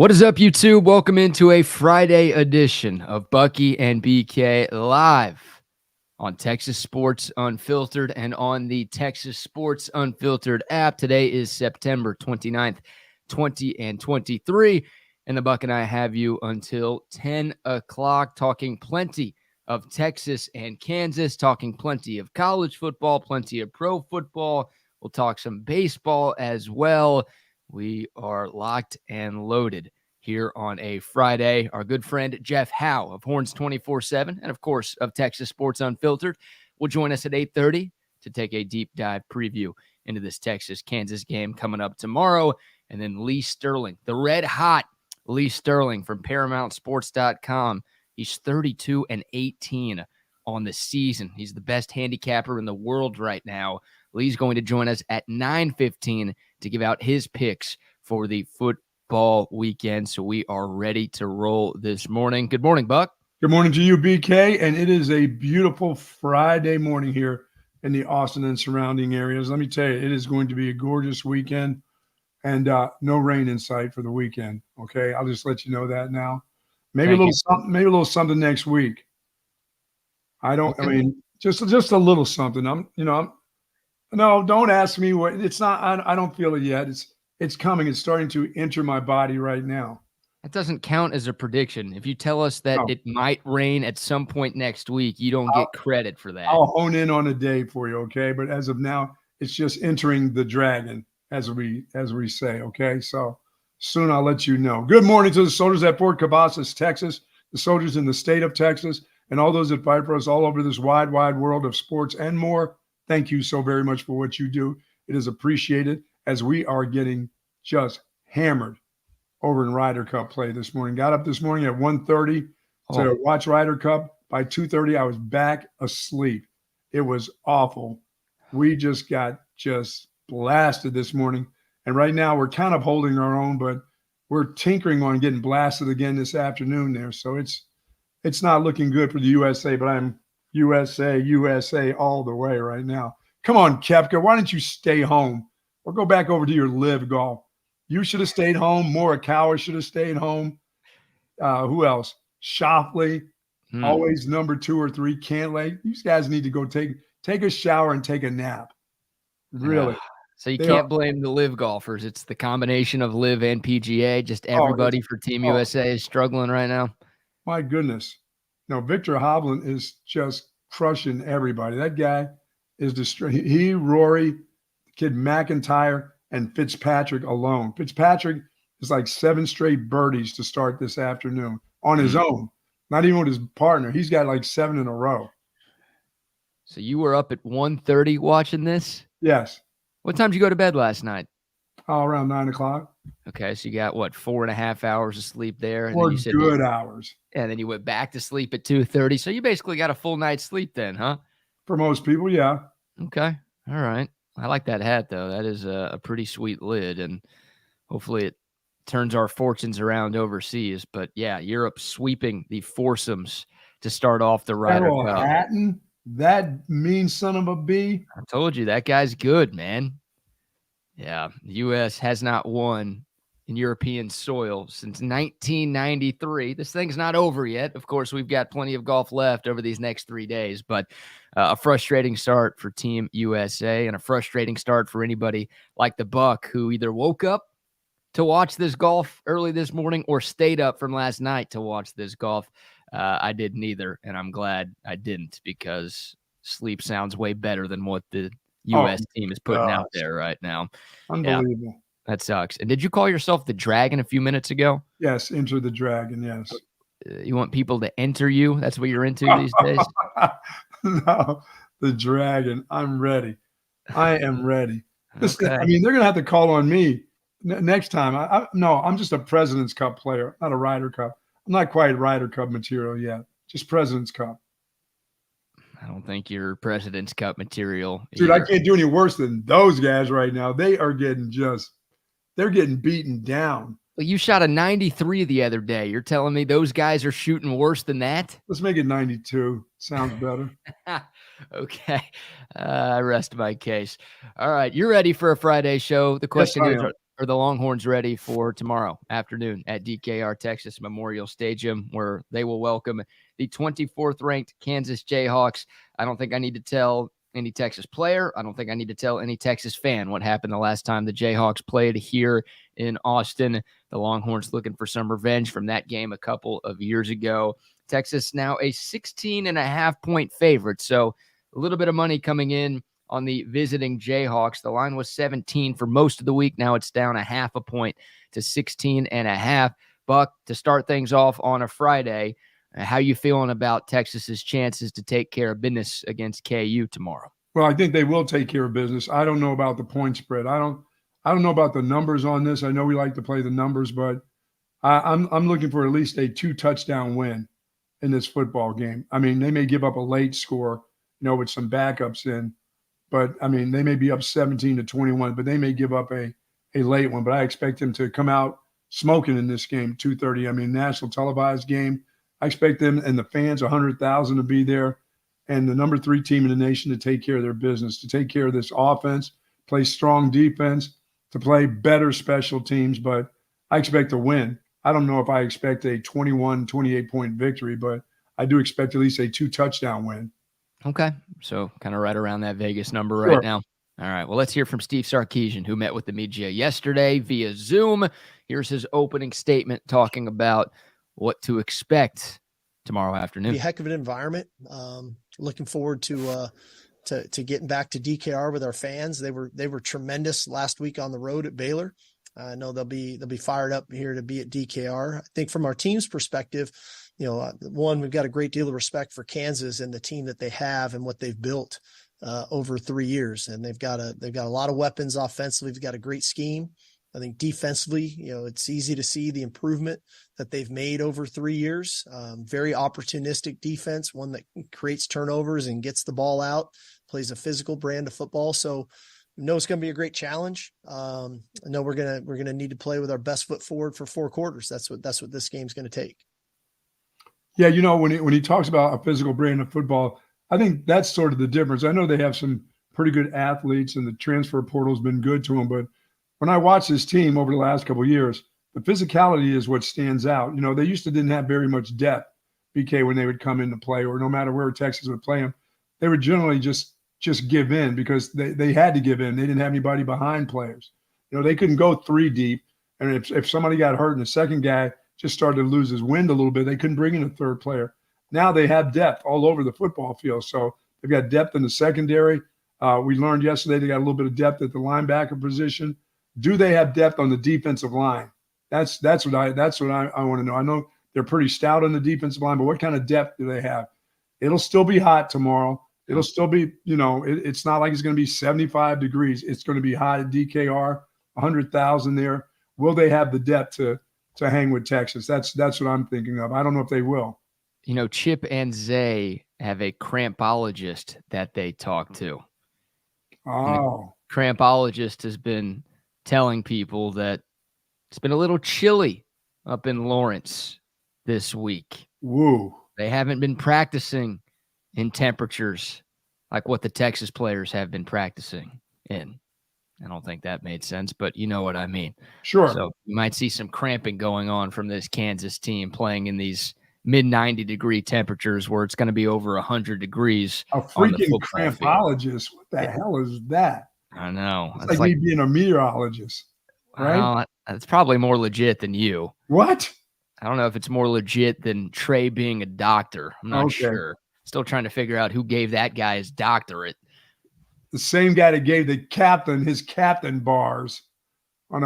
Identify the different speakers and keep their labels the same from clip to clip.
Speaker 1: What is up, YouTube? Welcome into a Friday edition of Bucky and BK live on Texas Sports Unfiltered and on the Texas Sports Unfiltered app. Today is September 29th, 2023, and the Buck and I have you until 10 o'clock talking plenty of Texas and Kansas, talking plenty of college football, plenty of pro football. We'll talk some baseball as well. We are locked and loaded here on a Friday. Our good friend Jeff Howe of Horns 24/7 and, of course, of Texas Sports Unfiltered will join us at 8:30 to take a deep dive preview into this Texas-Kansas game coming up tomorrow. And then Lee Sterling, the red-hot Lee Sterling from ParamountSports.com. He's 32-18 on the season. He's the best handicapper in the world right now. Lee's going to join us at 9:15 to give out his picks for the football weekend. So we are ready to roll this morning. Good morning, Buck.
Speaker 2: Good morning to you, BK. And it is a beautiful Friday morning here in the Austin and surrounding areas. Let me tell you, it is going to be a gorgeous weekend and no rain in sight for the weekend. Okay, I'll just let you know that now. Maybe a little something next week. I mean, just a little something. No, don't ask me what it's not. I don't feel it yet. It's coming. It's starting to enter my body right now.
Speaker 1: That doesn't count as a prediction. If you tell us that it might rain at some point next week, you don't get credit for that.
Speaker 2: I'll hone in on a day for you, okay? But as of now, it's just entering the dragon, as we say, okay? So soon I'll let you know. Good morning to the soldiers at Fort Cavazos, Texas, the soldiers in the state of Texas, and all those that fight for us all over this wide world of sports and more. Thank you so very much for what you do. It is appreciated as we are getting just hammered over in Ryder Cup play this morning. Got up this morning at 1:30 to watch Ryder Cup. By 2:30, I was back asleep. It was awful. We just got blasted this morning. And right now we're kind of holding our own, but we're tinkering on getting blasted again this afternoon there. So it's not looking good for the USA, but I'm USA all the way right now. Come on, Koepka, why don't you stay home or go back over to your live golf? You should have stayed home. Morikawa should have stayed home. Who else? Shoffley, always number 2 or 3. Cantlay. These guys need to go take a shower and take a nap. Really.
Speaker 1: So you can't blame the live golfers. It's the combination of live and PGA. Just everybody for Team USA is struggling right now.
Speaker 2: My goodness. No, Victor Hovland is just crushing everybody. That guy is destroying. He, Rory, kid McIntyre, and Fitzpatrick alone. Fitzpatrick is like 7 straight birdies to start this afternoon on his own, not even with his partner. He's got like 7 in a row.
Speaker 1: So you were up at 1:30 watching this?
Speaker 2: Yes.
Speaker 1: What time did you go to bed last night?
Speaker 2: Oh, around 9 o'clock.
Speaker 1: Okay, so you got, 4.5 hours of sleep there? And
Speaker 2: 4
Speaker 1: then you said
Speaker 2: good hours.
Speaker 1: And then you went back to sleep at 2:30. So you basically got a full night's sleep then, huh?
Speaker 2: For most people, yeah.
Speaker 1: Okay, all right. I like that hat, though. That is a pretty sweet lid, and hopefully it turns our fortunes around overseas. But, yeah, Europe sweeping the foursomes to start off the Ryder Cup.
Speaker 2: Hatton, that mean son of a bee.
Speaker 1: I told you, that guy's good, man. Yeah, the U.S. has not won in European soil since 1993. This thing's not over yet. Of course, we've got plenty of golf left over these next 3 days, but a frustrating start for Team USA and a frustrating start for anybody like the Buck who either woke up to watch this golf early this morning or stayed up from last night to watch this golf. I did neither, and I'm glad I didn't because sleep sounds way better than what the U.S. team is putting out there right now.
Speaker 2: Unbelievable.
Speaker 1: Yeah. That sucks. And did you call yourself the Dragon a few minutes ago?
Speaker 2: Yes, enter the Dragon, yes.
Speaker 1: You want people to enter you? That's what you're into these days?
Speaker 2: No, the Dragon. I'm ready. I am ready.
Speaker 1: Okay.
Speaker 2: I mean, they're going to have to call on me next time. I'm just a President's Cup player, not a Ryder Cup. I'm not quite Ryder Cup material yet, just President's Cup.
Speaker 1: I don't think you're President's Cup material.
Speaker 2: Dude, I can't do any worse than those guys right now. They are they're getting beaten down.
Speaker 1: Well, you shot a 93 the other day. You're telling me those guys are shooting worse than that?
Speaker 2: Let's make it 92. Sounds better.
Speaker 1: Okay. I rest my case. All right. You're ready for a Friday show. The question is, are the Longhorns ready for tomorrow afternoon at DKR Texas Memorial Stadium, where they will welcome the 24th ranked Kansas Jayhawks? I don't think I need to tell any Texas player. I don't think I need to tell any Texas fan what happened the last time the Jayhawks played here in Austin. The Longhorns looking for some revenge from that game a couple of years ago. Texas now a 16.5-point favorite, so a little bit of money coming in on the visiting Jayhawks. The line was 17 for most of the week. Now it's down 0.5 point to 16.5. Buck, to start things off on a Friday, how you feeling about Texas's chances to take care of business against KU tomorrow?
Speaker 2: Well, I think they will take care of business. I don't know about the point spread. I don't know about the numbers on this. I know we like to play the numbers, but I'm looking for at least a 2-touchdown win in this football game. I mean, they may give up a late score, with some backups in, but I mean, they may be up 17-21, but they may give up a late one. But I expect them to come out smoking in this game, 2:30. I mean, national televised game. I expect them and the fans, 100,000, to be there, and the number 3 team in the nation to take care of their business, to take care of this offense, play strong defense, to play better special teams. But I expect to win. I don't know if I expect a 21, 28-point victory, but I do expect at least a 2-touchdown win.
Speaker 1: Okay, so kind of right around that Vegas number right now. All right, well, let's hear from Steve Sarkisian, who met with the media yesterday via Zoom. Here's his opening statement talking about what to expect tomorrow afternoon.
Speaker 3: Be a heck of an environment. Looking forward to getting back to DKR with our fans. They were tremendous last week on the road at Baylor. I know they'll be fired up here to be at DKR. I think from our team's perspective, one, we've got a great deal of respect for Kansas and the team that they have and what they've built over 3 years. And they've got a lot of weapons offensively. They've got a great scheme. I think defensively, it's easy to see the improvement that they've made over 3 years. Very opportunistic defense, one that creates turnovers and gets the ball out, plays a physical brand of football. So I know it's going to be a great challenge. I know we're gonna need to play with our best foot forward for 4 quarters. That's what this game's going to take.
Speaker 2: Yeah, when he talks about a physical brand of football, I think that's sort of the difference. I know they have some pretty good athletes, and the transfer portal has been good to them. But when I watch this team over the last couple of years, the physicality is what stands out. They didn't have very much depth, BK, when they would come into play, or no matter where Texas would play them, they would generally just give in because they had to give in. They didn't have anybody behind players. They couldn't go 3 deep. And if somebody got hurt and the second guy just started to lose his wind a little bit, they couldn't bring in a third player. Now they have depth all over the football field. So they've got depth in the secondary. We learned yesterday they got a little bit of depth at the linebacker position. Do they have depth on the defensive line? That's what I want to know. I know they're pretty stout on the defensive line, but what kind of depth do they have? It'll still be hot tomorrow. It'll still be, it's not like it's going to be 75 degrees. It's going to be hot at DKR, 100,000 there. Will they have the depth to hang with Texas? That's what I'm thinking of. I don't know if they will.
Speaker 1: Chip and Zay have a crampologist that they talk to.
Speaker 2: Oh.
Speaker 1: The crampologist has been telling people that it's been a little chilly up in Lawrence this week.
Speaker 2: Woo.
Speaker 1: They haven't been practicing in temperatures like what the Texas players have been practicing in. I don't think that made sense, but you know what I mean.
Speaker 2: Sure.
Speaker 1: So you might see some cramping going on from this Kansas team playing in these mid-90-degree temperatures where it's going to be over 100 degrees.
Speaker 2: A freaking crampologist. What the hell is that?
Speaker 1: I know.
Speaker 2: It's like me being a meteorologist, right?
Speaker 1: Well, it's probably more legit than you.
Speaker 2: What?
Speaker 1: I don't know if it's more legit than Trey being a doctor. I'm not sure. Still trying to figure out who gave that guy his doctorate.
Speaker 2: The same guy that gave the captain his captain bars on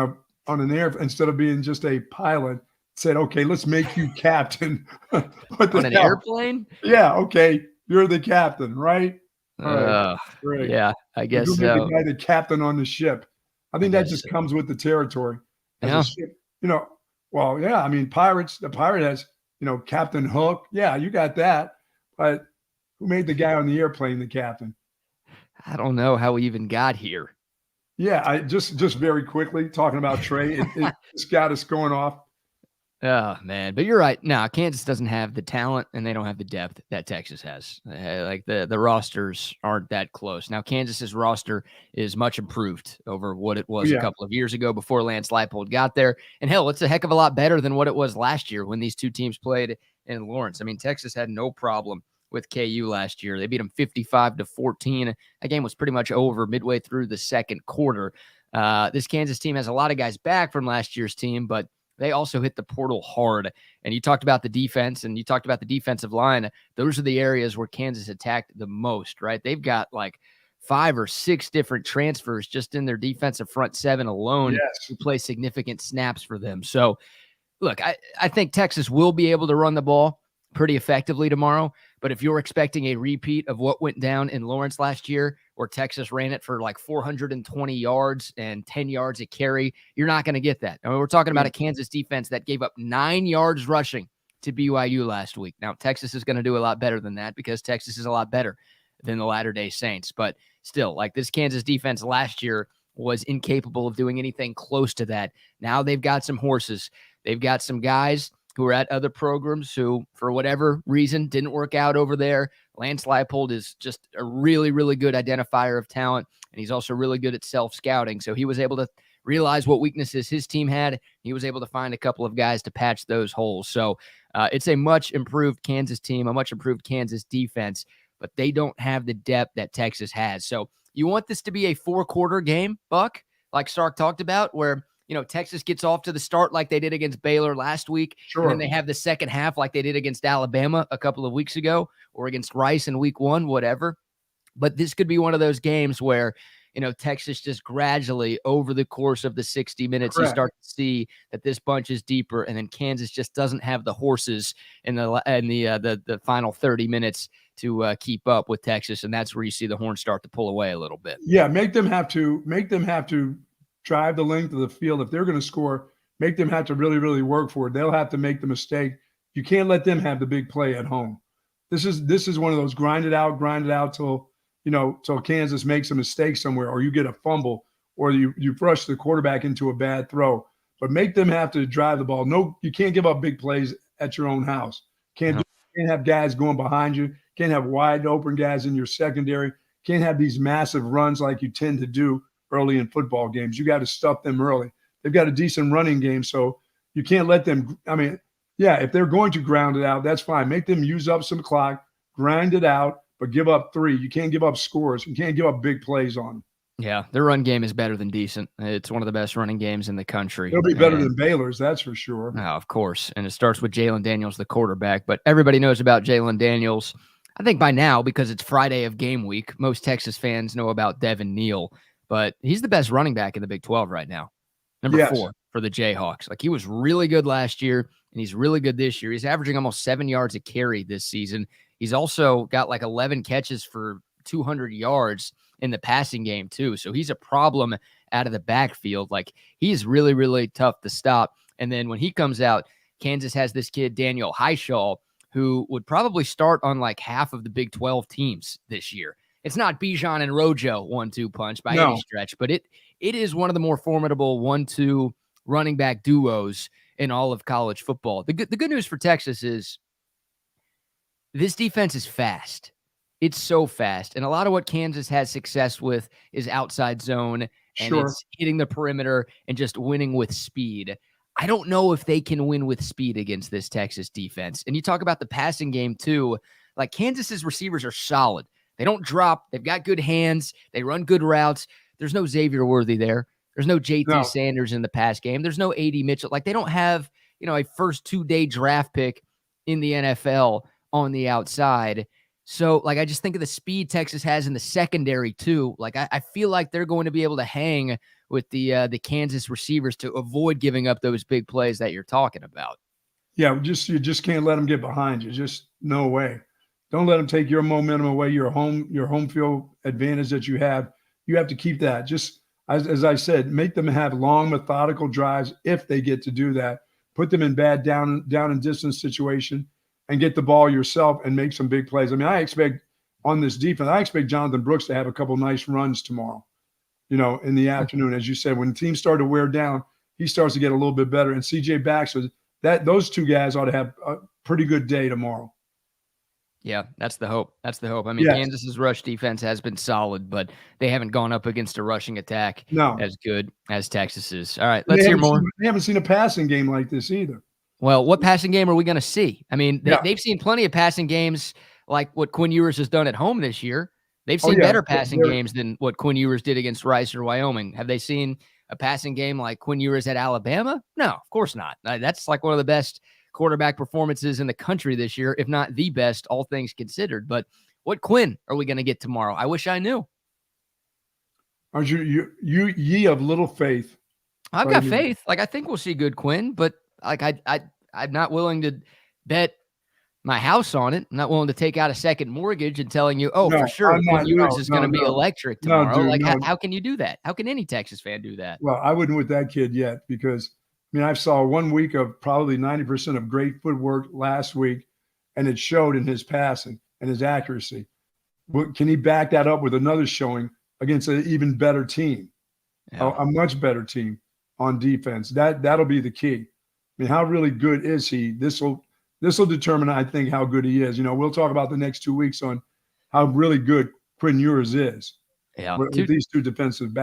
Speaker 2: an air instead of being just a pilot said, "Okay, let's make you captain."
Speaker 1: On an airplane?
Speaker 2: Yeah. Okay, you're the captain, right? Great.
Speaker 1: Yeah, I guess so.
Speaker 2: The guy, the captain on the ship. I think that just comes with the territory. As a ship, well, yeah. I mean, the pirate has, Captain Hook. Yeah, you got that. But who made the guy on the airplane the captain?
Speaker 1: I don't know how we even got here.
Speaker 2: Yeah, I just very quickly talking about Trey. It's got us going off.
Speaker 1: Oh, man. But you're right. No, Kansas doesn't have the talent and they don't have the depth that Texas has. Like the rosters aren't that close. Now, Kansas's roster is much improved over what it was a couple of years ago before Lance Leipold got there. And hell, it's a heck of a lot better than what it was last year when these two teams played in Lawrence. I mean, Texas had no problem with KU last year. They beat them 55-14. That game was pretty much over midway through the second quarter. This Kansas team has a lot of guys back from last year's team, but they also hit the portal hard. And you talked about the defense and you talked about the defensive line. Those are the areas where Kansas attacked the most, right? They've got like 5 or 6 different transfers just in their defensive front 7 alone who play significant snaps for them. So, look, I think Texas will be able to run the ball pretty effectively tomorrow. But if you're expecting a repeat of what went down in Lawrence last year, where Texas ran it for like 420 yards and 10 yards a carry, you're not going to get that. I mean, we're talking about a Kansas defense that gave up 9 yards rushing to BYU last week. Now, Texas is going to do a lot better than that because Texas is a lot better than the Latter-day Saints. But still, like this Kansas defense last year was incapable of doing anything close to that. Now they've got some horses. They've got some guys who are at other programs who, for whatever reason, didn't work out over there. Lance Leipold is just a really, really good identifier of talent, and he's also really good at self-scouting. So he was able to realize what weaknesses his team had. He was able to find a couple of guys to patch those holes. So it's a much improved Kansas team, a much improved Kansas defense, but they don't have the depth that Texas has. So you want this to be a 4-quarter game, Buck, like Sark talked about, where Texas gets off to the start like they did against Baylor last week.
Speaker 2: Sure.
Speaker 1: And then they have the second half like they did against Alabama a couple of weeks ago or against Rice in week 1, whatever. But this could be one of those games where, Texas just gradually over the course of the 60 minutes, you start to see that this bunch is deeper. And then Kansas just doesn't have the horses in the final 30 minutes to keep up with Texas. And that's where you see the Horns start to pull away a little bit.
Speaker 2: Yeah. Make them have to drive the length of the field. If they're going to score, make them have to really, really work for it. They'll have to make the mistake. You can't let them have the big play at home. This is one of those grind it out till Kansas makes a mistake somewhere, or you get a fumble, or you rush the quarterback into a bad throw. But make them have to drive the ball. No, you can't give up big plays at your own house. Can't have guys going behind you. Can't have wide open guys in your secondary. Can't have these massive runs like you tend to do early in football games. You got to stuff them early. They've got a decent running game, so you can't let them. I mean, yeah, if they're going to ground it out, that's fine. Make them use up some clock, grind it out, but give up 3. You can't give up scores. You can't give up big plays on them.
Speaker 1: Yeah, their run game is better than decent. It's one of the best running games in the country.
Speaker 2: It'll be better than Baylor's, that's for sure.
Speaker 1: Oh, of course. And it starts with Jalen Daniels, the quarterback. But everybody knows about Jalen Daniels. I think by now, because it's Friday of game week, most Texas fans know about Devin Neal. But he's the best running back in the Big 12 right now. Number 4 for the Jayhawks. Like, he was really good last year, and he's really good this year. He's averaging almost 7 yards a carry this season. He's also got like 11 catches for 200 yards in the passing game too. So he's a problem out of the backfield. Like, he's really, really tough to stop. And then when he comes out, Kansas has this kid, Daniel Highshaw, who would probably start on like half of the Big 12 teams this year. It's not Bijan and Rojo 1-2 punch by any stretch, but it is one of the more formidable 1-2 running back duos in all of college football. The good news for Texas is this defense is fast. It's so fast. And a lot of what Kansas has success with is outside zone, and it's hitting the perimeter and just winning with speed. I don't know if they can win with speed against this Texas defense. And you talk about the passing game too. Like, Kansas's receivers are solid. They don't drop. They've got good hands. They run good routes. There's no Xavier Worthy there. There's no JT Sanders in the pass game. There's no A.D. Mitchell. Like, they don't have, a first 2-day draft pick in the NFL on the outside. So, like, I just think of the speed Texas has in the secondary too. Like, I feel like they're going to be able to hang with the Kansas receivers to avoid giving up those big plays that you're talking about.
Speaker 2: Yeah, you just can't let them get behind you. Just no way. Don't let them take your momentum away, your home field advantage that you have. You have to keep that. Just as I said, make them have long, methodical drives if they get to do that. Put them in bad down and distance situation and get the ball yourself and make some big plays. I mean, I expect on this defense, I expect Jonathan Brooks to have a couple nice runs tomorrow, in the afternoon. As you said, when teams start to wear down, he starts to get a little bit better. And C.J. Baxter, those two guys ought to have a pretty good day tomorrow.
Speaker 1: Yeah, that's the hope. That's the hope. I mean,
Speaker 2: Yes.
Speaker 1: Kansas's rush defense has been solid, but they haven't gone up against a rushing attack
Speaker 2: No.
Speaker 1: as good as Texas's. All right, let's hear more.
Speaker 2: They haven't seen a passing game like this either.
Speaker 1: Well, what passing game are we going to see? I mean,
Speaker 2: Yeah.
Speaker 1: they've seen plenty of passing games like what Quinn Ewers has done at home this year. They've seen better passing games than what Quinn Ewers did against Rice or Wyoming. Have they seen a passing game like Quinn Ewers at Alabama? No, of course not. That's like one of the best quarterback performances in the country this year, if not the best, all things considered. But what Quinn are we going to get tomorrow? I wish I knew.
Speaker 2: Aren't you ye of little faith?
Speaker 1: I've got faith. Like, I think we'll see good Quinn, but like I'm not willing to bet my house on it. I'm not willing to take out a second mortgage and telling you, for sure, Quinn Ewers is going to be electric tomorrow. How can you do that? How can any Texas fan do that?
Speaker 2: Well, I wouldn't with that kid yet because, I mean, I saw 1 week of probably 90% of great footwork last week, and it showed in his passing and his accuracy. Can he back that up with another showing against an even better team, a much better team on defense? That'll be the key. I mean, how really good is he? This will determine, I think, how good he is. We'll talk about the next 2 weeks on how really good Quinn Ewers is.
Speaker 1: Yeah,
Speaker 2: with these two defensive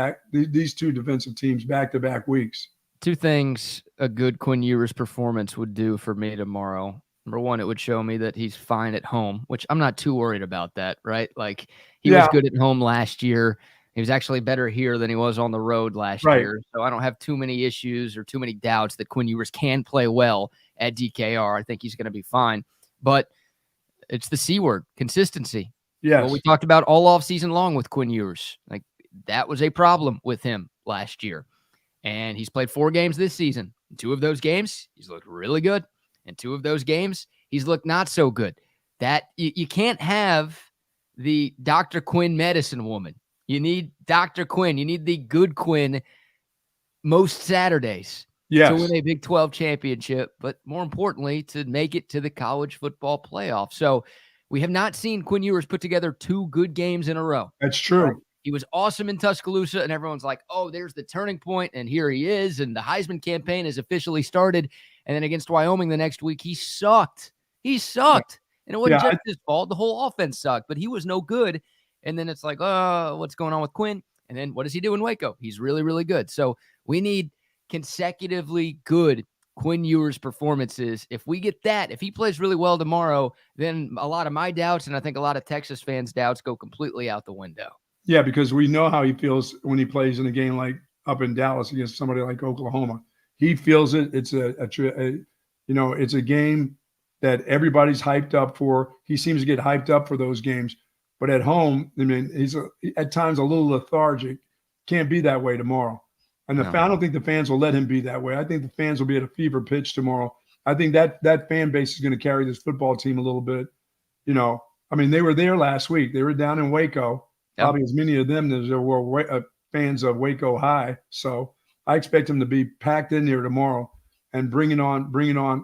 Speaker 2: teams back-to-back weeks.
Speaker 1: Two things a good Quinn Ewers performance would do for me tomorrow. Number one, it would show me that he's fine at home, which I'm not too worried about that, right? Like, he was good at home last year. He was actually better here than he was on the road last year. So I don't have too many issues or too many doubts that Quinn Ewers can play well at DKR. I think he's going to be fine. But it's the C word, consistency.
Speaker 2: Yes.
Speaker 1: What we talked about all off season long with Quinn Ewers. Like, that was a problem with him last year. And he's played 4 games this season. In 2 of those games, he's looked really good. In 2 of those games, he's looked not so good. That you can't have the Dr. Quinn medicine woman. You need Dr. Quinn. You need the good Quinn most Saturdays to win a Big 12 championship, but more importantly, to make it to the college football playoff. So we have not seen Quinn Ewers put together 2 good games in a row.
Speaker 2: That's true.
Speaker 1: Right? He was awesome in Tuscaloosa, and everyone's like, oh, there's the turning point, and here he is, and the Heisman campaign has officially started. And then against Wyoming the next week, he sucked. He sucked. And it wasn't just his fault. The whole offense sucked, but he was no good. And then it's like, oh, what's going on with Quinn? And then what does he do in Waco? He's really, really good. So we need consecutively good Quinn Ewers performances. If we get that, if he plays really well tomorrow, then a lot of my doubts, and I think a lot of Texas fans' doubts, go completely out the window.
Speaker 2: Yeah, because we know how he feels when he plays in a game like up in Dallas against somebody like Oklahoma. He feels it. It's it's a game that everybody's hyped up for. He seems to get hyped up for those games. But at home, I mean, he's at times a little lethargic. Can't be that way tomorrow. And I don't think the fans will let him be that way. I think the fans will be at a fever pitch tomorrow. I think that fan base is going to carry this football team a little bit. I mean, they were there last week. They were down in Waco. Probably as many of them as there were fans of Waco High. So I expect them to be packed in there tomorrow and bringing on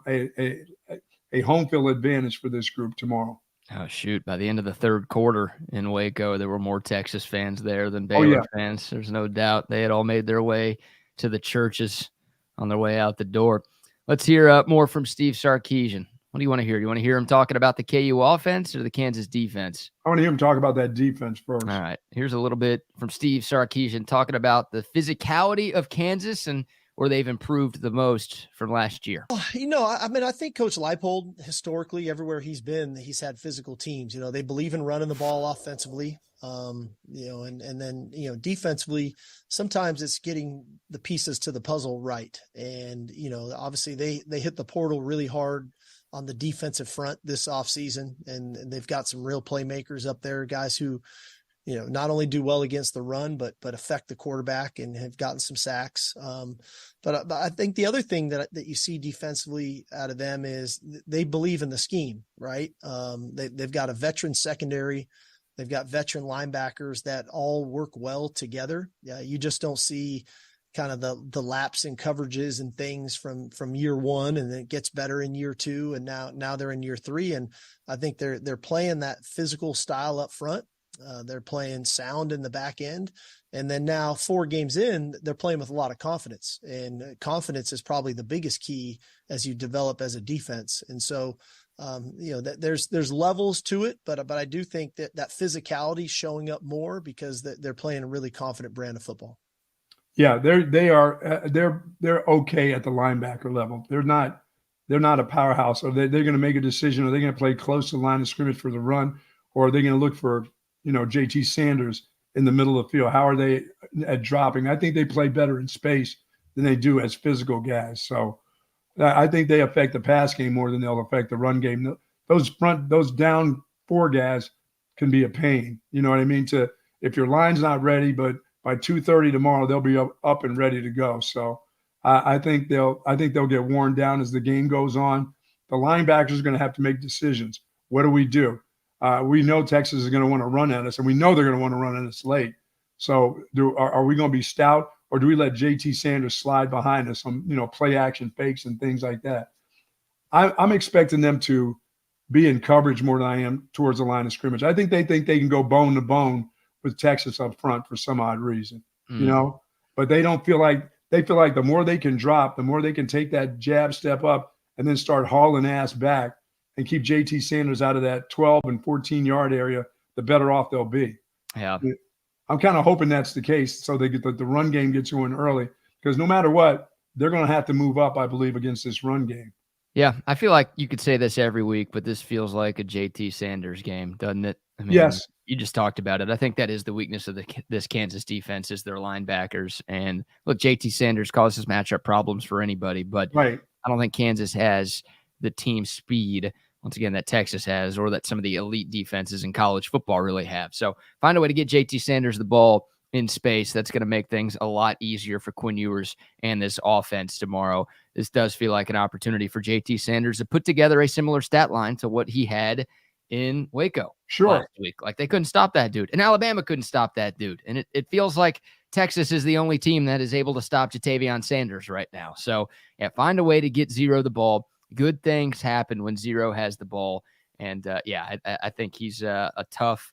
Speaker 2: a home field advantage for this group tomorrow.
Speaker 1: Oh, shoot. By the end of the third quarter in Waco, there were more Texas fans there than Baylor fans. There's no doubt. They had all made their way to the churches on their way out the door. Let's hear more from Steve Sarkisian. What do you want to hear? Do you want to hear him talking about the KU offense or the Kansas defense?
Speaker 2: I want to hear him talk about that defense first.
Speaker 1: All right. Here's a little bit from Steve Sarkisian talking about the physicality of Kansas and where they've improved the most from last year.
Speaker 3: I think Coach Leipold, historically, everywhere he's been, he's had physical teams. They believe in running the ball offensively. And then defensively, sometimes it's getting the pieces to the puzzle right. And, obviously they hit the portal really hard on the defensive front this offseason, and they've got some real playmakers up there, guys who, not only do well against the run, but affect the quarterback and have gotten some sacks. But I think the other thing that you see defensively out of them is they believe in the scheme, right? They've got a veteran secondary. They've got veteran linebackers that all work well together. You just don't see kind of the lapse in coverages and things from year one, and then it gets better in year 2. And now they're in year 3. And I think they're playing that physical style up front. They're playing sound in the back end. And then now 4 games in, they're playing with a lot of confidence, and confidence is probably the biggest key as you develop as a defense. And so, there's levels to it, but I do think that physicality showing up more because they're playing a really confident brand of football.
Speaker 2: Yeah, they're okay at the linebacker level. They're not a powerhouse. Or they're going to make a decision. Are they going to play close to the line of scrimmage for the run, or are they going to look for JT Sanders in the middle of the field? How are they at dropping? I think they play better in space than they do as physical guys. So I think they affect the pass game more than they'll affect the run game. Those down 4 guys can be a pain. You know what I mean? If your line's not ready, but by 2:30 tomorrow they'll be up and ready to go. So I think they'll get worn down as the game goes on. The linebackers are going to have to make decisions. What do? We know Texas is going to want to run at us, and we know they're going to want to run at us late. So are we going to be stout, or do we let JT Sanders slide behind us on play action fakes and things like that? I'm expecting them to be in coverage more than I am towards the line of scrimmage. I think they can go bone to bone with Texas up front for some odd reason, but they feel like the more they can drop, the more they can take that jab step up and then start hauling ass back and keep JT Sanders out of that 12 and 14-yard area, the better off they'll be.
Speaker 1: Yeah.
Speaker 2: I'm kind of hoping that's the case, so they get the run game gets going early, because no matter what, they're going to have to move up, I believe, against this run game.
Speaker 1: Yeah, I feel like you could say this every week, but this feels like a JT Sanders game, doesn't it? I mean,
Speaker 2: yes.
Speaker 1: You just talked about it. I think that is the weakness of this Kansas defense is their linebackers. And look, JT Sanders causes matchup problems for anybody, but
Speaker 2: right.
Speaker 1: I don't think Kansas has the team speed, once again, that Texas has, or that some of the elite defenses in college football really have. So find a way to get JT Sanders the ball in space. That's going to make things a lot easier for Quinn Ewers and this offense tomorrow. This does feel like an opportunity for JT Sanders to put together a similar stat line to what he had in Waco last week. Like, they couldn't stop that dude, and Alabama couldn't stop that dude. And it feels like Texas is the only team that is able to stop Jatavion Sanders right now. So yeah, find a way to get Zero the ball. Good things happen when Zero has the ball. And I think he's a tough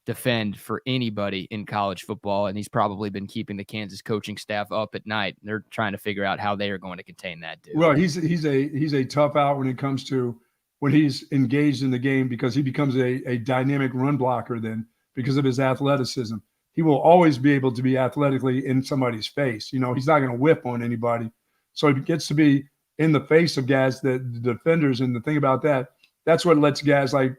Speaker 1: defend for anybody in college football, and he's probably been keeping the Kansas coaching staff up at night. They're trying to figure out how they are going to contain that dude.
Speaker 2: Well, he's a tough out when it comes to when he's engaged in the game, because he becomes a dynamic run blocker then because of his athleticism. He will always be able to be athletically in somebody's face. He's not going to whip on anybody. So he gets to be in the face of guys, the defenders. And the thing about that's what lets guys like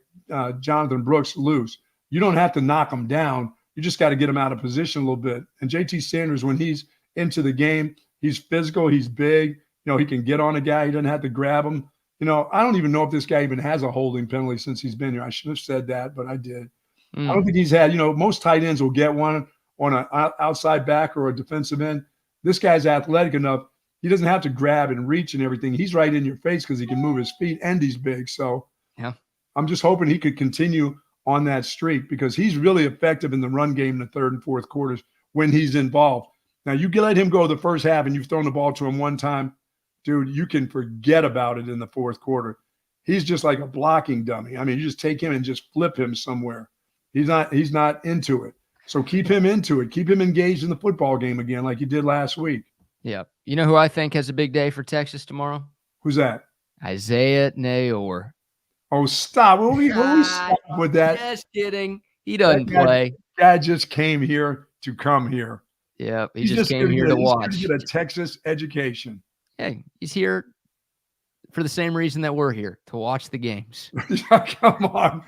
Speaker 2: Jonathan Brooks loose. You don't have to knock them down. You just got to get them out of position a little bit. And JT Sanders, when he's into the game, he's physical, he's big. He can get on a guy. He doesn't have to grab him. I don't even know if this guy even has a holding penalty since he's been here. I should have said that, but I did. I don't think he's had, most tight ends will get one on an outside back or a defensive end. This guy's athletic enough. He doesn't have to grab and reach and everything. He's right in your face because he can move his feet, and he's big. So
Speaker 1: yeah,
Speaker 2: I'm just hoping he could continue on that streak, because he's really effective in the run game in the third and fourth quarters when he's involved. Now, you can let him go the first half and you've thrown the ball to him one time, dude, you can forget about it in the fourth quarter. He's just like a blocking dummy. I mean, you just take him and just flip him somewhere. He's not into it. So keep him into it. Keep him engaged in the football game again like you did last week.
Speaker 1: Yeah. You know who I think has a big day for Texas tomorrow?
Speaker 2: Who's that?
Speaker 1: Isaiah Nayor.
Speaker 2: Oh, stop. Will we stop with that?
Speaker 1: Just kidding. He doesn't play.
Speaker 2: Guy just came here to come here.
Speaker 1: Yeah, he just came here to watch.
Speaker 2: He's going to get a Texas education.
Speaker 1: Hey, he's here for the same reason that we're here, to watch the games.
Speaker 2: Come on.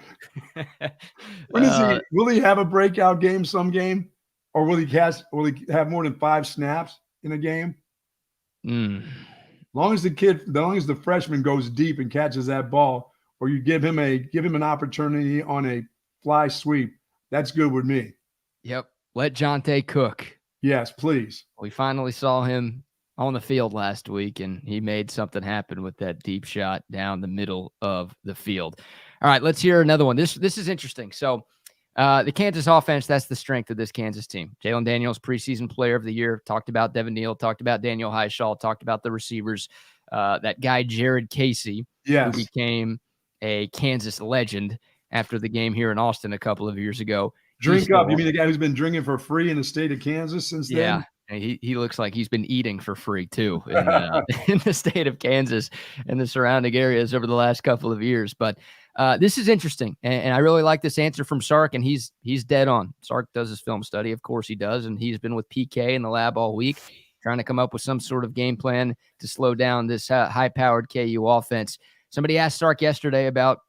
Speaker 2: When is he? Will he have a breakout game some game? Or will he have more than 5 snaps in a game? As long as the freshman goes deep and catches that ball, or you give him an opportunity on a fly sweep, that's good with me.
Speaker 1: Yep. Let Jonte cook.
Speaker 2: Yes, please.
Speaker 1: We finally saw him on the field last week, and he made something happen with that deep shot down the middle of the field. All right, let's hear another one. This is interesting. So the Kansas offense, that's the strength of this Kansas team. Jalen Daniels, preseason player of the year, talked about Devin Neal, talked about Daniel Highshaw, talked about the receivers. That guy, Jared Casey,
Speaker 2: yes,
Speaker 1: who became a Kansas legend after the game here in Austin a couple of years ago.
Speaker 2: Drink up. You mean the guy who's been drinking for free in the state of Kansas since
Speaker 1: Yeah.
Speaker 2: then?
Speaker 1: He looks like he's been eating for free too in the state of Kansas and the surrounding areas over the last couple of years. But this is interesting, and I really like this answer from Sark, and he's dead on. Sark does his film study, of course he does, and he's been with PK in the lab all week trying to come up with some sort of game plan to slow down this high-powered KU offense. Somebody asked Sark yesterday about,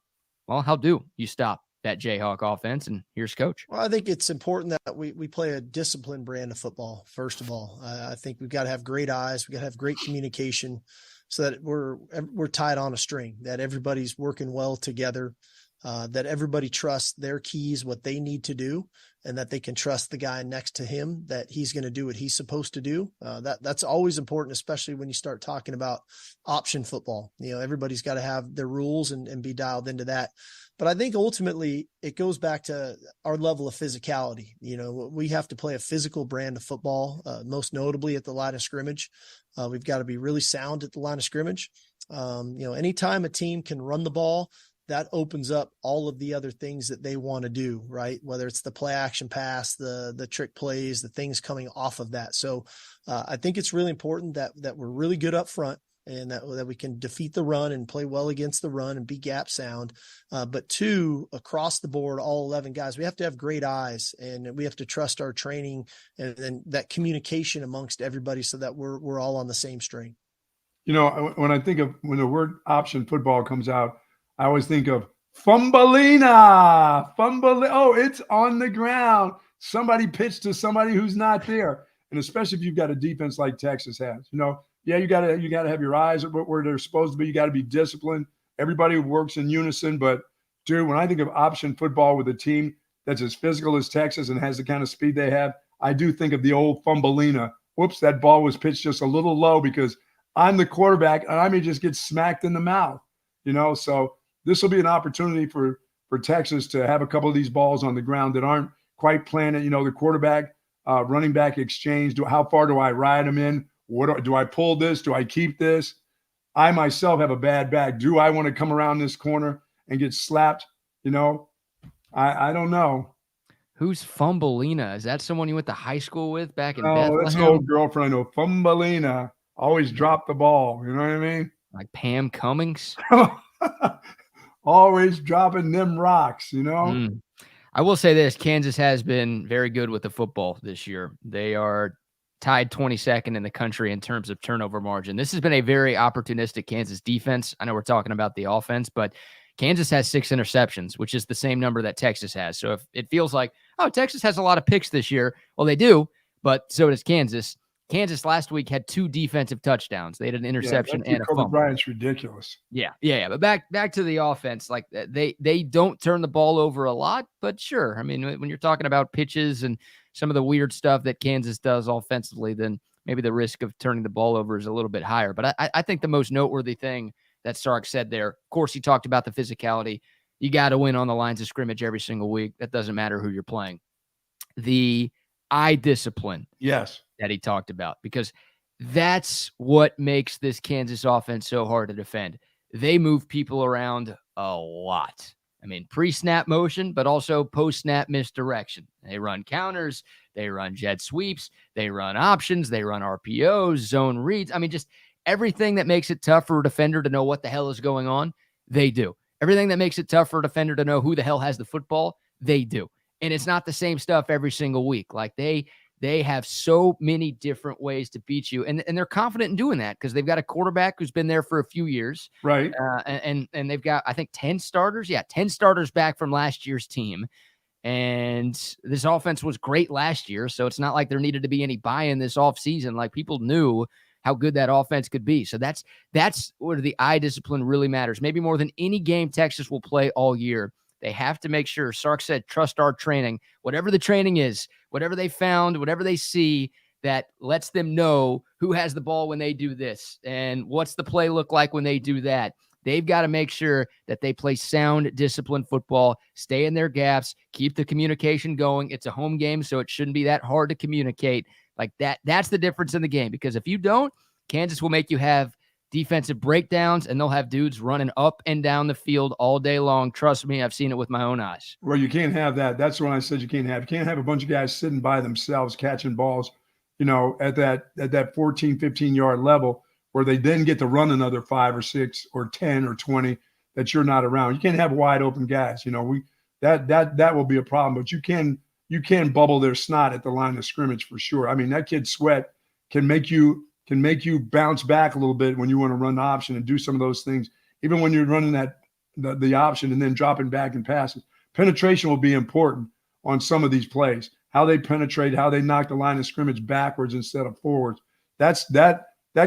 Speaker 1: well, how do you stop that Jayhawk offense? And here's Coach.
Speaker 3: Well, I think it's important that we play a disciplined brand of football. First of all, I think we've got to have great eyes. We got to have great communication so that we're tied on a string, that everybody's working well together, that everybody trusts their keys, what they need to do, and that they can trust the guy next to him, that he's going to do what he's supposed to do. That's always important, especially when you start talking about option football. Everybody's got to have their rules and be dialed into that. But I think ultimately it goes back to our level of physicality. We have to play a physical brand of football, most notably at the line of scrimmage. We've got to be really sound at the line of scrimmage. Anytime a team can run the ball, that opens up all of the other things that they want to do, right? Whether it's the play action pass, the trick plays, the things coming off of that. So I think it's really important that we're really good up front, and that we can defeat the run and play well against the run and be gap sound. But two, across the board, all 11 guys, we have to have great eyes, and we have to trust our training and that communication amongst everybody so that we're all on the same string.
Speaker 2: When the word option football comes out, I always think of Fumbleina. Oh, it's on the ground. Somebody pitched to somebody who's not there. And especially if you've got a defense like Texas has, yeah, you gotta have your eyes where they're supposed to be. You got to be disciplined. Everybody works in unison. But dude, when I think of option football with a team that's as physical as Texas and has the kind of speed they have, I do think of the old Fumbleina. Whoops, that ball was pitched just a little low because I'm the quarterback and I may just get smacked in the mouth. So this will be an opportunity for Texas to have a couple of these balls on the ground that aren't quite planted. The quarterback, running back exchange. How far do I ride them in? Do I pull this? Do I keep this? I myself have a bad back. Do I want to come around this corner and get slapped? I don't know.
Speaker 1: Who's Fumbleina? Is that someone you went to high school with back in
Speaker 2: Bethlehem? Oh, that's an old girlfriend. I know. Fumbleina. Always drop the ball. You know what I mean?
Speaker 1: Like Pam Cummings?
Speaker 2: Always dropping them rocks,
Speaker 1: I will say this. Kansas has been very good with the football this year. They are tied 22nd in the country in terms of turnover margin. This has been a very opportunistic Kansas defense. I know we're talking about the offense, but Kansas has 6 interceptions, which is the same number that Texas has. So if it feels like, oh, Texas has a lot of picks this year, well, they do, but so does Kansas. Kansas last week had 2 defensive touchdowns. They had an interception and a fumble.
Speaker 2: Bryant's ridiculous.
Speaker 1: Yeah. But back to the offense. Like they don't turn the ball over a lot, but sure. I mean, when you're talking about pitches and some of the weird stuff that Kansas does offensively, then maybe the risk of turning the ball over is a little bit higher. But I think the most noteworthy thing that Sark said there, of course, he talked about the physicality. You got to win on the lines of scrimmage every single week. That doesn't matter who you're playing. The eye discipline.
Speaker 2: Yes.
Speaker 1: That he talked about, because that's what makes this Kansas offense so hard to defend. They move people around a lot. I mean, pre-snap motion, but also post-snap misdirection. They run counters, they run jet sweeps, they run options, they run RPOs, zone reads. I mean, just everything that makes it tough for a defender to know what the hell is going on, they do. Everything that makes it tough for a defender to know who the hell has the football, they do. And it's not the same stuff every single week. Like they have so many different ways to beat you. And they're confident in doing that because they've got a quarterback who's been there for a few years.
Speaker 2: Right.
Speaker 1: And they've got, I think, 10 starters. Yeah, 10 starters back from last year's team. And this offense was great last year. So it's not like there needed to be any buy-in this offseason. Like, people knew how good that offense could be. So that's where the eye discipline really matters. Maybe more than any game Texas will play all year. They have to make sure, Sark said, trust our training. Whatever the training is, whatever they found, whatever they see, that lets them know who has the ball when they do this and what's the play look like when they do that. They've got to make sure that they play sound, disciplined football, stay in their gaps, keep the communication going. It's a home game, so it shouldn't be that hard to communicate like that. That's the difference in the game, because if you don't, Kansas will make you have defensive breakdowns, and they'll have dudes running up and down the field all day long. Trust me, I've seen it with my own eyes.
Speaker 2: Well, you can't have that. That's what I said you can't have. You can't have a bunch of guys sitting by themselves catching balls, at that 14, 15-yard level where they then get to run another 5 or 6 or 10 or 20 that you're not around. You can't have wide open guys. That will be a problem. But you can bubble their snot at the line of scrimmage for sure. I mean, that kid Sweat can make you bounce back a little bit when you want to run the option and do some of those things, even when you're running the option and then dropping back and passes. Penetration will be important on some of these plays. How they penetrate, how they knock the line of scrimmage backwards instead of forwards. That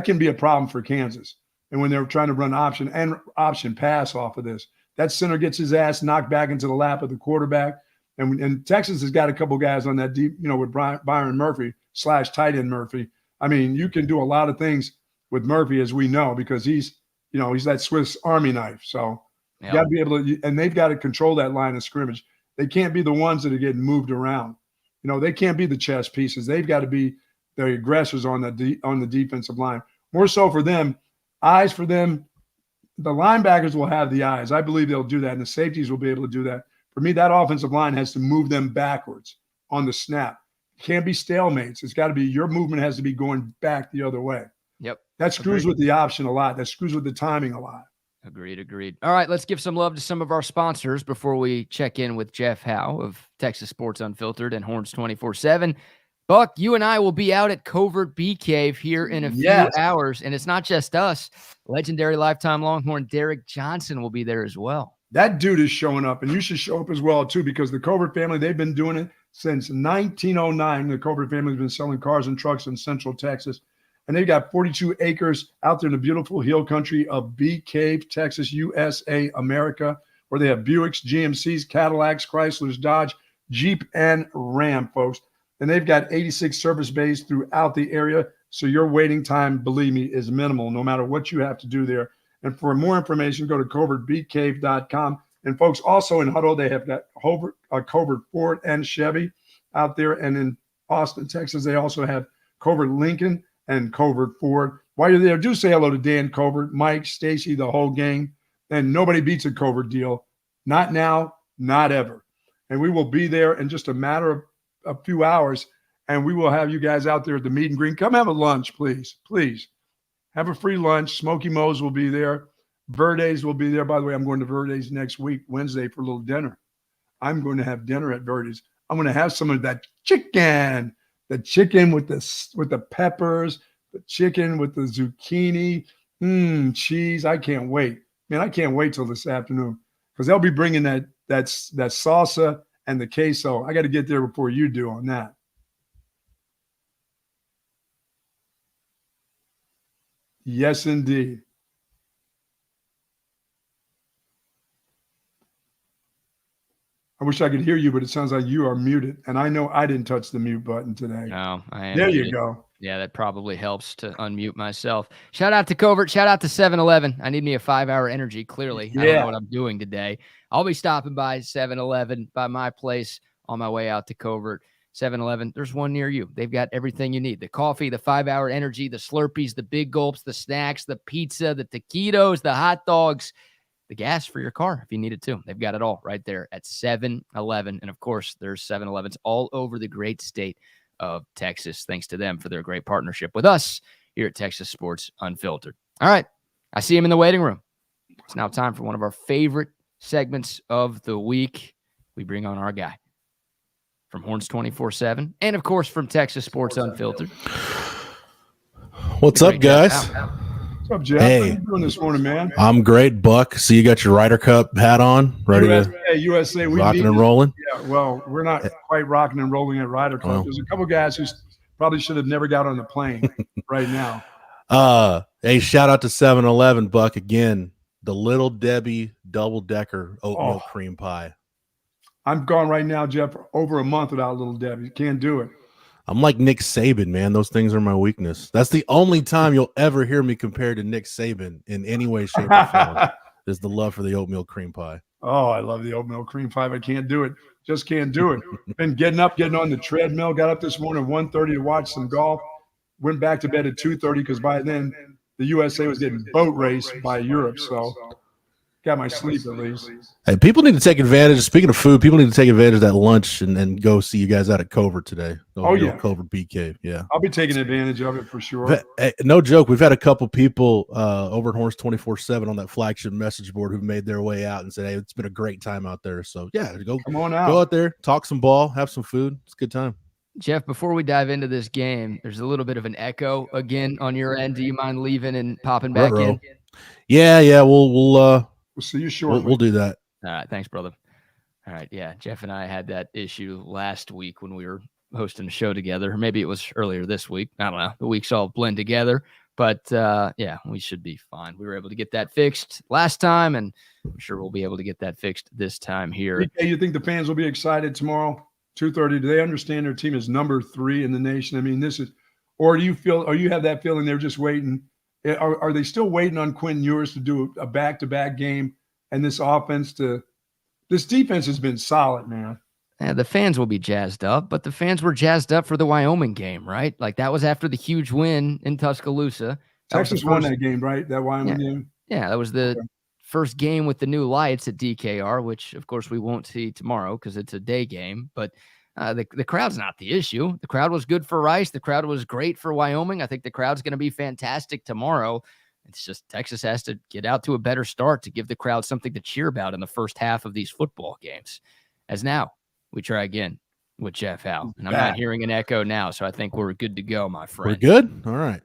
Speaker 2: can be a problem for Kansas. And when they're trying to run option and option pass off of this, that center gets his ass knocked back into the lap of the quarterback. And Texas has got a couple guys on that deep, with Byron Murphy / tight end Murphy. I mean, you can do a lot of things with Murphy, as we know, because he's that Swiss Army knife. So you got to be able to, and they've got to control that line of scrimmage. They can't be the ones that are getting moved around. They can't be the chess pieces. They've got to be the aggressors on the defensive line. More so for them, eyes for them. The linebackers will have the eyes. I believe they'll do that, and the safeties will be able to do that. For me, that offensive line has to move them backwards on the snap. It can't be stalemates. It's got to be, your movement has to be going back the other way.
Speaker 1: Yep.
Speaker 2: That screws with the option a lot. That screws with the timing a lot.
Speaker 1: Agreed. All right, let's give some love to some of our sponsors before we check in with Jeff Howe of Texas Sports Unfiltered and Horns 24/7. Buck, you and I will be out at Covert Bee Cave here in a few hours, and it's not just us. Legendary lifetime Longhorn Derek Johnson will be there as well. That
Speaker 2: dude is showing up, and you should show up as well, too, because the Covert family, they've been doing it since 1909. The Covert family has been selling cars and trucks in Central Texas, and they've got 42 acres out there in the beautiful hill country of Bee Cave, Texas, USA, America, where they have Buicks, GMCs, Cadillacs, Chryslers, Dodge, Jeep, and Ram, folks. And they've got 86 service bays throughout the area, so your waiting time, believe me, is minimal, no matter what you have to do there. And for more information, go to covertbeecave.com. And folks, also in Huddle, they have got Covert Ford and Chevy out there. And in Austin, Texas, they also have Covert Lincoln and Covert Ford. While you're there, do say hello to Dan Covert, Mike, Stacy, the whole gang. And nobody beats a Covert deal. Not now, not ever. And we will be there in just a matter of a few hours, and we will have you guys out there at the meet and greet. Come have a lunch, please. Please. Have a free lunch. Smokey Mo's will be there. Verde's will be there. By the way, I'm going to Verde's next week, Wednesday, for a little dinner. I'm going to have dinner at Verde's. I'm going to have some of that chicken. The chicken with the peppers, the chicken with the zucchini, cheese. I can't wait. Man, I can't wait till this afternoon, because they'll be bringing that salsa and the queso. I got to get there before you do on that. Yes, indeed. I wish I could hear you, but it sounds like you are muted. And I know I didn't touch the mute button today.
Speaker 1: No, I am.
Speaker 2: There
Speaker 1: muted.
Speaker 2: You go.
Speaker 1: Yeah, that probably helps to unmute myself. Shout out to Covert. Shout out to 7-Eleven. I need me a 5-hour energy, clearly. I don't know what I'm doing today. I'll be stopping by 7-Eleven by my place on my way out to Covert. 7-Eleven, there's one near you. They've got everything you need. The coffee, the 5-hour energy, the Slurpees, the big gulps, the snacks, the pizza, the taquitos, the hot dogs, the gas for your car if you need it too. They've got it all right there at 7-Eleven. And of course, there's 7-Elevens all over the great state of Texas. Thanks to them for their great partnership with us here at Texas Sports Unfiltered. All right. I see him in the waiting room. It's now time for one of our favorite segments of the week. We bring on our guy from Horns 24/7 and of course from Texas Sports Unfiltered.
Speaker 4: What's up, guys?
Speaker 2: What's up, Jeff?
Speaker 4: Hey.
Speaker 2: How you doing this morning, man?
Speaker 4: I'm great, Buck. So you got your Ryder Cup hat on, ready
Speaker 2: USA,
Speaker 4: to rocking and rolling?
Speaker 2: Yeah, well, we're not quite rocking and rolling at Ryder Cup.
Speaker 4: Well.
Speaker 2: There's a couple guys who probably should have never got on the plane right now.
Speaker 4: Hey, shout out to 7-Eleven, Buck, again. The Little Debbie double-decker oatmeal cream pie.
Speaker 2: I'm gone right now, Jeff, for over a month without Little Debbie. Can't do it.
Speaker 4: I'm like Nick Saban, man. Those things are my weakness. That's the only time you'll ever hear me compared to Nick Saban in any way, shape, or form is the love for the oatmeal cream pie.
Speaker 2: Oh, I love the oatmeal cream pie. I can't do it. Just can't do it. Been getting on the treadmill. Got up this morning at 1:30 to watch some golf. Went back to bed at 2:30 because by then the USA was getting boat raced by Europe. So got my sleep at least.
Speaker 4: Hey, people need to take advantage. Speaking of food, people need to take advantage of that lunch and go see you guys out at Covert today. Covert BK. Yeah,
Speaker 2: I'll be taking advantage of it for sure.
Speaker 4: Hey, no joke. We've had a couple people over at Horns 24/7 on that flagship message board who've made their way out and said, "Hey, it's been a great time out there." So yeah,
Speaker 2: come on out.
Speaker 4: Go out there, talk some ball, have some food. It's a good time.
Speaker 1: Jeff, before we dive into this game, there's a little bit of an echo again on your end. Do you mind leaving and popping back in?
Speaker 4: Yeah. We'll
Speaker 2: see you shortly.
Speaker 4: We'll do that.
Speaker 1: All right, thanks, brother. All right, yeah, Jeff and I had that issue last week when we were hosting a show together. Or maybe it was earlier this week. I don't know. The weeks all blend together. But, yeah, we should be fine. We were able to get that fixed last time, and I'm sure we'll be able to get that fixed this time here.
Speaker 2: BK, you think the fans will be excited tomorrow, 2:30? Do they understand their team is number 3 in the nation? I mean, or do you feel, or you have that feeling they're just waiting? Are they still waiting on Quinn Ewers to do a back-to-back game and this defense has been solid, man.
Speaker 1: Yeah, the fans will be jazzed up, but the fans were jazzed up for the Wyoming game, right? Like that was after the huge win in Tuscaloosa.
Speaker 2: Texas won that game, right? That Wyoming game?
Speaker 1: Yeah, that was the first game with the new lights at DKR, which, of course, we won't see tomorrow because it's a day game. But the crowd's not the issue. The crowd was good for Rice. The crowd was great for Wyoming. I think the crowd's going to be fantastic tomorrow. It's just Texas has to get out to a better start to give the crowd something to cheer about in the first half of these football games. As now, we try again with Jeff Howe. And I'm not hearing an echo now, so I think we're good to go, my friend.
Speaker 4: We're good? All right.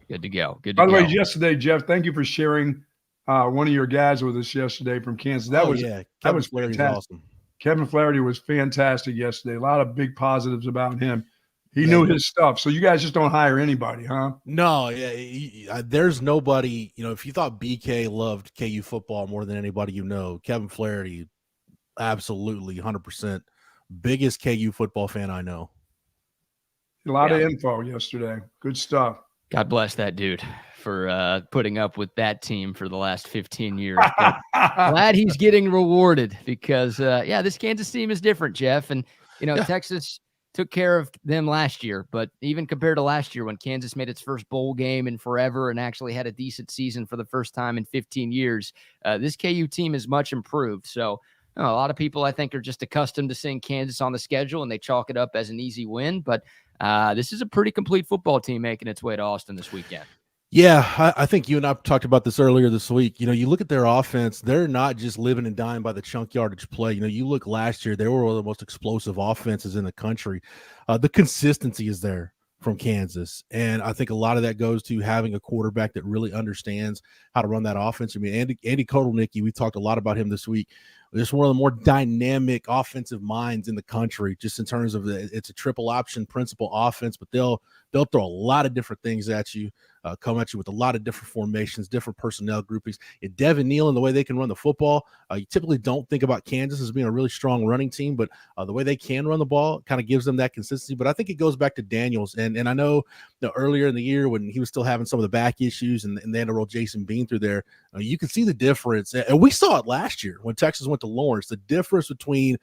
Speaker 1: Good to go. Good to go.
Speaker 2: By the way, yesterday, Jeff, thank you for sharing one of your guys with us yesterday from Kansas. That was fantastic. Awesome. Kevin Flaherty was fantastic yesterday. A lot of big positives about him. He knew his stuff. So you guys just don't hire anybody, huh?
Speaker 4: No, there's nobody. If you thought BK loved KU football more than anybody Kevin Flaherty, absolutely 100%. Biggest KU football fan I know.
Speaker 2: A lot of info yesterday. Good stuff.
Speaker 1: God bless that dude for putting up with that team for the last 15 years. Glad he's getting rewarded because, this Kansas team is different, Jeff. And, Texas took care of them last year, but even compared to last year when Kansas made its first bowl game in forever and actually had a decent season for the first time in 15 years, this KU team is much improved. So a lot of people, I think, are just accustomed to seeing Kansas on the schedule and they chalk it up as an easy win. But this is a pretty complete football team making its way to Austin this weekend.
Speaker 4: Yeah, I think you and I talked about this earlier this week. You look at their offense, they're not just living and dying by the chunk yardage play. You look last year, they were one of the most explosive offenses in the country. The consistency is there from Kansas. And I think a lot of that goes to having a quarterback that really understands how to run that offense. I mean, Andy Kotelnicki, we talked a lot about him this week. Just one of the more dynamic offensive minds in the country, just in terms of it's a triple option principal offense, but they'll throw a lot of different things at you, come at you with a lot of different formations, different personnel groupings. And Devin Neal and the way they can run the football, you typically don't think about Kansas as being a really strong running team, but the way they can run the ball kind of gives them that consistency. But I think it goes back to Daniels. And I know earlier in the year when he was still having some of the back issues and they had to roll Jason Bean through there, you could see the difference. And we saw it last year when Texas went to Lawrence, the difference between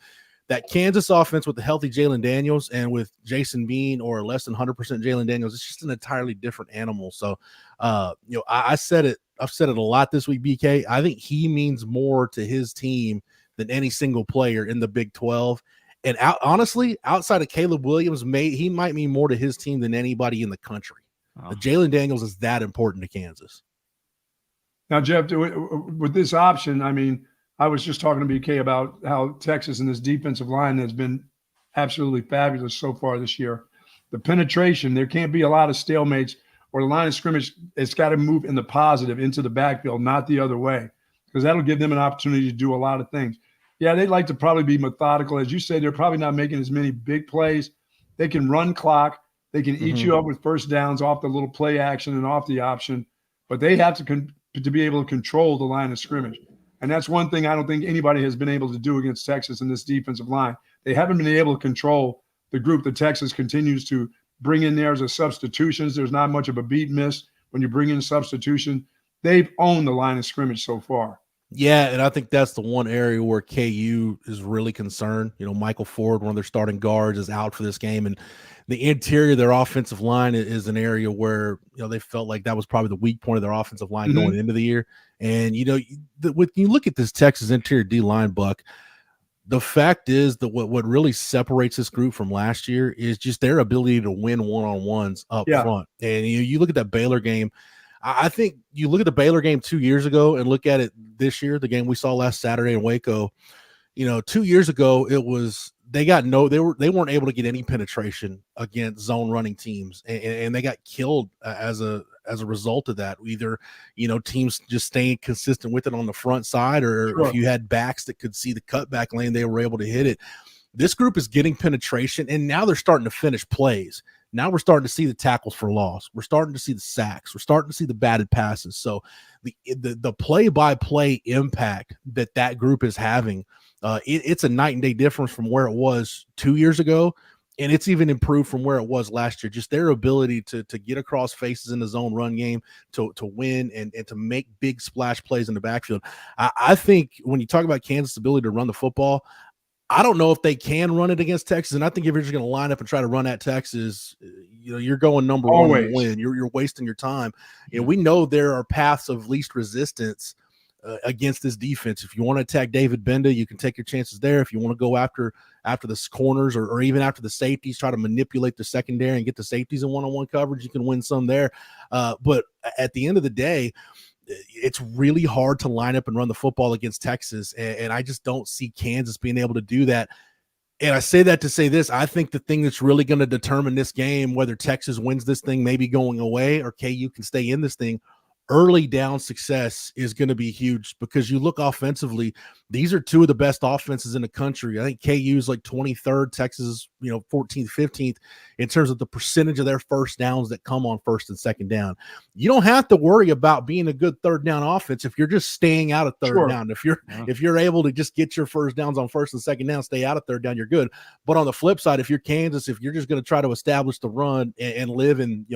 Speaker 4: that Kansas offense with the healthy Jalen Daniels and with Jason Bean or less than 100% Jalen Daniels, it's just an entirely different animal. So, I've said it a lot this week, BK. I think he means more to his team than any single player in the Big 12. And honestly, outside of Caleb Williams, he might mean more to his team than anybody in the country. Jalen Daniels is that important to Kansas.
Speaker 2: Now, Jeff, with this option, I mean, I was just talking to BK about how Texas and this defensive line has been absolutely fabulous so far this year. The penetration, there can't be a lot of stalemates or the line of scrimmage. It's got to move in the positive into the backfield, not the other way, because that'll give them an opportunity to do a lot of things. Yeah, they'd like to probably be methodical. As you say, they're probably not making as many big plays. They can run clock. They can eat you up with first downs off the little play action and off the option, but they have to be able to control the line of scrimmage. And that's one thing I don't think anybody has been able to do against Texas in this defensive line. They haven't been able to control the group that Texas continues to bring in there as a substitutions. There's not much of a beat miss when you bring in substitution. They've owned the line of scrimmage so far.
Speaker 4: Yeah, and I think that's the one area where KU is really concerned. You know, Michael Ford, one of their starting guards, is out for this game, and the interior of their offensive line is an area where, you know, they felt like that was probably the weak point of their offensive line going into the year. And, you know, when you look at this Texas interior D line, Buck, the fact is that what really separates this group from last year is just their ability to win one-on-ones up front. And you look at that Baylor game. I think you look at the Baylor game 2 years ago and look at it this year, the game we saw last Saturday in Waco. You know, 2 years ago, it was they weren't able to get any penetration against zone running teams, and they got killed as a result of that. Either, you know, teams just staying consistent with it on the front side, or if you had backs that could see the cutback lane, they were able to hit it. This group is getting penetration, and now they're starting to finish plays. Now we're starting to see the tackles for loss. We're starting to see the sacks. We're starting to see the batted passes. So the play-by-play impact that group is having, it's a night and day difference from where it was 2 years ago, and it's even improved from where it was last year. Just their ability to get across faces in the zone run game, to win and to make big splash plays in the backfield. I think when you talk about Kansas' ability to run the football, I don't know if they can run it against Texas. And I think if you're just going to line up and try to run at Texas, you know, you're going number one to win. You're wasting your time. And we know there are paths of least resistance against this defense. If you want to attack David Benda, you can take your chances there. If you want to go after the corners or even after the safeties, try to manipulate the secondary and get the safeties in one-on-one coverage, you can win some there. But at the end of the day, it's really hard to line up and run the football against Texas, and I just don't see Kansas being able to do that. And I say that to say this: I think the thing that's really going to determine this game, whether Texas wins this thing, maybe going away, or KU can stay in this thing, early down success is going to be huge, because you look offensively, these are two of the best offenses in the country. I think KU is like 23rd, Texas is, 14th, 15th in terms of the percentage of their first downs that come on first and second down. You don't have to worry about being a good third down offense if you're just staying out of third down. If you're able to just get your first downs on first and second down, stay out of third down, you're good. But on the flip side, if you're Kansas, if you're just going to try to establish the run and live in,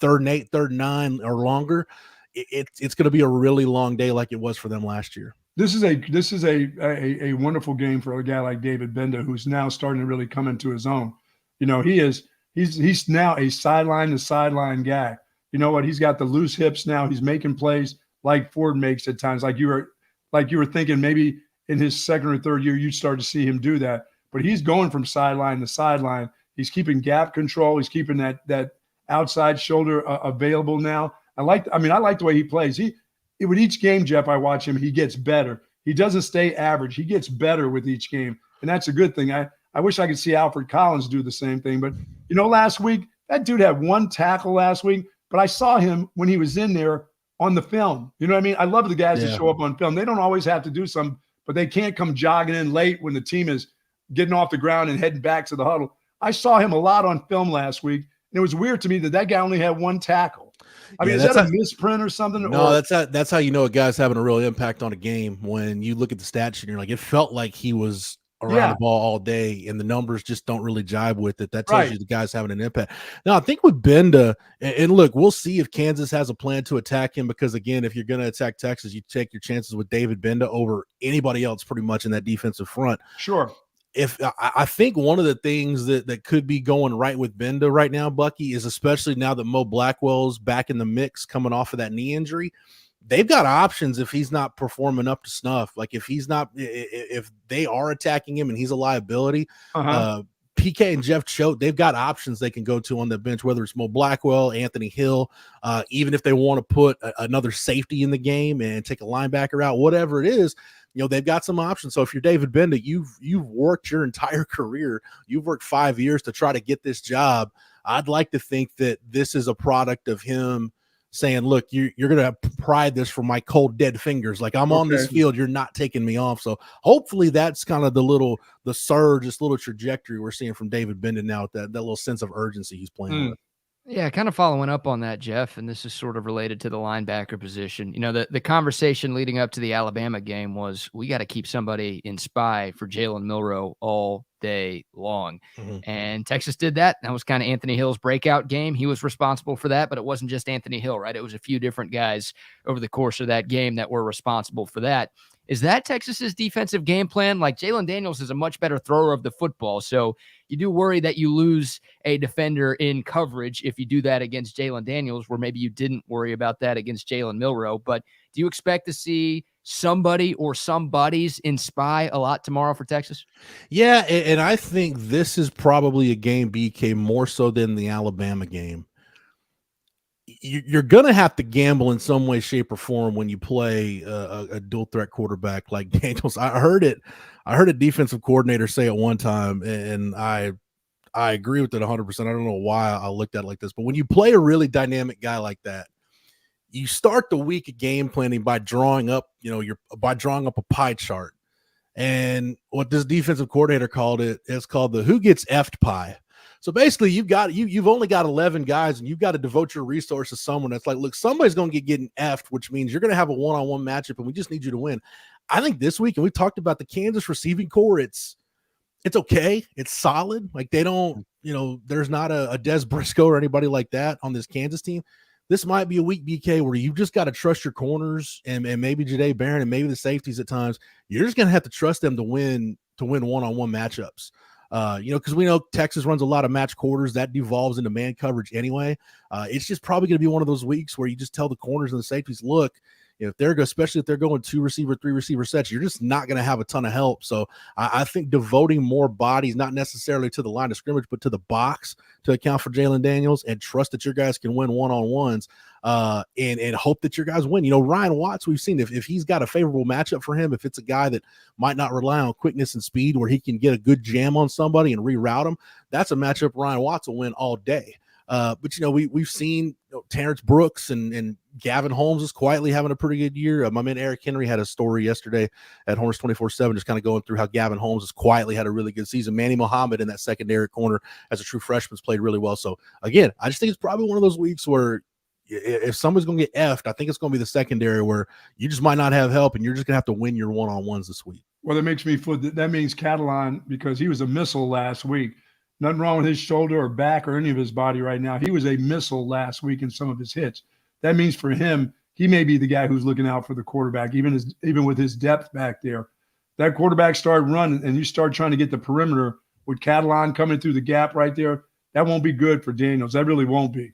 Speaker 4: 3rd and 8, 3rd and 9 or longer, it's going to be a really long day like it was for them last year.
Speaker 2: This is a wonderful game for a guy like David Benda, who's now starting to really come into his own. He's now a sideline to sideline guy. You know what? He's got the loose hips now. He's making plays like Ford makes at times. Like you were thinking maybe in his second or third year you'd start to see him do that. But he's going from sideline to sideline. He's keeping gap control. He's keeping that outside shoulder available now. I like the way he plays. With each game, Jeff, I watch him, he gets better. He doesn't stay average. He gets better with each game, and that's a good thing. I wish I could see Alfred Collins do the same thing. But, last week, that dude had one tackle last week, but I saw him when he was in there on the film. You know what I mean? I love the guys that show up on film. They don't always have to do something, but they can't come jogging in late when the team is getting off the ground and heading back to the huddle. I saw him a lot on film last week, and it was weird to me that guy only had one tackle. Is that a misprint or something?
Speaker 4: No, that's how you know a guy's having a real impact on a game. When you look at the stat sheet, you're like, it felt like he was around the ball all day, and the numbers just don't really jive with it. That tells you the guy's having an impact. Now, I think with Benda, and look, we'll see if Kansas has a plan to attack him, because, again, if you're going to attack Texas, you take your chances with David Benda over anybody else pretty much in that defensive front.
Speaker 2: Sure.
Speaker 4: If I think one of the things that could be going right with Benda right now, Bucky, is especially now that Mo Blackwell's back in the mix coming off of that knee injury, they've got options if he's not performing up to snuff. Like if they are attacking him and he's a liability, PK and Jeff Choate, they've got options they can go to on the bench, whether it's Mo Blackwell, Anthony Hill, even if they want to put another safety in the game and take a linebacker out, whatever it is. They've got some options. So if you're David Benda, you've worked your entire career. You've worked 5 years to try to get this job. I'd like to think that this is a product of him saying, look, you're going to pry this from my cold, dead fingers. Like, I'm on this field. You're not taking me off. So hopefully that's kind of the surge, this little trajectory we're seeing from David Benda now, with that little sense of urgency he's playing with.
Speaker 1: Yeah, kind of following up on that, Jeff, and this is sort of related to the linebacker position. The conversation leading up to the Alabama game was, we got to keep somebody in spy for Jalen Milroe all day long. And Texas did that. That was kind of Anthony Hill's breakout game. He was responsible for that, but it wasn't just Anthony Hill, right? It was a few different guys over the course of that game that were responsible for that. Is that Texas's defensive game plan? Like, Jalen Daniels is a much better thrower of the football, so you do worry that you lose a defender in coverage if you do that against Jalen Daniels, where maybe you didn't worry about that against Jalen Milroe. But do you expect to see somebody or somebodies in spy a lot tomorrow for Texas?
Speaker 4: Yeah, and I think this is probably a game, BK, more so than the Alabama game. You're going to have to gamble in some way, shape, or form when you play a dual threat quarterback like Daniels. I heard a defensive coordinator say at one time, and I agree with it 100%. I don't know why I looked at it like this, but when you play a really dynamic guy like that, you start the week of game planning by drawing up, a pie chart. And what this defensive coordinator called it is called the who gets effed pie. So basically, you've only got 11 guys, and you've got to devote your resources to someone that's like, look, somebody's going to get getting effed, which means you're going to have a one-on-one matchup, and we just need you to win. I think this week, and we talked about the Kansas receiving core, it's okay, it's solid. Like, they don't, there's not a Des Briscoe or anybody like that on this Kansas team. This might be a week, BK, where you've just got to trust your corners and maybe Jahdae Barron and maybe the safeties at times. You're just going to have to trust them to win one-on-one matchups. Because we know Texas runs a lot of match quarters that devolves into man coverage anyway. It's just probably going to be one of those weeks where you just tell the corners and the safeties, look, especially if they're going 2 receiver, 3 receiver sets, you're just not going to have a ton of help. So I think devoting more bodies, not necessarily to the line of scrimmage, but to the box to account for Jalen Daniels, and trust that your guys can win one-on-ones and hope that your guys win. Ryan Watts, we've seen if he's got a favorable matchup for him, if it's a guy that might not rely on quickness and speed where he can get a good jam on somebody and reroute him, that's a matchup Ryan Watts will win all day. But we've seen Terrence Brooks and Gavin Holmes is quietly having a pretty good year. My man Eric Henry had a story yesterday at Horns 24/7, just kind of going through how Gavin Holmes has quietly had a really good season. Manny Muhammad in that secondary corner as a true freshman has played really well. So again, I just think it's probably one of those weeks where if somebody's going to get effed, I think it's going to be the secondary, where you just might not have help and you're just going to have to win your one-on-ones this week.
Speaker 2: Well, that makes me feel that means Catalan, because he was a missile last week. Nothing wrong with his shoulder or back or any of his body right now. He was a missile last week in some of his hits. That means for him, he may be the guy who's looking out for the quarterback, even with his depth back there. That quarterback started running, and you start trying to get the perimeter with Catalan coming through the gap right there. That won't be good for Daniels. That really won't be.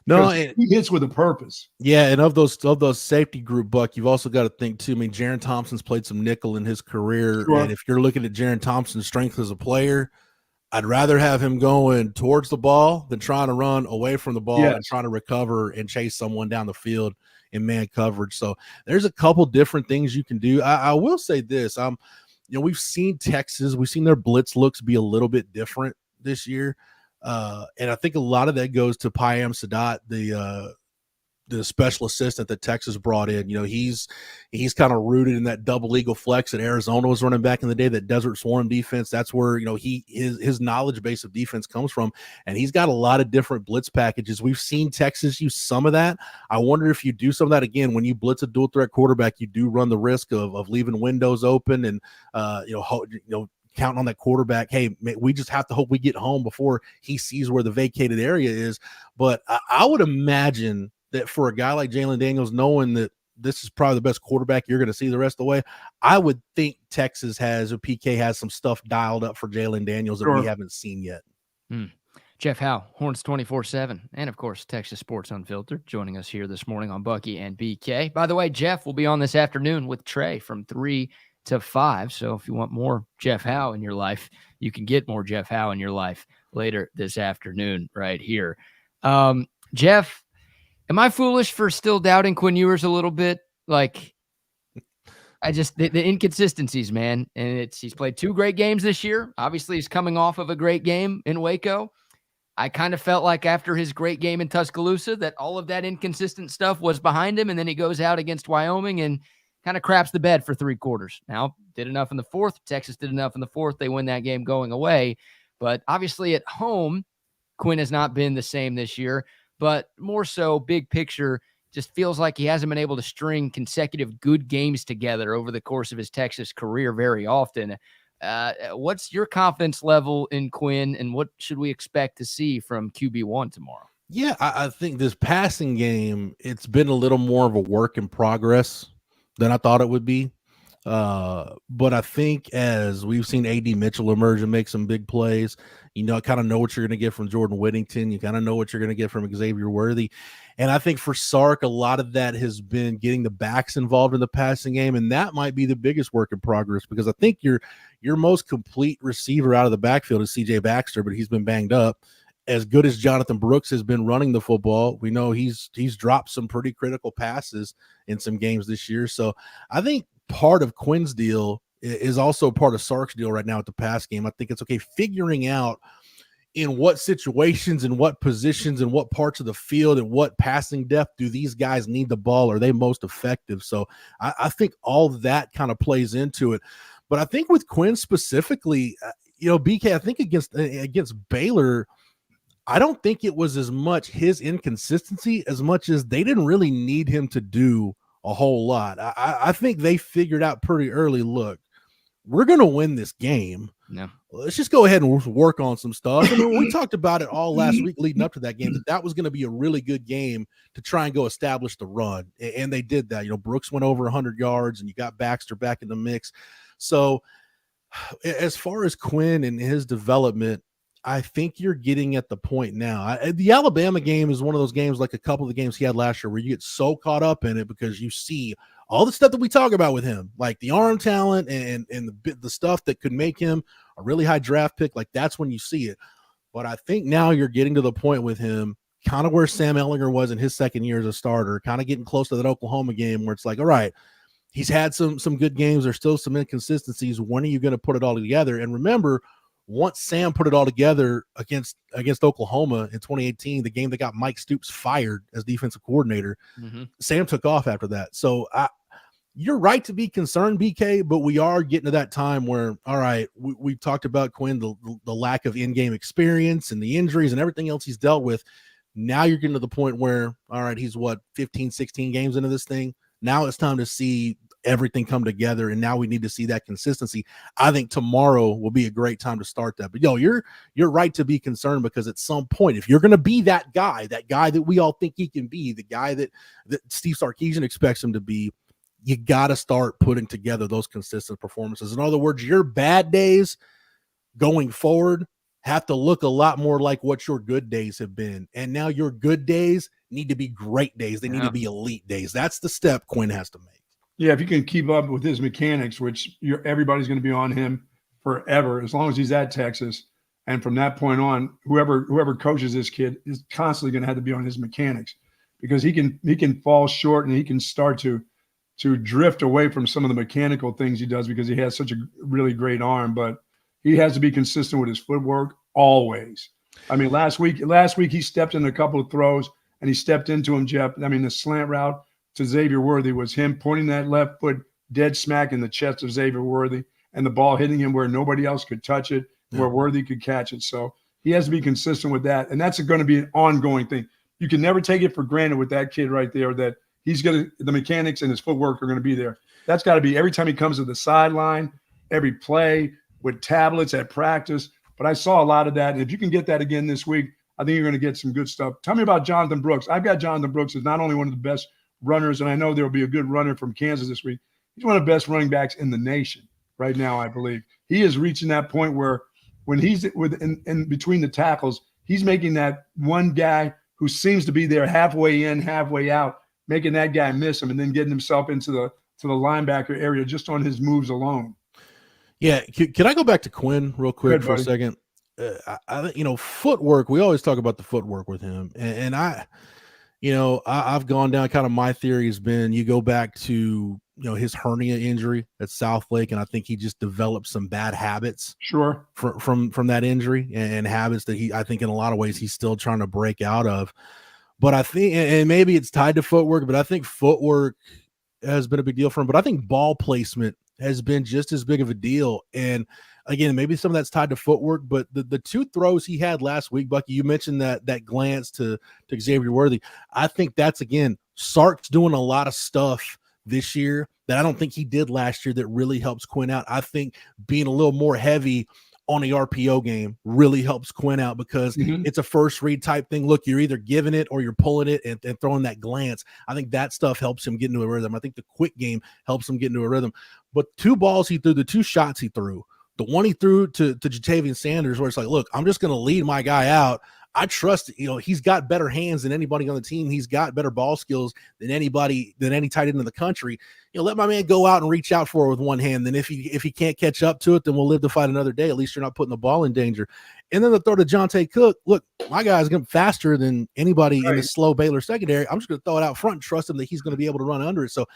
Speaker 4: No,
Speaker 2: he hits with a purpose.
Speaker 4: Yeah, and of those safety group, Buck, you've also got to think too. I mean, Jaron Thompson's played some nickel in his career,
Speaker 2: Sure.
Speaker 4: And if you're looking at Jaron Thompson's strength as a player, I'd rather have him going towards the ball than trying to run away from the ball and trying to recover and chase someone down the field in man coverage. So there's a couple different things you can do. I will say this: we've seen Texas, we've seen their blitz looks be a little bit different this year. And I think a lot of that goes to Payam Sadat, the special assistant that Texas brought in. He's kind of rooted in that double eagle flex that Arizona was running back in the day, that desert swarm defense. That's where, his knowledge base of defense comes from. And he's got a lot of different blitz packages. We've seen Texas use some of that. I wonder if you do some of that again, when you blitz a dual threat quarterback, you do run the risk of leaving windows open and, counting on that quarterback. Hey, we just have to hope we get home before he sees where the vacated area is. But I would imagine that for a guy like Jalen Daniels, knowing that this is probably the best quarterback you're going to see the rest of the way, I would think Texas PK has some stuff dialed up for Jalen Daniels that we haven't seen yet.
Speaker 1: Jeff Howe, Horns 24/7, and of course, Texas Sports Unfiltered, joining us here this morning on Bucky and BK. By the way, Jeff will be on this afternoon with Trey from 3 to 5. So if you want more Jeff Howe in your life, you can get more Jeff Howe in your life later this afternoon right here. Jeff, am I foolish for still doubting Quinn Ewers a little bit? Like, the inconsistencies, man. And he's played 2 great games this year. Obviously, he's coming off of a great game in Waco. I kind of felt like after his great game in Tuscaloosa that all of that inconsistent stuff was behind him, and then he goes out against Wyoming and kind of craps the bed for 3 quarters. Now, did enough in the 4th. Texas did enough in the 4th. They win that game going away. But obviously at home, Quinn has not been the same this year. But more so, big picture, just feels like he hasn't been able to string consecutive good games together over the course of his Texas career very often. What's your confidence level in Quinn, and what should we expect to see from QB1 tomorrow?
Speaker 4: Yeah, I think this passing game, it's been a little more of a work in progress than I thought it would be. But I think as we've seen AD Mitchell emerge and make some big plays, kind of know what you're going to get from Jordan Whittington. You kind of know what you're going to get from Xavier Worthy. And I think for Sark, a lot of that has been getting the backs involved in the passing game. And that might be the biggest work in progress, because I think your most complete receiver out of the backfield is CJ Baxter, but he's been banged up. As good as Jonathan Brooks has been running the football, we know he's dropped some pretty critical passes in some games this year. So I think part of Quinn's deal is also part of Sark's deal right now at the pass game. I think it's okay figuring out in what situations and what positions and what parts of the field and what passing depth do these guys need the ball? Are they most effective? So I think all that kind of plays into it. But I think with Quinn specifically, BK, I think against Baylor, I don't think it was as much his inconsistency as much as they didn't really need him to do a whole lot. I think they figured out pretty early, look, we're going to win this game.
Speaker 1: Yeah.
Speaker 4: Let's just go ahead and work on some stuff. And we talked about it all last week leading up to that game, that was going to be a really good game to try and go establish the run. And they did that. Brooks went over 100 yards and you got Baxter back in the mix. So as far as Quinn and his development, I think you're getting at the point now. The Alabama game is one of those games, like a couple of the games he had last year, where you get so caught up in it because you see all the stuff that we talk about with him, like the arm talent and the stuff that could make him a really high draft pick. Like, that's when you see it. But I think now you're getting to the point with him, kind of where Sam Ehlinger was in his second year as a starter, kind of getting close to that Oklahoma game where it's like, all right, he's had some good games. There's still some inconsistencies. When are you going to put it all together? And remember, once Sam put it all together against Oklahoma in 2018, the game that got Mike Stoops fired as defensive coordinator, Sam took off after that. So you're right to be concerned, BK, but we are getting to that time where, all right, we've talked about Quinn, the lack of in-game experience and the injuries and everything else he's dealt with. Now you're getting to the point where, all right, he's 15, 16 games into this thing. Now it's time to see everything come together, and now we need to see that consistency. I think tomorrow will be a great time to start that. But you're right to be concerned, because at some point, if you're going to be that guy that we all think he can be, the guy that Steve Sarkisian expects him to be, you got to start putting together those consistent performances. In other words, your bad days going forward have to look a lot more like what your good days have been. And now your good days need to be great days. They need to be elite days. That's the step Quinn has to make.
Speaker 2: Yeah, if you can keep up with his mechanics, which everybody's going to be on him forever, as long as he's at Texas. And from that point on, whoever coaches this kid is constantly going to have to be on his mechanics, because he can fall short and he can start to drift away from some of the mechanical things he does because he has such a really great arm. But he has to be consistent with his footwork always. I mean, last week he stepped in a couple of throws and he stepped into him, Jeff. I mean, the slant route to Xavier Worthy was him pointing that left foot dead smack in the chest of Xavier Worthy, and the ball hitting him where nobody else could touch it, where Worthy could catch it. So he has to be consistent with that, and that's going to be an ongoing thing. You can never take it for granted with that kid right there that the mechanics and his footwork are going to be there. That's got to be every time he comes to the sideline, every play, with tablets at practice. But I saw a lot of that, and if you can get that again this week, I think you're going to get some good stuff. Tell me about Jonathan Brooks. I've got Jonathan Brooks as not only one of the best runners, and I know there will be a good runner from Kansas this week. He's one of the best running backs in the nation right now, I believe. He is reaching that point where when he's in between the tackles, he's making that one guy who seems to be there halfway in, halfway out, making that guy miss him and then getting himself into the linebacker area just on his moves alone.
Speaker 4: Yeah. Can I go back to Quinn real quick for a second? Footwork, we always talk about the footwork with him. And I've gone down, kind of my theory has been, you go back to, his hernia injury at Southlake, and I think he just developed some bad habits from that injury and habits that I think in a lot of ways he's still trying to break out of. But I think, and maybe it's tied to footwork, but I think footwork has been a big deal for him. But I think ball placement has been just as big of a deal. And again, maybe some of that's tied to footwork, but the two throws he had last week, Bucky, you mentioned that glance to Xavier Worthy. I think that's, again, Sark's doing a lot of stuff this year that I don't think he did last year that really helps Quinn out. I think being a little more heavy on a RPO game really helps Quinn out because it's a first read type thing. Look, you're either giving it or you're pulling it and throwing that glance. I think that stuff helps him get into a rhythm. I think the quick game helps him get into a rhythm. But 2 balls he threw, the 2 shots he threw, the one he threw to Jatavian Sanders where it's like, look, I'm just going to lead my guy out. I trust, he's got better hands than anybody on the team. He's got better ball skills than any tight end in the country. Let my man go out and reach out for it with one hand. Then if he can't catch up to it, then we'll live to fight another day. At least you're not putting the ball in danger. And then the throw to Jonte Cook. Look, my guy's going faster than anybody in the slow Baylor secondary. I'm just going to throw it out front and trust him that he's going to be able to run under it. So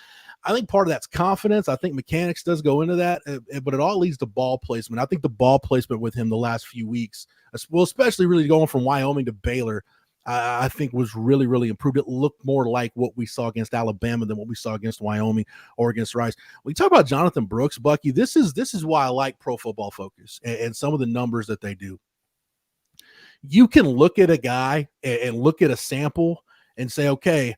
Speaker 4: I think part of that's confidence. I think mechanics does go into that, but it all leads to ball placement. I think the ball placement with him the last few weeks, well, especially really going from Wyoming to Baylor, I think was really, really improved. It looked more like what we saw against Alabama than what we saw against Wyoming or against Rice. When you talk about Jonathan Brooks, Bucky, this is why I like Pro Football Focus and some of the numbers that they do. You can look at a guy and look at a sample and say, okay,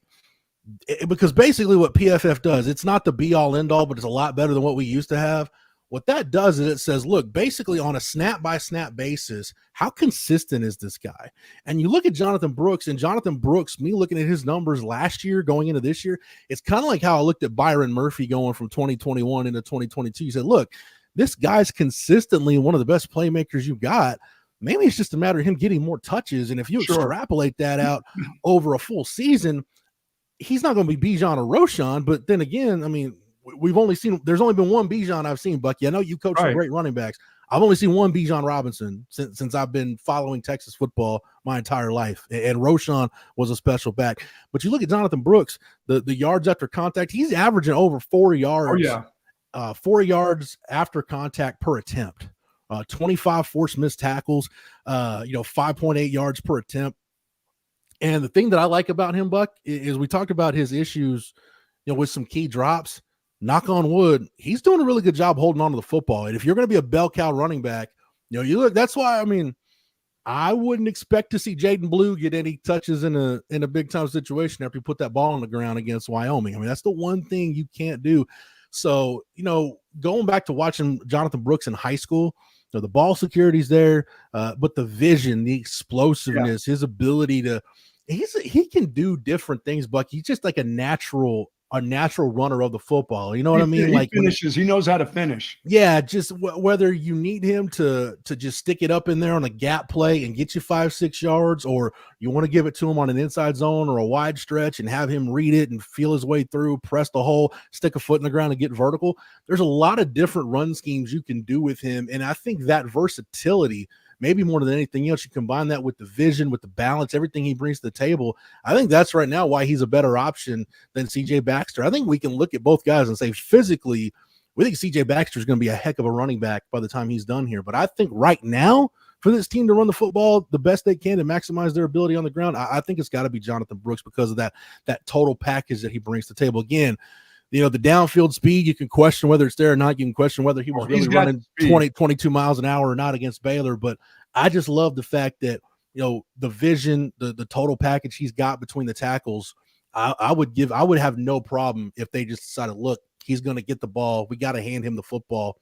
Speaker 4: because basically what PFF does, it's not the be-all, end-all, but it's a lot better than what we used to have. What that does is it says, look, basically on a snap-by-snap basis, how consistent is this guy? And you look at Jonathan Brooks, me looking at his numbers last year going into this year, it's kind of like how I looked at Byron Murphy going from 2021 into 2022. You said, look, this guy's consistently one of the best playmakers you've got. Maybe it's just a matter of him getting more touches, and if you extrapolate that out over a full season, he's not going to be Bijan or Roschon, but then again, I mean, there's only been one Bijan I've seen, Bucky. I know you coach some great running backs. I've only seen one Bijan Robinson since I've been following Texas football my entire life. And Roschon was a special back. But you look at Jonathan Brooks, the yards after contact, he's averaging over 4 yards. 4 yards after contact per attempt. 25 forced missed tackles, 5.8 yards per attempt. And the thing that I like about him, Buck, is we talked about his issues, with some key drops. Knock on wood, he's doing a really good job holding on to the football. And if you're going to be a bell cow running back, you look. That's why I wouldn't expect to see Jaden Blue get any touches in a big time situation after you put that ball on the ground against Wyoming. That's the one thing you can't do. So going back to watching Jonathan Brooks in high school, the ball security's there, but the vision, the explosiveness, his ability to. He can do different things, Buck. He's just like a natural runner of the football. You know what I mean?
Speaker 2: He finishes. He knows how to finish.
Speaker 4: Yeah, just whether you need him to just stick it up in there on a gap play and get you 5-6 yards, or you want to give it to him on an inside zone or a wide stretch and have him read it and feel his way through, press the hole, stick a foot in the ground and get vertical. There's a lot of different run schemes you can do with him, and I think that versatility, maybe more than anything else, you combine that with the vision, with the balance, everything he brings to the table. I think that's right now why he's a better option than CJ Baxter. I think we can look at both guys and say physically, we think CJ Baxter is going to be a heck of a running back by the time he's done here. But I think right now, for this team to run the football the best they can and maximize their ability on the ground, I think it's got to be Jonathan Brooks because of that total package that he brings to the table. Again, the downfield speed, you can question whether it's there or not. You can question whether he was really running 22 miles an hour or not against Baylor. But I just love the fact that, the vision, the total package he's got between the tackles. I would have no problem if they just decided, look, he's going to get the ball. We got to hand him the football,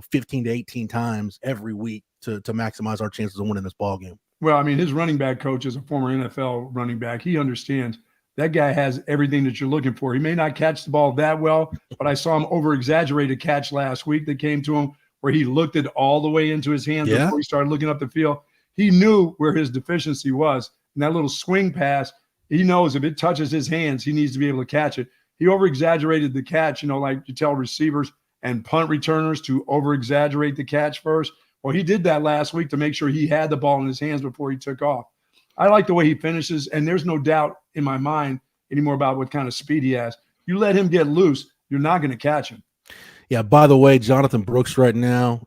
Speaker 4: 15 to 18 times every week to maximize our chances of winning this ball game.
Speaker 2: Well, his running back coach is a former NFL running back. He understands. That guy has everything that you're looking for. He may not catch the ball that well, but I saw him over-exaggerate a catch last week that came to him where he looked it all the way into his hands before he started looking up the field. He knew where his deficiency was. And that little swing pass, he knows if it touches his hands, he needs to be able to catch it. He over-exaggerated the catch, like you tell receivers and punt returners to over-exaggerate the catch first. Well, he did that last week to make sure he had the ball in his hands before he took off. I like the way he finishes, and there's no doubt in my mind anymore about what kind of speed he has. You let him get loose, you're not going to catch him.
Speaker 4: Yeah, by the way, Jonathan Brooks right now,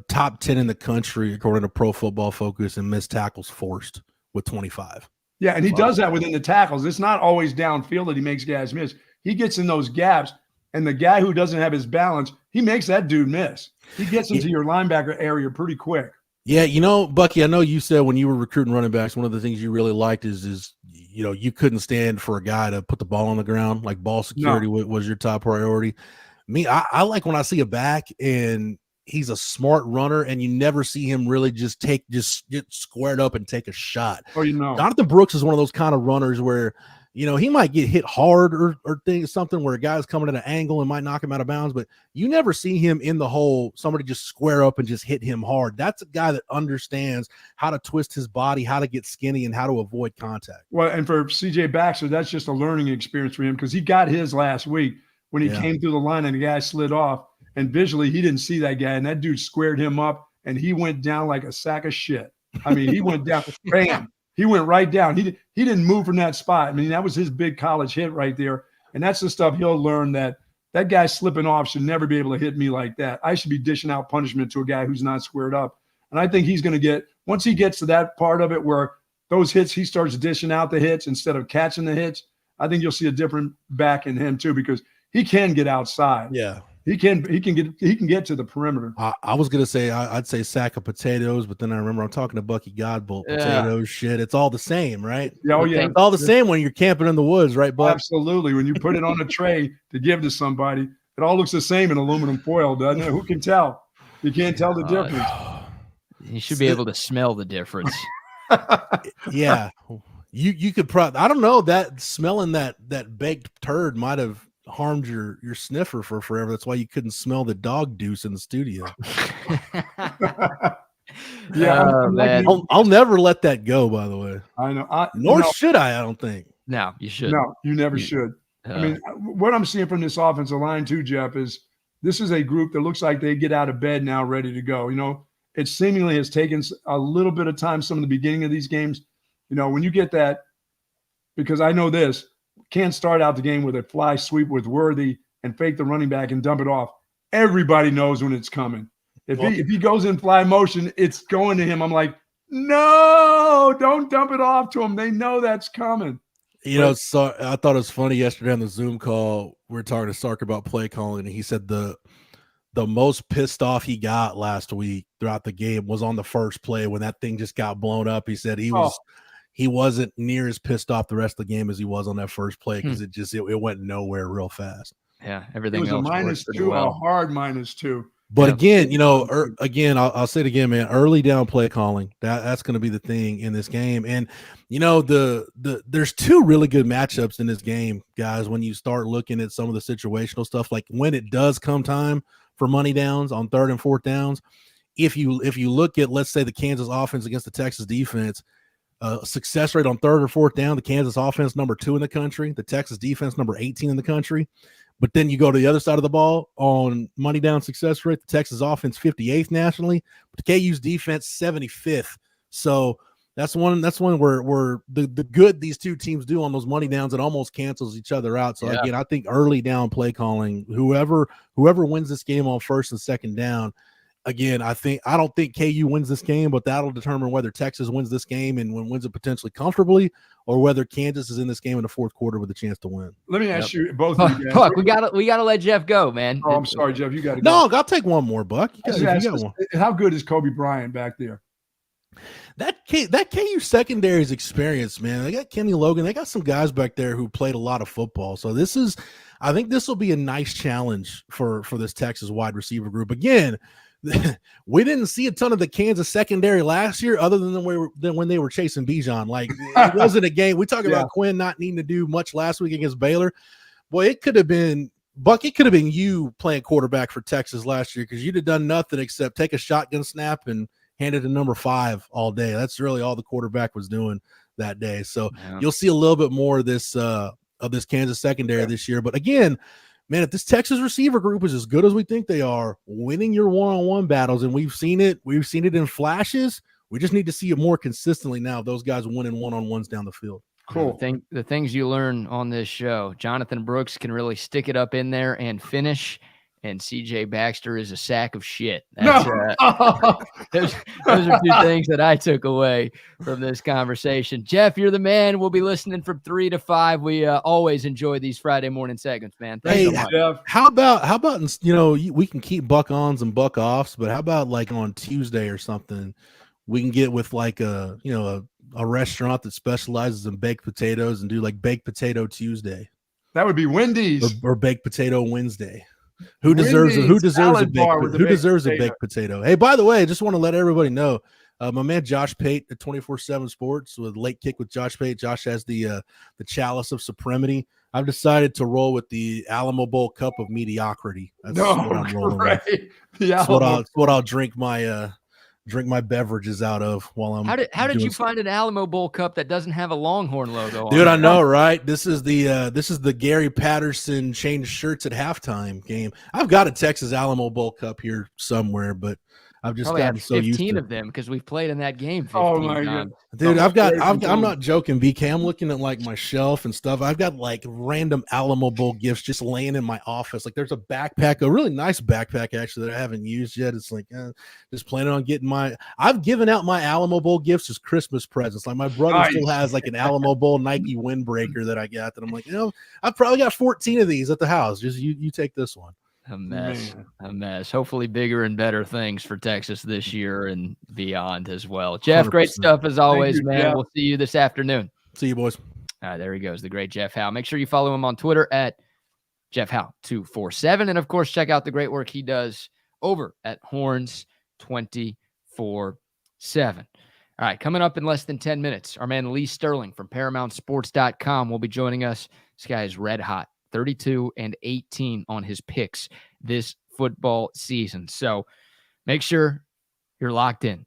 Speaker 4: top 10 in the country, according to Pro Football Focus, and missed tackles forced with 25.
Speaker 2: Yeah, and he does that within the tackles. It's not always downfield that he makes guys miss. He gets in those gaps, and the guy who doesn't have his balance, he makes that dude miss. He gets into your linebacker area pretty quick.
Speaker 4: Yeah, Bucky, I know you said when you were recruiting running backs, one of the things you really liked is you couldn't stand for a guy to put the ball on the ground. Like ball security was your top priority. Me, I like when I see a back and he's a smart runner, and you never see him really just get squared up and take a shot.
Speaker 2: Oh, you know,
Speaker 4: Jonathan Brooks is one of those kind of runners where, you know, he might get hit hard or something where a guy's coming at an angle and might knock him out of bounds, but you never see him in the hole, somebody just square up and just hit him hard. That's a guy that understands how to twist his body, how to get skinny, and how to avoid contact.
Speaker 2: Well, and for CJ Baxter, that's just a learning experience for him because he got his last week when he came through the line and the guy slid off. And visually, he didn't see that guy, and that dude squared him up, and he went down like a sack of shit. I mean, he went down, bam. He went right down. He didn't move from that spot. I mean, that was his big college hit right there. And that's the stuff he'll learn, that guy slipping off should never be able to hit me like that. I should be dishing out punishment to a guy who's not squared up. And I think he's going to get, once he gets to that part of it where those hits, he starts dishing out the hits instead of catching the hits, I think you'll see a different back in him too, because he can get outside.
Speaker 4: Yeah.
Speaker 2: He can get to the perimeter.
Speaker 4: I was gonna say I'd say sack of potatoes, but then I remember I'm talking to Bucky Godbolt. Potatoes, shit, it's all the same, right?
Speaker 2: Yeah, oh yeah,
Speaker 4: it's all the same when you're camping in the woods, right, Buck?
Speaker 2: Absolutely. When you put it on a tray to give to somebody, it all looks the same in aluminum foil, doesn't it? Who can tell? You can't tell the difference.
Speaker 1: You should be able to smell the difference.
Speaker 4: Yeah, you could probably. I don't know, that smelling that baked turd might have harmed your sniffer for forever. That's why you couldn't smell the dog deuce in the studio.
Speaker 2: Yeah,
Speaker 4: I'll never let that go, by the way.
Speaker 2: I know.
Speaker 4: Nor should I don't think.
Speaker 1: No, you should.
Speaker 2: No, you never should. I mean, what I'm seeing from this offensive line too, Jeff, is this is a group that looks like they get out of bed now ready to go. You know, it seemingly has taken a little bit of time, some of the beginning of these games. You know, when you get that, because I know this, can't start out the game with a fly sweep with Worthy and fake the running back and dump it off. Everybody knows when it's coming. If he goes in fly motion, it's going to him. I'm like, no, don't dump it off to him. They know that's coming.
Speaker 4: You know, so I thought it was funny yesterday on the Zoom call. We were talking to Sark about play calling, and he said the most pissed off he got last week throughout the game was on the first play when that thing just got blown up. He said he wasn't near as pissed off the rest of the game as he was on that first play because it went nowhere real fast.
Speaker 1: Yeah, everything
Speaker 2: it was
Speaker 1: else
Speaker 2: a -2, a hard -2.
Speaker 4: But again, you know, I'll say it again, man. Early down play calling, that's going to be the thing in this game. And you know, there's two really good matchups in this game, guys. When you start looking at some of the situational stuff, like when it does come time for money downs on 3rd and 4th downs, if you look at, let's say, the Kansas offense against the Texas defense. Success rate on 3rd or 4th down, the Kansas offense number 2 in the country, the Texas defense number 18 in the country. But then you go to the other side of the ball on money down success rate, the Texas offense 58th nationally, but the KU's defense 75th. So that's one where the good these two teams do on those money downs, it almost cancels each other out. So again, I think early down play calling, whoever wins this game on 1st and 2nd down. Again, I don't think KU wins this game, but that'll determine whether Texas wins this game and wins it potentially comfortably, or whether Kansas is in this game in the 4th quarter with a chance to win.
Speaker 2: Let me ask you both of you guys.
Speaker 1: Buck, we gotta let Jeff go, man.
Speaker 2: Oh, I'm sorry, Jeff. You got to go.
Speaker 4: No, I'll take one more, Buck. You got one.
Speaker 2: How good is Kobe Bryant back there?
Speaker 4: That KU secondary is experienced, man. They got Kenny Logan. They got some guys back there who played a lot of football. So I think this will be a nice challenge for this Texas wide receiver group. Again, we didn't see a ton of the Kansas secondary last year other than when they were chasing Bijan. Like, it wasn't a game. We talk about Quinn not needing to do much last week against Baylor. Boy, it could have been Buck. It could have been you playing quarterback for Texas last year, because you'd have done nothing except take a shotgun snap and hand it to number 5 all day. That's really all the quarterback was doing that day. So you'll see a little bit more of this Kansas secondary this year. But again, man, if this Texas receiver group is as good as we think they are, winning your one-on-one battles, and we've seen it in flashes, we just need to see it more consistently now. Those guys winning one-on-ones down the field.
Speaker 2: Cool.
Speaker 1: The things you learn on this show, Jonathan Brooks can really stick it up in there and finish, and CJ Baxter is a sack of shit. That's, those are two things that I took away from this conversation. Jeff, you're the man. We'll be listening from 3 to 5. We always enjoy these Friday morning segments, man. Thanks so much.
Speaker 2: Jeff.
Speaker 4: How about, you know, we can keep buck ons and buck offs, but how about like on Tuesday or something, we can get with like a restaurant that specializes in baked potatoes and do like baked potato Tuesday.
Speaker 2: That would be Wendy's
Speaker 4: or baked potato Wednesday. Who deserves a
Speaker 2: Wendy's salad bar with the baked
Speaker 4: a baked potato? Hey, by the way, I just want to let everybody know, my man Josh Pate at 24/7 Sports with Late Kick with Josh Pate. Josh has the chalice of supremacy. I've decided to roll with the Alamo Bowl cup of mediocrity. That's what I'm rolling with. That's what I'll drink my beverages out of while I'm.
Speaker 1: How did you find an Alamo Bowl cup that doesn't have a Longhorn logo on it?
Speaker 4: Dude, I know, right? This is the Gary Patterson change shirts at halftime game. I've got a Texas Alamo Bowl cup here somewhere, but I've just gotten so used to
Speaker 1: 15 of them because we've played in that game 15 times.
Speaker 4: Dude, I'm not joking, BK. I'm looking at like my shelf and stuff. I've got like random Alamo Bowl gifts just laying in my office. Like there's a backpack, a really nice backpack actually that I haven't used yet. It's like just planning on getting I've given out my Alamo Bowl gifts as Christmas presents. Like my brother still has like an Alamo Bowl Nike windbreaker that I got that I'm like, I've probably got 14 of these at the house. Just you take this one.
Speaker 1: A mess. Hopefully bigger and better things for Texas this year and beyond as well. Jeff, 100%. Great stuff as always, man. Jeff. We'll see you this afternoon.
Speaker 4: See you, boys.
Speaker 1: All right, there he goes, the great Jeff Howe. Make sure you follow him on Twitter at Jeff Howe 247. And, of course, check out the great work he does over at Horns 24/7. All right, coming up in less than 10 minutes, our man Lee Sterling from ParamountSports.com will be joining us. This guy is red hot. 32-18 on his picks this football season. So make sure you're locked in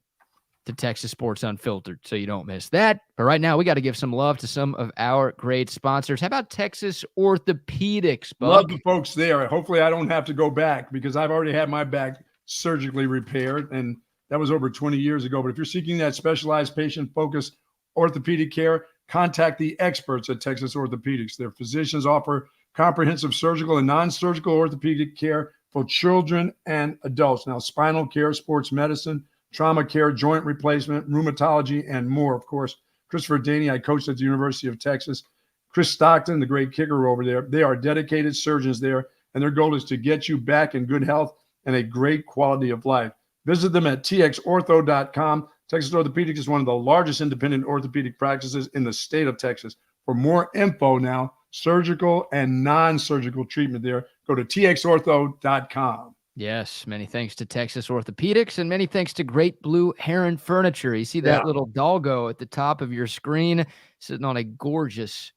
Speaker 1: to Texas Sports Unfiltered so you don't miss that. But right now, we got to give some love to some of our great sponsors. How about Texas Orthopedics, Buck?
Speaker 2: Love the folks there. Hopefully, I don't have to go back because I've already had my back surgically repaired, and that was over 20 years ago. But if you're seeking that specialized patient-focused orthopedic care, contact the experts at Texas Orthopedics. Their physicians offer comprehensive surgical and non-surgical orthopedic care for children and adults. Now, spinal care, sports medicine, trauma care, joint replacement, rheumatology, and more. Of course, Christopher Daney, I coached at the University of Texas. Chris Stockton, the great kicker over there. They are dedicated surgeons there, and their goal is to get you back in good health and a great quality of life. Visit them at txortho.com. Texas Orthopedics is one of the largest independent orthopedic practices in the state of Texas. For more info now, surgical and non-surgical treatment there, go to txortho.com.
Speaker 1: Yes, many thanks to Texas Orthopedics and many thanks to Great Blue Heron Furniture. You see that little doggo at the top of your screen sitting on a gorgeous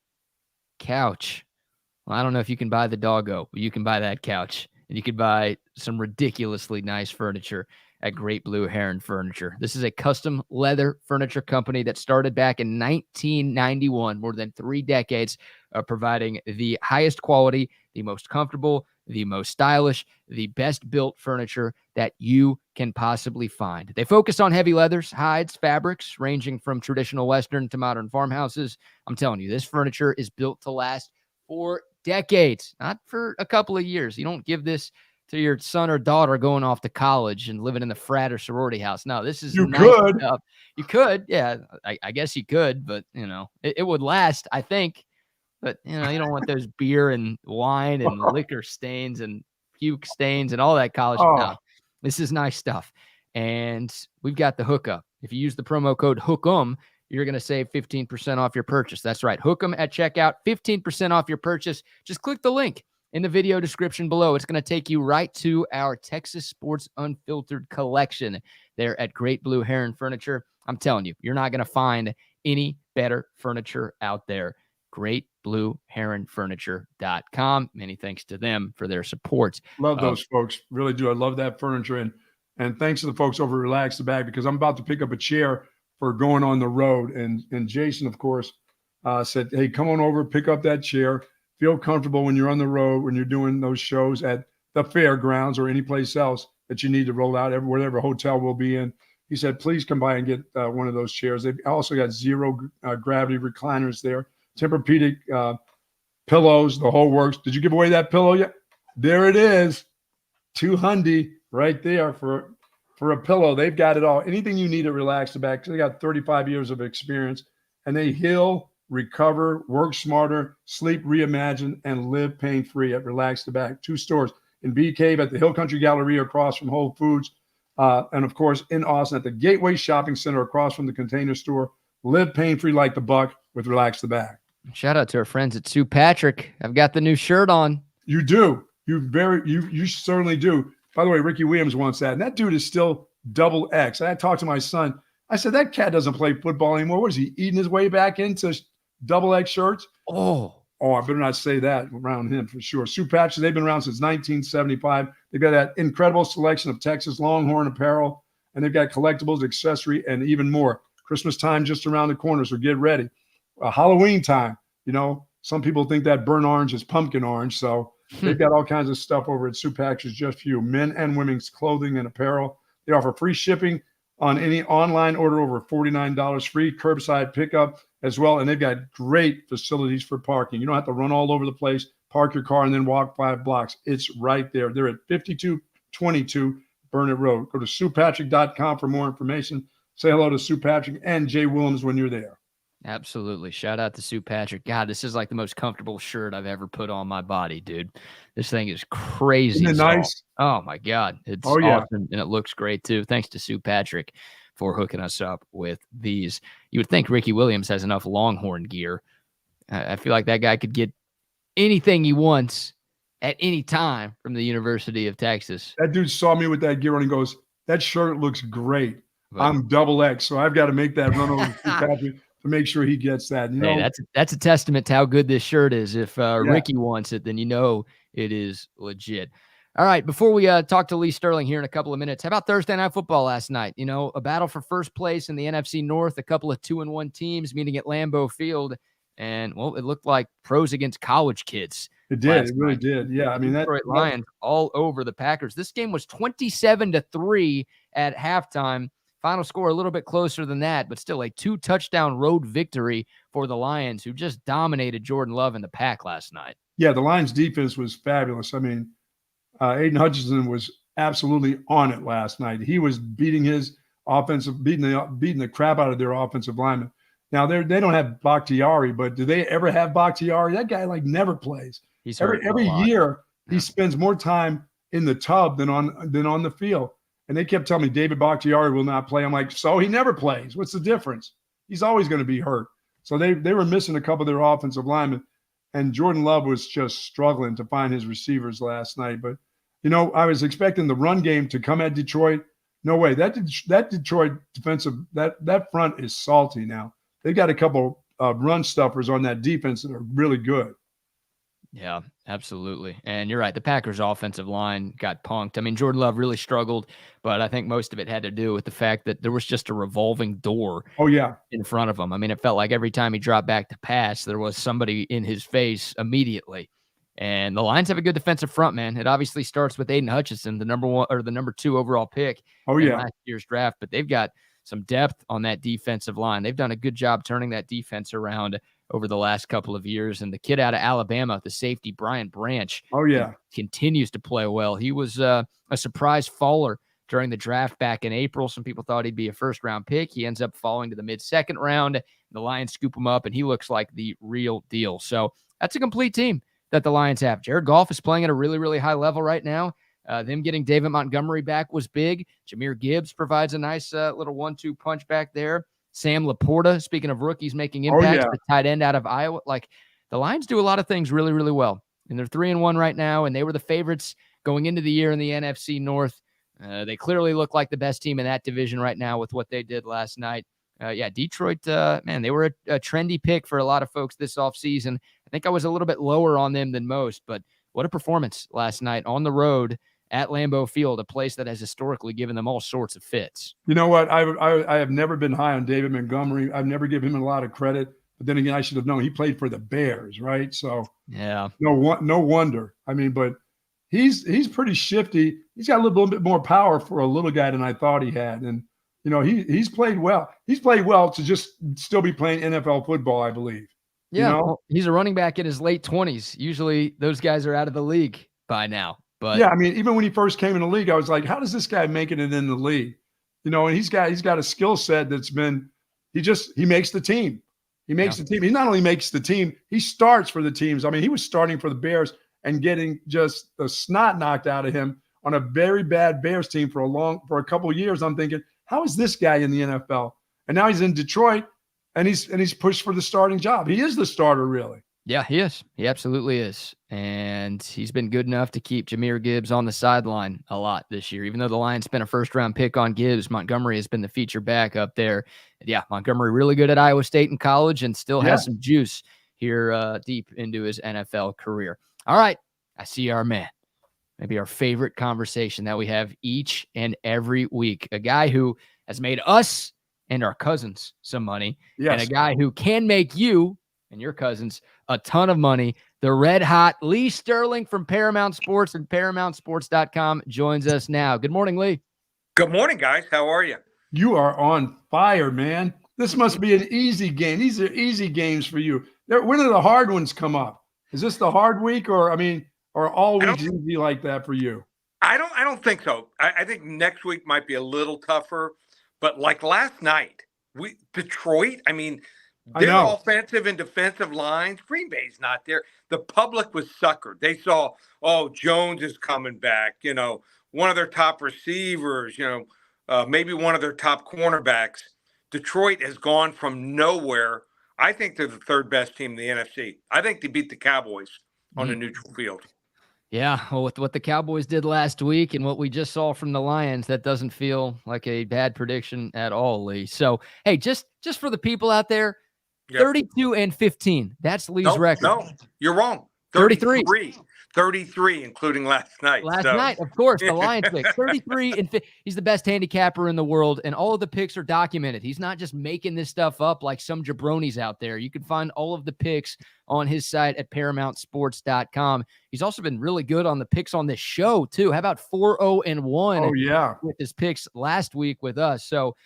Speaker 1: couch. Well, I don't know if you can buy the doggo, but you can buy that couch. And you could buy some ridiculously nice furniture at Great Blue Heron Furniture. This is a custom leather furniture company that started back in 1991, more than 3 decades of providing the highest quality, the most comfortable, the most stylish, the best built furniture that you can possibly find. They focus on heavy leathers, hides, fabrics, ranging from traditional Western to modern farmhouses. I'm telling you, this furniture is built to last for decades, not for a couple of years. You don't give this to your son or daughter going off to college and living in the frat or sorority house. No, this is nice stuff. You could, yeah, I guess you could, but it would last, I think. But you don't want those beer and wine and liquor stains and puke stains and all that college. No, this is nice stuff. And we've got the hookup. If you use the promo code HOOK'em, you're going to save 15% off your purchase. That's right. HOOK'em at checkout, 15% off your purchase. Just click the link in the video description below. It's going to take you right to our Texas Sports Unfiltered collection there at Great Blue Heron Furniture. I'm telling you, you're not going to find any better furniture out there. GreatBlueHeronFurniture.com. Many thanks to them for their support.
Speaker 2: Love those folks. Really do. I love that furniture. And thanks to the folks over at Relax the Bag, because I'm about to pick up a chair for going on the road. And Jason, of course, said, hey, come on over, pick up that chair. Feel comfortable when you're on the road, when you're doing those shows at the fairgrounds or any place else that you need to roll out, whatever hotel we'll be in. He said, please come by and get one of those chairs. They've also got zero gravity recliners there, Tempur-Pedic pillows, the whole works. Did you give away that pillow yet? There it is. $200 right there for a pillow. They've got it all. Anything you need to relax the back. They got 35 years of experience, and they heal, recover, work smarter, sleep reimagined, and live pain-free at Relax the Back. 2 stores in Bee Cave at the Hill Country Galleria across from Whole Foods, and of course in Austin at the Gateway Shopping Center across from the Container Store. Live pain-free like the Buck with Relax the Back.
Speaker 1: Shout out to our friends at Sue Patrick. I've got the new shirt on.
Speaker 2: You do. You certainly do. By the way, Ricky Williams wants that. And that dude is still double X. I talked to my son. I said, that cat doesn't play football anymore. What is he, eating his way back into double X shirts?
Speaker 1: Oh,
Speaker 2: I better not say that around him for sure. Sue Patches, they've been around since 1975. They've got that incredible selection of Texas Longhorn apparel, and they've got collectibles, accessory, and even more. Christmas time just around the corner, so get ready. Halloween time, some people think that burnt orange is pumpkin orange, so they've got all kinds of stuff over at Sue Patches just for you, men and women's clothing and apparel. They offer free shipping on any online order over $49, free curbside pickup as well. And they've got great facilities for parking. You don't have to run all over the place, park your car, and then walk 5 blocks. It's right there. They're at 5222 Burnett Road. Go to SuePatrick.com for more information. Say hello to Sue Patrick and Jay Williams when you're there.
Speaker 1: Absolutely. Shout out to Sue Patrick. God, this is like the most comfortable shirt I've ever put on my body, dude. This thing is crazy.
Speaker 2: Isn't it nice?
Speaker 1: Oh, my God. It's awesome, and it looks great, too. Thanks to Sue Patrick for hooking us up with these. You would think Ricky Williams has enough Longhorn gear. I feel like that guy could get anything he wants at any time from the University of Texas.
Speaker 2: That dude saw me with that gear on and goes, that shirt looks great. I'm double X, so I've got to make that run over to Sue Patrick to make sure he gets that.
Speaker 1: Hey, that's a testament to how good this shirt is. If Ricky wants it, then it is legit. All right, before we talk to Lee Sterling here in a couple of minutes, how about Thursday Night Football last night? A battle for first place in the NFC North, a couple of 2-1 teams meeting at Lambeau Field, and, well, it looked like pros against college kids.
Speaker 2: It did. It really did. Yeah, I mean, that
Speaker 1: Detroit Lions all over the Packers. This game was 27-3 at halftime. Final score a little bit closer than that, but still a 2-touchdown road victory for the Lions, who just dominated Jordan Love and the Pack last night.
Speaker 2: Yeah, the Lions defense was fabulous. I mean, Aiden Hutchinson was absolutely on it last night. He was beating his offensive, beating the crap out of their offensive linemen. Now they don't have Bakhtiari, but do they ever have Bakhtiari? That guy never plays.
Speaker 1: He's
Speaker 2: every year he spends more time in the tub than on the field. And they kept telling me David Bakhtiari will not play. I'm like, so he never plays. What's the difference? He's always going to be hurt. So they were missing a couple of their offensive linemen, and Jordan Love was just struggling to find his receivers last night. But, I was expecting the run game to come at Detroit. No way. That Detroit defensive, that front is salty now. They've got a couple run stuffers on that defense that are really good.
Speaker 1: Yeah, absolutely. And you're right. The Packers' offensive line got punked. I mean, Jordan Love really struggled, but I think most of it had to do with the fact that there was just a revolving door in front of him. I mean, it felt like every time he dropped back to pass, there was somebody in his face immediately. And the Lions have a good defensive front, man. It obviously starts with Aiden Hutchinson, the number 2 overall pick in last year's draft, but they've got some depth on that defensive line. They've done a good job turning that defense around over the last couple of years. And the kid out of Alabama, the safety, Brian Branch, continues to play well. He was a surprise faller during the draft back in April. Some people thought he'd be a first-round pick. He ends up falling to the mid-second round. The Lions scoop him up, and he looks like the real deal. So that's a complete team that the Lions have. Jared Goff is playing at a really, really high level right now. Them getting David Montgomery back was big. Jahmyr Gibbs provides a nice little 1-2 punch back there. Sam Laporta, speaking of rookies making impacts, the tight end out of Iowa. The Lions do a lot of things really, really well. And they're 3-1 right now, and they were the favorites going into the year in the NFC North. They clearly look like the best team in that division right now with what they did last night. Detroit, they were a trendy pick for a lot of folks this offseason. I think I was a little bit lower on them than most, but what a performance last night on the road at Lambeau Field, a place that has historically given them all sorts of fits.
Speaker 2: You know what? I have never been high on David Montgomery. I've never given him a lot of credit. But then again, I should have known he played for the Bears, right? So no wonder. I mean, but he's pretty shifty. He's got a little bit more power for a little guy than I thought he had. And he's played well. He's played well to just still be playing NFL football, I believe.
Speaker 1: Yeah, well, he's a running back in his late 20s. Usually those guys are out of the league by now. But
Speaker 2: yeah, I mean, even when he first came in the league, I was like, how does this guy making it in the league? And he's got a skill set that's been he makes the team. He makes the team. He not only makes the team, he starts for the teams. I mean, he was starting for the Bears and getting just the snot knocked out of him on a very bad Bears team for a couple of years. I'm thinking, how is this guy in the NFL? And now he's in Detroit and he's pushed for the starting job. He is the starter, really.
Speaker 1: Yeah, he is. He absolutely is. And he's been good enough to keep Jahmyr Gibbs on the sideline a lot this year. Even though the Lions spent a first-round pick on Gibbs, Montgomery has been the feature back up there. And yeah, Montgomery really good at Iowa State in college and still has some juice here deep into his NFL career. All right, I see our man. Maybe our favorite conversation that we have each and every week. A guy who has made us and our cousins some money. And a guy who can make you and your cousins a ton of money. The red hot Lee Sterling from Paramount Sports and ParamountSports.com joins us now. Good morning, Lee.
Speaker 5: Good morning, guys. How are you?
Speaker 2: You are on fire, man. This must be an easy game. These are easy games for you. When do the hard ones come up? Is this the hard week, or all weeks easy like that for you?
Speaker 5: I don't think so. I think next week might be a little tougher. But like last night, Detroit, their offensive and defensive lines, Green Bay's not there. The public was suckered. They saw, Jones is coming back, one of their top receivers, maybe one of their top cornerbacks. Detroit has gone from nowhere. I think they're the third best team in the NFC. I think they beat the Cowboys on a neutral field.
Speaker 1: Yeah, well, with what the Cowboys did last week and what we just saw from the Lions, that doesn't feel like a bad prediction at all, Lee. So, hey, just for the people out there, 32-15. That's Lee's record.
Speaker 5: No, you're wrong. 33, including last night.
Speaker 1: Last night, of course, the Lions pick. 33-15. He's the best handicapper in the world, and all of the picks are documented. He's not just making this stuff up like some jabronis out there. You can find all of the picks on his site at ParamountSports.com. He's also been really good on the picks on this show, too. How about 4-0-1 with his picks last week with us? So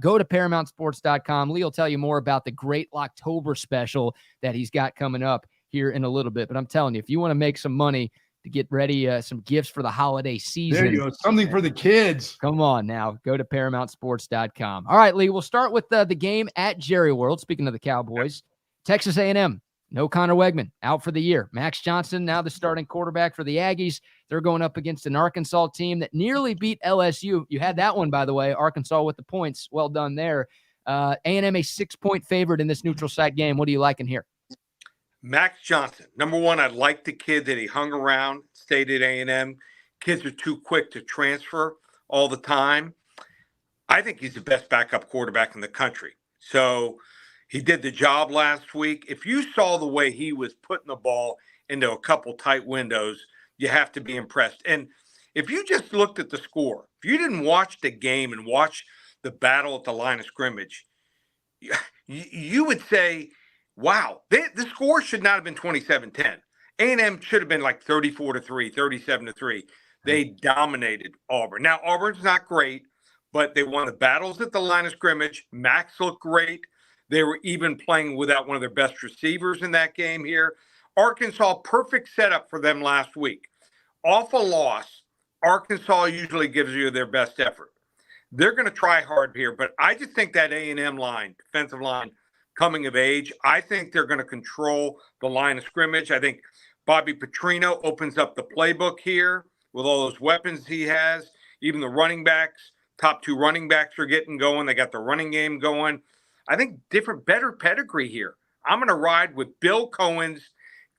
Speaker 1: go to ParamountSports.com. Lee will tell you more about the great Locktober special that he's got coming up here in a little bit. But I'm telling you, if you want to make some money to get ready, some gifts for the holiday season.
Speaker 2: There you go. Something for the kids.
Speaker 1: Come on now. Go to ParamountSports.com. All right, Lee, we'll start with the game at Jerry World. Speaking of the Cowboys, Texas A&M. No Connor Wegman, out for the year. Max Johnson, now the starting quarterback for the Aggies. They're going up against an Arkansas team that nearly beat LSU. You had that one, by the way. Arkansas with the points. Well done there. A&M a 6-point favorite in this neutral site game. What are you liking here?
Speaker 5: Max Johnson. Number one, I like the kid that he hung around, stayed at A&M. Kids are too quick to transfer all the time. I think he's the best backup quarterback in the country. So he did the job last week. If you saw the way he was putting the ball into a couple tight windows, you have to be impressed. And if you just looked at the score, if you didn't watch the game and watch the battle at the line of scrimmage, you would say, wow, the score should not have been 27-10. A&M should have been like 34-3, 37-3. They dominated Auburn. Now, Auburn's not great, but they won the battles at the line of scrimmage. Max looked great. They were even playing without one of their best receivers in that game here. Arkansas, perfect setup for them last week. Off a loss, Arkansas usually gives you their best effort. They're going to try hard here, but I just think that A&M line, defensive line, coming of age, I think they're going to control the line of scrimmage. I think Bobby Petrino opens up the playbook here with all those weapons he has. Even the running backs, top two running backs are getting going. They got the running game going. I think better pedigree here. I'm going to ride with Bill Cohen's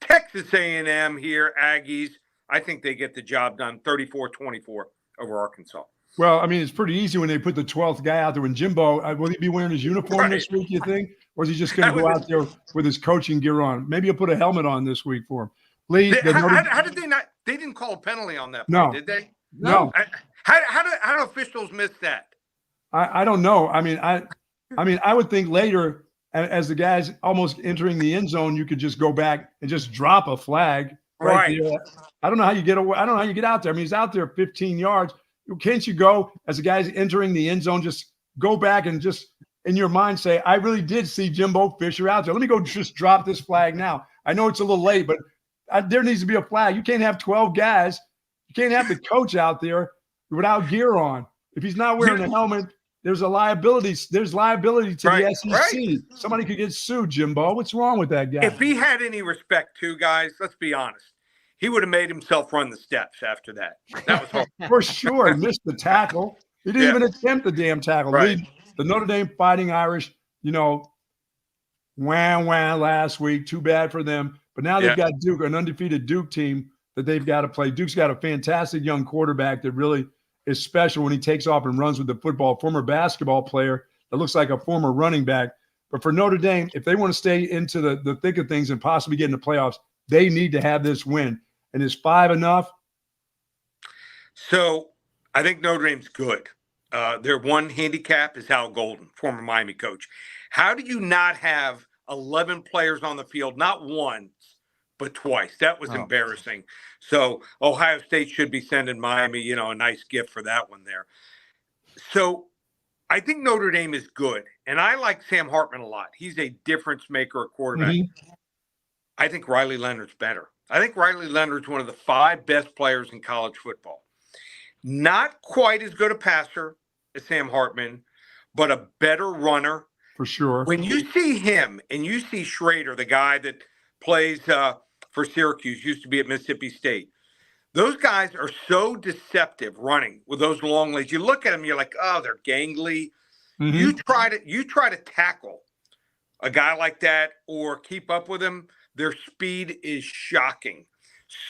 Speaker 5: Texas A&M here, Aggies. I think they get the job done 34-24 over Arkansas.
Speaker 2: Well, it's pretty easy when they put the 12th guy out there. When Jimbo, will he be wearing his uniform this week, you think? Or is he just going to go out there with his coaching gear on? Maybe he'll put a helmet on this week for him. Lee,
Speaker 5: how did they not? They didn't call a penalty on that play, did they?
Speaker 2: No.
Speaker 5: How do officials miss that?
Speaker 2: I don't know. I would think later, as the guy's almost entering the end zone, you could just go back and just drop a flag right there. I don't know how you get away. I don't know how you get out there. He's out there 15 yards. Can't you go, as the guy's entering the end zone, just go back and just in your mind say, I really did see Jimbo Fisher out there. Let me go just drop this flag now. I know it's a little late, but there needs to be a flag. You can't have 12 guys. You can't have the coach out there without gear on. If he's not wearing a helmet, there's a liability. There's liability to the SEC. Right. Somebody could get sued, Jimbo. What's wrong with that guy?
Speaker 5: If he had any respect too, guys, let's be honest. He would have made himself run the steps after that. That was horrible.
Speaker 2: For sure. Missed the tackle. He didn't even attempt the damn tackle.
Speaker 5: Right.
Speaker 2: The Notre Dame Fighting Irish, wah last week. Too bad for them. But now they've got Duke, an undefeated Duke team that they've got to play. Duke's got a fantastic young quarterback that really is special when he takes off and runs with the football. Former basketball player that looks like a former running back. But for Notre Dame, if they want to stay into the thick of things and possibly get in the playoffs, they need to have this win. And is 5 enough?
Speaker 5: So I think Notre Dame's good. Their one handicap is Hal Golden, former Miami coach. How do you not have 11 players on the field, not once, but twice? That was embarrassing. So Ohio State should be sending Miami, a nice gift for that one there. So I think Notre Dame is good. And I like Sam Hartman a lot. He's a difference maker at quarterback. Mm-hmm. I think Riley Leonard's better. I think Riley Leonard's one of the 5 best players in college football. Not quite as good a passer as Sam Hartman, but a better runner.
Speaker 2: For sure.
Speaker 5: When you see him and you see Schrader, the guy that plays for Syracuse, used to be at Mississippi State, those guys are so deceptive running with those long legs. You look at them, you're like, oh, they're gangly. Mm-hmm. You try to tackle a guy like that or keep up with him, their speed is shocking.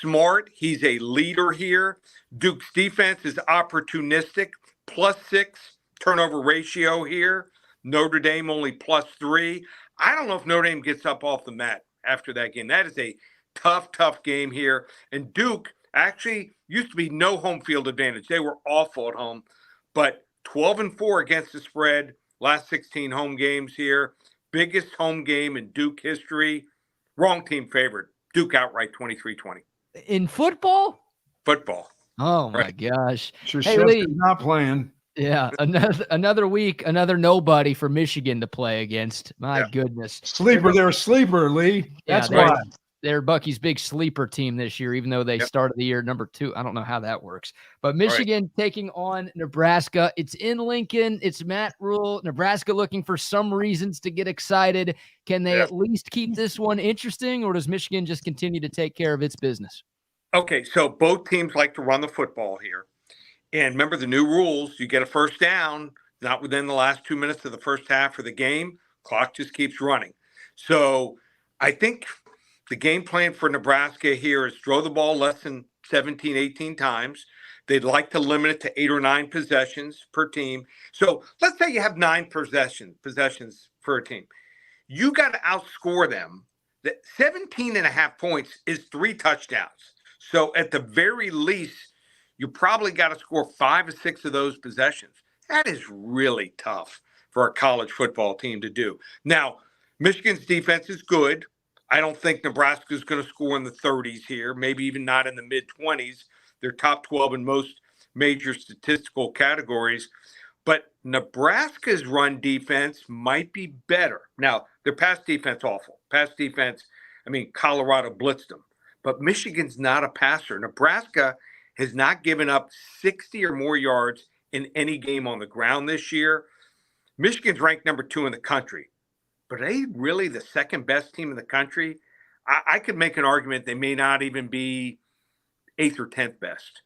Speaker 5: Smart, he's a leader here. Duke's defense is opportunistic, +6 turnover ratio here. Notre Dame only +3. I don't know if Notre Dame gets up off the mat after that game. That is a tough game here. And Duke actually used to be no home field advantage. They were awful at home, but 12-4 against the spread, last 16 home games here. Biggest home game in Duke history. Wrong team favored. Duke outright 23-20.
Speaker 1: In football?
Speaker 5: Football.
Speaker 1: Oh, my gosh.
Speaker 2: Hey, Lee, not playing.
Speaker 1: Yeah, another week, another nobody for Michigan to play against. My goodness.
Speaker 2: Sleeper, they're a sleeper, Lee. That's why.
Speaker 1: They're Bucky's big sleeper team this year, even though they started the year number 2. I don't know how that works. But Michigan taking on Nebraska. It's in Lincoln. It's Matt Rule. Nebraska looking for some reasons to get excited. Can they at least keep this one interesting, or does Michigan just continue to take care of its business?
Speaker 5: Okay, so both teams like to run the football here. And remember the new rules, you get a first down, not within the last 2 minutes of the first half of the game, clock just keeps running. So I think the game plan for Nebraska here is throw the ball less than 17, 18 times. They'd like to limit it to 8 or 9 possessions per team. So let's say you have 9 possessions per team. You got to outscore them. That 17.5 points is 3 touchdowns. So at the very least, you probably got to score 5 or 6 of those possessions. That is really tough for a college football team to do. Now, Michigan's defense is good. I don't think Nebraska is going to score in the 30s here, maybe even not in the mid-20s. They're top 12 in most major statistical categories. But Nebraska's run defense might be better. Now, their pass defense awful. Pass defense, Colorado blitzed them. But Michigan's not a passer. Nebraska has not given up 60 or more yards in any game on the ground this year. Michigan's ranked number 2 in the country. But are they really the second best team in the country? I could make an argument they may not even be 8th or 10th best.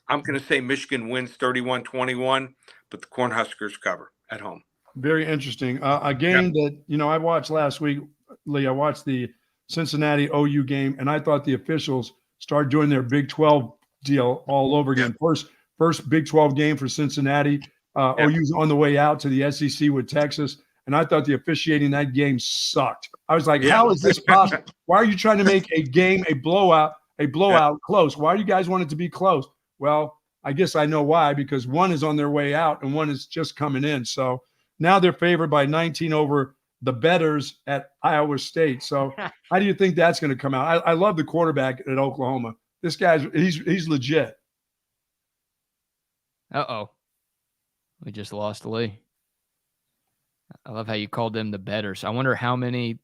Speaker 5: I'm going to say Michigan wins 31-21, but the Cornhuskers cover at home.
Speaker 2: Very interesting. A game that, I watched last week, Lee, I watched the Cincinnati OU game, and I thought the officials started doing their Big 12 deal all over again. First Big 12 game for Cincinnati. OU's on the way out to the SEC with Texas. And I thought the officiating in that game sucked. I was like, how is this possible? Why are you trying to make a game a blowout close? Why do you guys want it to be close? Well, I guess I know why, because one is on their way out and one is just coming in. So now they're favored by 19 over the bettors at Iowa State. So how do you think that's going to come out? I love the quarterback at Oklahoma. This guy's he's legit.
Speaker 1: Uh-oh. We just lost Lee. I love how you called them the bettors. I wonder how many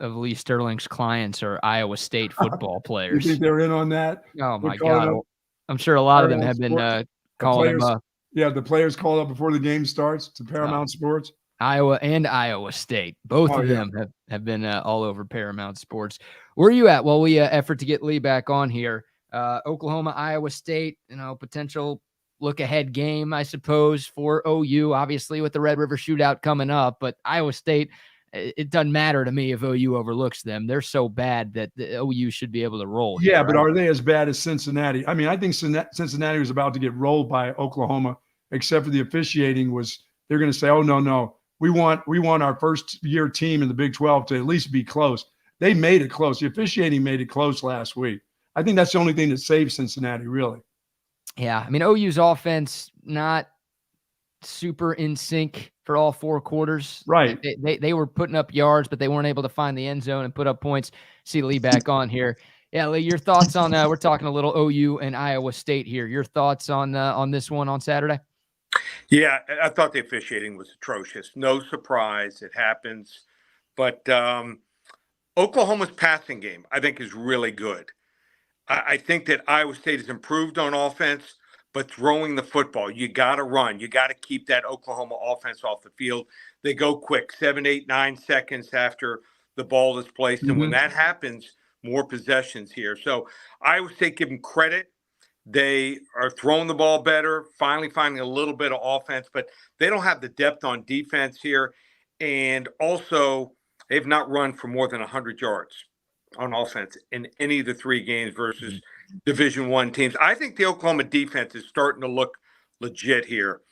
Speaker 1: of Lee Sterling's clients are Iowa State football players.
Speaker 2: You think they're in on that?
Speaker 1: Oh, my God. I'm sure a lot of them have been calling him up.
Speaker 2: Yeah, the players called up before the game starts to Paramount Sports.
Speaker 1: Iowa and Iowa State. Both of them have been all over Paramount Sports. Where are you at while we effort to get Lee back on here? Oklahoma, Iowa State, potential look-ahead game, I suppose, for OU, obviously with the Red River Shootout coming up. But Iowa State, it doesn't matter to me if OU overlooks them. They're so bad that the OU should be able to roll.
Speaker 2: Yeah,
Speaker 1: here,
Speaker 2: but
Speaker 1: right?
Speaker 2: are they as bad as Cincinnati? I mean, I think Cincinnati was about to get rolled by Oklahoma, except for the officiating was they're going to say, oh, no. We want our first year team in the Big 12 to at least be close. They made it close. The officiating made it close last week. I think that's the only thing that saved Cincinnati, really.
Speaker 1: Yeah, I mean, OU's offense not super in sync for all 4 quarters.
Speaker 2: Right.
Speaker 1: They were putting up yards, but they weren't able to find the end zone and put up points. See Lee back on here. Yeah, Lee, your thoughts on we're talking a little OU and Iowa State here. Your thoughts on this one on Saturday?
Speaker 5: Yeah, I thought the officiating was atrocious. No surprise, it happens. But Oklahoma's passing game, I think, is really good. I think that Iowa State has improved on offense, but throwing the football, you got to run. You got to keep that Oklahoma offense off the field. They go quick, 7, 8, 9 seconds after the ball is placed. And when that happens, more possessions here. So Iowa State, give them credit. They are throwing the ball better, finally finding a little bit of offense, but they don't have the depth on defense here. And also, they've not run for more than 100 yards on offense in any of the 3 games versus Division I teams. I think the Oklahoma defense is starting to look legit here.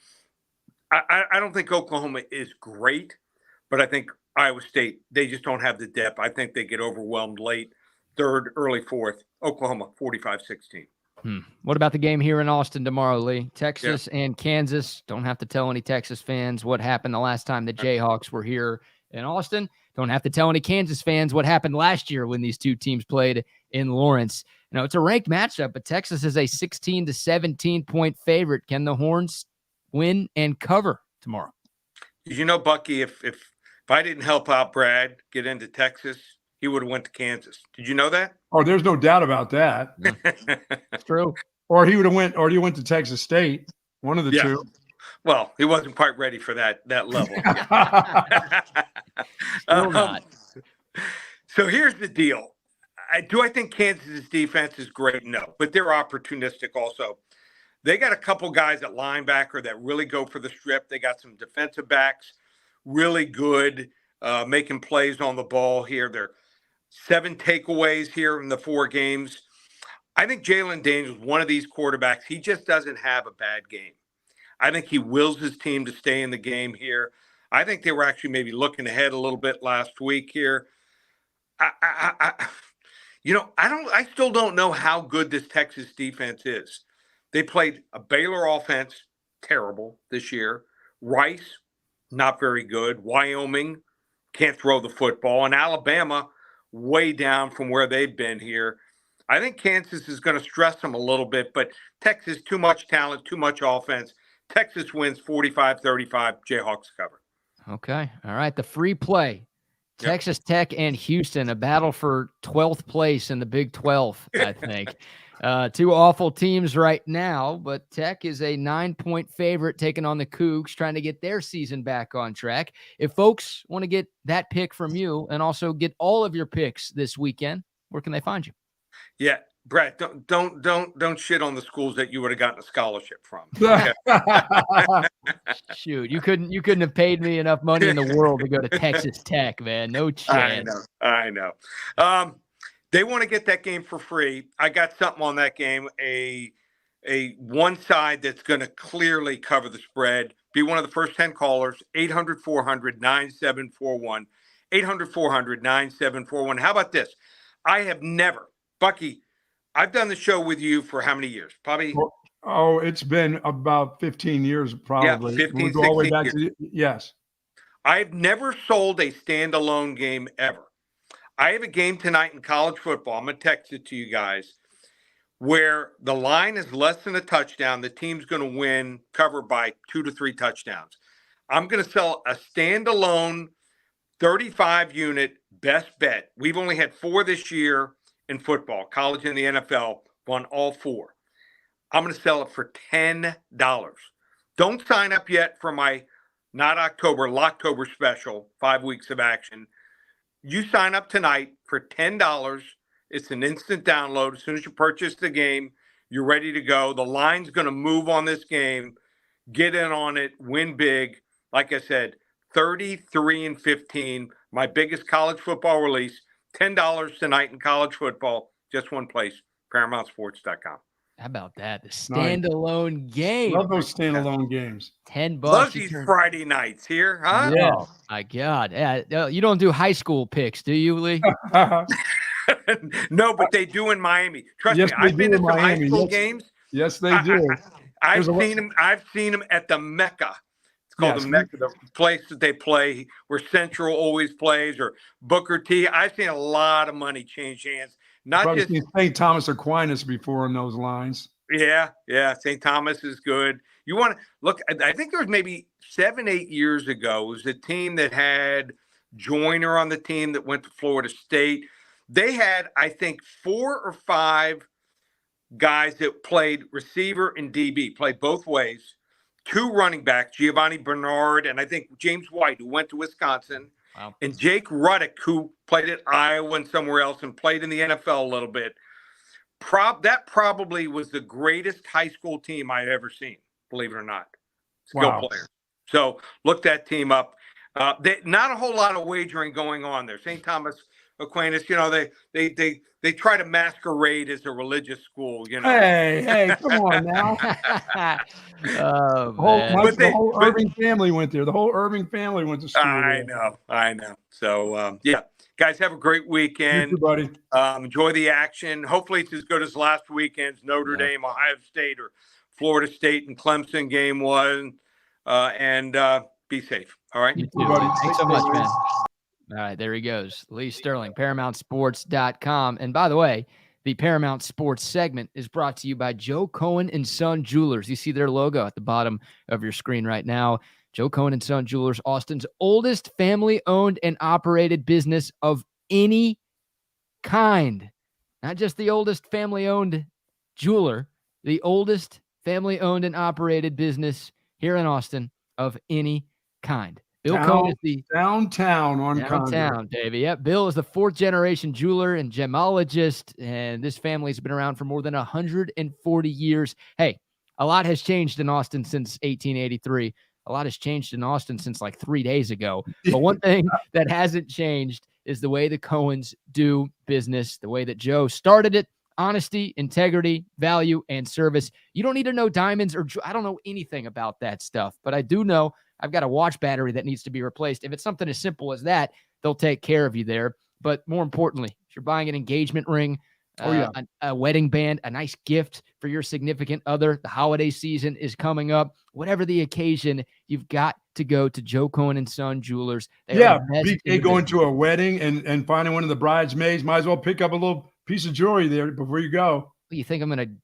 Speaker 5: I don't think Oklahoma is great, but I think Iowa State, they just don't have the depth. I think they get overwhelmed late, 3rd, early 4th. Oklahoma, 45-16.
Speaker 1: What about the game here in Austin tomorrow, Lee? Texas and Kansas. Don't have to tell any Texas fans what happened the last time the Jayhawks were here in Austin. Don't have to tell any Kansas fans what happened last year when these 2 teams played in Lawrence. You know, it's a ranked matchup, but Texas is a 16 to 17 point favorite. Can the Horns win and cover tomorrow?
Speaker 5: You know, Bucky, if I didn't help out Brad get into Texas, he would have went to Kansas. Did you know that?
Speaker 2: Oh, there's no doubt about that.
Speaker 1: It's true.
Speaker 2: Or he went to Texas State, one of the 2.
Speaker 5: Well, he wasn't quite ready for that level.
Speaker 1: Still not.
Speaker 5: So here's the deal. Do I think Kansas's defense is great? No, but they're opportunistic also. They got a couple guys at linebacker that really go for the strip. They got some defensive backs, really good, making plays on the ball here. They're 7 takeaways here in the 4 games. I think Jalen Daniels, one of these quarterbacks, he just doesn't have a bad game. I think he wills his team to stay in the game here. I think they were actually maybe looking ahead a little bit last week here. I still don't know how good this Texas defense is. They played a Baylor offense, terrible this year. Rice, not very good. Wyoming, can't throw the football. And Alabama, way down from where they've been here. I think Kansas is going to stress them a little bit, but Texas, too much talent, too much offense. Texas wins 45-35. Jayhawks cover.
Speaker 1: Okay. All right. The free play. Texas Tech and Houston, a battle for 12th place in the Big 12, I think. 2 awful teams right now, but Tech is a 9-point favorite taking on the Cougs, trying to get their season back on track. If folks want to get that pick from you and also get all of your picks this weekend, where can they find you?
Speaker 5: Yeah, Brett, don't shit on the schools that you would have gotten a scholarship from.
Speaker 1: Shoot, you couldn't have paid me enough money in the world to go to Texas Tech, man. No chance.
Speaker 5: I know. They want to get that game for free. I got something on that game. A one side that's going to clearly cover the spread. Be one of the first 10 callers. 800-400-9741. 800-400-9741. How about this? I have never, Bucky, I've done the show with you for how many years? Probably.
Speaker 2: Oh, it's been about 15 years, probably.
Speaker 5: Yeah, 15,
Speaker 2: we'll go all the way back
Speaker 5: years.
Speaker 2: Yes.
Speaker 5: I've never sold a standalone game ever. I have a game tonight in college football. I'm going to text it to you guys, where the line is less than a touchdown. The team's going to win, cover by 2 to 3 touchdowns. I'm going to sell a standalone 35-unit best bet. We've only had 4 this year in football, college and the NFL, won all 4. I'm going to sell it for $10. Don't sign up yet for my not October, Locktober special, 5 weeks of action. You sign up tonight for $10. It's an instant download. As soon as you purchase the game, you're ready to go. The line's going to move on this game. Get in on it. Win big. Like I said, 33-15. my biggest college football release, $10 tonight in college football, just one place, ParamountSports.com.
Speaker 1: How about that? The standalone game.
Speaker 2: Love those standalone games.
Speaker 1: $10.
Speaker 5: Love these Friday nights here, huh?
Speaker 2: Yeah.
Speaker 1: Oh, my God. Yeah, you don't do high school picks, do you, Lee?
Speaker 5: No, but they do in Miami. Trust
Speaker 2: Yes,
Speaker 5: me,
Speaker 2: they
Speaker 5: I've been
Speaker 2: do
Speaker 5: to
Speaker 2: in
Speaker 5: some high
Speaker 2: Miami.
Speaker 5: school
Speaker 2: Yes.
Speaker 5: games.
Speaker 2: Yes, they do.
Speaker 5: I've seen them at the Mecca. It's called the Mecca, the place that they play where Central always plays, or Booker T. I've seen a lot of money change hands. Not just
Speaker 2: seen St. Thomas Aquinas before in those lines.
Speaker 5: Yeah. St. Thomas is good. You want to look? I think there was maybe 7-8 years ago. It was a team that had Joyner on the team that went to Florida State. They had, I think, 4 or 5 guys that played receiver and DB, played both ways. 2 running backs, Giovanni Bernard, and I think James White, who went to Wisconsin.
Speaker 1: Wow.
Speaker 5: And Jake Ruddick, who played at Iowa and somewhere else and played in the NFL a little bit. That probably was the greatest high school team I've ever seen, believe it or not. Skill players. So look that team up. Not a whole lot of wagering going on there. St. Thomas Aquinas, they try to masquerade as a religious school,
Speaker 2: Hey, come on now. The whole Irving family went there. The whole Irving family went to school.
Speaker 5: I know. So, guys, have a great weekend.
Speaker 2: You too, buddy.
Speaker 5: Enjoy the action. Hopefully it's as good as last weekend's Notre Dame, Ohio State, or Florida State and Clemson game was. And be safe. All right.
Speaker 1: You too, buddy. Thanks so much, man. All right, there he goes. Lee Sterling, ParamountSports.com. And by the way, the Paramount Sports segment is brought to you by Joe Cohen and Son Jewelers. You see their logo at the bottom of your screen right now. Joe Cohen and Son Jewelers, Austin's oldest family-owned and operated business of any kind. Not just the oldest family-owned jeweler, the oldest family-owned and operated business here in Austin of any kind. Bill Cohen is the downtown, baby. Yep. Bill is the 4th-generation jeweler and gemologist, and this family's been around for more than 140 years. Hey, a lot has changed in Austin since 1883. A lot has changed in Austin since like 3 days ago. But one thing that hasn't changed is the way the Cohens do business, the way that Joe started it. Honesty, integrity, value, and service. You don't need to know diamonds, or I don't know anything about that stuff, but I do know I've got a watch battery that needs to be replaced. If it's something as simple as that, they'll take care of you there. But more importantly, if you're buying an engagement ring, a wedding band, a nice gift for your significant other, the holiday season is coming up. Whatever the occasion, you've got to go to Joe Cohen and Son Jewelers.
Speaker 2: BK going to a wedding and finding one of the bridesmaids, might as well pick up a little piece of jewelry there before you go.
Speaker 1: You think I'm going to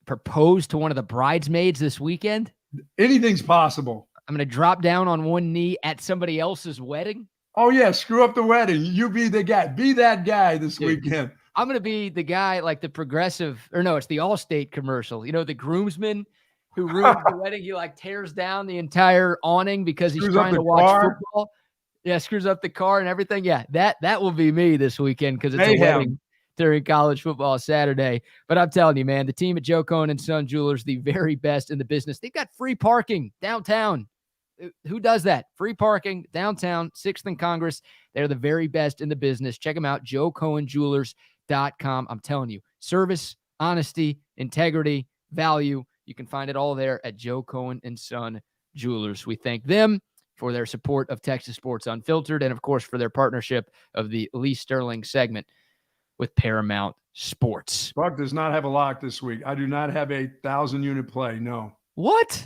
Speaker 1: propose to one of the bridesmaids this weekend?
Speaker 2: Anything's possible.
Speaker 1: I'm going to drop down on one knee at somebody else's wedding?
Speaker 2: Oh, yeah. Screw up the wedding. You be the guy. Be that guy this weekend.
Speaker 1: I'm going to be the guy like the Progressive, or no, it's the Allstate commercial. You know, the groomsman who ruins the wedding. He like tears down the entire awning because he's trying to watch football. Yeah, screws up the car and everything. Yeah, that will be me this weekend because it's a wedding during college football Saturday. But I'm telling you, man, the team at Joe Cohen and Son Jewelers, the very best in the business. They've got free parking downtown. Who does that? Free parking downtown, 6th and Congress. They're the very best in the business. Check them out, joecohenjewelers.com. I'm telling you, service, honesty, integrity, value. You can find it all there at Joe Cohen and Son Jewelers. We thank them for their support of Texas Sports Unfiltered and, of course, for their partnership of the Lee Sterling segment with Paramount Sports.
Speaker 2: Buck does not have a lock this week. I do not have a 1,000-unit play. No.
Speaker 1: What?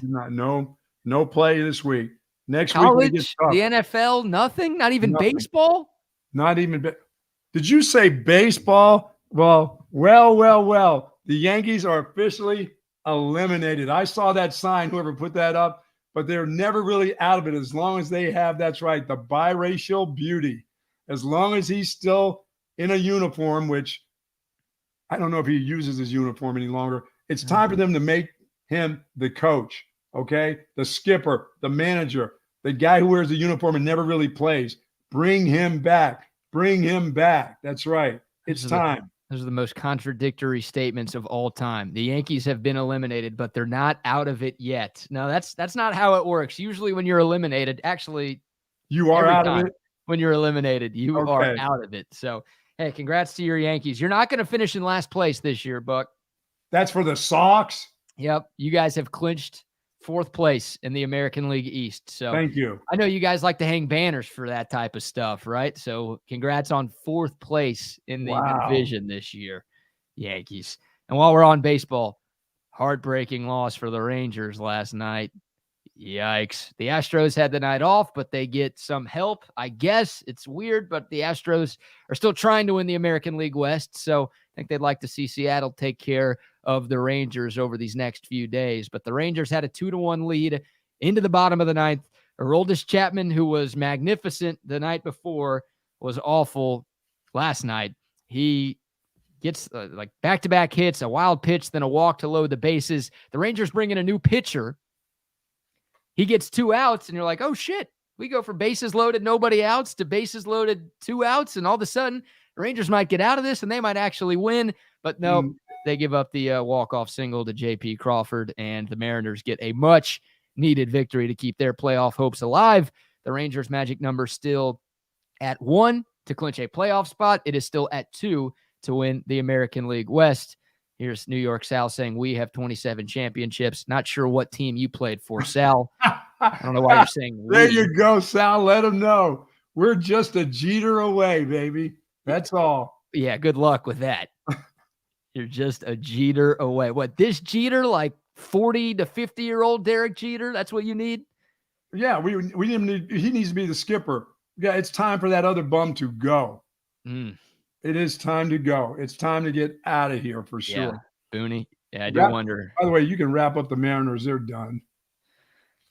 Speaker 2: No play this week. Next
Speaker 1: College,
Speaker 2: week,
Speaker 1: the NFL, nothing? Not even baseball?
Speaker 2: Not even. Did you say baseball? Well. The Yankees are officially eliminated. I saw that sign, whoever put that up, but they're never really out of it as long as they have, that's right, the biracial beauty. As long as he's still in a uniform, which I don't know if he uses his uniform any longer, it's time for them to make him the coach. Okay, the skipper, the manager, the guy who wears the uniform and never really plays. Bring him back. That's right. It's time.
Speaker 1: Those are the most contradictory statements of all time. The Yankees have been eliminated, but they're not out of it yet. No, that's not how it works. Usually when you're eliminated, actually,
Speaker 2: you are out of it.
Speaker 1: when you're eliminated. You are
Speaker 2: Okay.
Speaker 1: out of it. So, hey, congrats to your Yankees. You're not going to finish in last place this year, Buck.
Speaker 2: That's for the Sox.
Speaker 1: Yep. You guys have clinched 4th place in the American League East. So
Speaker 2: Thank you.
Speaker 1: I know you guys like to hang banners for that type of stuff, right? So congrats on 4th place in the division this year, Yankees. And while we're on baseball, heartbreaking loss for the Rangers last night. Yikes. The Astros had the night off, but they get some help. I guess it's weird, but the Astros are still trying to win the American League West. So I think they'd like to see Seattle take care of the Rangers over these next few days. But the Rangers had a 2-1 lead into the bottom of the 9th. Aroldis Chapman, who was magnificent the night before, was awful last night. He gets like back-to-back hits, a wild pitch, then a walk to load the bases. The Rangers bring in a new pitcher. He gets 2 outs, and you're like, oh, shit. We go from bases loaded, nobody outs, to bases loaded, 2 outs, and all of a sudden, the Rangers might get out of this, and they might actually win. But no, they give up the walk-off single to J.P. Crawford, and the Mariners get a much-needed victory to keep their playoff hopes alive. The Rangers' magic number still at 1 to clinch a playoff spot. It is still at 2 to win the American League West. Here's New York Sal saying, we have 27 championships. Not sure what team you played for, Sal. I don't know why you're saying we.
Speaker 2: There you go, Sal. Let them know. We're just a Jeter away, baby. That's all.
Speaker 1: Yeah, good luck with that. You're just a Jeter away. What, this Jeter, like 40 to 50-year-old Derek Jeter? That's what you need?
Speaker 2: Yeah, we need. He needs to be the skipper. Yeah, it's time for that other bum to go. It is time to go. It's time to get out of here for sure.
Speaker 1: Yeah, Booney. Yeah, I do wonder.
Speaker 2: By the way, you can wrap up the Mariners. They're done.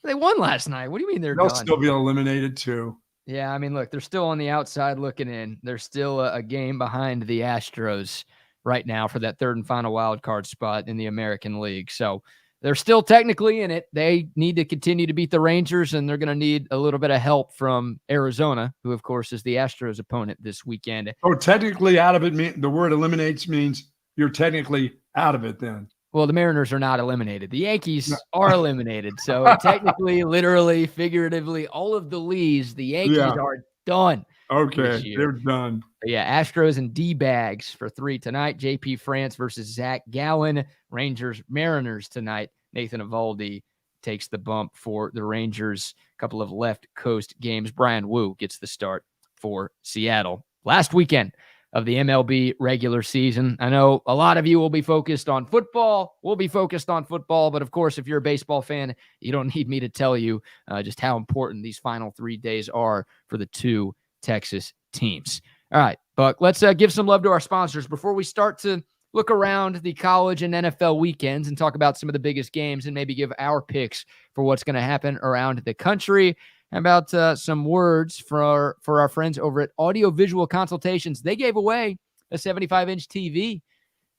Speaker 1: They won last night. What do you mean they're
Speaker 2: They'll
Speaker 1: done?
Speaker 2: still be eliminated too.
Speaker 1: Yeah, I mean, look, they're still on the outside looking in. They're still a game behind the Astros right now for that 3rd and final wild card spot in the American League. So they're still technically in it. They need to continue to beat the Rangers, and they're going to need a little bit of help from Arizona, who, of course, is the Astros' opponent this weekend.
Speaker 2: Oh, technically out of it, the word eliminates means you're technically out of it then.
Speaker 1: Well, the Mariners are not eliminated. The Yankees are eliminated. So technically, literally, figuratively, all of the leaves, the Yankees are done.
Speaker 2: Okay, they're done.
Speaker 1: But yeah, Astros and D-bags for 3 tonight. JP France versus Zach Gallen. Rangers, Mariners tonight. Nathan Eovaldi takes the bump for the Rangers. A couple of left coast games. Brian Wu gets the start for Seattle. Last weekend of the MLB regular season. I know a lot of you will be focused on football. We'll be focused on football. But of course, if you're a baseball fan, you don't need me to tell you just how important these final 3 days are for the 2 Texas teams. All right, Buck, let's give some love to our sponsors before we start to look around the college and NFL weekends and talk about some of the biggest games and maybe give our picks for what's going to happen around the country. How about some words for our friends over at Audio Visual Consultations? They gave away a 75-inch TV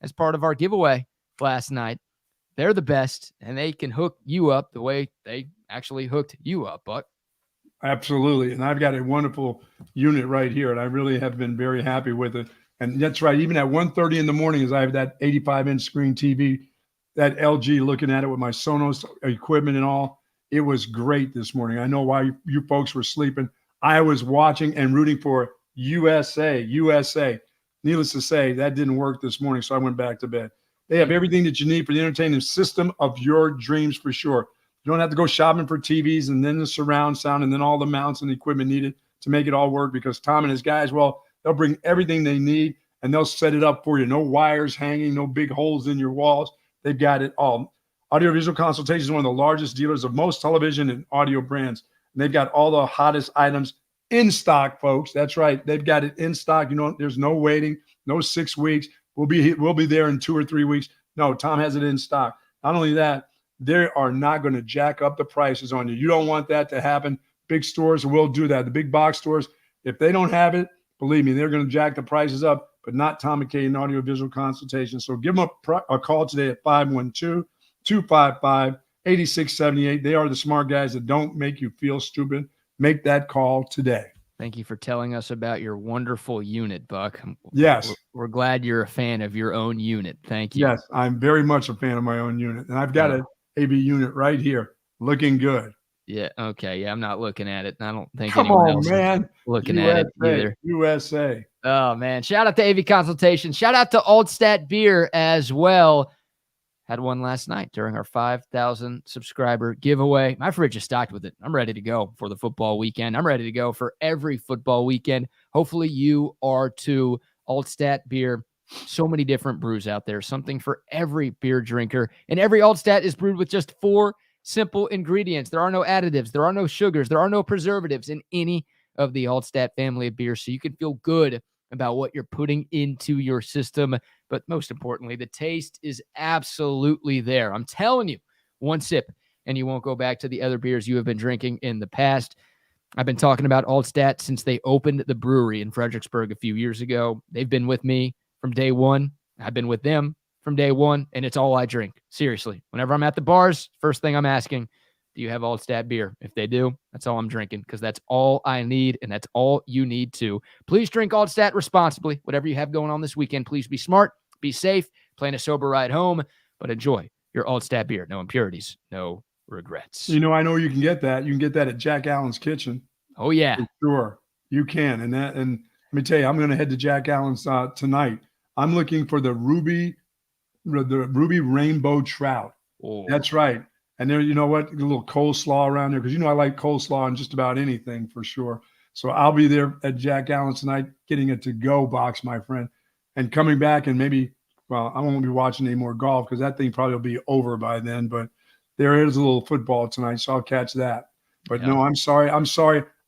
Speaker 1: as part of our giveaway last night. They're the best, and they can hook you up the way they actually hooked you up, Buck.
Speaker 2: Absolutely. And I've got a wonderful unit right here, and I really have been very happy with it. And that's right. Even at 1:30 in the morning, as I have that 85-inch screen TV, that LG, looking at it with my Sonos equipment and all, it was great this morning. I know why you folks were sleeping. I was watching and rooting for USA. Needless to say, that didn't work this morning, so I went back to bed. They have everything that you need for the entertainment system of your dreams for sure. You don't have to go shopping for TVs and then the surround sound and then all the mounts and the equipment needed to make it all work, because Tom and his guys, well, they'll bring everything they need and they'll set it up for you. No wires hanging, no big holes in your walls. They've got it all. Audiovisual Consultation is one of the largest dealers of most television and audio brands. And they've got all the hottest items in stock, folks. That's right. They've got it in stock. You know, there's no waiting, no 6 weeks. We'll be there in 2 or 3 weeks. No, Tom has it in stock. Not only that, they are not going to jack up the prices on you. You don't want that to happen. Big stores will do that. The big box stores, if they don't have it, believe me, they're going to jack the prices up, but not Tom McKay and Audiovisual Consultation. So give them a call today at 512-255-8678. They are the smart guys that don't make you feel stupid. Make that call today.
Speaker 1: Thank you for telling us about your wonderful unit, Buck.
Speaker 2: Yes.
Speaker 1: We're glad you're a fan of your own unit. Thank you.
Speaker 2: Yes, I'm very much a fan of my own unit. And I've got an AV unit right here looking good.
Speaker 1: Yeah. Okay. Yeah. I'm not looking at it. I don't think
Speaker 2: Come
Speaker 1: anyone
Speaker 2: on,
Speaker 1: else is
Speaker 2: man.
Speaker 1: looking at it either.
Speaker 2: USA.
Speaker 1: Oh, man. Shout out to AV Consultation. Shout out to Altstat Beer as well. Had one last night during our 5,000 subscriber giveaway. My fridge is stocked with it. I'm ready to go for the football weekend. I'm ready to go for every football weekend. Hopefully you are too. Altstat Beer. So many different brews out there. Something for every beer drinker. And every Altstat is brewed with just 4 simple ingredients. There are no additives. There are no sugars. There are no preservatives in any of the Altstat family of beers. So you can feel good about what you're putting into your system. But most importantly, the taste is absolutely there. I'm telling you, one sip and you won't go back to the other beers you have been drinking in the past. I've been talking about Altstat since they opened the brewery in Fredericksburg a few years ago. They've been with me from day one. I've been with them from day one, and it's all I drink. Seriously. Whenever I'm at the bars, first thing I'm asking, do you have Altstat beer? If they do, that's all I'm drinking because that's all I need, and that's all you need too. Please drink Altstat responsibly. Whatever you have going on this weekend, please be smart, be safe, plan a sober ride home, but enjoy your Altstat beer. No impurities, no regrets.
Speaker 2: You know, I know you can get that. You can get that at Jack Allen's Kitchen.
Speaker 1: Oh, yeah.
Speaker 2: For sure. You can. And let me tell you, I'm going to head to Jack Allen's tonight. I'm looking for the Ruby Rainbow Trout.
Speaker 1: Oh.
Speaker 2: That's right. And there, you know what? A little coleslaw around there because, you know, I like coleslaw on just about anything for sure. So I'll be there at Jack Allen's tonight getting a to-go box, my friend, and coming back and maybe, well, I won't be watching any more golf because that thing probably will be over by then. But there is a little football tonight, so I'll catch that. But no, I'm sorry.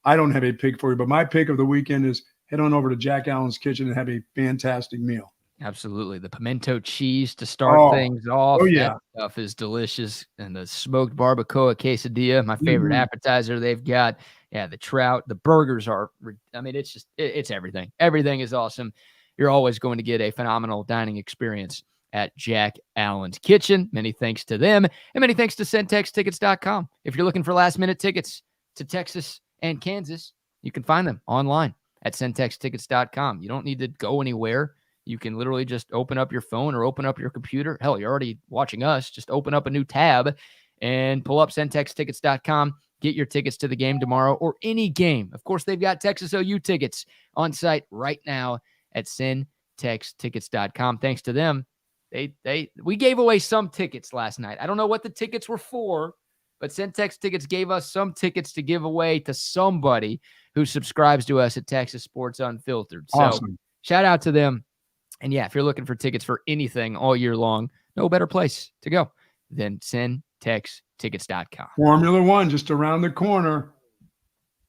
Speaker 2: I don't have a pick for you. But my pick of the weekend is head on over to Jack Allen's Kitchen and have a fantastic meal.
Speaker 1: Absolutely. The pimento cheese to start things off.
Speaker 2: Oh, yeah.
Speaker 1: That stuff is delicious. And the smoked barbacoa quesadilla, my favorite appetizer they've got. Yeah, the trout, the burgers are, I mean, it's just, it's everything. Everything is awesome. You're always going to get a phenomenal dining experience at Jack Allen's Kitchen. Many thanks to them. And many thanks to CentexTickets.com. If you're looking for last-minute tickets to Texas and Kansas, you can find them online at CentexTickets.com. You don't need to go anywhere. You can literally just open up your phone or open up your computer. Hell, you're already watching us. Just open up a new tab and pull up CentexTickets.com. Get your tickets to the game tomorrow or any game. Of course, they've got Texas OU tickets on site right now at CentexTickets.com. Thanks to them, we gave away some tickets last night. I don't know what the tickets were for, but Centex Tickets gave us some tickets to give away to somebody who subscribes to us at Texas Sports Unfiltered.
Speaker 2: Awesome.
Speaker 1: So shout out to them. And yeah, if you're looking for tickets for anything all year long, no better place to go than CentexTickets.com.
Speaker 2: Formula One just around the corner.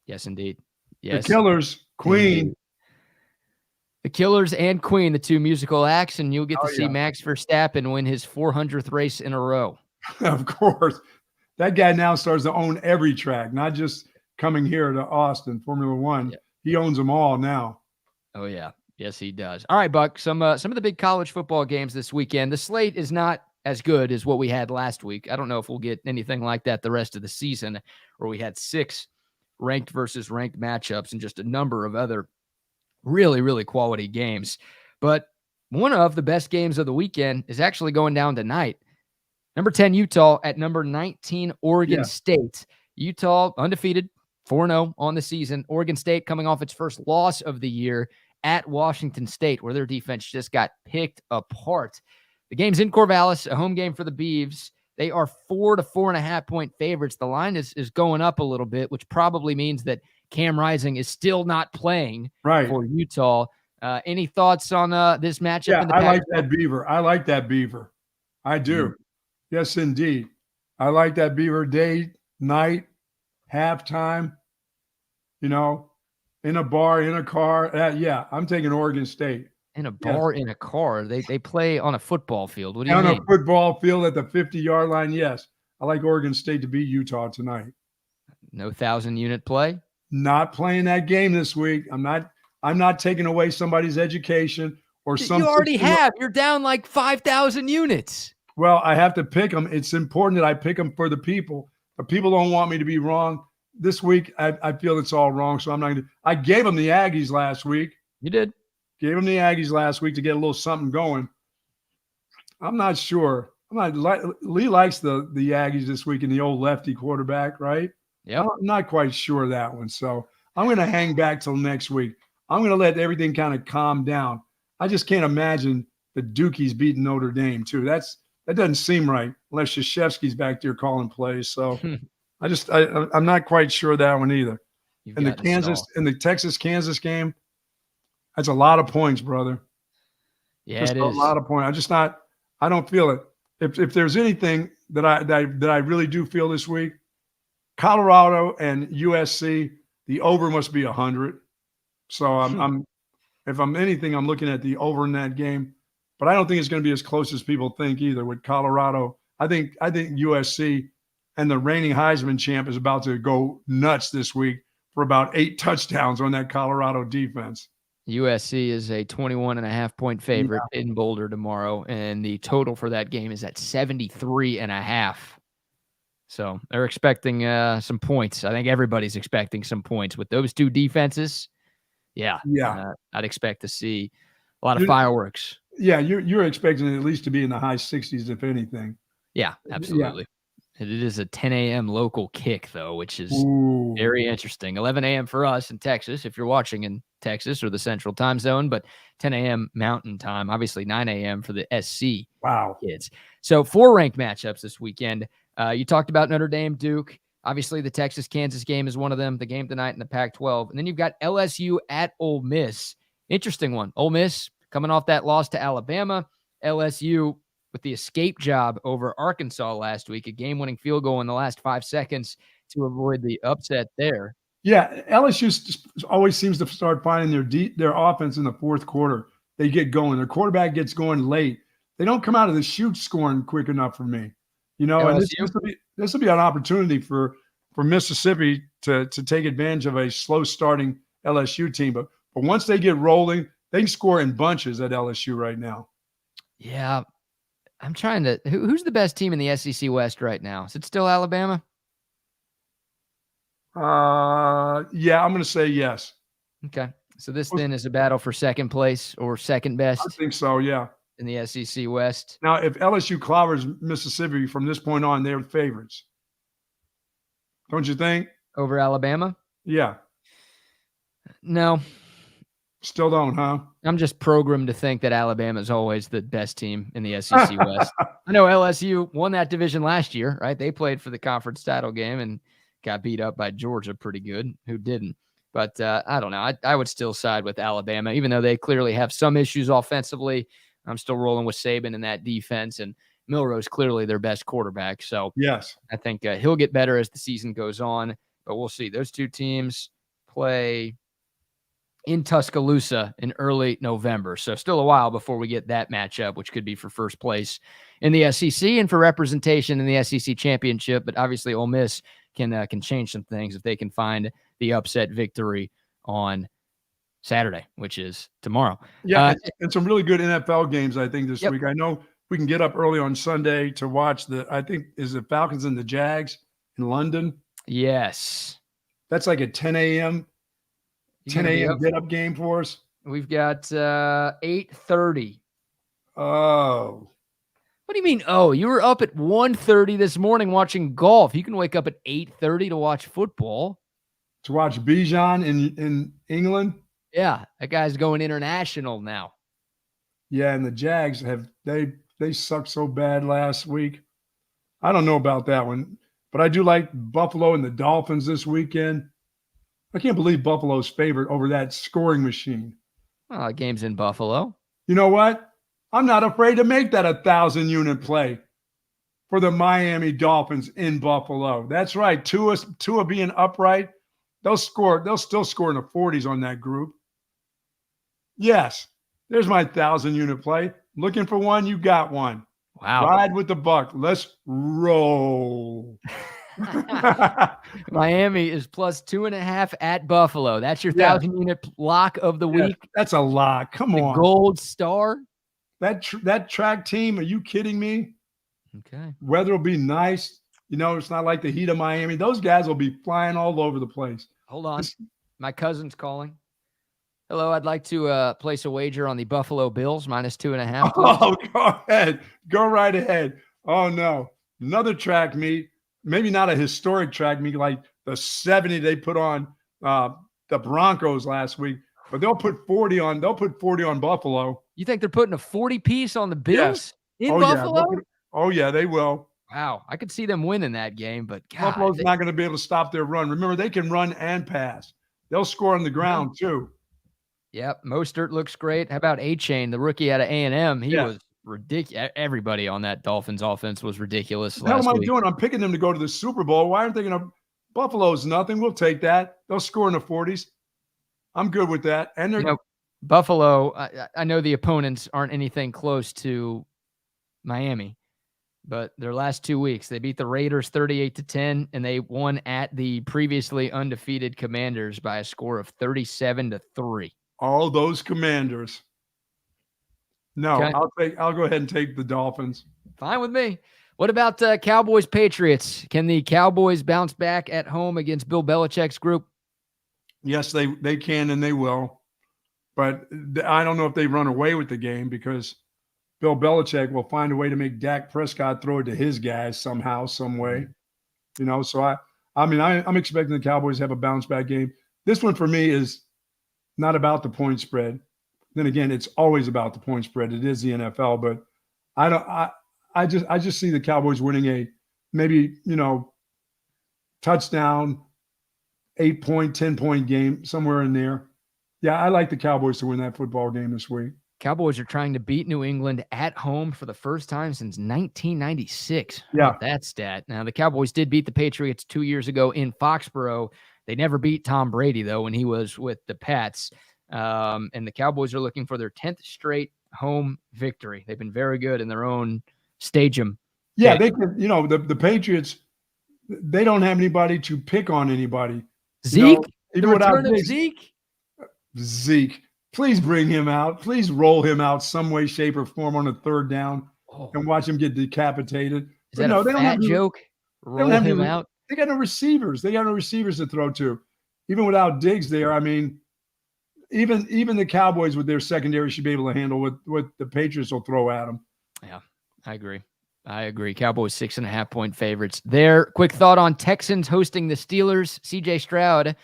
Speaker 1: Yes, indeed. Yes.
Speaker 2: The Killers, Queen.
Speaker 1: Indeed. The Killers and Queen, the two musical acts, and you'll get to see Max Verstappen win his 400th race in a row.
Speaker 2: Of course. That guy now starts to own every track, not just coming here to Austin, Formula One. Yeah. He owns them all now.
Speaker 1: Oh, yeah. Yes, he does. All right, Buck, some of the big college football games this weekend. The slate is not as good as what we had last week. I don't know if we'll get anything like that the rest of the season, where we had 6 ranked versus ranked matchups and just a number of other really, really quality games. But one of the best games of the weekend is actually going down tonight. Number 10, Utah at number 19, Oregon State. Utah undefeated, 4-0 on the season. Oregon State coming off its first loss of the year at Washington State, where their defense just got picked apart. The game's in Corvallis, a home game for the Beavs. They are 4 to 4.5 point favorites. The line is going up a little bit, which probably means that Cam Rising is still not playing for Utah. Any thoughts on this matchup?
Speaker 2: Yeah,
Speaker 1: in the
Speaker 2: I like that Beaver. I do.
Speaker 1: Mm-hmm.
Speaker 2: Yes, indeed. I like that Beaver day, night, halftime, in a bar, in a car. I'm taking Oregon State.
Speaker 1: In a bar, in a car. They play on a football field. What do you mean?
Speaker 2: On a football field at the 50-yard line, yes. I like Oregon State to beat Utah tonight.
Speaker 1: No 1,000-unit play?
Speaker 2: Not playing that game this week. I'm not taking away somebody's education or something.
Speaker 1: You already have. You're down like 5,000 units.
Speaker 2: Well, I have to pick them. It's important that I pick them for the people. But people don't want me to be wrong. This week, I feel it's all wrong, so I'm not going to. I gave them the Aggies last week.
Speaker 1: You did?
Speaker 2: Gave them the Aggies last week to get a little something going. I'm not sure. Lee likes the Aggies this week in the old lefty quarterback, right?
Speaker 1: Yeah,
Speaker 2: I'm not quite sure of that one. So I'm going to hang back till next week. I'm going to let everything kind of calm down. I just can't imagine the Dukies beating Notre Dame too. That doesn't seem right unless Krzyzewski's back there calling plays. So I'm not quite sure of that one either. And the Texas-Kansas game, that's a lot of points, brother.
Speaker 1: Yeah,
Speaker 2: just
Speaker 1: it
Speaker 2: a
Speaker 1: is.
Speaker 2: lot of points. I don't feel it. If there's anything that I really do feel this week, Colorado and USC, the over must be 100. So if I'm anything, I'm looking at the over in that game. But I don't think it's going to be as close as people think either with Colorado. I think USC and the reigning Heisman champ is about to go nuts this week for about 8 touchdowns on that Colorado defense.
Speaker 1: USC is a 21.5-point favorite in Boulder tomorrow, and the total for that game is at 73.5. So they're expecting some points. I think everybody's expecting some points with those two defenses. Yeah. I'd expect to see a lot of fireworks.
Speaker 2: Yeah, you're expecting it at least to be in the high 60s, if anything.
Speaker 1: Yeah, absolutely. Yeah. It is a 10 a.m. local kick, though, which is very interesting. 11 a.m. for us in Texas, if you're watching in Texas or the Central Time Zone, but 10 a.m. Mountain Time, obviously 9 a.m. for the SC kids. So 4 ranked matchups this weekend. You talked about Notre Dame, Duke. Obviously, the Texas-Kansas game is one of them, the game tonight in the Pac-12. And then you've got LSU at Ole Miss. Interesting one. Ole Miss coming off that loss to Alabama. LSU with the escape job over Arkansas last week, a game-winning field goal in the last 5 seconds to avoid the upset there.
Speaker 2: Yeah, LSU always seems to start finding their offense in the fourth quarter. They get going. Their quarterback gets going late. They don't come out of the chute scoring quick enough for me. You know, and this will be an opportunity for Mississippi to take advantage of a slow-starting LSU team. But once they get rolling, they can score in bunches at LSU right now.
Speaker 1: Yeah. I'm trying to – who's the best team in the SEC West right now? Is it still Alabama?
Speaker 2: Yeah, I'm going to say yes.
Speaker 1: Okay. So this then is a battle for second place or second best?
Speaker 2: I think so, yeah.
Speaker 1: In the SEC West.
Speaker 2: Now, if LSU clobbers Mississippi from this point on, they're favorites. Don't you think?
Speaker 1: Over Alabama?
Speaker 2: Yeah.
Speaker 1: No.
Speaker 2: Still don't, huh?
Speaker 1: I'm just programmed to think that Alabama is always the best team in the SEC West. I know LSU won that division last year, right? They played for the conference title game and got beat up by Georgia pretty good. Who didn't? But I don't know. I would still side with Alabama, even though they clearly have some issues offensively. I'm still rolling with Saban in that defense, and Milroe's clearly their best quarterback. So
Speaker 2: yes,
Speaker 1: I think he'll get better as the season goes on, but we'll see. Those two teams play in Tuscaloosa in early November. So still a while before we get that matchup, which could be for first place in the SEC and for representation in the SEC championship. But obviously Ole Miss can change some things if they can find the upset victory on Saturday, which is tomorrow.
Speaker 2: Yeah, and some really good NFL games, I think, this week. I know we can get up early on Sunday to watch is the Falcons and the Jags in London?
Speaker 1: Yes.
Speaker 2: That's like a 10 a.m. get-up game for us.
Speaker 1: We've got 8:30.
Speaker 2: Oh.
Speaker 1: What do you mean, oh? You were up at 1:30 this morning watching golf. You can wake up at 8:30 to watch football.
Speaker 2: To watch Bijan in England?
Speaker 1: Yeah, that guy's going international now.
Speaker 2: Yeah, and the Jags they sucked so bad last week. I don't know about that one, but I do like Buffalo and the Dolphins this weekend. I can't believe Buffalo's favorite over that scoring machine.
Speaker 1: Well, the game's in Buffalo.
Speaker 2: You know what? I'm not afraid to make that 1,000-unit play for the Miami Dolphins in Buffalo. That's right. Tua being upright, they'll still score in the 40s on that group. Yes, there's my 1,000-unit play. Looking for one, you got one.
Speaker 1: Wow.
Speaker 2: Ride with the buck. Let's roll.
Speaker 1: Miami is plus 2.5 at Buffalo. That's your 1,000-unit lock of the week.
Speaker 2: That's a lock. Come on.
Speaker 1: Gold star.
Speaker 2: That track team, are you kidding me?
Speaker 1: Okay.
Speaker 2: Weather will be nice. You know, it's not like the heat of Miami. Those guys will be flying all over the place.
Speaker 1: Hold on. My cousin's calling. Hello, I'd like to place a wager on the Buffalo Bills minus 2.5.
Speaker 2: Oh, go ahead. Go right ahead. Oh, no. Another track meet. maybe not a historic track meet like the 70 they put on the Broncos last week, but they'll put 40 on. They'll put 40 on Buffalo.
Speaker 1: You think they're putting a 40 piece on the Bills
Speaker 2: Yes.
Speaker 1: in Buffalo?
Speaker 2: Yeah, they will.
Speaker 1: Wow, I could see them winning that game, but God,
Speaker 2: Buffalo's not going to be able to stop their run. Remember, they can run and pass. They'll score on the ground too.
Speaker 1: Yep, Mostert looks great. How about A-Chain, the rookie out of A&M? He was ridiculous. Everybody on that Dolphins offense was ridiculous last week.
Speaker 2: What am I doing? I'm picking them to go to the Super Bowl. Why aren't they going to? Buffalo's nothing. We'll take that. They'll score in the 40s. I'm good with that. And they're
Speaker 1: Buffalo, I know the opponents aren't anything close to Miami, but their last 2 weeks, they beat the Raiders 38-10, and they won at the previously undefeated Commanders by a score of 37-3.
Speaker 2: All those Commanders. No, okay. I'll go ahead and take the Dolphins.
Speaker 1: Fine with me. What about Cowboys Patriots? Can the Cowboys bounce back at home against Bill Belichick's group?
Speaker 2: Yes, they can and they will. But I don't know if they run away with the game because Bill Belichick will find a way to make Dak Prescott throw it to his guys somehow, some way. So I'm expecting the Cowboys to have a bounce back game. This one for me is not about the point spread. Then again, it's always about the point spread. It is the NFL, but I just see the Cowboys winning a maybe, touchdown, 8-point, 10-point game, somewhere in there. Yeah, I like the Cowboys to win that football game this week.
Speaker 1: Cowboys are trying to beat New England at home for the first time since 1996.
Speaker 2: Yeah.
Speaker 1: That stat. Now, the Cowboys did beat the Patriots 2 years ago in Foxborough. They never beat Tom Brady, though, when he was with the Pats. And the Cowboys are looking for their 10th straight home victory. They've been very good in their own stadium.
Speaker 2: Yeah, they can. The Patriots, they don't have anybody to pick on anybody.
Speaker 1: Zeke?
Speaker 2: Even
Speaker 1: the
Speaker 2: without
Speaker 1: return of Zeke?
Speaker 2: Zeke. Please bring him out. Please roll him out some way, shape, or form on a third down and watch him get decapitated.
Speaker 1: Is that a fat joke? Roll him out?
Speaker 2: They got no receivers. They got no receivers to throw to. Even without Diggs there, even the Cowboys with their secondary should be able to handle what the Patriots will throw at them.
Speaker 1: Yeah, I agree. Cowboys 6.5-point favorites. Their quick thought on Texans hosting the Steelers. CJ Stroud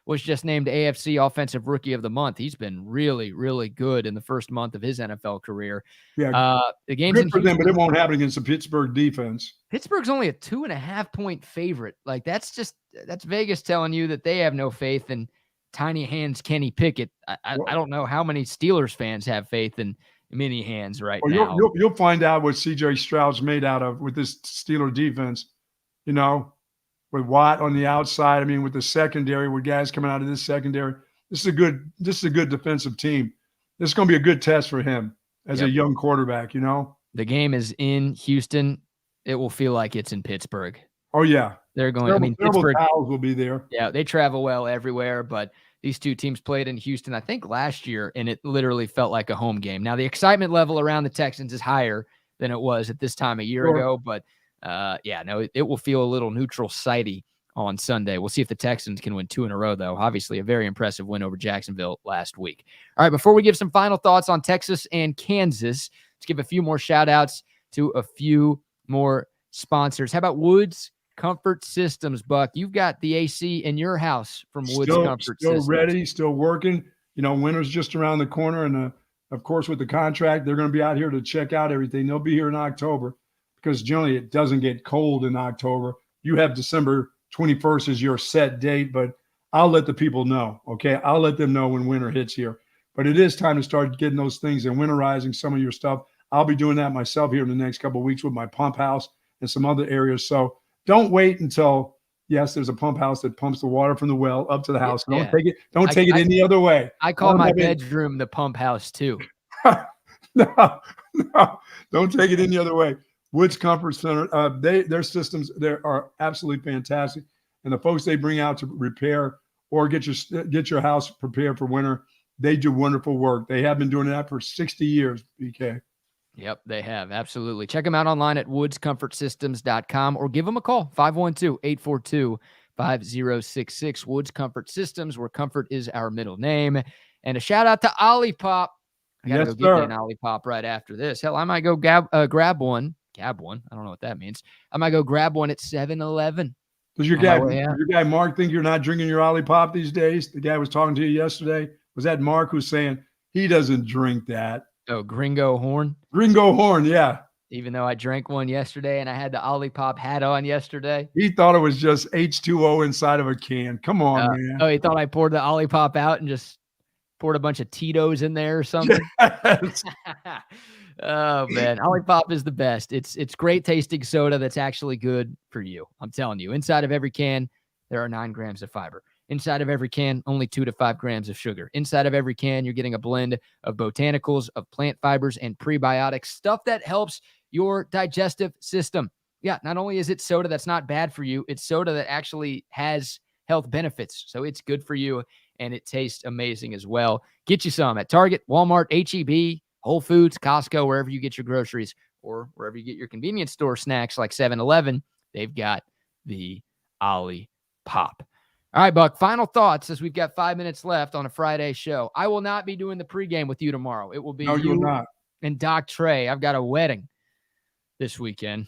Speaker 1: was just named AFC Offensive Rookie of the Month. He's been really, really good in the first month of his NFL career.
Speaker 2: Yeah,
Speaker 1: the game's
Speaker 2: good for them, but it won't happen against the Pittsburgh defense.
Speaker 1: Pittsburgh's only a 2.5-point favorite. Like that's Vegas telling you that they have no faith in tiny hands Kenny Pickett. I don't know how many Steelers fans have faith in many hands now.
Speaker 2: You'll find out what CJ Stroud's made out of with this Steeler defense. With Watt on the outside, with the secondary, with guys coming out of this secondary, this is a good defensive team. This is going to be a good test for him as a young quarterback.
Speaker 1: The game is in Houston. It will feel like it's in Pittsburgh.
Speaker 2: Oh yeah,
Speaker 1: they're going.
Speaker 2: Pittsburgh Pals will be there.
Speaker 1: Yeah, they travel well everywhere, but these two teams played in Houston, I think, last year, and it literally felt like a home game. Now, the excitement level around the Texans is higher than it was at this time a year ago, but it will feel a little neutral sidey on Sunday. We'll see if the Texans can win 2 in a row, though. Obviously, a very impressive win over Jacksonville last week. All right, before we give some final thoughts on Texas and Kansas, let's give a few more shout-outs to a few more sponsors. How about Woods Comfort Systems, Buck? You've got the AC in your house from Woods Comfort Systems.
Speaker 2: Still ready, still working. Winter's just around the corner, and of course, with the contract, they're going to be out here to check out everything. They'll be here in October because generally it doesn't get cold in October. You have December 21st as your set date, but I'll let the people know, okay? I'll let them know when winter hits here. But it is time to start getting those things and winterizing some of your stuff. I'll be doing that myself here in the next couple of weeks with my pump house and some other areas. So don't wait until, yes, there's a pump house that pumps the water from the well up to the house. Don't take it any other way.
Speaker 1: I call my bedroom the pump house too.
Speaker 2: No, don't take it any other way. Woods Comfort Center, their systems are absolutely fantastic, and the folks they bring out to repair or get your house prepared for winter, they do wonderful work. They have been doing that for 60 years, BK.
Speaker 1: Yep, they have. Absolutely. Check them out online at woodscomfortsystems.com or give them a call, 512-842-5066. Woods Comfort Systems, where comfort is our middle name. And a shout out to Olipop. I got to go get an Olipop right after this. Hell, I might go grab one Gab one. I don't know what that means. I might go grab one at 7-Eleven.
Speaker 2: Does your guy Mark think you're not drinking your Olipop these days? The guy was talking to you yesterday. Was that Mark who's saying he doesn't drink that?
Speaker 1: Oh, Gringo Horn.
Speaker 2: Gringo Horn, yeah.
Speaker 1: Even though I drank one yesterday and I had the Olipop hat on yesterday.
Speaker 2: He thought it was just H2O inside of a can. Come on, man.
Speaker 1: Oh, he thought I poured the Olipop out and just poured a bunch of Tito's in there or something.
Speaker 2: Yes.
Speaker 1: Oh, man. Olipop is the best. It's great tasting soda that's actually good for you. I'm telling you. Inside of every can, there are 9 grams of fiber. Inside of every can, only 2 to 5 grams of sugar. Inside of every can, you're getting a blend of botanicals, of plant fibers, and prebiotics, stuff that helps your digestive system. Yeah, not only is it soda that's not bad for you, it's soda that actually has health benefits. So it's good for you, and it tastes amazing as well. Get you some at Target, Walmart, H-E-B, Whole Foods, Costco, wherever you get your groceries, or wherever you get your convenience store snacks like 7-Eleven. They've got the Olipop. All right, Buck, final thoughts as we've got 5 minutes left on a Friday show. I will not be doing the pregame with you tomorrow. It will be you and Doc Trey. I've got a wedding this weekend.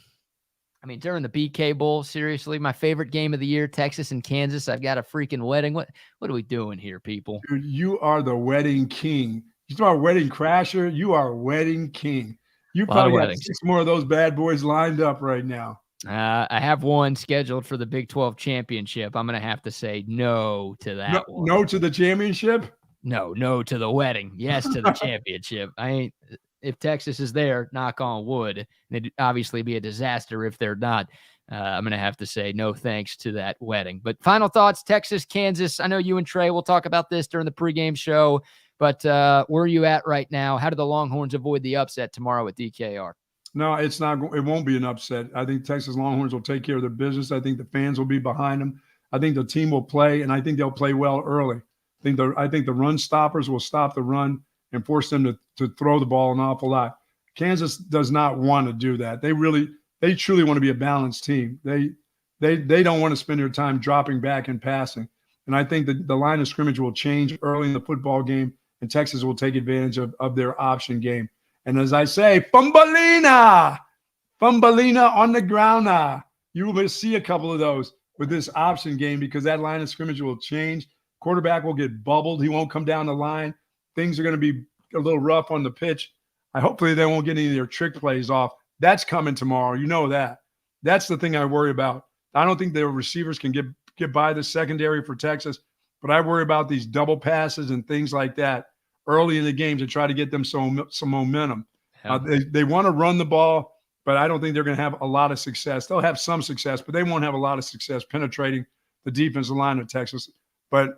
Speaker 1: I mean, during the BK Bowl, seriously, my favorite game of the year, Texas and Kansas. I've got a freaking wedding. What are we doing here, people?
Speaker 2: Dude, you are the wedding king. You talk about wedding crasher, you are a wedding king. You probably got 6 more of those bad boys lined up right now.
Speaker 1: I have one scheduled for the Big 12 championship. I'm going to have to say no to that one.
Speaker 2: No to the championship?
Speaker 1: No to the wedding. Yes to the championship. If Texas is there, knock on wood, and it'd obviously be a disaster if they're not. I'm going to have to say no thanks to that wedding. But final thoughts, Texas, Kansas. I know you and Trey will talk about this during the pregame show, but where are you at right now? How do the Longhorns avoid the upset tomorrow at DKR?
Speaker 2: No, it's not. It won't be an upset. I think Texas Longhorns will take care of their business. I think the fans will be behind them. I think the team will play, and I think they'll play well early. I think the run stoppers will stop the run and force them to throw the ball an awful lot. Kansas does not want to do that. They truly want to be a balanced team. They don't want to spend their time dropping back and passing. And I think that the line of scrimmage will change early in the football game, and Texas will take advantage of their option game. And as I say, Fumbalina on the ground now. You will see a couple of those with this option game because that line of scrimmage will change. Quarterback will get bubbled. He won't come down the line. Things are going to be a little rough on the pitch. Hopefully they won't get any of their trick plays off. That's coming tomorrow. You know that. That's the thing I worry about. I don't think their receivers can get by the secondary for Texas, but I worry about these double passes and things like that early in the game to try to get them some momentum. They want to run the ball, but I don't think they're going to have a lot of success. They'll have some success, but they won't have a lot of success penetrating the defensive line of Texas. But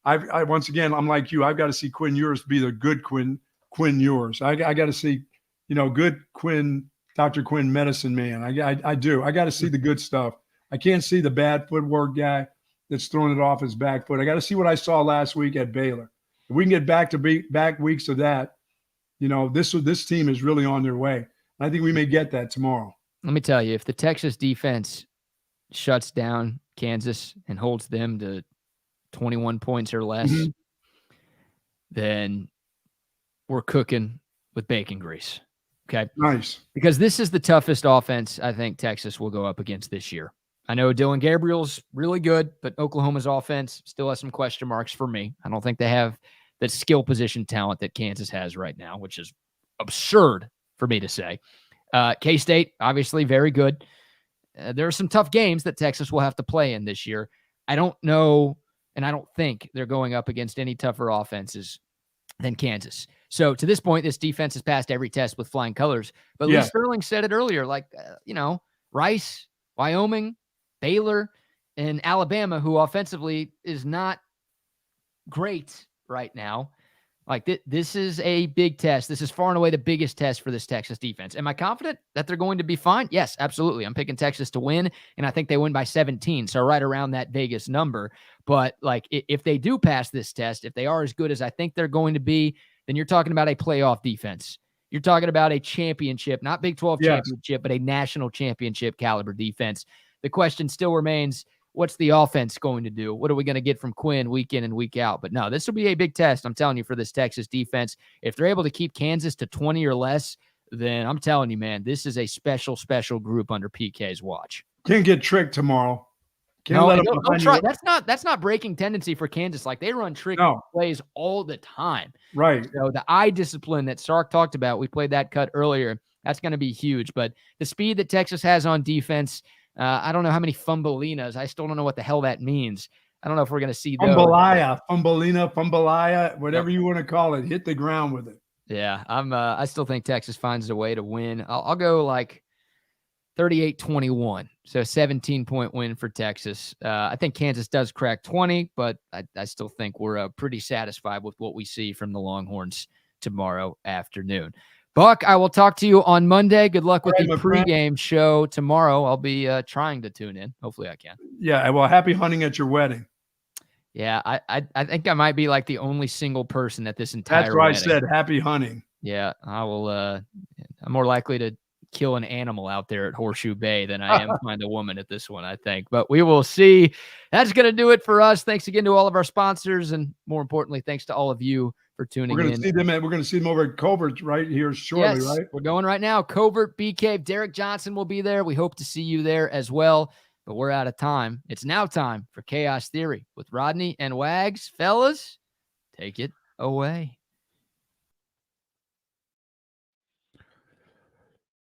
Speaker 2: I once again, I'm like you. I've got to see Quinn Ewers be the good Quinn Ewers. I got to see, good Quinn, Dr. Quinn medicine man. I do. I got to see the good stuff. I can't see the bad footwork guy that's throwing it off his back foot. I got to see what I saw last week at Baylor. If we can get back weeks of that, this team is really on their way. I think we may get that tomorrow.
Speaker 1: Let me tell you, if the Texas defense shuts down Kansas and holds them to 21 points or less, then we're cooking with bacon grease. Okay.
Speaker 2: Nice.
Speaker 1: Because this is the toughest offense I think Texas will go up against this year. I know Dylan Gabriel's really good, but Oklahoma's offense still has some question marks for me. I don't think they have that skill position talent that Kansas has right now, which is absurd for me to say. K-State, obviously very good. There are some tough games that Texas will have to play in this year. I don't know, and I don't think they're going up against any tougher offenses than Kansas. So to this point, this defense has passed every test with flying colors. But Lee Sterling said it earlier, Rice, Wyoming, Baylor, and Alabama, who offensively is not great right now. Like this is a big test. This is far and away the biggest test for this Texas defense. Am I confident that they're going to be fine? Yes, absolutely. I'm picking Texas to win, and I think they win by 17. So right around that Vegas number. But if they do pass this test, if they are as good as I think they're going to be, then you're talking about a playoff defense. You're talking about a championship, not Big 12 championship, but a national championship caliber defense. The question still remains, what's the offense going to do? What are we going to get from Quinn week in and week out? But no, this will be a big test, I'm telling you, for this Texas defense. If they're able to keep Kansas to 20 or less, then I'm telling you, man, this is a special, special group under PK's watch.
Speaker 2: Can't get tricked tomorrow. Can't
Speaker 1: No,
Speaker 2: let them
Speaker 1: don't try. That's not breaking tendency for Kansas. Like, they run trick plays all the time.
Speaker 2: Right.
Speaker 1: So the eye discipline that Sark talked about, we played that cut earlier. That's going to be huge. But the speed that Texas has on defense, I don't know how many fumbolinas. I still don't know what the hell that means. I don't know if we're going to see those.
Speaker 2: Fumbleina, whatever you want to call it. Hit the ground with it.
Speaker 1: Yeah, I still think Texas finds a way to win. I'll go like 38-21. So 17-point win for Texas. I think Kansas does crack 20, but I still think we're pretty satisfied with what we see from the Longhorns tomorrow afternoon. Buck, I will talk to you on Monday. Good luck with the pregame show tomorrow. I'll be trying to tune in. Hopefully I can. Yeah,
Speaker 2: well, happy hunting at your wedding.
Speaker 1: Yeah, I think I might be like the only single person at this entire
Speaker 2: That's why
Speaker 1: wedding.
Speaker 2: I said happy hunting.
Speaker 1: Yeah, I will. I'm more likely to kill an animal out there at Horseshoe Bay than I am find a woman at this one, I think. But we will see. That's going to do it for us. Thanks again to all of our sponsors, and more importantly, thanks to all of you for tuning in. We're
Speaker 2: going to see them over at Covert right here shortly, right?
Speaker 1: We're going right now. Covert BK. Derek Johnson will be there. We hope to see you there as well. But we're out of time. It's now time for Chaos Theory with Rodney and Wags. Fellas, take it away.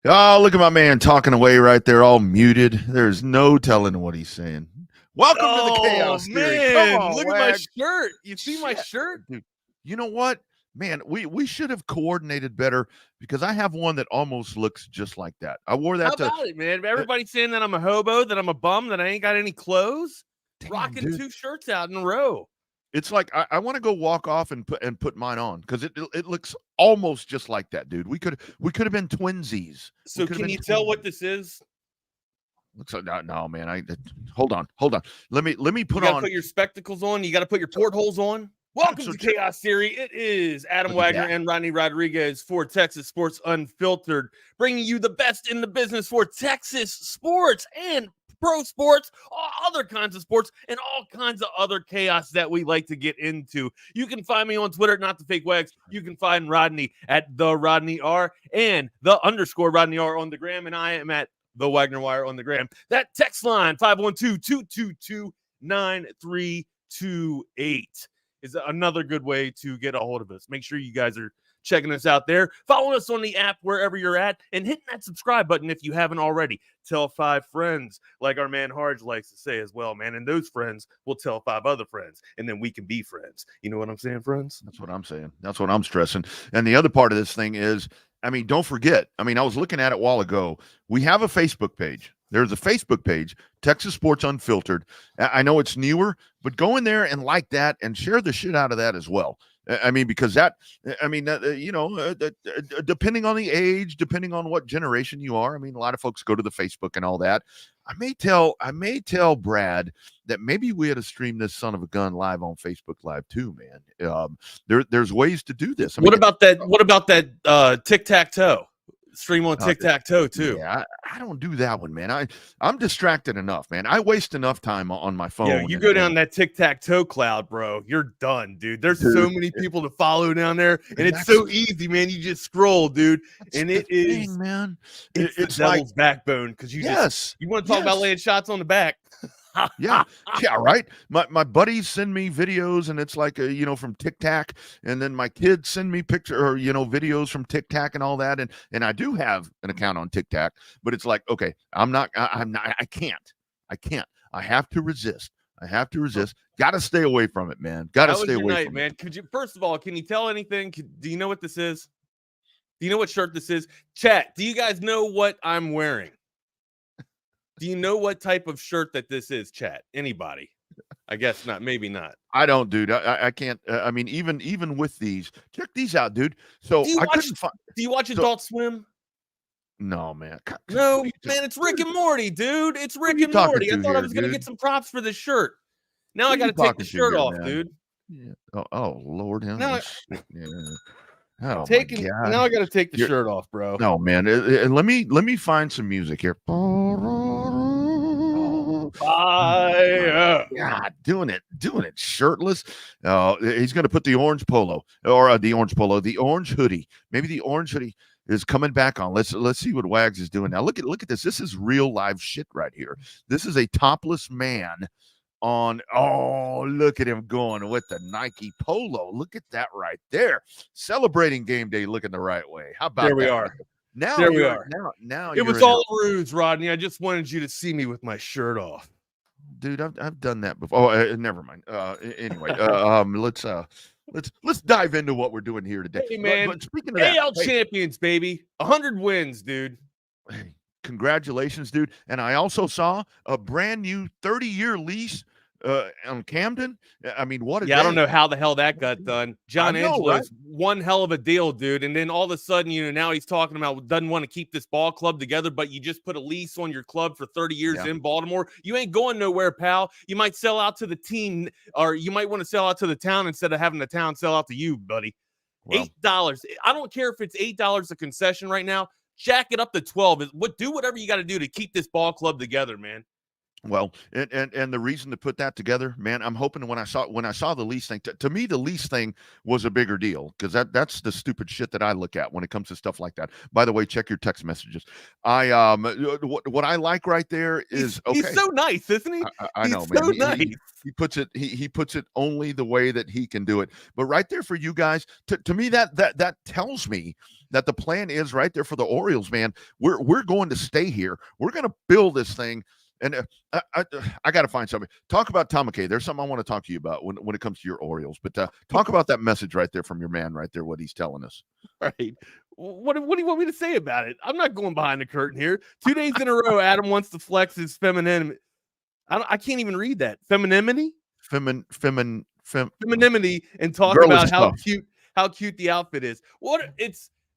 Speaker 6: Oh, look at my man talking away right there, all muted. There's no telling what he's saying. Welcome to the Chaos Theory.
Speaker 7: Man,
Speaker 6: Come on,
Speaker 7: look
Speaker 6: Wags.
Speaker 7: at my shirt. You see my shirt?
Speaker 6: Dude, you know what? Man, we should have coordinated better because I have one that almost looks just like that. I wore that
Speaker 7: How about it, man? Everybody's saying that I'm a hobo, that I'm a bum, that I ain't got any clothes.
Speaker 6: Damn,
Speaker 7: rocking
Speaker 6: dude.
Speaker 7: 2 shirts out in a row.
Speaker 6: It's like I want to go walk off and put mine on because it looks almost just like that, dude. We could have been twinsies.
Speaker 7: So can you tell what this is?
Speaker 6: Looks like no, man. Hold on. Let me put
Speaker 7: You gotta
Speaker 6: on.
Speaker 7: put your spectacles on. You got to put your portholes on. Welcome to Chaos Theory. It is Adam Wagner and Rodney Rodriguez for Texas Sports Unfiltered, bringing you the best in the business for Texas sports and pro sports, all other kinds of sports, and all kinds of other chaos that we like to get into. You can find me on Twitter, not the fake Wags. You can find Rodney at the Rodney R and the _ Rodney R on the gram, and I am at the Wagner Wire on the gram. That text line 512-222-9328 is another good way to get a hold of us. Make sure you guys are checking us out there. Follow us on the app wherever you're at and hitting that subscribe button if you haven't already. Tell 5 friends, like our man Hardge likes to say as well, man. And those friends will tell 5 other friends, and then we can be friends. You know what I'm saying, friends?
Speaker 6: That's what I'm saying. That's what I'm stressing. And the other part of this thing is, don't forget. I was looking at it a while ago. We have a Facebook page. There's a Facebook page, Texas Sports Unfiltered. I know it's newer, but go in there and like that and share the shit out of that as well. Because depending on the age, depending on what generation you are, a lot of folks go to the Facebook and all that. I may tell Brad that maybe we had to stream this son of a gun live on Facebook Live too, man. There's ways to do this.
Speaker 7: What about that tic-tac-toe? Stream on tic-tac-toe too.
Speaker 6: Yeah, I don't do that one, man. I'm distracted enough, man. I waste enough time on my phone.
Speaker 7: Yeah, you go down that tic-tac-toe cloud, bro. You're done, dude. There's so many people to follow down there, and it's so easy, man. You just scroll, dude, and it is,
Speaker 6: man.
Speaker 7: It's the devil's backbone because you want to talk about laying shots on the back.
Speaker 6: yeah, right. My buddies send me videos, and it's like from Tic Tac, and then my kids send me pictures or videos from Tic Tac and all that, and I do have an account on Tic Tac, but it's like, okay, I can't. I have to resist. Got to stay away from it, man. Got to stay away from
Speaker 7: it, man. Could you, first of all, can you tell anything? Do you know what this is? Do you know what shirt this is? Chat. Do you guys know what I'm wearing? Do you know what type of shirt that this is, chat? Anybody? I guess not. Maybe not.
Speaker 6: I don't, dude. I can't. Even with these, check these out, dude. So
Speaker 7: do you watch Adult Swim?
Speaker 6: No, man.
Speaker 7: No, man. It's Rick and Morty, dude. It's Rick and Morty. I thought I was gonna get some props for this shirt. Now I got to take the shirt off, dude.
Speaker 6: Yeah. Oh, Lord.
Speaker 7: Now
Speaker 6: now
Speaker 7: I got to take the shirt off, bro.
Speaker 6: No, man. Let me find some music here.
Speaker 7: Fire.
Speaker 6: God, doing it shirtless. He's going to put the orange polo or the orange hoodie. Maybe the orange hoodie. is coming back on. Let's see what Wags is doing now. Look at this. This is real live shit right here. This is a topless man on. Oh, look at him going with the Nike polo. Look at that right there. Celebrating game day, looking the right way. How about
Speaker 7: There we
Speaker 6: that?
Speaker 7: are.
Speaker 6: Now
Speaker 7: There we
Speaker 6: you're
Speaker 7: are.
Speaker 6: now
Speaker 7: It was
Speaker 6: you're in
Speaker 7: all a ruse, Rodney. I just wanted you to see me with my shirt off.
Speaker 6: dude. I've done that before. Oh, never mind. Anyway, let's dive into what we're doing here today.
Speaker 7: Hey, man.
Speaker 6: But speaking of that,
Speaker 7: AL champions, baby. 100 wins, dude.
Speaker 6: hey, congratulations, dude. And I also saw a brand new 30-year lease on Camden. I mean, what a
Speaker 7: Yeah, I don't
Speaker 6: day.
Speaker 7: know how the hell that got done. John
Speaker 6: I know,
Speaker 7: Angelo's
Speaker 6: right?
Speaker 7: one hell of a deal, dude. And then all of a sudden, now he's talking about doesn't want to keep this ball club together, but you just put a lease on your club for 30 years
Speaker 6: Yeah.
Speaker 7: in Baltimore. You ain't going nowhere, pal. You might sell out to the team, or you might want to sell out to the town instead of having the town sell out to you, buddy.
Speaker 6: Well,
Speaker 7: $8. I don't care if it's $8 a concession right now. Jack it up to 12. Do whatever you got to do to keep this ball club together, man.
Speaker 6: Well, and the reason to put that together, man, I'm hoping when I saw the lease thing, to me the lease thing was a bigger deal because that's the stupid shit that I look at when it comes to stuff like that. By the way, check your text messages. What I like right there is
Speaker 7: He's so nice, isn't he?
Speaker 6: I know,
Speaker 7: He's
Speaker 6: man.
Speaker 7: so nice.
Speaker 6: He puts it only the way that he can do it. But right there for you guys, to me that tells me that the plan is right there for the Orioles, man. We're going to stay here. We're going to build this thing. And I got to find something. Talk about Tom McKay. There's something I want to talk to you about when it comes to your Orioles. But talk about that message right there from your man right there, what he's telling us.
Speaker 7: Right. What do you want me to say about it? I'm not going behind the curtain here. 2 days in a row, Adam wants to flex his femininity. I can't even read that. Femininity? Femininity, and talk about how cute the outfit is.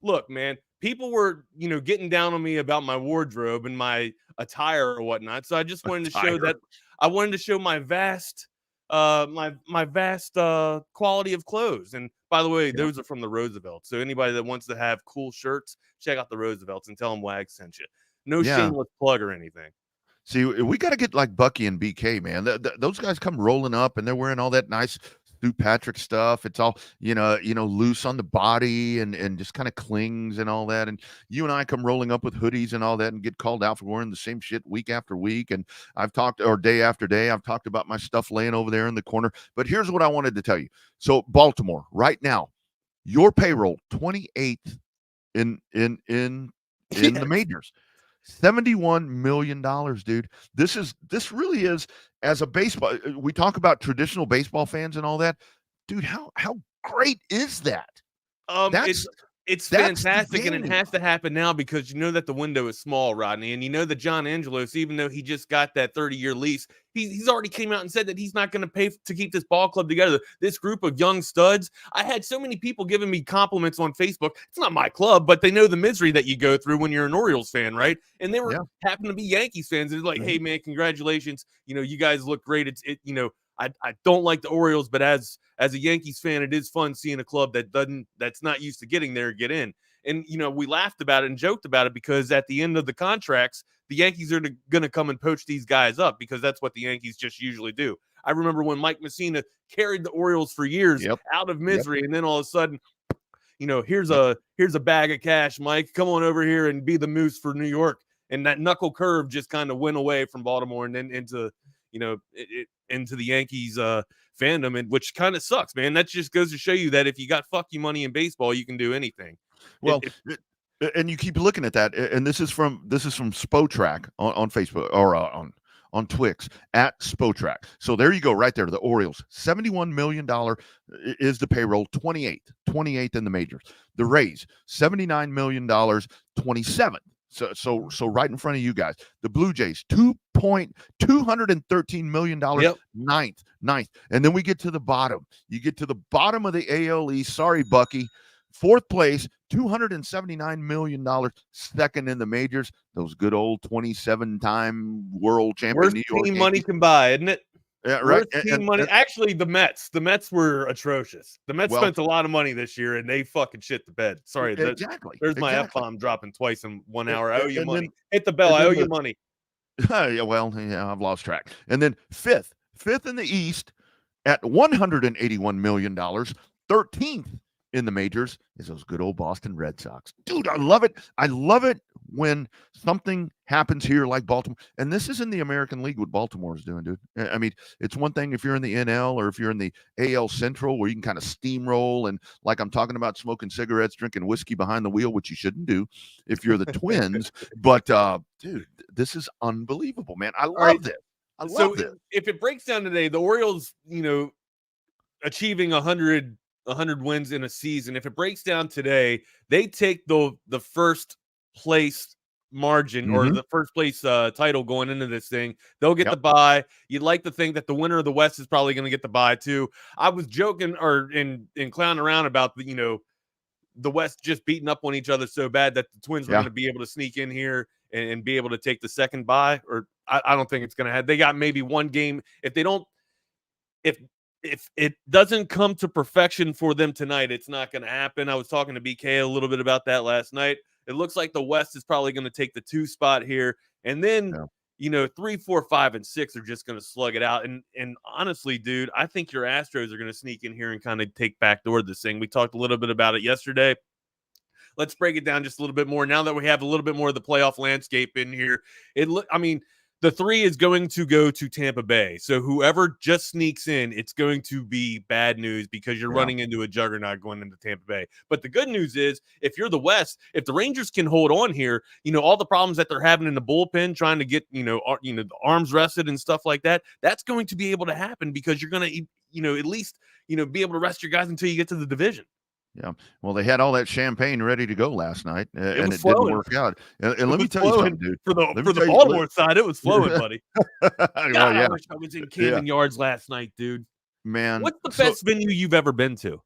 Speaker 7: Look, man, people were, getting down on me about my wardrobe and my attire or whatnot. So I just wanted to show that I wanted to show my vast quality of clothes. And by the way, those are from the Roosevelt. So anybody that wants to have cool shirts, check out the Roosevelts and tell them Wags sent you. No shameless plug or anything.
Speaker 6: See, we got to get like Bucky and BK, man. Those guys come rolling up and they're wearing all that nice Stu Patrick stuff. It's all, loose on the body and just kind of clings and all that. And you and I come rolling up with hoodies and all that and get called out for wearing the same shit week after week. And day after day, I've talked about my stuff laying over there in the corner. But here's what I wanted to tell you. So Baltimore, right now, your payroll 28th in the majors. $71 million, dude. This really is, as a baseball, we talk about traditional baseball fans and all that. Dude, how great is that?
Speaker 7: It's fantastic, and it has to happen now because you know that the window is small, Rodney, and you know that John Angelos, even though he just got that 30-year lease, he's already came out and said that he's not going to pay to keep this ball club together. This group of young studs, I had so many people giving me compliments on Facebook. It's not my club, but they know the misery that you go through when you're an Orioles fan, right? And they happen to be Yankees fans. It's like, hey, man, congratulations. You guys look great. I don't like the Orioles, but as a Yankees fan, it is fun seeing a club that's not used to getting there get in. And we laughed about it and joked about it because at the end of the contracts, the Yankees are going to come and poach these guys up because that's what the Yankees just usually do. I remember when Mike Messina carried the Orioles for years out of misery, and then all of a sudden, here's a bag of cash, Mike. Come on over here and be the Moose for New York. And that knuckle curve just kind of went away from Baltimore and then into the Yankees fandom, and which kind of sucks, man. That just goes to show you that if you got fuck you money in baseball, you can do anything.
Speaker 6: Well, and you keep looking at that, and this is from Spotrac on Facebook or on Twix at Spotrac. So there you go, right there. The Orioles, $71 million is the payroll, 28th in the majors. The Rays, $79 million, 27th. So right in front of you guys. The Blue Jays, $213 million, ninth. And then we get to the bottom. You get to the bottom of the AL East. Sorry, Bucky. Fourth place, $279 million, second in the majors. Those good old 27-time world champion
Speaker 7: Worst
Speaker 6: New York
Speaker 7: team
Speaker 6: Yankees.
Speaker 7: money can buy, isn't it?
Speaker 6: Yeah, right.
Speaker 7: Team money. Actually, the Mets were atrocious. The Mets spent a lot of money this year, and they fucking shit the bed. Sorry,
Speaker 6: exactly.
Speaker 7: There's my F-bomb dropping twice in 1 hour. I owe you money.
Speaker 6: Then,
Speaker 7: hit the bell. I owe you money.
Speaker 6: I've lost track. And then fifth in the East at $181 million, 13th in the majors is those good old Boston Red Sox. Dude, I love it. I love it when something happens here like Baltimore. And this is in the American League what Baltimore is doing, dude. I mean, it's one thing if you're in the NL or if you're in the AL Central where you can kind of steamroll and like I'm talking about smoking cigarettes, drinking whiskey behind the wheel, which you shouldn't do if you're the Twins. But, dude, this is unbelievable, man. I love this. I love this.
Speaker 7: If it breaks down today, the Orioles, achieving 100 wins in a season, if it breaks down today, they take the first place margin or the first place title going into this thing. They'll get the bye. You'd like to think that the winner of the West is probably going to get the bye too. I was joking or in clowning around about the West just beating up on each other so bad that the Twins were going to be able to sneak in here and be able to take the second bye. Or I don't think it's going to happen. They got maybe one game. If they don't, if it doesn't come to perfection for them tonight, it's not going to happen. I was talking to BK a little bit about that last night. It looks like the West is probably going to take the 2 spot here. And then, 3, 4, 5, and 6 are just going to slug it out. And honestly, dude, I think your Astros are going to sneak in here and kind of take backdoor this thing. We talked a little bit about it yesterday. Let's break it down just a little bit more. Now that we have a little bit more of the playoff landscape in here, the 3 is going to go to Tampa Bay. So whoever just sneaks in, it's going to be bad news because you're running into a juggernaut going into Tampa Bay. But the good news is, if you're the West, if the Rangers can hold on here, all the problems that they're having in the bullpen, trying to get, the arms rested and stuff like that, that's going to be able to happen because you're going to, at least, be able to rest your guys until you get to the division.
Speaker 6: Yeah. Well, they had all that champagne ready to go last night, and it
Speaker 7: flowing.
Speaker 6: didn't work out. And let me tell you something, dude.
Speaker 7: For the Baltimore side, it was flowing, buddy. God,
Speaker 6: I
Speaker 7: wish I was in Camden Yards last night, dude.
Speaker 6: Man,
Speaker 7: what's the best venue you've ever been to?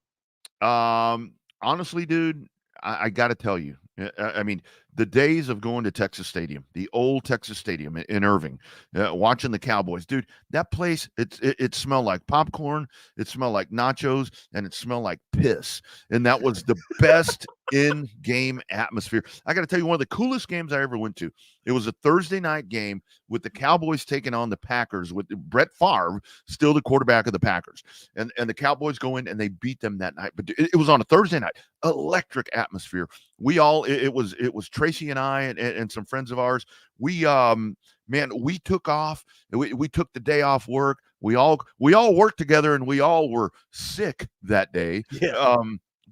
Speaker 6: Honestly, dude, I got to tell you, I mean, the days of going to Texas Stadium, the old Texas Stadium in Irving, watching the Cowboys, dude, that place, it smelled like popcorn, it smelled like nachos, and it smelled like piss. And that was the best in-game atmosphere. I got to tell you, one of the coolest games I ever went to, it was a Thursday night game with the Cowboys taking on the Packers with Brett Favre, still the quarterback of the Packers. And the Cowboys go in and they beat them that night. But it was on a Thursday night, electric atmosphere. It was Tracy and I and some friends of ours. We took off. We took the day off work. We all worked together, and we all were sick that day.
Speaker 7: Yeah.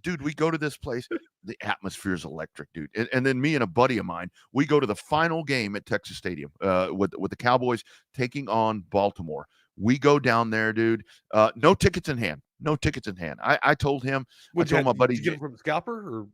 Speaker 6: Dude, we go to this place. The atmosphere is electric, dude. And then me and a buddy of mine, we go to the final game at Texas Stadium with the Cowboys taking on Baltimore. We go down there, dude. No tickets in hand. No tickets in hand. I told him. I told my buddy.
Speaker 7: Did you get them from the scalper?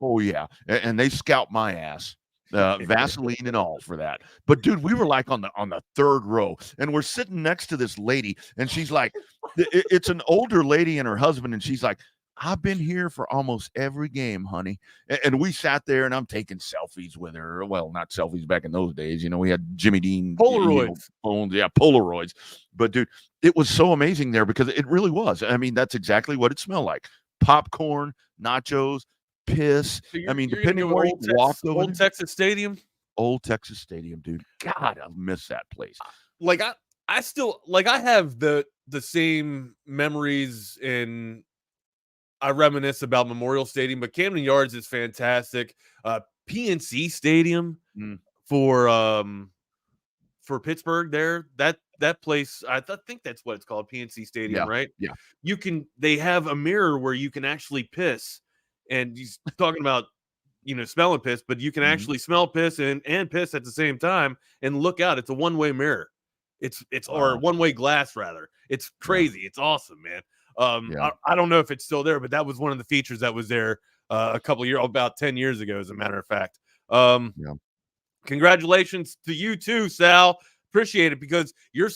Speaker 6: Oh yeah. And they scalped my ass. Vaseline and all for that. But dude, we were like on the third row, and we're sitting next to this lady, and she's like, it's an older lady and her husband, and she's like, I've been here for almost every game, honey. And we sat there, and I'm taking selfies with her. Well, not selfies back in those days. We had Jimmy Dean
Speaker 7: Polaroids.
Speaker 6: Phones. Yeah, Polaroids. But dude, it was so amazing there because it really was. I mean, that's exactly what it smelled like. Popcorn, nachos, piss.
Speaker 7: So
Speaker 6: depending on where you walked over
Speaker 7: Old Texas Stadium.
Speaker 6: Old Texas Stadium, dude. God, I miss that place.
Speaker 7: I still I have the same memories, and I reminisce about Memorial Stadium, but Camden Yards is fantastic. PNC Stadium for Pittsburgh there. That place, I think that's what it's called, PNC Stadium, right?
Speaker 6: Yeah.
Speaker 7: They have a mirror where you can actually piss, and he's talking about smelling piss, but you can actually smell piss and piss at the same time and look out. It's a one-way mirror. It's or one-way glass rather. It's crazy. It's awesome, man. I don't know if it's still there, but that was one of the features that was there about 10 years ago, as a matter of fact. Congratulations to you too, Sal. Appreciate it, because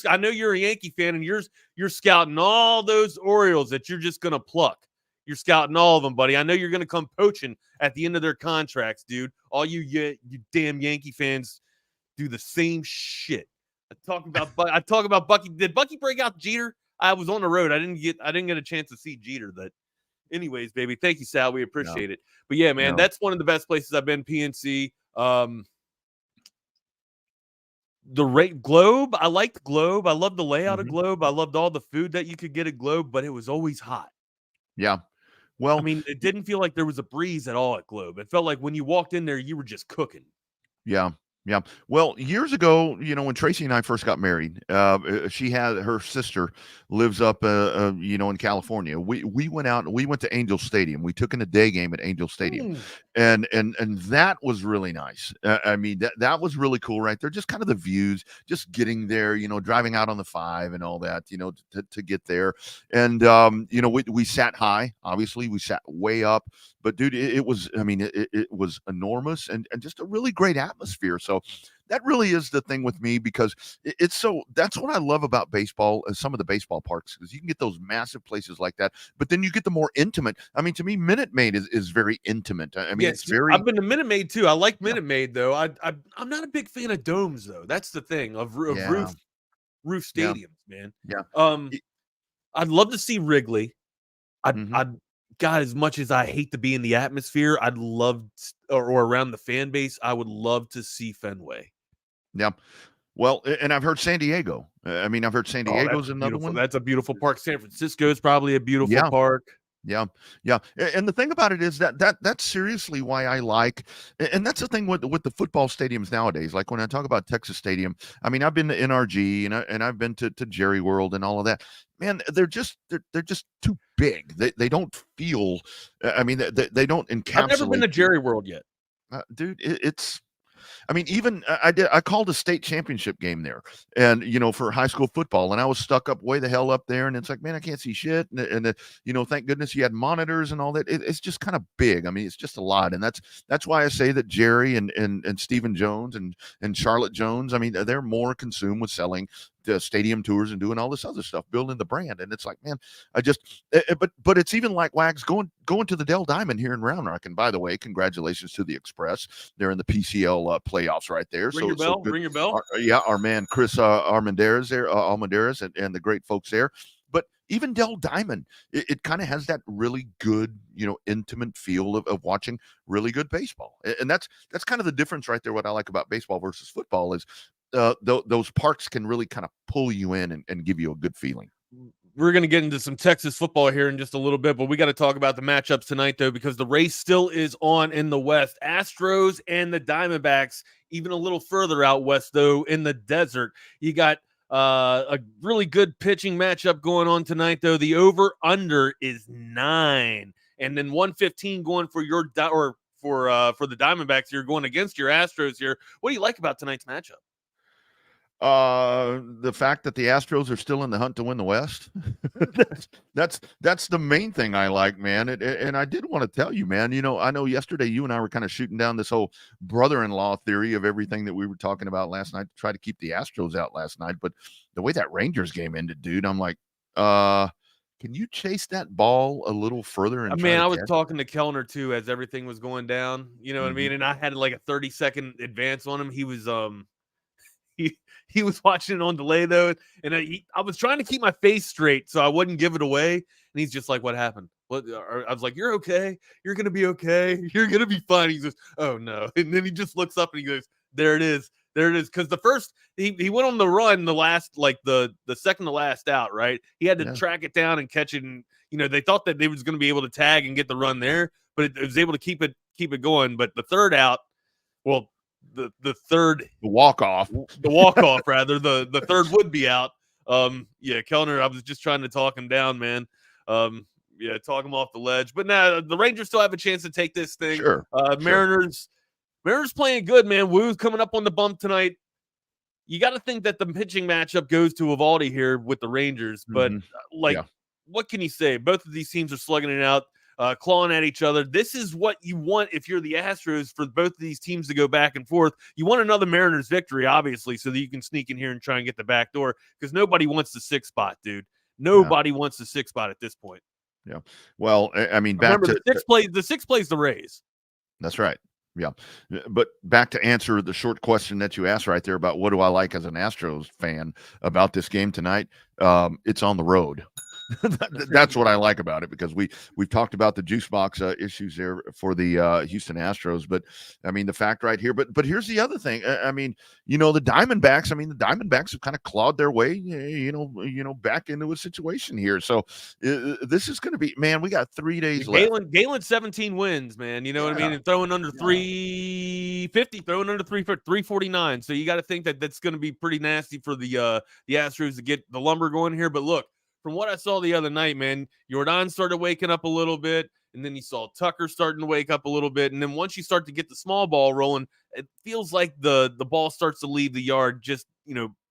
Speaker 7: I know you're a Yankee fan, and you're scouting all those Orioles that you're just gonna pluck. You're scouting all of them, buddy. I know you're gonna come poaching at the end of their contracts, dude. All you damn Yankee fans do the same shit. I talk about Bucky. Did Bucky break out Jeter? I was on the road. I didn't get a chance to see Jeter. That, anyways, baby. Thank you, Sal. We appreciate it. But yeah, man, that's one of the best places I've been. PNC. The Globe. I liked Globe. I loved the layout of Globe. I loved all the food that you could get at Globe, but it was always hot.
Speaker 6: Yeah. Well,
Speaker 7: I mean, it didn't feel like there was a breeze at all at Globe. It felt like when you walked in there, you were just cooking.
Speaker 6: yeah. Yeah. Well, years ago, when Tracy and I first got married, she had her sister lives up, in California. We went out and we went to Angel Stadium. We took in a day game at Angel Stadium, and that was really nice. I mean, that was really cool right there. Just kind of the views, just getting there, driving out on the 5 and all that, to get there. And we sat high. Obviously, we sat way up. But dude, it was, I mean, it was enormous and just a really great atmosphere. So that really is the thing with me, because that's what I love about baseball and some of the baseball parks, because you can get those massive places like that, but then you get the more intimate. I mean, to me, Minute Maid is very intimate. I mean, it's very.
Speaker 7: I've been to Minute Maid too. I like Minute Maid though. I'm not a big fan of domes though. That's the thing of roof stadiums, man.
Speaker 6: Yeah.
Speaker 7: I'd love to see Wrigley. God, as much as I hate to be in the atmosphere, I'd love or around the fan base, I would love to see Fenway.
Speaker 6: Yeah. Well, and I've heard San Diego. I've heard San Diego's another one.
Speaker 7: That's a beautiful park. San Francisco is probably a beautiful park.
Speaker 6: Yeah. Yeah. And the thing about it is that's seriously why I like, and that's the thing with the football stadiums nowadays. Like when I talk about Texas Stadium, I mean, I've been to NRG and I've been to Jerry World and all of that. Man, they're just too big. They don't feel, I mean, they don't encapsulate.
Speaker 7: I've never been to Jerry World yet.
Speaker 6: Dude, it's, I mean, even I called a state championship game there, and for high school football, and I was stuck up way the hell up there, and it's like, man, I can't see shit, and thank goodness you had monitors and all that. It's just kind of big. I mean, it's just a lot, and that's why I say that Jerry and Stephen Jones and Charlotte Jones, I mean, they're more consumed with selling the stadium tours and doing all this other stuff, building the brand. And it's like, man, but it's even like Wags going to the Dell Diamond here in Round Rock. And by the way, congratulations to the Express. They're in the PCL playoffs right there.
Speaker 7: Ring your bell.
Speaker 6: Our man Chris Armendariz there, and the great folks there. But even Dell Diamond, it kind of has that really good, intimate feel of watching really good baseball. And that's kind of the difference right there. What I like about baseball versus football is those parks can really kind of pull you in and give you a good feeling.
Speaker 7: We're going to get into some Texas football here in just a little bit, but we got to talk about the matchups tonight, though, because the race still is on in the West. Astros and the Diamondbacks, even a little further out west, though, in the desert. You got a really good pitching matchup going on tonight, though. The over-under is 9, and then 115 going for for the Diamondbacks. You're going against your Astros here. What do you like about tonight's matchup?
Speaker 6: The fact that the Astros are still in the hunt to win the West. that's the main thing I like, man. And I did want to tell you, man, I know yesterday you and I were kind of shooting down this whole brother-in-law theory of everything that we were talking about last night to try to keep the Astros out last night. But the way that Rangers game ended, dude, I'm like, can you chase that ball a little further? And
Speaker 7: I was talking to Kellner too as everything was going down. You know what I mean? And I had like a 30-second advance on him. He was he was watching it on delay though, and I was trying to keep my face straight so I wouldn't give it away. And he's just like, "What happened?" I was like, "You're okay. You're gonna be okay. You're gonna be fine." He goes, "Oh no!" And then he just looks up and he goes, "There it is. There it is." Because the first he went on the run, the last the second to last out, right? He had to track it down and catch it, and they thought that they was going to be able to tag and get the run there, but it was able to keep it going. But the third out, well. The walk-off rather, the third would be out. Kellner, I was just trying to talk him down, man. Talk him off the ledge. But now the Rangers still have a chance to take this thing.
Speaker 6: Sure.
Speaker 7: Mariners playing good, man. Woo's coming up on the bump tonight. You got to think that the pitching matchup goes to Eovaldi here with the Rangers, but what can you say? Both of these teams are slugging it out. Clawing at each other. This is what you want if you're the Astros, for both of these teams to go back and forth. You want another Mariners victory, obviously, so that you can sneak in here and try and get the back door, because nobody wants the 6th spot, dude. Nobody wants the 6th spot at this point.
Speaker 6: Yeah. Well, I mean,
Speaker 7: the 6th plays the Rays.
Speaker 6: That's right. Yeah. But back to answer the short question that you asked right there about what do I like as an Astros fan about this game tonight. It's on the road. That's what I like about it, because we've talked about the juice box issues there for the Houston Astros, but I mean the fact right here. But here's the other thing. I mean, the Diamondbacks. I mean, the Diamondbacks have kind of clawed their way, back into a situation here. So this is going to be, man. We got 3 days left.
Speaker 7: Galen 17 wins, man. You know what I mean? And throwing under 350, throwing under 349. So you got to think that's going to be pretty nasty for the Astros to get the lumber going here. But look, from what I saw the other night, man, Jordan started waking up a little bit, and then you saw Tucker starting to wake up a little bit. And then once you start to get the small ball rolling, it feels like the ball starts to leave the yard just,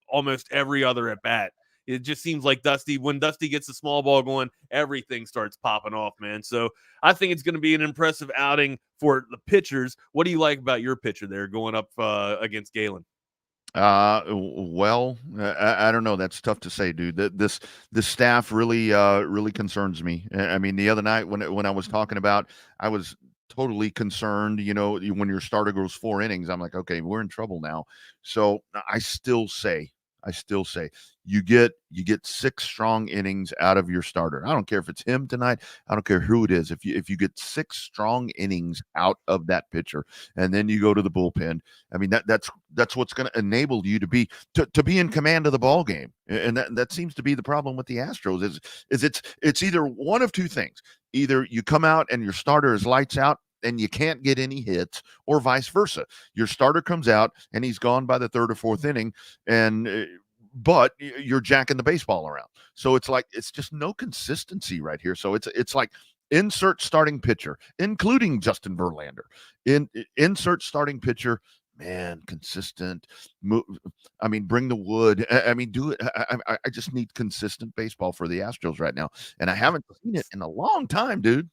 Speaker 7: almost every other at bat. It just seems like when Dusty gets the small ball going, everything starts popping off, man. So I think it's going to be an impressive outing for the pitchers. What do you like about your pitcher there going up against Galen?
Speaker 6: Well, I don't know. That's tough to say, dude. This staff really concerns me. I mean, the other night when I was talking about, I was totally concerned. When your starter goes 4 innings, I'm like, okay, we're in trouble now. So I still say you get 6 strong innings out of your starter. I don't care if it's him tonight. I don't care who it is. If you get 6 strong innings out of that pitcher, and then you go to the bullpen, I mean that's what's going to enable you to be in command of the ball game. And that seems to be the problem with the Astros is it's either one of two things. Either you come out and your starter is lights out and you can't get any hits, or vice versa. Your starter comes out and he's gone by the 3rd or 4th inning, but you're jacking the baseball around. So it's just no consistency right here. So it's like insert starting pitcher, including Justin Verlander. Insert starting pitcher, man, consistent. Bring the wood. Do it. I just need consistent baseball for the Astros right now, and I haven't seen it in a long time, dude.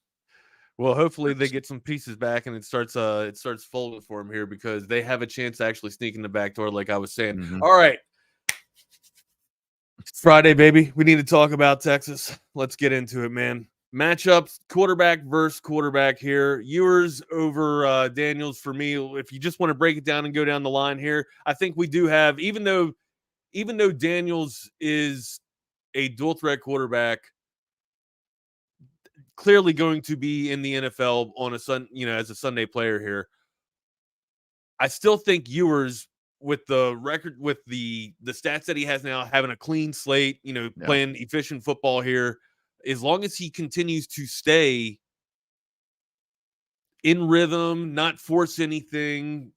Speaker 7: Well, hopefully they get some pieces back and it starts folding for them here, because they have a chance to actually sneak in the back door, like I was saying. Mm-hmm. All right. It's Friday, baby. We need to talk about Texas. Let's get into it, man. Matchups, quarterback versus quarterback here. Ewers over Daniels for me. If you just want to break it down and go down the line here, I think we do have, even though Daniels is a dual threat quarterback, clearly going to be in the NFL on as a Sunday player here. I still think Ewers, with the record, with the stats that he has now, having a clean slate, playing efficient football here, as long as he continues to stay in rhythm, not force anything.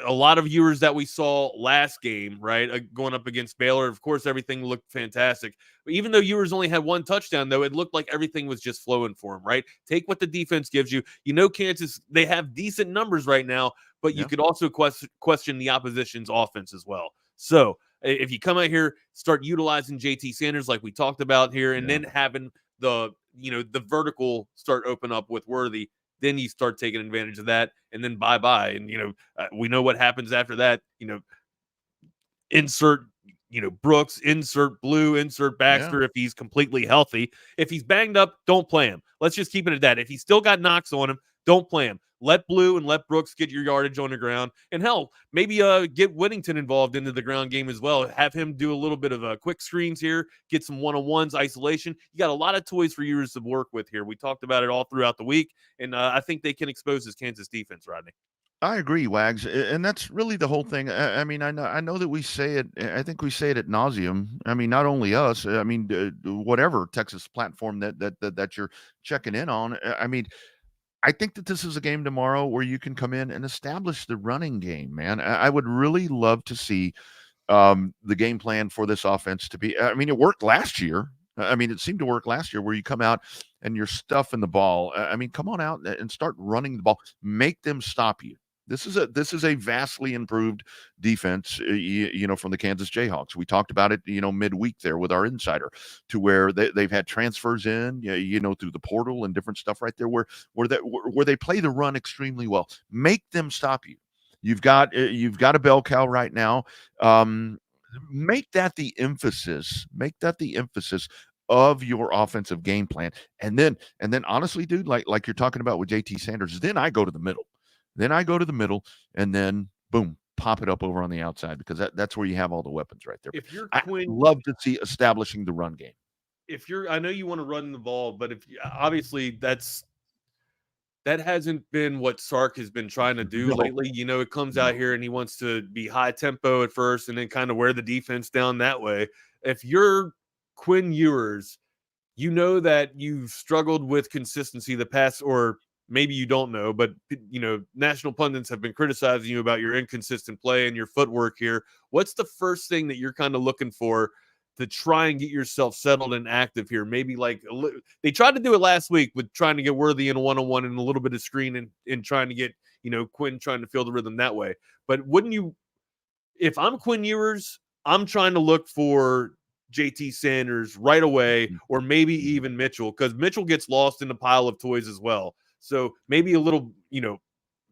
Speaker 7: A lot of Ewers that we saw last game, right, going up against Baylor, of course, everything looked fantastic. But even though Ewers only had 1 touchdown, though, it looked like everything was just flowing for him, right? Take what the defense gives you. Kansas, they have decent numbers right now, but you could also question the opposition's offense as well. So if you come out here, start utilizing JT Sanders like we talked about here, and then having the vertical start open up with Worthy, then you start taking advantage of that, and then bye-bye. And, we know what happens after that. Insert, Brooks, insert Blue, insert Baxter if he's completely healthy. If he's banged up, don't play him. Let's just keep it at that. If he's still got knocks on him, don't play him. Let Blue and let Brooks get your yardage on the ground. And hell, maybe get Whittington involved into the ground game as well. Have him do a little bit of quick screens here, get some one-on-ones, isolation. You got a lot of toys for Ewers to work with here. We talked about it all throughout the week, and I think they can expose this Kansas defense, Rodney.
Speaker 6: I agree, Wags, and that's really the whole thing. I know that we say it. I think we say it ad nauseum. I mean, not only us. I mean, whatever Texas platform that you're checking in on. I think that this is a game tomorrow where you can come in and establish the running game, man. I would really love to see the game plan for this offense to be. It worked last year. It seemed to work last year where you come out and you're stuffing the ball. Come on out and start running the ball. Make them stop you. This is a vastly improved defense, from the Kansas Jayhawks. We talked about it, midweek there with our insider, to where they've had transfers in, through the portal and different stuff right there, where they play the run extremely well. Make them stop you. You've got a bell cow right now. Make that the emphasis. Make that the emphasis of your offensive game plan. And then honestly, dude, like you're talking about with JT Sanders, then I go to the middle. And then boom, pop it up over on the outside, because that's where you have all the weapons right there.
Speaker 7: If you're
Speaker 6: I'd love to see establishing the run game.
Speaker 7: I know you want to run the ball, but obviously that hasn't been what Sark has been trying to do lately. It comes out here and he wants to be high tempo at first and then kind of wear the defense down that way. If you're Quinn Ewers, that you've struggled with consistency the past, or maybe you don't know, but national pundits have been criticizing you about your inconsistent play and your footwork here. What's the first thing that you're kind of looking for to try and get yourself settled and active here? Maybe they tried to do it last week with trying to get Worthy in a one-on-one and a little bit of screen and trying to get, Quinn trying to feel the rhythm that way. But wouldn't you, if I'm Quinn Ewers, I'm trying to look for JT Sanders right away, or maybe even Mitchell, because Mitchell gets lost in the pile of toys as well. So maybe a little,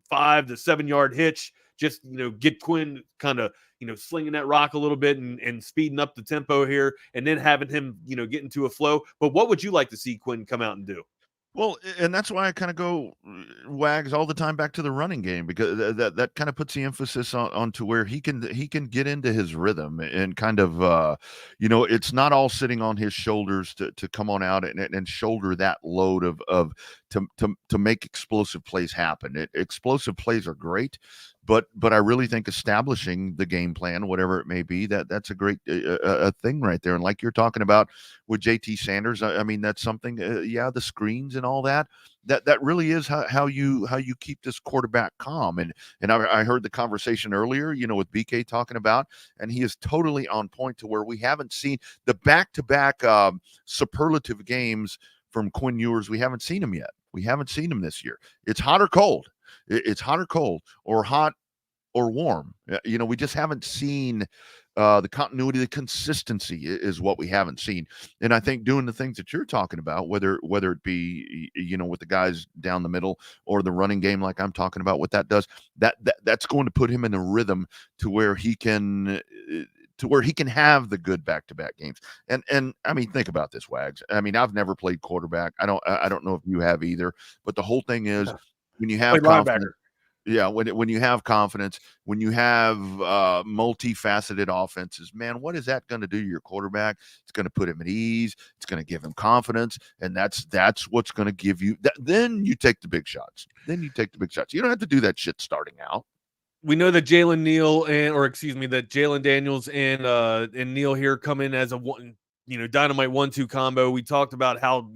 Speaker 7: 5 to 7 yard hitch, just, get Quinn kind of, slinging that rock a little bit and speeding up the tempo here, and then having him, get into a flow. But what would you like to see Quinn come out and do?
Speaker 6: Well, and that's why I kind of go, Wags, all the time back to the running game, because that kind of puts the emphasis on to where he can get into his rhythm and kind of, it's not all sitting on his shoulders to come on out and shoulder that load of to make explosive plays happen. Explosive plays are great, but I really think establishing the game plan, whatever it may be, that's a great a thing right there. And like you're talking about with JT Sanders, I mean, that's something. The screens and all that really is how you keep this quarterback calm. And I heard the conversation earlier, with BK talking about, and he is totally on point to where we haven't seen the back-to-back superlative games from Quinn Ewers. We haven't seen him yet. We haven't seen him this year. It's hot or cold. It's hot or cold, or hot or warm. We just haven't seen the continuity, the consistency is what we haven't seen. And I think doing the things that you're talking about, whether it be, with the guys down the middle or the running game, like I'm talking about, what that does, that's going to put him in a rhythm to where he can have the good back-to-back games. And I mean, think about this, Wags. I mean, I've never played quarterback. I don't know if you have either, but the whole thing is, when you have confidence, when you have confidence, when you have multifaceted offenses, man, what is that going to do to your quarterback? It's going to put him at ease. It's going to give him confidence, and that's what's going to give you that. Then you take the big shots. You don't have to do that shit starting out.
Speaker 7: We know that Jalen Daniels and Neal here come in as a one, dynamite 1-2 combo. We talked about how,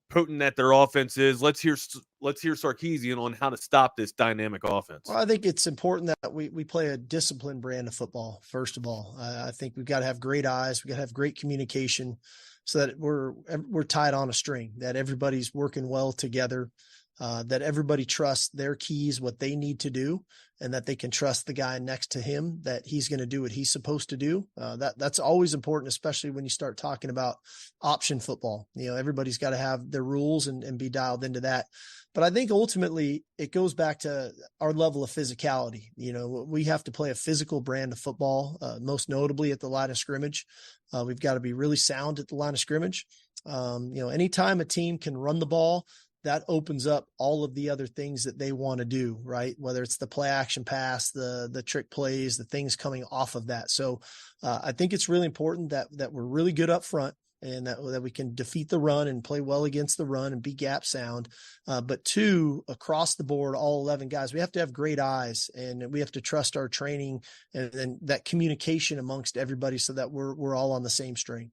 Speaker 7: potent that their offense is. Let's hear Sarkisian on how to stop this dynamic offense.
Speaker 3: Well, I think it's important that we play a disciplined brand of football. First of all, I think we've got to have great eyes. We got to have great communication, so that we're tied on a string, that everybody's working well together, that everybody trusts their keys, what they need to do, and that they can trust the guy next to him, that he's going to do what he's supposed to do. That's always important, especially when you start talking about option football. Everybody's got to have their rules and be dialed into that. But I think ultimately it goes back to our level of physicality. We have to play a physical brand of football, most notably at the line of scrimmage. We've got to be really sound at the line of scrimmage. Anytime a team can run the ball, that opens up all of the other things that they want to do, right? Whether it's the play action pass, the trick plays, the things coming off of that. So I think it's really important that we're really good up front, and that we can defeat the run and play well against the run and be gap sound. But two, across the board, all 11 guys, we have to have great eyes, and we have to trust our training and that communication amongst everybody, so that we're all on the same string.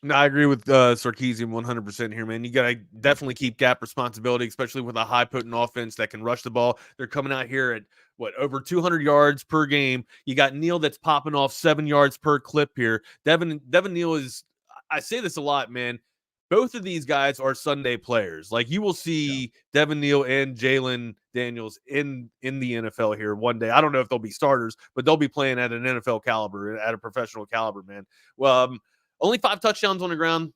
Speaker 7: No, I agree with Sarkisian 100% here, man. You got to definitely keep gap responsibility, especially with a high potent offense that can rush the ball. They're coming out here at over 200 yards per game. You got Neal that's popping off 7 yards per clip here. Devin Neal is, I say this a lot, man. Both of these guys are Sunday players. Like, you will see Devin Neal and Jalen Daniels in the NFL here one day. I don't know if they'll be starters, but they'll be playing at an NFL caliber, at a professional caliber, man. Well, only 5 touchdowns on the ground.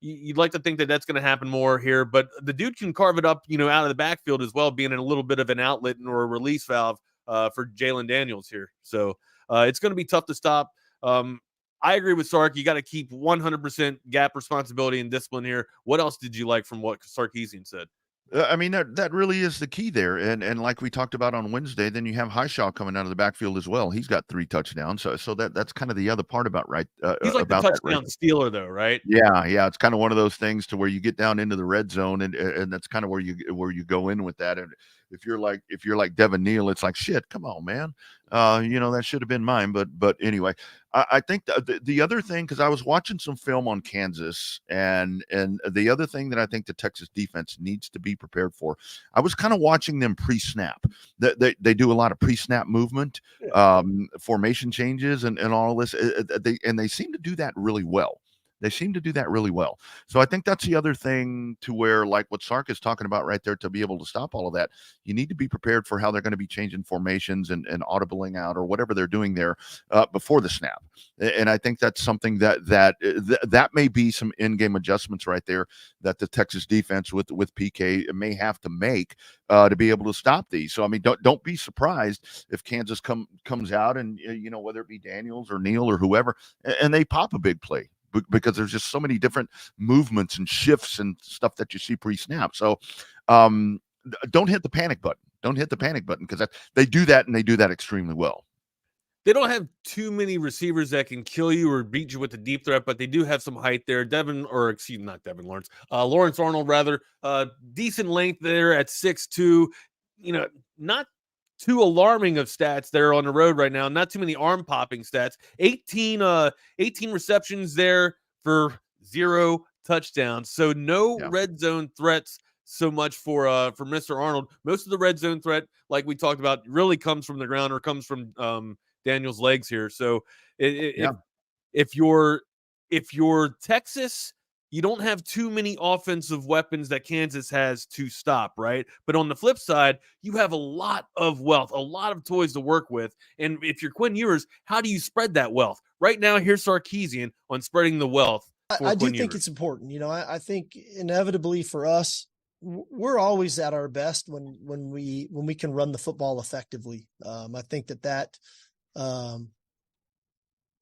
Speaker 7: You'd like to think that that's going to happen more here, but the dude can carve it up, out of the backfield as well, being a little bit of an outlet or a release valve for Jalen Daniels here. So it's going to be tough to stop. I agree with Sark. You got to keep 100% gap responsibility and discipline here. What else did you like from what Sarkisian said?
Speaker 6: I mean, that really is the key there. And like we talked about on Wednesday, then you have Highshaw coming out of the backfield as well. He's got 3 touchdowns. So that's kind of the other part about
Speaker 7: He's like the
Speaker 6: about that right
Speaker 7: touchdown stealer, though, right?
Speaker 6: Yeah. It's kind of one of those things to where you get down into the red zone, and that's kind of where you go in with that. And if you're like Devin Neal, it's like, shit, come on, man. That should have been mine. But anyway, I think the other thing, because I was watching some film on Kansas, and the other thing that I think the Texas defense needs to be prepared for, I was kind of watching them pre-snap. They do a lot of pre-snap movement, formation changes, and all this. They seem to do that really well. So I think that's the other thing, to where, like what Sark is talking about right there, to be able to stop all of that, you need to be prepared for how they're going to be changing formations and audibling out or whatever they're doing there before the snap. And I think that's something that may be some in-game adjustments right there that the Texas defense with PK may have to make to be able to stop these. So I mean, don't be surprised if Kansas comes out and whether it be Daniels or Neal or whoever, and they pop a big play, because there's just so many different movements and shifts and stuff that you see pre-snap. So don't hit the panic button. Because they do that, and they do that extremely well.
Speaker 7: They don't have too many receivers that can kill you or beat you with a deep threat, but they do have some height there. Lawrence Arnold, rather, decent length there at 6'2". Not too alarming of stats there on the road right now. Not too many arm popping stats. 18 receptions there for 0 touchdowns. So no red zone threats so much for Mr. Arnold. Most of the red zone threat, like we talked about, really comes from the ground or comes from Daniel's legs here. So if you're Texas, you don't have too many offensive weapons that Kansas has to stop, right? But on the flip side, you have a lot of wealth, a lot of toys to work with. And if you're Quinn Ewers, how do you spread that wealth? Right now, here's Sarkisian on spreading the wealth.
Speaker 3: I do think it's important. I think inevitably for us, we're always at our best when we can run the football effectively. I think that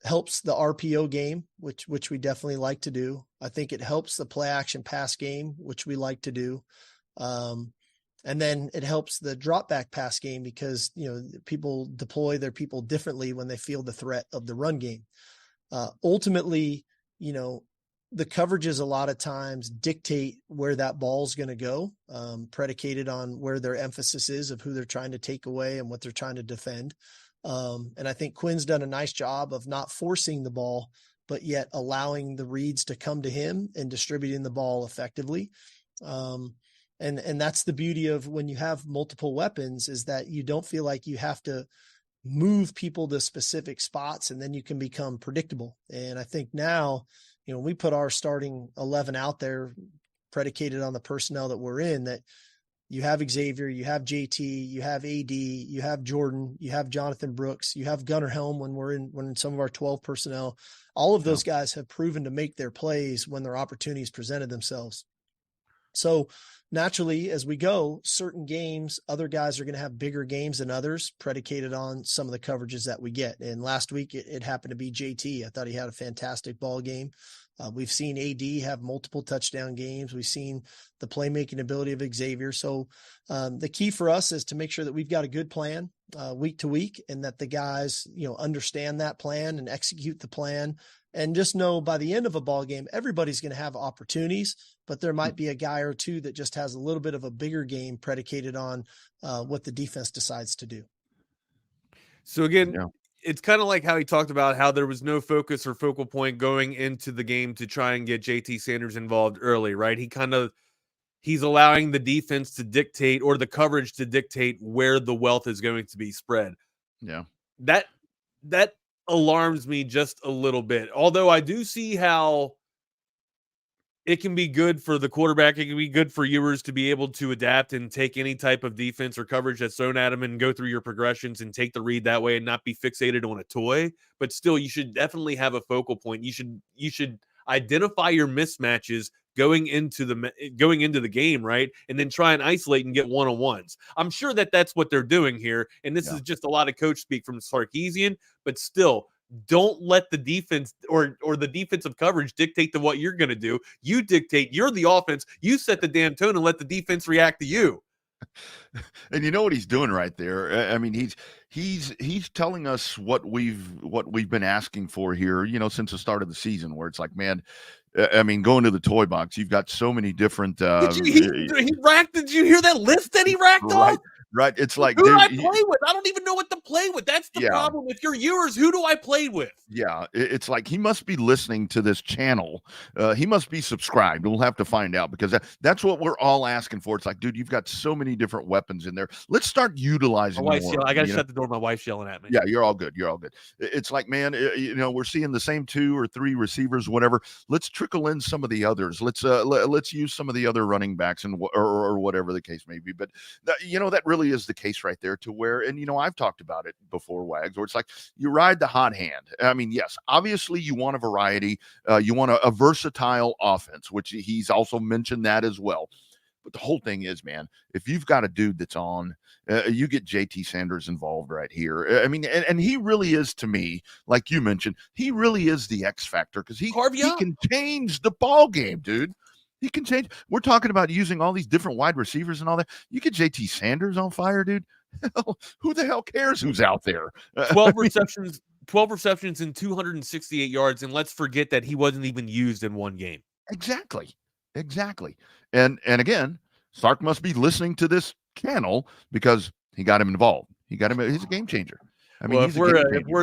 Speaker 3: helps the RPO game, which we definitely like to do. I think it helps the play action pass game, which we like to do. And then it helps the drop back pass game, because, people deploy their people differently when they feel the threat of the run game. Ultimately, the coverages a lot of times dictate where that ball's going to go, predicated on where their emphasis is of who they're trying to take away and what they're trying to defend. And I think Quinn's done a nice job of not forcing the ball, but yet allowing the reads to come to him and distributing the ball effectively. And that's the beauty of when you have multiple weapons, is that you don't feel like you have to move people to specific spots, and then you can become predictable. And I think now, we put our starting 11 out there predicated on the personnel that we're in, that you have Xavier, you have JT, you have AD, you have Jordan, you have Jonathan Brooks, you have Gunnar Helm when we're in some of our 12 personnel. All of those guys have proven to make their plays when their opportunities presented themselves. So naturally, as we go, certain games, other guys are going to have bigger games than others, predicated on some of the coverages that we get. And last week it happened to be JT. I thought he had a fantastic ball game. We've seen AD have multiple touchdown games. We've seen the playmaking ability of Xavier. So the key for us is to make sure that we've got a good plan week to week, and that the guys, understand that plan and execute the plan. And just know by the end of a ball game, everybody's going to have opportunities, but there might be a guy or two that just has a little bit of a bigger game predicated on what the defense decides to do.
Speaker 7: So again, it's kind of like how he talked about how there was no focus or focal point going into the game to try and get JT Sanders involved early, right? He's allowing the defense to dictate, or the coverage to dictate, where the wealth is going to be spread.
Speaker 6: Yeah.
Speaker 7: That alarms me just a little bit. Although I do see how it can be good for the quarterback. It can be good for Ewers to be able to adapt and take any type of defense or coverage that's thrown at him and go through your progressions and take the read that way and not be fixated on a toy. But still, you should definitely have a focal point. You should identify your mismatches going into the game, right? And then try and isolate and get one-on-ones. I'm sure that that's what they're doing here. And this is just a lot of coach speak from Sarkisian, but still, don't let the defense or the defensive coverage dictate to what you're going to do. You dictate. You're the offense. You set the damn tone and let the defense react to you.
Speaker 6: And you know what he's doing right there. I mean, he's telling us what we've been asking for here, since the start of the season, where it's like, man, I mean, going to the toy box, you've got so many different.
Speaker 7: Did you hear that list that he racked off?
Speaker 6: Right. It's like,
Speaker 7: who do I play with? I don't even know what to play with. That's the
Speaker 6: Yeah.
Speaker 7: problem with your viewers. Who do I play with?
Speaker 6: Yeah, it's like he must be listening to this channel. He must be subscribed. We'll have to find out, because that's what we're all asking for. It's like, dude, you've got so many different weapons in there. Let's start utilizing
Speaker 7: My wife's
Speaker 6: more.
Speaker 7: yelling. I got to shut the door. My wife's yelling at me.
Speaker 6: Yeah, you're all good. You're all good. It's like, man, we're seeing the same 2 or 3 receivers, whatever. Let's trickle in some of the others. Let's use some of the other running backs or whatever the case may be. But that really is the case right there, to where, and I've talked about it before, Wags, where it's like you ride the hot hand. I mean, yes, obviously you want a variety. You want a versatile offense, which he's also mentioned that as well. But the whole thing is, man, if you've got a dude that's on, you get JT Sanders involved right here. I mean, and he really is, to me, like you mentioned, he really is the X factor, because he can change the ball game, dude. He can change. We're talking about using all these different wide receivers and all that. You get JT Sanders on fire, dude. Who the hell cares who's out there?
Speaker 7: 12 receptions and 268 yards. And let's forget that he wasn't even used in one game.
Speaker 6: Exactly. And again, Sark must be listening to this channel, because he got him involved. He's a game changer. I mean,
Speaker 7: if we're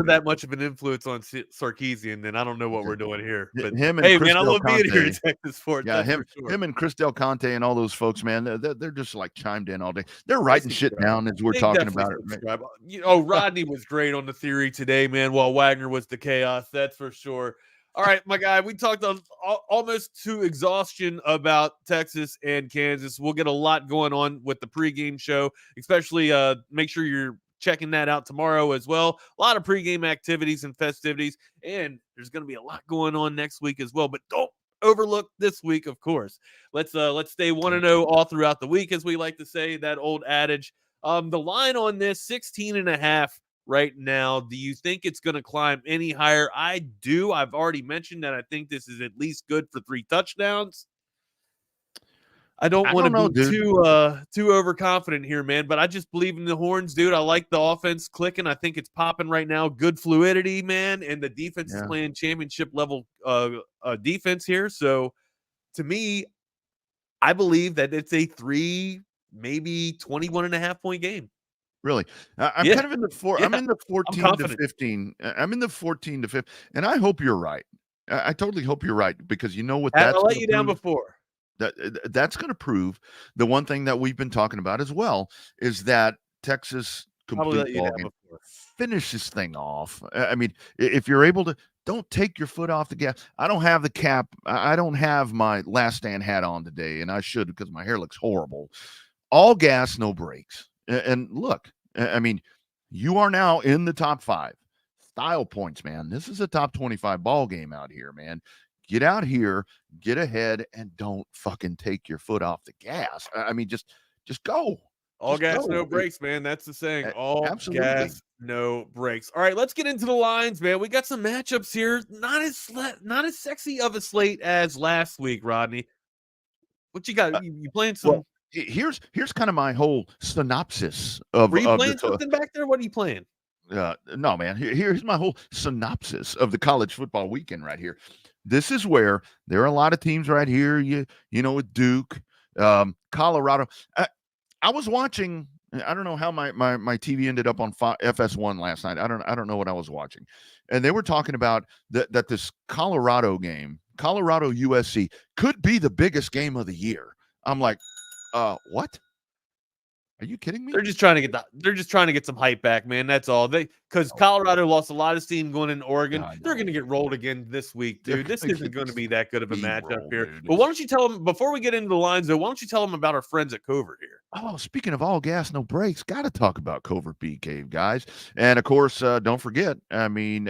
Speaker 7: that much of an influence on Sarkisian, then I don't know what we're doing here. But
Speaker 6: him and
Speaker 7: hey,
Speaker 6: Chris
Speaker 7: man, I
Speaker 6: Del
Speaker 7: love being
Speaker 6: Conte.
Speaker 7: here in Texas Sports.
Speaker 6: Yeah, him and Chris Del Conte and all those folks, man, they're just like chimed in all day. They're writing shit down as we're talking about it.
Speaker 7: Rodney was great on the theory today, man, while Wagner was the chaos. That's for sure. All right, my guy, we talked almost to exhaustion about Texas and Kansas. We'll get a lot going on with the pregame show, especially make sure you're checking that out tomorrow as well. A lot of pregame activities and festivities, and there's going to be a lot going on next week as well. But don't overlook this week, of course. Let's stay 1-0 all throughout the week, as we like to say, that old adage. The line on this, 16.5 right now. Do you think it's going to climb any higher? I do. I've already mentioned that I think this is at least good for 3 touchdowns. I don't want to be too overconfident here, man, but I just believe in the Horns, dude. I like the offense clicking. I think it's popping right now. Good fluidity, man, and the defense is playing championship level defense here. So, to me, I believe that it's a 3, maybe 21.5 point game.
Speaker 6: Really, I'm kind of in the 4. I'm in the 14 to 15. I'm in the 14 to 15, and I hope you're right. I totally hope you're right, because you know what?
Speaker 7: I'll let you down before.
Speaker 6: That's going to prove the one thing that we've been talking about as well, is that Texas finish this thing off. I mean, if you're able to, don't take your foot off the gas. I don't have the cap. I don't have my Last Stand hat on today, and I should, because my hair looks horrible. All gas, no brakes. And look, I mean, you are now in the top 5 style points, man. This is a top 25 ball game out here, man. Get out here, get ahead, and don't fucking take your foot off the gas. I mean, just go.
Speaker 7: All gas, no brakes, man. That's the saying. All gas, no brakes. All right, let's get into the lines, man. We got some matchups here. Not as sexy of a slate as last week, Rodney. What you got? You playing some?
Speaker 6: Well, here's kind of my whole synopsis of.
Speaker 7: Were you playing something back there? What are you playing?
Speaker 6: No, man. Here's my whole synopsis of the college football weekend right here. This is where there are a lot of teams right here. You know, with Duke, Colorado. I was watching. I don't know how my TV ended up on FS1 last night. I don't know what I was watching, and they were talking about that this Colorado game, Colorado USC, could be the biggest game of the year. I'm like, what? Are you kidding me?
Speaker 7: They're just trying to get some hype back, man. That's all. Because Colorado lost a lot of steam going in Oregon. They're going to get rolled again this week, dude. This isn't going to be that good of a matchup here. Dude. But why don't you tell them, before we get into the lines, though, why don't you tell them about our friends at Covert here?
Speaker 6: Oh, speaking of all gas, no brakes, got to talk about Covert BK, guys. And of course, don't forget, I mean,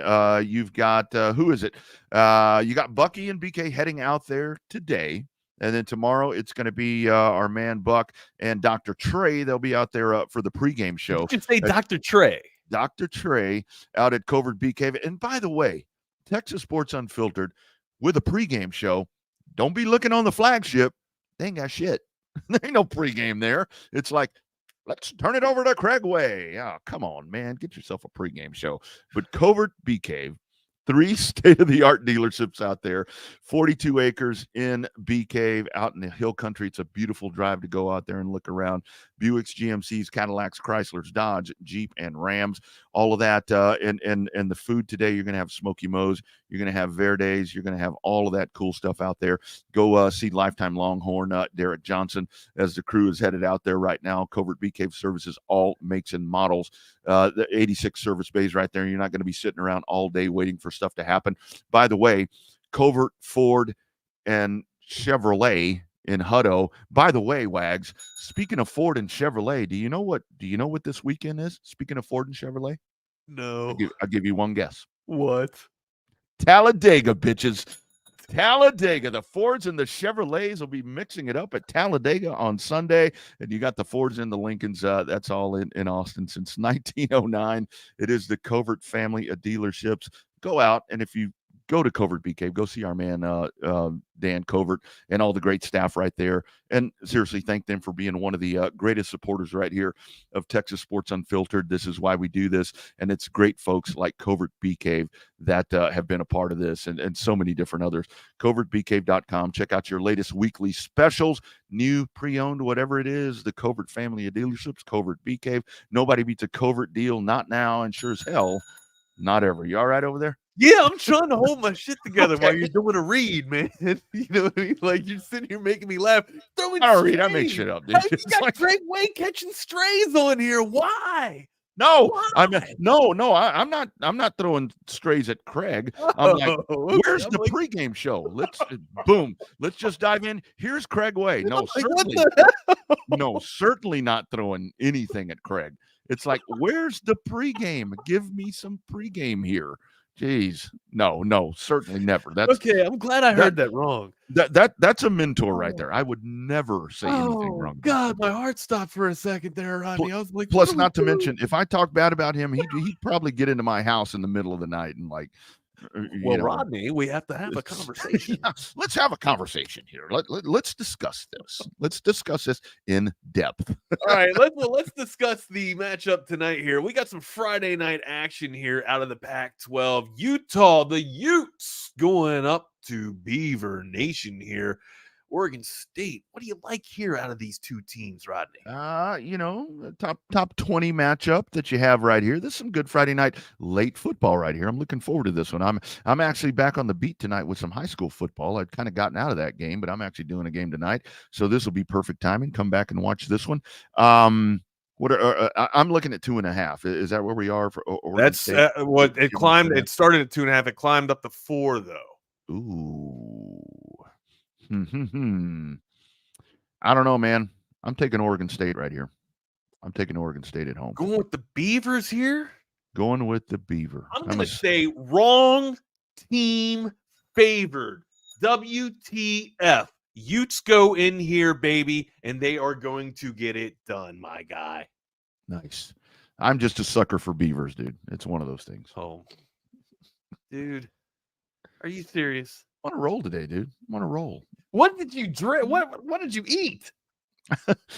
Speaker 6: you've got, who is it? You got Bucky and BK heading out there today. And then tomorrow it's going to be our man Buck and Dr. Trey. They'll be out there for the pregame show.
Speaker 7: You should say Dr. Trey.
Speaker 6: Dr. Trey out at Covert BK. And by the way, Texas Sports Unfiltered with a pregame show. Don't be looking on the flagship. They ain't got shit. There ain't no pregame there. It's like, let's turn it over to Craig Way. Oh, come on, man. Get yourself a pregame show. But Covert BK, 3 state-of-the-art dealerships out there, 42 acres in Bee Cave out in the hill country. It's a beautiful drive to go out there and look around. Buicks, GMCs, Cadillacs, Chryslers, Dodge, Jeep, and Rams, all of that. And the food today, you're going to have Smoky Moe's. You're going to have Verdes. You're going to have all of that cool stuff out there. Go see Lifetime Longhorn, Derek Johnson, as the crew is headed out there right now. Covert Bee Cave services all makes and models. The 86 service bays right there. You're not going to be sitting around all day waiting for stuff to happen. By the way, Covert, Ford, and Chevrolet in Hutto. By the way, Wags, speaking of Ford and Chevrolet, do you know what this weekend is? Speaking of Ford and Chevrolet?
Speaker 7: No.
Speaker 6: I'll give you one guess.
Speaker 7: What?
Speaker 6: Talladega, bitches. Talladega. The Fords and the Chevrolets will be mixing it up at Talladega on Sunday. And you got the Fords and the Lincolns. That's all in Austin since 1909. It is the Covert family of dealerships. Go out, and if you go to Covert BK, go see our man Dan Covert and all the great staff right there. And seriously, thank them for being one of the greatest supporters right here of Texas Sports Unfiltered. This is why we do this. And it's great folks like Covert BK that have been a part of this, and so many different others. CovertBK.com. Check out your latest weekly specials, new, pre-owned, whatever it is. The Covert family of dealerships, Covert BK. Nobody beats a Covert deal. Not now, and sure as hell, not ever. You all right over there?
Speaker 7: Yeah, I'm trying to hold my shit together
Speaker 6: Okay.
Speaker 7: while you're doing a read, man. You know what I mean? Like, you're sitting here making me laugh. Throwing
Speaker 6: All right, I
Speaker 7: strays.
Speaker 6: make shit up, dude.
Speaker 7: How you
Speaker 6: It's
Speaker 7: got
Speaker 6: like-
Speaker 7: Drake Way catching strays on here? Why?
Speaker 6: No,
Speaker 7: Why?
Speaker 6: I'm not throwing strays at Craig. I'm like,
Speaker 7: okay.
Speaker 6: where's
Speaker 7: I'm
Speaker 6: the
Speaker 7: like,
Speaker 6: pregame show? Let's just dive in. Here's Craig Way. No,
Speaker 7: I'm like, what
Speaker 6: certainly,
Speaker 7: the hell?
Speaker 6: no, certainly not throwing anything at Craig. It's like, where's the pregame? Give me some pregame here. Jeez, no, certainly never. That's
Speaker 7: Okay, I'm glad I heard that wrong.
Speaker 6: that's a mentor right there. I would never say anything
Speaker 7: Oh,
Speaker 6: wrong. about
Speaker 7: God,
Speaker 6: that.
Speaker 7: my heart stopped for a second there, Rodney. I was like,
Speaker 6: Plus,
Speaker 7: what are
Speaker 6: not to
Speaker 7: we doing?
Speaker 6: mention, if I talk bad about him, he'd probably get into my house in the middle of the night and like,
Speaker 7: Well, Rodney, we have to have a
Speaker 6: it's-
Speaker 7: conversation.
Speaker 6: Yeah, let's have a conversation here. Let's discuss this. Let's discuss this in depth.
Speaker 7: All right, let's discuss the matchup tonight here. We got some Friday night action here out of the Pac-12. Utah, the Utes going up to Beaver Nation here. Oregon State. What do you like here out of these two teams, Rodney?
Speaker 6: Top 20 matchup that you have right here. This is some good Friday night late football right here. I'm looking forward to this one. I'm actually back on the beat tonight with some high school football. I'd kind of gotten out of that game, but I'm actually doing a game tonight, so this will be perfect timing. Come back and watch this one. I'm looking at 2.5. Is that where we are for Oregon
Speaker 7: That's
Speaker 6: State?
Speaker 7: what it climbed.
Speaker 6: that.
Speaker 7: It started at 2.5. It climbed up to 4, though.
Speaker 6: Ooh. I don't know, man. I'm taking Oregon State right here. I'm taking Oregon State at home.
Speaker 7: Going with the Beavers here.
Speaker 6: Going with the Beaver.
Speaker 7: I'm going to say wrong team favored. WTF. Utes go in here, baby, and they are going to get it done, my guy.
Speaker 6: Nice. I'm just a sucker for Beavers, dude. It's one of those things.
Speaker 7: Oh, dude, are you serious?
Speaker 6: I'm on a roll today, dude. I'm on a roll.
Speaker 7: What did you drink? What did you eat?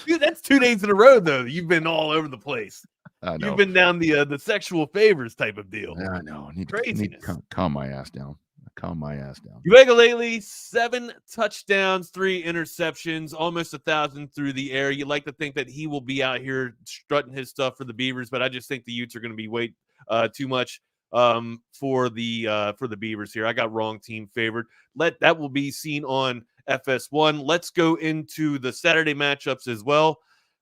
Speaker 7: Dude, that's 2 days in a row, though. You've been all over the place.
Speaker 6: I know.
Speaker 7: You've been down the sexual favors type of deal.
Speaker 6: Yeah, I know. I need to
Speaker 7: Craziness.
Speaker 6: calm my ass down. Calm my ass down.
Speaker 7: Uiagalelei, 7 touchdowns, 3 interceptions, almost 1,000 through the air. You like to think that he will be out here strutting his stuff for the Beavers, but I just think the Utes are going to be way too much for the Beavers here. I got wrong team favored. That will be seen on FS1. Let's go into the Saturday matchups as well.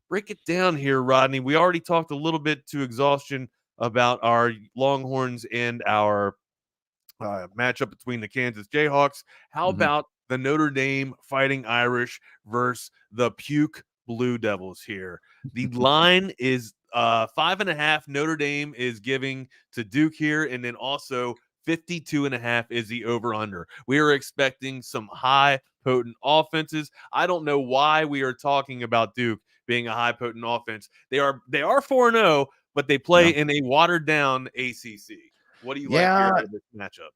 Speaker 7: Break it down here, Rodney. We already talked a little bit to exhaustion about our Longhorns and our matchup between the Kansas Jayhawks. How about the Notre Dame Fighting Irish versus the Puke Blue Devils here? The line is 5.5. Notre Dame is giving to Duke here, and then also 52.5 is the over-under. We are expecting some high potent offenses. I don't know why we are talking about Duke being a high potent offense. They are 4-0, but they play in a watered down ACC. What do you like here out of this matchup?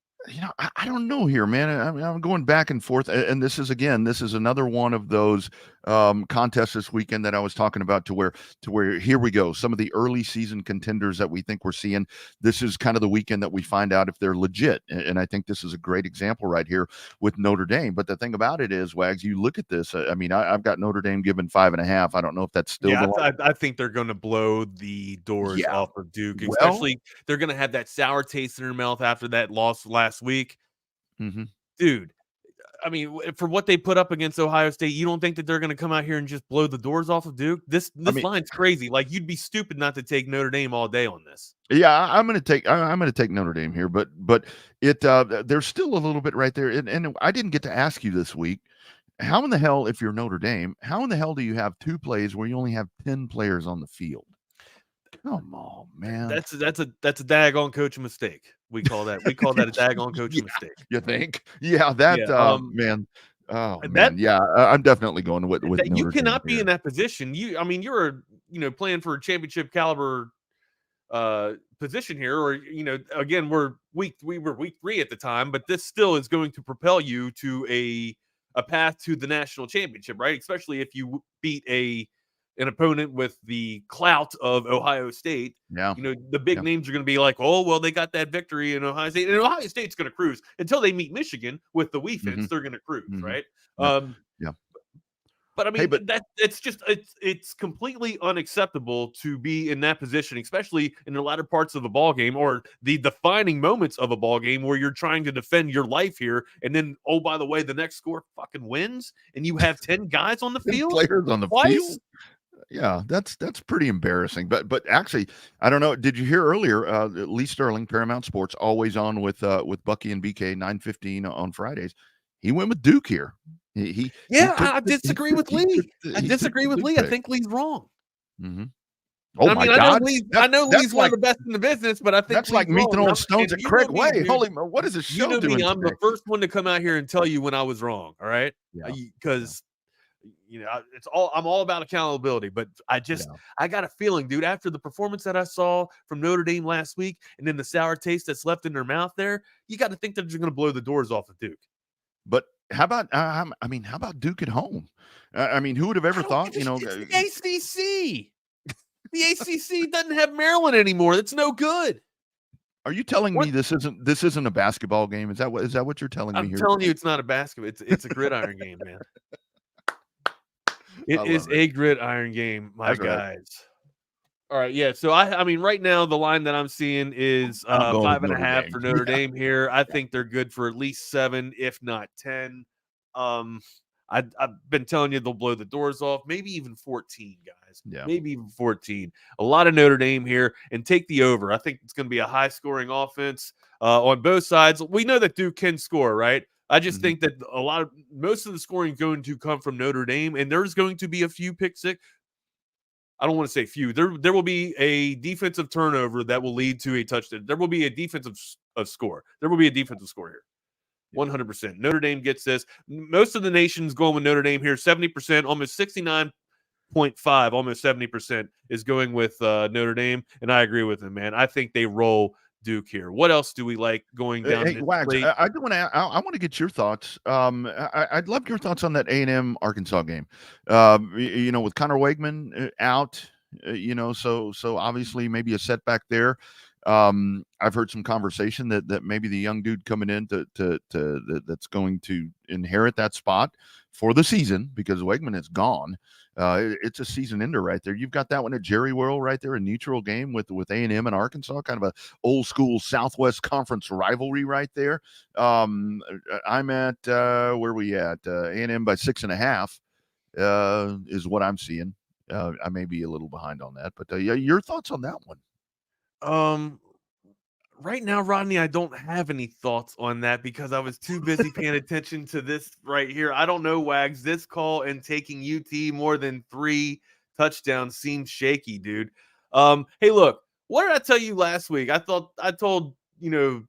Speaker 6: I don't know here, man. I'm going back and forth, and this is another one of those contests this weekend that I was talking about, to where here we go. Some of the early season contenders that we think we're seeing. This is kind of the weekend that we find out if they're legit, and I think this is a great example right here with Notre Dame. But the thing about it is, Wags, you look at this. I mean, I've got Notre Dame given 5.5. I don't know if that's still.
Speaker 7: I think they're going to blow the doors off of Duke. Especially, they're going to have that sour taste in their mouth after that loss last week. Dude, I mean, for what they put up against Ohio State, you don't think that they're going to come out here and just blow the doors off of Duke? This line's crazy. Like, you'd be stupid not to take Notre Dame all day on this.
Speaker 6: Yeah, I'm going to take Notre Dame here, but it there's still a little bit right there, and I didn't get to ask you this week. How in the hell, if you're Notre Dame, how in the hell do you have 2 plays where you only have 10 players on the field? Come on, man.
Speaker 7: That's a daggone coaching mistake. We call that a daggone coaching mistake.
Speaker 6: You think? Yeah, man. Oh man, yeah. I'm definitely going with
Speaker 7: that. You cannot be
Speaker 6: here.
Speaker 7: in that position. You're playing for a championship caliber position here, or again, we were week 3 at the time, but this still is going to propel you to a path to the national championship, right? Especially if you beat an opponent with the clout of Ohio State.
Speaker 6: Yeah.
Speaker 7: The big names are going to be like, oh, well, they got that victory in Ohio State. And Ohio State's going to cruise until they meet Michigan with the Weefins. They're going to cruise, right?
Speaker 6: Yeah.
Speaker 7: But I mean, it's completely unacceptable to be in that position, especially in the latter parts of the ball game or the defining moments of a ball game where you're trying to defend your life here. And then, oh, by the way, the next score fucking wins and you have 10 guys on the field.
Speaker 6: Players on the field. Yeah, that's pretty embarrassing. But actually, I don't know. Did you hear earlier? Lee Sterling, Paramount Sports, always on with Bucky and BK, 9:15 on Fridays. He went with Duke here.
Speaker 7: I disagree with Lee. I think Lee's wrong.
Speaker 6: Oh my God!
Speaker 7: I know Lee's one of the best in the business, but I think
Speaker 6: that's like me throwing stones at Craig Way. Holy, what is this show doing?
Speaker 7: I'm the first one to come out here and tell you when I was wrong. All right, because. I'm all about accountability, but I got a feeling, dude, after the performance that I saw from Notre Dame last week and then the sour taste that's left in their mouth there, you got to think that they're going to blow the doors off of Duke.
Speaker 6: But how about Duke at home? I mean, who would have ever thought,
Speaker 7: it's the ACC. The ACC doesn't have Maryland anymore. That's no good.
Speaker 6: Are you telling me this isn't a basketball game? Is that what you're telling me here?
Speaker 7: I'm telling you it's not a basketball. It's a gridiron game, man. It is a gridiron game, my guys. Right. All right, yeah. So I mean, right now the line that I'm seeing is 5.5 for Notre Dame here. I think they're good for at least 7, if not 10. I've been telling you they'll blow the doors off, maybe even 14, guys.
Speaker 6: Yeah,
Speaker 7: maybe even 14. A lot of Notre Dame here, and take the over. I think it's going to be a high-scoring offense on both sides. We know that Duke can score, right? I just think that most of the scoring is going to come from Notre Dame, and there's going to be a few pick six. I don't want to say few. There will be a defensive turnover that will lead to a touchdown. There will be a defensive score. There will be a defensive score here. 100%. Notre Dame gets this. Most of the nation's going with Notre Dame here. 70%, almost 69.5, almost 70% is going with Notre Dame, and I agree with him, man. I think they roll Duke here. What else do we like going down?
Speaker 6: Hey, Wags, I do want to. I want to get your thoughts. I'd love your thoughts on that A&M Arkansas game. With Connor Wakeman out, so obviously maybe a setback there. I've heard some conversation that maybe the young dude coming in that's going to inherit that spot for the season because Wakeman is gone. It's a season ender right there. You've got that one at Jerry World right there, a neutral game with A&M and Arkansas, kind of a old school Southwest Conference rivalry right there. I'm at where we at? A&M by 6.5 is what I'm seeing. I may be a little behind on that, but your thoughts on that one?
Speaker 7: Right now, Rodney, I don't have any thoughts on that because I was too busy paying attention to this right here. I don't know, Wags. This call and taking UT more than 3 touchdowns seems shaky, dude. Hey, look, what did I tell you last week? I told you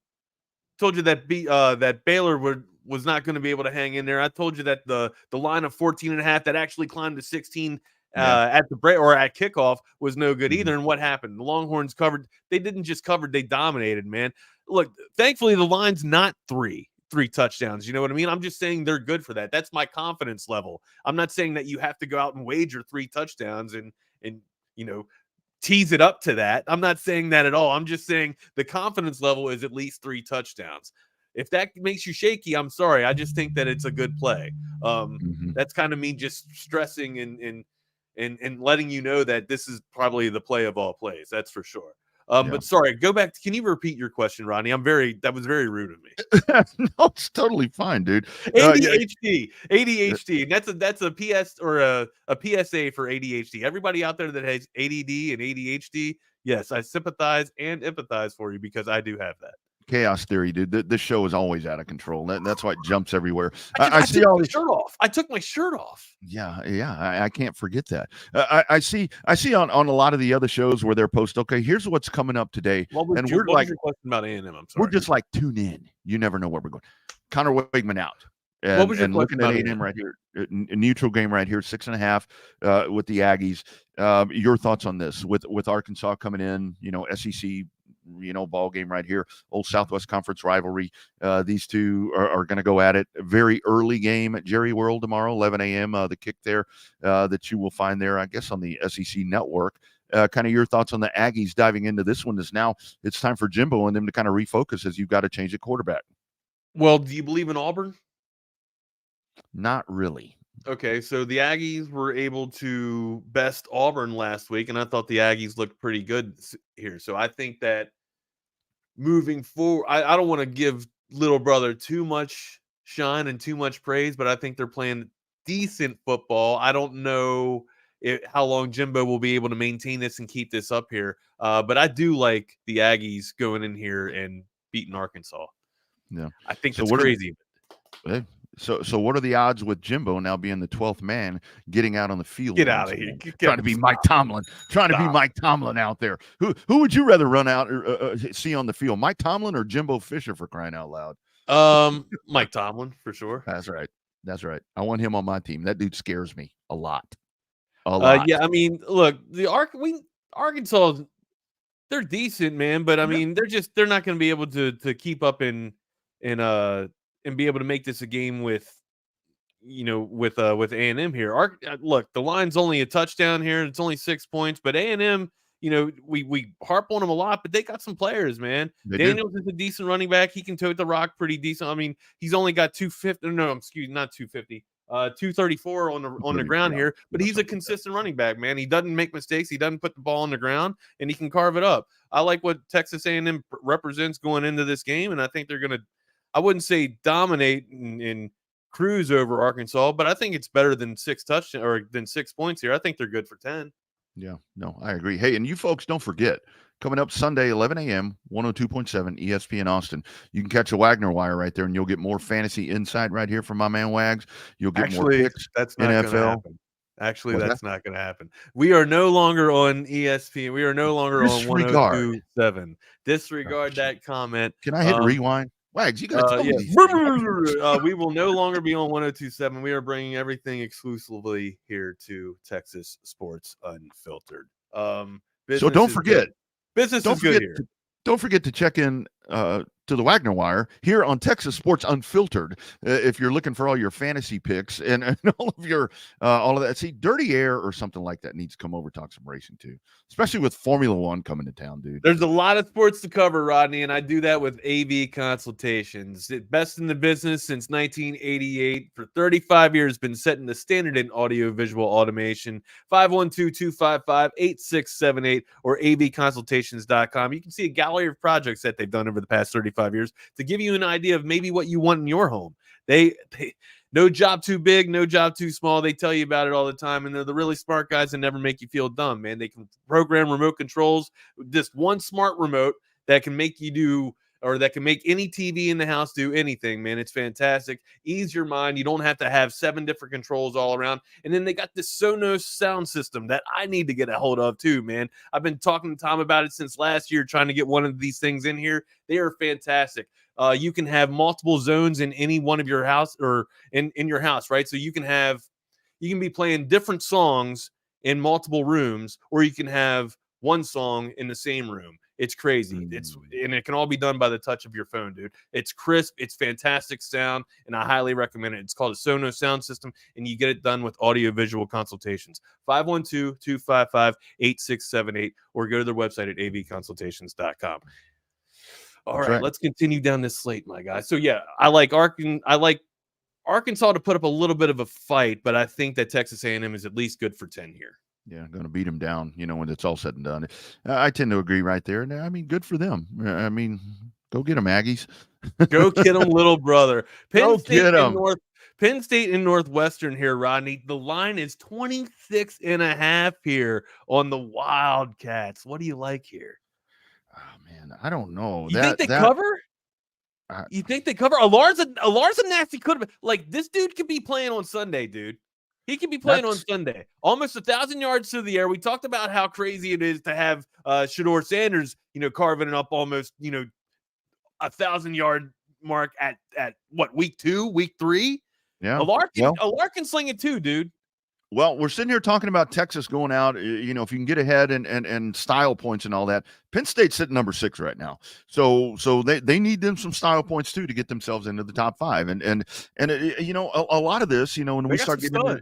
Speaker 7: that Baylor was not going to be able to hang in there. I told you that the line of 14.5 that actually climbed to 16 at the break or at kickoff was no good either. And what happened? The Longhorns covered. They didn't just cover; they dominated. Man, look. Thankfully, the line's not three touchdowns. You know what I mean? I'm just saying they're good for that. That's my confidence level. I'm not saying that you have to go out and wager 3 touchdowns and tease it up to that. I'm not saying that at all. I'm just saying the confidence level is at least 3 touchdowns. If that makes you shaky, I'm sorry. I just think that it's a good play. That's kind of me just stressing and letting you know that this is probably the play of all plays. That's for sure. But sorry, go back. Can you repeat your question, Rodney? That was very rude of me.
Speaker 6: No, it's totally fine, dude.
Speaker 7: ADHD. And that's a PS or a PSA for ADHD. Everybody out there that has ADD and ADHD, yes, I sympathize and empathize for you because I do have that.
Speaker 6: Chaos theory, dude. This show is always out of control. That's why it jumps everywhere.
Speaker 7: I see all this shirt off. I took my shirt off.
Speaker 6: Yeah. I can't forget that. I see on a lot of the other shows where they're posted. Okay, here's what's coming up today,
Speaker 7: what was your question about A&M? I'm sorry.
Speaker 6: We're just like tune in. You never know where we're going. Connor Wakeman out.
Speaker 7: What was your
Speaker 6: and looking at A&M right here, a neutral game right here, 6.5 with the Aggies. Your thoughts on this with Arkansas coming in? SEC. Ball game right here, old Southwest Conference rivalry. These two are going to go at it. A very early game at Jerry World tomorrow, 11 a.m. The kick there that you will find there, I guess, on the SEC network. Kind of your thoughts on the Aggies diving into this one is now it's time for Jimbo and them to kind of refocus as you've got to change the quarterback.
Speaker 7: Well, do you believe in Auburn?
Speaker 6: Not really.
Speaker 7: Okay, so the Aggies were able to best Auburn last week, and I thought the Aggies looked pretty good here. So I think that moving forward, I don't want to give little brother too much shine and too much praise, but I think they're playing decent football. I don't know how long Jimbo will be able to maintain this and keep this up here, but I do like the Aggies going in here and beating Arkansas.
Speaker 6: Yeah,
Speaker 7: I think that's crazy.
Speaker 6: So what are the odds with Jimbo now being the 12th man getting out on the field?
Speaker 7: Get out of here.
Speaker 6: Trying to be Mike Tomlin. Trying to be Mike Tomlin out there. Who would you rather run out or see on the field? Mike Tomlin or Jimbo Fisher, for crying out loud?
Speaker 7: Mike Tomlin for sure.
Speaker 6: That's right. I want him on my team. That dude scares me a lot.
Speaker 7: Yeah, I mean, look, Arkansas, they're decent, man, but I mean, they're not going to be able to keep up and be able to make this a game with A&M here. Look, the line's only a touchdown here. It's only 6 points, but A&M, we harp on them a lot, but they got some players, man. Daniels is a decent running back. He can tote the rock pretty decent. I mean, he's only got 234 on the ground here, but he's a consistent running back, man. He doesn't make mistakes. He doesn't put the ball on the ground, and he can carve it up. I like what Texas A&M represents going into this game, and I think they're going to, I wouldn't say dominate and cruise over Arkansas, but I think it's better than 6 touchdowns or than 6 points here. I think they're good for 10.
Speaker 6: Yeah, no, I agree. Hey, and you folks don't forget, coming up Sunday, 11 a.m., 102.7 ESPN Austin. You can catch a Wagner Wire right there, and you'll get more fantasy insight right here from my man Wags. You'll get more picks.
Speaker 7: That's not NFL. Gonna happen. Actually, that's not going to happen. We are no longer on ESPN. We are no longer on 102.7. Disregard that comment.
Speaker 6: Can I hit rewind? Wags, you got to tell me these
Speaker 7: we will no longer be on 102.7. We are bringing everything exclusively here to Texas Sports Unfiltered.
Speaker 6: So don't forget.
Speaker 7: Business is good here.
Speaker 6: Don't forget to check in to the Wagner Wire here on Texas Sports Unfiltered. If you're looking for all your fantasy picks and all of that. See, Dirty Air or something like that needs to come over talk some racing too, especially with Formula One coming to town, dude.
Speaker 7: There's a lot of sports to cover, Rodney, and I do that with AV Consultations. Best in the business since 1988. For 35 years, been setting the standard in audio-visual automation. 512-255-8678 or avconsultations.com. You can see a gallery of projects that they've done over the past 35 years to give you an idea of maybe what you want in your home. They no job too big, no job too small. They tell you about it all the time, and they're the really smart guys that never make you feel dumb, man. They can program remote controls, just one smart remote that can make you do, or that can make any TV in the house do anything, man. It's fantastic. Ease your mind. You don't have to have 7 different controls all around. And then they got this Sonos sound system that I need to get a hold of too, man. I've been talking to Tom about it since last year, trying to get one of these things in here. They are fantastic. You can have multiple zones in any one of your house or in your house, right? So you can be playing different songs in multiple rooms, or you can have one song in the same room. It's crazy. And it can all be done by the touch of your phone, dude. It's crisp. It's fantastic sound, and I highly recommend it. It's called a Sonos sound system, and you get it done with audio-visual consultations. 512-255-8678, or go to their website at avconsultations.com. All right, let's continue down this slate, my guy. So, yeah, I like Arkansas to put up a little bit of a fight, but I think that Texas A&M is at least good for 10 here.
Speaker 6: Yeah, going to beat them down, when it's all said and done. I tend to agree right there. And I mean, good for them. I mean, go get them, Aggies.
Speaker 7: Go get them, little brother.
Speaker 6: Go get them.
Speaker 7: Penn State and Northwestern here, Rodney. The line is 26.5 here on the Wildcats. What do you like here?
Speaker 6: Oh, man, I don't know.
Speaker 7: You think they cover? You think they cover? Alar's a nasty could have been. Like, this dude could be playing on Sunday, dude. He could be playing on Sunday. Almost 1,000 yards through the air. We talked about how crazy it is to have Shedeur Sanders, carving it up almost, 1,000-yard mark at what, week 2, week 3?
Speaker 6: Yeah.
Speaker 7: Alar can sling it too, dude.
Speaker 6: Well, we're sitting here talking about Texas going out, if you can get ahead and style points and all that. Penn State's sitting number 6 right now. So they need them some style points too to get themselves into the top 5. And a lot of this, when we start getting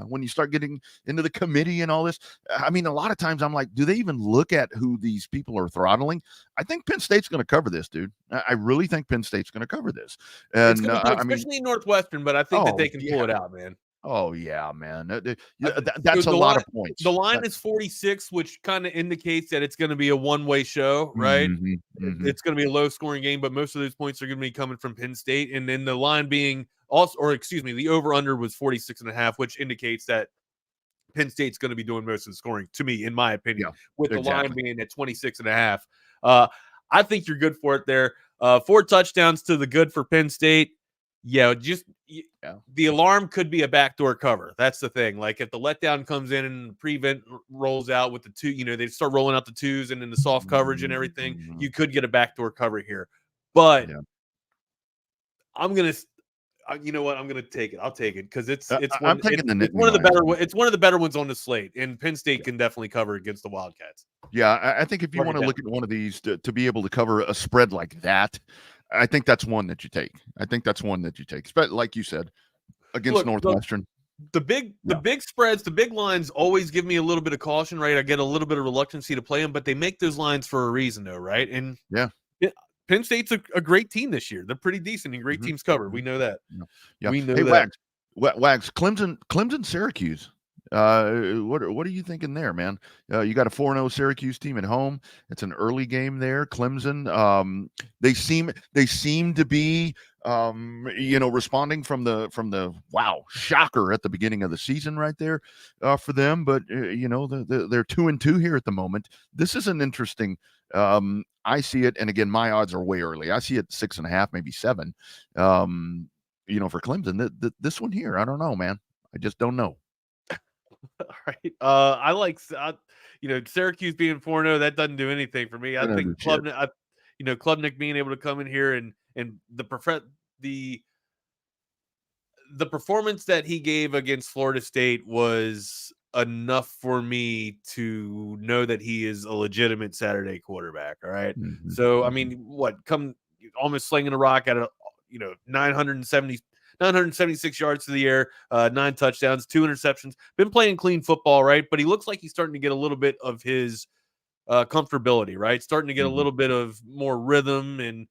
Speaker 6: when you start getting into the committee and all this, I mean, a lot of times I'm like, do they even look at who these people are throttling? I think Penn State's going to cover this, dude. I really think Penn State's going to cover this. And
Speaker 7: especially Northwestern, but I think that they can pull it out, man.
Speaker 6: Oh, yeah, man. That's a lot of points.
Speaker 7: The line is 46, which kind of indicates that it's going to be a one-way show, right?
Speaker 6: Mm-hmm.
Speaker 7: It's going to be a low-scoring game, but most of those points are going to be coming from Penn State. And then the line being the over-under was 46.5, which indicates that Penn State's going to be doing most of the scoring, to me, in my opinion, with the line being at 26.5. I think you're good for it there. 4 touchdowns to the good for Penn State. Yeah, the alarm could be a backdoor cover. That's the thing. Like, if the letdown comes in and the prevent rolls out with the 2, they start rolling out the 2s and then the soft coverage and everything, you could get a backdoor cover here. But I'm going to I'm going to take it. I'll take it because it's one of the better ones on the slate, and Penn State can definitely cover against the Wildcats.
Speaker 6: Yeah, I think if you want to look at one of these to be able to cover a spread like that, I think that's one that you take. Like you said, against Northwestern.
Speaker 7: The big spreads, the big lines always give me a little bit of caution, right? I get a little bit of reluctancy to play them, but they make those lines for a reason, though, right? And Penn State's a great team this year. They're pretty decent and great teams covered. We know that.
Speaker 6: Yeah.
Speaker 7: We know that.
Speaker 6: Wags, Clemson, Syracuse. What are you thinking there, man? You got a 4-0 Syracuse team at home. It's an early game there. Clemson, they seem to be responding from the wow shocker at the beginning of the season right there for them. But they're 2-2 here at the moment. This is an interesting. I see it, and again, my odds are way early. I see it 6.5, maybe 7. For Clemson, this one here, I don't know, man. I just don't know.
Speaker 7: All right. I like Syracuse being 4-0. That doesn't do anything for me. I think Klubnik being able to come in here and the performance that he gave against Florida State was enough for me to know that he is a legitimate Saturday quarterback. All right.
Speaker 6: Mm-hmm.
Speaker 7: So, I mean, almost slinging a rock at 976 yards to the air, 9 touchdowns, 2 interceptions. Been playing clean football, right? But he looks like he's starting to get a little bit of his comfortability, right? Starting to get a little bit of more rhythm. And,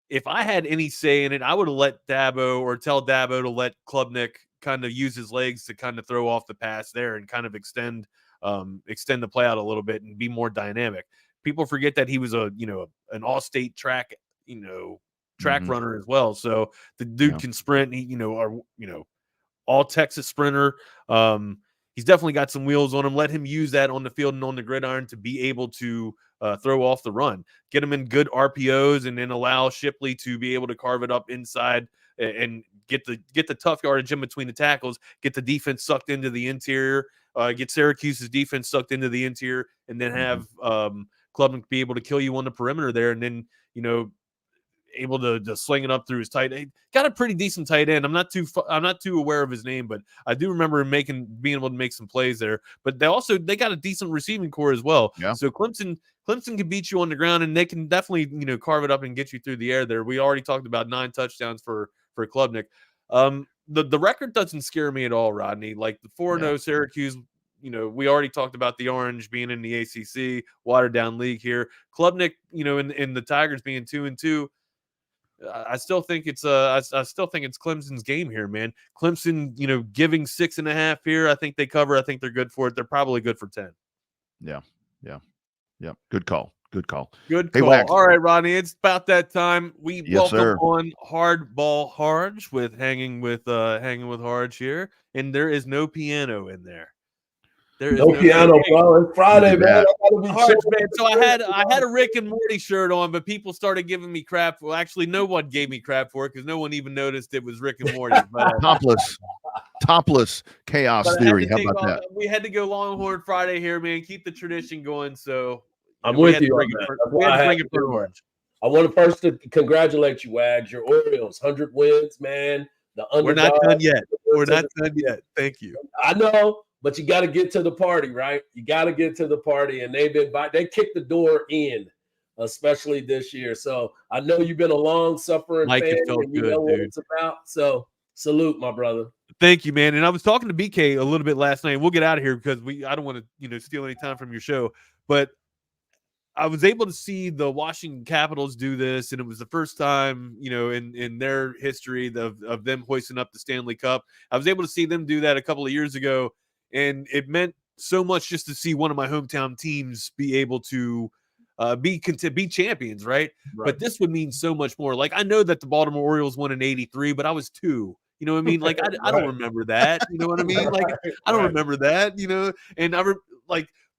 Speaker 7: if I had any say in it, I would have let Dabo or tell Dabo to let Klubnik kind of use his legs to kind of throw off the pass there and kind of extend the play out a little bit and be more dynamic. People forget that he was an all-state track runner as well. So the dude can sprint. All Texas sprinter. He's definitely got some wheels on him. Let him use that on the field and on the gridiron to be able to throw off the run. Get him in good RPOs and then allow Shipley to be able to carve it up inside and get the tough yardage in between the tackles. Get the defense sucked into the interior. Get Syracuse's defense sucked into the interior, and then have Klubnik be able to kill you on the perimeter there, and then able to sling it up through his tight end. Got a pretty decent tight end. I'm not too aware of his name, but I do remember him being able to make some plays there. But they got a decent receiving core as well.
Speaker 6: Yeah.
Speaker 7: So Clemson can beat you on the ground, and they can definitely carve it up and get you through the air there. We already talked about 9 touchdowns for Klubnik. The record doesn't scare me at all, Rodney. Like the 4-0 Syracuse. We already talked about the Orange being in the ACC, watered down league here. Klubnik, in the Tigers being 2-2. I still think it's Clemson's game here, man. Clemson, giving 6.5 here. I think they cover. I think they're good for it. They're probably good for 10.
Speaker 6: Yeah. Good call.
Speaker 7: Good call.
Speaker 6: Wags.
Speaker 7: All right, Rodney, it's about that time. We welcome
Speaker 6: sir.
Speaker 7: on Hardball Hardge with hanging with Hardge here, and there is no piano in there. There is
Speaker 8: no piano, bro. It's Friday, man.
Speaker 7: Hardge, man. So I had a Rick and Morty shirt on, but people started giving me crap. Well, actually, no one gave me crap for it because no one even noticed it was Rick and Morty. But
Speaker 6: topless chaos theory. How about that?
Speaker 7: We had to go Longhorn Friday here, man. Keep the tradition going. So
Speaker 8: I'm with you.
Speaker 7: We had to bring it for Hardge.
Speaker 8: I want to first congratulate you, Wags. Your Orioles, 100 wins, man.
Speaker 7: We're not done yet. We're not done yet. Thank you.
Speaker 8: I know. But you got to get to the party, right? You got to get to the party, and they kicked the door in, especially this year. So I know you've been a long-suffering fan, and you know what it's about. So salute, my brother.
Speaker 7: Thank you, man. And I was talking to BK a little bit last night. We'll get out of here because I don't want to steal any time from your show. But I was able to see the Washington Capitals do this, and it was the first time, in their history of them hoisting up the Stanley Cup. I was able to see them do that a couple of years ago. And it meant so much just to see one of my hometown teams be able to be champions, right? But this would mean so much more. Like, I know that the Baltimore Orioles won in '83, but I was 2. You know what I mean? Like, I don't remember that. You know what I mean? Like, I don't remember that, And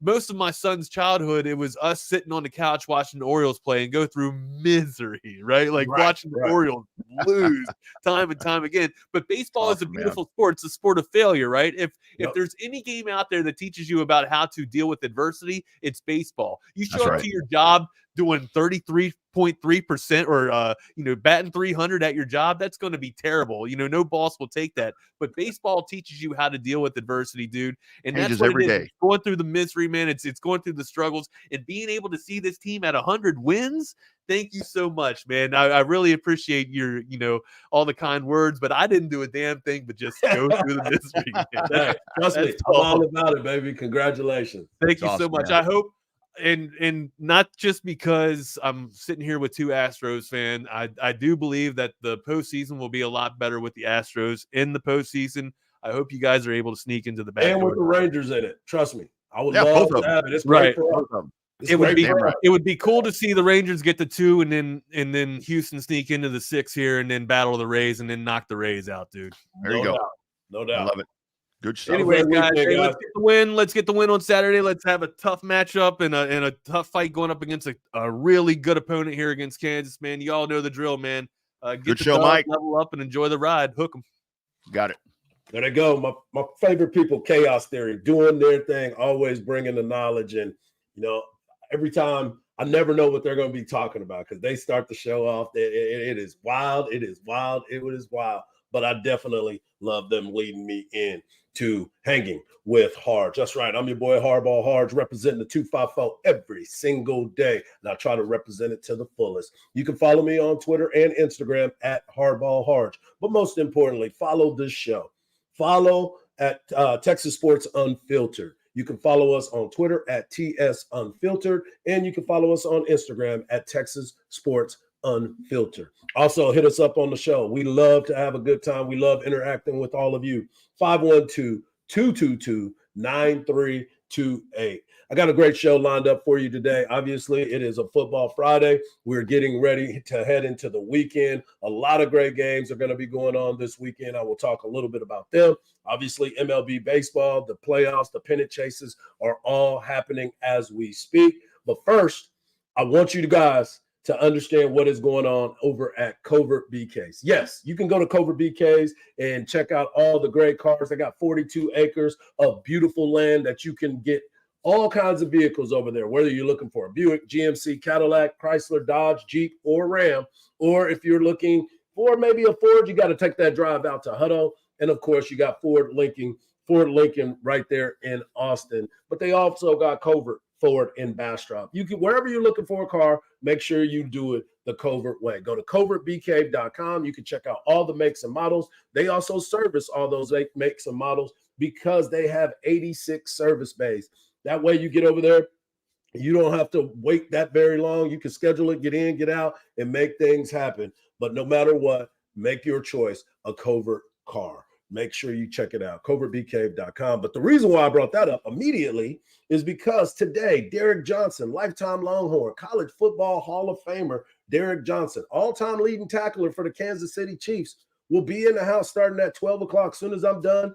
Speaker 7: most of my son's childhood, it was us sitting on the couch watching the Orioles play and go through misery, right? Like watching the Orioles lose time and time again. But baseball is a beautiful sport. It's a sport of failure, right? If there's any game out there that teaches you about how to deal with adversity, it's baseball. You show up to your job doing 33.3% or batting 300 at your job, that's going to be terrible. No boss will take that. But baseball teaches you how to deal with adversity, dude. And that's what it is. It's going through the misery, man. It's going through the struggles, and being able to see this team at 100 wins. Thank you so much, man. I really appreciate your, all the kind words, but I didn't do a damn thing but just go through the misery, man.
Speaker 8: Trust me, I'm all about it, baby. Congratulations.
Speaker 7: Thank you so much. Man. I hope. And not just because I'm sitting here with 2 Astros fans. I do believe that the postseason will be a lot better with the Astros in the postseason. I hope you guys are able to sneak into the back
Speaker 8: and with the Rangers in it. Trust me, I would love to have it. It's great for them. It
Speaker 7: would be cool to see the Rangers get the 2 and then Houston sneak into the 6 here and then battle the Rays and then knock the Rays out, dude.
Speaker 6: There you go.
Speaker 8: No doubt.
Speaker 6: I love it. Good stuff.
Speaker 7: Anyway, guys, let's get the win. Let's get the win on Saturday. Let's have a tough matchup and a tough fight going up against a really good opponent here against Kansas, man. You all know the drill, man.
Speaker 6: Good show, Mike.
Speaker 7: Level up and enjoy the ride. Hook them.
Speaker 6: Got it.
Speaker 8: There they go. My favorite people, Chaos Theory, doing their thing, always bringing the knowledge. And, every time I never know what they're going to be talking about because they start the show off. It is wild. It is wild. It is wild. But I definitely love them leading me in to Hanging with Hardge. That's right. I'm your boy Hardball Hardge, representing the 254 every single day. And I try to represent it to the fullest. You can follow me on Twitter and Instagram at Hardball Hardge. But most importantly, follow this show. Follow at Texas Sports Unfiltered. You can follow us on Twitter at TS Unfiltered. And you can follow us on Instagram at Texas Sports Unfiltered. Also, hit us up on the show. We love to have a good time. We love interacting with all of you. 512-222-9328. I got a great show lined up for you today. Obviously, it is a football Friday. We're getting ready to head into the weekend. A lot of great games are going to be going on this weekend. I will talk a little bit about them. Obviously, MLB baseball, the playoffs, the pennant chases are all happening as we speak. But first, I want you guys to understand what is going on over at Covert BKs. Yes, you can go to Covert BKs and check out all the great cars. They got 42 acres of beautiful land that you can get All kinds of vehicles over there, whether you're looking for a Buick, GMC, Cadillac, Chrysler, Dodge, Jeep, or Ram, or if you're looking for maybe a Ford, you got to take that drive out to Hutto. And of course, you got Ford Lincoln right there in Austin. But they also got Covert Ford in Bastrop. You can, wherever you're looking for a car, make sure you do it the Covert way. Go to covertbk.com. You can check out all the makes and models. They also service all those makes and models because they have 86 service bays. That way you get over there, you don't have to wait that very long. You can schedule it, get in, get out, and make things happen. But no matter what, make your choice a Covert car. Make sure you check it out, covertbk.com. But the reason why I brought that up immediately is because today, Derek Johnson, lifetime Longhorn, college football Hall of Famer, Derek Johnson, all-time leading tackler for the Kansas City Chiefs, will be in the house starting at 12 o'clock. As soon as I'm done,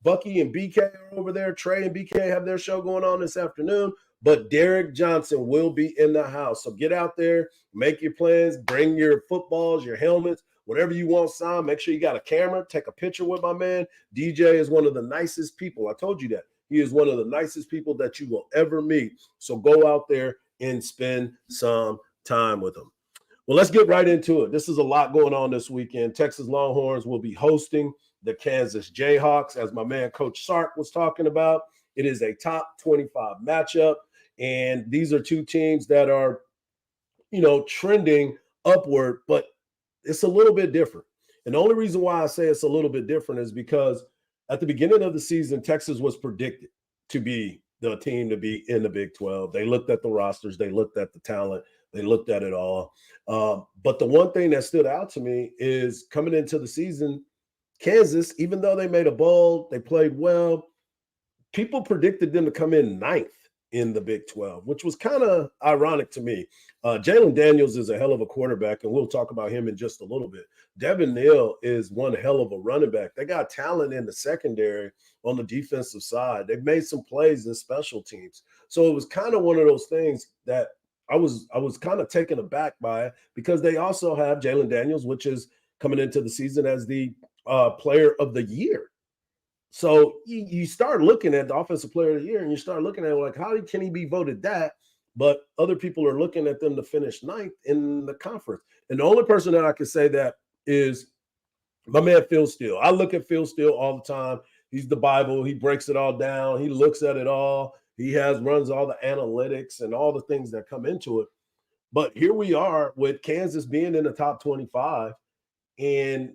Speaker 8: Bucky and BK are over there. Trey and BK have their show going on this afternoon. But Derek Johnson will be in the house. So get out there, make your plans, bring your footballs, your helmets, whatever you want signed. Make sure you got a camera. Take a picture with my man. DJ is one of the nicest people. I told you that. He is one of the nicest people that you will ever meet. So go out there and spend some time with him. Well, let's get right into it. This is a lot going on this weekend. Texas Longhorns will be hosting the Kansas Jayhawks, as my man Coach Sark was talking about. It is a top 25 matchup. And these are two teams that are, trending upward, but it's a little bit different. And the only reason why I say it's a little bit different is because at the beginning of the season, Texas was predicted to be the team to be in the Big 12. They looked at the rosters. They looked at the talent. They looked at it all. But the one thing that stood out to me is coming into the season, Kansas, even though they made a bowl, they played well, people predicted them to come in ninth in the Big 12, which was kind of ironic to me. Jalen Daniels is a hell of a quarterback, and we'll talk about him in just a little bit. Devin Neal is one hell of a running back. They got talent in the secondary on the defensive side. They've made some plays in special teams. So it was kind of one of those things that I was kind of taken aback by it, because they also have Jalen Daniels, which is coming into the season as the player of the year. So you start looking at the offensive player of the year, and you start looking at like, how can he be voted that? But other people are looking at them to finish ninth in the conference. And the only person that I can say that is my man Phil Steele. I look at Phil Steele all the time. He's the Bible. He breaks it all down. He looks at it all. He runs all the analytics and all the things that come into it. But here we are with Kansas being in the top 25 and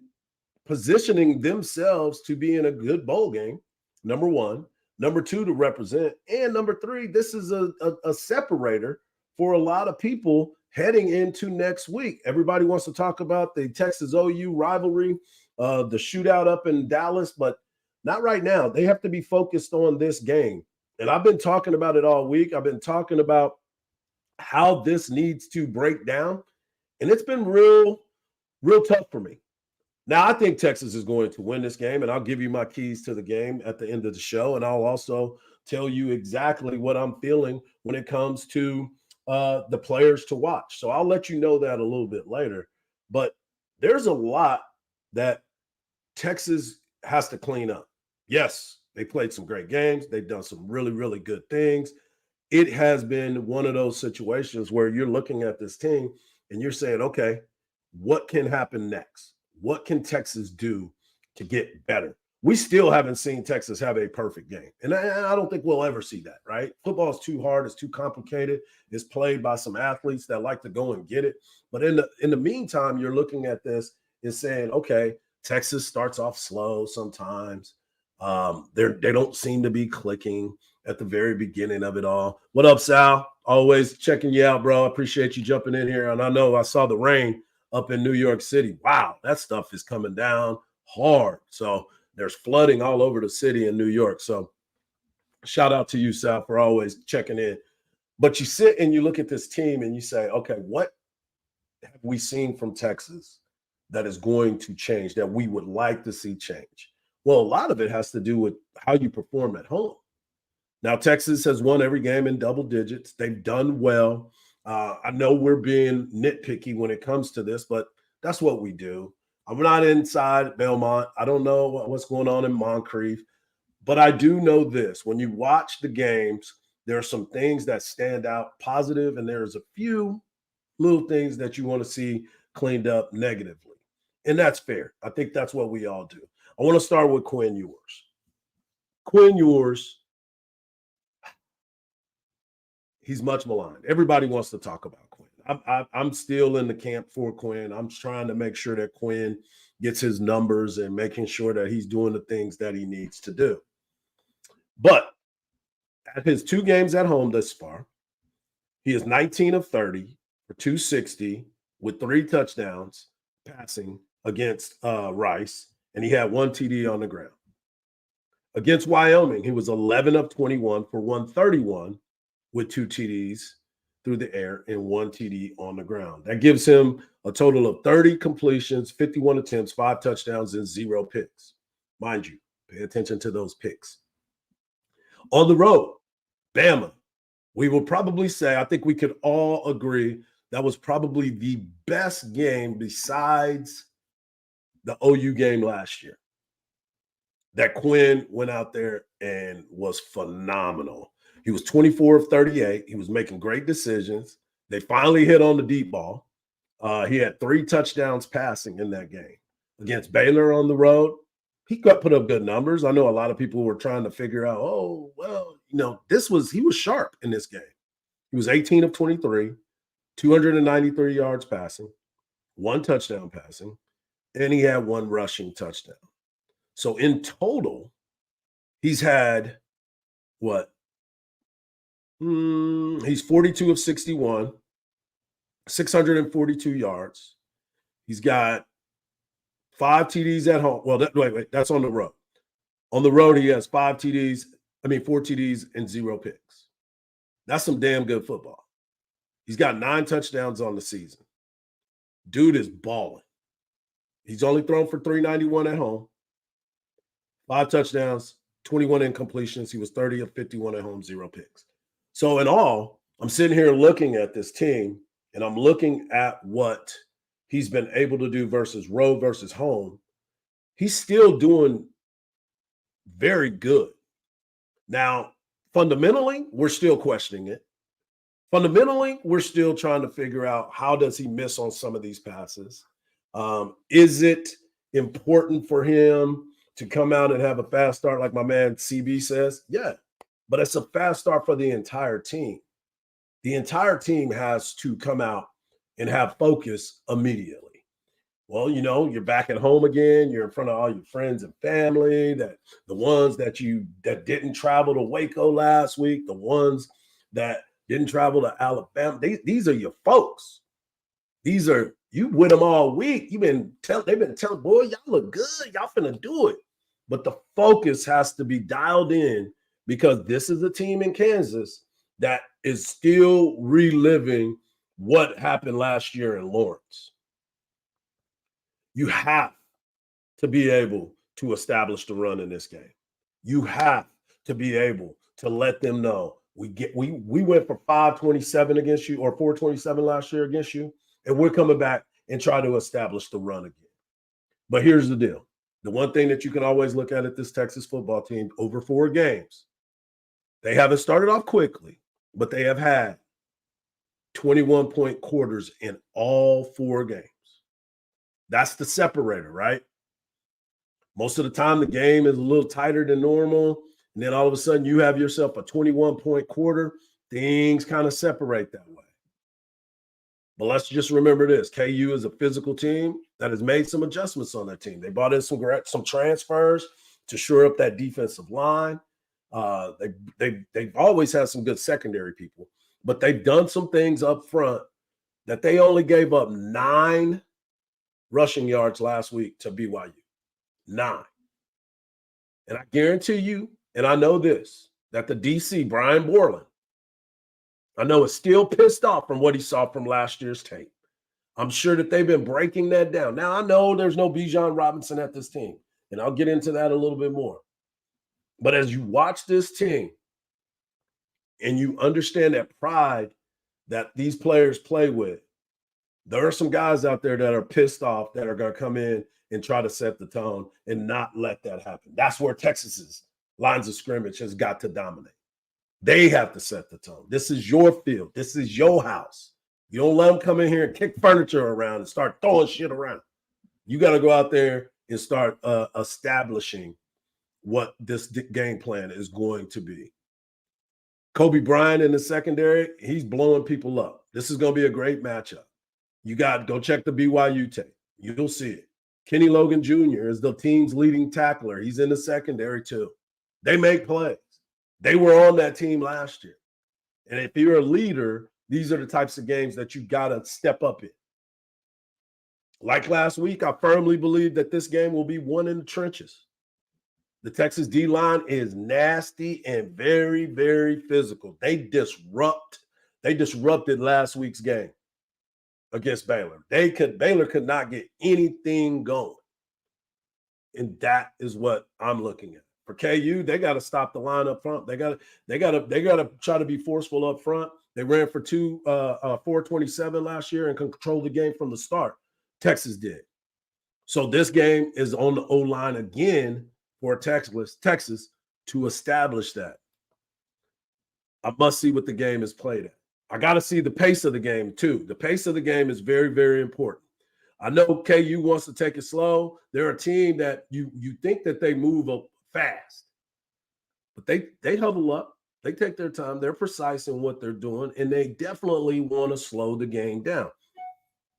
Speaker 8: positioning themselves to be in a good bowl game, number one. Number two, to represent. And number three, this is a separator for a lot of people heading into next week. Everybody wants to talk about the Texas OU rivalry, the shootout up in Dallas, but not right now. They have to be focused on this game. And I've been talking about it all week. I've been talking about how this needs to break down. And it's been real tough for me. Now, I think Texas is going to win this game, and I'll give you my keys to the game at the end of the show, and I'll also tell you exactly what I'm feeling when it comes to the players to watch. So I'll let you know that a little bit later. But there's a lot that Texas has to clean up. Yes, they played some great games. They've done some really, really good things. It has been one of those situations where you're looking at this team and you're saying, okay, what can happen next? What can Texas do to get better? We still haven't seen Texas have a perfect game. And I don't think we'll ever see that, right? Football is too hard. It's too complicated. It's played by some athletes that like to go and get it. But in the meantime, you're looking at this and saying, okay, Texas starts off slow sometimes. They don't seem to be clicking at the very beginning of it all. What up, Sal? Always checking you out, bro. I appreciate you jumping in here. And I know I saw the rain up in New York City. Wow, that stuff is coming down hard. So there's flooding all over the city in New York. So shout out to you, Sal, for always checking in. But you sit and you look at this team and you say, okay, what have we seen from Texas that is going to change, that we would like to see change? Well, a lot of it has to do with how you perform at home. Now, Texas has won every game in double digits. They've done well. I know we're being nitpicky when it comes to this, but that's what we do. I'm not inside Belmont. I don't know what's going on in Moncrief, But I do know this. When you watch the games, there are some things that stand out positive, and there's a few little things that you want to see cleaned up negatively. And that's fair. I think that's what we all do. I want to start with Quinn Ewers. Quinn Ewers, he's much maligned. Everybody wants to talk about Quinn. I'm still in the camp for Quinn. I'm trying to make sure that Quinn gets his numbers and making sure that he's doing the things that he needs to do. But at his 2 games at home thus far, he is 19 of 30 for 260 with 3 touchdowns passing against Rice, and he had 1 TD on the ground. Against Wyoming, he was 11 of 21 for 131 with 2 TDs through the air and 1 TD on the ground. That gives him a total of 30 completions, 51 attempts, 5 touchdowns, and 0 picks. Mind you, pay attention to those picks. On the road, Bama, we will probably say, I think we could all agree that was probably the best game besides the OU game last year. That Quinn went out there and was phenomenal. He was 24 of 38. He was making great decisions. They finally hit on the deep ball. He had 3 touchdowns passing in that game. Against Baylor on the road, he put up good numbers. I know a lot of people were trying to figure out, oh, well, he was sharp in this game. He was 18 of 23, 293 yards passing, 1 touchdown passing, and he had 1 rushing touchdown. So in total, he's had what? He's 42 of 61, 642 yards. He's got 5 TDs at home. Well, that's on the road. On the road, he has 4 TDs and 0 picks. That's some damn good football. He's got 9 touchdowns on the season. Dude is balling. He's only thrown for 391 at home. 5 touchdowns, 21 incompletions. He was 30 of 51 at home, 0 picks. So in all, I'm sitting here looking at this team, and I'm looking at what he's been able to do versus road versus home. He's still doing very good. Now, fundamentally, we're still questioning it. Fundamentally, we're still trying to figure out how does he miss on some of these passes. Is it important for him to come out and have a fast start like my man CB says? Yeah, but it's a fast start for the entire team. The entire team has to come out and have focus immediately. Well, you're back at home again. You're in front of all your friends and family, the ones that didn't travel to Waco last week, the ones that didn't travel to Alabama. These are your folks. These are, you with them all week. They've been telling, boy, y'all look good. Y'all finna do it. But the focus has to be dialed in because this is a team in Kansas that is still reliving what happened last year in Lawrence. You have to be able to establish the run in this game. You have to be able to let them know we went for 527 against you or 427 last year against you, and we're coming back and try to establish the run again. But here's the deal. The one thing that you can always look at this Texas football team over 4 games, they haven't started off quickly, but they have had 21-point quarters in all 4 games. That's the separator, right? Most of the time, the game is a little tighter than normal. And then all of a sudden, you have yourself a 21-point quarter. Things kind of separate that way. But let's just remember this. KU is a physical team that has made some adjustments on their team. They brought in some transfers to shore up that defensive line. They've always had some good secondary people. But they've done some things up front that they only gave up 9 rushing yards last week to BYU. 9. And I guarantee you, and I know this, that the DC, Brian Borland, I know is still pissed off from what he saw from last year's tape. I'm sure that they've been breaking that down. Now, I know there's no Bijan Robinson at this team, and I'll get into that a little bit more. But as you watch this team and you understand that pride that these players play with, there are some guys out there that are pissed off that are going to come in and try to set the tone and not let that happen. That's where Texas is lines of scrimmage has got to dominate. They have to set the tone. This is your field. This is your house. You don't let them come in here and kick furniture around and start throwing shit around. You got to go out there and start establishing what this game plan is going to be. Kobe Bryant in the secondary, he's blowing people up. This is going to be a great matchup. You got to go check the BYU tape. You'll see it. Kenny Logan Jr. is the team's leading tackler. He's in the secondary too. They make plays. They were on that team last year. And if you're a leader, these are the types of games that you got to step up in. Like last week, I firmly believe that this game will be won in the trenches. The Texas D-line is nasty and very, very physical. They disrupted last week's game against Baylor. Baylor could not get anything going. And that is what I'm looking at. For KU, they got to stop the line up front. They got to try to be forceful up front. They ran for 427 last year and controlled the game from the start. Texas did. So this game is on the O-line again for Texas to establish that. I must see what the game is played at. I got to see the pace of the game too. The pace of the game is very, very important. I know KU wants to take it slow. They're a team that you think that they move up fast, but they huddle up. They take their time. They're precise in what they're doing, and they definitely want to slow the game down.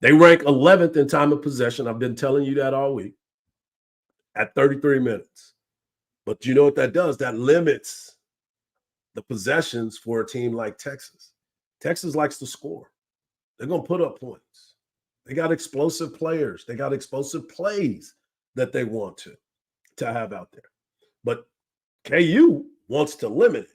Speaker 8: They rank 11th in time of possession. I've been telling you that all week at 33 minutes. But you know what that does? That limits the possessions for a team like Texas. Texas likes to score. They're going to put up points. They got explosive players. They got explosive plays that they want to have out there. But KU wants to limit it.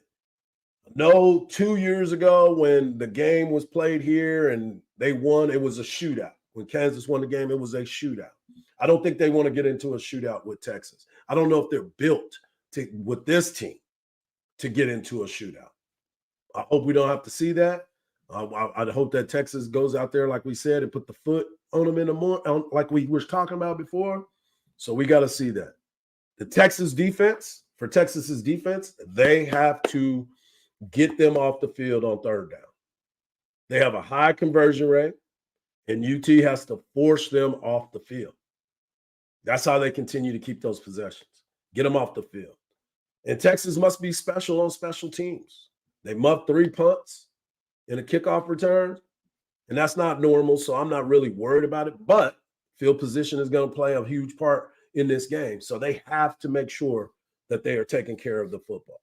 Speaker 8: No, 2 years ago when the game was played here and they won, it was a shootout. When Kansas won the game, it was a shootout. I don't think they want to get into a shootout with Texas. I don't know if they're built with this team to get into a shootout. I hope we don't have to see that. I hope that Texas goes out there, like we said, and put the foot on them in the morning, like we were talking about before. So we got to see that. The Texas defense, for Texas's defense, they have to get them off the field on third down. They have a high conversion rate, and UT has to force them off the field. That's how they continue to keep those possessions. Get them off the field. And Texas must be special on special teams. They muffed 3 punts in a kickoff return, and that's not normal, so I'm not really worried about it. But field position is going to play a huge part in this game, so they have to make sure that they are taking care of the football.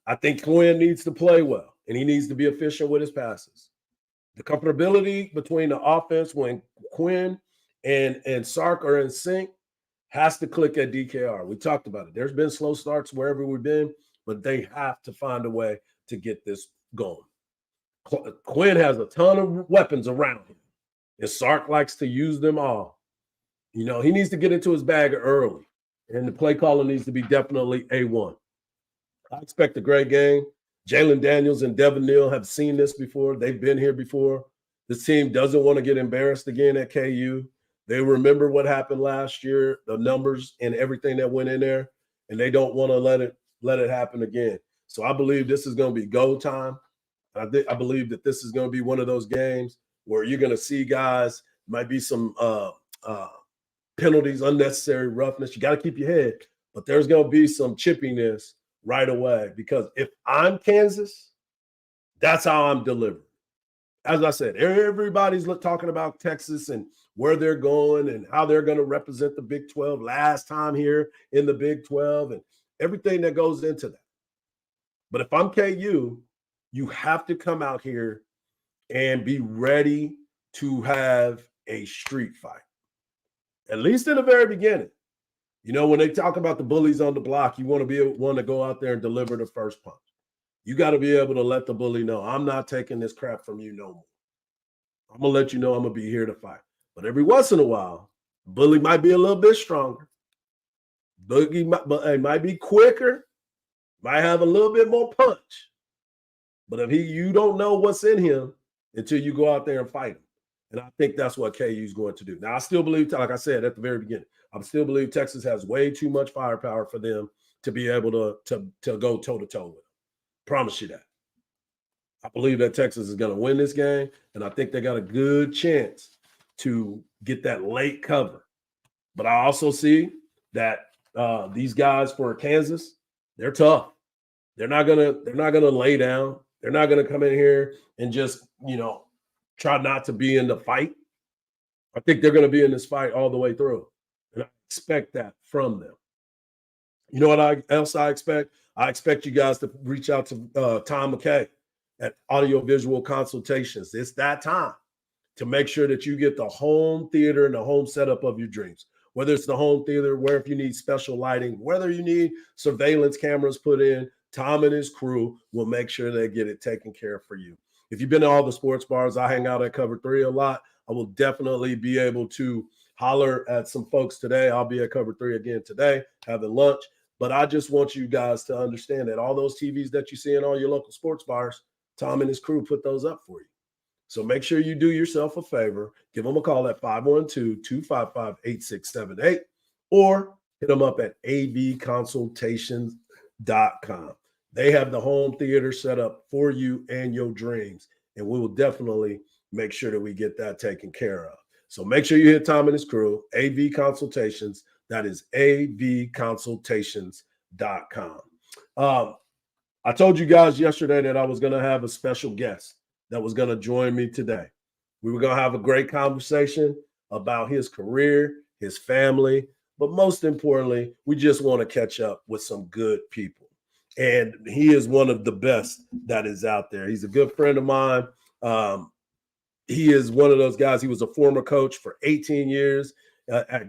Speaker 8: I think Quinn needs to play well, and he needs to be efficient with his passes. The comfortability between the offense when Quinn and Sark are in sync has to click at DKR. We talked about it. There's been slow starts wherever we've been, but they have to find a way to get this going. Quinn has a ton of weapons around him, and Sark likes to use them all. You know, he needs to get into his bag early, and the play calling needs to be definitely A1. I expect a great game. Jalen Daniels and Devin Neal have seen this before. They've been here before. This team doesn't want to get embarrassed again at KU. They remember what happened last year, the numbers and everything that went in there, and they don't want to let it happen again. So I believe this is going to be go time. I believe that this is going to be one of those games where you're going to see guys, might be some penalties, unnecessary roughness. You got to keep your head, but there's going to be some chippiness right away, because if I'm Kansas, that's how I'm delivering. As I said, everybody's talking about Texas and where they're going and how they're going to represent the Big 12 last time here in the Big 12 and everything that goes into that. But if I'm KU, you have to come out here and be ready to have a street fight, at least in the very beginning. You know, when they talk about the bullies on the block, you want to be one to go out there and deliver the first punch. You got to be able to let the bully know, I'm not taking this crap from you no more. I'm going to let you know I'm going to be here to fight. But every once in a while, bully might be a little bit stronger. Boogie might be quicker, might have a little bit more punch. But if you don't know what's in him until you go out there and fight him. And I think that's what KU is going to do. Now, I still believe, like I said at the very beginning, I still believe Texas has way too much firepower for them to be able to go toe-to-toe with them. Promise you that. I believe that Texas is going to win this game, and I think they got a good chance to get that late cover. But I also see that these guys for Kansas, they're tough. They're not gonna lay down. They're not gonna come in here and just try not to be in the fight. I think they're gonna be in this fight all the way through, and I expect that from them. You know what else I expect? I expect you guys to reach out to Tom McKay at Audiovisual Consultations. It's that time to make sure that you get the home theater and the home setup of your dreams. Whether it's the home theater, where if you need special lighting, whether you need surveillance cameras put in, Tom and his crew will make sure they get it taken care of for you. If you've been to all the sports bars, I hang out at Cover 3 a lot. I will definitely be able to holler at some folks today. I'll be at Cover 3 again today, having lunch. But I just want you guys to understand that all those TVs that you see in all your local sports bars, Tom and his crew put those up for you. So make sure you do yourself a favor. Give them a call at 512-255-8678 or hit them up at avconsultations.com. They have the home theater set up for you and your dreams, and we will definitely make sure that we get that taken care of. So make sure you hit Tom and his crew, AV Consultations. That is avconsultations.com. I told you guys yesterday that I was going to have a special guest that was going to join me today. We were going to have a great conversation about his career, his family, but most importantly, we just want to catch up with some good people. And he is one of the best that is out there. He's a good friend of mine. He is one of those guys. He was a former coach for 18 years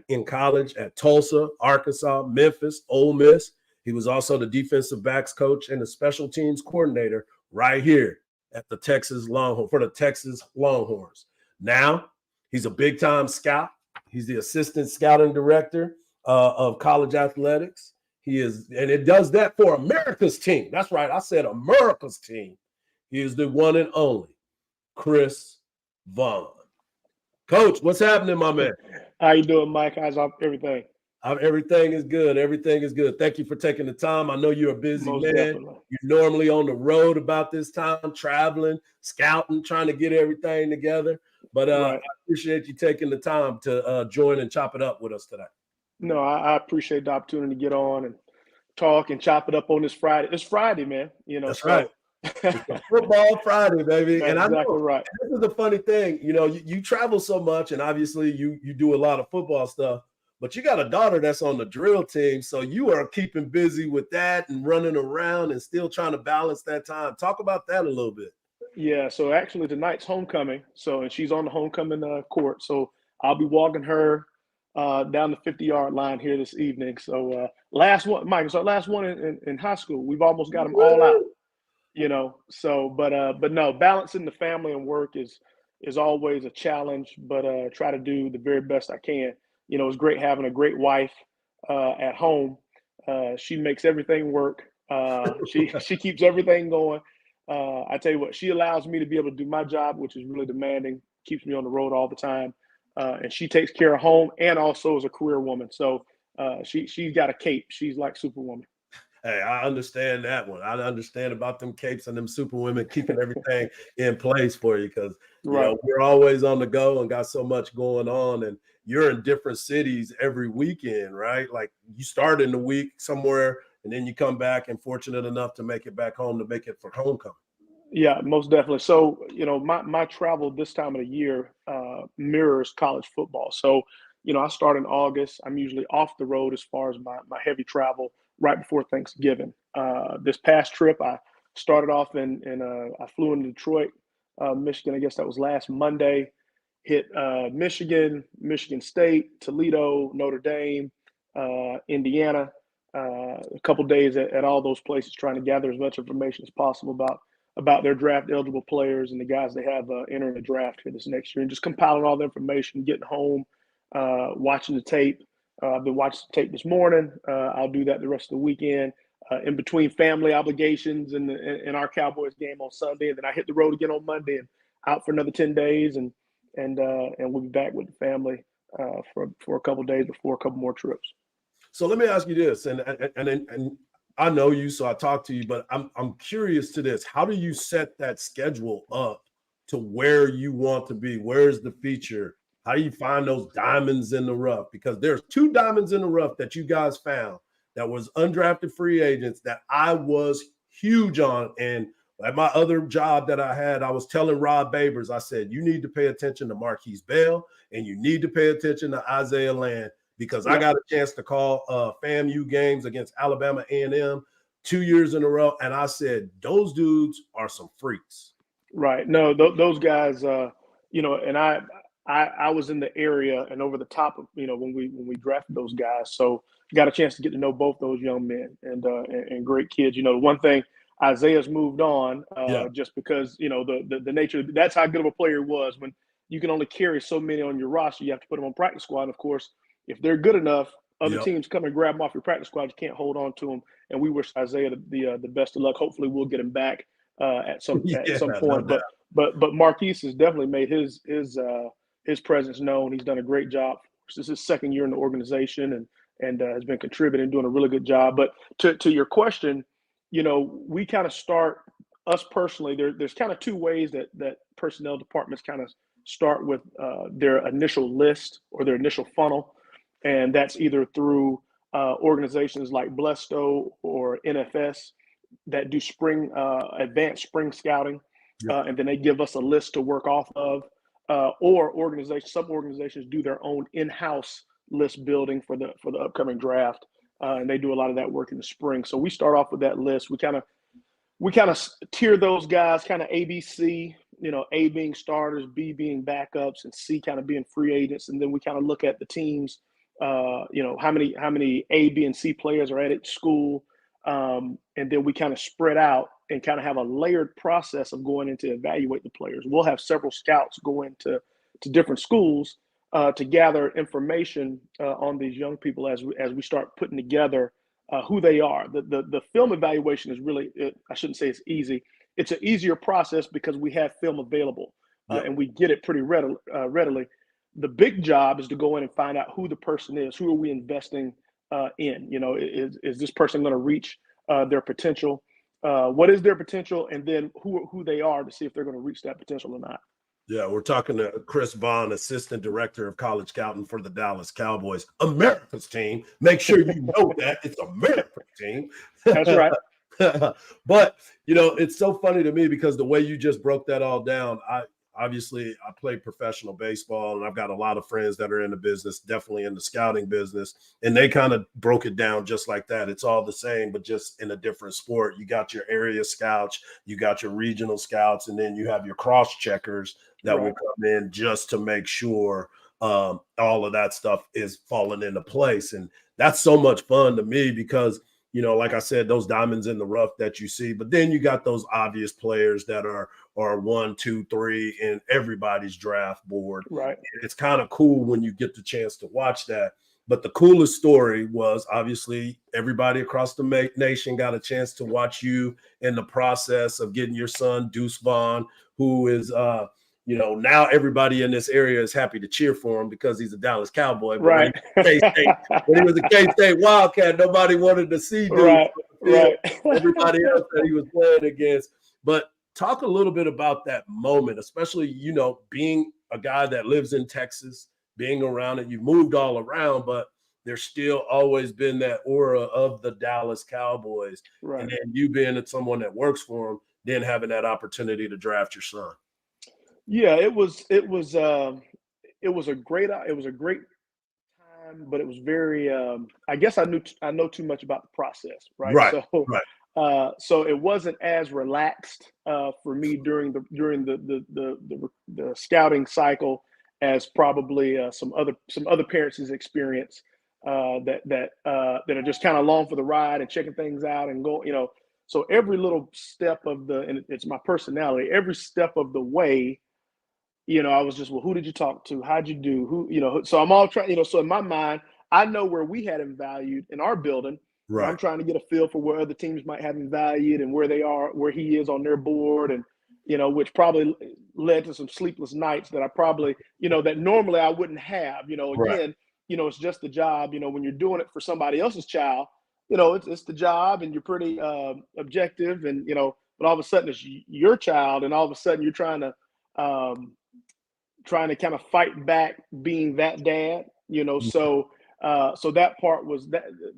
Speaker 8: in college at Tulsa, Arkansas, Memphis, Ole Miss. He was also the defensive backs coach and the special teams coordinator right here at the Texas Longhorns. Now he's a big-time scout. He's the assistant scouting director of college athletics. He is, and it does that for America's team. That's right. I said America's team. He is the one and only Chris Vaughn. Coach, what's happening, my man?
Speaker 9: How you doing, Mike? How's everything?
Speaker 8: Everything is good. Everything is good. Thank you for taking the time. I know you're a busy
Speaker 9: Most
Speaker 8: man.
Speaker 9: definitely.
Speaker 8: You're normally on the road about this time, traveling, scouting, trying to get everything together. But
Speaker 9: Right.
Speaker 8: I appreciate you taking the time to join and chop it up with us today.
Speaker 9: No, I appreciate the opportunity to get on and talk and chop it up on this Friday. It's Friday, man.
Speaker 8: That's right. It's a football Friday, baby.
Speaker 9: That's
Speaker 8: And I know
Speaker 9: exactly right.
Speaker 8: this is the funny thing. You travel so much, and obviously you do a lot of football stuff. But you got a daughter that's on the drill team, so you are keeping busy with that and running around and still trying to balance that time. Talk about that a little bit.
Speaker 9: Yeah, so actually tonight's homecoming. And she's on the homecoming court. So I'll be walking her down the 50-yard line here this evening. So last one, Mike, it's our last one in high school. We've almost got them all out, but no, balancing the family and work is always a challenge, but try to do the very best I can. It's great having a great wife at home. She makes everything work. She keeps everything going. I tell you what, she allows me to be able to do my job, which is really demanding, keeps me on the road all the time. And she takes care of home and also is a career woman. So she's got a cape. She's like Superwoman.
Speaker 8: Hey, I understand that one. I understand about them capes and them super women keeping everything in place for you because we're always on the go and got so much going on. And you're in different cities every weekend, right? Like you start in the week somewhere and then you come back and fortunate enough to make it back home to make it for homecoming.
Speaker 9: Yeah, most definitely. So, my travel this time of the year mirrors college football. So, I start in August. I'm usually off the road as far as my heavy travel right before Thanksgiving. This past trip, I started off I flew into Detroit, Michigan. I guess that was last Monday. Hit Michigan, Michigan State, Toledo, Notre Dame, Indiana. A couple days at all those places trying to gather as much information as possible about their draft eligible players and the guys they have entering the draft here this next year, and just compiling all the information, getting home, watching the tape. I've been watching the tape this morning. I'll do that the rest of the weekend in between family obligations and our Cowboys game on Sunday. And then I hit the road again on Monday and out for another 10 days. And we'll be back with the family for a couple of days before a couple more trips.
Speaker 8: So let me ask you this, and I know you, so I talk to you, but I'm curious to this. How do you set that schedule up to where you want to be? Where's the feature? How do you find those diamonds in the rough? Because there's 2 diamonds in the rough that you guys found that was undrafted free agents that I was huge on. And at my other job that I had, I was telling Rob Babers, I said, you need to pay attention to Marquise Bell and you need to pay attention to Isaiah Land, because I got a chance to call FAMU games against Alabama A&M 2 years in a row. And I said, those dudes are some freaks.
Speaker 9: Right. No, those guys, and I was in the area and over the top of, when we drafted those guys. So got a chance to get to know both those young men and great kids. The one thing, Isaiah's moved on just because, the nature, that's how good of a player he was. When you can only carry so many on your roster, you have to put them on practice squad. And of course, if they're good enough, other teams come and grab them off your practice squad. You can't hold on to them. And we wish Isaiah the best of luck. Hopefully we'll get him back at some point.
Speaker 8: No
Speaker 9: but Marquise has definitely made his presence known. He's done a great job. This is his second year in the organization and has been contributing, doing a really good job. But to your question, we kind of start, us personally, there's kind of 2 ways that personnel departments kind of start with their initial list or their initial funnel. And that's either through organizations like Blesto or NFS that do advanced spring scouting. And then they give us a list to work off of, or some organizations do their own in-house list building for the upcoming draft. And they do a lot of that work in the spring. So we start off with that list. We kind of tier those guys kind of ABC, A being starters, B being backups, and C kind of being free agents. And then we kind of look at the teams, how many A, B, and C players are at each school. And then we kind of spread out and kind of have a layered process of going in to evaluate the players. We'll have several scouts go into different schools to gather information on these young people as we start putting together who they are. The film evaluation is really, I shouldn't say it's easy. It's an easier process because we have film available and we get it pretty readily. The big job is to go in and find out who the person is. Who are we investing in? Is this person going to reach their potential? What is their potential? And then who they are to see if they're going to reach that potential or not.
Speaker 8: Yeah, we're talking to Chris Vaughn, Assistant Director of College Scouting for the Dallas Cowboys, America's team. Make sure you know that it's America's team.
Speaker 9: That's right.
Speaker 8: But, it's so funny to me because the way you just broke that all down, I played professional baseball and I've got a lot of friends that are in the business, definitely in the scouting business. And they kind of broke it down just like that. It's all the same, but just in a different sport. You got your area scouts, you got your regional scouts, and then you have your cross checkers that will come in just to make sure all of that stuff is falling into place. And that's so much fun to me because, like I said, those diamonds in the rough that you see, but then you got those obvious players that are 1, 2, 3 in everybody's draft board.
Speaker 9: Right.
Speaker 8: It's kind of cool when you get the chance to watch that. But the coolest story was obviously everybody across the nation got a chance to watch you in the process of getting your son, Deuce Vaughn, who is, now everybody in this area is happy to cheer for him because he's a Dallas Cowboy. But
Speaker 9: right.
Speaker 8: When he was a K-State Wildcat, nobody wanted to see Deuce.
Speaker 9: Right.
Speaker 8: Everybody else that he was playing against. But talk a little bit about that moment, especially, being a guy that lives in Texas, being around it. You've moved all around, but there's still always been that aura of the Dallas Cowboys.
Speaker 9: Right.
Speaker 8: And then you being someone that works for them, then having that opportunity to draft your son.
Speaker 9: Yeah, it was a great time, but it was very. I guess I know too much about the process, right?
Speaker 8: Right.
Speaker 9: So it wasn't as relaxed for me during the scouting cycle as probably some other parents' experience that are just kind of along for the ride and checking things out and go, So every little step and it's my personality. Every step of the way. I was just, well, who did you talk to? How'd you do? So I'm all trying, so in my mind, I know where we had him valued in our building. Right. I'm trying to get a feel for where other teams might have him valued and where they are, where he is on their board. And, which probably led to some sleepless nights that I probably, that normally I wouldn't have.
Speaker 8: Right.
Speaker 9: Again, it's just the job. When you're doing it for somebody else's child, it's the job, and you're pretty objective, and but all of a sudden it's your child, and all of a sudden you're trying to kind of fight back being that dad. So that part was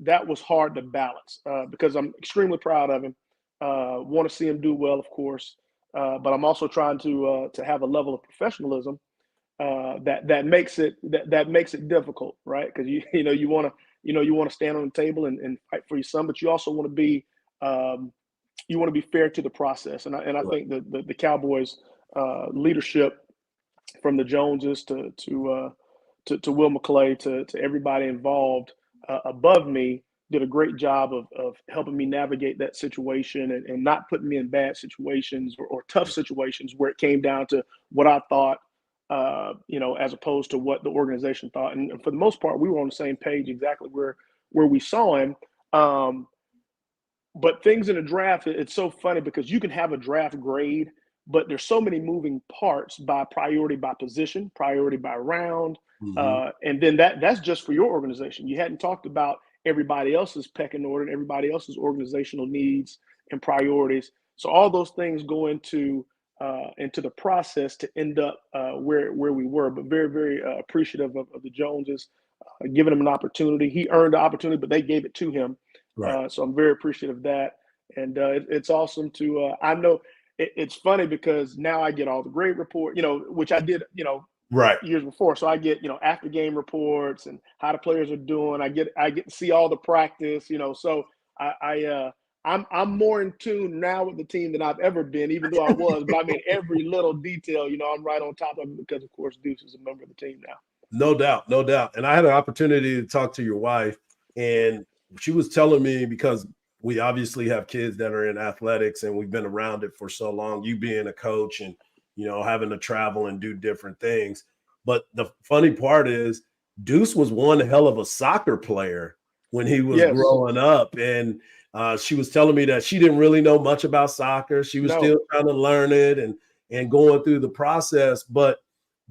Speaker 9: that was hard to balance because I'm extremely proud of him. Want to see him do well, of course, but I'm also trying to have a level of professionalism that makes it difficult, right? Because you want to stand on the table and fight for your son, but you also want to be fair to the process. And I think the Cowboys leadership, from the Joneses to Will McClay to everybody involved above me, did a great job of helping me navigate that situation and not putting me in bad situations or tough situations where it came down to what I thought, as opposed to what the organization thought. And for the most part, we were on the same page exactly where we saw him. But things in a draft, it's so funny because you can have a draft grade, but there's so many moving parts by priority, by position, priority by round. And then that's just for your organization. You hadn't talked about everybody else's pecking order and everybody else's organizational needs and priorities. So all those things go into the process to end up where we were. But very, very appreciative of the Joneses, giving him an opportunity. He earned the opportunity, but they gave it to him. Right. So I'm very appreciative of that. And it's awesome to I know it's funny because now I get all the grade report, which I did,
Speaker 8: right,
Speaker 9: years before. So I get, after game reports and how the players are doing. I get to see all the practice, so I'm more in tune now with the team than I've ever been, even though I was. But I mean, every little detail, I'm right on top of it because, of course, Deuce is a member of the team now.
Speaker 8: No doubt, no doubt. And I had an opportunity to talk to your wife, and she was telling me, because we obviously have kids that are in athletics and we've been around it for so long, you being a coach and, having to travel and do different things. But the funny part is Deuce was one hell of a soccer player when he was growing up. And she was telling me that she didn't really know much about soccer. She was still trying to learn it and going through the process. But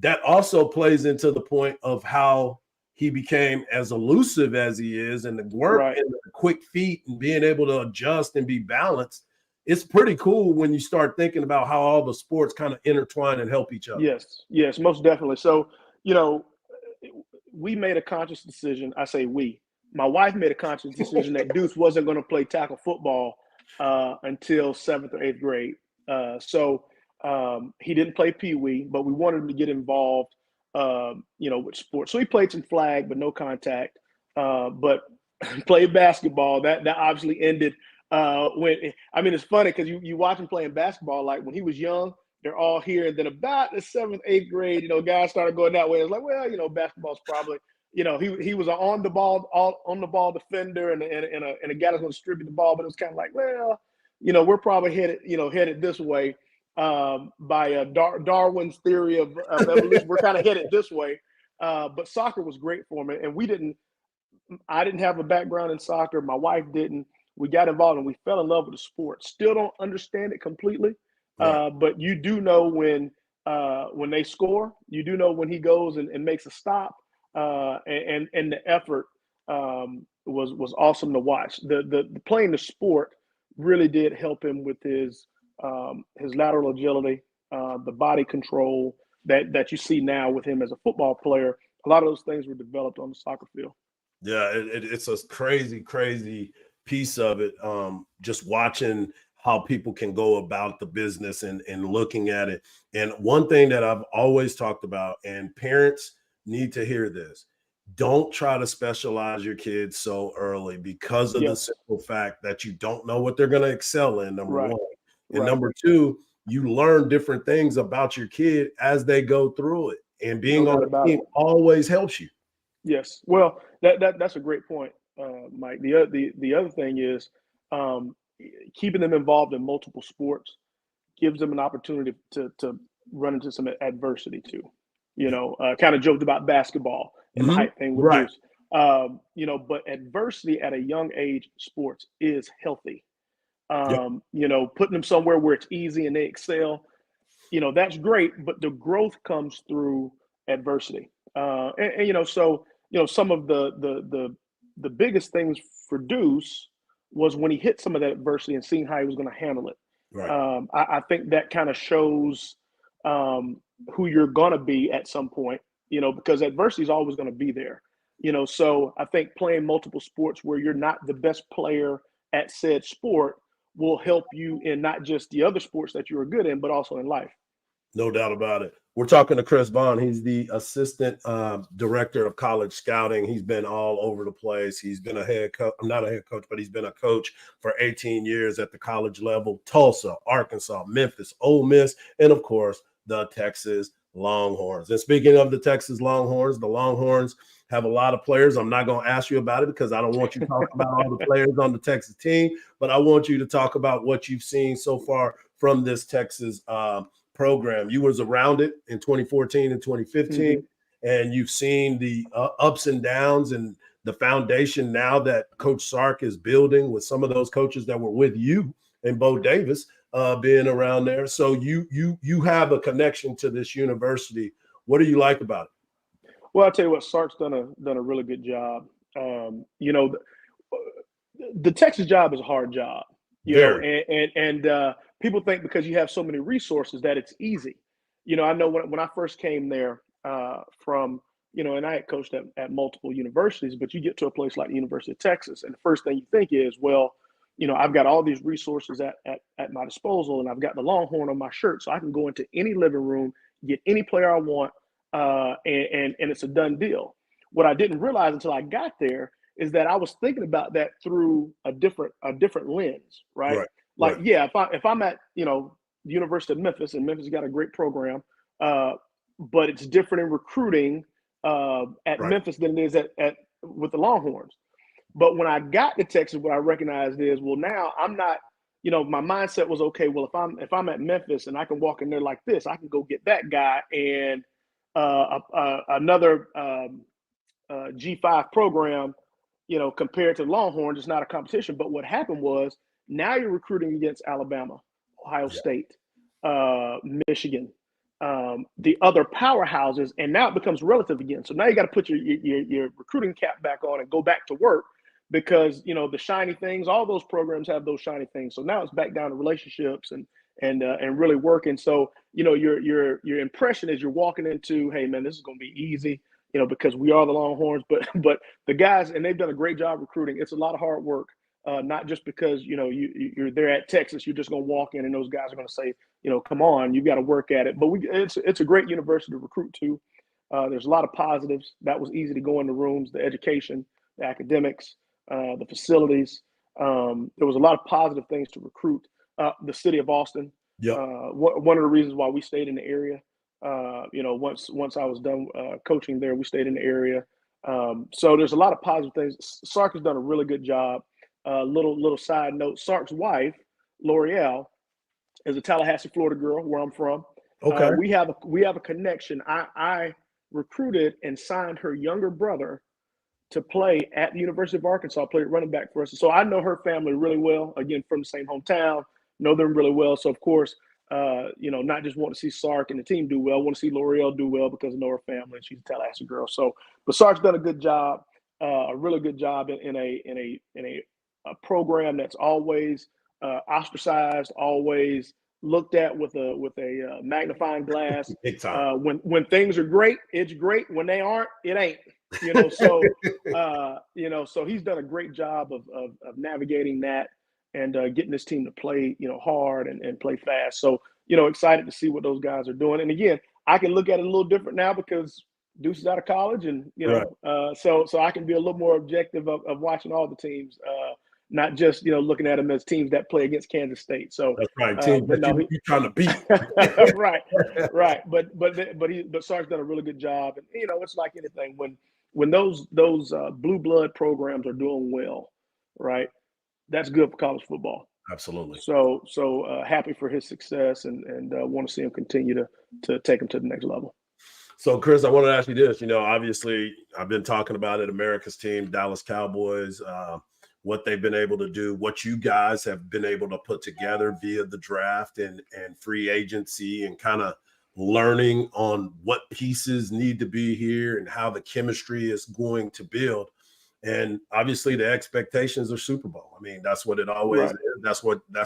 Speaker 8: that also plays into the point of how he became as elusive as he is, and the work and the quick feet and being able to adjust and be balanced. It's pretty cool when you start thinking about how all the sports kind of intertwine and help each other.
Speaker 9: Yes, most definitely. So, we made a conscious decision. I say we. My wife made a conscious decision that Deuce wasn't going to play tackle football until 7th or 8th grade. So he didn't play Pee Wee, but we wanted him to get involved, with sports. So he played some flag, but no contact. But played basketball. That obviously ended it's funny because you watch him playing basketball. Like when he was young, they're all here, and then about the 7th, 8th grade, guys started going that way. It's like, well, basketball's probably, he was an on the ball defender and a guy that's going to distribute the ball, but it was kind of like, well, we're probably headed this way. By Darwin's theory of evolution, we're kind of headed this way. But soccer was great for me, and I didn't have a background in soccer. My wife didn't. We got involved and we fell in love with the sport. Still don't understand it completely, but you do know when they score. You do know when he goes and makes a stop, and the effort was awesome to watch. The playing the sport really did help him with his lateral agility, the body control that you see now with him as a football player. A lot of those things were developed on the soccer field.
Speaker 8: Yeah, it's a crazy piece of it. Just watching how people can go about the business and looking at it. And one thing that I've always talked about, and parents need to hear this, don't try to specialize your kids so early because of the simple fact that you don't know what they're going to excel in, number one. And number two, you learn different things about your kid as they go through it. And being on the team always helps you.
Speaker 9: Yes. Well, that's a great point, Mike. The other thing is keeping them involved in multiple sports gives them an opportunity to run into some adversity too. Kind of joked about basketball and the hype thing with Bruce. But adversity at a young age sports is healthy. Putting them somewhere where it's easy and they excel. that's great, but the growth comes through adversity. Some of the biggest things for Deuce was when he hit some of that adversity and seeing how he was going to handle it.
Speaker 8: Right.
Speaker 9: I think that kind of shows who you're going to be at some point, because adversity is always going to be there. So I think playing multiple sports where you're not the best player at said sport will help you in not just the other sports that you are good in, but also in life.
Speaker 8: No doubt about it. We're talking to Chris Vaughn. He's the assistant director of college scouting. He's been all over the place. He's been a head coach, not a head coach, but he's been a coach for 18 years at the college level: Tulsa, Arkansas, Memphis, Ole Miss, and of course, the Texas Longhorns. And speaking of the Texas Longhorns, the Longhorns have a lot of players. I'm not going to ask you about it because I don't want you to talk about all the players on the Texas team, but I want you to talk about what you've seen so far from this Texas program. You was around it in 2014 and 2015, and you've seen the ups and downs and the foundation now that Coach Sark is building with some of those coaches that were with you and Bo Davis being around there. So you have a connection to this university. What do you like about it?
Speaker 9: Well, I'll tell you what, Sark's done a really good job. The Texas job is a hard job, and people think because you have so many resources that it's easy. I know when I first came there from, and I had coached at multiple universities, but you get to a place like the University of Texas, and the first thing you think is, well, I've got all these resources at my disposal, and I've got the Longhorn on my shirt, so I can go into any living room, get any player I want, and it's a done deal. What I didn't realize until I got there is that I was thinking about that through a different lens, right? Like, yeah, if I'm at the University of Memphis, and Memphis got a great program, but it's different in recruiting at Memphis than it is with the Longhorns. But when I got to Texas, what I recognized is, well, now I'm not, my mindset was, okay, well, if I'm at Memphis and I can walk in there like this, I can go get that guy and another G5 program, compared to Longhorns, it's not a competition. But what happened was, now you're recruiting against Alabama, Ohio State, Michigan, the other powerhouses, and now it becomes relative again. So now you got to put your recruiting cap back on and go back to work, because the shiny things, all those programs have those shiny things. So now it's back down to relationships and really working. So your impression is you're walking into, hey man, this is going to be easy, because we are the Longhorns, but the guys, and they've done a great job recruiting. It's a lot of hard work. Not just because you're there at Texas, you're just going to walk in and those guys are going to say, come on, you got to work at it. But it's a great university to recruit to. There's a lot of positives. That was easy to go in the rooms, the education, the academics, the facilities. There was a lot of positive things to recruit. The city of Austin. One of the reasons why we stayed in the area. Once I was done coaching there, we stayed in the area. So there's a lot of positive things. Sark has done a really good job. Little side note: Sark's wife, L'Oreal, is a Tallahassee, Florida girl, where I'm from.
Speaker 8: Okay.
Speaker 9: We have a connection. I recruited and signed her younger brother to play at the University of Arkansas, played running back for us. So I know her family really well. Again, from the same hometown, know them really well. So of course, not just want to see Sark and the team do well, want to see L'Oreal do well because I know her family and she's a Tallahassee girl. So, but Sark's done a good job, a really good job in a program that's always ostracized, always looked at with a magnifying glass. When things are great, it's great. When they aren't, it ain't. So he's done a great job of navigating that and getting this team to play hard and play fast. So excited to see what those guys are doing. And again, I can look at it a little different now because Deuce is out of college, and so I can be a little more objective of watching all the teams. Not just looking at them as teams that play against Kansas State. So
Speaker 8: that's right, teams that you're trying to beat.
Speaker 9: right. But Sark's done a really good job, and it's like anything when those blue blood programs are doing well, right? That's good for college football.
Speaker 8: Absolutely.
Speaker 9: So happy for his success, and want to see him continue to take him to the next level.
Speaker 8: So, Chris, I wanted to ask you this. Obviously, I've been talking about it. America's team, Dallas Cowboys. what they've been able to do, what you guys have been able to put together via the draft and free agency, and kind of learning on what pieces need to be here and how the chemistry is going to build. And obviously the expectations are Super Bowl. I mean, that's what it always is. That's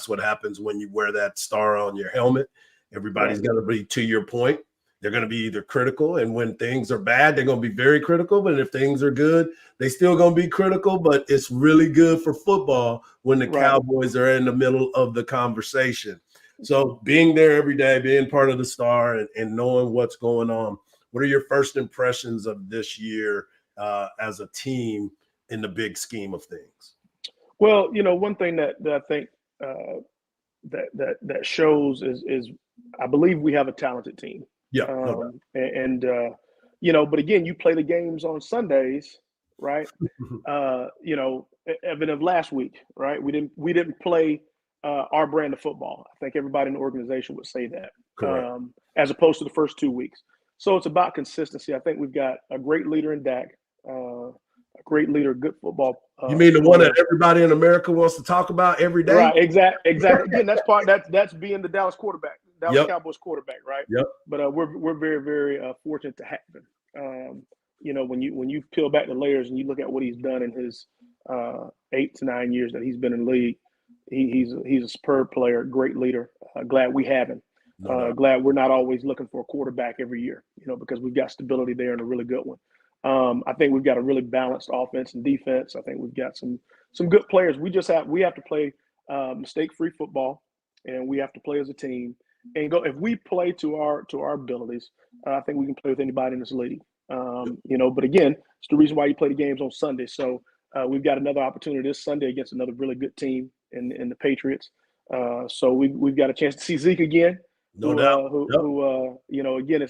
Speaker 8: what happens when you wear that star on your helmet. Everybody's going to be, to your point, they're going to be either critical, and when things are bad, they're going to be very critical. But if things are good, they still going to be critical. But it's really good for football when the Cowboys are in the middle of the conversation. So being there every day, being part of the star, and knowing what's going on, what are your first impressions of this year as a team in the big scheme of things?
Speaker 9: Well, one thing that I think that shows is I believe we have a talented team.
Speaker 8: Yeah.
Speaker 9: But again, you play the games on Sundays, right? Evident of last week, right? We didn't play our brand of football. I think everybody in the organization would say that, as opposed to the first 2 weeks. So it's about consistency. I think we've got a great leader in Dak, a great leader, good football.
Speaker 8: You mean the one that everybody in America wants to talk about every day?
Speaker 9: Right, exactly. Again, that's being the Dallas quarterback, Cowboys quarterback, right?
Speaker 8: Yep.
Speaker 9: But we're very, very fortunate to have him. When you peel back the layers and you look at what he's done in his 8 to 9 years that he's been in the league, he's a superb player, great leader. Glad we have him. Glad we're not always looking for a quarterback every year, because we've got stability there and a really good one. I think we've got a really balanced offense and defense. I think we've got some good players. We have to play mistake-free football, and we have to play as a team and go. If we play to our abilities, I think we can play with anybody in this league. But again, it's the reason why you play the games on Sunday. So we've got another opportunity this Sunday against another really good team in the Patriots. So we've got a chance to see Zeke again.
Speaker 8: No doubt.
Speaker 9: Again,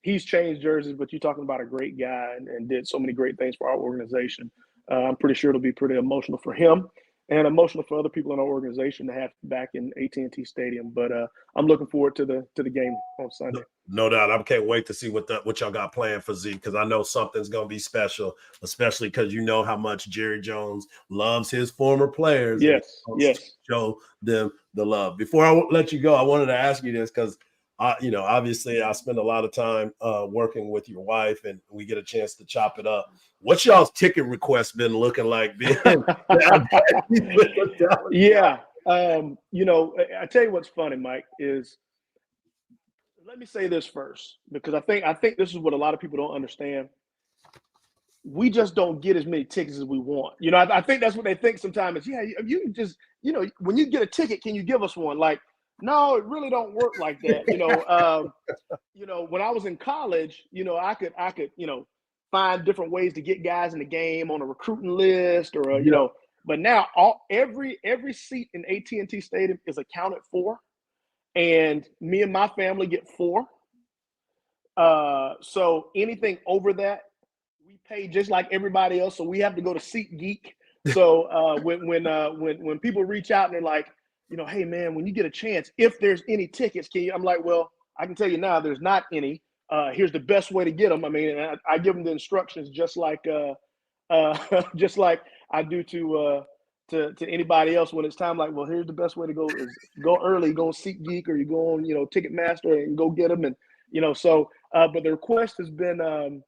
Speaker 9: he's changed jerseys, but you're talking about a great guy and did so many great things for our organization. I'm pretty sure it'll be pretty emotional for him and emotional for other people in our organization to have back in AT&T Stadium. But I'm looking forward to the game on Sunday.
Speaker 8: No doubt. I can't wait to see what y'all got planned for Zeke, because I know something's going to be special, especially because you know how much Jerry Jones loves his former players.
Speaker 9: Yes.
Speaker 8: Show them the love. Before I let you go, I wanted to ask you this, because obviously I spend a lot of time working with your wife, and we get a chance to chop it up. What's y'all's ticket request been looking like?
Speaker 9: Yeah. I tell you what's funny, Mike, is let me say this first, because I think this is what a lot of people don't understand. We just don't get as many tickets as we want. I think that's what they think sometimes is, you can just, when you get a ticket, can you give us one? Like, no, it really don't work like that. When I was in college, I could, find different ways to get guys in the game on a recruiting list or, but now every seat in AT&T Stadium is accounted for, and me and my family get 4. So anything over that, we pay just like everybody else. So we have to go to SeatGeek. So when people reach out and they're like, hey man, when you get a chance, if there's any tickets, can you? I'm like, well, I can tell you now, there's not any. Here's the best way to get them. I mean, I give them the instructions just like I do to anybody else when it's time. Like, well, here's the best way to go is go early, go on SeatGeek, or you go on Ticketmaster and go get them. And but the request has been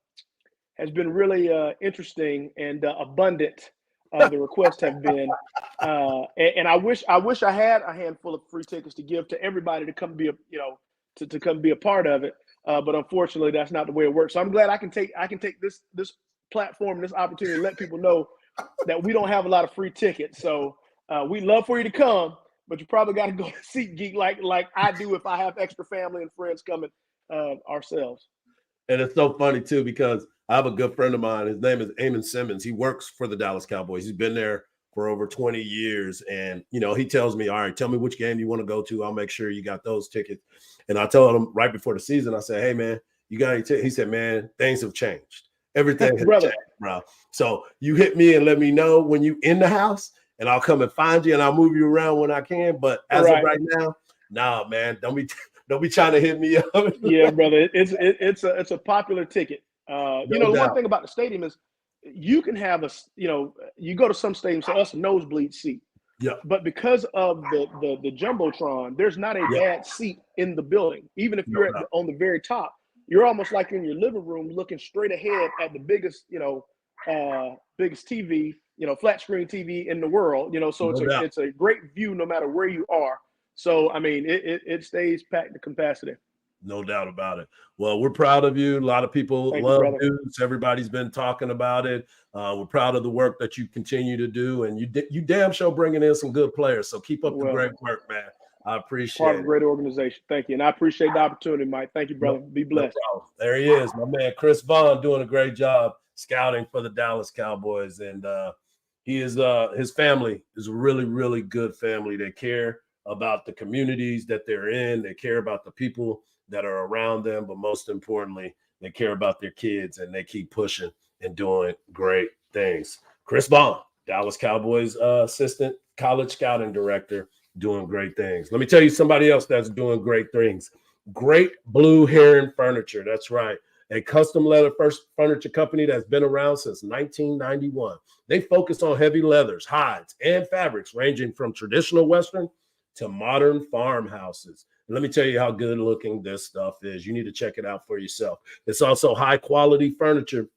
Speaker 9: really interesting and abundant. The requests have been, and I wish I had a handful of free tickets to give to everybody to come be to come be a part of it. But unfortunately, that's not the way it works. So I'm glad I can take this platform, this opportunity to let people know that we don't have a lot of free tickets. So we'd love for you to come, but you probably got to go to SeatGeek like I do if I have extra family and friends coming ourselves.
Speaker 8: And it's so funny too, because I have a good friend of mine. His name is Eamon Simmons. He works for the Dallas Cowboys. He's been there for over 20 years. And, he tells me, all right, tell me which game you want to go to. I'll make sure you got those tickets. And I told him right before the season, I said, hey, man, you got any tickets? He said, man, things have changed. Everything has changed, bro. So you hit me and let me know when you in the house, and I'll come and find you, and I'll move you around when I can. But as of right now, nah, man, don't be trying to hit me up.
Speaker 9: Yeah, brother, it's a popular ticket. The one thing about the stadium is you can have you go to some stadiums, so us a nosebleed seat.
Speaker 8: Yeah.
Speaker 9: But because of the jumbotron, there's not a bad seat in the building. Even if you're on the very top, you're almost like in your living room, looking straight ahead at the biggest TV, flat screen TV in the world. So it's a great view no matter where you are. So I mean, it stays packed to capacity.
Speaker 8: No doubt about it. Well, we're proud of you. A lot of people love Deuce. Everybody's been talking about it. We're proud of the work that you continue to do, and you damn sure bringing in some good players. So keep up the great work, man. I appreciate
Speaker 9: part of a great organization. Thank you, and I appreciate the opportunity, Mike. Thank you, brother. Be blessed.
Speaker 8: No, there he is, my man, Chris Vaughn, doing a great job scouting for the Dallas Cowboys, and he is his family is a really, really good family. They care about the communities that they're in. They care about the people that are around them, but most importantly, they care about their kids, and they keep pushing and doing great things. Chris Vaughn, Dallas Cowboys assistant college scouting director, doing great things. Let me tell you somebody else that's doing great things. Great Blue Heron Furniture. That's right. A custom leather furniture company that's been around since 1991. They focus on heavy leathers, hides, and fabrics ranging from traditional Western to modern farmhouses. And let me tell you how good looking this stuff is. You need to check it out for yourself. It's also high quality furniture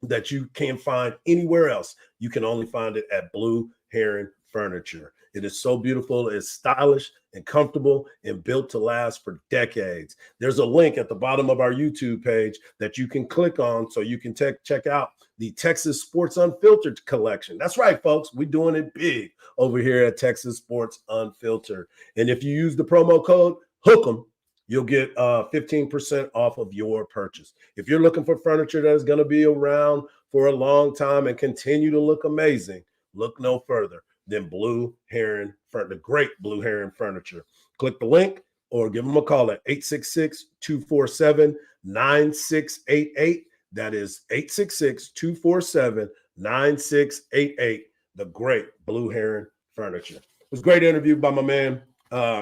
Speaker 8: that you can't find anywhere else. You can only find it at Blue Heron Furniture. It is so beautiful. It's stylish and comfortable and built to last for decades. There's a link at the bottom of our YouTube page that you can click on so you can check out the Texas Sports Unfiltered collection. That's right, folks. We're doing it big over here at Texas Sports Unfiltered. And if you use the promo code HOOK'em, you'll get 15% off of your purchase. If you're looking for furniture that is going to be around for a long time and continue to look amazing, look no further than Blue Heron, the great Blue Heron Furniture. Click the link or give them a call at 866-247-9688. That is 866-247-9688. The great Blue Heron Furniture. It was a great interview by my man,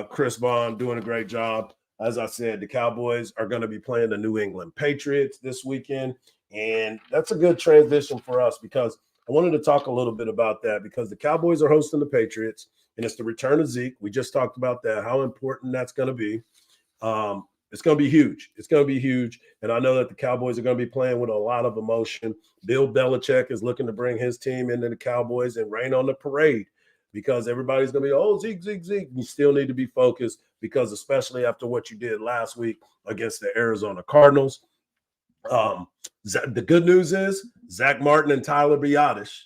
Speaker 8: Chris Vaughn, doing a great job. As I said, the Cowboys are going to be playing the New England Patriots this weekend, and that's a good transition for us because I wanted to talk a little bit about that because the Cowboys are hosting the Patriots, and it's the return of Zeke. We just talked about that, how important that's going to be. It's going to be huge. It's going to be huge, and I know that the Cowboys are going to be playing with a lot of emotion. Bill Belichick is looking to bring his team into the Cowboys and rain on the parade because everybody's going to be, oh, Zeke, Zeke, Zeke. You still need to be focused because especially after what you did last week against the Arizona Cardinals. The good news is Zach Martin and Tyler Biadasz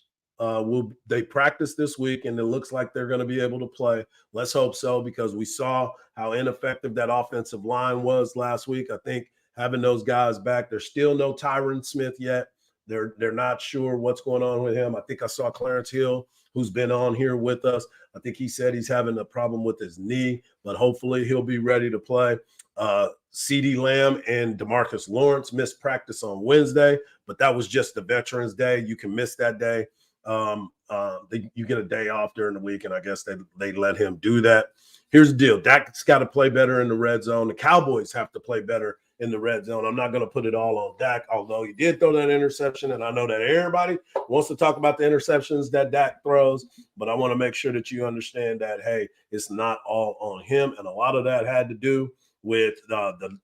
Speaker 8: they practice this week, and it looks like they're going to be able to play. Let's hope so, because we saw how ineffective that offensive line was last week. I think having those guys back, there's still no Tyron Smith yet. They're not sure what's going on with him. I think I saw Clarence Hill, who's been on here with us. I think he said he's having a problem with his knee, but hopefully he'll be ready to play. CeeDee Lamb and DeMarcus Lawrence missed practice on Wednesday, but that was just the Veterans Day. You can miss that day. You get a day off during the week, and I guess they let him do that. Here's the deal. Dak's got to play better in the red zone. The Cowboys have to play better in the red zone. I'm not going to put it all on Dak, although he did throw that interception, and I know that everybody wants to talk about the interceptions that Dak throws, but I want to make sure that you understand that, hey, it's not all on him, and a lot of that had to do with the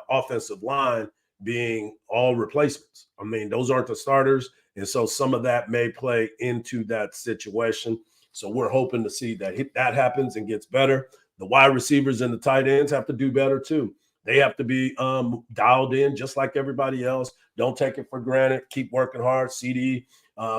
Speaker 8: offensive line being all replacements. I mean, those aren't the starters, and so some of that may play into that situation. So we're hoping to see that happens and gets better. The wide receivers and the tight ends have to do better too. They have to be dialed in just like everybody else. Don't take it for granted. Keep working hard. CD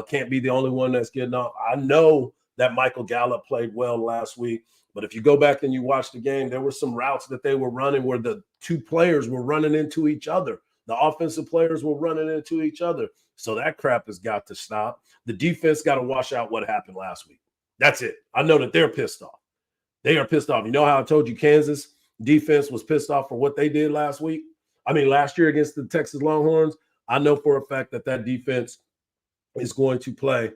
Speaker 8: can't be the only one that's getting off. I know that Michael Gallup played well last week, but if you go back and you watch the game, there were some routes that they were running where the two players were running into each other. The offensive players were running into each other. So that crap has got to stop. The defense got to wash out what happened last week. That's it. I know that they're pissed off. They are pissed off. You know how I told you Kansas defense was pissed off for what they did last year against the Texas Longhorns? I know for a fact that defense is going to play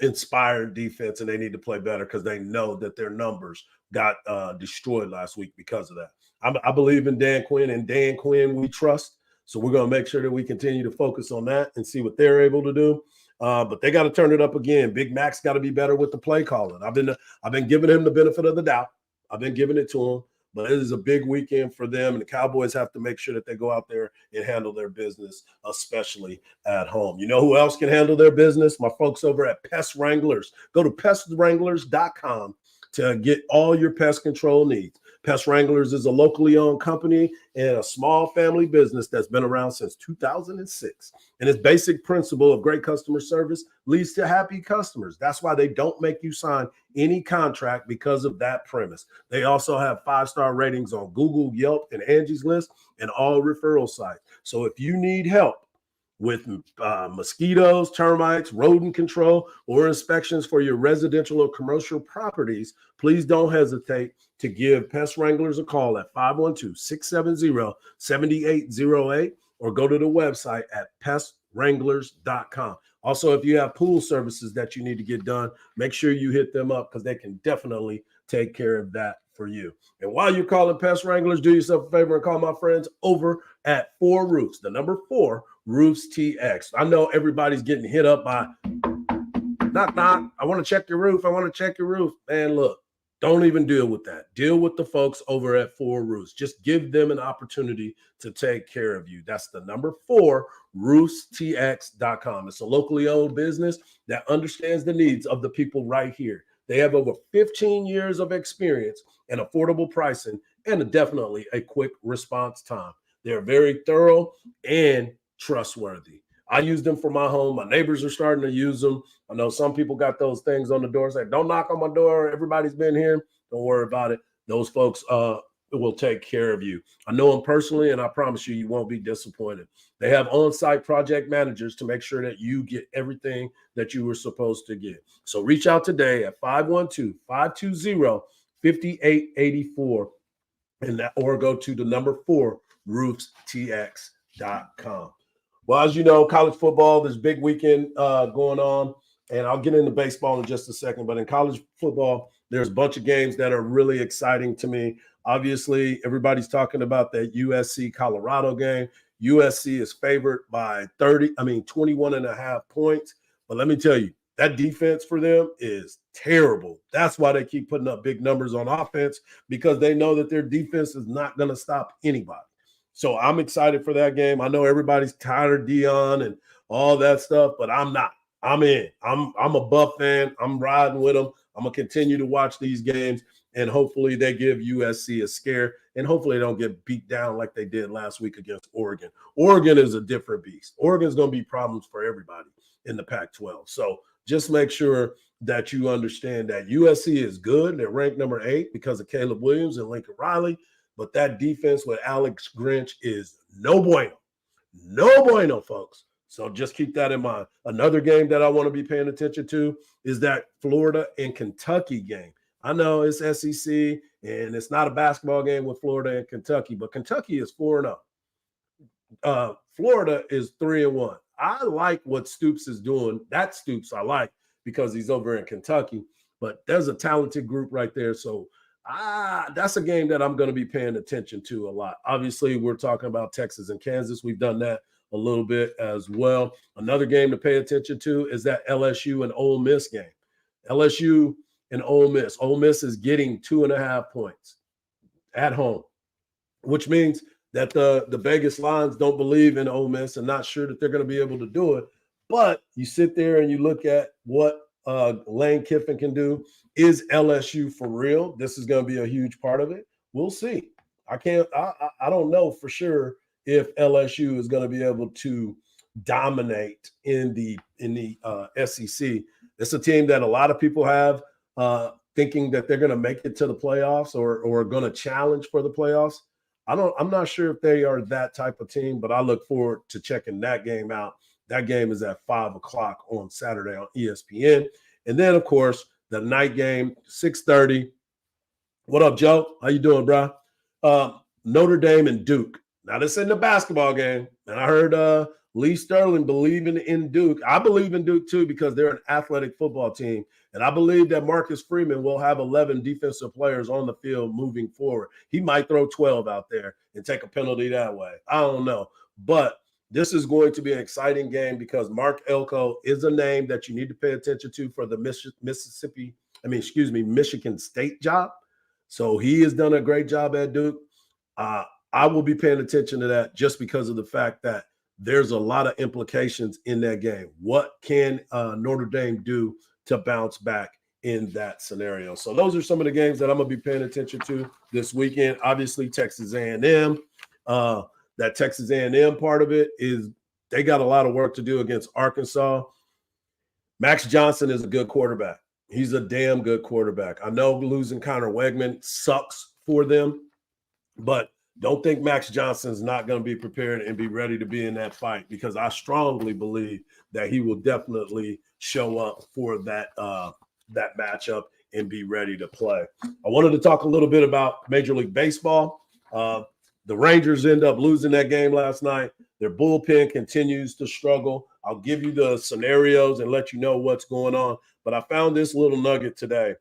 Speaker 8: inspired defense, and they need to play better because they know that their numbers got destroyed last week because of that. I believe in Dan Quinn, and Dan Quinn we trust. So we're going to make sure that we continue to focus on that and see what they're able to do. But they got to turn it up again. Big Mac's got to be better with the play calling. I've been giving him the benefit of the doubt. I've been giving it to him. But it is a big weekend for them, and the Cowboys have to make sure that they go out there and handle their business, especially at home. You know who else can handle their business? My folks over at Pest Wranglers. Go to pestwranglers.com to get all your pest control needs. Pest Wranglers is a locally owned company and a small family business that's been around since 2006. And its basic principle of great customer service leads to happy customers. That's why they don't make you sign any contract because of that premise. They also have 5-star ratings on Google, Yelp, and Angie's List and all referral sites. So if you need help with mosquitoes, termites, rodent control, or inspections for your residential or commercial properties, please don't hesitate to give Pest Wranglers a call at 512-670-7808 or go to the website at pestwranglers.com. Also, if you have pool services that you need to get done, make sure you hit them up because they can definitely take care of that for you. And while you're calling Pest Wranglers, do yourself a favor and call my friends over at 4 Roofs, the number 4 Roofs TX. I know everybody's getting hit up by knock, knock. I want to check your roof. I want to check your roof. Man, look, don't even deal with that. Deal with the folks over at 4 Roofs. Just give them an opportunity to take care of you. That's the number 4 roofstx.com. It's a locally owned business that understands the needs of the people right here. They have over 15 years of experience and affordable pricing and definitely a quick response time. They're very thorough and trustworthy. I use them for my home. My neighbors are starting to use them. I know some people got those things on the door saying, don't knock on my door. Everybody's been here. Don't worry about it. Those folks will take care of you. I know them personally, and I promise you, you won't be disappointed. They have on-site project managers to make sure that you get everything that you were supposed to get. So reach out today at 512-520-5884 or go to the number 4 roofstx.com. Well, as you know, college football, there's big weekend going on, and I'll get into baseball in just a second. But in college football, there's a bunch of games that are really exciting to me. Obviously, everybody's talking about that USC-Colorado game. USC is favored by 21 and a half points. But let me tell you, that defense for them is terrible. That's why they keep putting up big numbers on offense, because they know that their defense is not going to stop anybody. So I'm excited for that game. I know everybody's tired of Dion and all that stuff, but I'm not. I'm in. I'm a Buff fan. I'm riding with them. I'm going to continue to watch these games, and hopefully they give USC a scare, and hopefully they don't get beat down like they did last week against Oregon. Oregon is a different beast. Oregon's going to be problems for everybody in the Pac-12. So just make sure that you understand that USC is good. They're ranked number 8 because of Caleb Williams and Lincoln Riley. But that defense with Alex Grinch is no bueno. No bueno, folks. So just keep that in mind. Another game that I want to be paying attention to is that Florida and Kentucky game. I know it's SEC, and it's not a basketball game with Florida and Kentucky, but Kentucky is 4-0. Florida is 3-1. I like what Stoops is doing. That Stoops I like because he's over in Kentucky, but there's a talented group right there. So that's a game that I'm going to be paying attention to a lot. Obviously, we're talking about Texas and Kansas. We've done that a little bit as well. Another game to pay attention to is that LSU and Ole Miss game. LSU and Ole Miss. Ole Miss is getting 2.5 points at home, which means that the Vegas lines don't believe in Ole Miss and not sure that they're going to be able to do it. But you sit there and you look at what Lane Kiffin can do. Is LSU for real? This is going to be a huge part of it. We'll see. I don't know for sure if LSU is going to be able to dominate in the SEC. It's a team that a lot of people have thinking that they're going to make it to the playoffs or going to challenge for the playoffs. I'm not sure if they are that type of team, but I look forward to checking that game out. That game is at 5:00 on Saturday on ESPN. And then, of course, the night game, 6:30. What up, Joe? How you doing, bro? Notre Dame and Duke. Now, this isn't a basketball game. And I heard Lee Sterling believing in Duke. I believe in Duke, too, because they're an athletic football team. And I believe that Marcus Freeman will have 11 defensive players on the field moving forward. He might throw 12 out there and take a penalty that way. I don't know. But this is going to be an exciting game because Mark Elko is a name that you need to pay attention to for the Michigan State job. So he has done a great job at Duke. I will be paying attention to that just because of the fact that there's a lot of implications in that game. What can Notre Dame do to bounce back in that scenario? So those are some of the games that I'm going to be paying attention to this weekend. Obviously, Texas A&M. That Texas A&M part of it is they got a lot of work to do against Arkansas. Max Johnson is a good quarterback. He's a damn good quarterback. I know losing Connor Wegman sucks for them, but don't think Max Johnson's not going to be prepared and be ready to be in that fight, because I strongly believe that he will definitely show up for that matchup and be ready to play. I wanted to talk a little bit about Major League Baseball. The Rangers end up losing that game last night. Their bullpen continues to struggle. I'll give you the scenarios and let you know what's going on. But I found this little nugget today,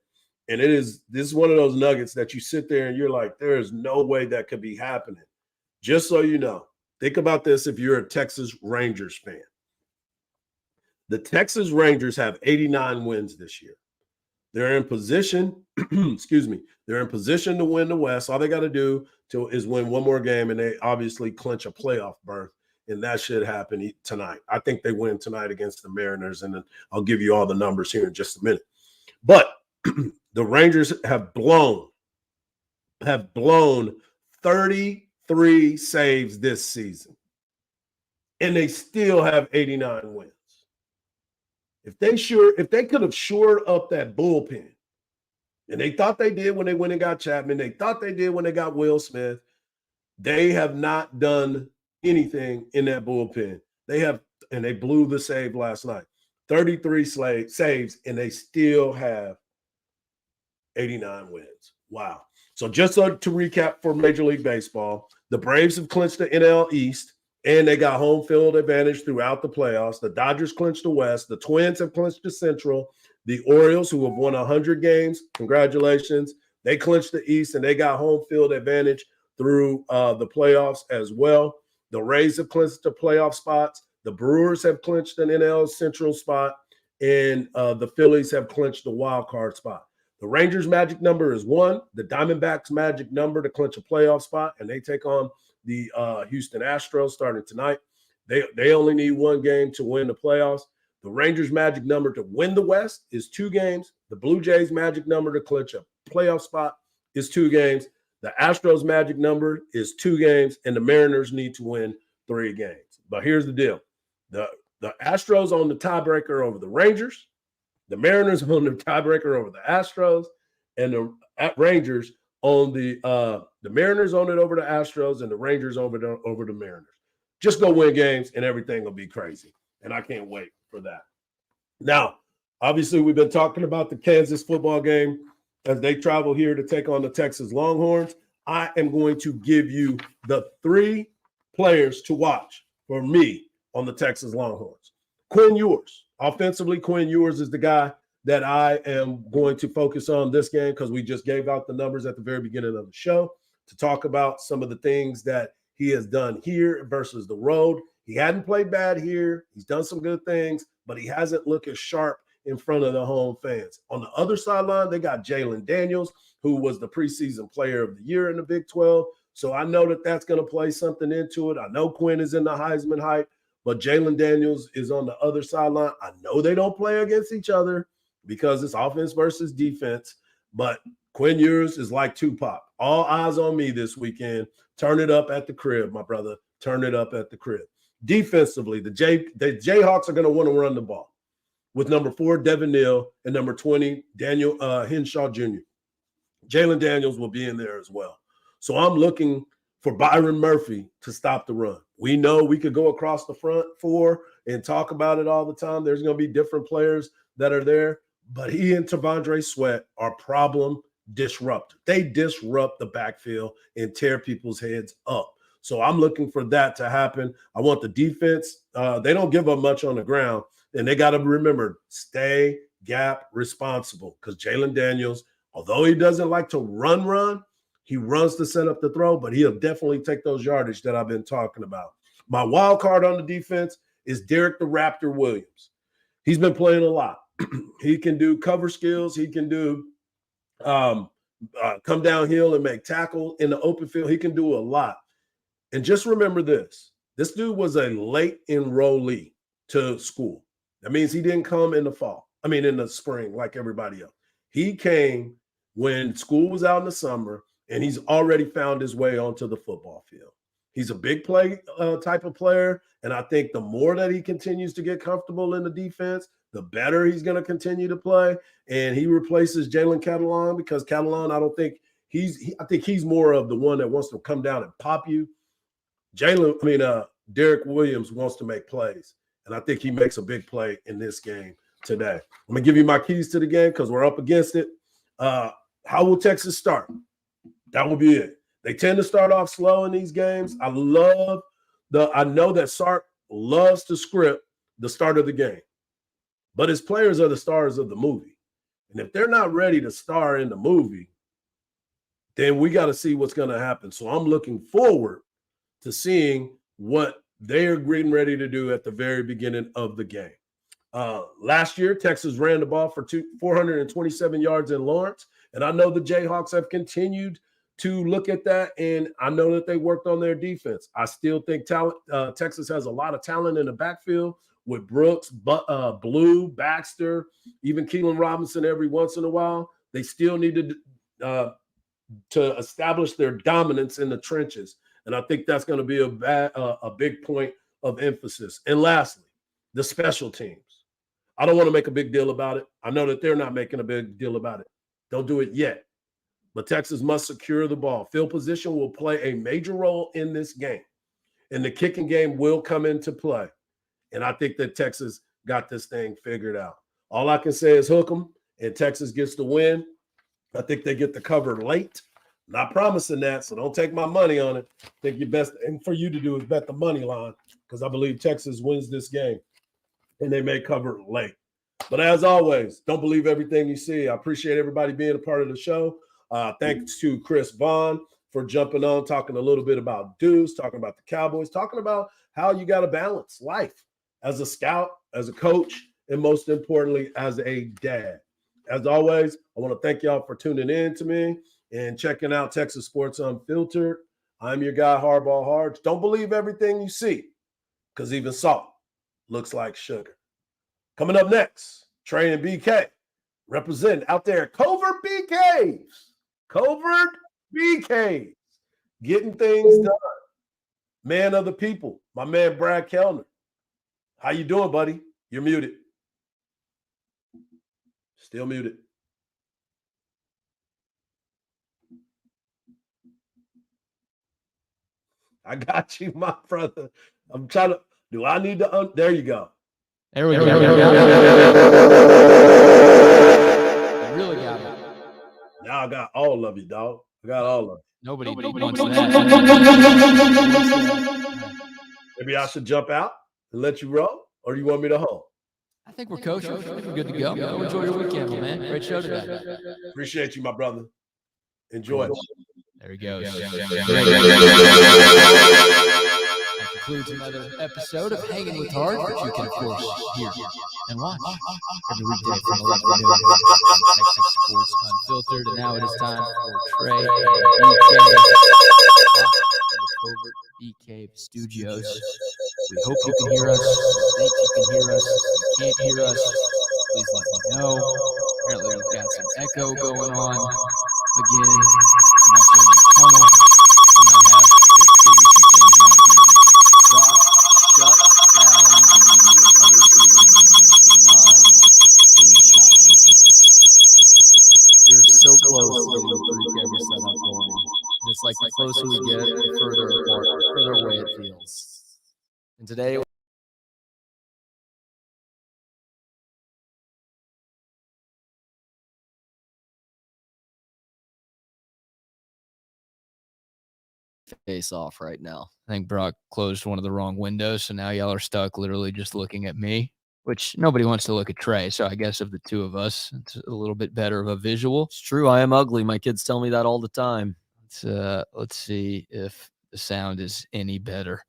Speaker 8: and this is one of those nuggets that you sit there and you're like, there is no way that could be happening. Just so you know, think about this if you're a Texas Rangers fan. The Texas Rangers have 89 wins this year. They're in position, they're in position to win the West. All they got to do is win one more game, and they obviously clinch a playoff berth, and that should happen tonight. I think they win tonight against the Mariners, and then I'll give you all the numbers here in just a minute. But the Rangers have blown 33 saves this season, and they still have 89 wins. If they could have shored up that bullpen, and they thought they did when they went and got Chapman, they thought they did when they got Will Smith, they have not done anything in that bullpen. And they blew the save last night. 33 saves, and they still have 89 wins. Wow. So just to recap for Major League Baseball, the Braves have clinched the NL East, and they got home field advantage throughout the playoffs. The Dodgers clinched the West. The Twins have clinched the Central. The Orioles, who have won 100 games, congratulations, they clinched the East, and they got home field advantage through the playoffs as well. The Rays have clinched the playoff spots. The Brewers have clinched an NL Central spot, and the Phillies have clinched the wild card spot. The Rangers' magic number is 1. The Diamondbacks' magic number to clinch a playoff spot, and they take on the Houston Astros starting tonight. They only need one game to win the playoffs. The Rangers' magic number to win the West is 2 games. The Blue Jays' magic number to clinch a playoff spot is 2 games. The Astros' magic number is 2 games, and the Mariners need to win 3 games. But here's the deal. The Astros own the tiebreaker over the Rangers. The Mariners own the tiebreaker over the Astros, and the Rangers own the Mariners own it over the Astros, and the Rangers over the Mariners. Just go win games, and everything will be crazy. And I can't wait for that. Now, obviously, we've been talking about the Kansas football game as they travel here to take on the Texas Longhorns. I am going to give you the 3 players to watch for me on the Texas Longhorns. Quinn Ewers. Offensively, Quinn Ewers is the guy that I am going to focus on this game because we just gave out the numbers at the very beginning of the show to talk about some of the things that he has done here versus the road. He hadn't played bad here. He's done some good things, but he hasn't looked as sharp in front of the home fans. On the other sideline, they got Jalen Daniels, who was the preseason player of the year in the Big 12. So I know that that's going to play something into it. I know Quinn is in the Heisman hype, but Jalen Daniels is on the other sideline. I know they don't play against each other because it's offense versus defense, but Quinn Ewers is like Tupac. All eyes on me this weekend. Turn it up at the crib, my brother. Turn it up at the crib. Defensively, the Jayhawks are going to want to run the ball with number 4, Devin Neal, and number 20, Daniel Henshaw Jr. Jalen Daniels will be in there as well. So I'm looking for Byron Murphy to stop the run. We know we could go across the front 4 and talk about it all the time. There's going to be different players that are there, but he and Tavondre Sweat are problem disruptors. They disrupt the backfield and tear people's heads up. So I'm looking for that to happen. I want the defense. They don't give up much on the ground, and they got to remember, stay gap responsible because Jalen Daniels, although he doesn't like to run, he runs to set up the throw, but he'll definitely take those yardage that I've been talking about. My wild card on the defense is Derek the Raptor Williams. He's been playing a lot. He can do cover skills. He can do come downhill and make tackle in the open field. He can do a lot. And just remember this. This dude was a late enrollee to school. That means he didn't come in the fall. I mean, in the spring like everybody else. He came when school was out in the summer, and he's already found his way onto the football field. He's a big play type of player, and I think the more that he continues to get comfortable in the defense, the better he's going to continue to play. And he replaces Jalen Catalon, because Catalon, I don't think I think he's more of the one that wants to come down and pop you. Derek Williams wants to make plays, and I think he makes a big play in this game today. I'm going to give you my keys to the game because we're up against it. How will Texas start? That will be it. They tend to start off slow in these games. I know that Sark loves to script the start of the game, but his players are the stars of the movie. And if they're not ready to star in the movie, then we got to see what's going to happen. So I'm looking forward to seeing what they are getting ready to do at the very beginning of the game. Last year, Texas ran the ball for 427 yards in Lawrence, and I know the Jayhawks have continued to look at that, and I know that they worked on their defense. I still think Texas has a lot of talent in the backfield with Brooks, Blue, Baxter, even Keelan Robinson every once in a while. They still need to establish their dominance in the trenches, and I think that's going to be a big point of emphasis. And lastly, the special teams. I don't want to make a big deal about it. I know that they're not making a big deal about it. Don't do it yet. But Texas must secure the ball. Field position will play a major role in this game, and the kicking game will come into play. And I think that Texas got this thing figured out. All I can say is hook them, and Texas gets the win. I think they get the cover late. Not promising that, so don't take my money on it. I think your best thing for you to do is bet the money line, because I believe Texas wins this game, and they may cover late. But as always, don't believe everything you see. I appreciate everybody being a part of the show. Thanks to Chris Vaughn for jumping on, talking a little bit about Deuce, talking about the Cowboys, talking about how you got to balance life as a scout, as a coach, and most importantly, as a dad. As always, I want to thank y'all for tuning in to me and checking out Texas Sports Unfiltered. I'm your guy, Hardball Hardge. Don't believe everything you see, because even salt looks like sugar. Coming up next, Trey and BK representing out there at Covert BKs. Covert BKs. Getting things done. Man of the people, my man Brad Kellner. How you doing, buddy? You're muted. Still muted. I got you, my brother. I'm trying to. Do I need to? There you go.
Speaker 1: There we go. You really got it.
Speaker 8: Now I got all of you, dog. I got all of you.
Speaker 1: Nobody wants that.
Speaker 8: Maybe I should jump out and let you roll, or do you want me to hold?
Speaker 1: I think we're kosher. I think we're good to go. Enjoy your weekend, man. Great show today.
Speaker 8: Appreciate you, my brother. Enjoy.
Speaker 1: There he goes. That concludes another episode of Hangin with Hardge, which you can, of course, hear and watch every weekday from 11 to noon on Texas Sports Unfiltered. And now it is time for Trey BK in the Covert BK Studios. We hope you can hear us. We think you can hear us. If you can't hear us, please let me know. Apparently, we've got some echo going on again. I'm not sure in the tunnel. We might have to figure some things out here. Rock, shut down the other two windows beyond a shot window. We're so close to getting the three-camera setup going. And it's like the closer we get, the further apart, the further away it feels. And today, face off right now. I think Brock closed one of the wrong windows, so now y'all are stuck literally just looking at me, which nobody wants to look at Trey. So I guess of the two of us, it's a little bit better of a visual.
Speaker 10: It's true. I am ugly. My kids tell me that all the time.
Speaker 1: Let's see if the sound is any better.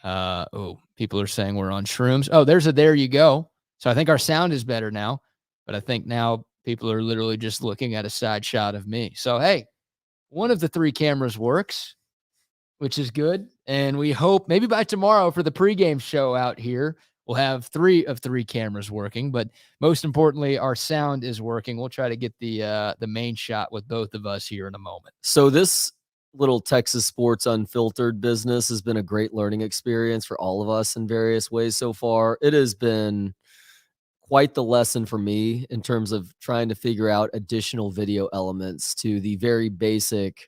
Speaker 1: People are saying we're on shrooms. Oh, there you go. So I think our sound is better now, but I think now people are literally just looking at a side shot of me. So, hey, one of the 3 cameras works, which is good. And we hope maybe by tomorrow for the pregame show out here, we'll have 3 of 3 cameras working. But most importantly, our sound is working. We'll try to get the main shot with both of us here in a moment.
Speaker 10: So this little Texas Sports Unfiltered business has been a great learning experience for all of us in various ways so far. It has been quite the lesson for me in terms of trying to figure out additional video elements to the very basic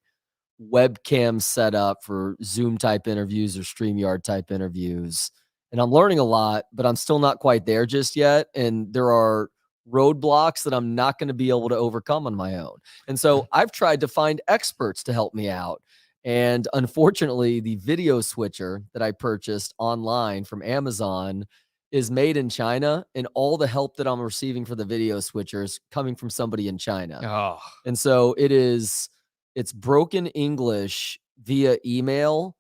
Speaker 10: webcam setup for Zoom type interviews or StreamYard type interviews. And I'm learning a lot, but I'm still not quite there just yet. And there are roadblocks that I'm not going to be able to overcome on my own. And so I've tried to find experts to help me out. And unfortunately, the video switcher that I purchased online from Amazon is made in China, and all the help that I'm receiving for the video switcher is coming from somebody in China.
Speaker 1: Oh,
Speaker 10: And so it's broken English via email.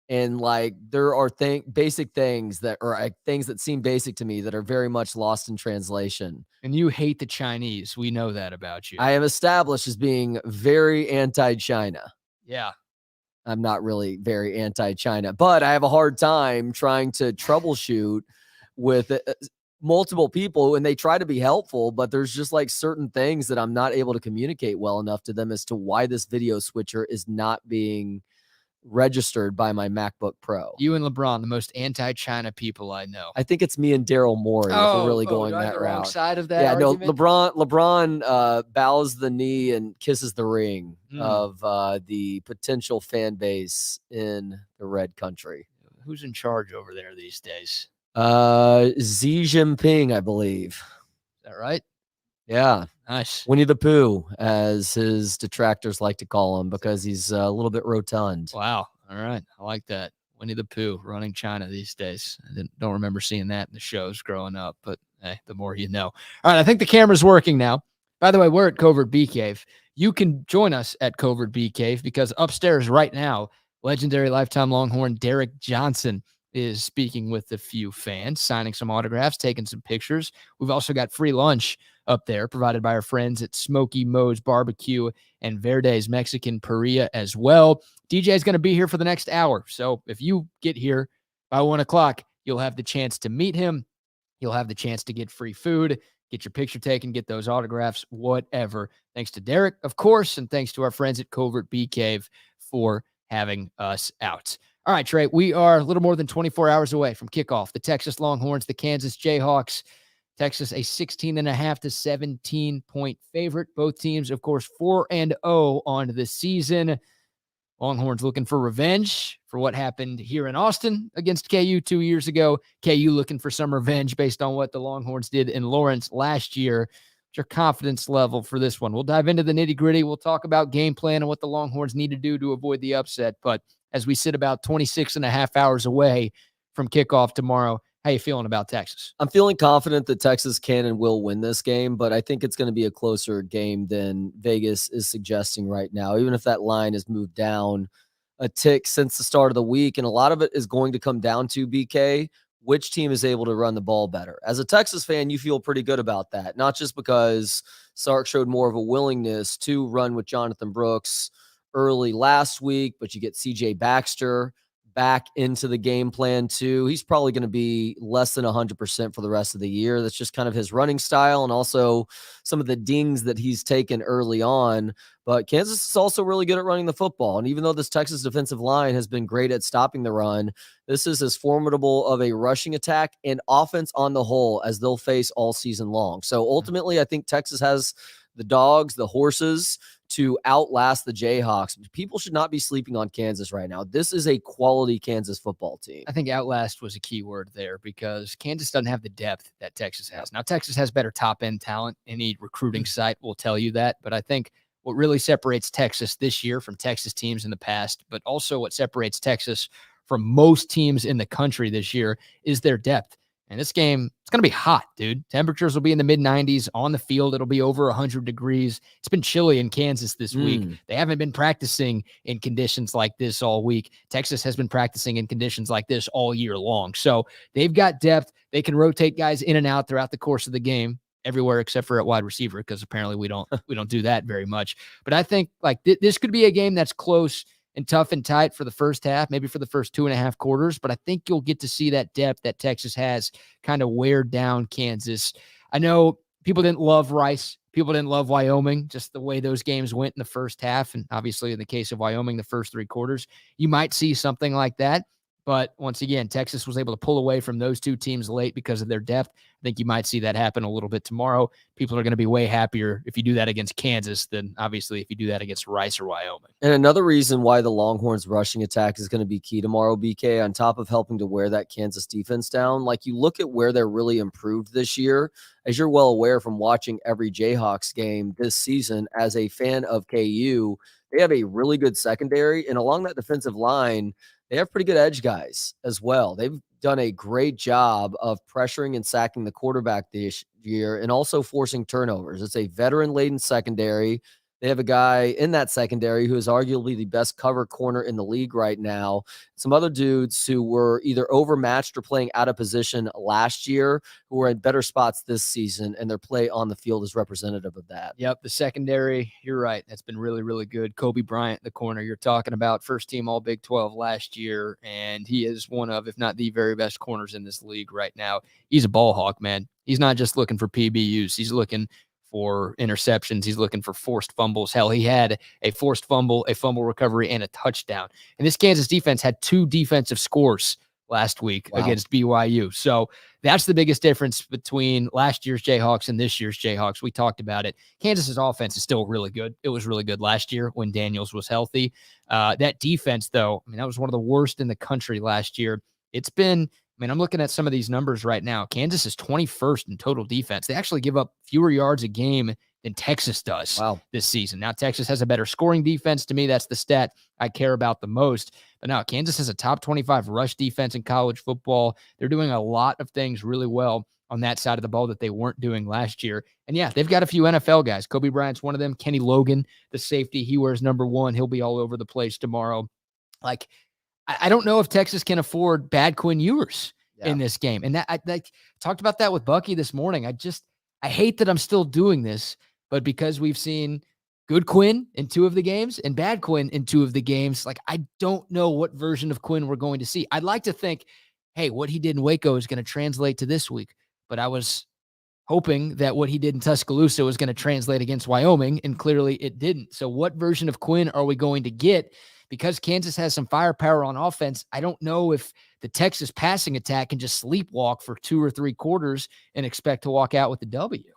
Speaker 10: And like, there are basic things that are like things that seem basic to me that are very much lost in translation.
Speaker 1: and you hate the Chinese. We know that about you.
Speaker 10: I am established as being very anti-China.
Speaker 1: Yeah.
Speaker 10: I'm not really very anti-China, but I have a hard time trying to troubleshoot with multiple people, and they try to be helpful, but there's just like certain things that I'm not able to communicate well enough to them as to why this video switcher is not being registered by my MacBook Pro.
Speaker 1: You and LeBron, the most anti-China people I know.
Speaker 10: I think it's me and Daryl Morey if we're really going
Speaker 1: do I have
Speaker 10: that
Speaker 1: the wrong
Speaker 10: route.
Speaker 1: side of that
Speaker 10: Yeah,
Speaker 1: argument?
Speaker 10: no, LeBron bows the knee and kisses the ring of the potential fan base in the red country.
Speaker 1: Who's in charge over there these days?
Speaker 10: Xi Jinping, I believe.
Speaker 1: Is that right?
Speaker 10: Yeah.
Speaker 1: Nice.
Speaker 10: Winnie the Pooh, as his detractors like to call him, because he's a little bit rotund.
Speaker 1: Wow. All right. I like that. Winnie the Pooh running China these days. I don't remember seeing that in the shows growing up, but hey, the more you know. All right. I think the camera's working now. By the way, we're at Covert Bee Cave. You can join us at Covert Bee Cave because upstairs right now, legendary lifetime Longhorn Derek Johnson is speaking with a few fans, signing some autographs, taking some pictures. We've also got free lunch up there provided by our friends at Smoky Moe's Barbecue and Verde's Mexican Parrilla as well. DJ is going to be here for the next hour. So if you get here by 1 o'clock, you'll have the chance to meet him. You'll have the chance to get free food, get your picture taken, get those autographs, whatever. Thanks to Derek, of course, and thanks to our friends at Covert Bee Cave for having us out. All right, Trey, we are a little more than 24 hours away from kickoff. The Texas Longhorns, the Kansas Jayhawks. Texas, a 16.5 to 17-point favorite. Both teams, of course, 4-0 on the season. Longhorns looking for revenge for what happened here in Austin against KU 2 years ago. KU looking for some revenge based on what the Longhorns did in Lawrence last year. What's your confidence level for this one? We'll dive into the nitty-gritty. We'll talk about game plan and what the Longhorns need to do to avoid the upset. But as we sit about 26.5 hours away from kickoff tomorrow, how you feeling about Texas?
Speaker 10: I'm feeling confident that Texas can and will win this game, but I think it's going to be a closer game than Vegas is suggesting right now, even if that line has moved down a tick since the start of the week. And a lot of it is going to come down to, BK, which team is able to run the ball better. As a Texas fan, you feel pretty good about that, not just because Sark showed more of a willingness to run with Jonathan Brooks early last week, but you get CJ Baxter back into the game plan too. He's probably going to be less than 100% for the rest of the year. That's just kind of his running style and also some of the dings that he's taken early on. But Kansas is also really good at running the football. And even though this Texas defensive line has been great at stopping the run, this is as formidable of a rushing attack and offense on the whole as they'll face all season long. So ultimately, I think Texas has the dogs, the horses to outlast the Jayhawks. People should not be sleeping on Kansas right now. This is a quality Kansas football team.
Speaker 1: I think outlast was a key word there because Kansas doesn't have the depth that Texas has. Now, Texas has better top-end talent. Any recruiting site will tell you that. But I think what really separates Texas this year from Texas teams in the past, but also what separates Texas from most teams in the country this year is their depth. And this game, it's going to be hot, dude. Temperatures will be in the mid-90s. On the field, it'll be over 100 degrees. It's been chilly in Kansas this week. They haven't been practicing in conditions like this all week. Texas has been practicing in conditions like this all year long. So they've got depth. They can rotate guys in and out throughout the course of the game, everywhere except for at wide receiver, because apparently we don't do that very much. But I think like this could be a game that's close and tough and tight for the first half, maybe for the first 2.5 quarters. But I think you'll get to see that depth that Texas has kind of wear down Kansas. I know people didn't love Rice. People didn't love Wyoming, just the way those games went in the first half. And obviously in the case of Wyoming, the first 3 quarters, you might see something like that. But once again, Texas was able to pull away from those 2 teams late because of their depth. I think you might see that happen a little bit tomorrow. People are going to be way happier if you do that against Kansas than obviously if you do that against Rice or Wyoming.
Speaker 10: And another reason why the Longhorns rushing attack is going to be key tomorrow, BK, on top of helping to wear that Kansas defense down, like you look at where they're really improved this year, as you're well aware from watching every Jayhawks game this season as a fan of KU, they have a really good secondary. And along that defensive line, they have pretty good edge guys as well. They've done a great job of pressuring and sacking the quarterback this year and also forcing turnovers. It's a veteran-laden secondary. They have a guy in that secondary who is arguably the best cover corner in the league right now. Some other dudes who were either overmatched or playing out of position last year who are in better spots this season, and their play on the field is representative of that.
Speaker 1: Yep, the secondary, you're right. That's been really, really good. Kobe Bryant, the corner you're talking about, first team All Big 12 last year, and he is one of, if not the very best corners in this league right now. He's a ball hawk, man. He's not just looking for PBUs. He's looking for interceptions. He's looking for forced fumbles. Hell, he had a forced fumble, a fumble recovery, and a touchdown. And this Kansas defense had 2 defensive scores last week against BYU. So that's the biggest difference between last year's Jayhawks and this year's Jayhawks. We talked about it. Kansas's offense is still really good. It was really good last year when Daniels was healthy. That defense, though, I mean, that was one of the worst in the country last year. It's been, I mean, I'm looking at some of these numbers right now. Kansas is 21st in total defense. They actually give up fewer yards a game than Texas does this season. Now, Texas has a better scoring defense. To me, that's the stat I care about the most. But now, Kansas has a top 25 rush defense in college football. They're doing a lot of things really well on that side of the ball that they weren't doing last year. And yeah, they've got a few NFL guys. Kobe Bryant's one of them. Kenny Logan, the safety, he wears number 1. He'll be all over the place tomorrow. Like, I don't know if Texas can afford bad Quinn Ewers in this game. And that I talked about that with Bucky this morning. I hate that I'm still doing this, but because we've seen good Quinn in 2 of the games and bad Quinn in 2 of the games, like I don't know what version of Quinn we're going to see. I'd like to think, hey, what he did in Waco is going to translate to this week, but I was hoping that what he did in Tuscaloosa was going to translate against Wyoming, and clearly it didn't. So what version of Quinn are we going to get? Because Kansas has some firepower on offense, I don't know if the Texas passing attack can just sleepwalk for 2 or 3 quarters and expect to walk out with the W.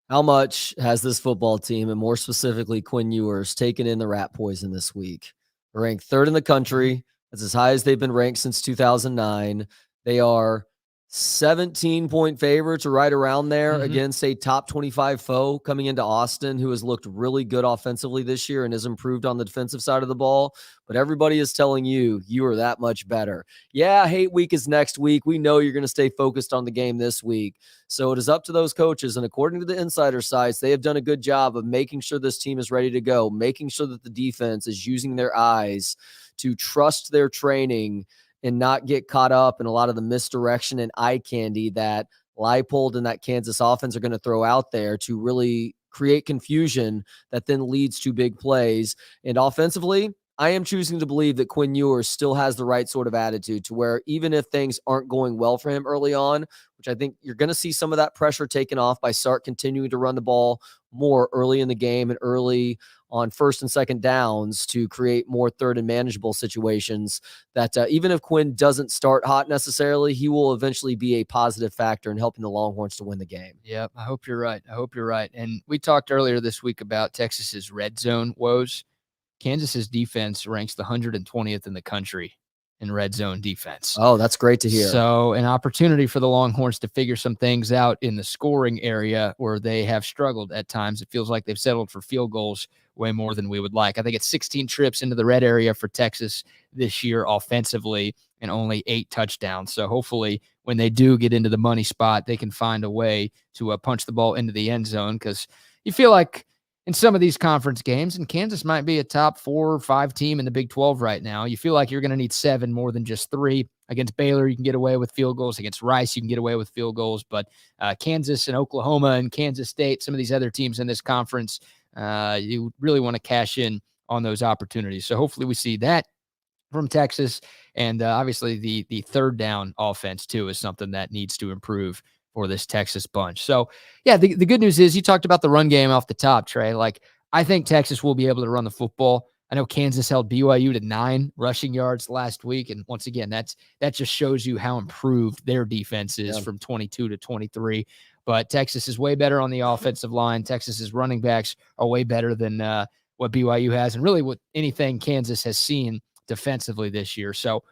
Speaker 10: How much has this football team, and more specifically Quinn Ewers, taken in the rat poison this week? They're ranked 3rd in the country. That's as high as they've been ranked since 2009. They are 17-point favorites or right around there against a top 25 foe coming into Austin, who has looked really good offensively this year and has improved on the defensive side of the ball. But everybody is telling you are that much better. Yeah, hate week is next week. We know you're going to stay focused on the game this week. So it is up to those coaches. And according to the insider sites, they have done a good job of making sure this team is ready to go, making sure that the defense is using their eyes to trust their training and not get caught up in a lot of the misdirection and eye candy that Leipold and that Kansas offense are going to throw out there to really create confusion that then leads to big plays. And offensively, I am choosing to believe that Quinn Ewers still has the right sort of attitude to where even if things aren't going well for him early on, which I think you're going to see some of that pressure taken off by Sark continuing to run the ball more early in the game and early on 1st and 2nd downs to create more 3rd and manageable situations, that even if Quinn doesn't start hot necessarily, he will eventually be a positive factor in helping the Longhorns to win the game.
Speaker 1: Yep, I hope you're right. And we talked earlier this week about Texas's red zone woes. Kansas's defense ranks the 120th in the country in red zone defense.
Speaker 10: Oh, that's great to hear.
Speaker 1: So an opportunity for the Longhorns to figure some things out in the scoring area where they have struggled at times. It feels like they've settled for field goals way more than we would like. I think it's 16 trips into the red area for Texas this year offensively. and only 8 touchdowns. So hopefully when they do get into the money spot, they can find a way to punch the ball into the end zone, because you feel like in some of these conference games, and Kansas might be a top 4 or 5 team in the Big 12 right now, you feel like you're going to need 7 more than just 3. Against Baylor, you can get away with field goals. Against Rice, you can get away with field goals. But Kansas and Oklahoma and Kansas State, some of these other teams in this conference, you really want to cash in on those opportunities. So hopefully we see that from Texas. And obviously the third down offense too is something that needs to improve for this Texas bunch. So yeah, the good news is you talked about the run game off the top, Trey. Like, I think Texas will be able to run the football. I know Kansas held BYU to 9 rushing yards last week. And once again, that just shows you how improved their defense is from 22 to 23. But Texas is way better on the offensive line. Texas's running backs are way better than what BYU has, and really what anything Kansas has seen defensively this year. So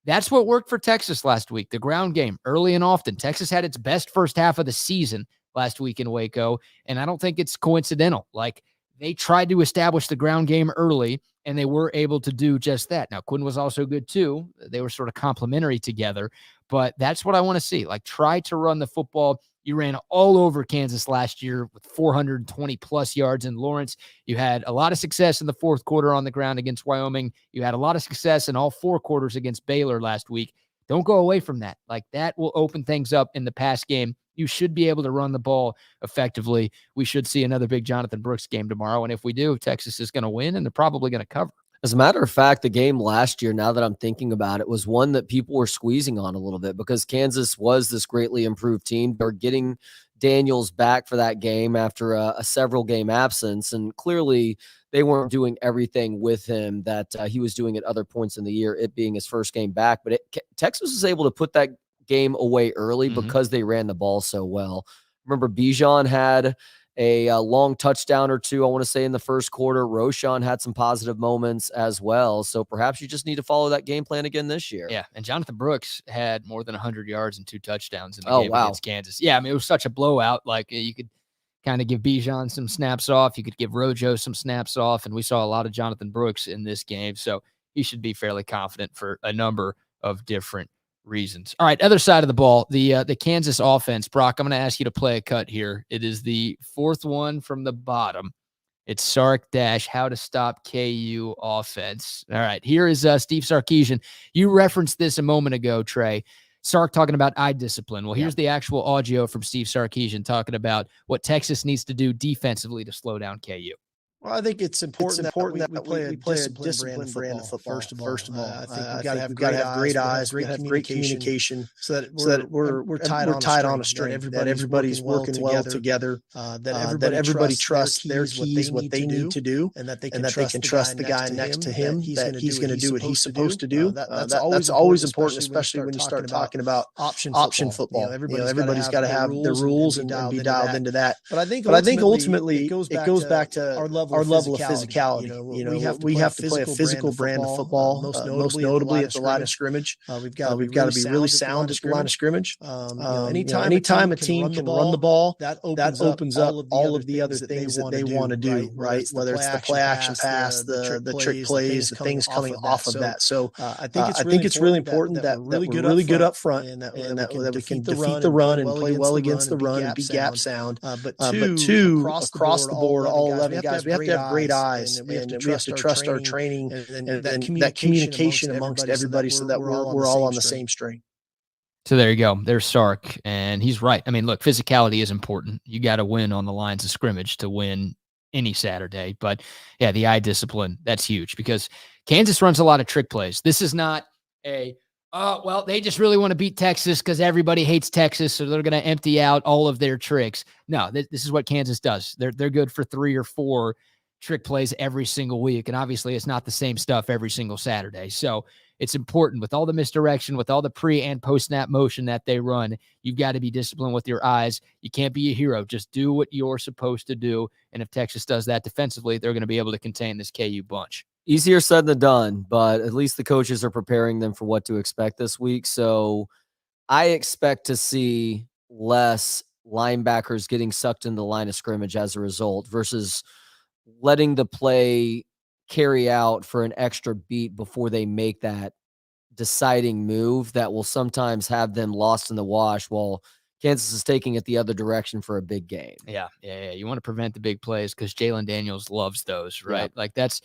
Speaker 1: that's what worked for Texas last week. The ground game early and often. Texas had its best first half of the season last week in Waco. And I don't think it's coincidental. Like, they tried to establish the ground game early, and they were able to do just that. Now, Quinn was also good too. They were sort of complementary together, but that's what I want to see. Like, try to run the football. You ran all over Kansas last year with 420 plus yards in Lawrence. You had a lot of success in the fourth quarter on the ground against Wyoming. You had a lot of success in all 4 quarters against Baylor last week. Don't go away from that. Like, that will open things up in the pass game. You should be able to run the ball effectively. We should see another big Jonathan Brooks game tomorrow. And if we do, Texas is going to win, and they're probably going to cover.
Speaker 10: As a matter of fact, the game last year, now that I'm thinking about it, was one that people were squeezing on a little bit because Kansas was this greatly improved team. They're getting Daniels back for that game after a several game absence. And clearly they weren't doing everything with him that he was doing at other points in the year, it being his first game back. But Texas was able to put that game away early because they ran the ball so well. Remember, Bijan had a long touchdown or 2, I want to say, in the first quarter. Roshan had some positive moments as well. So perhaps you just need to follow that game plan again this year.
Speaker 1: Yeah, and Jonathan Brooks had more than 100 yards and 2 touchdowns in the game against Kansas. Yeah, I mean, it was such a blowout. Like, you could kind of give Bijan some snaps off. You could give Rojo some snaps off, and we saw a lot of Jonathan Brooks in this game. So he should be fairly confident for a number of different reasons. All right, other side of the ball, the Kansas offense. Brock, I'm going to ask you to play a cut here. It is the 4th one from the bottom. It's Sark Dash, how to stop KU offense. All right, here is Steve Sarkisian. You referenced this a moment ago, Trey. Sark talking about eye discipline. Well, here's the actual audio from Steve Sarkisian talking about what Texas needs to do defensively to slow down KU.
Speaker 3: Well, I think it's important that we play a disciplined brand of football. First of all, I think we've got to have great eyes, we have great communication, so that we're tied on a string. That everybody's working well together. That everybody trusts their keys, what they need to do, and that they can trust the guy next to him. That he's going to do what he's supposed to do. That's always important, especially when you start talking about option football. Everybody's got to have their rules and be dialed into that. But I think ultimately it goes back to our level of physicality. We have to play a physical brand of football, most notably at the line of scrimmage. We've got to be really sound at the line of scrimmage. Anytime a team can run the ball, that opens up all of the other things that they want to do, right? Whether it's the play action pass, the trick plays, the things coming off of that. So I think it's really important that we're really good up front, and that we can defeat the run and play well against the run and be gap sound. But two, across the board, all 11 guys, we have to have great eyes, and we have to trust our training and that communication amongst everybody, so that we're all on the same string.
Speaker 1: So there you go. There's Sark, and he's right. I mean, look, physicality is important. You got to win on the lines of scrimmage to win any Saturday. But yeah, the eye discipline, that's huge, because Kansas runs a lot of trick plays. This is not they just really want to beat Texas because everybody hates Texas, so they're going to empty out all of their tricks. No, this is what Kansas does. They're good for 3 or 4 trick plays every single week, and obviously it's not the same stuff every single Saturday. So it's important with all the misdirection, with all the pre and post snap motion that they run. You've got to be disciplined with your eyes. You can't be a hero. Just do what you're supposed to do. And if Texas does that defensively, they're going to be able to contain this KU bunch.
Speaker 10: Easier said than done, but at least the coaches are preparing them for what to expect this week. So I expect to see less linebackers getting sucked in the line of scrimmage as a result, versus letting the play carry out for an extra beat before they make that deciding move that will sometimes have them lost in the wash while Kansas is taking it the other direction for a big game.
Speaker 1: Yeah. You want to prevent the big plays because Jalen Daniels loves those, right? Like that's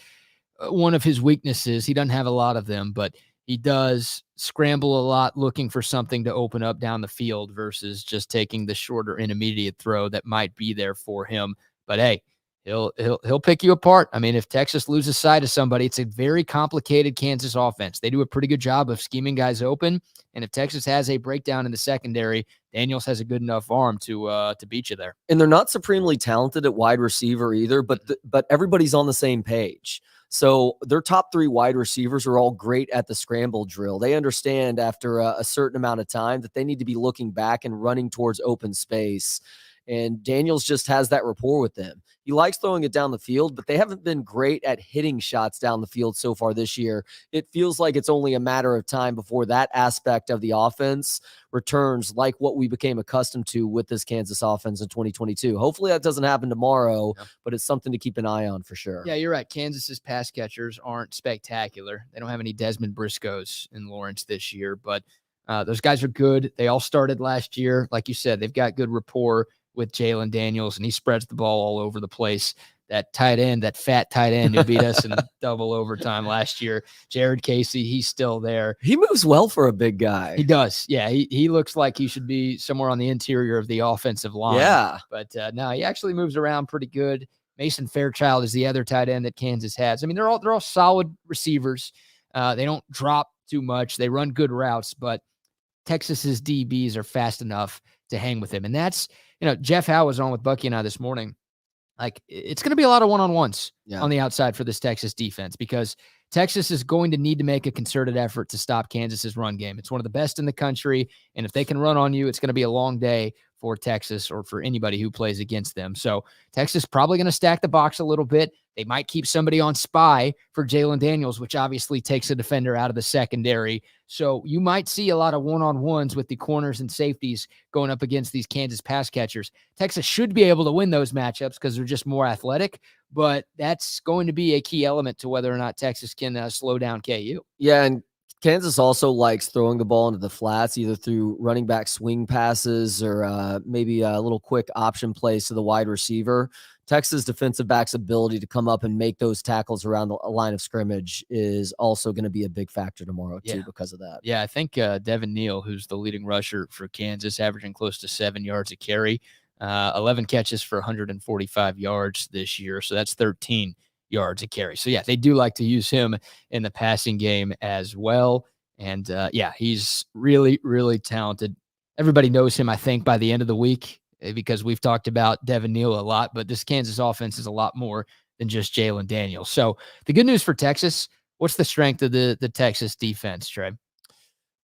Speaker 1: one of his weaknesses. He doesn't have a lot of them, but he does scramble a lot looking for something to open up down the field versus just taking the shorter intermediate throw that might be there for him. But hey, he'll pick you apart. I mean, if Texas loses sight of somebody, it's a very complicated Kansas offense. They do a pretty good job of scheming guys open. And if Texas has a breakdown in the secondary, Daniels has a good enough arm to beat you there.
Speaker 10: And they're not supremely talented at wide receiver either, but everybody's on the same page. So their top 3 wide receivers are all great at the scramble drill. They understand after a certain amount of time that they need to be looking back and running towards open space. And Daniels just has that rapport with them. He likes throwing it down the field, but they haven't been great at hitting shots down the field so far this year. It feels like it's only a matter of time before that aspect of the offense returns like what we became accustomed to with this Kansas offense in 2022. Hopefully that doesn't happen tomorrow, but it's something to keep an eye on for sure.
Speaker 1: Yeah, you're right. Kansas's pass catchers aren't spectacular. They don't have any Desmond Briscoes in Lawrence this year, but those guys are good. They all started last year. Like you said, they've got good rapport with Jalen Daniels, and he spreads the ball all over the place. That tight end, that fat tight end who beat us in double overtime last year, Jared Casey, he's still there.
Speaker 10: He moves well for a big guy.
Speaker 1: He does. Yeah, he looks like he should be somewhere on the interior of the offensive line.
Speaker 10: Yeah.
Speaker 1: But no, he actually moves around pretty good. Mason Fairchild is the other tight end that Kansas has. I mean, they're all solid receivers. They don't drop too much. They run good routes, but Texas's DBs are fast enough to hang with him. And that's, Jeff Howe was on with Bucky and I this morning. Like, it's going to be a lot of one-on-ones on the outside for this Texas defense because Texas is going to need to make a concerted effort to stop Kansas's run game. It's one of the best in the country, and if they can run on you, it's going to be a long day for Texas or for anybody who plays against them. So Texas probably going to stack the box a little bit. They might keep somebody on spy for Jalen Daniels, which obviously takes a defender out of the secondary. So you might see a lot of one-on-ones with the corners and safeties going up against these Kansas pass catchers. Texas should be able to win those matchups because they're just more athletic, but that's going to be a key element to whether or not Texas can slow down KU.
Speaker 10: Yeah, and Kansas also likes throwing the ball into the flats, either through running back swing passes or maybe a little quick option plays to the wide receiver. Texas defensive backs' ability to come up and make those tackles around the line of scrimmage is also going to be a big factor tomorrow, too, because of that.
Speaker 1: Yeah, I think Devin Neal, who's the leading rusher for Kansas, averaging close to 7 yards a carry, 11 catches for 145 yards this year. So that's 13 yards a carry. So, yeah, they do like to use him in the passing game as well. And, he's really, really talented. Everybody knows him, I think, by the end of the week because we've talked about Devin Neal a lot, but this Kansas offense is a lot more than just Jalen Daniels. So the good news for Texas, what's the strength of the Texas defense, Trey?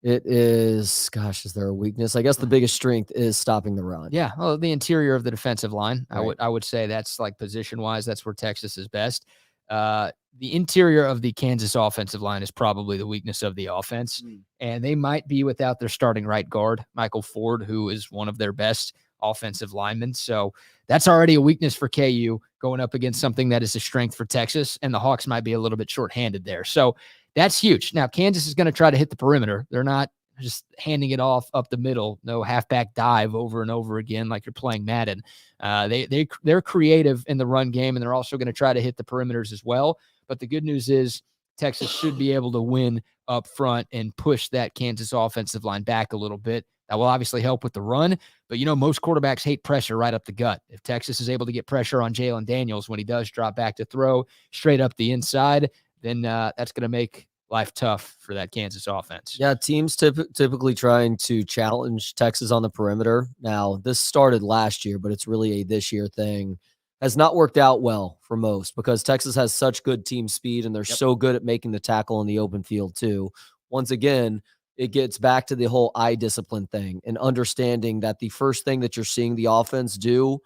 Speaker 10: It is, is there a weakness? I guess the biggest strength is stopping the run.
Speaker 1: Yeah, well, the interior of the defensive line.
Speaker 10: Right.
Speaker 1: I would say that's like position-wise, that's where Texas is best. The interior of the Kansas offensive line is probably the weakness of the offense, and they might be without their starting right guard, Michael Ford, who is one of their best offensive linemen. So that's already a weakness for KU going up against something that is a strength for Texas, and the Hawks might be a little bit shorthanded there. So that's huge. Now, Kansas is going to try to hit the perimeter. They're not just handing it off up the middle, no halfback dive over and over again like you're playing Madden. They're creative in the run game, and they're also going to try to hit the perimeters as well. But the good news is Texas should be able to win up front and push that Kansas offensive line back a little bit. That will obviously help with the run, but most quarterbacks hate pressure right up the gut. If Texas is able to get pressure on Jalen Daniels when he does drop back to throw straight up the inside, then that's going to make life tough for that Kansas offense.
Speaker 10: Yeah, teams typically trying to challenge Texas on the perimeter. Now, this started last year, but it's really a this year thing. Has not worked out well for most because Texas has such good team speed and they're so good at making the tackle in the open field too. Once again, it gets back to the whole eye discipline thing and understanding that the first thing that you're seeing the offense do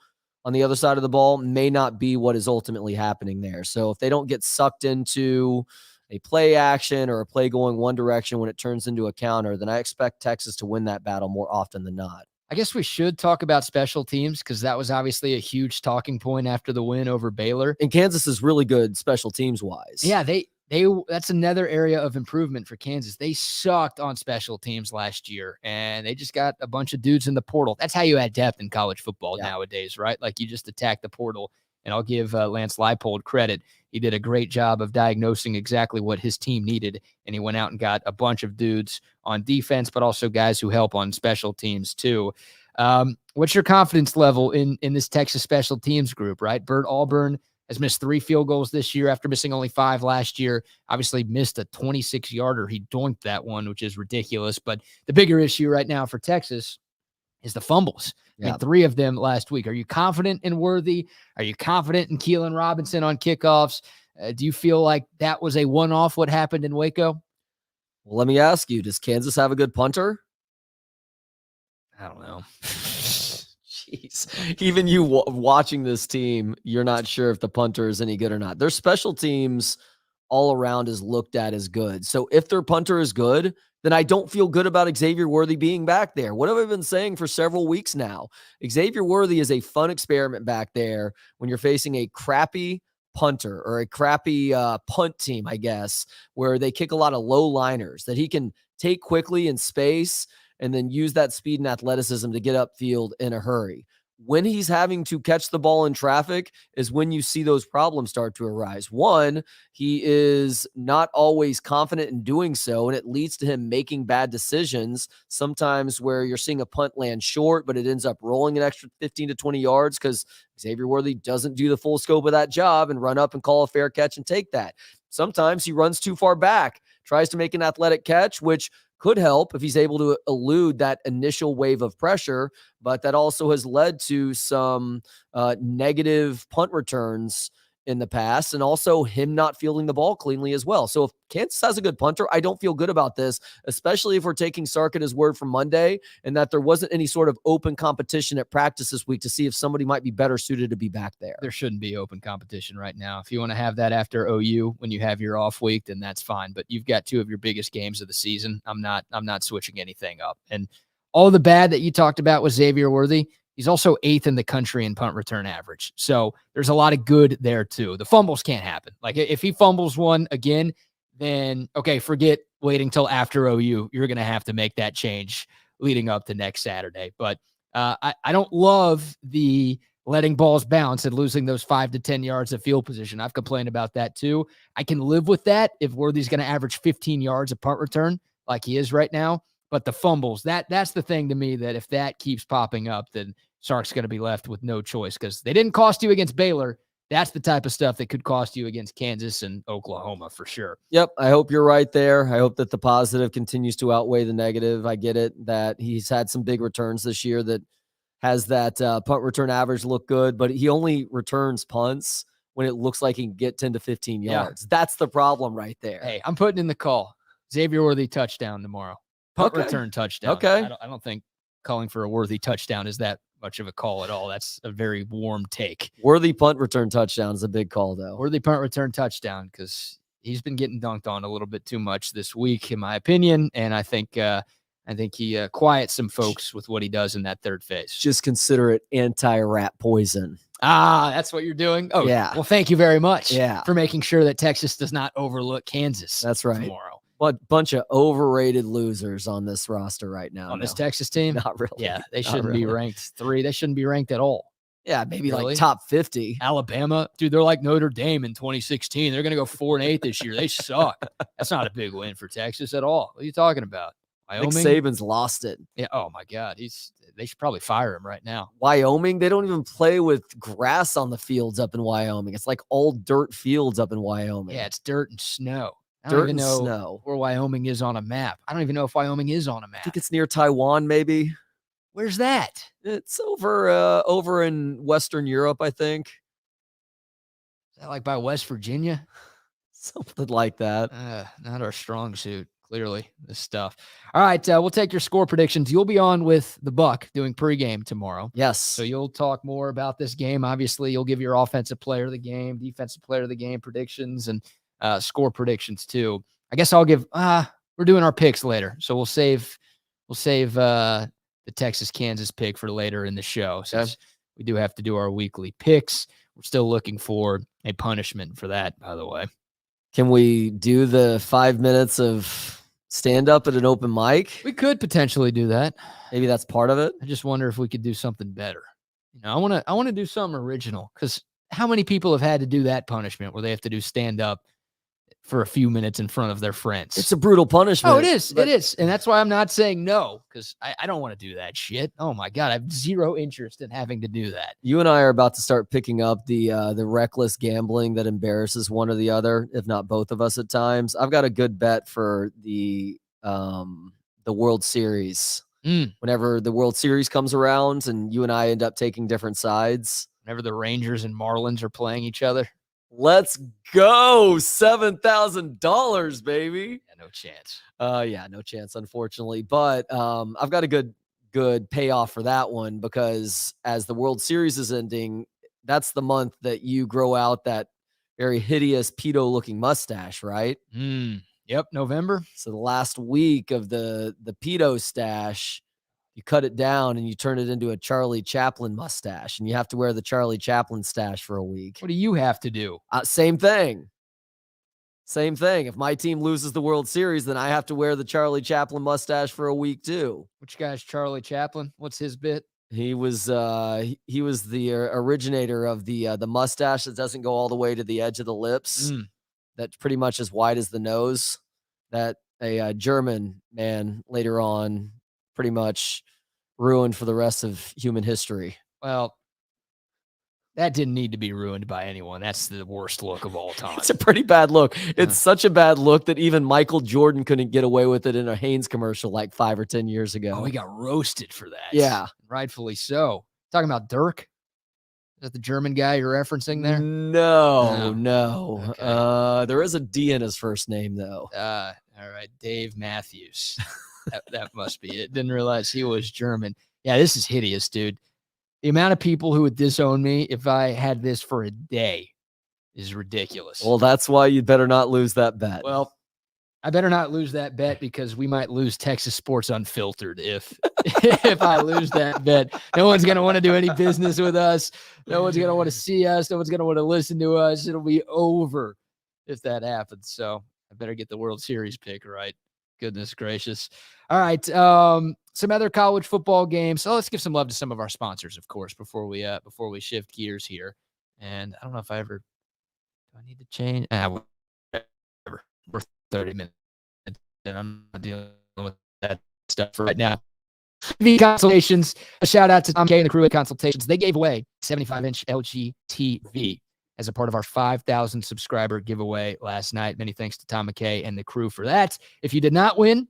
Speaker 10: on the other side of the ball may not be what is ultimately happening there. So if they don't get sucked into a play action or a play going one direction when it turns into a counter, then I expect Texas to win that battle more often than not.
Speaker 1: I guess we should talk about special teams because that was obviously a huge talking point after the win over Baylor.
Speaker 10: And Kansas is really good special teams wise.
Speaker 1: Yeah, they that's another area of improvement for Kansas. They sucked on special teams last year, and they just got a bunch of dudes in the portal. That's how you add depth in college football nowadays, right? Like, you just attack the portal. And I'll give Lance Leipold credit. He did a great job of diagnosing exactly what his team needed, and he went out and got a bunch of dudes on defense, but also guys who help on special teams too. What's your confidence level in this Texas special teams group, right? Bert Auburn has missed 3 field goals this year after missing only 5 last year. Obviously missed a 26-yarder. He doinked that one, which is ridiculous. But the bigger issue right now for Texas is the fumbles. I mean, 3 of them last week. Are you confident in Worthy? Are you confident in Keelan Robinson on kickoffs? Do you feel like that was a one-off, what happened in Waco?
Speaker 10: Well, let me ask you, does Kansas have a good punter?
Speaker 1: I don't know.
Speaker 10: Jeez. Even you watching this team, you're not sure if the punter is any good or not. Their special teams all around is looked at as good. So if their punter is good, then I don't feel good about Xavier Worthy being back there. What have I been saying for several weeks now? Xavier Worthy is a fun experiment back there when you're facing a crappy punter or a crappy punt team, I guess, where they kick a lot of low liners that he can take quickly in space and then use that speed and athleticism to get upfield in a hurry. When he's having to catch the ball in traffic is when you see those problems start to arise. One, he is not always confident in doing so, and it leads to him making bad decisions, sometimes where you're seeing a punt land short, but it ends up rolling an extra 15 to 20 yards because Xavier Worthy doesn't do the full scope of that job and run up and call a fair catch and take that. Sometimes he runs too far back, tries to make an athletic catch, which could help if he's able to elude that initial wave of pressure, but that also has led to some negative punt returns in the past and also him not fielding the ball cleanly as well. So if Kansas has a good punter, I don't feel good about this, especially if we're taking Sark at his word from Monday and that there wasn't any sort of open competition at practice this week to see if somebody might be better suited to be back there.
Speaker 1: There shouldn't be open competition right now. If you want to have that after OU when you have your off week, then that's fine. But you've got 2 of your biggest games of the season. I'm not switching anything up. And all the bad that you talked about with Xavier Worthy, he's also 8th in the country in punt return average. So there's a lot of good there too. The fumbles can't happen. Like if he fumbles one again, then okay, forget waiting till after OU. You're going to have to make that change leading up to next Saturday. But I don't love the letting balls bounce and losing those 5 to 10 yards of field position. I've complained about that too. I can live with that if Worthy's going to average 15 yards of punt return like he is right now. But the fumbles, that's the thing to me that if that keeps popping up, then Sark's going to be left with no choice because they didn't cost you against Baylor. That's the type of stuff that could cost you against Kansas and Oklahoma for sure.
Speaker 10: Yep. I hope you're right there. I hope that the positive continues to outweigh the negative. I get it that he's had some big returns this year that has that punt return average look good, but he only returns punts when it looks like he can get 10 to 15 yards. Yeah. That's the problem right there.
Speaker 1: Hey, I'm putting in the call. Xavier Worthy touchdown tomorrow. Punt return touchdown.
Speaker 10: Okay.
Speaker 1: I don't think calling for a Worthy touchdown is that much of a call at all. That's a very warm take.
Speaker 10: Worthy punt return touchdown is a big call, though.
Speaker 1: Worthy punt return touchdown because he's been getting dunked on a little bit too much this week, in my opinion. And I think he quiets some folks with what he does in that third phase.
Speaker 10: Just consider it anti-rat poison.
Speaker 1: Ah, that's what you're doing? Oh,
Speaker 10: yeah.
Speaker 1: Well, thank you very much
Speaker 10: for
Speaker 1: making sure that Texas does not overlook Kansas.
Speaker 10: That's right.
Speaker 1: Tomorrow.
Speaker 10: But bunch of overrated losers on this roster right now.
Speaker 1: On this Texas team?
Speaker 10: Not really.
Speaker 1: Yeah, they shouldn't be ranked 3. They shouldn't be ranked at all.
Speaker 10: Yeah, maybe like top 50.
Speaker 1: Alabama, dude, they're like Notre Dame in 2016. They're going to go 4-8 this year. They suck. That's not a big win for Texas at all. What are you talking about? Wyoming?
Speaker 10: Nick Saban's lost it.
Speaker 1: Yeah. Oh my God. They should probably fire him right now.
Speaker 10: Wyoming, they don't even play with grass on the fields up in Wyoming. It's like all dirt fields up in Wyoming.
Speaker 1: Yeah, it's dirt and snow. I
Speaker 10: Dirt
Speaker 1: don't even
Speaker 10: and
Speaker 1: know
Speaker 10: snow.
Speaker 1: where Wyoming is on a map. I don't even know if Wyoming is on a map.
Speaker 10: I think it's near Taiwan, maybe.
Speaker 1: Where's that?
Speaker 10: It's over in Western Europe, I think.
Speaker 1: Is that like by West Virginia?
Speaker 10: Something like that.
Speaker 1: Not our strong suit, clearly, this stuff. All right, we'll take your score predictions. You'll be on with the Buck doing pregame tomorrow.
Speaker 10: Yes.
Speaker 1: So you'll talk more about this game. Obviously, you'll give your offensive player of the game, defensive player of the game predictions, and score predictions too. I guess I'll give we're doing our picks later. So we'll save the Texas Kansas pick for later in the show. Since we do have to do our weekly picks. We're still looking for a punishment for that, by the way.
Speaker 10: Can we do the 5 minutes of stand up at an open mic?
Speaker 1: We could potentially do that.
Speaker 10: Maybe that's part of it.
Speaker 1: I just wonder if we could do something better. I want to do something original, because how many people have had to do that punishment where they have to do stand up for a few minutes in front of their friends?
Speaker 10: It's a brutal punishment.
Speaker 1: Oh, it is. It is. And that's why I'm not saying no, because I don't want to do that shit. Oh my God. I have zero interest in having to do that.
Speaker 10: You and I are about to start picking up the reckless gambling that embarrasses one or the other, if not both of us at times. I've got a good bet for the World Series. Whenever the World Series comes around and you and I end up taking different sides.
Speaker 1: Whenever the Rangers and Marlins are playing each other.
Speaker 10: Let's go. $7,000, baby.
Speaker 1: Yeah, no chance.
Speaker 10: Yeah, no chance, unfortunately. But I've got a good payoff for that one, because as the World Series is ending, that's the month that you grow out that very hideous pedo-looking mustache, right?
Speaker 1: Yep, November.
Speaker 10: So the last week of the pedo stash, you cut it down and you turn it into a Charlie Chaplin mustache, and you have to wear the Charlie Chaplin stash for a week.
Speaker 1: What do you have to do?
Speaker 10: Same thing. Same thing. If my team loses the World Series, then I have to wear the Charlie Chaplin mustache for a week too.
Speaker 1: Which guy's Charlie Chaplin? What's his bit?
Speaker 10: He was the originator of the mustache that doesn't go all the way to the edge of the lips. That's pretty much as wide as the nose, that a German man later on pretty much ruined for the rest of human history.
Speaker 1: Well, that didn't need to be ruined by anyone. That's the worst look of all time.
Speaker 10: It's a pretty bad look. It's such a bad look that even Michael Jordan couldn't get away with it in a Hanes commercial like 5 or 10 years ago.
Speaker 1: Oh, he got roasted for that.
Speaker 10: Yeah.
Speaker 1: Rightfully so. Talking about Dirk? Is that the German guy you're referencing there?
Speaker 10: No.
Speaker 1: Okay.
Speaker 10: There is a D in his first name, though.
Speaker 1: All right. Dave Matthews. that must be it. Didn't realize he was German. Yeah, this is hideous, dude. The amount of people who would disown me if I had this for a day is ridiculous.
Speaker 10: Well, that's why you'd better not lose that bet.
Speaker 1: Well, I better not lose that bet, because we might lose Texas Sports Unfiltered if I lose that bet. No one's going to want to do any business with us. No one's going to want to see us. No one's going to want to listen to us. It'll be over if that happens. So I better get the World Series pick right. Goodness gracious. All right. Some other college football games. So let's give some love to some of our sponsors, of course, before we shift gears here. And I don't know if I ever, do I need to change? Whatever. We're 30 minutes and I'm not dealing with that stuff right now. The consultations, a shout out to Tom K and the crew at Consultations. They gave away 75-inch LG TV as a part of our 5,000 subscriber giveaway last night. Many thanks to Tom McKay and the crew for that. If you did not win,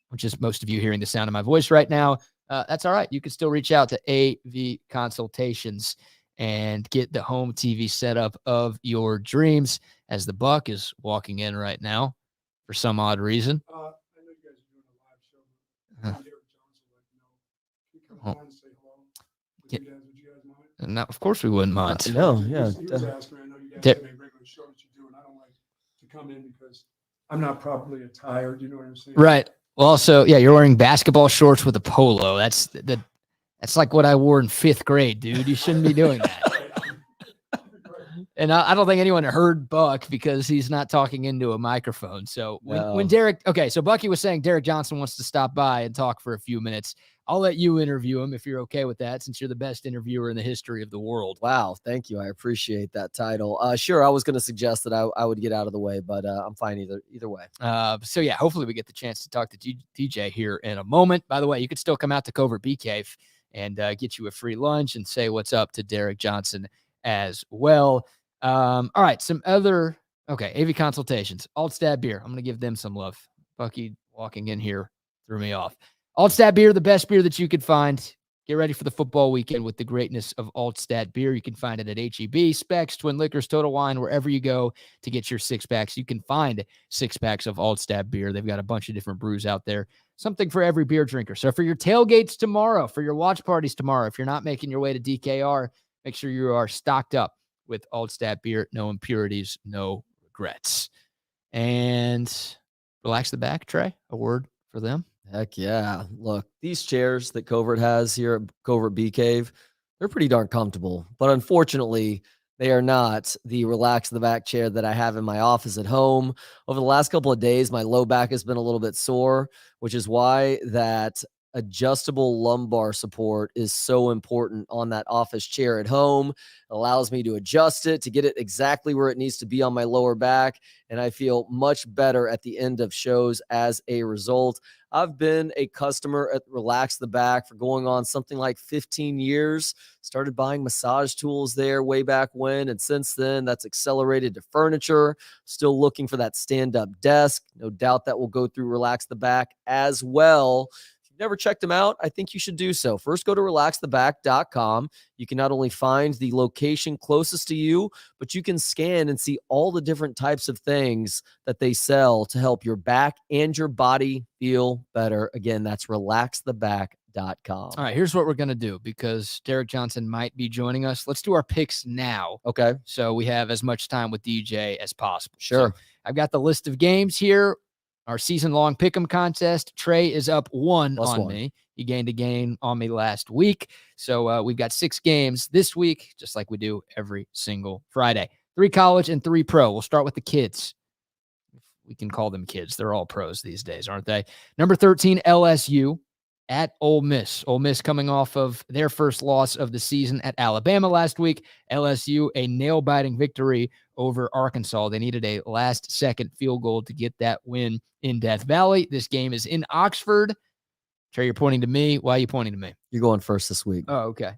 Speaker 1: which is most of you hearing the sound of my voice right now, that's all right. You can still reach out to AV Consultations and get the home TV setup of your dreams, as the Buck is walking in right now for some odd reason.
Speaker 2: I know you guys are doing a live show. But Derek Johnson would like to know. Can you come on and say hello? Would you guys mind?
Speaker 1: No, of course we wouldn't mind.
Speaker 10: No,
Speaker 2: He
Speaker 10: yeah.
Speaker 2: was asking. I know you guys have a regular show that you do, and I don't like to come in because I'm not properly attired. You know what I'm saying?
Speaker 1: Right. Well, also, yeah, you're wearing basketball shorts with a polo. That's like what I wore in 5th grade, dude. You shouldn't be doing that. And I don't think anyone heard Buck because he's not talking into a microphone. So when Derek, okay, so Bucky was saying Derek Johnson wants to stop by and talk for a few minutes. I'll let you interview him if you're okay with that, since you're the best interviewer in the history of the world.
Speaker 10: Wow, thank you. I appreciate that title. Sure, I was going to suggest that I would get out of the way, but I'm fine either way.
Speaker 1: So yeah, hopefully we get the chance to talk to DJ here in a moment. By the way, you could still come out to Covert BK and get you a free lunch and say what's up to Derek Johnson as well. All right, some other AV Consultations, Altstad Beer. I'm going to give them some love. Bucky walking in here threw me off. Altstad Beer, the best beer that you could find. Get ready for the football weekend with the greatness of Altstad Beer. You can find it at H-E-B, Specs, Twin Liquors, Total Wine, wherever you go to get your 6-packs. You can find 6-packs of Altstad Beer. They've got a bunch of different brews out there. Something for every beer drinker. So for your tailgates tomorrow, for your watch parties tomorrow, if you're not making your way to DKR, make sure you are stocked up with Altstad Beer. No impurities, no regrets. And relax the back, Trey. A word for them.
Speaker 10: Heck yeah. Look, these chairs that Covert has here at Covert B Cave, they're pretty darn comfortable. But unfortunately, They are not the relax the back chair that I have in my office at home. Over the last couple of days, my low back has been a little bit sore, which is why that adjustable lumbar support is so important on that office chair at home. It allows me to adjust it, to get it exactly where it needs to be on my lower back, and I feel much better at the end of shows as a result. I've been a customer at Relax the Back for going on something like 15 years. Started buying massage tools there way back when, and since then, that's accelerated to furniture. Still looking for that stand-up desk. No doubt that will go through Relax the Back as well. Never checked them out, I think you should do so. First, go to relaxtheback.com. You can not only find the location closest to you, but you can scan and see all the different types of things that they sell to help your back and your body feel better. Again, that's relaxtheback.com.
Speaker 1: All right, here's what we're going to do because Derek Johnson might be joining us. Let's do our picks now.
Speaker 10: Okay.
Speaker 1: So we have as much time with DJ as possible.
Speaker 10: Sure.
Speaker 1: So I've got the list of games here. Our season-long pick'em contest. Trey is up one on me. He gained a game on me last week. So we've got 6 games this week, just like we do every single Friday. 3 college and 3 pro. We'll start with the kids. We can call them kids. They're all pros these days, aren't they? Number 13, LSU at Ole Miss. Ole Miss coming off of their first loss of the season at Alabama last week. LSU, a nail-biting victory over Arkansas. They needed a last-second field goal to get that win in Death Valley. This game is in Oxford. Trey, you're pointing to me. Why are you pointing to me?
Speaker 10: You're going first this week.
Speaker 1: Oh, okay.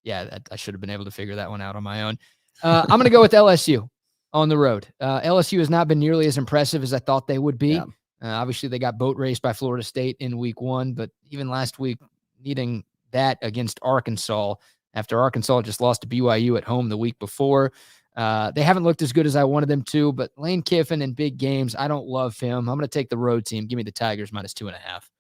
Speaker 1: Yeah, I should have been able to figure that one out on my own. I'm going to go with LSU on the road. LSU has not been nearly as impressive as I thought they would be.
Speaker 10: Yeah.
Speaker 1: Obviously, they got boat raced by Florida State in week 1, but even last week, needing that against Arkansas after Arkansas just lost to BYU at home the week before. They haven't looked as good as I wanted them to, but Lane Kiffin in big games, I don't love him. I'm going to take the road team. Give me the Tigers -2.5.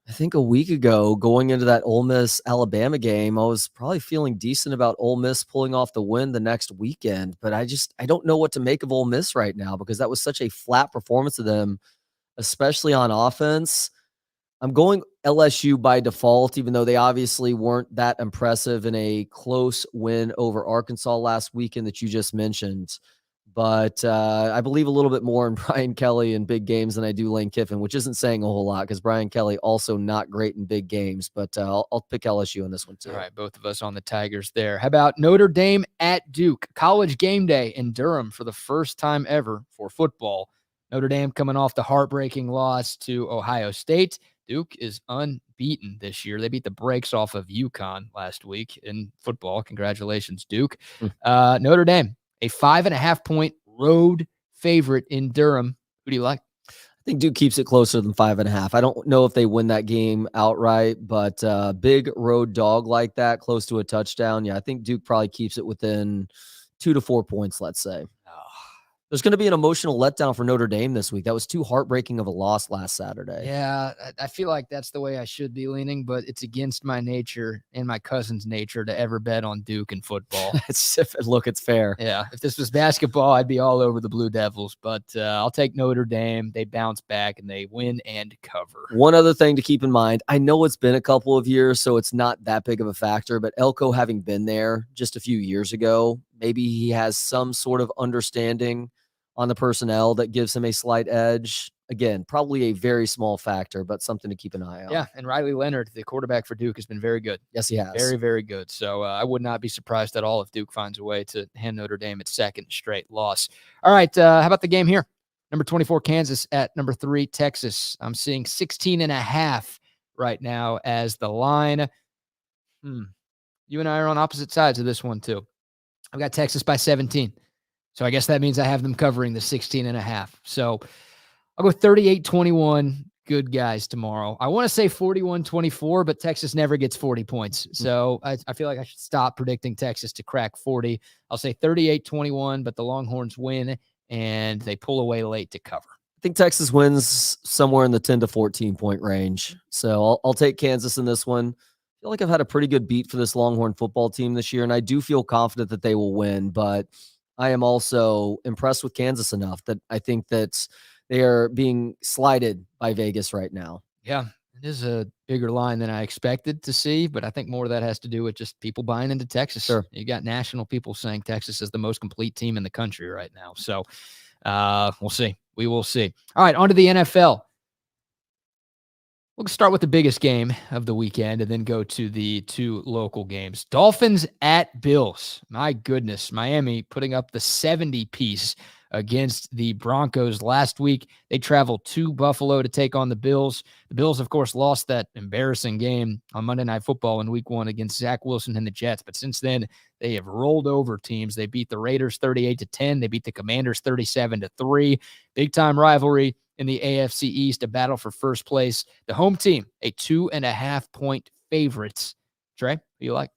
Speaker 10: I think a week ago, going into that Ole Miss-Alabama game, I was probably feeling decent about Ole Miss pulling off the win the next weekend, but I don't know what to make of Ole Miss right now because that was such a flat performance of them, especially on offense. I'm going LSU by default, even though they obviously weren't that impressive in a close win over Arkansas last weekend that you just mentioned. But I believe a little bit more in Brian Kelly in big games than I do Lane Kiffin, which isn't saying a whole lot because Brian Kelly also not great in big games. But I'll pick LSU in this one too.
Speaker 1: All right, both of us on the Tigers there. How about Notre Dame at Duke? College game day in Durham for the first time ever for football. Notre Dame coming off the heartbreaking loss to Ohio State. Duke is unbeaten this year. They beat the brakes off of UConn last week in football. Congratulations, Duke. Notre Dame, a 5.5-point road favorite in Durham. Who do you like?
Speaker 10: I think Duke keeps it closer than 5.5. I don't know if they win that game outright, but big road dog like that, close to a touchdown. Yeah, I think Duke probably keeps it within 2 to 4 points, let's say. There's going to be an emotional letdown for Notre Dame this week. That was too heartbreaking of a loss last Saturday.
Speaker 1: Yeah, I feel like that's the way I should be leaning, but it's against my nature and my cousin's nature to ever bet on Duke in football.
Speaker 10: Look, it's fair.
Speaker 1: Yeah, if this was basketball, I'd be all over the Blue Devils, but I'll take Notre Dame. They bounce back and they win and cover.
Speaker 10: One other thing to keep in mind, I know it's been a couple of years, so it's not that big of a factor, but Elko having been there just a few years ago, maybe he has some sort of understanding on the personnel that gives him a slight edge. Again, probably a very small factor, but something to keep an eye on.
Speaker 1: Yeah, and Riley Leonard, the quarterback for Duke, has been very good.
Speaker 10: Yes, he has.
Speaker 1: Very, very good. So I would not be surprised at all if Duke finds a way to hand Notre Dame its second straight loss. All right, how about the game here? Number 24, Kansas at number 3, Texas. I'm seeing 16.5 right now as the line. You and I are on opposite sides of this one, too. I've got Texas by 17. So I guess that means I have them covering the 16.5. So I'll go 38-21. Good guys tomorrow. I want to say 41-24, but Texas never gets 40 points. So I feel like I should stop predicting Texas to crack 40. I'll say 38-21, but the Longhorns win and they pull away late to cover.
Speaker 10: I think Texas wins somewhere in the 10 to 14 point range. So I'll take Kansas in this one. I feel like I've had a pretty good beat for this Longhorn football team this year, and I do feel confident that they will win, but I am also impressed with Kansas enough that I think that they are being slighted by Vegas right now.
Speaker 1: Yeah. It is a bigger line than I expected to see, but I think more of that has to do with just people buying into Texas.
Speaker 10: Sure.
Speaker 1: You got national people saying Texas is the most complete team in the country right now. So we'll see. We will see. All right, on to the NFL. We'll start with the biggest game of the weekend and then go to the two local games. Dolphins at Bills. My goodness, Miami putting up the 70-piece against the Broncos last week. They traveled to Buffalo to take on the Bills. The Bills, of course, lost that embarrassing game on Monday Night Football in Week 1 against Zach Wilson and the Jets. But since then, they have rolled over teams. They beat the Raiders 38-10. They beat the Commanders 37-3. Big-time rivalry in the AFC East, a battle for first place. The home team, a 2.5-point favorites. Trey, who you like?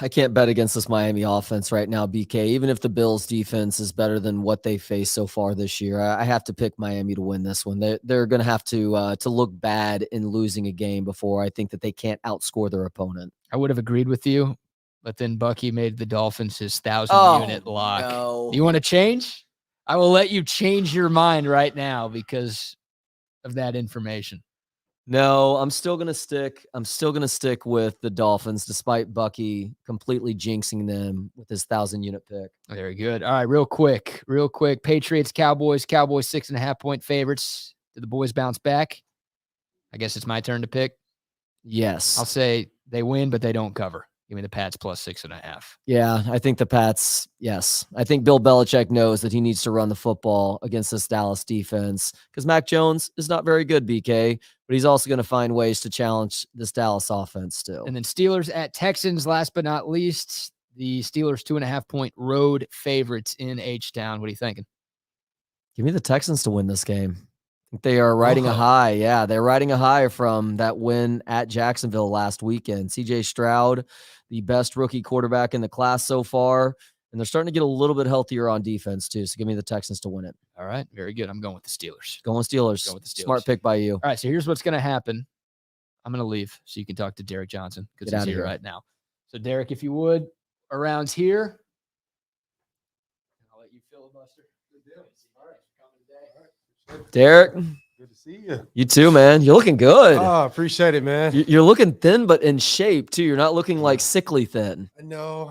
Speaker 10: I can't bet against this Miami offense right now, BK. Even if the Bills defense is better than what they faced so far this year, I have to pick Miami to win this one. They're going to have to look bad in losing a game before I think that they can't outscore their opponent.
Speaker 1: I would have agreed with you, but then Bucky made the Dolphins his 1,000-unit lock.
Speaker 10: No.
Speaker 1: You want to change? I will let you change your mind right now because of that information.
Speaker 10: No, I'm still gonna stick with the Dolphins, despite Bucky completely jinxing them with his 1,000-unit pick.
Speaker 1: Very good. All right, real quick. Patriots, Cowboys 6.5-point favorites. Did the boys bounce back? I guess it's my turn to pick.
Speaker 10: Yes.
Speaker 1: I'll say they win, but they don't cover. Give me the Pats plus 6.5.
Speaker 10: Yeah, I think the Pats, yes. I think Bill Belichick knows that he needs to run the football against this Dallas defense because Mac Jones is not very good, BK, but he's also going to find ways to challenge this Dallas offense still.
Speaker 1: And then Steelers at Texans, last but not least, the Steelers 2.5-point road favorites in H-Town. What are you thinking?
Speaker 10: Give me the Texans to win this game. I think they are riding a high. Yeah, they're riding a high from that win at Jacksonville last weekend. CJ Stroud, the best rookie quarterback in the class so far, and they're starting to get a little bit healthier on defense too. So give me the Texans to win it.
Speaker 1: All right, very good. I'm going with the Steelers.
Speaker 10: Going Steelers.
Speaker 1: Go with the Steelers.
Speaker 10: Smart pick by you.
Speaker 1: All right, so here's what's going to happen. I'm going to leave so you can talk to Derek Johnson because he's here right now. So Derek, if you would, around here. I'll let you filibuster. Good deal. All right, coming today.
Speaker 10: Derek,
Speaker 11: good to see you.
Speaker 10: You too, man. You're looking good.
Speaker 11: Oh, appreciate it, man.
Speaker 10: You're looking thin, but in shape too. You're not looking like sickly thin.
Speaker 11: I know.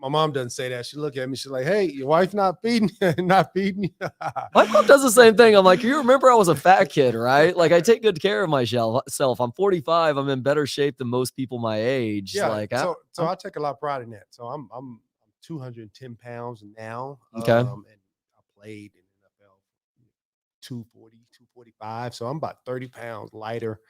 Speaker 11: My mom doesn't say that. She look at me. She's like, "Hey, your wife not feeding you."
Speaker 10: My mom does the same thing. I'm like, you remember I was a fat kid, right? Like I take good care of myself. I'm 45. I'm in better shape than most people my age.
Speaker 11: Yeah.
Speaker 10: Like,
Speaker 11: so I take a lot of pride in that. So I'm 210 pounds now.
Speaker 10: Okay.
Speaker 11: And I played in NFL 240, 245. So I'm about 30 pounds lighter.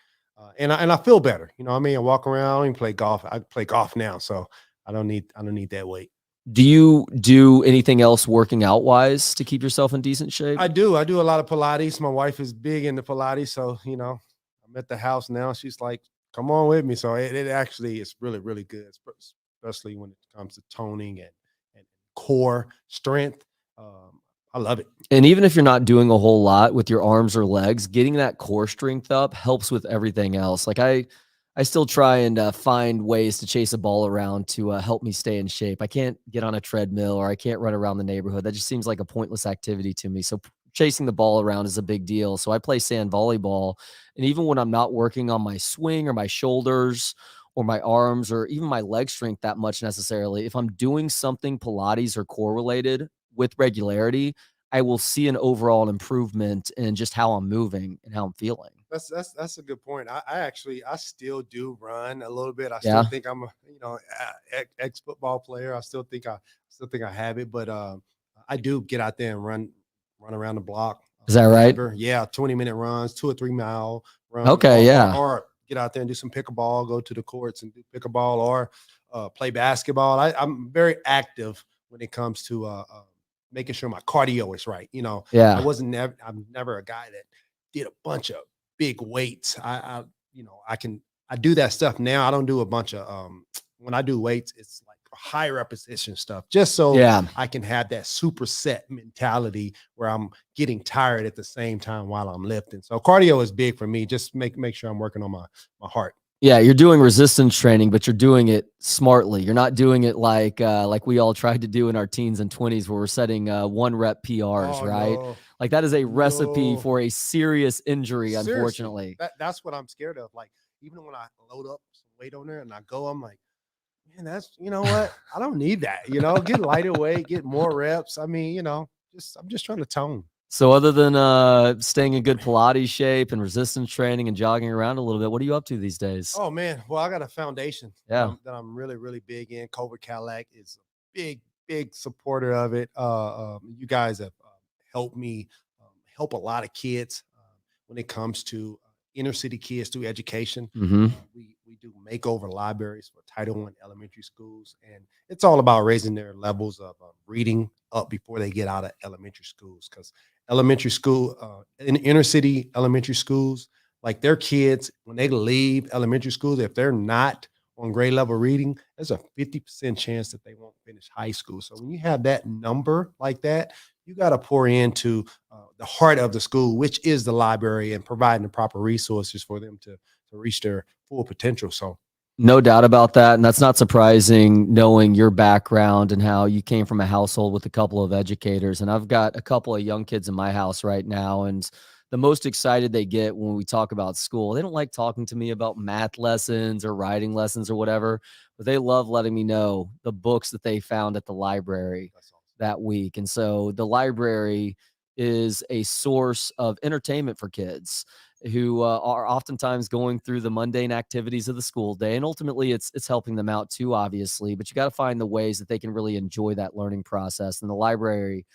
Speaker 11: And I feel better. You know what I mean? I walk around and play golf. I play golf now. So I don't need that weight.
Speaker 10: do you do anything else working out wise to keep yourself in decent shape?
Speaker 11: I do a lot of Pilates. My wife is big into Pilates. So, you know, I'm at the house now. She's like, come on with me. So it actually is really, really good, especially when it comes to toning and core strength. I love it.
Speaker 10: And even if you're not doing a whole lot with your arms or legs, getting that core strength up helps with everything else. Like I still try and find ways to chase a ball around to help me stay in shape. I can't get on a treadmill or I can't run around the neighborhood. That just seems like a pointless activity to me. So chasing the ball around is a big deal. So I play sand volleyball. And even when I'm not working on my swing or my shoulders or my arms or even my leg strength that much necessarily, if I'm doing something Pilates or core related with regularity, I will see an overall improvement in just how I'm moving and how I'm feeling.
Speaker 11: That's a good point. I still do run a little bit. I still think I'm a ex football player. I still think I have it, but I do get out there and run around the block.
Speaker 10: Is that right?
Speaker 11: Yeah, 20-minute runs, 2 or 3 mile runs.
Speaker 10: Okay,
Speaker 11: or get out there and do some pickleball. Go to the courts and do pickleball or play basketball. I'm very active when it comes to making sure my cardio is right. You know,
Speaker 10: yeah.
Speaker 11: I'm never a guy that did a bunch of big weights. I do that stuff now. I don't do a bunch of when I do weights, it's like high repetition stuff, just so I can have that superset mentality where I'm getting tired at the same time while I'm lifting. So cardio is big for me. Just make sure I'm working on my heart.
Speaker 10: Yeah, you're doing resistance training, but you're doing it smartly. You're not doing it like we all tried to do in our teens and 20s where we're setting 1-rep PRs,
Speaker 11: Oh
Speaker 10: right?
Speaker 11: no,
Speaker 10: Like that is a recipe
Speaker 11: no.
Speaker 10: for a serious injury,
Speaker 11: Seriously,
Speaker 10: unfortunately.
Speaker 11: that's what I'm scared of. Like even when I load up some weight on there and I go, I'm like, man, that's you know what? I don't need that. Get lighter weight, get more reps. I mean, I'm just trying to tone.
Speaker 10: So other than staying in good Pilates shape and resistance training and jogging around a little bit, what are you up to these days?
Speaker 11: Oh man, well I got a foundation
Speaker 10: Yeah.
Speaker 11: that I'm really really big in. Cobra Cadillac is a big supporter of it. You guys have helped me help a lot of kids when it comes to inner city kids through education.
Speaker 10: Mm-hmm.
Speaker 11: We do makeover libraries for Title I elementary schools, and it's all about raising their levels of reading up before they get out of elementary schools. Because elementary school in inner city elementary schools, like their kids, when they leave elementary schools, if they're not on grade level reading, there's a 50% chance that they won't finish high school. So when you have that number like that, you got to pour into the heart of the school, which is the library, and providing the proper resources for them to reach their full potential. So
Speaker 10: no doubt about that. And that's not surprising knowing your background and how you came from a household with a couple of educators. And I've got a couple of young kids in my house right now. And the most excited they get when we talk about school, they don't like talking to me about math lessons or writing lessons or whatever, but they love letting me know the books that they found at the library that week. And so the library is a source of entertainment for kids who are oftentimes going through the mundane activities of the school day. And ultimately it's helping them out too, obviously, but you got to find the ways that they can really enjoy that learning process. And the library,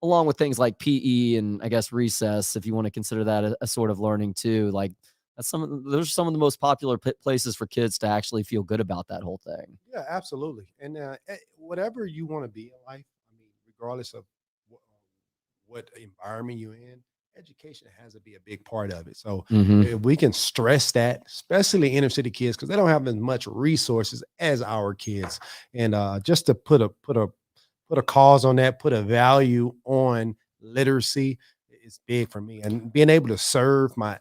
Speaker 10: along with things like PE and I guess recess, if you want to consider that a sort of learning too, like those are some of the most popular places for kids to actually feel good about that whole thing.
Speaker 11: yeah, absolutely. And whatever you want to be in life, I mean, regardless of what environment you're in, education has to be a big part of it. So if we can stress that, especially inner city kids, because they don't have as much resources as our kids, and just to put a cause on that, put a value on literacy is big for me. And being able to serve my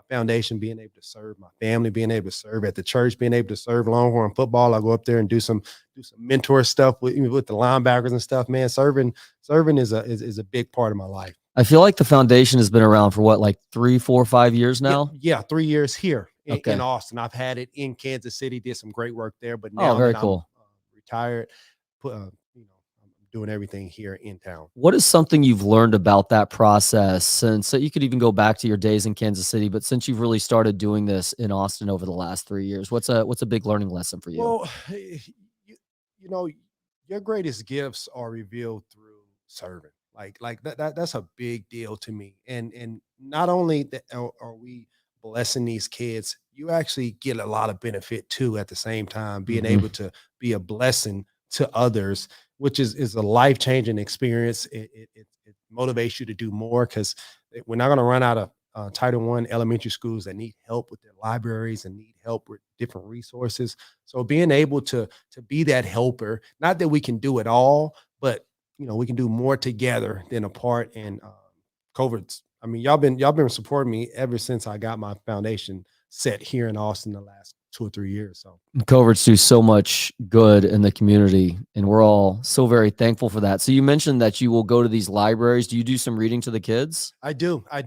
Speaker 11: foundation, being able to serve my family, being able to serve at the church, being able to serve Longhorn football. I go up there and do some mentor stuff with the linebackers and stuff, man. Serving is a big part of my life.
Speaker 10: I feel like the foundation has been around for what, like 3, 4, 5 years now?
Speaker 11: Yeah, 3 years here
Speaker 10: Okay.
Speaker 11: in Austin. I've had it in Kansas City, did some great work there, but now
Speaker 10: very
Speaker 11: that
Speaker 10: cool.
Speaker 11: I'm retired, I'm doing everything here in town.
Speaker 10: What is something you've learned about that process since you could even go back to your days in Kansas City, but since you've really started doing this in Austin over the last 3 years, what's a big learning lesson for you?
Speaker 11: Well, your greatest gifts are revealed through serving. Like that's a big deal to me. And not only that are we blessing these kids, you actually get a lot of benefit too at the same time, being able to be a blessing to others, which is a life-changing experience. It motivates you to do more, because we're not going to run out of Title I elementary schools that need help with their libraries and need help with different resources. So being able to be that helper, not that we can do it all, but we can do more together than apart. And COVID's, I mean, y'all been supporting me ever since I got my foundation set here in Austin the last 2 or 3 years. So
Speaker 10: Coverts do so much good in the community, and we're all so very thankful for that. So you mentioned that you will go to these libraries. Do you do some reading to the kids?
Speaker 11: I do. I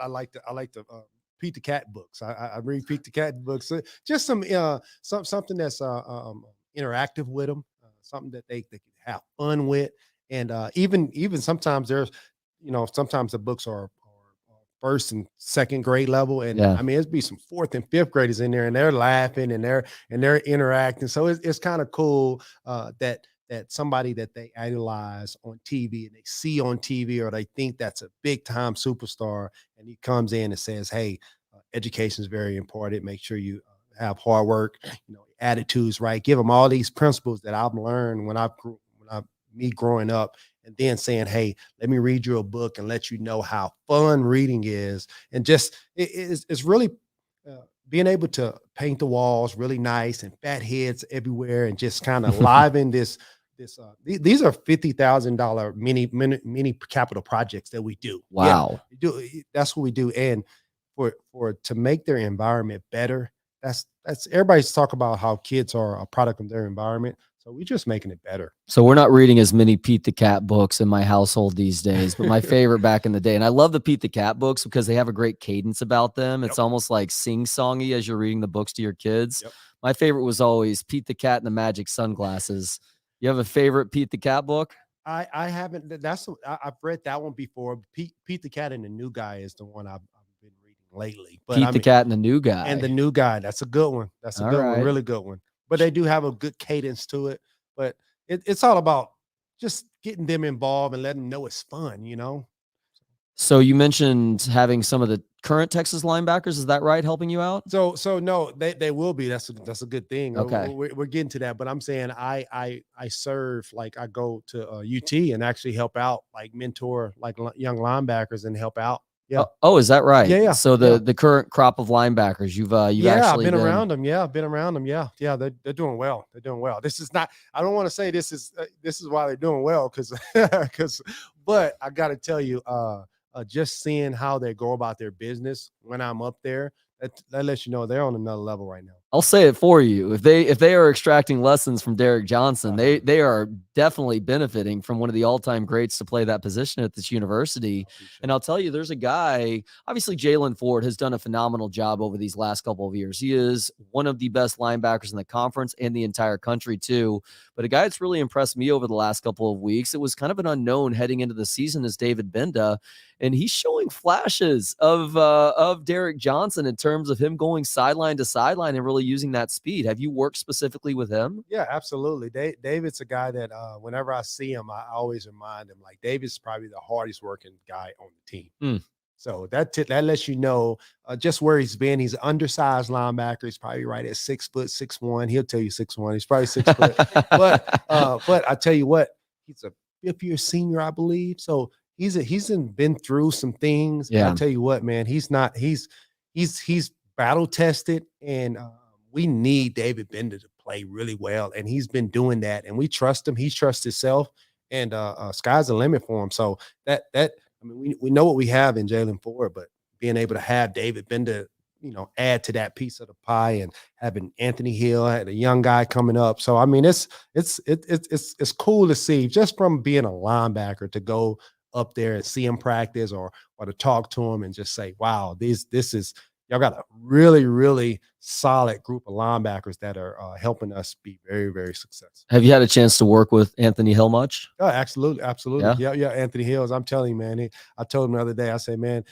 Speaker 11: like to Pete the Cat books. I read Pete the Cat books. Just something that's interactive with them, something that they can have fun with, and even sometimes there's sometimes the books are first and second grade level, and I mean it'd be some fourth and fifth graders in there, and they're laughing and they're interacting. So it's kind of cool that somebody that they idolize on TV and they see on TV, or they think that's a big time superstar, and he comes in and says, "Hey, education is very important. Make sure you have hard work, attitudes right. Give them all these principles that I've learned when me growing up." And then saying, "Hey, let me read you a book and let you know how fun reading is." And just it's really being able to paint the walls really nice and fat heads everywhere, and just kind of liven this. These are $50,000 mini capital projects that we do.
Speaker 10: Wow,
Speaker 11: That's what we do. And for to make their environment better, that's everybody's talk about how kids are a product of their environment. So we're just making it better.
Speaker 10: So we're not reading as many Pete the Cat books in my household these days, but my favorite back in the day, and I love the Pete the Cat books because they have a great cadence about them. It's almost like sing-songy as you're reading the books to your kids. My favorite was always Pete the Cat and the Magic Sunglasses. You have a favorite Pete the Cat book?
Speaker 11: I haven't. I've read that one before. Pete the Cat and the New Guy is the one I've been reading lately. But
Speaker 10: Pete the Cat and the New Guy.
Speaker 11: And the New Guy. That's a good one. That's a good one. Really good one. But they do have a good cadence to it. But it's all about just getting them involved and letting them know it's fun, you know?
Speaker 10: So you mentioned having some of the current Texas linebackers. Is that right? Helping you out?
Speaker 11: So no, they will be. That's a good thing.
Speaker 10: Okay.
Speaker 11: We're getting to that, but I'm saying I serve, like I go to UT and actually help out, like mentor like young linebackers and help out. Yeah.
Speaker 10: Oh, is that right?
Speaker 11: Yeah.
Speaker 10: So the current crop of linebackers, you've actually
Speaker 11: I've been around them. Yeah, I've been around them. Yeah. They're doing well. They're doing well. This is not. I don't want to say this is why they're doing well but I got to tell you, just seeing how they go about their business when I'm up there, that lets you know they're on another level right now.
Speaker 10: I'll say it for you. If they are extracting lessons from Derek Johnson, they are definitely benefiting from one of the all-time greats to play that position at this university. And I'll tell you, there's a guy, obviously Jalen Ford has done a phenomenal job over these last couple of years. He is one of the best linebackers in the conference and the entire country too. But a guy that's really impressed me over the last couple of weeks, it was kind of an unknown heading into the season, is David Benda. And he's showing flashes of Derek Johnson in terms of him going sideline to sideline and really using that speed. Have you worked specifically with him?
Speaker 11: Yeah, absolutely. David's a guy that whenever I see him, I always remind him, like, David's probably the hardest working guy on the team. So that lets you know just where he's been. He's an undersized linebacker. He's probably right at 6 foot 6'1". He'll tell you 6'1". He's probably 6 foot. But I tell you what, he's a fifth-year senior, I believe. So he's been through some things.
Speaker 10: Yeah.
Speaker 11: I tell you what, man, he's battle tested, and we need David Bender to play really well, and he's been doing that, and we trust him. He trusts himself, and sky's the limit for him. So that I mean, we know what we have in Jalen Ford, but being able to have David Bender, you know, add to that piece of the pie, and having Anthony Hill, had a young guy coming up. So I mean, it's cool to see, just from being a linebacker, to go up there and see him practice, or to talk to him and just say, wow, this is, y'all got a really, really solid group of linebackers that are helping us be very, very successful.
Speaker 10: Have you had a chance to work with Anthony Hill much?
Speaker 11: Oh, absolutely. Yeah. Anthony Hills, I'm telling you, man. I told him the other day, I said, man,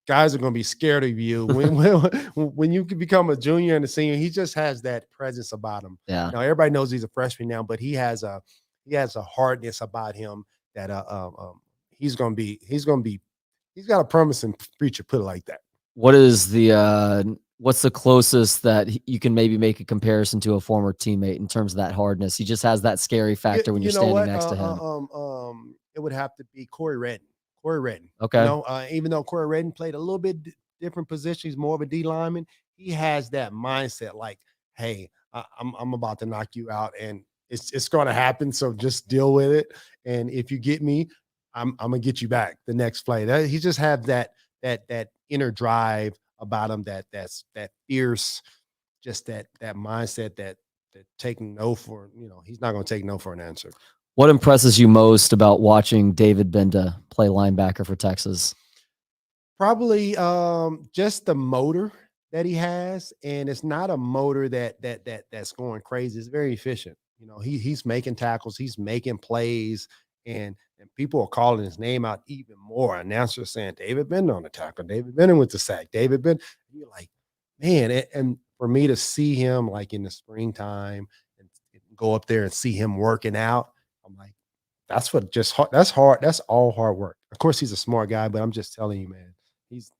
Speaker 11: guys are going to be scared of you when you become a junior and a senior. He just has that presence about him.
Speaker 10: Yeah.
Speaker 11: Now everybody knows he's a freshman now, but he has a hardness about him that he's got a promising future, put it like that.
Speaker 10: What is what's the closest that you can maybe make a comparison to a former teammate in terms of that hardness? He just has that scary factor when you're standing next to him.
Speaker 11: It would have to be Corey Redden.
Speaker 10: Okay.
Speaker 11: You know, even though Corey Redden played a little bit different position, he's more of a D lineman. He has that mindset, like, hey, I'm about to knock you out, and it's going to happen. So just deal with it. And if you get me, I'm gonna get you back the next play. He just have that inner drive about him, that fierce, just that mindset that taking no for, you know, he's not going to take no for an answer.
Speaker 10: What impresses you most about watching David Benda play linebacker for Texas?
Speaker 11: Probably just the motor that he has, and it's not a motor that's going crazy. It's very efficient. You know, he's making tackles, he's making plays, and people are calling his name out even more. Announcers saying David Bender on the tackle, David Bender with the sack, David Bender. You're like, man, and for me to see him like in the springtime and go up there and see him working out, I'm like, that's hard. That's all hard work. Of course, he's a smart guy, but I'm just telling you, man, he's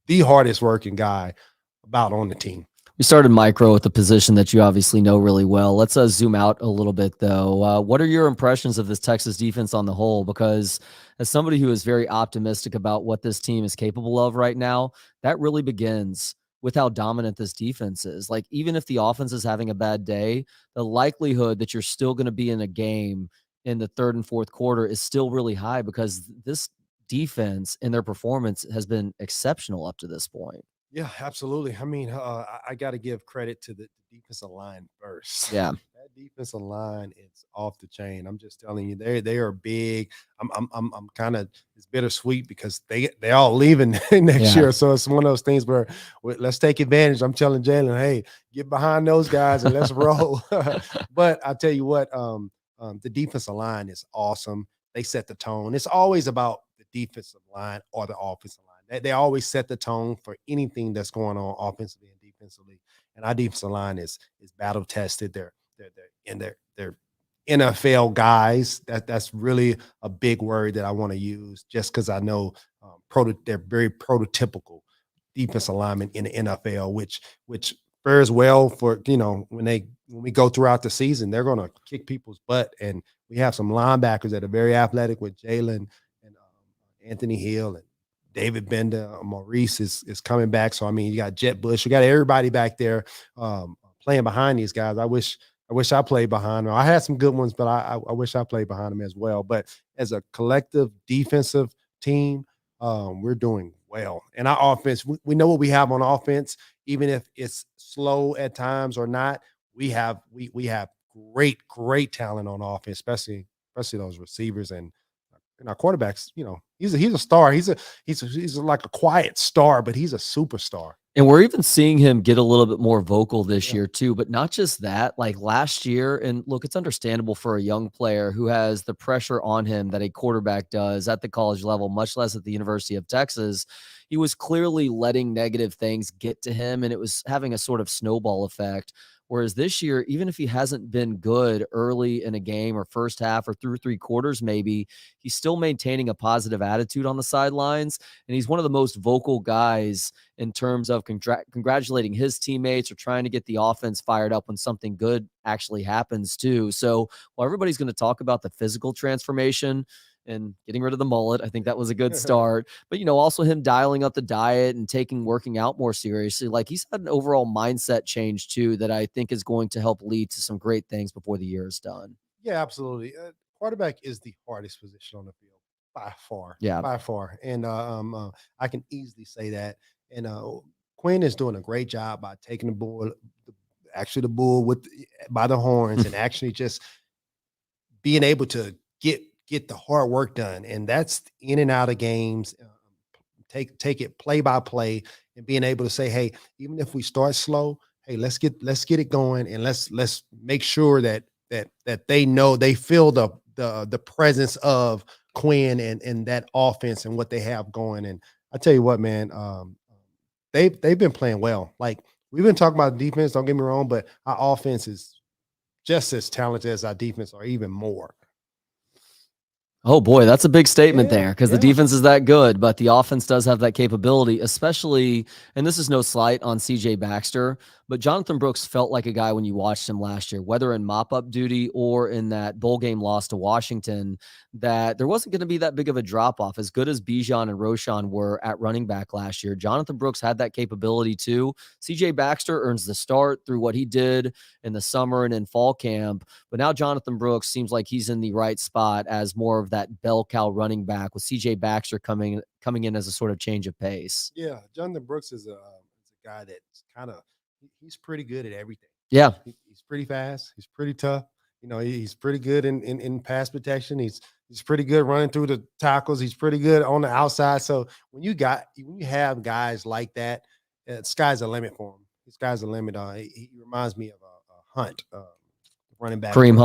Speaker 11: the hardest working guy about on the team.
Speaker 10: We started micro at the position that you obviously know really well. Let's zoom out a little bit, though. What are your impressions of this Texas defense on the whole? Because as somebody who is very optimistic about what this team is capable of right now, that really begins with how dominant this defense is. Like, even if the offense is having a bad day, the likelihood that you're still going to be in a game in the third and fourth quarter is still really high, because this defense and their performance has been exceptional up to this point.
Speaker 11: Yeah, absolutely. I mean, I got to give credit to the defensive line first.
Speaker 10: Yeah.
Speaker 11: That defensive line is off the chain. I'm just telling you, they are big. I'm kind of, it's bittersweet because they all leaving next year. So it's one of those things where let's take advantage. I'm telling Jalen, hey, get behind those guys and let's roll. But I tell you what, the defensive line is awesome. They set the tone. It's always about the defensive line or the offensive line. They always set the tone for anything that's going on offensively and defensively. And our defensive line is battle tested. They're NFL guys. That's really a big word that I want to use, just because I know they're very prototypical defensive linemen in the NFL, which fares well for, when we go throughout the season, they're going to kick people's butt. And we have some linebackers that are very athletic with Jalen and Anthony Hill and David Bender. Maurice is coming back. So, I mean, you got Jet Bush. You got everybody back there playing behind these guys. I wish I played behind them. I had some good ones, but I wish I played behind them as well. But as a collective defensive team, we're doing well. And our offense, we know what we have on offense, even if it's slow at times or not. We have great talent on offense, especially those receivers and our quarterbacks. He's a star. He's like a quiet star, but he's a superstar.
Speaker 10: And we're even seeing him get a little bit more vocal this year too, but not just that, like last year. And look, it's understandable for a young player who has the pressure on him that a quarterback does at the college level, much less at the University of Texas. He was clearly letting negative things get to him, and it was having a sort of snowball effect. Whereas this year, even if he hasn't been good early in a game or first half or through three quarters, maybe, he's still maintaining a positive attitude on the sidelines. And he's one of the most vocal guys in terms of congratulating his teammates or trying to get the offense fired up when something good actually happens too. So while everybody's going to talk about the physical transformation and getting rid of the mullet, I think that was a good start. But, also him dialing up the diet and working out more seriously. Like, he's had an overall mindset change too that I think is going to help lead to some great things before the year is done.
Speaker 11: Yeah, absolutely. Quarterback is the hardest position on the field by far.
Speaker 10: Yeah,
Speaker 11: by far. And I can easily say that. And Quinn is doing a great job by taking the bull by the horns and actually just being able to get the hard work done. And that's in and out of games. Take it play by play and being able to say, hey, even if we start slow, hey, let's get it going, and let's make sure that they know, they feel the presence of Quinn and that offense and what they have going. And I tell you what, man, they've been playing well. Like, we've been talking about defense, don't get me wrong, but our offense is just as talented as our defense, or even more.
Speaker 10: Oh boy, that's a big statement there, because the defense is that good, but the offense does have that capability, especially, and this is no slight on CJ Baxter, but Jonathan Brooks felt like a guy when you watched him last year, whether in mop-up duty or in that bowl game loss to Washington, that there wasn't going to be that big of a drop-off. As good as Bijan and Roschon were at running back last year, Jonathan Brooks had that capability too. CJ Baxter earns the start through what he did in the summer and in fall camp, but now Jonathan Brooks seems like he's in the right spot as more of that bell cow running back, with CJ Baxter coming in as a sort of change of pace.
Speaker 11: Yeah, Jonathan Brooks is a guy that's he's pretty good at everything.
Speaker 10: Yeah,
Speaker 11: he's pretty fast. He's pretty tough. He's pretty good in pass protection. He's pretty good running through the tackles. He's pretty good on the outside. So when you have guys like that, sky's the limit for him. The sky's the limit. He reminds me of a Hunt. Running back
Speaker 10: Kareem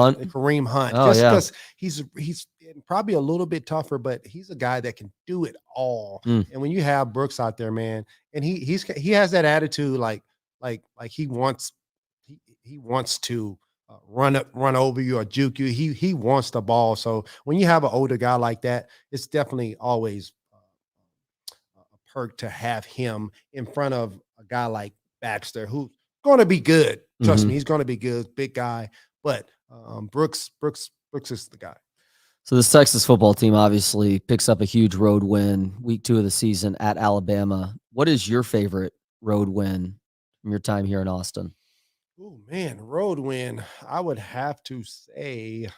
Speaker 10: Hunt.
Speaker 11: Oh, just because he's probably a little bit tougher, but he's a guy that can do it all. And when you have Brooks out there, man, and he has that attitude, like he wants to run over you or juke you. He wants the ball. So when you have an older guy like that, it's definitely always a perk to have him in front of a guy like Baxter, who's going to be good. Trust me, he's going to be good, big guy. But Brooks is the guy.
Speaker 10: So this Texas football team obviously picks up a huge road win week 2 of the season at Alabama. What is your favorite road win from your time here in Austin?
Speaker 11: Oh man, road win. I would have to say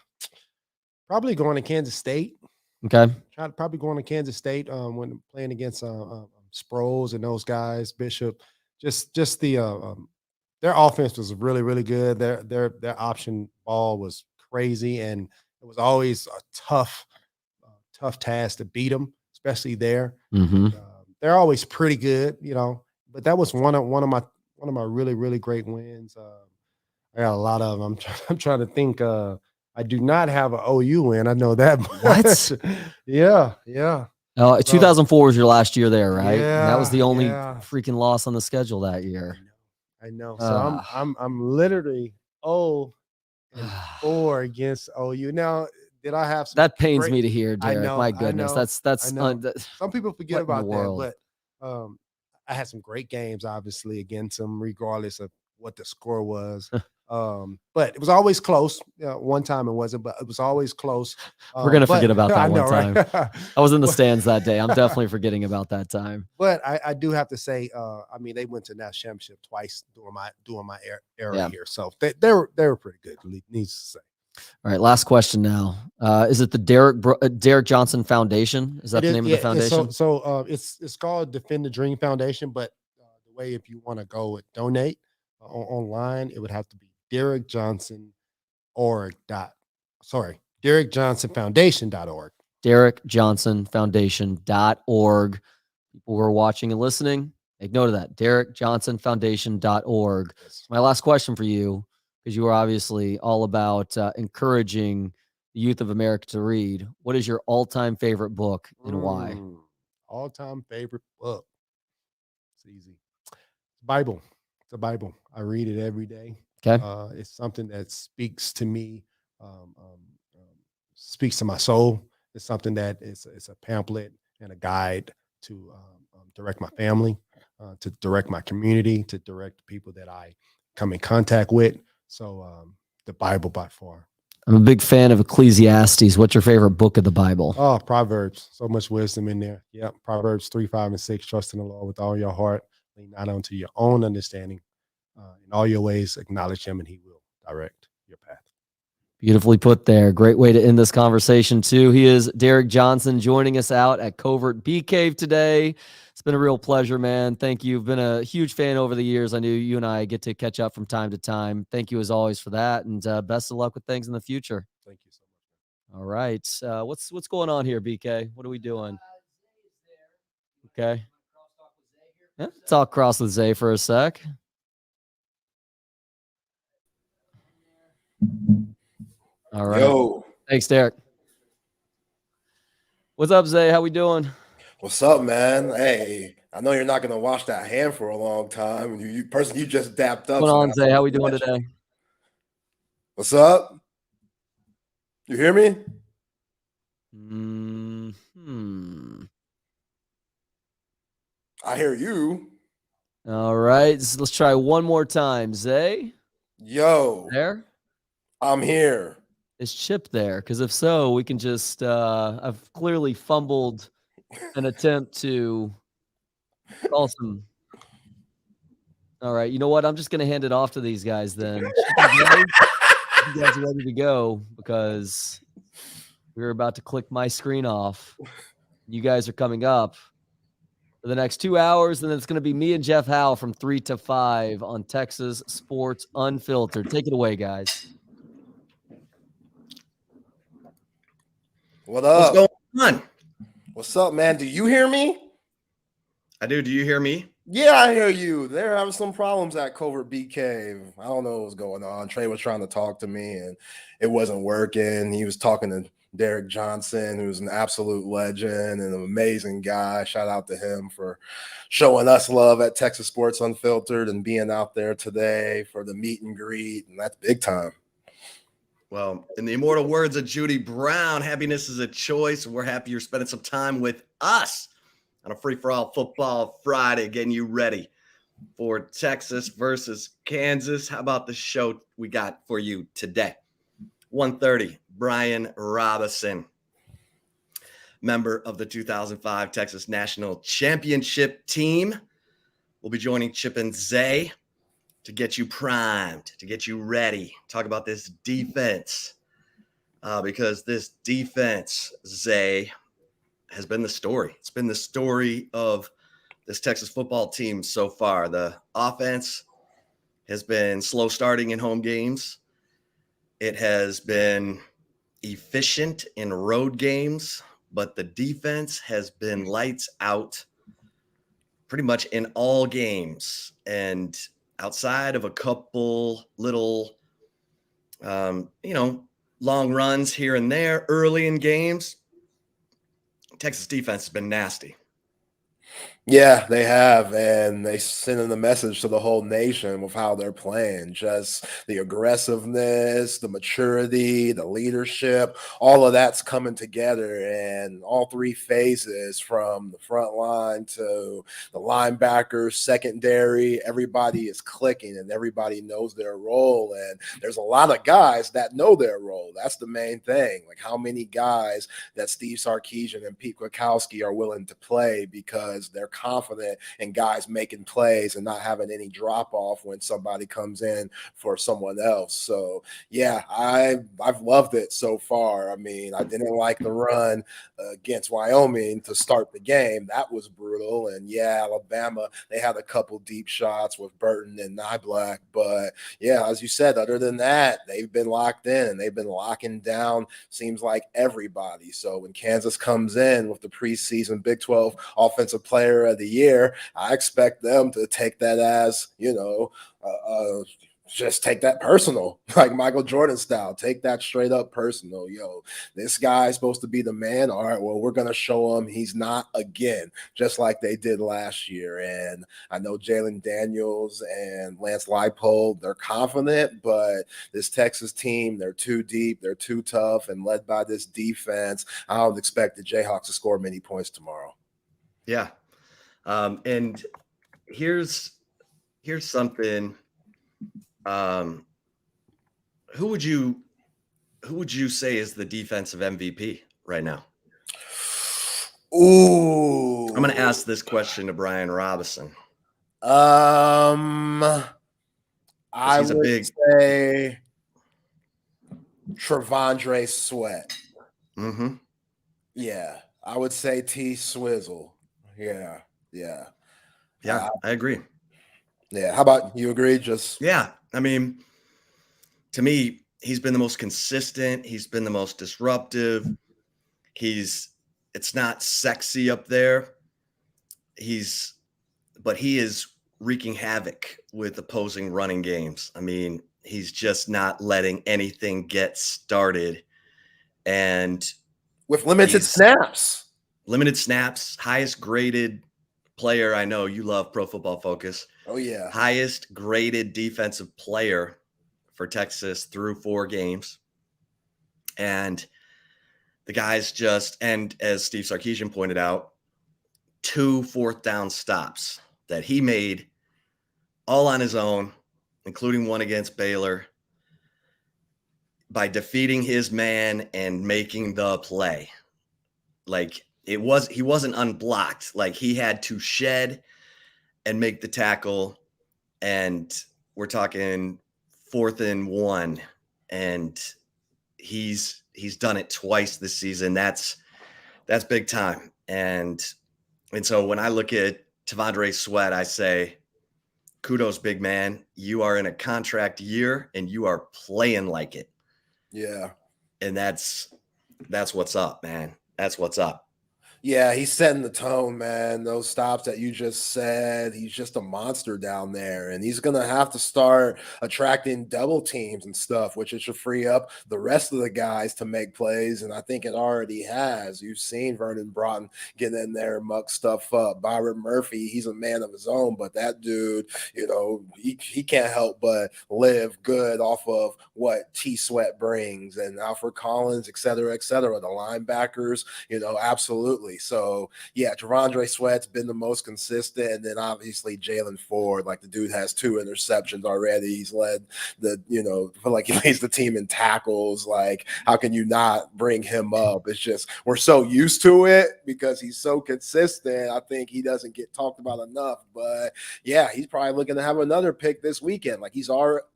Speaker 11: probably going to Kansas State.
Speaker 10: Okay.
Speaker 11: Probably going to Kansas State when playing against Sproles and those guys, Bishop. Just the their offense was really, really good. Their option ball was crazy, and it was always a tough task to beat them, especially there.
Speaker 10: Mhm.
Speaker 11: They're always pretty good, but that was one of my really, really great wins. I got a lot of them. I'm trying to think. I do not have an OU win. I know that.
Speaker 10: What?
Speaker 11: Yeah.
Speaker 10: 2004 was your last year there, right? And that was the only
Speaker 11: Yeah.
Speaker 10: freaking loss on the schedule that year.
Speaker 11: I know. So I'm literally 0-4 against OU. Now, did I have some
Speaker 10: That pains
Speaker 11: great-
Speaker 10: me to hear,
Speaker 11: I
Speaker 10: Derek.
Speaker 11: know,
Speaker 10: My
Speaker 11: I
Speaker 10: goodness,
Speaker 11: know,
Speaker 10: that's
Speaker 11: I know. Some people forget
Speaker 10: what in the
Speaker 11: about
Speaker 10: world?
Speaker 11: that, but I had some great games, obviously, against them, regardless of what the score was. But it was always close. One time it wasn't, but it was always close.
Speaker 10: We're gonna
Speaker 11: but-
Speaker 10: forget about that
Speaker 11: I know,
Speaker 10: one time.
Speaker 11: right?
Speaker 10: I was in the stands that day. I'm definitely forgetting about that time.
Speaker 11: But I do have to say, I mean, they went to national championship twice during my era here, so they were pretty good. Needs to say.
Speaker 10: All right, last question now. Is it the Derek Johnson Foundation? Is that the name of the foundation?
Speaker 11: So it's called Defend the Dream Foundation, but the way if you want to go and donate online, it would have to be DerekJohnsonFoundation.org.
Speaker 10: DerekJohnsonFoundation.org. People who are watching and listening, take note of that. DerekJohnsonFoundation.org. My last question for you, because you are obviously all about encouraging the youth of America to read. What is your all-time favorite book and why?
Speaker 11: All-time favorite book. It's easy. Bible. It's a Bible. I read it every day.
Speaker 10: Okay.
Speaker 11: It's something that speaks to me, speaks to my soul. It's something that it's a pamphlet and a guide to direct my family, to direct my community, to direct the people that I come in contact with. So the Bible by far.
Speaker 10: I'm a big fan of Ecclesiastes. What's your favorite book of the Bible?
Speaker 11: Oh, Proverbs. So much wisdom in there. Yep. Proverbs 3, 5, and 6. Trust in the Lord with all your heart. Lean not unto your own understanding. In all your ways, acknowledge him and he will direct your path.
Speaker 10: Beautifully put there. Great way to end this conversation, too. He is Derek Johnson joining us out at Covert Bee Cave today. It's been a real pleasure, man. Thank you. I've been a huge fan over the years. I knew you and I get to catch up from time to time. Thank you as always for that. And best of luck with things in the future.
Speaker 11: Thank you so much.
Speaker 10: All right. What's going on here, BK? What are we doing? Okay. Yeah, talk cross with Zay for a sec. All right.
Speaker 12: Yo.
Speaker 10: Thanks, Derek. What's up, Zay? How we doing?
Speaker 12: What's up, man? Hey, I know you're not gonna wash that hand for a long time. You just dapped up.
Speaker 10: What's going on, Zay? How we doing today?
Speaker 12: What's up? You hear me? I hear you.
Speaker 10: All right. So let's try one more time. Zay?
Speaker 12: Yo.
Speaker 10: There?
Speaker 12: I'm here.
Speaker 10: Is Chip there? Because if so, we can just I've clearly fumbled an attempt to call some. All right. You know what? I'm just going to hand it off to these guys then. You guys are ready to go because we're about to click my screen off. You guys are coming up for the next 2 hours, and then it's going to be me and Jeff Howe from 3 to 5 on Texas Sports Unfiltered. Take it away, guys.
Speaker 12: What up?
Speaker 13: What's going on?
Speaker 12: What's up, man? Do you hear me?
Speaker 13: I do. Do you hear me?
Speaker 12: Yeah, I hear you. They're having some problems at Covert BK. I don't know what was going on. Trey was trying to talk to me, and it wasn't working. He was talking to Derek Johnson, who's an absolute legend and an amazing guy. Shout out to him for showing us love at Texas Sports Unfiltered and being out there today for the meet and greet, and that's big time.
Speaker 13: Well, in the immortal words of Judy Brown, happiness is a choice. We're happy you're spending some time with us on a free-for-all football Friday, getting you ready for Texas versus Kansas. How about the show we got for you today? 1:30, Brian Robinson, member of the 2005 Texas National Championship team, will be joining Chip and Zay to get you primed, to get you ready. Talk about this defense, because this defense, Zay, has been the story. It's been the story of this Texas football team so far. The offense has been slow starting in home games. It has been efficient in road games, but the defense has been lights out pretty much in all games. And outside of a couple little, long runs here and there early in games, Texas defense has been nasty.
Speaker 12: Yeah, they have, and they sending the message to the whole nation with how they're playing. Just the aggressiveness, the maturity, the leadership, all of that's coming together, and all three phases from the front line to the linebackers, secondary, everybody is clicking and everybody knows their role. And there's a lot of guys that know their role. That's the main thing. Like how many guys that Steve Sarkisian and Pete Kwiatkowski are willing to play because they're confident in guys making plays and not having any drop off when somebody comes in for someone else. So yeah, I've loved it so far. I mean, I didn't like the run against Wyoming to start the game. That was brutal. And yeah, Alabama, they had a couple deep shots with Burton and Nyblack. But yeah, as you said, other than that, they've been locked in and they've been locking down, seems like everybody. So when Kansas comes in with the preseason Big 12 Offensive Player of the Year, I expect them to take that as, just take that personal, like Michael Jordan style. Take that straight up personal. Yo, this guy's supposed to be the man. All right, well, we're going to show him he's not again, just like they did last year. And I know Jalen Daniels and Lance Leipold, they're confident, but this Texas team, they're too deep, they're too tough, and led by this defense, I don't expect the Jayhawks to score many points tomorrow.
Speaker 13: Yeah. And here's something. Who would you say is the defensive MVP right now?
Speaker 12: Ooh.
Speaker 13: I'm going to ask this question to Brian Robinson.
Speaker 12: I would say Trevondre Sweat.
Speaker 13: Mm-hmm.
Speaker 12: Yeah, I would say T Swizzle. Yeah.
Speaker 13: I agree.
Speaker 12: Yeah. How about you? Agree?
Speaker 13: Yeah. I mean, to me, he's been the most consistent. He's been the most disruptive. It's not sexy up there. But he is wreaking havoc with opposing running games. I mean, he's just not letting anything get started. And
Speaker 12: with limited snaps,
Speaker 13: highest graded player. I know you love Pro Football Focus.
Speaker 12: Oh yeah.
Speaker 13: Highest graded defensive player for Texas through 4 games. And the guys and as Steve Sarkisian pointed out, 2 fourth down stops that he made all on his own, including one against Baylor, by defeating his man and making the play. Like he wasn't unblocked. Like he had to shed and make the tackle. And we're talking 4th and 1. And he's done it twice this season. That's big time. And so when I look at Trevondre Sweat, I say, kudos, big man. You are in a contract year and you are playing like it.
Speaker 12: Yeah.
Speaker 13: And that's what's up, man. That's what's up.
Speaker 12: Yeah, he's setting the tone, man. Those stops that you just said, he's just a monster down there. And he's going to have to start attracting double teams and stuff, which it should free up the rest of the guys to make plays. And I think it already has. You've seen Vernon Broughton get in there and muck stuff up. Byron Murphy, he's a man of his own, but that dude, he can't help but live good off of what T Sweat brings, and Alfred Collins, et cetera, the linebackers, absolutely. So yeah, Trevondre Sweat's been the most consistent, and then obviously Jalen Ford, like the dude has 2 interceptions already. He's led feel like he leads the team in tackles. Like, how can you not bring him up? It's just we're so used to it because he's so consistent. I think he doesn't get talked about enough. But yeah, he's probably looking to have another pick this weekend. Like he's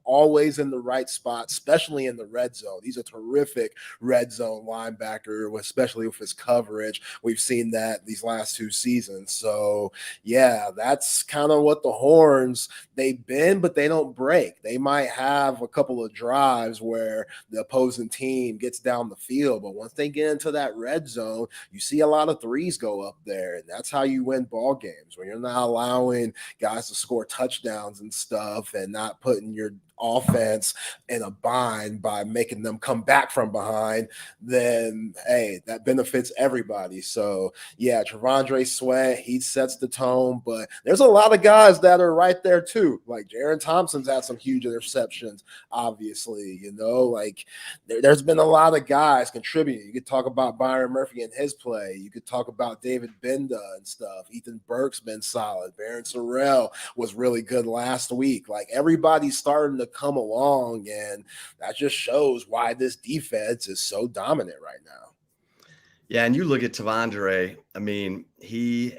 Speaker 12: always in the right spot, especially in the red zone. He's a terrific red zone linebacker, especially with his coverage. We've seen that these last 2 seasons. So, yeah, that's kind of what the Horns, they bend, but they don't break. They might have a couple of drives where the opposing team gets down the field, but once they get into that red zone, you see a lot of threes go up there, and that's how you win ball games, when you're not allowing guys to score touchdowns and stuff and not putting your offense in a bind by making them come back from behind. Then, hey, that benefits everybody. So, yeah, Trevondre Sweat, he sets the tone, but there's a lot of guys that are right there too. Like Jaron Thompson's had some huge interceptions, obviously, like there's been a lot of guys contributing. You could talk about Byron Murphy and his play. You could talk about David Benda and stuff. Ethan Burke's been solid. Barron Sorrell was really good last week. Like, everybody's starting to come along, and that just shows why this defense is so dominant right now.
Speaker 13: Yeah, and you look at Tavondre, I mean, he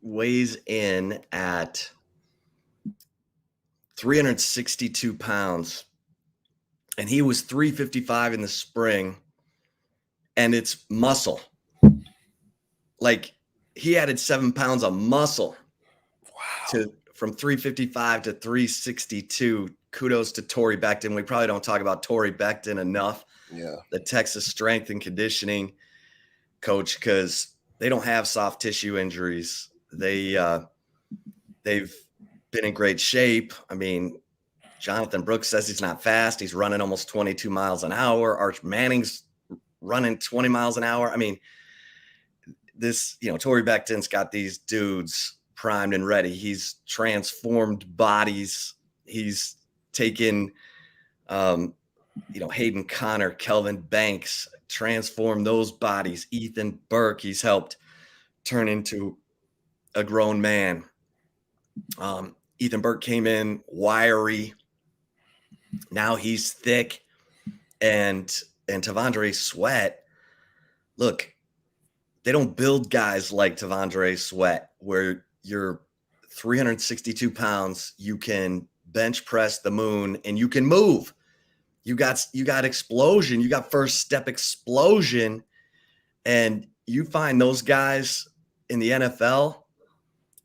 Speaker 13: weighs in at 362 pounds, and he was 355 in the spring, and it's muscle. Like, he added 7 pounds of muscle from 355 to 362. Kudos to Torrey Becton. We probably don't talk about Torrey Becton enough.
Speaker 12: Yeah.
Speaker 13: The Texas strength and conditioning coach, because they don't have soft tissue injuries. They've been in great shape. I mean, Jonathan Brooks says he's not fast. He's running almost 22 miles an hour. Arch Manning's running 20 miles an hour. I mean, Torrey Becton's got these dudes primed and ready. He's transformed bodies. He's taken, Hayden Connor, Kelvin Banks, transform those bodies. Ethan Burke, he's helped turn into a grown man. Ethan Burke came in wiry. Now he's thick. And Tavondre Sweat, look, they don't build guys like Tavondre Sweat where you're 362 pounds, you can bench press the moon, and you can move. You got explosion. You got first step explosion. And you find those guys in the NFL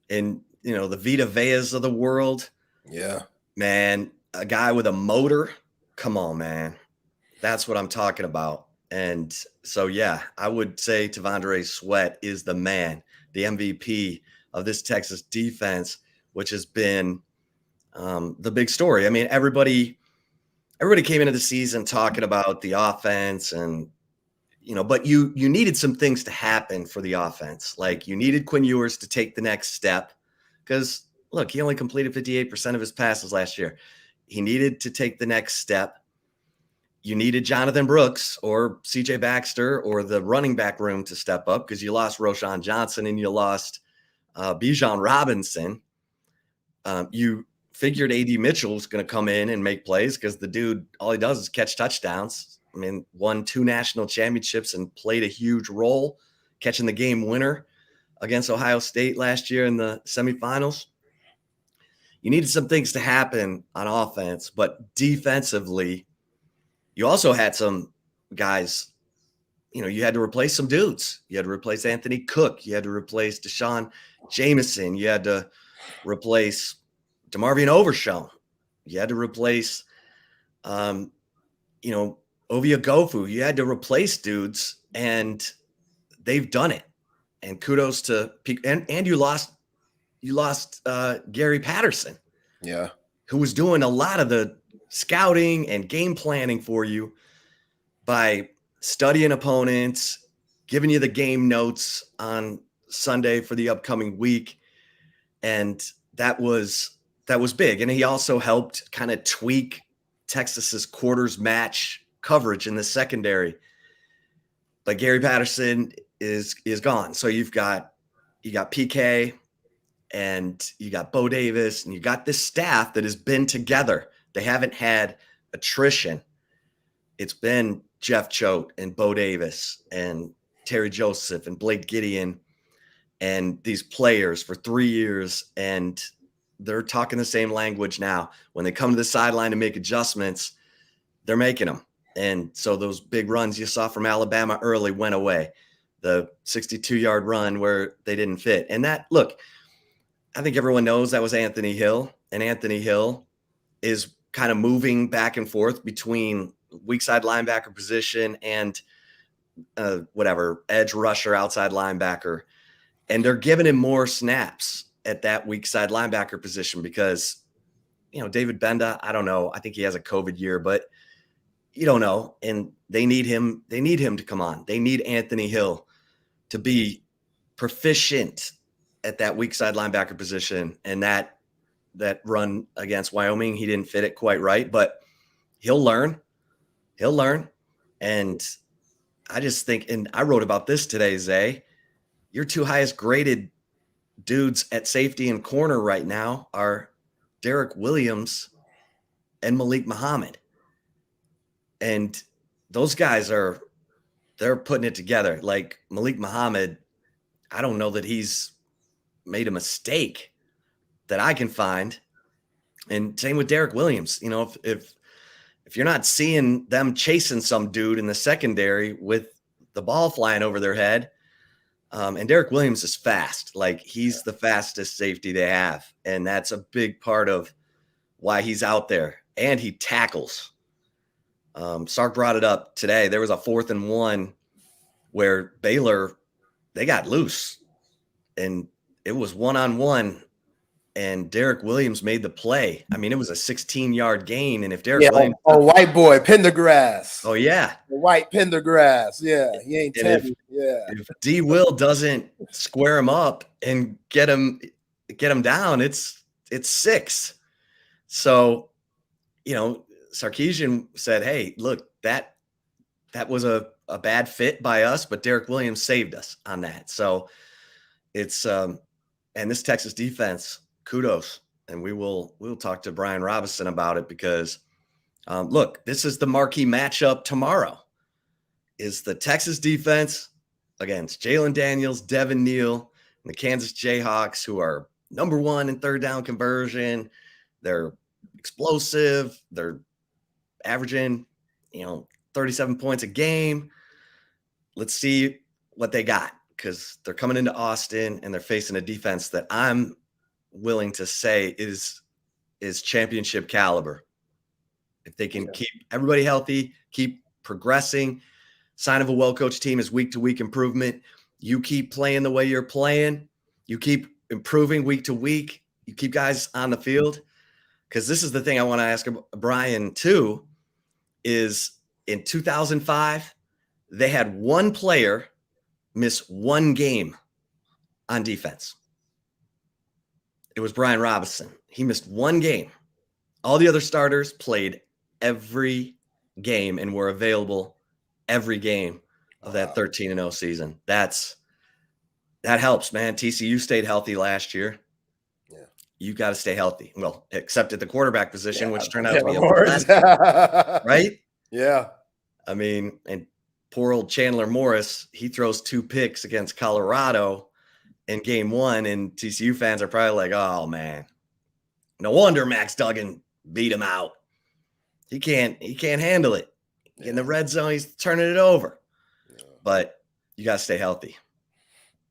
Speaker 13: and, the Vita Veas of the world.
Speaker 12: Yeah.
Speaker 13: Man, a guy with a motor. Come on, man. That's what I'm talking about. And so, yeah, I would say Tavondre Sweat is the man, the MVP of this Texas defense, which has been the big story. I mean, everybody came into the season talking about the offense and, but you needed some things to happen for the offense. Like, you needed Quinn Ewers to take the next step because, look, he only completed 58% of his passes last year. He needed to take the next step. You needed Jonathan Brooks or CJ Baxter or the running back room to step up because you lost Roschon Johnson and you lost Bijan Robinson. You figured AD Mitchell was going to come in and make plays because the dude, all he does is catch touchdowns. I mean, won 2 national championships and played a huge role catching the game winner against Ohio State last year in the semifinals. You needed some things to happen on offense, but defensively, you also had some guys, you had to replace some dudes. You had to replace Anthony Cook. You had to replace Deshaun Jameson. You had to replace DeMarvion Overshown. You had to replace, Ovia Gofu. You had to replace dudes, and they've done it. And kudos to and you lost Gary Patterson.
Speaker 12: Yeah,
Speaker 13: who was doing a lot of the scouting and game planning for you by studying opponents, giving you the game notes on Sunday for the upcoming week. And that was big. And he also helped kind of tweak Texas's quarters match coverage in the secondary. But Gary Patterson is gone. So you got PK and you got Bo Davis and you got this staff that has been together. They haven't had attrition. It's been Jeff Choate and Bo Davis and Terry Joseph and Blake Gideon and these players for 3 years. And they're talking the same language now. When they come to the sideline to make adjustments, they're making them. And so those big runs you saw from Alabama early went away. The 62-yard run where they didn't fit. And that, look, I think everyone knows that was Anthony Hill. And Anthony Hill is kind of moving back and forth between weak side linebacker position and edge rusher, outside linebacker. And they're giving him more snaps at that weak side linebacker position because, David Benda, I don't know. I think he has a COVID year, but you don't know. And they need him. They need him to come on. They need Anthony Hill to be proficient at that weak side linebacker position. And that run against Wyoming, he didn't fit it quite right, but he'll learn. He'll learn. And I just think, and I wrote about this today, Zay, your two highest graded dudes at safety and corner right now are Derek Williams and Malik Muhammad. And those guys they're putting it together. Like Malik Muhammad, I don't know that he's made a mistake that I can find. And same with Derek Williams. If you're not seeing them chasing some dude in the secondary with the ball flying over their head, and Derek Williams is fast. Like he's the fastest safety they have. And that's a big part of why he's out there. And he tackles. Sark brought it up today. There was a 4th and 1 where Baylor, they got loose. And it was 1-on-1. And Derek Williams made the play. I mean, it was a 16-yard gain. And if Derek Williams,
Speaker 12: white boy, Pendergrass.
Speaker 13: Oh yeah,
Speaker 12: the white Pendergrass. Yeah, he ain't Teddy.
Speaker 13: If D. Will doesn't square him up and get him down, it's 6. So, Sarkisian said, "Hey, look, that was a bad fit by us, but Derek Williams saved us on that." So it's and this Texas defense. Kudos. And we'll talk to Brian Robinson about it because look, this is the marquee matchup tomorrow is the Texas defense against Jalen Daniels, Devin Neal, and the Kansas Jayhawks, who are number 1 in third down conversion. They're explosive. They're averaging, 37 points a game. Let's see what they got because they're coming into Austin and they're facing a defense that I'm willing to say is championship caliber. If they can keep everybody healthy, keep progressing, sign of a well-coached team is week-to-week improvement. You keep playing the way you're playing. You keep improving week to week. You keep guys on the field. Because this is the thing I want to ask Brian too, is in 2005, they had one player miss one game on defense. It was Brian Robinson. He missed one game. All the other starters played every game and were available every game of that 13-0 season. That helps, man. TCU stayed healthy last year. Yeah. You got to stay healthy. Well, except at the quarterback position, which turned out to be a right?
Speaker 12: Yeah.
Speaker 13: I mean, and poor old Chandler Morris, he throws 2 picks against Colorado in game 1, and TCU fans are probably like, oh man, no wonder Max Duggan beat him out. He can't handle it. In the red zone, he's turning it over. But you got to stay healthy.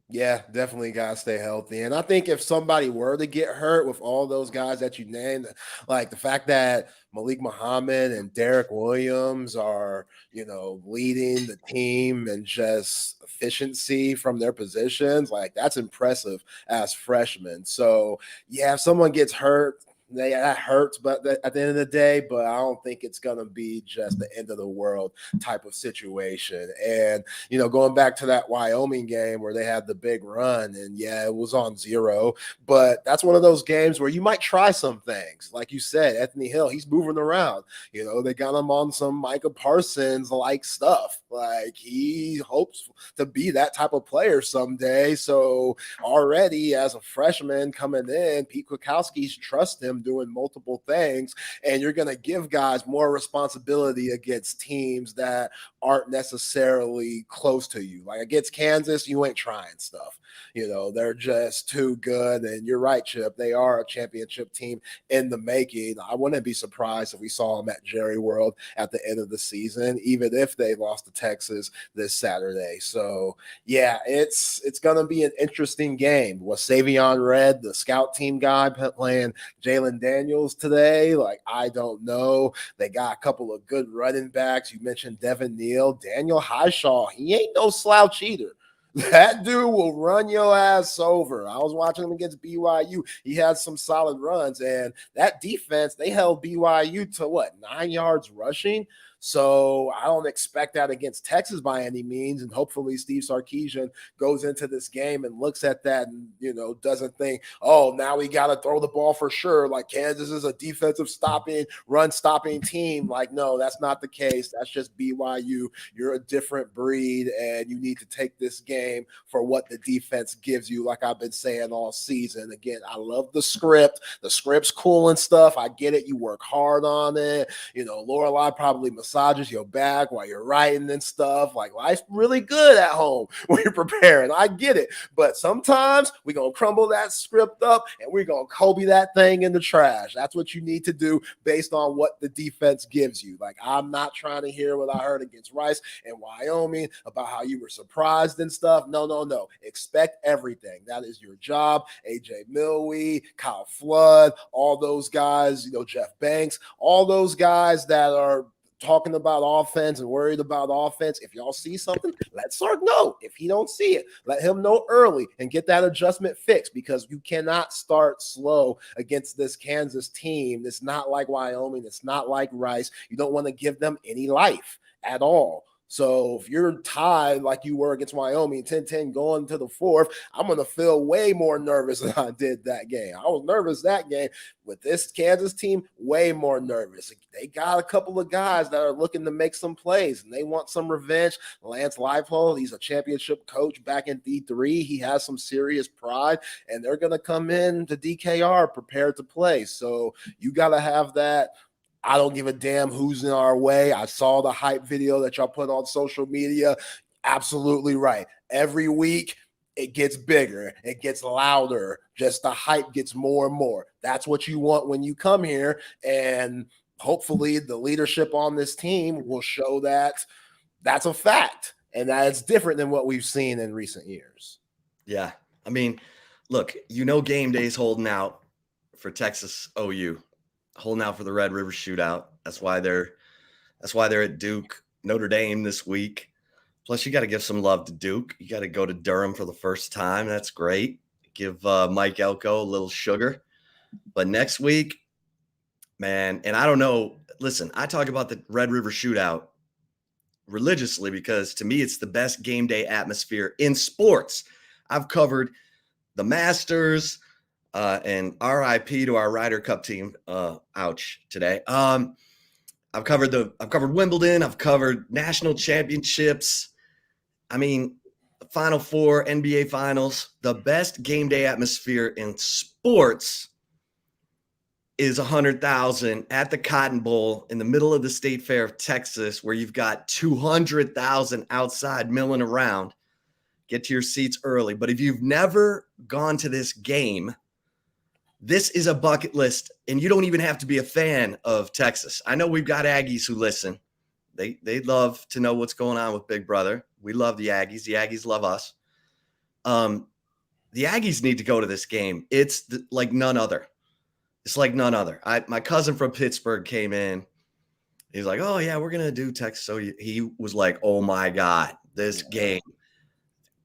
Speaker 12: Yeah, definitely got to stay healthy. And I think if somebody were to get hurt with all those guys that you named, like the fact that Malik Muhammad and Derek Williams are, leading the team and just efficiency from their positions, like that's impressive as freshmen. So, yeah, if someone gets hurt, that hurts, but at the end of the day, but I don't think it's going to be just the end of the world type of situation. And, going back to that Wyoming game where they had the big run and it was on 0, but that's one of those games where you might try some things. Like you said, Anthony Hill, he's moving around, they got him on some Micah Parsons like stuff. Like he hopes to be that type of player someday. So already as a freshman coming in, Pete Kwiatkowski's trust him doing multiple things, and you're going to give guys more responsibility against teams that aren't necessarily close to you. Like against Kansas, you ain't trying stuff. They're just too good. And you're right, Chip. They are a championship team in the making. I wouldn't be surprised if we saw them at Jerry World at the end of the season, even if they lost to Texas this Saturday. So, yeah, it's going to be an interesting game. Was Savion Red, the scout team guy, playing Jalen Daniels today? Like, I don't know. They got a couple of good running backs. You mentioned Devin Neal. Daniel Highshaw, he ain't no slouch either. That dude will run your ass over. I was watching him against BYU. He had some solid runs, and that defense, they held BYU to 9 yards rushing? So I don't expect that against Texas by any means. And hopefully Steve Sarkisian goes into this game and looks at that and, doesn't think, oh, now we got to throw the ball for sure. Like Kansas is a defensive run stopping team. Like, no, that's not the case. That's just BYU. You're a different breed, and you need to take this game for what the defense gives you, like I've been saying all season. Again, I love the script. The script's cool and stuff. I get it. You work hard on it. Lorelei probably massages your back while you're writing and stuff. Like, life's really good at home when you're preparing. I get it. But sometimes we're going to crumble that script up and we're going to Kobe that thing in the trash. That's what you need to do based on what the defense gives you. Like, I'm not trying to hear what I heard against Rice and Wyoming about how you were surprised and stuff. No. Expect everything. That is your job. AJ Milwee, Kyle Flood, all those guys, Jeff Banks, all those guys that are talking about offense and worried about offense. If y'all see something, let Sark know. If he don't see it, let him know early and get that adjustment fixed, because you cannot start slow against this Kansas team. It's not like Wyoming. It's not like Rice. You don't want to give them any life at all. So if you're tied like you were against Wyoming, 10-10 going to the fourth, I'm going to feel way more nervous than I did that game. I was nervous that game. With this Kansas team, way more nervous. They got a couple of guys that are looking to make some plays, and they want some revenge. Lance Leipold, he's a championship coach back in D3. He has some serious pride, and they're going to come in to DKR prepared to play. So you got to have that. I don't give a damn who's in our way. I saw the hype video that y'all put on social media. Absolutely right. Every week, it gets bigger. It gets louder. Just the hype gets more and more. That's what you want when you come here. And hopefully the leadership on this team will show that that's a fact and that it's different than what we've seen in recent years.
Speaker 13: Yeah. I mean, look, game day's holding out for Texas OU. Holding out for the Red River Shootout. That's why they're at Duke, Notre Dame this week. Plus, you got to give some love to Duke. You got to go to Durham for the first time. That's great. Give Mike Elko a little sugar. But next week, man, and I don't know. Listen, I talk about the Red River Shootout religiously because to me, it's the best game day atmosphere in sports. I've covered the Masters. And RIP to our Ryder Cup team. Ouch today. I've covered Wimbledon. I've covered national championships. I mean, the Final Four, NBA Finals. The best game day atmosphere in sports is 100,000 at the Cotton Bowl in the middle of the State Fair of Texas, where you've got 200,000 outside milling around. Get to your seats early. But if you've never gone to this game, this is a bucket list, and you don't even have to be a fan of Texas. I know we've got Aggies who listen. They love to know what's going on with Big Brother. We love the Aggies. The Aggies love us. The Aggies need to go to this game. It's like none other. It's like none other. My cousin from Pittsburgh came in. He's like, oh, yeah, we're going to do Texas. So he was like, oh, my God, this game.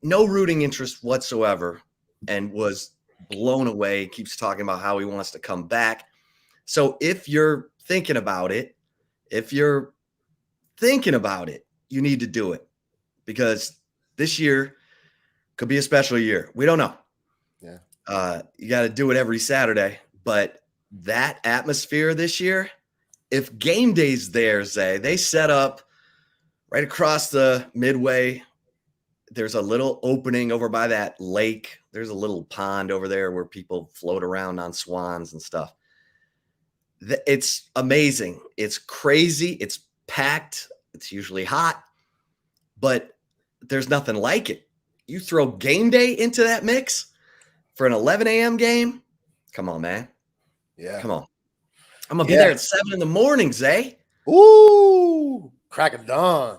Speaker 13: No rooting interest whatsoever, and was blown away. Keeps talking about how he wants to come back. So if you're thinking about it, you need to do it, because this year could be a special year. We don't know. Yeah. You got to do it every Saturday, but that atmosphere this year, if game day's there, Zay, they set up right across the midway. There's a little opening over by that lake. There's a little pond over there where people float around on swans and stuff. It's amazing. It's crazy. It's packed. It's usually hot, but there's nothing like it. You throw game day into that mix for an 11 a.m. game. Come on, man.
Speaker 12: Yeah.
Speaker 13: Come on. I'm going to be there at 7 in the morning, Zay.
Speaker 12: Ooh, crack of dawn.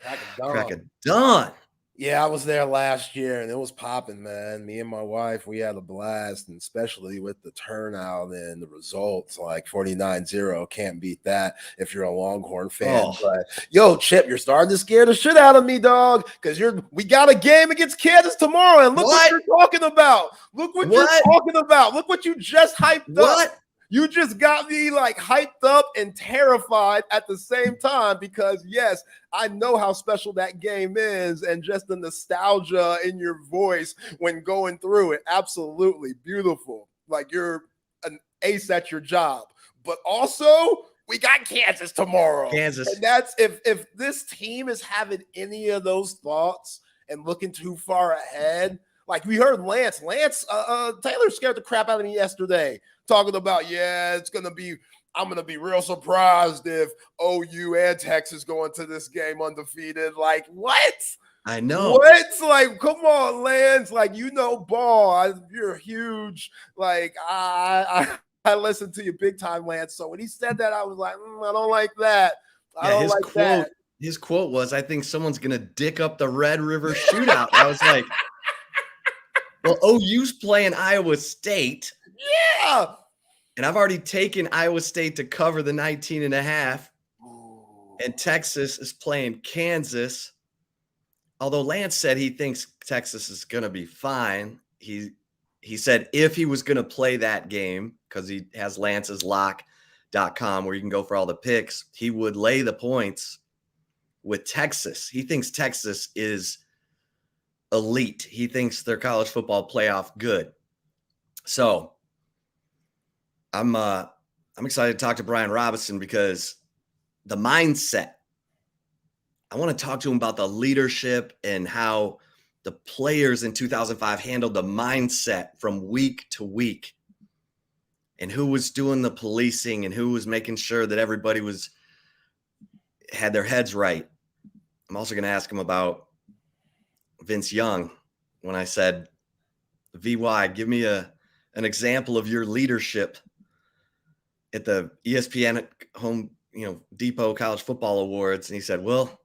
Speaker 13: Crack of dawn.
Speaker 12: Yeah, I was there last year and it was popping, man. Me and my wife, we had a blast, and especially with the turnout and the results, like 49-0. Can't beat that if you're a Longhorn fan. But yo, Chip, you're starting to scare the shit out of me, dog, because we got a game against Kansas tomorrow. And look what you're talking about. Look what you're talking about. Look what you just hyped up. You just got me like hyped up and terrified at the same time, because yes, I know how special that game is, and just the nostalgia in your voice when going through it. Absolutely beautiful. Like you're an ace at your job. But also, we got Kansas tomorrow. And that's if this team is having any of those thoughts and looking too far ahead. Like we heard Lance Taylor scared the crap out of me yesterday, talking about, I'm going to be real surprised if OU and Texas go into this game undefeated. Like, what?
Speaker 13: I know.
Speaker 12: What? Like, come on, Lance. Like, ball. You're huge. Like, I listened to you big time, Lance. So when he said that, I was like, I don't like that. I don't like that.
Speaker 13: His quote was, I think someone's going to dick up the Red River shootout. I was like, well, OU's playing Iowa State.
Speaker 12: Yeah.
Speaker 13: And I've already taken Iowa State to cover the 19.5. And Texas is playing Kansas. Although Lance said he thinks Texas is going to be fine. He said if he was going to play that game, because he has Lance's lock.com where you can go for all the picks, he would lay the points with Texas. He thinks Texas is elite. He thinks their college football playoff good. So I'm excited to talk to Brian Robinson, because the mindset, I want to talk to him about the leadership and how the players in 2005 handled the mindset from week to week, and who was doing the policing and who was making sure that everybody had their heads right. I'm also going to ask him about Vince Young. When I said, VY, give me an example of your leadership at the ESPN Home Depot College Football Awards. And he said, well,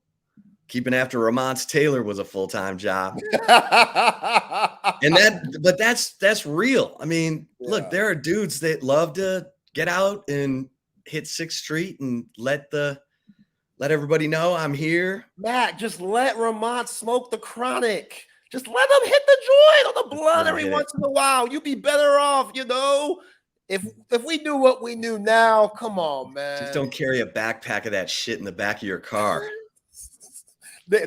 Speaker 13: keeping after Ramonce Taylor was a full-time job. But that's real. I mean, look, there are dudes that love to get out and hit 6th Street and let everybody know I'm here.
Speaker 12: Matt, just let Ramonce smoke the chronic. Just let him hit the joint on the blunt every once in a while. You'd be better off, If we knew what we knew now, come on, man.
Speaker 13: Just don't carry a backpack of that shit in the back of your car.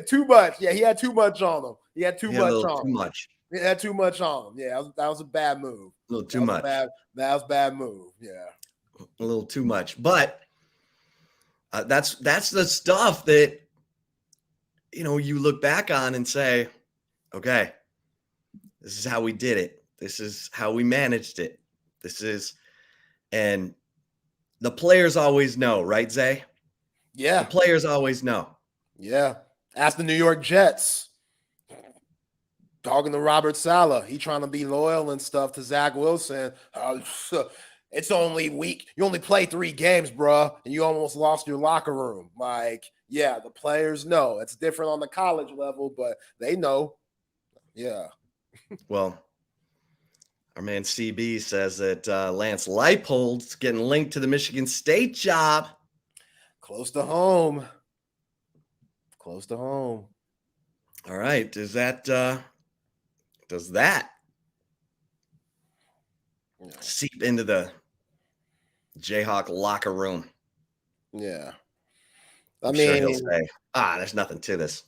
Speaker 12: Too much. Yeah, he had too much on him. He had too much on him.
Speaker 13: Too much.
Speaker 12: He had too much on him. Yeah, that was a bad move.
Speaker 13: A little too much.
Speaker 12: That was a bad move. Yeah.
Speaker 13: A little too much. But that's the stuff that, you look back on and say, okay, this is how we did it. This is how we managed it. And the players always know, right, Zay?
Speaker 12: Yeah.
Speaker 13: The players always know.
Speaker 12: Yeah. Ask the New York Jets. Talking to Robert Saleh. He trying to be loyal and stuff to Zach Wilson. It's only week. You only play 3 games, bro, and you almost lost your locker room. Like, yeah, the players know. It's different on the college level, but they know. Yeah.
Speaker 13: Well, our man CB says that Lance Leipold's getting linked to the Michigan State job.
Speaker 12: Close to home. Close to home.
Speaker 13: All right. Does that seep into the Jayhawk locker room?
Speaker 12: Yeah.
Speaker 13: I'm sure he'll say, there's nothing to this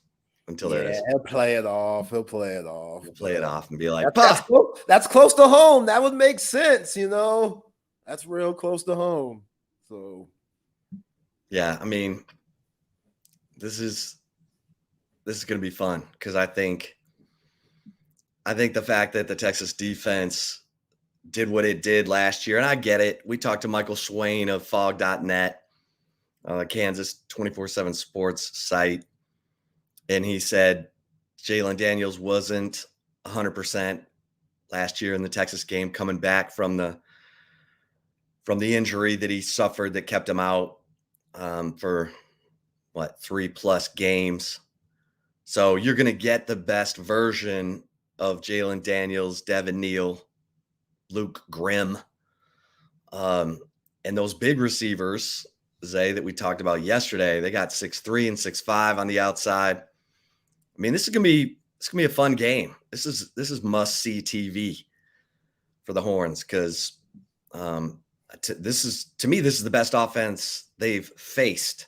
Speaker 13: until there is.
Speaker 12: He'll play it off. He'll play it off
Speaker 13: and be like,
Speaker 12: that's close to home. That would make sense, That's real close to home. So,
Speaker 13: yeah, I mean, this is going to be fun, because I think the fact that the Texas defense did what it did last year. And I get it. We talked to Michael Swain of fog.net, Kansas 24/7 sports site. And he said Jalen Daniels wasn't 100% last year in the Texas game, coming back from the injury that he suffered that kept him out for 3+ games. So you're going to get the best version of Jalen Daniels, Devin Neal, Luke Grimm, and those big receivers, Zay, that we talked about yesterday. They got 6'3" and 6'5" on the outside. I mean, this is gonna be a fun game. This is must-see TV for the Horns because this is the best offense they've faced,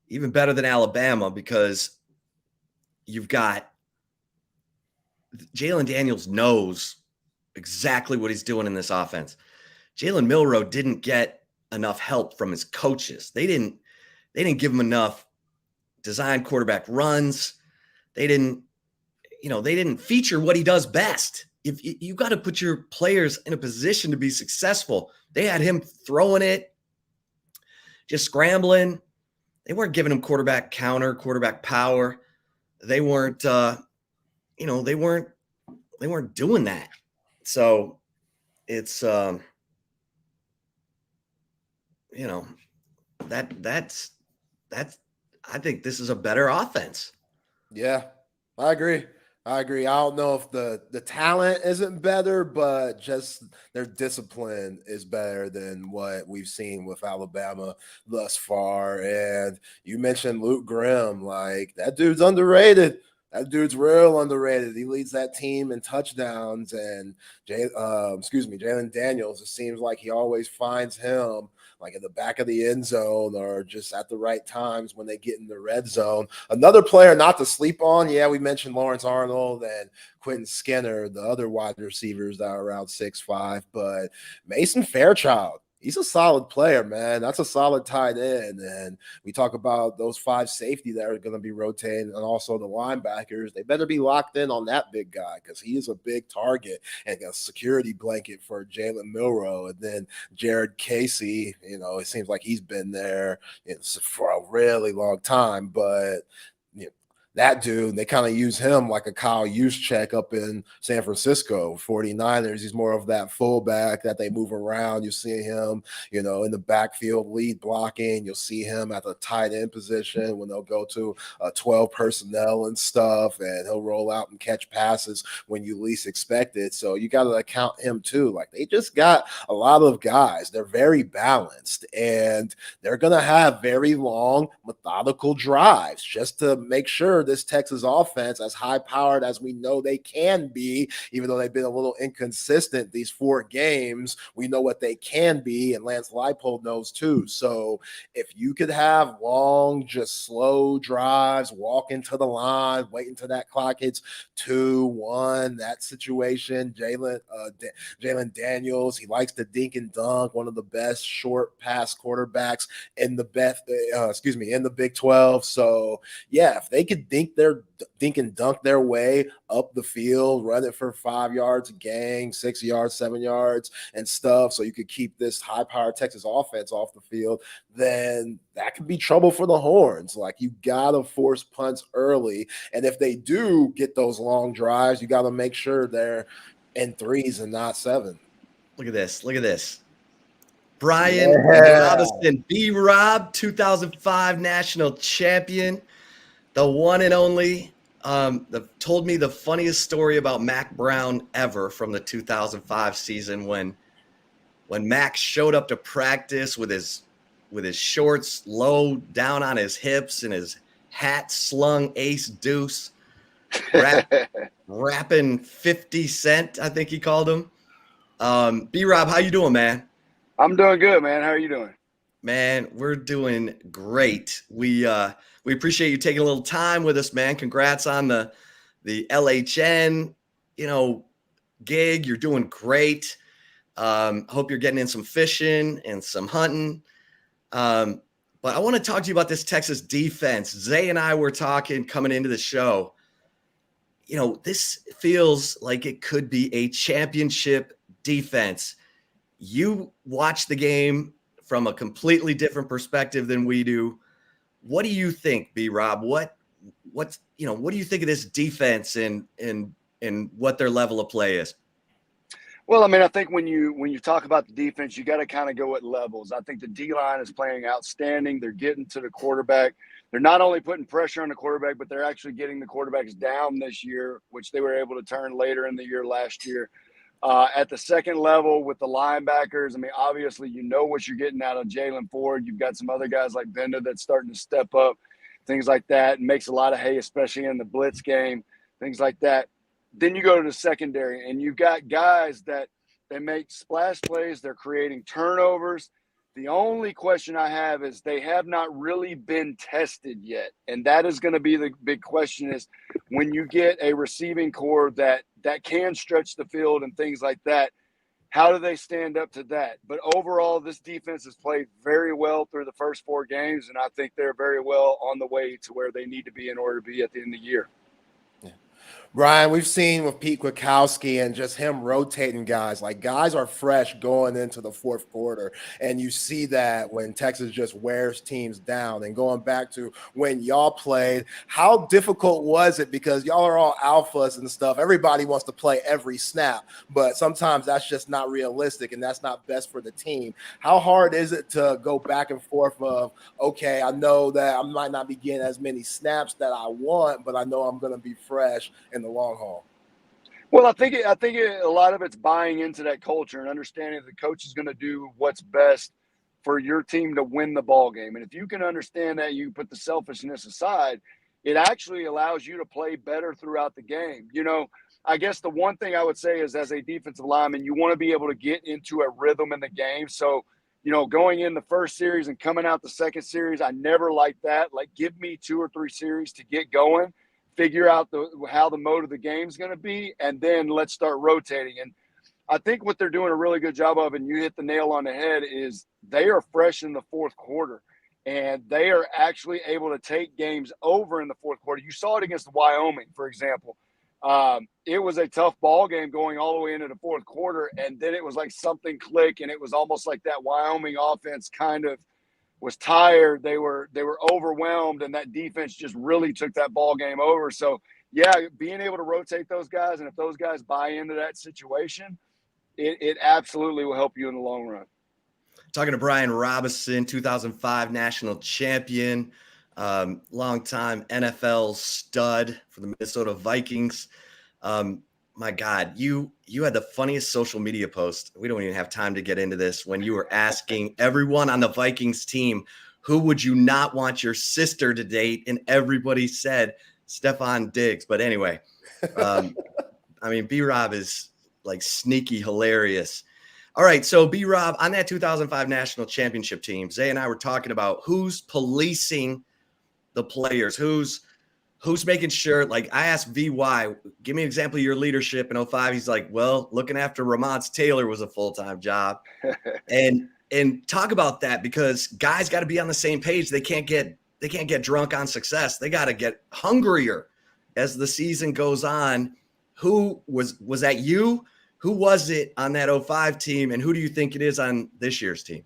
Speaker 13: even better than Alabama, because you've got Jalen Daniels knows exactly what he's doing in this offense. Jalen Milroe didn't get enough help from his coaches. They didn't give him enough design quarterback runs. They didn't feature what he does best. If you got to put your players in a position to be successful. They had him throwing it, just scrambling. They weren't giving him quarterback counter, quarterback power. They weren't they weren't doing that. So it's that's I think this is a better offense.
Speaker 12: Yeah, I agree. I don't know if the talent isn't better, but just their discipline is better than what we've seen with Alabama thus far. And you mentioned Luke Grimm, like that dude's underrated. That dude's real underrated. He leads that team in touchdowns. And Jalen Daniels, it seems like he always finds him like in the back of the end zone or just at the right times when they get in the red zone. Another player not to sleep on. Yeah, we mentioned Lawrence Arnold and Quentin Skinner, the other wide receivers that are around 6'5", but Mason Fairchild, he's a solid player, man. That's a solid tight end. And we talk about those 5 safety that are going to be rotating and also the linebackers. They better be locked in on that big guy because he is a big target and a security blanket for Jalen Milroe. And then Jared Casey, it seems like he's been there for a really long time, but that dude, they kind of use him like a Kyle Juszczyk up in San Francisco 49ers. He's more of that fullback that they move around. You see him, in the backfield lead blocking. You'll see him at the tight end position when they'll go to 12 personnel and stuff, and he'll roll out and catch passes when you least expect it. So you got to account him too. Like they just got a lot of guys. They're very balanced, and they're going to have very long, methodical drives just to make sure this Texas offense, as high-powered as we know they can be, even though they've been a little inconsistent these 4 games, we know what they can be, and Lance Leipold knows too. So if you could have long, just slow drives, walk into the line, wait until that clock hits 2-1, that situation, Jalen Daniels, he likes to dink and dunk, one of the best short pass quarterbacks in the Big 12. So yeah, if they could dink and dunk their way up the field, run it for 5 yards a gang, 6 yards, 7 yards and stuff, so you could keep this high-powered Texas offense off the field, then that could be trouble for the Horns. Like you gotta force punts early, and if they do get those long drives, you gotta make sure they're in 3s and not 7.
Speaker 13: Look at this. Brian Robinson, B-Rob, 2005 national champion, the one and only, told me the funniest story about Mac Brown ever from the 2005 season when Mac showed up to practice with his shorts low down on his hips and his hat slung ace deuce, rapping 50 Cent, I think he called him. B-Rob, how you doing, man?
Speaker 14: I'm doing good, man. How are you doing?
Speaker 13: Man, we're doing great. We appreciate you taking a little time with us, man. Congrats on the LHN, gig. You're doing great. Hope you're getting in some fishing and some hunting. But I want to talk to you about this Texas defense. Zay and I were talking coming into the show. This feels like it could be a championship defense. You watch the game from a completely different perspective than we do. What do you think, B-Rob? What do you think of this defense and what their level of play is?
Speaker 14: Well, I mean, I think when you talk about the defense, you got to kind of go at levels. I think the D-line is playing outstanding. They're getting to the quarterback. They're not only putting pressure on the quarterback, but they're actually getting the quarterbacks down this year, which they were able to turn later in the year last year. At the second level with the linebackers, I mean, obviously you know what you're getting out of Jalen Ford. You've got some other guys like Bender that's starting to step up, things like that, and makes a lot of hay, especially in the blitz game, things like that. Then you go to the secondary, and you've got guys that they make splash plays. They're creating turnovers. The only question I have is they have not really been tested yet. And that is going to be the big question is when you get a receiving core that can stretch the field and things like that, how do they stand up to that? But overall, this defense has played very well through the first 4 games, and I think they're very well on the way to where they need to be in order to be at the end of the year.
Speaker 12: Brian, we've seen with Pete Kwiatkowski and just him rotating guys, like guys are fresh going into the fourth quarter. And you see that when Texas just wears teams down. And going back to when y'all played, how difficult was it? Because y'all are all alphas and stuff. Everybody wants to play every snap, but sometimes that's just not realistic and that's not best for the team. How hard is it to go back and forth of, okay, I know that I might not be getting as many snaps that I want, but I know I'm going to be fresh in the long haul?
Speaker 14: Well, I think a lot of it's buying into that culture and understanding that the coach is going to do what's best for your team to win the ball game. And if you can understand that, you put the selfishness aside, it actually allows you to play better throughout the game. You know, I guess the one thing I would say is as a defensive lineman, you want to be able to get into a rhythm in the game. So, you know, going in the first series and coming out the second series, I never liked that. Like, give me 2 or 3 series to get going, figure out how the mode of the game is going to be, and then let's start rotating. And I think what they're doing a really good job of, and you hit the nail on the head, is they are fresh in the fourth quarter, and they are actually able to take games over in the fourth quarter. You saw it against Wyoming, for example. It was a tough ball game going all the way into the fourth quarter, and then it was like something clicked, and it was almost like that Wyoming offense kind of was tired. They were overwhelmed, and that defense just really took that ball game over. So, yeah, being able to rotate those guys, and if those guys buy into that situation, it absolutely will help you in the long run.
Speaker 13: Talking to Brian Robinson, 2005 national champion, longtime NFL stud for the Minnesota Vikings. My God, you had the funniest social media post. We don't even have time to get into this when you were asking everyone on the Vikings team, who would you not want your sister to date? And everybody said Stephon Diggs. But anyway, I mean, B-Rob is like sneaky hilarious. All right, so B-Rob, on that 2005 national championship team, Zay and I were talking about who's policing the players, who's making sure, like I asked VY, give me an example of your leadership in 05. He's like, well, looking after Ramonce Taylor was a full-time job. and talk about that, because guys got to be on the same page. They can't get drunk on success. They got to get hungrier as the season goes on. Who was that you? Who was it on that 05 team, and who do you think it is on this year's team?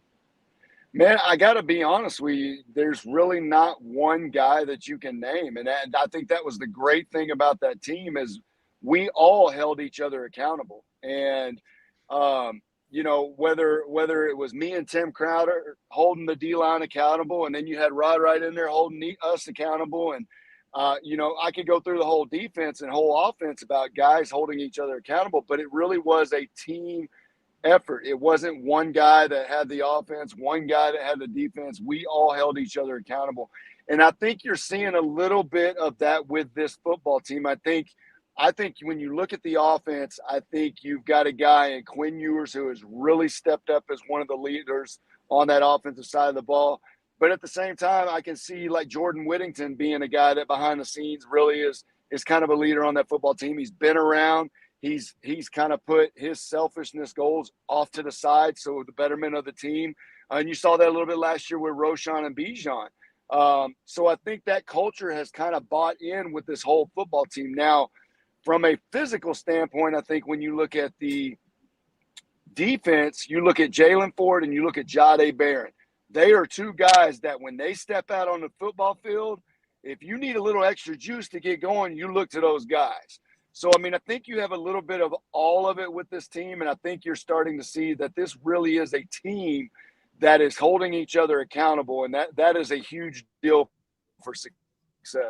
Speaker 14: Man, I got to be honest with you. There's really not one guy that you can name. And I think that was the great thing about that team is we all held each other accountable. And, you know, whether it was me and Tim Crowder holding the D-line accountable, and then you had Rod right in there holding us accountable. And, you know, I could go through the whole defense and whole offense about guys holding each other accountable, but it really was a team effort. It wasn't one guy that had the offense, one guy that had the defense. We all held each other accountable. And I think you're seeing a little bit of that with this football team. I think when you look at the offense, I think you've got a guy in Quinn Ewers who has really stepped up as one of the leaders on that offensive side of the ball. But at the same time, I can see like Jordan Whittington being a guy that behind the scenes really is kind of a leader on that football team. He's been around. He's kind of put his selfishness goals off to the side, so the betterment of the team. And you saw that a little bit last year with Roshan and Bijan. So I think that culture has kind of bought in with this whole football team. Now, from a physical standpoint, I think when you look at the defense, you look at Jalen Ford and you look at Jahdae Barron. They are two guys that when they step out on the football field, if you need a little extra juice to get going, you look to those guys. So, I mean, I think you have a little bit of all of it with this team, and I think you're starting to see that this really is a team that is holding each other accountable, and that is a huge deal for success.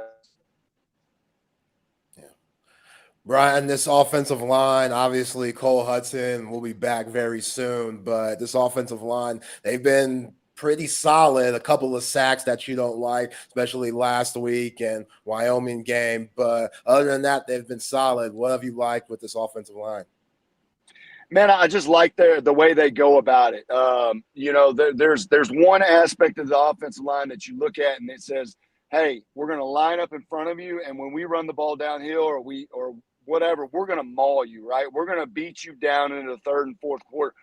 Speaker 12: Brian, this offensive line, obviously Cole Hudson will be back very soon, but this offensive line, they've been pretty solid. A couple of sacks that you don't like, especially last week and Wyoming game. But other than that, they've been solid. What have you liked with this offensive line?
Speaker 14: Man, I just like the way they go about it. There's one aspect of the offensive line that you look at and it says, hey, we're going to line up in front of you, and when we run the ball downhill or whatever, we're going to maul you, right? We're going to beat you down into the third and fourth quarter.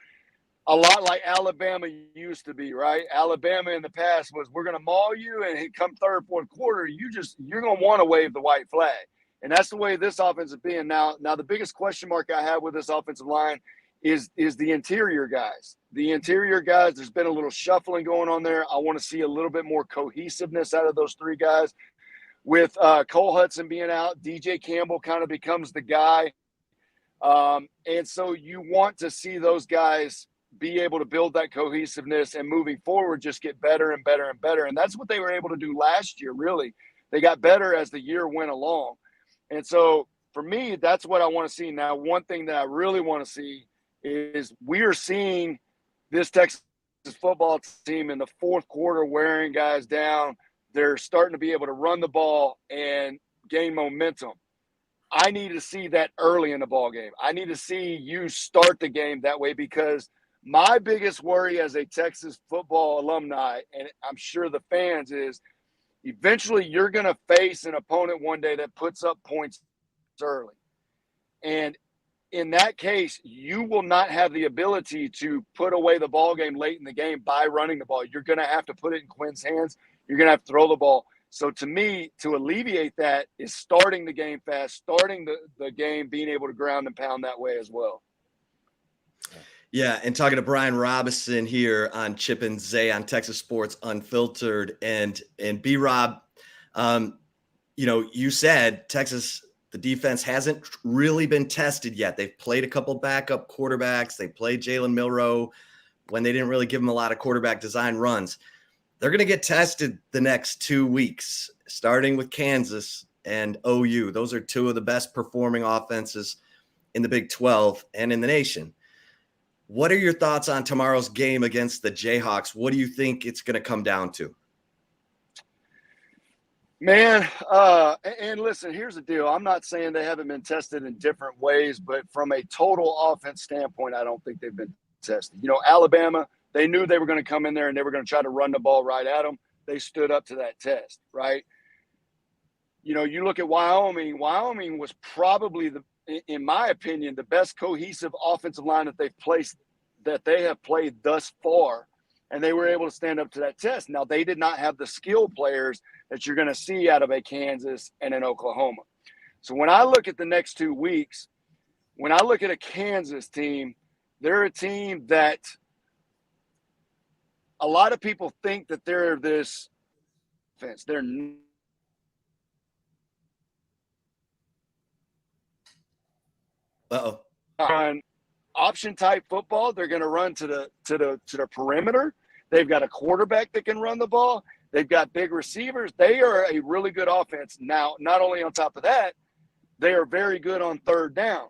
Speaker 14: A lot like Alabama used to be, right? Alabama in the past was, we're going to maul you, and come third, fourth quarter, you're going to want to wave the white flag. And that's the way this offense is being. Now the biggest question mark I have with this offensive line is the interior guys. The interior guys, there's been a little shuffling going on there. I want to see a little bit more cohesiveness out of those three guys. With Cole Hudson being out, DJ Campbell kind of becomes the guy. And so you want to see those guys be able to build that cohesiveness and moving forward just get better and better and better. And that's what they were able to do last year, really. They got better as the year went along. And so for me, that's what I want to see. Now, one thing that I really want to see is we are seeing this Texas football team in the fourth quarter wearing guys down. They're starting to be able to run the ball and gain momentum. I need to see that early in the ball game. I need to see you start the game that way, because my biggest worry as a Texas football alumni, and I'm sure the fans, is eventually you're going to face an opponent one day that puts up points early. And in that case, you will not have the ability to put away the ball game late in the game by running the ball. You're going to have to put it in Quinn's hands. You're going to have to throw the ball. So to me, to alleviate that is starting the game fast, starting the game, being able to ground and pound that way as well.
Speaker 13: Yeah, and talking to Brian Robinson here on Chip and Zay on Texas Sports Unfiltered, and B-Rob, you said Texas, the defense hasn't really been tested yet. They've played a couple backup quarterbacks. They played Jalen Milroe when they didn't really give him a lot of quarterback design runs. They're going to get tested the next 2 weeks, starting with Kansas and OU. Those are two of the best performing offenses in the Big 12 and in the nation. What are your thoughts on tomorrow's game against the Jayhawks? What do you think it's going to come down to?
Speaker 14: Man, and listen, here's the deal. I'm not saying they haven't been tested in different ways, but from a total offense standpoint, I don't think they've been tested. Alabama, they knew they were going to come in there and they were going to try to run the ball right at them. They stood up to that test, right? You look at Wyoming. Wyoming was probably, in my opinion, the best cohesive offensive line that they have played thus far, and they were able to stand up to that test. Now, they did not have the skill players that you're going to see out of a Kansas and an Oklahoma. So when I look at the next 2 weeks, when I look at a Kansas team, they're a team that a lot of people think that they're this offense. They're on option type football. They're going to run to the perimeter. They've got a quarterback that can run the ball. They've got big receivers. They are a really good offense. Now, not only on top of that, they are very good on third down.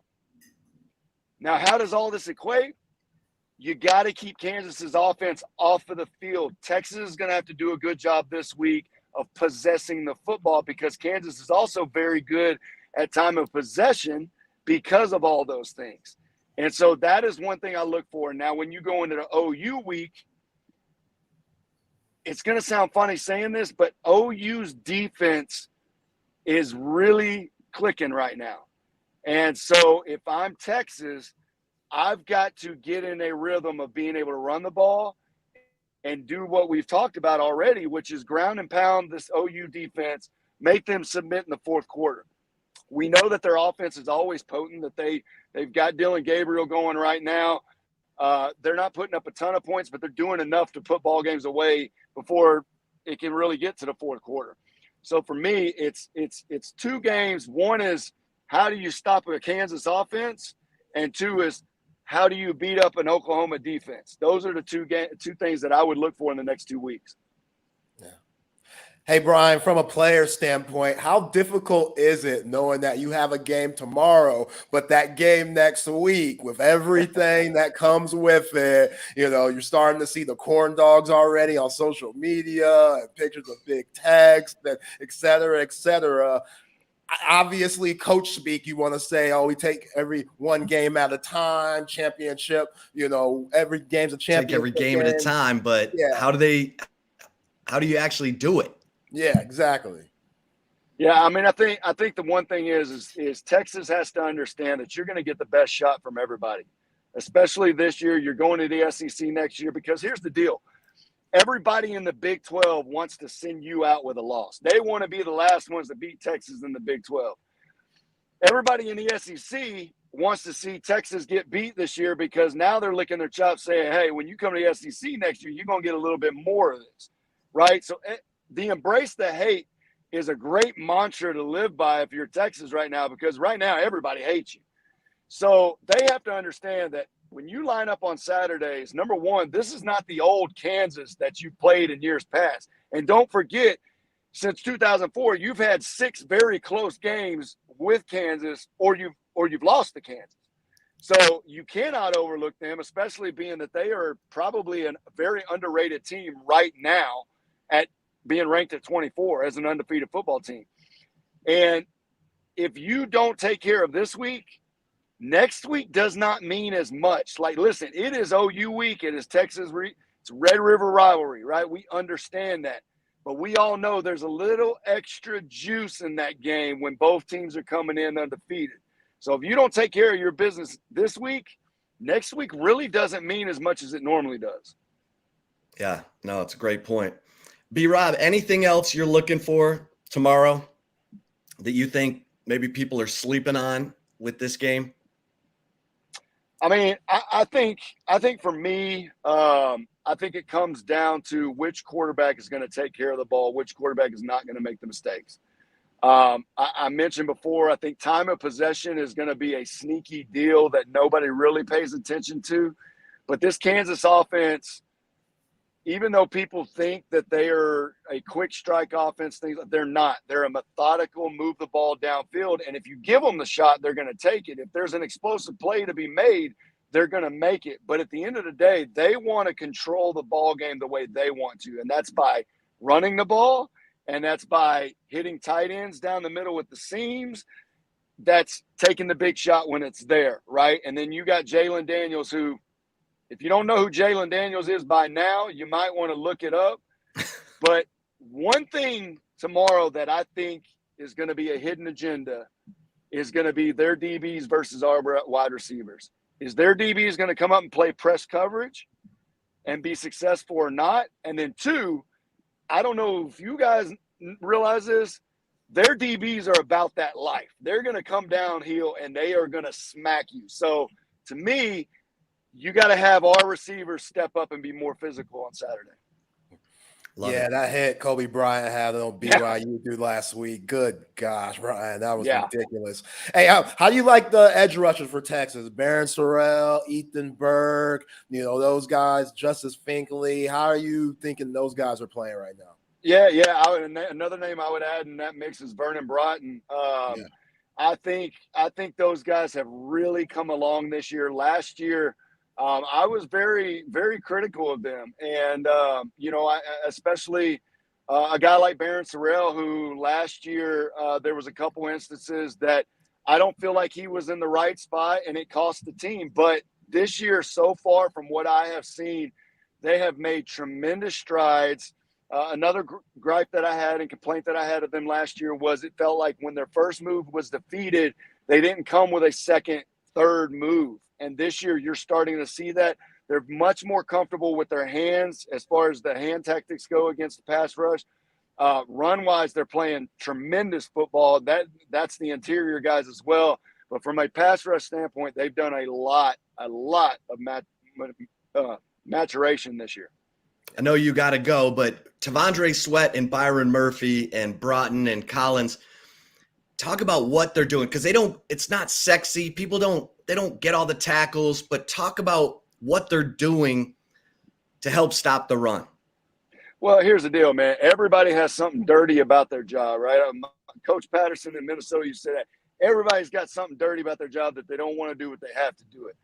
Speaker 14: Now, how does all this equate? You got to keep Kansas's offense off of the field. Texas is going to have to do a good job this week of possessing the football, because Kansas is also very good at time of possession because of all those things. And so that is one thing I look for. Now, when you go into the OU week, it's going to sound funny saying this, but OU's defense is really clicking right now. And so if I'm Texas, I've got to get in a rhythm of being able to run the ball and do what we've talked about already, which is ground and pound this OU defense, make them submit in the fourth quarter. We know that their offense is always potent, that they've got Dylan Gabriel going right now. They're not putting up a ton of points, but they're doing enough to put ball games away before it can really get to the fourth quarter. So for me, it's two games. One is how do you stop a Kansas offense, and two is how do you beat up an Oklahoma defense. Those are the two things that I would look for in the next 2 weeks.
Speaker 12: Hey, Brian, from a player standpoint, how difficult is it knowing that you have a game tomorrow, but that game next week with everything that comes with it, you're starting to see the corn dogs already on social media and pictures of big text, and et cetera, et cetera. Obviously, coach speak, you want to say, we take every one game at a time, championship, every game's a championship.
Speaker 13: Take every game at a time, but how do you actually do it?
Speaker 12: Yeah, exactly.
Speaker 14: Yeah, I mean, I think the one thing is Texas has to understand that you're going to get the best shot from everybody, especially this year. You're going to the SEC next year because here's the deal. Everybody in the Big 12 wants to send you out with a loss. They want to be the last ones to beat Texas in the Big 12. Everybody in the SEC wants to see Texas get beat this year because now they're licking their chops saying, hey, when you come to the SEC next year, you're going to get a little bit more of this, right? So the embrace the hate is a great mantra to live by if you're Texas right now, because right now everybody hates you. So they have to understand that when you line up on Saturdays, number one, this is not the old Kansas that you played in years past. And don't forget, since 2004, you've had 6 very close games with Kansas, or you've lost to Kansas. So you cannot overlook them, especially being that they are probably a very underrated team right now at being ranked at 24 as an undefeated football team. And if you don't take care of this week, next week does not mean as much. Like, listen, it is OU week. It is Texas. It's Red River rivalry, right? We understand that. But we all know there's a little extra juice in that game when both teams are coming in undefeated. So if you don't take care of your business this week, next week really doesn't mean as much as it normally does.
Speaker 13: Yeah, no, it's a great point. B-Rob, anything else you're looking for tomorrow that you think maybe people are sleeping on with this game?
Speaker 14: I mean, I think for me, I think it comes down to which quarterback is going to take care of the ball, which quarterback is not going to make the mistakes. I mentioned before, I think time of possession is going to be a sneaky deal that nobody really pays attention to. But this Kansas offense, even though people think that they are a quick strike offense, they're not. They're a methodical, move the ball downfield. And if you give them the shot, they're going to take it. If there's an explosive play to be made, they're going to make it. But at the end of the day, they want to control the ball game the way they want to. And that's by running the ball, and that's by hitting tight ends down the middle with the seams. That's taking the big shot when it's there, right? And then you got Jalen Daniels, who, if you don't know who Jalen Daniels is by now, you might want to look it up. But one thing tomorrow that I think is going to be a hidden agenda is going to be their DBs versus our wide receivers. Is their DBs going to come up and play press coverage and be successful or not? And then 2, I don't know if you guys realize this, their DBs are about that life. They're going to come downhill and they are going to smack you. So to me, you got to have our receivers step up and be more physical on Saturday.
Speaker 12: That hit Kobe Bryant had on BYU dude last week. Good gosh, Brian, that was ridiculous. Hey, how do you like the edge rushers for Texas? Barron Sorrell, Ethan Berg, those guys, Justice Finkley. How are you thinking those guys are playing right now?
Speaker 14: Another name I would add in that mix is Vernon Broughton. I think those guys have really come along this year. Last year, I was very, very critical of them. And, especially a guy like Barron Sorrell, who last year there was a couple instances that I don't feel like he was in the right spot and it cost the team. But this year, so far from what I have seen, they have made tremendous strides. Another gripe that I had and complaint that I had of them last year was it felt like when their first move was defeated, they didn't come with a second, third move. And this year you're starting to see that. They're much more comfortable with their hands as far as the hand tactics go against the pass rush. Run-wise, they're playing tremendous football. That's the interior guys as well. But from a pass rush standpoint, they've done a lot of maturation this year.
Speaker 13: I know you got to go, but T'Vondre Sweat and Byron Murphy and Broughton and Collins, talk about what they're doing, because it's not sexy. People don't get all the tackles, but talk about what they're doing to help stop the run.
Speaker 14: Well, here's the deal, man. Everybody has something dirty about their job, right? Coach Patterson in Minnesota used to say that. Everybody's got something dirty about their job that they don't want to do, but they have to do it.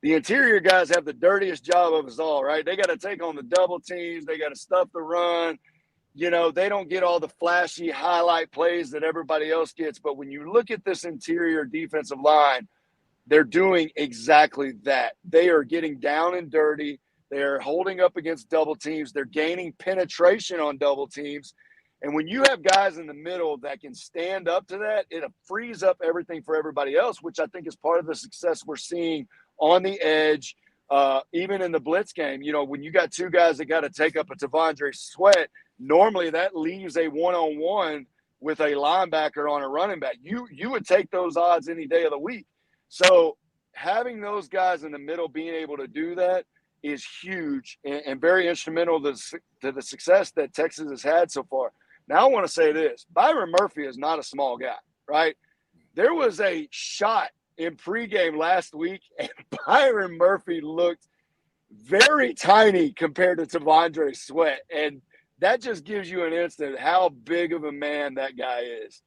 Speaker 14: The interior guys have the dirtiest job of us all, right? They got to take on the double teams. They got to stuff the run. You know, they don't get all the flashy highlight plays that everybody else gets. But when you look at this interior defensive line, they're doing exactly that. They are getting down and dirty. They're holding up against double teams. They're gaining penetration on double teams. And when you have guys in the middle that can stand up to that, it frees up everything for everybody else, which I think is part of the success we're seeing on the edge, even in the blitz game. You know, when you got two guys that got to take up a T'Vondre Sweat, normally that leaves a one-on-one with a linebacker on a running back. You would take those odds any day of the week. So having those guys in the middle being able to do that is huge and very instrumental to the success that Texas has had so far. Now, I want to say this. Byron Murphy is not a small guy, right? There was a shot in pregame last week, and Byron Murphy looked very tiny compared to T'Vondre Sweat. And that just gives you an instant how big of a man that guy is.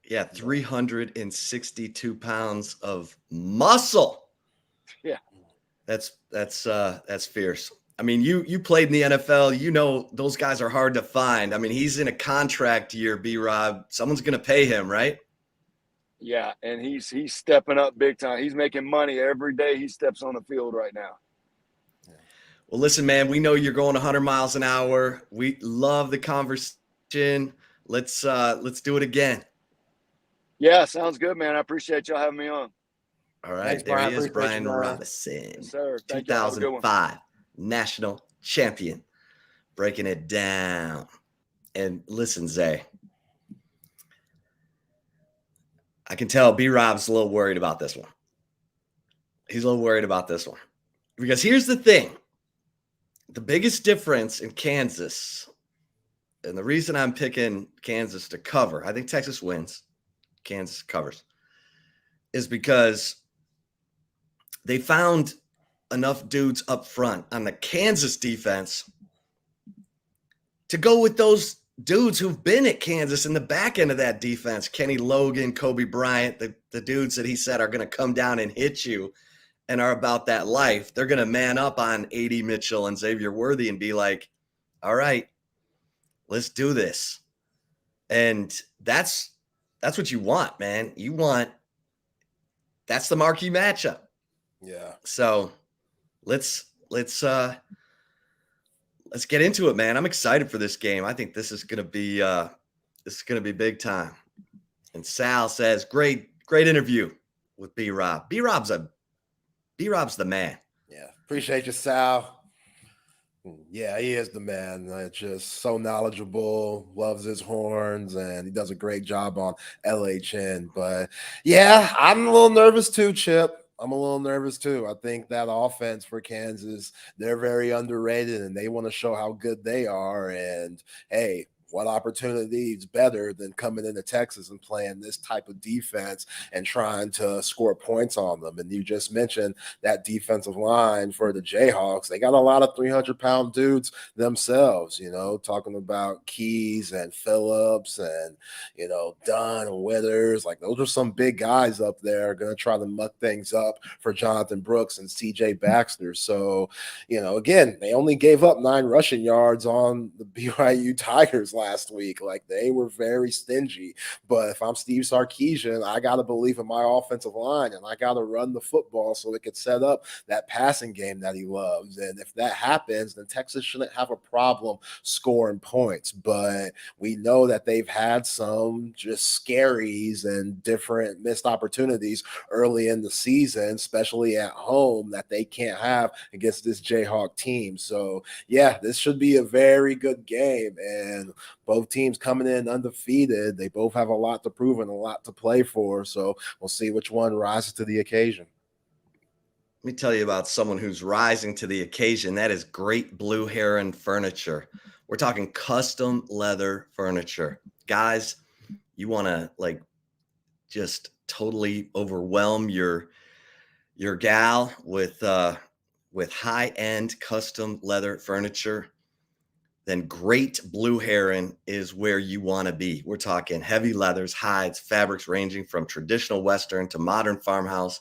Speaker 13: Yeah, 362 pounds of muscle.
Speaker 14: Yeah.
Speaker 13: That's fierce. I mean, you played in the NFL. You know those guys are hard to find. I mean, he's in a contract year, B-Rob. Someone's going to pay him, right?
Speaker 14: Yeah, and he's stepping up big time. He's making money every day he steps on the field right now.
Speaker 13: Well, listen, man, we know you're going 100 miles an hour. We love the conversation. Let's do it again.
Speaker 14: Yeah, sounds good, man. I appreciate y'all having me on.
Speaker 13: All right,
Speaker 14: Thanks,
Speaker 13: there
Speaker 14: Brian.
Speaker 13: he is,
Speaker 14: Appreciate
Speaker 13: Brian
Speaker 14: you, Brian.
Speaker 13: Robinson,
Speaker 14: Yes, sir. Thank you. Have a good one.
Speaker 13: 2005 national champion, breaking it down. And listen, Zay, I can tell B-Rob's a little worried about this one. He's a little worried about this one. Because here's the thing. The biggest difference in Kansas, and the reason I'm picking Kansas to cover, I think Texas wins, Kansas covers, is because they found enough dudes up front on the Kansas defense to go with those dudes who've been at Kansas in the back end of that defense. Kenny Logan, Kobe Bryant, the dudes that he said are going to come down and hit you and are about that life. They're going to man up on A.D. Mitchell and Xavier Worthy and be like, all right, let's do this. And that's what you want, man. That's the marquee matchup.
Speaker 12: Yeah.
Speaker 13: So let's get into it, man. I'm excited for this game. I think this is gonna be big time. And Sal says, great interview with B-Rob. B-Rob's the man.
Speaker 12: Yeah. Appreciate you, Sal. Yeah, he is the man. Just so knowledgeable, loves his horns, and he does a great job on LHN. But yeah, I'm a little nervous too, Chip. I'm a little nervous too. I think that offense for Kansas, they're very underrated, and they want to show how good they are. And hey, what opportunity is better than coming into Texas and playing this type of defense and trying to score points on them? And you just mentioned that defensive line for the Jayhawks. They got a lot of 300-pound dudes themselves, talking about Keys and Phillips and, Dunn and Withers. Like, those are some big guys up there going to try to muck things up for Jonathan Brooks and CJ Baxter. So, again, they only gave up 9 rushing yards on the BYU Tigers last week. Like, they were very stingy. But if I'm Steve Sarkisian, I got to believe in my offensive line, and I got to run the football so it could set up that passing game that he loves. And if that happens, then Texas shouldn't have a problem scoring points. But we know that they've had some just scaries and different missed opportunities early in the season, especially at home, that they can't have against this Jayhawk team. So yeah, this should be a very good game. And both teams coming in undefeated. They both have a lot to prove and a lot to play for. So we'll see which one rises to the occasion.
Speaker 13: Let me tell you about someone who's rising to the occasion. That is Great Blue Heron Furniture. We're talking custom leather furniture. Guys, you want to like just totally overwhelm your gal with high-end custom leather furniture, then Great Blue Heron is where you want to be. We're talking heavy leathers, hides, fabrics ranging from traditional Western to modern farmhouse.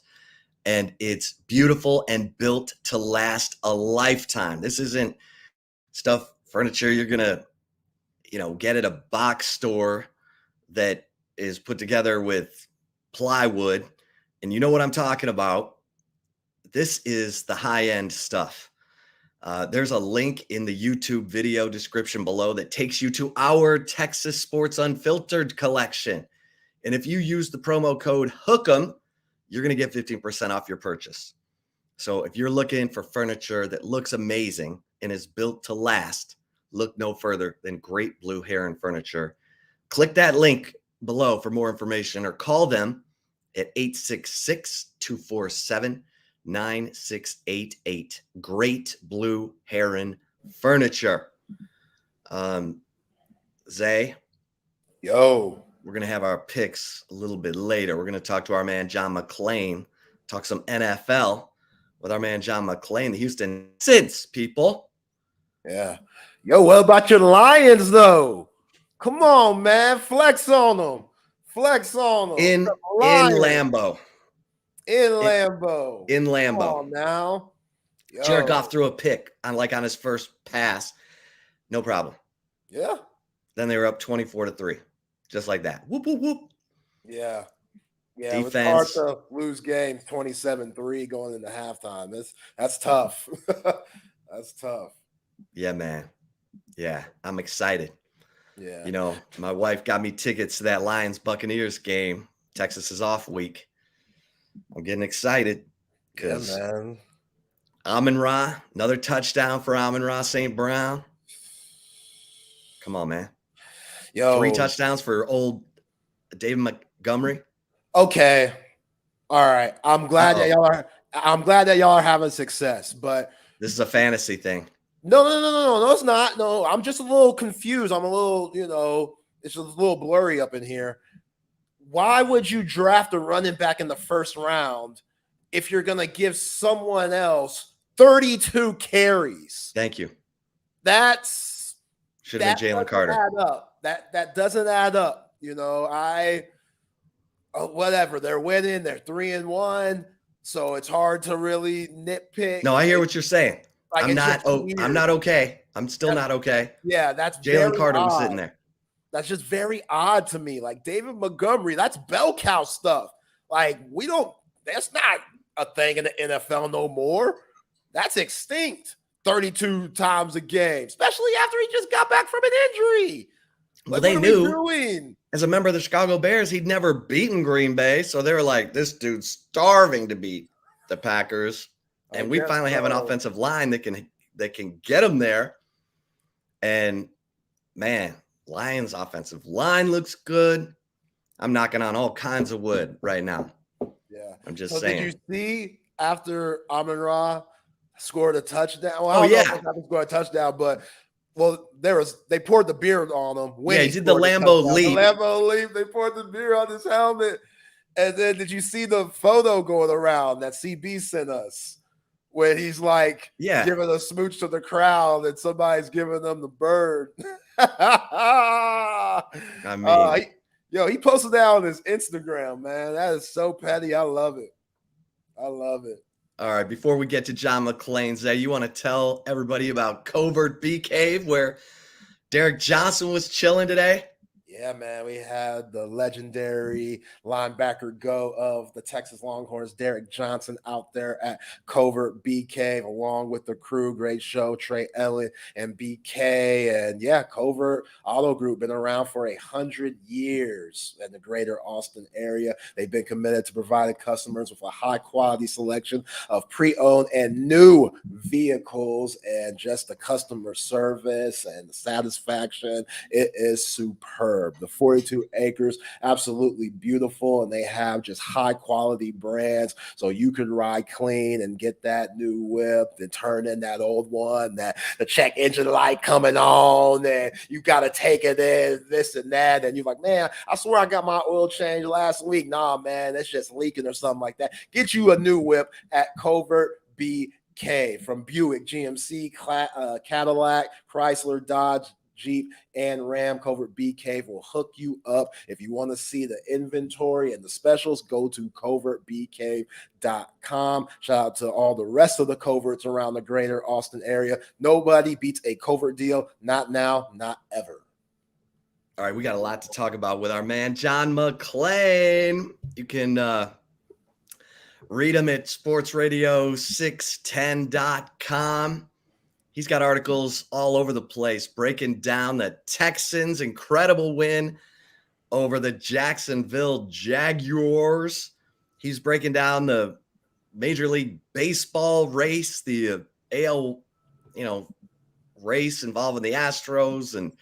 Speaker 13: And it's beautiful and built to last a lifetime. This isn't stuff, furniture you're going to, get at a box store that is put together with plywood. And you know what I'm talking about. This is the high-end stuff. There's a link in the YouTube video description below that takes you to our Texas Sports Unfiltered collection. And if you use the promo code HOOK'em, you're going to get 15% off your purchase. So if you're looking for furniture that looks amazing and is built to last, look no further than Great Blue Heron Furniture. Click that link below for more information or call them at 866-247-9688. Great Blue Heron Furniture. Zay.
Speaker 12: Yo.
Speaker 13: We're going to have our picks a little bit later. We're going to talk to our man, John McClain, talk some NFL with our man, John McClain, the Houston Texans, people.
Speaker 12: Yeah. Yo, what about your Lions, though? Come on, man. Flex on them. Flex on them.
Speaker 13: In Lambeau.
Speaker 12: In Lambeau.
Speaker 13: In Lambeau.
Speaker 12: Come on now. Yo.
Speaker 13: Jared Goff threw a pick on his first pass. No problem.
Speaker 12: Yeah.
Speaker 13: Then they were up 24-3. Just like that. Whoop, whoop, whoop.
Speaker 12: Yeah. Yeah.
Speaker 13: Defense.
Speaker 12: It's hard to lose games 27-3 going into halftime. That's tough. That's tough.
Speaker 13: Yeah, man. Yeah. I'm excited.
Speaker 12: Yeah.
Speaker 13: My wife got me tickets to that Lions-Buccaneers game. Texas is off week. I'm getting excited because Amon-Ra, another touchdown for Amon-Ra St. Brown. Come on, man.
Speaker 12: Yo.
Speaker 13: 3 touchdowns for old David Montgomery.
Speaker 12: Okay. All right. I'm glad that y'all are having success, but
Speaker 13: this is a fantasy thing.
Speaker 12: No, it's not. No, I'm just a little confused. I'm a little, it's a little blurry up in here. Why would you draft a running back in the first round if you're going to give someone else 32 carries?
Speaker 13: Thank you.
Speaker 12: Should
Speaker 13: have been Jalen Carter.
Speaker 12: Add up. That doesn't add up. Whatever. They're winning. They're 3-1. So it's hard to really nitpick.
Speaker 13: No, I hear what you're saying.
Speaker 12: Like,
Speaker 13: I'm not okay. I'm still not okay.
Speaker 12: Yeah, that's
Speaker 13: Jalen Carter was sitting there.
Speaker 12: That's just very odd to me. Like David Montgomery, that's bell cow stuff. Like that's not a thing in the NFL no more. That's extinct 32 times a game, especially after he just got back from an injury.
Speaker 13: Well, they knew as a member of the Chicago Bears, he'd never beaten Green Bay. So they were like, this dude's starving to beat the Packers. And we finally have an offensive line that can get him there. And man, Lions offensive line looks good. I'm knocking on all kinds of wood right now.
Speaker 12: Yeah.
Speaker 13: I'm just saying.
Speaker 12: Did you see after Amon-Ra scored a touchdown? Well,
Speaker 13: I don't know if
Speaker 12: he scored a touchdown, but they poured the beer on him.
Speaker 13: Yeah, he did the Lambeau leap.
Speaker 12: The Lambeau leap. They poured the beer on his helmet. And then did you see the photo going around that CB sent us? When he's like giving a smooch to the crowd and somebody's giving them the bird. He posted that on his Instagram, man. That is so petty. I love it. All
Speaker 13: right, before we get to John McClain, Zay, you want to tell everybody about Covert BK, where Derek Johnson was chilling today?
Speaker 12: Yeah, man, we had the legendary linebacker of the Texas Longhorns, Derek Johnson, out there at Covert BK, along with the crew. Great show, Trey Elliott and BK. And yeah, Covert Auto Group, been around for 100 years in the greater Austin area. They've been committed to providing customers with a high-quality selection of pre-owned and new vehicles, and just the customer service and the satisfaction. It is superb. superb. The 42 acres, absolutely beautiful, and they have just high quality brands, so you can ride clean and get that new whip and turn in that old one, that the check engine light coming on, and you got to take it in, this and that, and you're like, man, I swear I got my oil change last week. Nah, man, it's just leaking or something like that. Get you a new whip at Covert BK. From Buick, GMC, Cadillac, Chrysler, Dodge, Jeep, and Ram. Covert BK will hook you up. If you want to see the inventory and the specials, go to covertbk.com. Shout out to all the rest of the coverts around the greater Austin area. Nobody beats a covert deal. Not now, not ever.
Speaker 13: All right, we got a lot to talk about with our man, John McClain. You can read him at sportsradio610.com. He's got articles all over the place breaking down the Texans' incredible win over the Jacksonville Jaguars. He's breaking down the Major League Baseball race, the AL, race involving the Astros, and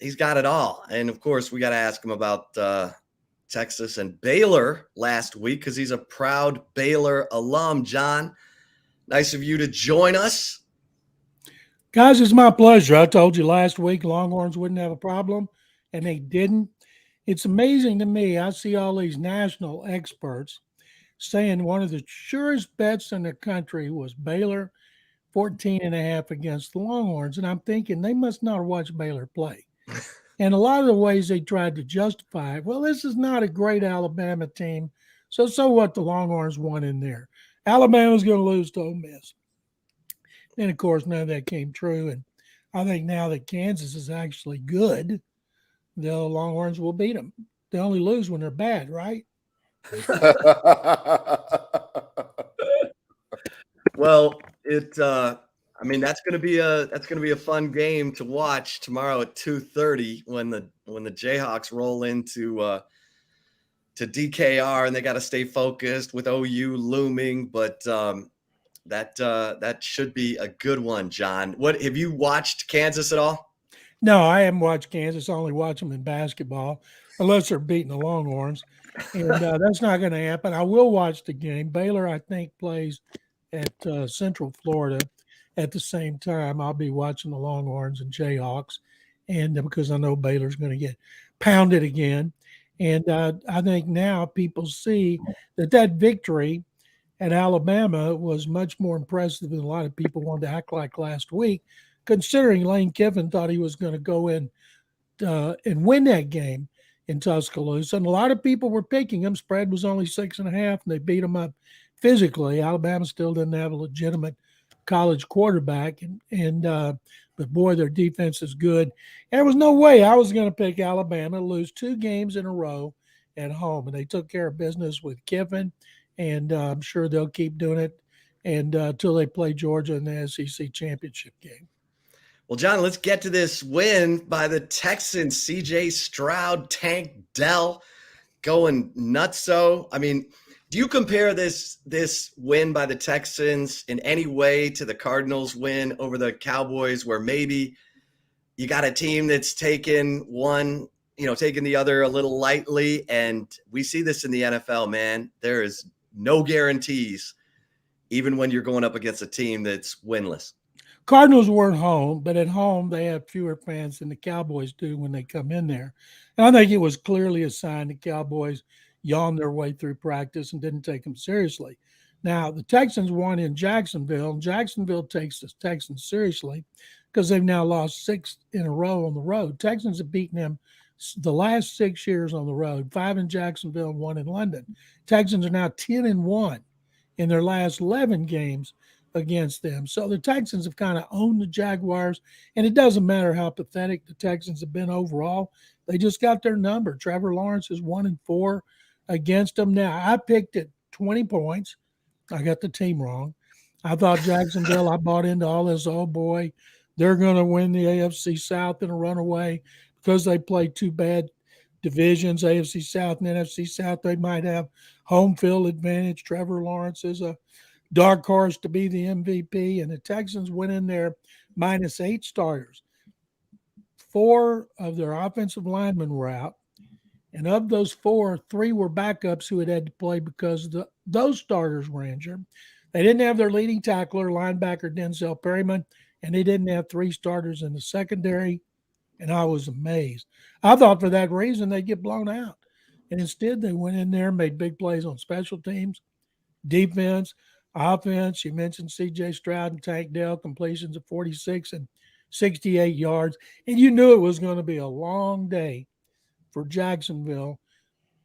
Speaker 13: he's got it all. And of course, we got to ask him about Texas and Baylor last week because he's a proud Baylor alum. John, nice of you to join us.
Speaker 15: Guys, it's my pleasure. I told you last week Longhorns wouldn't have a problem, and they didn't. It's amazing to me. I see all these national experts saying one of the surest bets in the country was Baylor 14.5 against the Longhorns. And I'm thinking they must not have watched Baylor play. And a lot of the ways they tried to justify it, well, this is not a great Alabama team. So what? The Longhorns won in there. Alabama's going to lose to Ole Miss. And, of course, none of that came true. And I think now that Kansas is actually good, the Longhorns will beat them. They only lose when they're bad, right?
Speaker 13: Well, that's going to be a fun game to watch tomorrow at 2:30 when the Jayhawks roll into to DKR, and they got to stay focused with OU looming, but that should be a good one. John, what have you watched Kansas at all?
Speaker 15: No, I haven't watched Kansas. I only watch them in basketball, unless they're beating the Longhorns, and that's not going to happen. I will watch the game. Baylor, I think, plays at Central Florida at the same time. I'll be watching the Longhorns and Jayhawks, and because I know Baylor's going to get pounded again. And I think now people see that victory at Alabama was much more impressive than a lot of people wanted to act like last week, considering Lane Kiffin thought he was going to go in and win that game in Tuscaloosa. And a lot of people were picking him. Spread was only 6.5, and they beat him up physically. Alabama still didn't have a legitimate college quarterback, but boy, their defense is good. And there was no way I was going to pick Alabama to lose 2 games in a row at home, and they took care of business with Kiffin, and I'm sure they'll keep doing it until they play Georgia in the SEC championship game.
Speaker 13: Well, John, let's get to this win by the Texans. C.J. Stroud, Tank Dell going nutso. I mean, do you compare this win by the Texans in any way to the Cardinals win over the Cowboys, where maybe you got a team that's taking the other a little lightly? And we see this in the NFL, man. There is no guarantees, even when you're going up against a team that's winless.
Speaker 15: Cardinals weren't home, but at home they have fewer fans than the Cowboys do when they come in there. And I think it was clearly a sign the Cowboys yawned their way through practice and didn't take them seriously. Now, the Texans won in Jacksonville, and Jacksonville takes the Texans seriously because they've now lost 6 in a row on the road. Texans have beaten them the last 6 years on the road, 5 in Jacksonville and 1 in London. Texans are now 10-1 in their last 11 games against them. So the Texans have kind of owned the Jaguars, and it doesn't matter how pathetic the Texans have been overall. They just got their number. Trevor Lawrence is 1-4 against them. Now, I picked at 20 points. I got the team wrong. I thought Jacksonville, I bought into all this, oh boy, they're going to win the AFC South in a runaway because they play 2 bad divisions, AFC South and NFC South. They might have home field advantage. Trevor Lawrence is a dark horse to be the MVP, and the Texans went in there -8 starters. 4 of their offensive linemen were out. And of those 4, 3 were backups who had to play because those starters were injured. They didn't have their leading tackler, linebacker Denzel Perryman, and they didn't have 3 starters in the secondary. And I was amazed. I thought for that reason they'd get blown out. And instead, they went in there and made big plays on special teams, defense, offense. You mentioned C.J. Stroud and Tank Dell, completions of 46 and 68 yards. And you knew it was going to be a long day for Jacksonville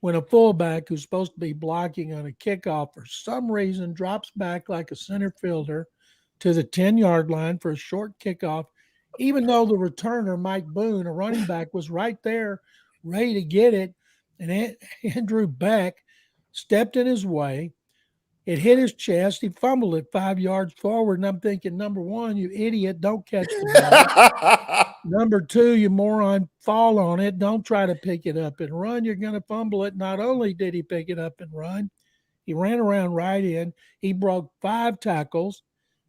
Speaker 15: when a fullback who's supposed to be blocking on a kickoff for some reason drops back like a center fielder to the 10-yard line for a short kickoff, even though the returner, Mike Boone, a running back, was right there ready to get it. And Andrew Beck stepped in his way. It hit his chest. He fumbled it 5 yards forward. And I'm thinking, number one, you idiot, don't catch the ball. Number 2, you moron, fall on it. Don't try to pick it up and run. You're going to fumble it. Not only did he pick it up and run, he ran around right in. He broke 5 tackles,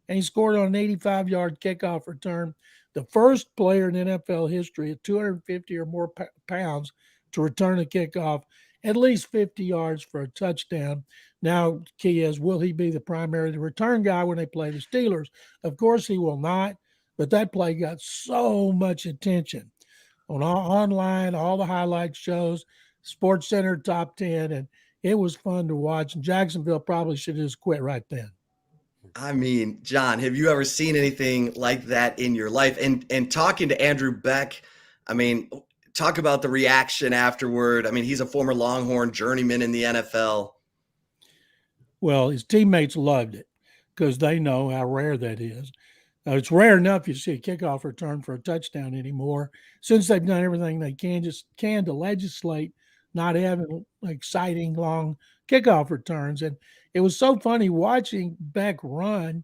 Speaker 15: and he scored on an 85-yard kickoff return. The first player in NFL history at 250 or more pounds to return a kickoff at least 50 yards for a touchdown. Now, key is, will he be the primary return guy when they play the Steelers? Of course he will not, but that play got so much attention on online, all the highlight shows, Sports Center top 10, and it was fun to watch. And Jacksonville probably should have just quit right then.
Speaker 13: I mean, John, have you ever seen anything like that in your life? And talking to Andrew Beck, I mean, talk about the reaction afterward. I mean, he's a former Longhorn journeyman in the NFL.
Speaker 15: Well, his teammates loved it because they know how rare that is. It's rare enough you see a kickoff return for a touchdown anymore, since they've done everything they can to legislate not having exciting long kickoff returns. And it was so funny watching Beck run.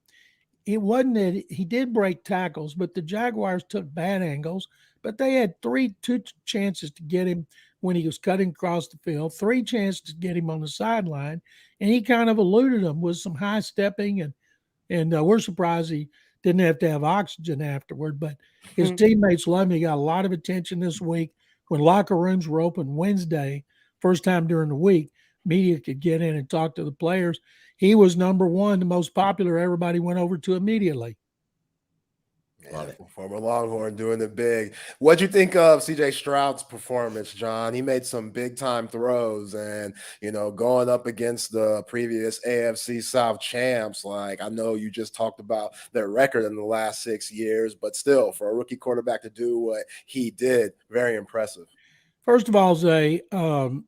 Speaker 15: It wasn't that he did break tackles, but the Jaguars took bad angles. But they had 2 chances to get him when he was cutting across the field, 3 chances to get him on the sideline, and he kind of eluded them with some high stepping, and we're surprised he didn't have to have oxygen afterward. But his teammates loved him. He got a lot of attention this week when locker rooms were open Wednesday, first time during the week. Media could get in and talk to the players. He was number 1, the most popular. Everybody went over to immediately.
Speaker 12: Love it. Former Longhorn doing it big. What'd you think of C.J. Stroud's performance, John? He made some big-time throws and, going up against the previous AFC South champs. Like, I know you just talked about their record in the last 6 years, but still, for a rookie quarterback to do what he did, very impressive.
Speaker 15: First of all, Zay,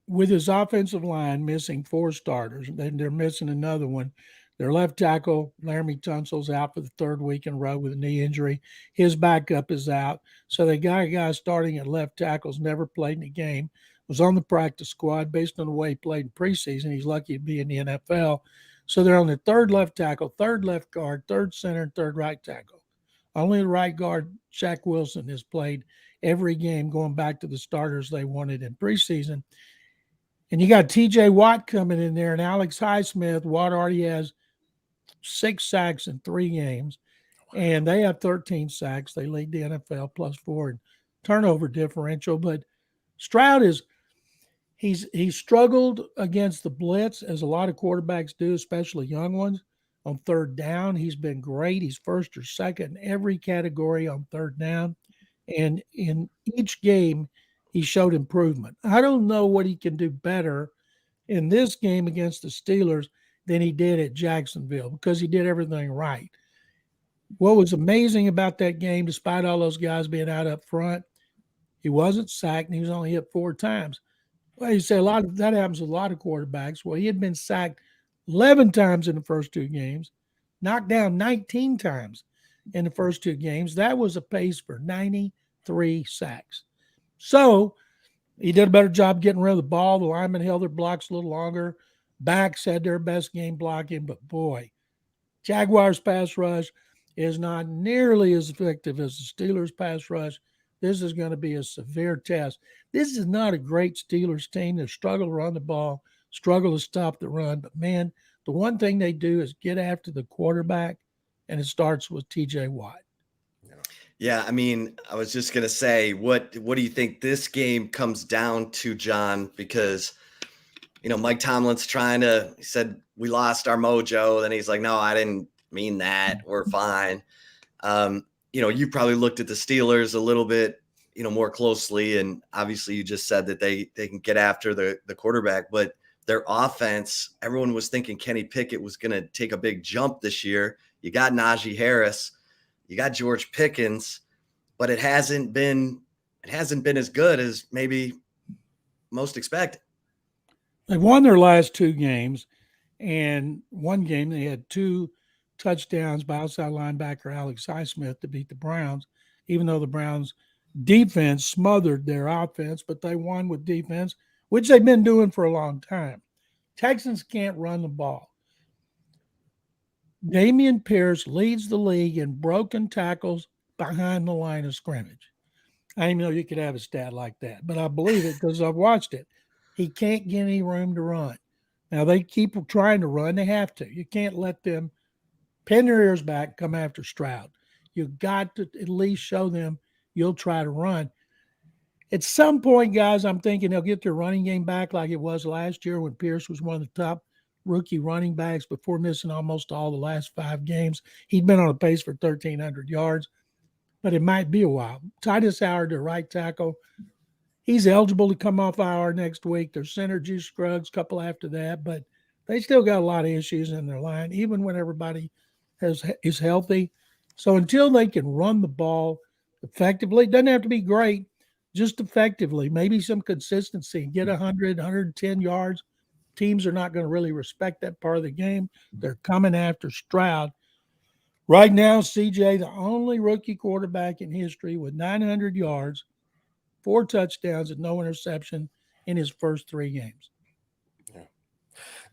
Speaker 15: with his offensive line missing 4 starters, and they're missing another one. Their left tackle, Laramie Tunsil's out for the 3rd week in a row with a knee injury. His backup is out. So they got a guy starting at left tackle's never played in a game, was on the practice squad based on the way he played in preseason. He's lucky to be in the NFL. So they're on the 3rd left tackle, 3rd left guard, 3rd center, and 3rd right tackle. Only the right guard, Shaq Wilson, has played every game going back to the starters they wanted in preseason. And you got T.J. Watt coming in there and Alex Highsmith. Watt already has 6 sacks in 3 games, and they have 13 sacks. They lead the NFL +4 in turnover differential. But Stroud he's struggled against the blitz, as a lot of quarterbacks do, especially young ones. On 3rd down, he's been great. He's 1st or 2nd in every category on 3rd down. And in each game, he showed improvement. I don't know what he can do better in this game against the Steelers than he did at Jacksonville, because he did everything right. What was amazing about that game, despite all those guys being out up front, he wasn't sacked, and he was only hit 4 times. Well, you say that happens with a lot of quarterbacks. Well, he had been sacked 11 times in the first 2 games, knocked down 19 times in the first 2 games. That was a pace for 93 sacks. So he did a better job getting rid of the ball. The linemen held their blocks a little longer. Backs had their best game blocking, but boy, Jaguars pass rush is not nearly as effective as the Steelers pass rush. This is going to be a severe test. This is not a great Steelers team. They struggle to run the ball, struggle to stop the run. But, man, the one thing they do is get after the quarterback, and it starts with T.J. Watt.
Speaker 13: Yeah, I mean, I was just gonna say, what do you think this game comes down to, John? Because Mike Tomlin's he said we lost our mojo. Then he's like, no, I didn't mean that. We're fine. You probably looked at the Steelers a little bit, more closely. And obviously you just said that they can get after the quarterback, but their offense, everyone was thinking Kenny Pickett was going to take a big jump this year. You got Najee Harris, you got George Pickens, but it hasn't been as good as maybe most expected.
Speaker 15: They've won their last 2 games, and one game they had 2 touchdowns by outside linebacker Alex Highsmith to beat the Browns, even though the Browns defense smothered their offense, but they won with defense, which they've been doing for a long time. Texans can't run the ball. Damian Pierce leads the league in broken tackles behind the line of scrimmage. I didn't know you could have a stat like that, but I believe it because I've watched it. He can't get any room to run. Now, they keep trying to run. They have to. You can't let them pin their ears back, come after Stroud. You've got to at least show them you'll try to run. At some point, guys, I'm thinking they'll get their running game back like it was last year when Pierce was one of the top rookie running backs before missing almost all the last 5 games. He'd been on a pace for 1,300 yards, but it might be a while. Titus Howard, the right tackle, he's eligible to come off IR next week. There's Synergy Scruggs, couple after that, but they still got a lot of issues in their line, even when everybody is healthy. So until they can run the ball effectively, it doesn't have to be great, just effectively, maybe some consistency, get 100, 110 yards. Teams are not going to really respect that part of the game. They're coming after Stroud. Right now, CJ, the only rookie quarterback in history with 900 yards, 4 touchdowns, and no interception in his first 3 games.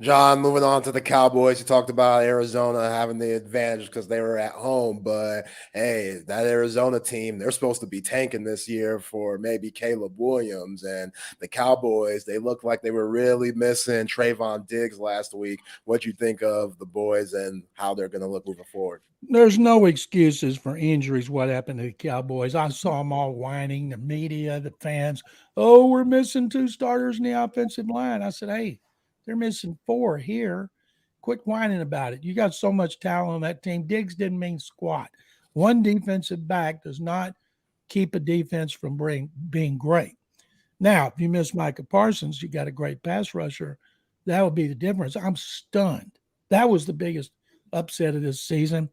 Speaker 12: John, moving on to the Cowboys. You talked about Arizona having the advantage because they were at home, but hey, that Arizona team, they're supposed to be tanking this year for maybe Caleb Williams, and the Cowboys, they looked like they were really missing Trayvon Diggs last week. What you think of the boys and how they're going to look moving forward?
Speaker 15: There's no excuses for injuries. What happened to the Cowboys? I saw them all whining, the media, the fans. Oh, we're missing 2 starters in the offensive line. I said, hey, they're missing 4 here. Quit whining about it. You got so much talent on that team. Diggs didn't mean squat. One defensive back does not keep a defense from being great. Now, if you miss Micah Parsons, you got a great pass rusher. That would be the difference. I'm stunned. That was the biggest upset of this season.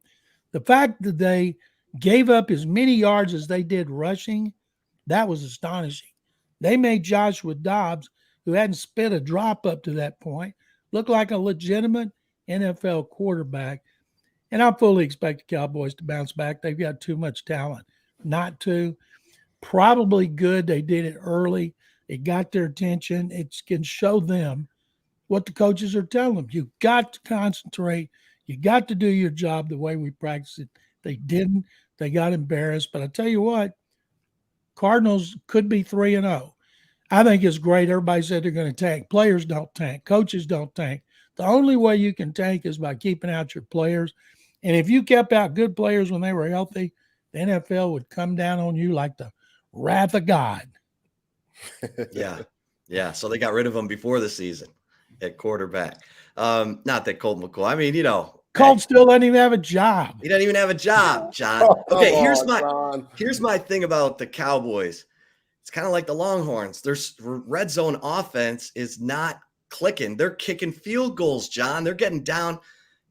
Speaker 15: The fact that they gave up as many yards as they did rushing, that was astonishing. They made Joshua Dobbs, who hadn't spit a drop up to that point, look like a legitimate NFL quarterback. And I fully expect the Cowboys to bounce back. They've got too much talent not to. Probably good they did it early. It got their attention. It can show them what the coaches are telling them. You've got to concentrate. You got to do your job the way we practice it. They didn't. They got embarrassed. But I tell you what, Cardinals could be 3-0. I think it's great. Everybody said they're going to tank. Players don't tank. Coaches don't tank. The only way you can tank is by keeping out your players. And if you kept out good players when they were healthy, the NFL would come down on you like the wrath of God.
Speaker 13: Yeah. So they got rid of him before the season at quarterback. Not that Colt McCoy. I mean,
Speaker 15: Colt still doesn't even have a job.
Speaker 13: He doesn't even have a job, John. Okay, here's my thing about the Cowboys. It's kind of like the Longhorns. Their red zone offense is not clicking. They're kicking field goals, John. They're getting down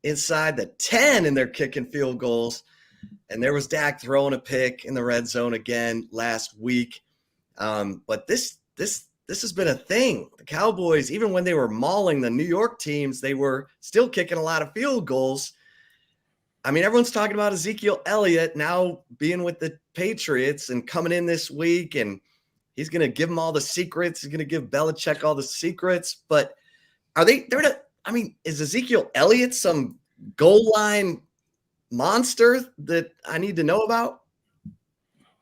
Speaker 13: inside the 10 and they're kicking field goals. And there was Dak throwing a pick in the red zone again last week. But this has been a thing. The Cowboys, even when they were mauling the New York teams, they were still kicking a lot of field goals. I mean, everyone's talking about Ezekiel Elliott now being with the Patriots and coming in this week, and he's going to give them all the secrets. He's going to give Belichick all the secrets. But is Ezekiel Elliott some goal line monster that I need to know about?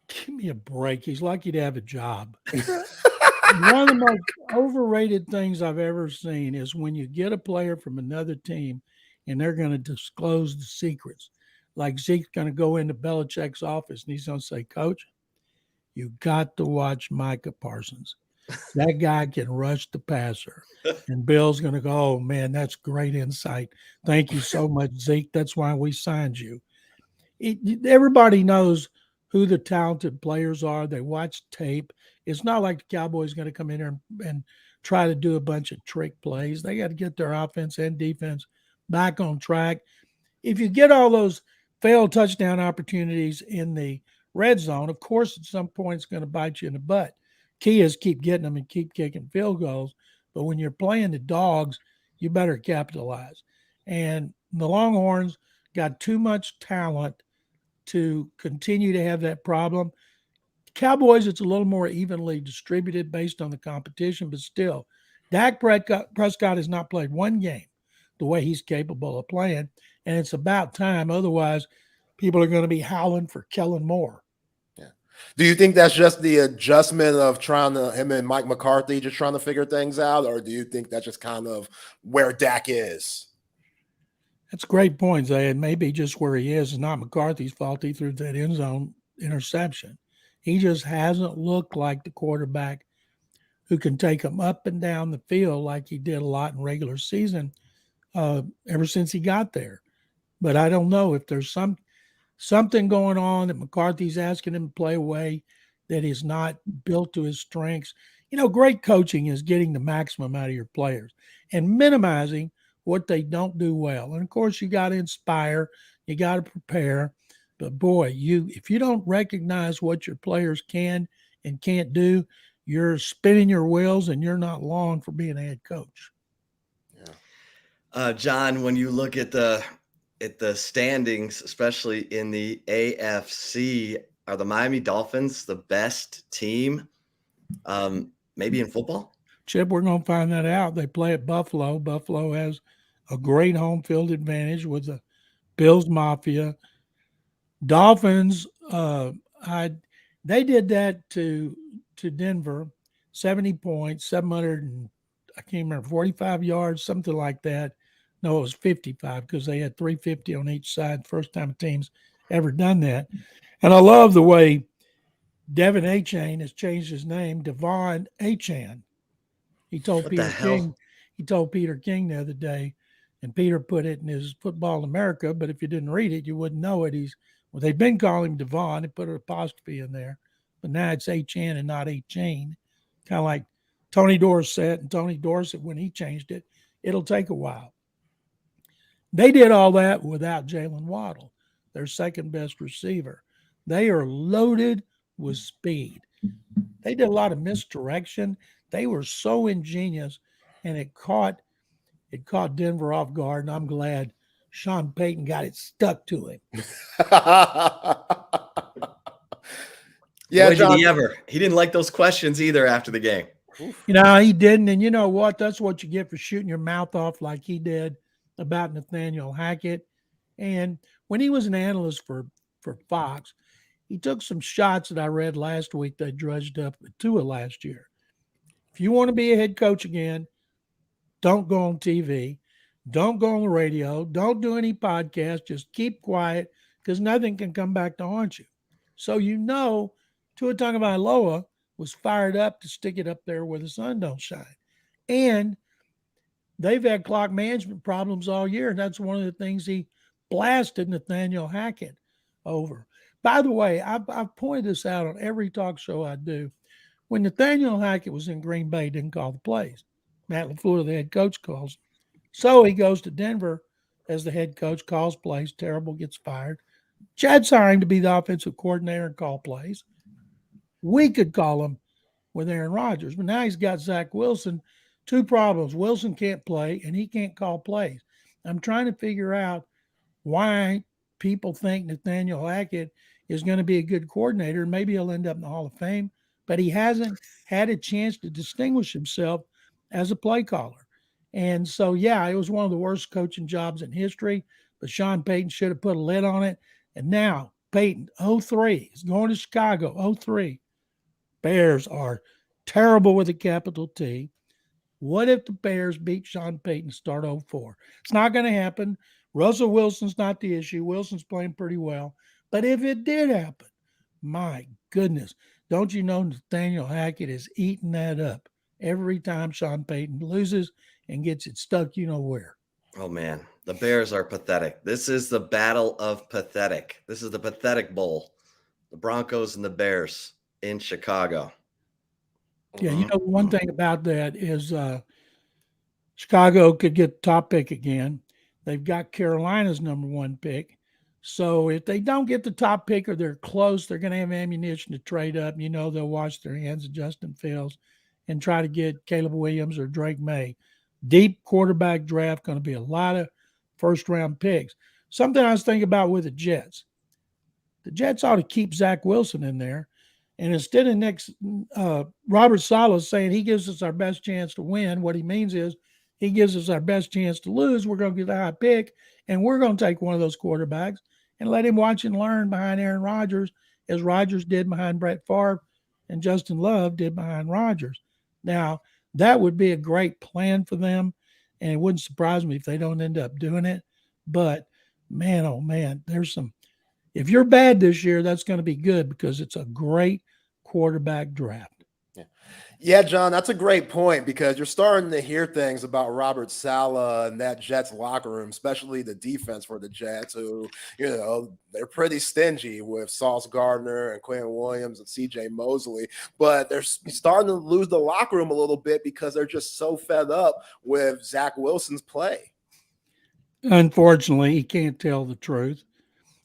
Speaker 15: Give me a break. He's lucky to have a job. One of the most overrated things I've ever seen is when you get a player from another team and they're going to disclose the secrets. like Zeke's going to go into Belichick's office and he's going to say, Coach, you got to watch Micah Parsons. That guy can rush the passer. And Bill's going to go, oh, man, that's great insight. Thank you so much, Zeke. That's why we signed you. Everybody knows who the talented players are. They watch tape. It's not like the Cowboys going to come in here and try to do a bunch of trick plays. They got to get their offense and defense back on track. If you get all those failed touchdown opportunities in the red zone, of course, at some point it's going to bite you in the butt. Key is keep getting them and keep kicking field goals. But when you're playing the dogs, you better capitalize. And the Longhorns got too much talent to continue to have that problem. Cowboys, it's a little more evenly distributed based on the competition, but still, Dak Prescott has not played one game the way he's capable of playing, and it's about time. Otherwise, people are going to be howling for Kellen Moore.
Speaker 12: Do you think that's just the adjustment of him and Mike McCarthy just trying to figure things out, or do you think that's just kind of where Dak is?
Speaker 15: That's a great point, Zay. It may be just where he is. It's not McCarthy's fault he threw that end zone interception. He just hasn't looked like the quarterback who can take him up and down the field like he did a lot in regular season ever since he got there. But I don't know if there's something going on that McCarthy's asking him to play away that is not built to his strengths. You know, great coaching is getting the maximum out of your players and minimizing what they don't do well. And of course, you got to inspire, you got to prepare. But boy, if you don't recognize what your players can and can't do, you're spinning your wheels and you're not long for being a head coach.
Speaker 13: John, when you look at the standings, especially in the AFC, are the Miami Dolphins the best team, maybe in football?
Speaker 15: Chip, we're going to find that out. They play at Buffalo. Buffalo has a great home field advantage with the Bills Mafia. Dolphins, they did that to Denver, 70 points, 700, and I can't remember, 45 yards, something like that. No, it was 55 because they had 350 on each side. First time a team's ever done that. And I love the way Devin Achane has changed his name, Devon Achane. He told Peter King the other day, and Peter put it in his Football America, but if you didn't read it, you wouldn't know it. They've been calling him Devon. They put an apostrophe in there, but now it's Achane and not Achane. Kind of like Tony Dorsett, and Tony Dorsett, when he changed it, it'll take a while. They did all that without Jalen Waddle, their second best receiver. They are loaded with speed. They did a lot of misdirection. They were so ingenious, and it caught Denver off guard, and I'm glad Sean Payton got it stuck to him.
Speaker 13: Yeah, John, he didn't like those questions either after the game.
Speaker 15: You know, he didn't, and you know what? That's what you get for shooting your mouth off like he did about Nathaniel Hackett. And when he was an analyst for Fox, he took some shots that I read last week they drudged up at Tua last year. If you want to be a head coach again, don't go on TV. Don't go on the radio. Don't do any podcasts. Just keep quiet because nothing can come back to haunt you. So you know Tua Tagovailoa was fired up to stick it up there where the sun don't shine. And they've had clock management problems all year. And that's one of the things he blasted Nathaniel Hackett over. By the way, I've pointed this out on every talk show I do. When Nathaniel Hackett was in Green Bay, he didn't call the plays. Matt LaFleur, the head coach, calls. So he goes to Denver as the head coach, calls plays, terrible, gets fired. Chad's hiring to be the offensive coordinator and call plays. We could call him with Aaron Rodgers, but now he's got Zach Wilson. Two problems. Wilson can't play, and he can't call plays. I'm trying to figure out why people think Nathaniel Hackett is going to be a good coordinator. Maybe he'll end up in the Hall of Fame, but he hasn't had a chance to distinguish himself as a play caller. And so, yeah, it was one of the worst coaching jobs in history, but Sean Payton should have put a lid on it. And now Payton, 0-3, is going to Chicago, 0-3. Bears are terrible with a capital T. What if the Bears beat Sean Payton, start 0-4? It's not going to happen. Russell Wilson's not the issue. Wilson's playing pretty well. But if it did happen, my goodness, don't you know Nathaniel Hackett is eating that up every time Sean Payton loses and gets it stuck you know where.
Speaker 13: Oh, man. The Bears are pathetic. This is the battle of pathetic. This is the pathetic bowl. The Broncos and the Bears in Chicago.
Speaker 15: Yeah, you know, one thing about that is Chicago could get the top pick again. They've got Carolina's number 1 pick. So if they don't get the top pick or they're close, they're going to have ammunition to trade up. You know, they'll wash their hands of Justin Fields and try to get Caleb Williams or Drake May. Deep quarterback draft, going to be a lot of first-round picks. Something I was thinking about with the Jets. The Jets ought to keep Zach Wilson in there. And instead of Robert Saleh saying he gives us our best chance to win, what he means is he gives us our best chance to lose. We're going to get a high pick, and we're going to take one of those quarterbacks and let him watch and learn behind Aaron Rodgers, as Rodgers did behind Brett Favre and Justin Love did behind Rodgers. Now, that would be a great plan for them, and it wouldn't surprise me if they don't end up doing it. But, man, oh, man, if you're bad this year, that's going to be good because it's a great quarterback draft.
Speaker 12: Yeah, John, that's a great point because you're starting to hear things about Robert Saleh and that Jets locker room, especially the defense for the Jets, who, you know, they're pretty stingy with Sauce Gardner and Quinn Williams and CJ Mosley, but they're starting to lose the locker room a little bit because they're just so fed up with Zach Wilson's play.
Speaker 15: Unfortunately, he can't tell the truth.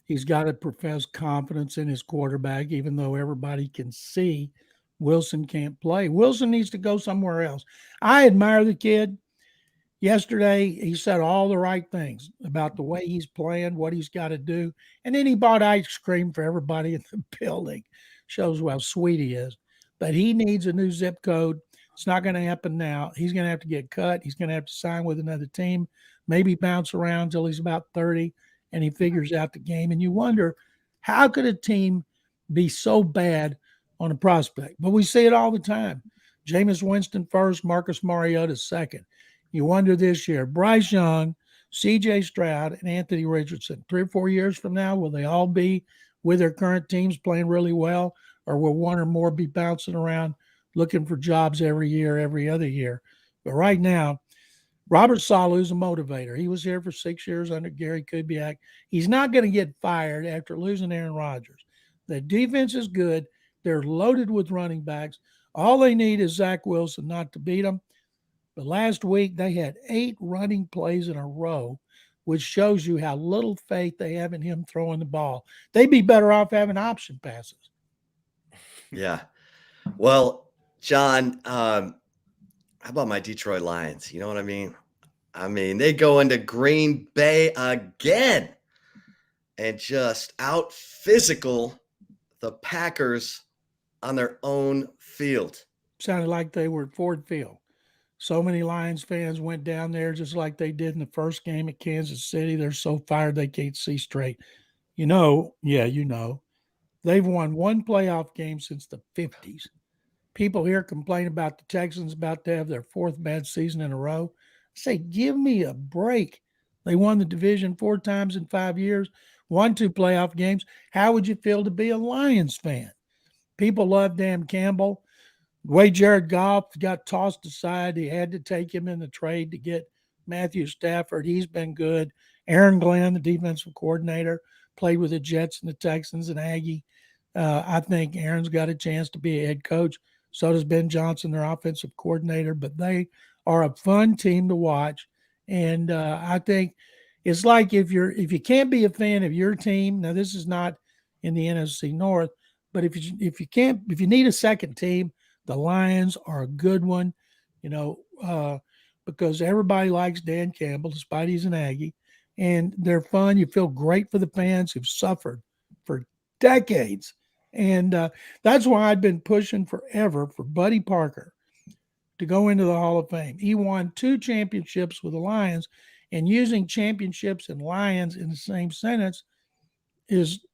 Speaker 15: He's got to profess confidence in his quarterback, even though everybody can see Wilson can't play. Wilson needs to go somewhere else. I admire the kid. Yesterday, he said all the right things about the way he's playing, what he's got to do. And then he bought ice cream for everybody in the building. Shows how sweet he is. But he needs a new zip code. It's not going to happen now. He's going to have to get cut. He's going to have to sign with another team, maybe bounce around until he's about 30 and he figures out the game. And you wonder, how could a team be so bad on a prospect? But we see it all the time. Jameis Winston first, Marcus Mariota second. You wonder this year, Bryce Young, C.J. Stroud, and Anthony Richardson, 3 or 4 years from now, will they all be with their current teams playing really well, or will one or more be bouncing around looking for jobs every year, every other year? But right now, Robert Saleh is a motivator. He was here for 6 years under Gary Kubiak. He's not going to get fired after losing Aaron Rodgers. The defense is good. They're loaded with running backs. All they need is Zach Wilson not to beat them. But last week, they had 8 running plays in a row, which shows you how little faith they have in him throwing the ball. They'd be better off having option passes.
Speaker 13: Yeah. Well, John, how about my Detroit Lions? You know what I mean? I mean, they go into Green Bay again and just out physical the Packers on their own field.
Speaker 15: Sounded like they were at Ford Field. So many Lions fans went down there just like they did in the first game at Kansas City. They're so fired they can't see straight. You know, they've won 1 playoff game since the 50s. People here complain about the Texans about to have their 4th bad season in a row. I say, give me a break. They won the division 4 times in 5 years, won 2 playoff games. How would you feel to be a Lions fan? People love Dan Campbell. The way Jared Goff got tossed aside, he had to take him in the trade to get Matthew Stafford. He's been good. Aaron Glenn, the defensive coordinator, played with the Jets and the Texans and Aggie. I think Aaron's got a chance to be a head coach. So does Ben Johnson, their offensive coordinator. But they are a fun team to watch. And I think it's like if you can't be a fan of your team, now this is not in the NFC North, but if you need a second team, the Lions are a good one, because everybody likes Dan Campbell, despite he's an Aggie, and they're fun. You feel great for the fans who've suffered for decades. And that's why I've been pushing forever for Buddy Parker to go into the Hall of Fame. He won 2 championships with the Lions, and using championships and Lions in the same sentence is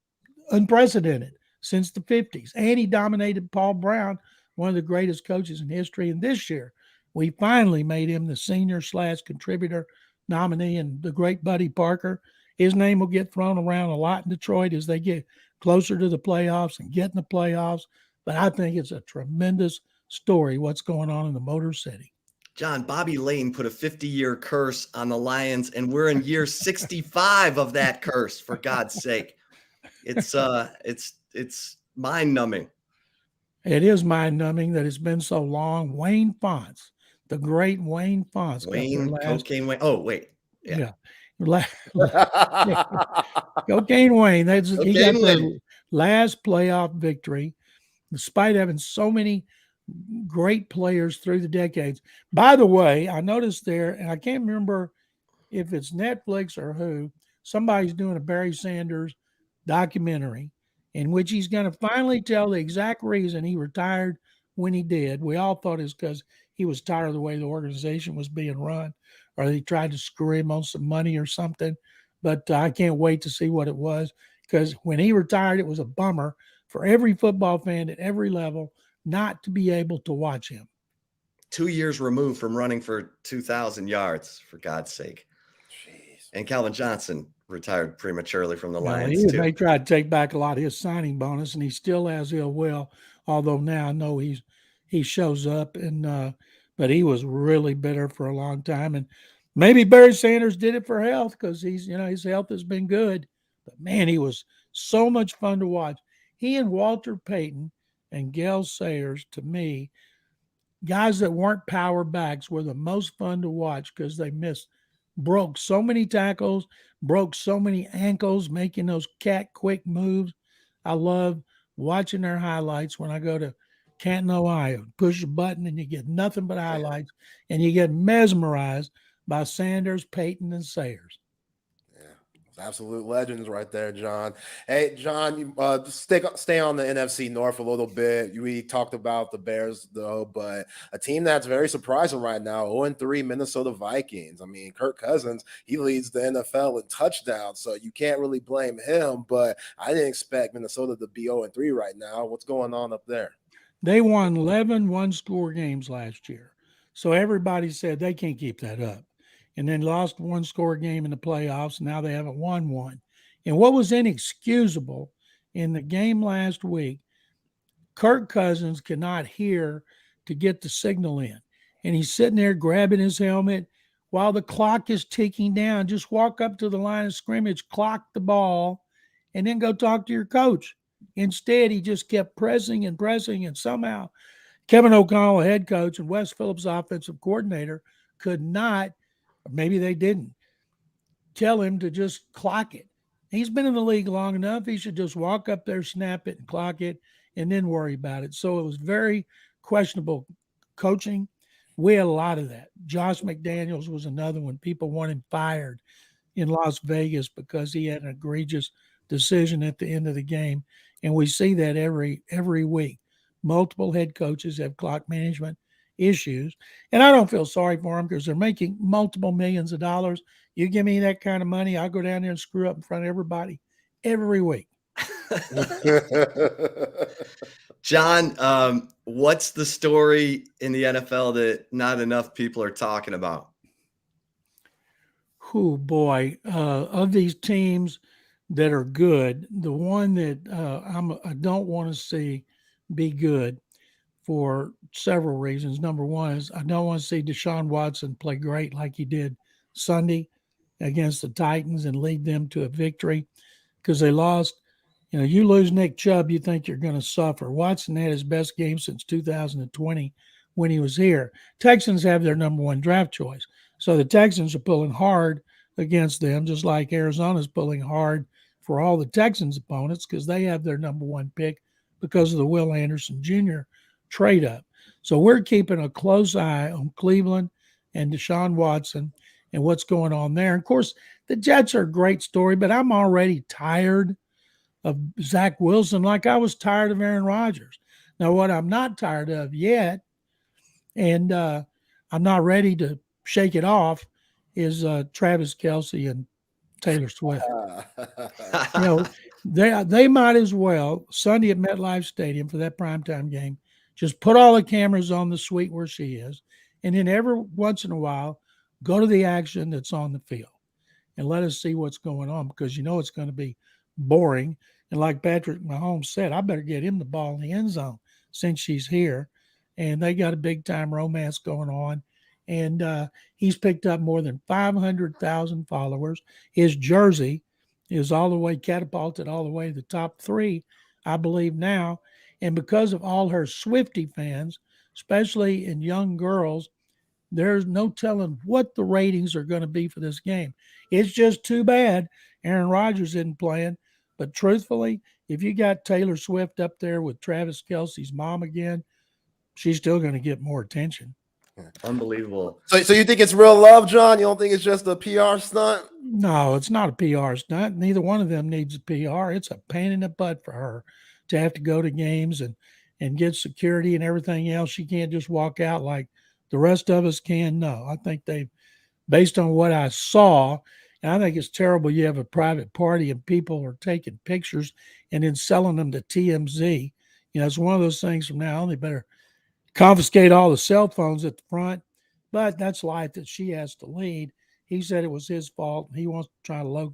Speaker 15: unprecedented since the 50s. And he dominated Paul Brown, one of the greatest coaches in history. And this year, we finally made him the senior/contributor nominee, and the great Buddy Parker. His name will get thrown around a lot in Detroit as they get closer to the playoffs and get in the playoffs. But I think it's a tremendous story what's going on in the Motor City.
Speaker 13: John, Bobby Lane put a 50-year curse on the Lions, and we're in year 65 of that curse, for God's sake. It's mind-numbing.
Speaker 15: It is mind-numbing that it's been so long. Wayne Fonts, the great Wayne Fonts.
Speaker 13: Cocaine Wayne. Oh, wait.
Speaker 15: Yeah. Cocaine Wayne. He got their last playoff victory, despite having so many great players through the decades. By the way, I noticed there, and I can't remember if it's Netflix or who, somebody's doing a Barry Sanders documentary in which he's going to finally tell the exact reason he retired when he did. We all thought it's because he was tired of the way the organization was being run, or they tried to screw him on some money or something. But I can't wait to see what it was, because when he retired, it was a bummer for every football fan at every level not to be able to watch him.
Speaker 13: 2 years removed from running for 2,000 yards, for God's sake. Jeez. And Calvin Johnson retired prematurely from the Lions, too.
Speaker 15: They tried to take back a lot of his signing bonus, and he still has ill will, although now I know he shows up, and but he was really bitter for a long time. And maybe Barry Sanders did it for health, because his health has been good. But, man, he was so much fun to watch. He and Walter Payton and Gale Sayers, to me, guys that weren't power backs, were the most fun to watch, because they broke so many tackles, broke so many ankles, making those cat quick moves. I love watching their highlights when I go to Canton, Ohio. Push a button and you get nothing but highlights, and you get mesmerized by Sanders, Payton, and Sayers.
Speaker 12: Absolute legends right there, John. Hey, John, you stay on the NFC North a little bit. We talked about the Bears, though, but a team that's very surprising right now, 0-3 Minnesota Vikings. I mean, Kirk Cousins, he leads the NFL in touchdowns, so you can't really blame him, but I didn't expect Minnesota to be 0-3 right now. What's going on up there?
Speaker 15: They won 11 one-score games last year, so everybody said they can't keep that up. And then lost one-score game in the playoffs. Now they haven't won one. And what was inexcusable in the game last week, Kirk Cousins cannot hear to get the signal in. And he's sitting there grabbing his helmet while the clock is ticking down. Just walk up to the line of scrimmage, clock the ball, and then go talk to your coach. Instead, he just kept pressing, and somehow Kevin O'Connell, head coach, and Wes Phillips, offensive coordinator, could not, or maybe they didn't, tell him to just clock it. He's been in the league long enough. He should just walk up there, snap it, and clock it, and then worry about it. So it was very questionable coaching. We had a lot of that. Josh McDaniels was another one. People want him fired in Las Vegas because he had an egregious decision at the end of the game. And we see that every week. Multiple head coaches have clock management issues. And I don't feel sorry for them, because they're making multiple millions of dollars. You give me that kind of money, I'll go down there and screw up in front of everybody every week.
Speaker 13: John, what's the story in the NFL that not enough people are talking about?
Speaker 15: Oh, boy. Of these teams that are good, the one that I don't want to see be good for several reasons. Number one is I don't want to see Deshaun Watson play great like he did Sunday against the Titans and lead them to a victory, because they lost. You lose Nick Chubb, you think you're going to suffer. Watson had his best game since 2020 when he was here. Texans have their number one draft choice. So the Texans are pulling hard against them, just like Arizona's pulling hard for all the Texans' opponents, because they have their number one pick because of the Will Anderson Jr. trade up. So we're keeping a close eye on Cleveland and Deshaun Watson and what's going on there. And of course, the Jets are a great story, but I'm already tired of Zach Wilson like I was tired of Aaron Rodgers. Now, what I'm not tired of yet, and I'm not ready to shake it off, is Travis Kelce and Taylor Swift. They might as well, Sunday at MetLife Stadium for that primetime game, just put all the cameras on the suite where she is, and then every once in a while, Go to the action that's on the field and let us see what's going on, because it's going to be boring. And like Patrick Mahomes said, I better get him the ball in the end zone since she's here. And they got a big-time romance going on. And he's picked up more than 500,000 followers. His jersey is all the way catapulted all the way to the top 3, I believe now. And because of all her Swiftie fans, especially in young girls, there's no telling what the ratings are going to be for this game. It's just too bad Aaron Rodgers isn't playing. But truthfully, if you got Taylor Swift up there with Travis Kelce's mom again, she's still going to get more attention.
Speaker 13: Unbelievable.
Speaker 12: So you think it's real love, John? You don't think it's just a PR stunt?
Speaker 15: No, it's not a PR stunt. Neither one of them needs a PR. It's a pain in the butt for her to have to go to games and get security and everything else. She can't just walk out like the rest of us can. No, I think based on what I saw, and I think it's terrible. You have a private party and people are taking pictures and then selling them to TMZ. It's one of those things from now on. They better confiscate all the cell phones at the front. But that's life that she has to lead. He said it was his fault. He wants to try to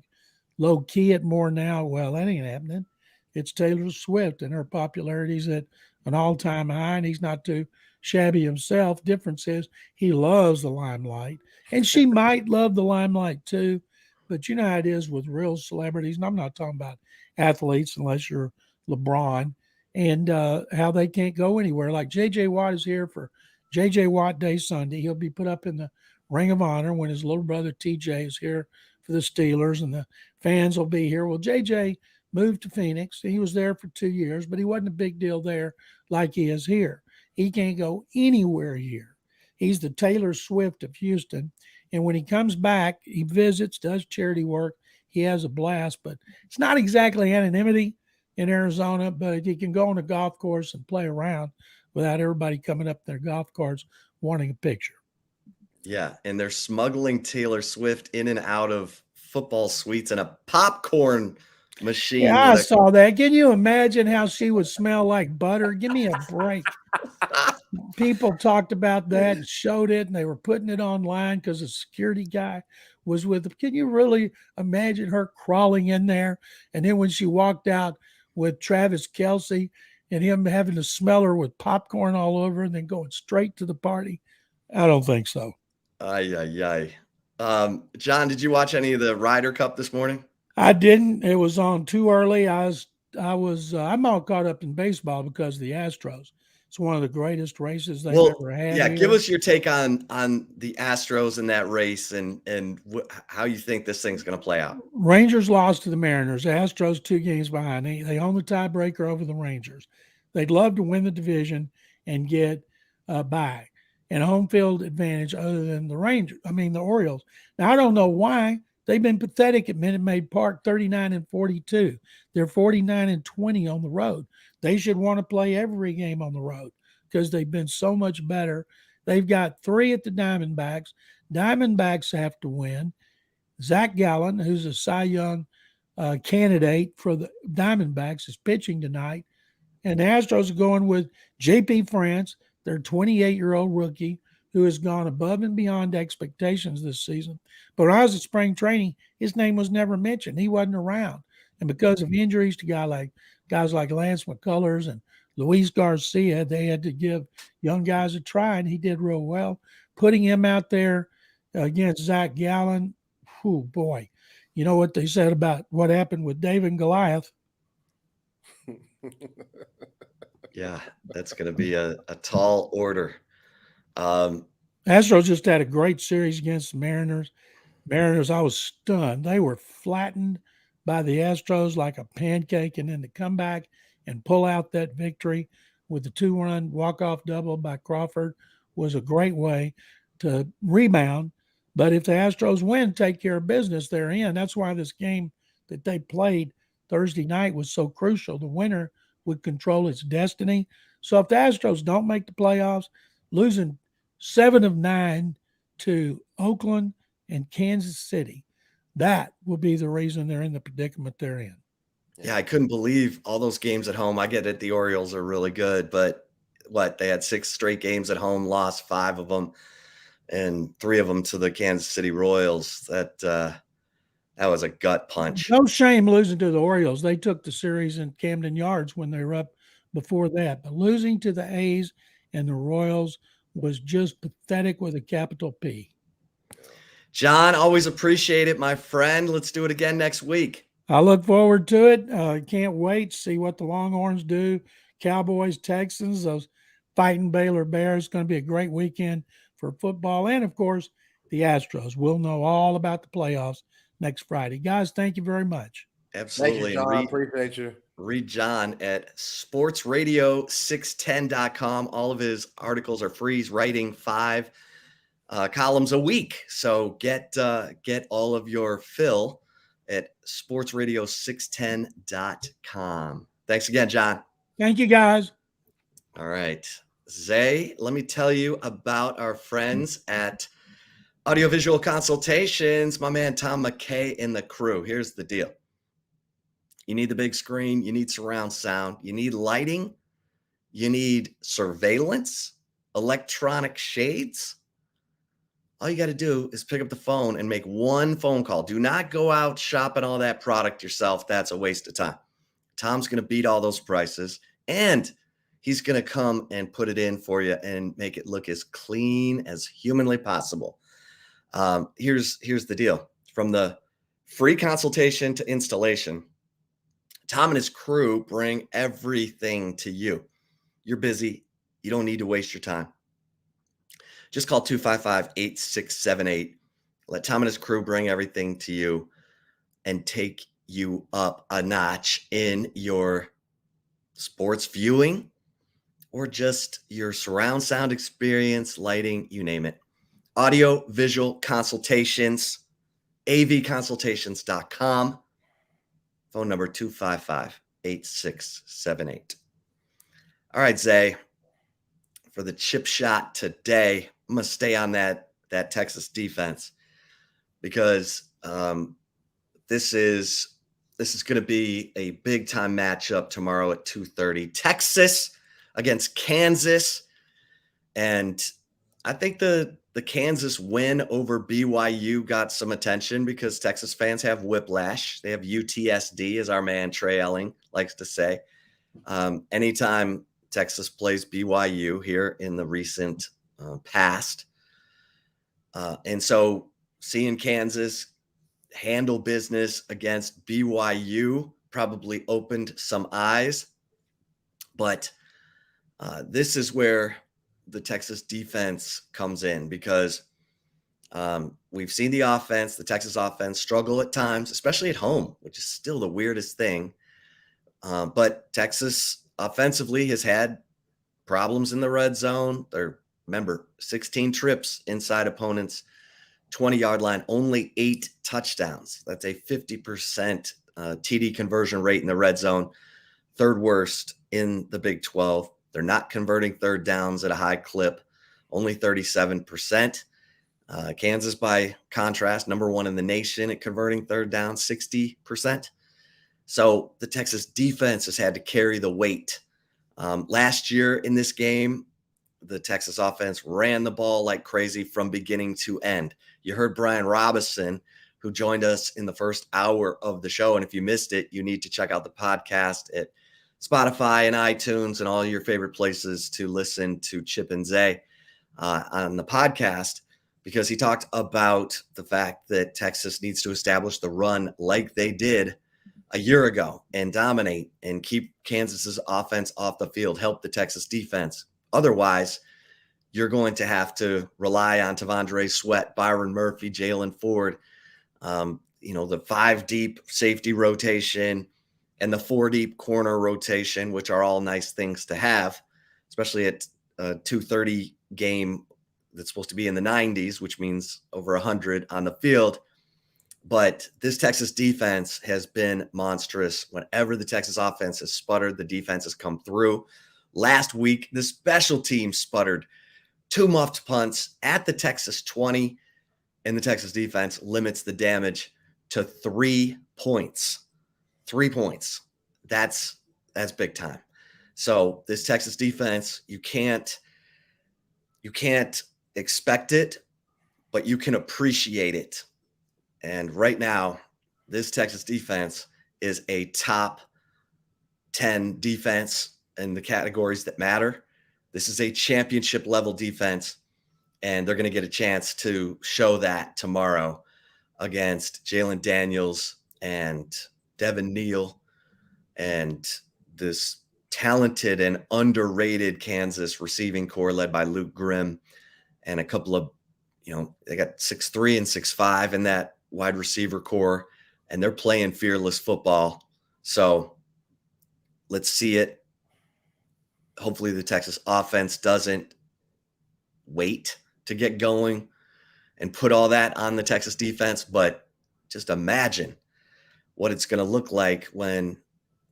Speaker 15: low key it more now. Well, that ain't happening. It's Taylor Swift, and her popularity's at an all-time high, and he's not too shabby himself. Difference is he loves the limelight, and she might love the limelight too. But you know how it is with real celebrities, and I'm not talking about athletes unless you're LeBron, and how they can't go anywhere. Like J.J. Watt is here for J.J. Watt Day Sunday. He'll be put up in the Ring of Honor when his little brother T.J. is here for the Steelers, and the fans will be here. Well, J.J. moved to Phoenix. He was there for 2 years, but he wasn't a big deal there like he is here. He can't go anywhere here. He's the Taylor Swift of Houston. And when he comes back, he visits, does charity work. He has a blast, but it's not exactly anonymity in Arizona, but he can go on a golf course and play around without everybody coming up their golf carts wanting a picture.
Speaker 13: Yeah, and they're smuggling Taylor Swift in and out of football suites and a popcorn machine.
Speaker 15: Yeah, I saw that. Can you imagine how she would smell like butter? Give me a break. People talked about that and showed it, and they were putting it online because the security guy was with them. Can you really imagine her crawling in there? And then when she walked out with Travis Kelce and him having to smell her with popcorn all over and then going straight to the party? I don't think so.
Speaker 13: John, did you watch any of the Ryder Cup this morning?
Speaker 15: I didn't. It was on too early. I'm all caught up in baseball because of the Astros. It's one of the greatest races they've ever had.
Speaker 13: Yeah,
Speaker 15: here.
Speaker 13: give us your take on the Astros in that race and how you think this thing's going to play out.
Speaker 15: Rangers lost to the Mariners. The Astros 2 games behind. They own the tiebreaker over the Rangers. They'd love to win the division and get by and home field advantage other than the Orioles. Now, I don't know why. They've been pathetic at Minute Maid Park, 39-42. They're 49-20 on the road. They should want to play every game on the road because they've been so much better. They've got 3 at the Diamondbacks. Diamondbacks have to win. Zach Gallen, who's a Cy Young candidate for the Diamondbacks, is pitching tonight. And the Astros are going with J.P. France, their 28-year-old rookie, who has gone above and beyond expectations this season. But when I was at spring training, his name was never mentioned. He wasn't around. And because of injuries to guys like Lance McCullers and Luis Garcia, they had to give young guys a try, and he did real well. Putting him out there against Zach Gallen, oh boy. You know what they said about what happened with David and Goliath?
Speaker 13: Yeah, that's going to be a tall order.
Speaker 15: Astros just had a great series against the Mariners. I was stunned. They were flattened by the Astros like a pancake, and then to come back and pull out that victory with the 2-run walk-off double by Crawford was a great way to rebound. But if the Astros win, take care of business, they're in. That's why this game that they played Thursday night was so crucial. The winner would control its destiny. So if the Astros don't make the playoffs, losing 7 of 9 to Oakland and Kansas City, that will be the reason they're in the predicament they're in.
Speaker 13: Yeah, I couldn't believe all those games at home. I get it. The Orioles are really good, but they had 6 straight games at home, lost 5 of them. and 3 of them to the Kansas City Royals. That was a gut punch.
Speaker 15: No shame losing to the Orioles. They took the series in Camden Yards when they were up before that. But losing to the A's and the Royals was just pathetic with a capital P.
Speaker 13: John, always appreciate it, my friend. Let's do it again next week.
Speaker 15: I look forward to it. Can't wait to see what the Longhorns do. Cowboys, Texans, those fighting Baylor Bears. It's going to be a great weekend for football. And, of course, the Astros. We'll know all about the playoffs next Friday. Guys, thank you very much.
Speaker 13: Absolutely.
Speaker 12: Thank you, John. Appreciate you.
Speaker 13: Read John at sportsradio610.com. All of his articles are free. He's writing 5 columns a week. So get all of your fill at sportsradio610.com. Thanks again, John.
Speaker 15: Thank you, guys.
Speaker 13: All right. Zay, let me tell you about our friends at Audiovisual Consultations, my man Tom McKay and the crew. Here's the deal. You need the big screen. You need surround sound. You need lighting. You need surveillance, electronic shades. All you got to do is pick up the phone and make one phone call. Do not go out shopping all that product yourself. That's a waste of time. Tom's going to beat all those prices, and he's going to come and put it in for you and make it look as clean as humanly possible. Here's the deal. From the free consultation to installation, Tom and his crew bring everything to you. You're busy. You don't need to waste your time. Just call 255-8678. Let Tom and his crew bring everything to you and take you up a notch in your sports viewing or just your surround sound experience, lighting, you name it. Audio Visual Consultations, avconsultations.com. Phone number 255-8678. All right, Zay, for the chip shot today, I'm going to stay on that Texas defense because this is going to be a big time matchup tomorrow at 2:30. Texas against Kansas, and I think the Kansas win over BYU got some attention because Texas fans have whiplash. They have UTSD, as our man Trey Elling likes to say. Anytime Texas plays BYU here in the recent past. And so seeing Kansas handle business against BYU probably opened some eyes. But this is where the Texas defense comes in because we've seen the offense, the Texas offense, struggle at times, especially at home, which is still the weirdest thing. But Texas offensively has had problems in the red zone. Remember, 16 trips inside opponents' 20-yard line, only 8 touchdowns. That's a 50% TD conversion rate in the red zone, 3rd worst in the Big 12. They're not converting 3rd downs at a high clip, only 37%. Kansas, by contrast, number 1 in the nation at converting 3rd down, 60%. So the Texas defense has had to carry the weight. Last year in this game, the Texas offense ran the ball like crazy from beginning to end. You heard Brian Robinson, who joined us in the first hour of the show. And if you missed it, you need to check out the podcast at Spotify and iTunes and all your favorite places to listen to Chip and Zay on the podcast, because he talked about the fact that Texas needs to establish the run like they did a year ago and dominate and keep Kansas's offense off the field, help the Texas defense. Otherwise, you're going to have to rely on Tavondre Sweat, Byron Murphy, Jalen Ford, the 5-deep safety rotation and the 4-deep corner rotation, which are all nice things to have, especially at a 2:30 game that's supposed to be in the 90s, which means over 100 on the field. But this Texas defense has been monstrous. Whenever the Texas offense has sputtered, the defense has come through. Last week, the special team sputtered 2 muffed punts at the Texas 20, and the Texas defense limits the damage to 3 points. 3 points. That's big time. So this Texas defense, you can't expect it but you can appreciate it. And right now, this Texas defense is a top 10 defense in the categories that matter. This is a championship level defense, and they're going to get a chance to show that tomorrow against Jalen Daniels and Devin Neal and this talented and underrated Kansas receiving core led by Luke Grimm and a couple of, they got 6'3" and 6'5" in that wide receiver core, and they're playing fearless football. So let's see it. Hopefully the Texas offense doesn't wait to get going and put all that on the Texas defense, but just imagine what it's going to look like when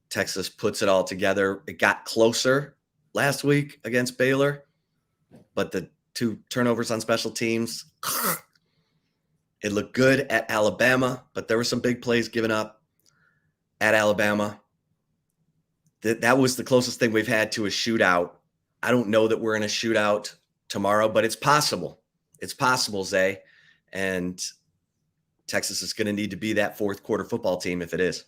Speaker 13: Texas puts it all together. It got closer last week against Baylor, but the 2 turnovers on special teams, it looked good at Alabama, but there were some big plays given up at Alabama. That was the closest thing we've had to a shootout. I don't know that we're in a shootout tomorrow, but it's possible. It's possible, Zay. And Texas is going to need to be that fourth quarter football team if it is.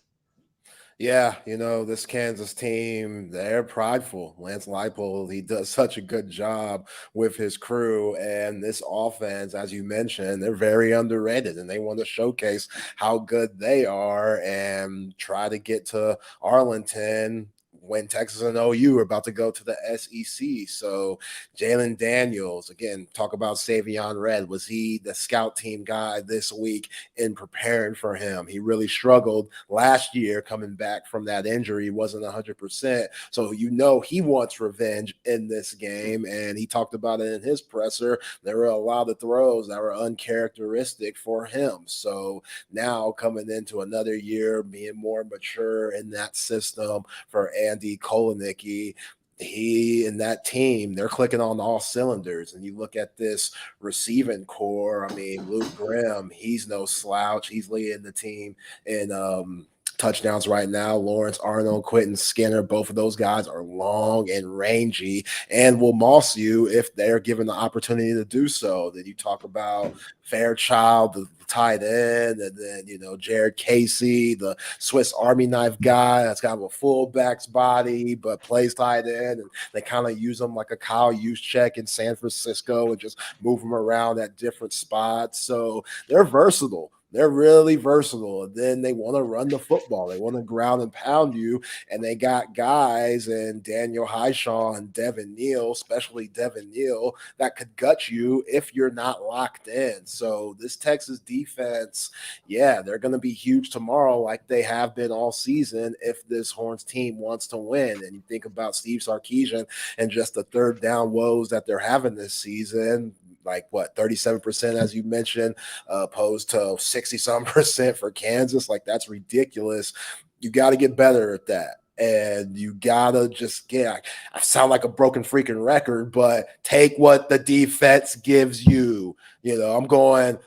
Speaker 12: Yeah, this Kansas team, they're prideful. Lance Leipold, he does such a good job with his crew. And this offense, as you mentioned, they're very underrated, and they want to showcase how good they are and try to get to Arlington when Texas and OU are about to go to the SEC. So Jalen Daniels, again, talk about Savion Red. Was he the scout team guy this week in preparing for him? He really struggled last year coming back from that injury. He wasn't 100%. So he wants revenge in this game, and he talked about it in his presser. There were a lot of throws that were uncharacteristic for him. So now coming into another year, being more mature in that system for Andy Kolenicki, he and that team, they're clicking on all cylinders. And you look at this receiving core, I mean, Luke Grimm, he's no slouch. He's leading the team in touchdowns right now. Lawrence Arnold, Quentin Skinner, both of those guys are long and rangy and will moss you if they're given the opportunity to do so. Then you talk about Fairchild, the tight end, and then, Jared Casey, the Swiss Army knife guy that's got a fullback's body but plays tight end, and they kind of use him like a Kyle Juszczyk in San Francisco and just move him around at different spots. So they're versatile. They're really versatile. And then they want to run the football. They want to ground and pound you. And they got guys and Daniel Highshaw and Devin Neal, especially Devin Neal, that could gut you if you're not locked in. So this Texas defense, they're going to be huge tomorrow like they have been all season if this Horns team wants to win. And you think about Steve Sarkisian and just the third down woes that they're having this season, like 37%, as you mentioned, opposed to 60-some% for Kansas. Like, that's ridiculous. You got to get better at that. And you got to just I sound like a broken freaking record, but take what the defense gives you. I'm going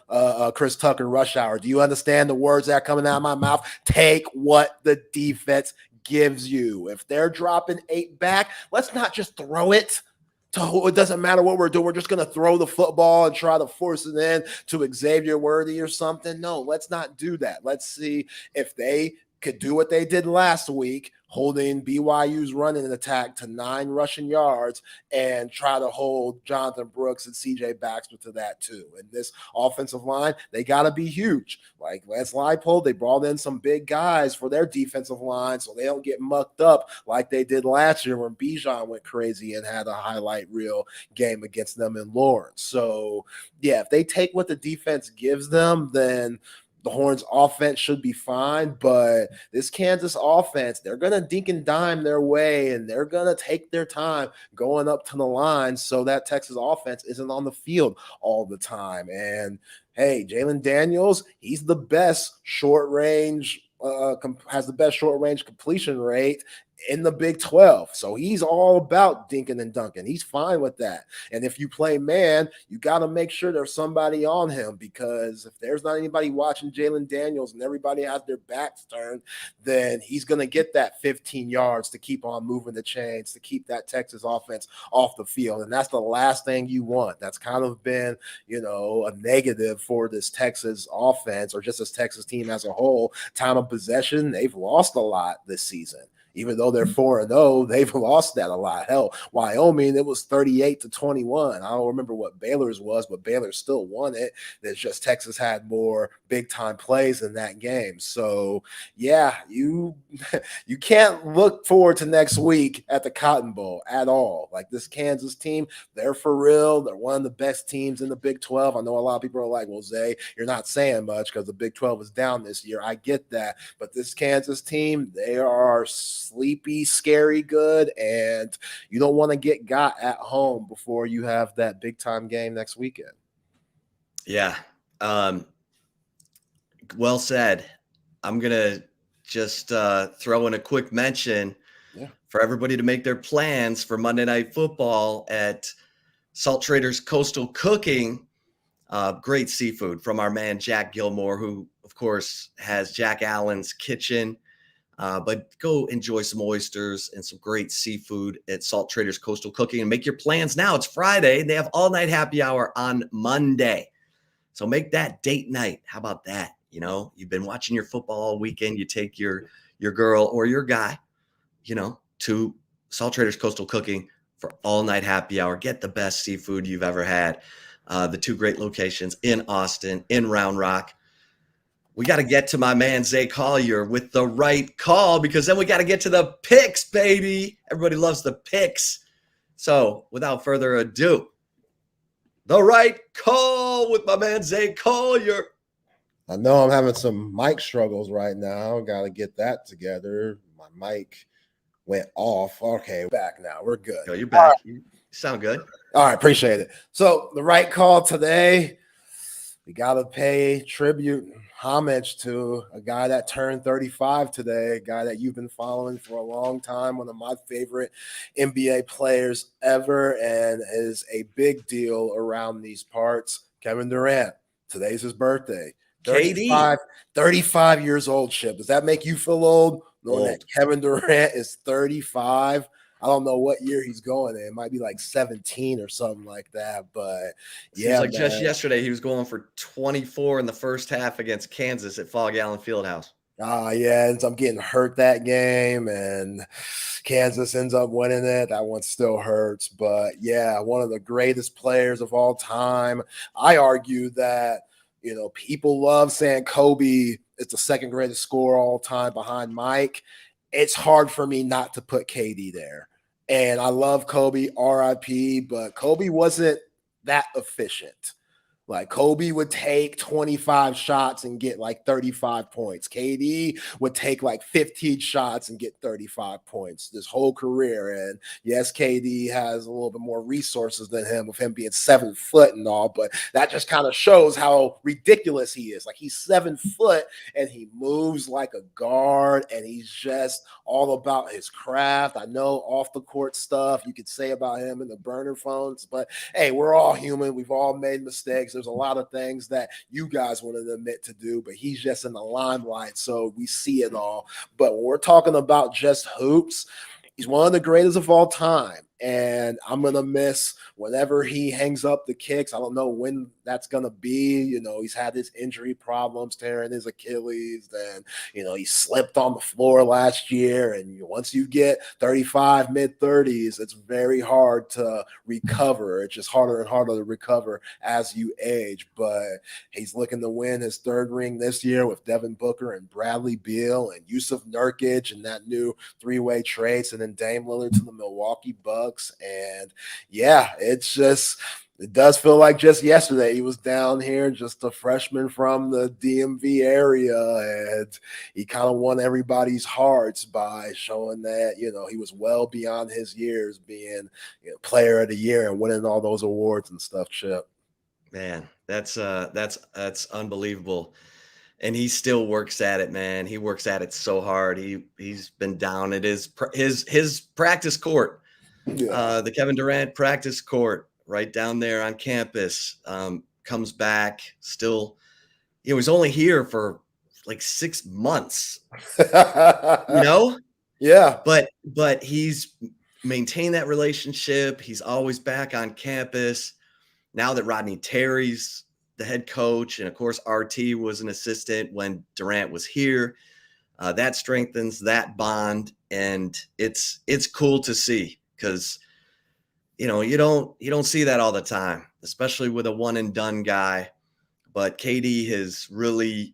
Speaker 12: Chris Tucker Rush Hour. Do you understand the words that are coming out of my mouth? Take what the defense gives you. If they're dropping 8 back, let's not just throw it. It doesn't matter what we're doing. We're just going to throw the football and try to force it in to Xavier Worthy or something. No, let's not do that. Let's see if they could do what they did last week, holding BYU's running attack to 9 rushing yards, and try to hold Jonathan Brooks and CJ Baxter to that too. And this offensive line, they got to be huge. Like Lance Leipold, they brought in some big guys for their defensive line so they don't get mucked up like they did last year when Bijan went crazy and had a highlight reel game against them in Lawrence. So, if they take what the defense gives them, then the Horns offense should be fine, but this Kansas offense, they're going to dink and dime their way, and they're going to take their time going up to the line so that Texas offense isn't on the field all the time. And hey, Jalen Daniels, he's the best short range, has the best short range completion rate in the Big 12. So he's all about dinking and dunking. He's fine with that. And if you play man, you got to make sure there's somebody on him, because if there's not anybody watching Jalen Daniels and everybody has their backs turned, then he's going to get that 15 yards to keep on moving the chains, to keep that Texas offense off the field. And that's the last thing you want. That's kind of been, a negative for this Texas offense, or just this Texas team as a whole. Time of possession, they've lost a lot this season. Even though they're 4-0, they've lost that a lot. Hell, Wyoming, it was 38-21. I don't remember what Baylor's was, but Baylor still won it. It's just Texas had more big-time plays in that game. So, yeah, you can't look forward to next week at the Cotton Bowl at all. Like, this Kansas team, they're for real. They're one of the best teams in the Big 12. I know a lot of people are like, well, Zay, you're not saying much because the Big 12 is down this year. I get that. But this Kansas team, they are sleepy, scary good, and you don't want to get got at home before you have that big time game next weekend.
Speaker 13: Yeah. Well said. I'm going to just throw in a quick mention for everybody to make their plans for Monday Night Football at Salt Traders Coastal Cooking. Great seafood from our man, Jack Gilmore, who, of course, has Jack Allen's Kitchen. But go enjoy some oysters and some great seafood at Salt Traders Coastal Cooking and make your plans now. It's Friday. They have all night happy hour on Monday. So make that date night. How about that? You've been watching your football all weekend. You take your girl or your guy, to Salt Traders Coastal Cooking for all night happy hour. Get the best seafood you've ever had. The two great locations in Austin, in Round Rock. We got to get to my man, Zay Collier, with the right call, because then we got to get to the picks, baby. Everybody loves the picks. So without further ado, the right call with my man, Zay Collier.
Speaker 12: I know I'm having some mic struggles right now. Got to get that together. My mic went off. Okay, back now. We're good.
Speaker 13: Yo, you're back. You sound good.
Speaker 12: All right, appreciate it. So the right call today, we got to pay tribute, homage to a guy that turned 35 today, a guy that you've been following for a long time, one of my favorite NBA players ever, and is a big deal around these parts. Kevin Durant. Today's his birthday. 35 years old, Chip. Does that make you feel old? Knowing that Kevin Durant is 35. I don't know what year he's going in. It might be like 17 or something like that. But yeah,
Speaker 13: like just yesterday, he was going for 24 in the first half against Kansas at Fog Allen Fieldhouse.
Speaker 12: Yeah, and so I'm getting hurt that game, and Kansas ends up winning it. That one still hurts. But yeah, one of the greatest players of all time. I argue that, people love saying Kobe is the second greatest scorer all time behind Mike. It's hard for me not to put KD there. And I love Kobe, RIP, but Kobe wasn't that efficient. Like, Kobe would take 25 shots and get like 35 points. KD would take like 15 shots and get 35 points this whole career. And yes, KD has a little bit more resources than him, with him being 7 foot and all, but that just kind of shows how ridiculous he is. Like, he's 7 foot and he moves like a guard, and he's just all about his craft. I know off the court stuff you could say about him in the burner phones, but hey, we're all human. We've all made mistakes. There's a lot of things that you guys want to admit to do, but he's just in the limelight, so we see it all. But when we're talking about just hoops, he's one of the greatest of all time. And I'm going to miss whenever he hangs up the kicks. I don't know when that's going to be. He's had his injury problems, tearing his Achilles. Then, he slipped on the floor last year. And once you get 35, mid-30s, it's very hard to recover. It's just harder and harder to recover as you age. But he's looking to win his 3rd ring this year with Devin Booker and Bradley Beal and Yusuf Nurkic and that new 3-way trade, and then Dame Lillard to the Milwaukee Bucks. And yeah, it does feel like just yesterday he was down here, just a freshman from the DMV area, and he kind of won everybody's hearts by showing that, he was well beyond his years, being player of the year and winning all those awards and stuff, Chip.
Speaker 13: Man, that's unbelievable. and he still works at it, man. He works at it so hard. He's been down at his practice court, the Kevin Durant practice court right down there on campus. Comes back still. He was only here for like 6 months,
Speaker 12: Yeah.
Speaker 13: But he's maintained that relationship. He's always back on campus. Now that Rodney Terry's the head coach, and of course RT was an assistant when Durant was here, that strengthens that bond, and it's cool to see, because you don't see that all the time, especially with a one and done guy. But KD has really,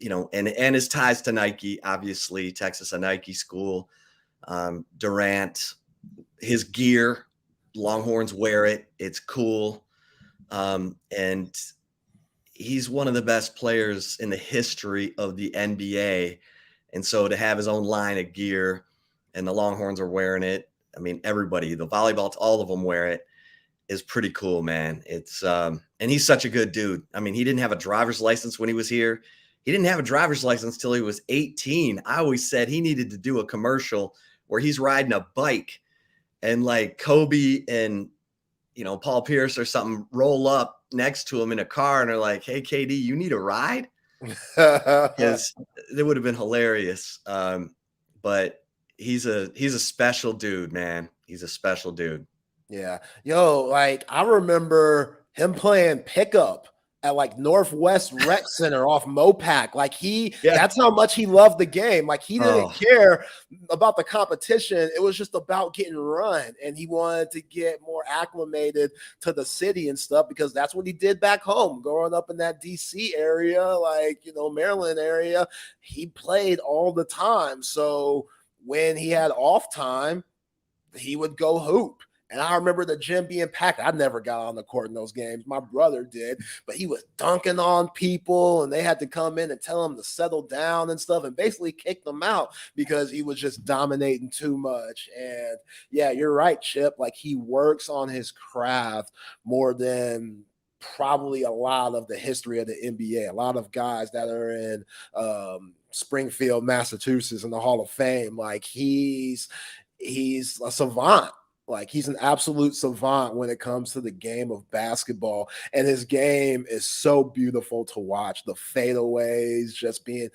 Speaker 13: and his ties to Nike, obviously, Texas, a Nike school. Durant, his gear, Longhorns wear it. It's cool. And he's one of the best players in the history of the NBA. And so to have his own line of gear, and the Longhorns are wearing it. I mean, everybody, the volleyball, all of them wear it, is pretty cool, man. It's, and he's such a good dude. I mean, he didn't have a driver's license when he was here. He didn't have a driver's license till he was 18. I always said he needed to do a commercial where he's riding a bike, and like Kobe and, Paul Pierce or something roll up next to him in a car and are like, "Hey, KD, you need a ride?" Because it would have been hilarious. But he's a special dude, man. He's a special dude.
Speaker 12: Yeah. Like I remember him playing pickup at like Northwest Rec Center off Mopac. Like that's how much he loved the game. Like he didn't care about the competition. It was just about getting run. And he wanted to get more acclimated to the city and stuff, because that's what he did back home. Growing up in that DC area, like, Maryland area, he played all the time. So when he had off time, he would go hoop. And I remember the gym being packed. I never got on the court in those games. My brother did, but he was dunking on people, and they had to come in and tell him to settle down and stuff, and basically kick them out because he was just dominating too much. And yeah, you're right, Chip. Like, he works on his craft more than probably a lot of the history of the NBA. A lot of guys that are in Springfield, Massachusetts in the Hall of Fame, like he's a savant. Like, he's an absolute savant when it comes to the game of basketball, and his game is so beautiful to watch. The fadeaways, just being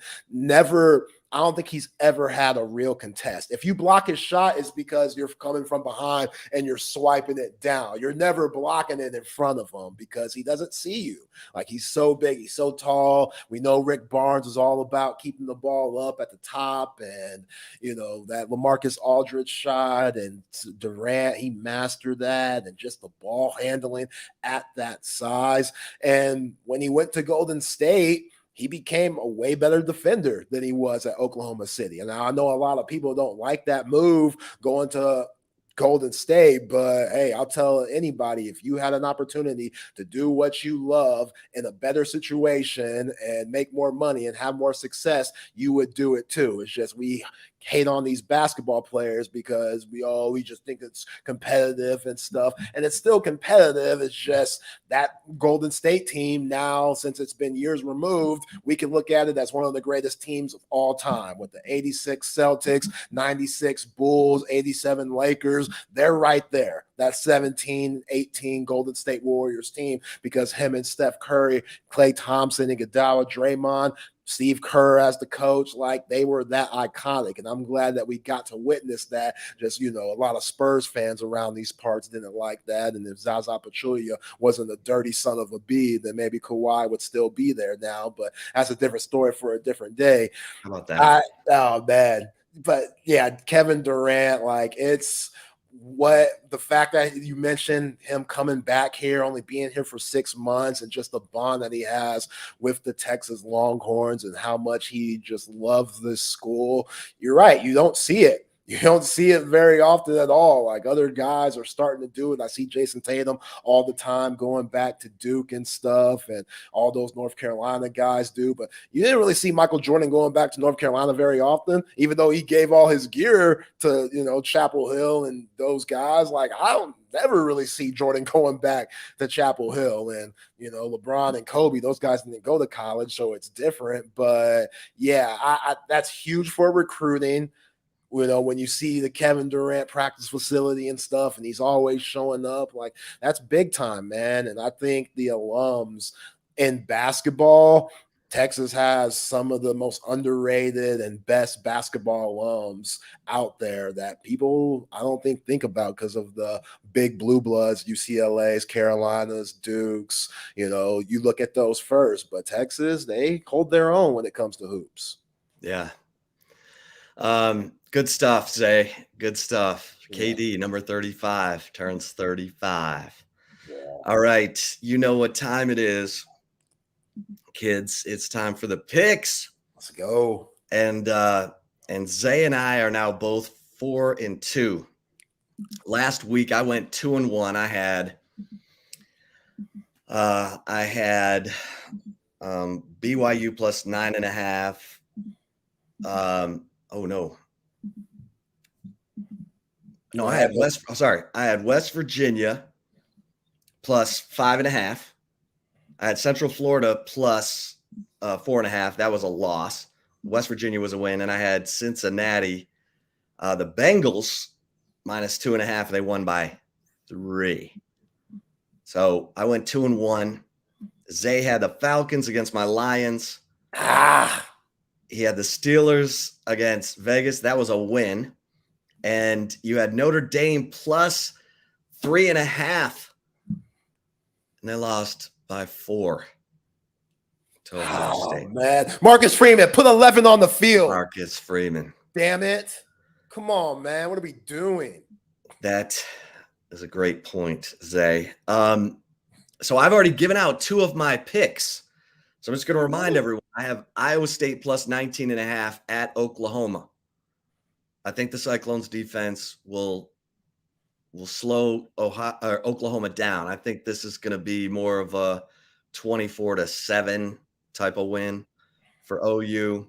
Speaker 12: I don't think he's ever had a real contest. If you block his shot, it's because you're coming from behind and you're swiping it down. You're never blocking it in front of him because he doesn't see you. Like, he's so big, he's so tall. We know Rick Barnes is all about keeping the ball up at the top, and that LaMarcus Aldridge shot, and Durant, he mastered that, and just the ball handling at that size. And when he went to Golden State, he became a way better defender than he was at Oklahoma City. And I know a lot of people don't like that move going to Golden State, but hey, I'll tell anybody, if you had an opportunity to do what you love in a better situation and make more money and have more success, you would do it too. It's just we hate on these basketball players because we just think it's competitive and stuff, and it's still competitive. It's just that Golden State team now, since it's been years removed, we can look at it as one of the greatest teams of all time, with the 86 Celtics, 96 Bulls, 87 Lakers. They're right there, that 17-18 Golden State Warriors team, because him and Steph Curry, Klay Thompson, Iguodala, Draymond, Steve Kerr as the coach, like, they were that iconic. And I'm glad that we got to witness that. Just, a lot of Spurs fans around these parts didn't like that. And if Zaza Pachulia wasn't a dirty son of a bee, then maybe Kawhi would still be there now. But that's a different story for a different day.
Speaker 13: How about that?
Speaker 12: Oh, man. But yeah, Kevin Durant, like, it's the fact that you mentioned him coming back here, only being here for 6 months, and just the bond that he has with the Texas Longhorns and how much he just loves this school. You're right. You don't see it. You don't see it very often at all. Like other guys are starting to do it. I see Jason Tatum all the time going back to Duke and stuff, and all those North Carolina guys do. But you didn't really see Michael Jordan going back to North Carolina very often, even though he gave all his gear to, Chapel Hill and those guys. Like, I don't never really see Jordan going back to Chapel Hill. And, LeBron and Kobe, those guys didn't go to college, so it's different. But, yeah, I that's huge for recruiting. When you see the Kevin Durant practice facility and stuff, and he's always showing up, like, that's big time, man. And I think the alums in basketball, Texas has some of the most underrated and best basketball alums out there that people, I don't think about because of the big blue bloods, UCLA's, Carolinas, Dukes. You look at those first, but Texas, they hold their own when it comes to hoops.
Speaker 13: Yeah. Good stuff, Zay. Good stuff. KD, number 35, turns 35. Yeah. All right. You know what time it is, kids. It's time for the picks.
Speaker 12: Let's go.
Speaker 13: And Zay and I are now both 4-2. Last week I went 2-1. I had BYU plus 9.5. Oh no. No, I had West Virginia plus 5.5. I had Central Florida plus 4.5. That was a loss. West Virginia was a win. And I had Cincinnati, the Bengals minus 2.5. They won by 3. So I went 2-1. Zay had the Falcons against my Lions. He had the Steelers against Vegas. That was a win. And you had Notre Dame plus 3.5. And they lost by 4 to Ohio State.
Speaker 12: Man. Marcus Freeman, put 11 on the field.
Speaker 13: Marcus Freeman.
Speaker 12: Damn it. Come on, man. What are we doing?
Speaker 13: That is a great point, Zay. So I've already given out 2 of my picks. So I'm just going to remind everyone, I have Iowa State plus 19.5 at Oklahoma. I think the Cyclones defense will slow Oklahoma down. I think this is going to be more of a 24-7 type of win for OU.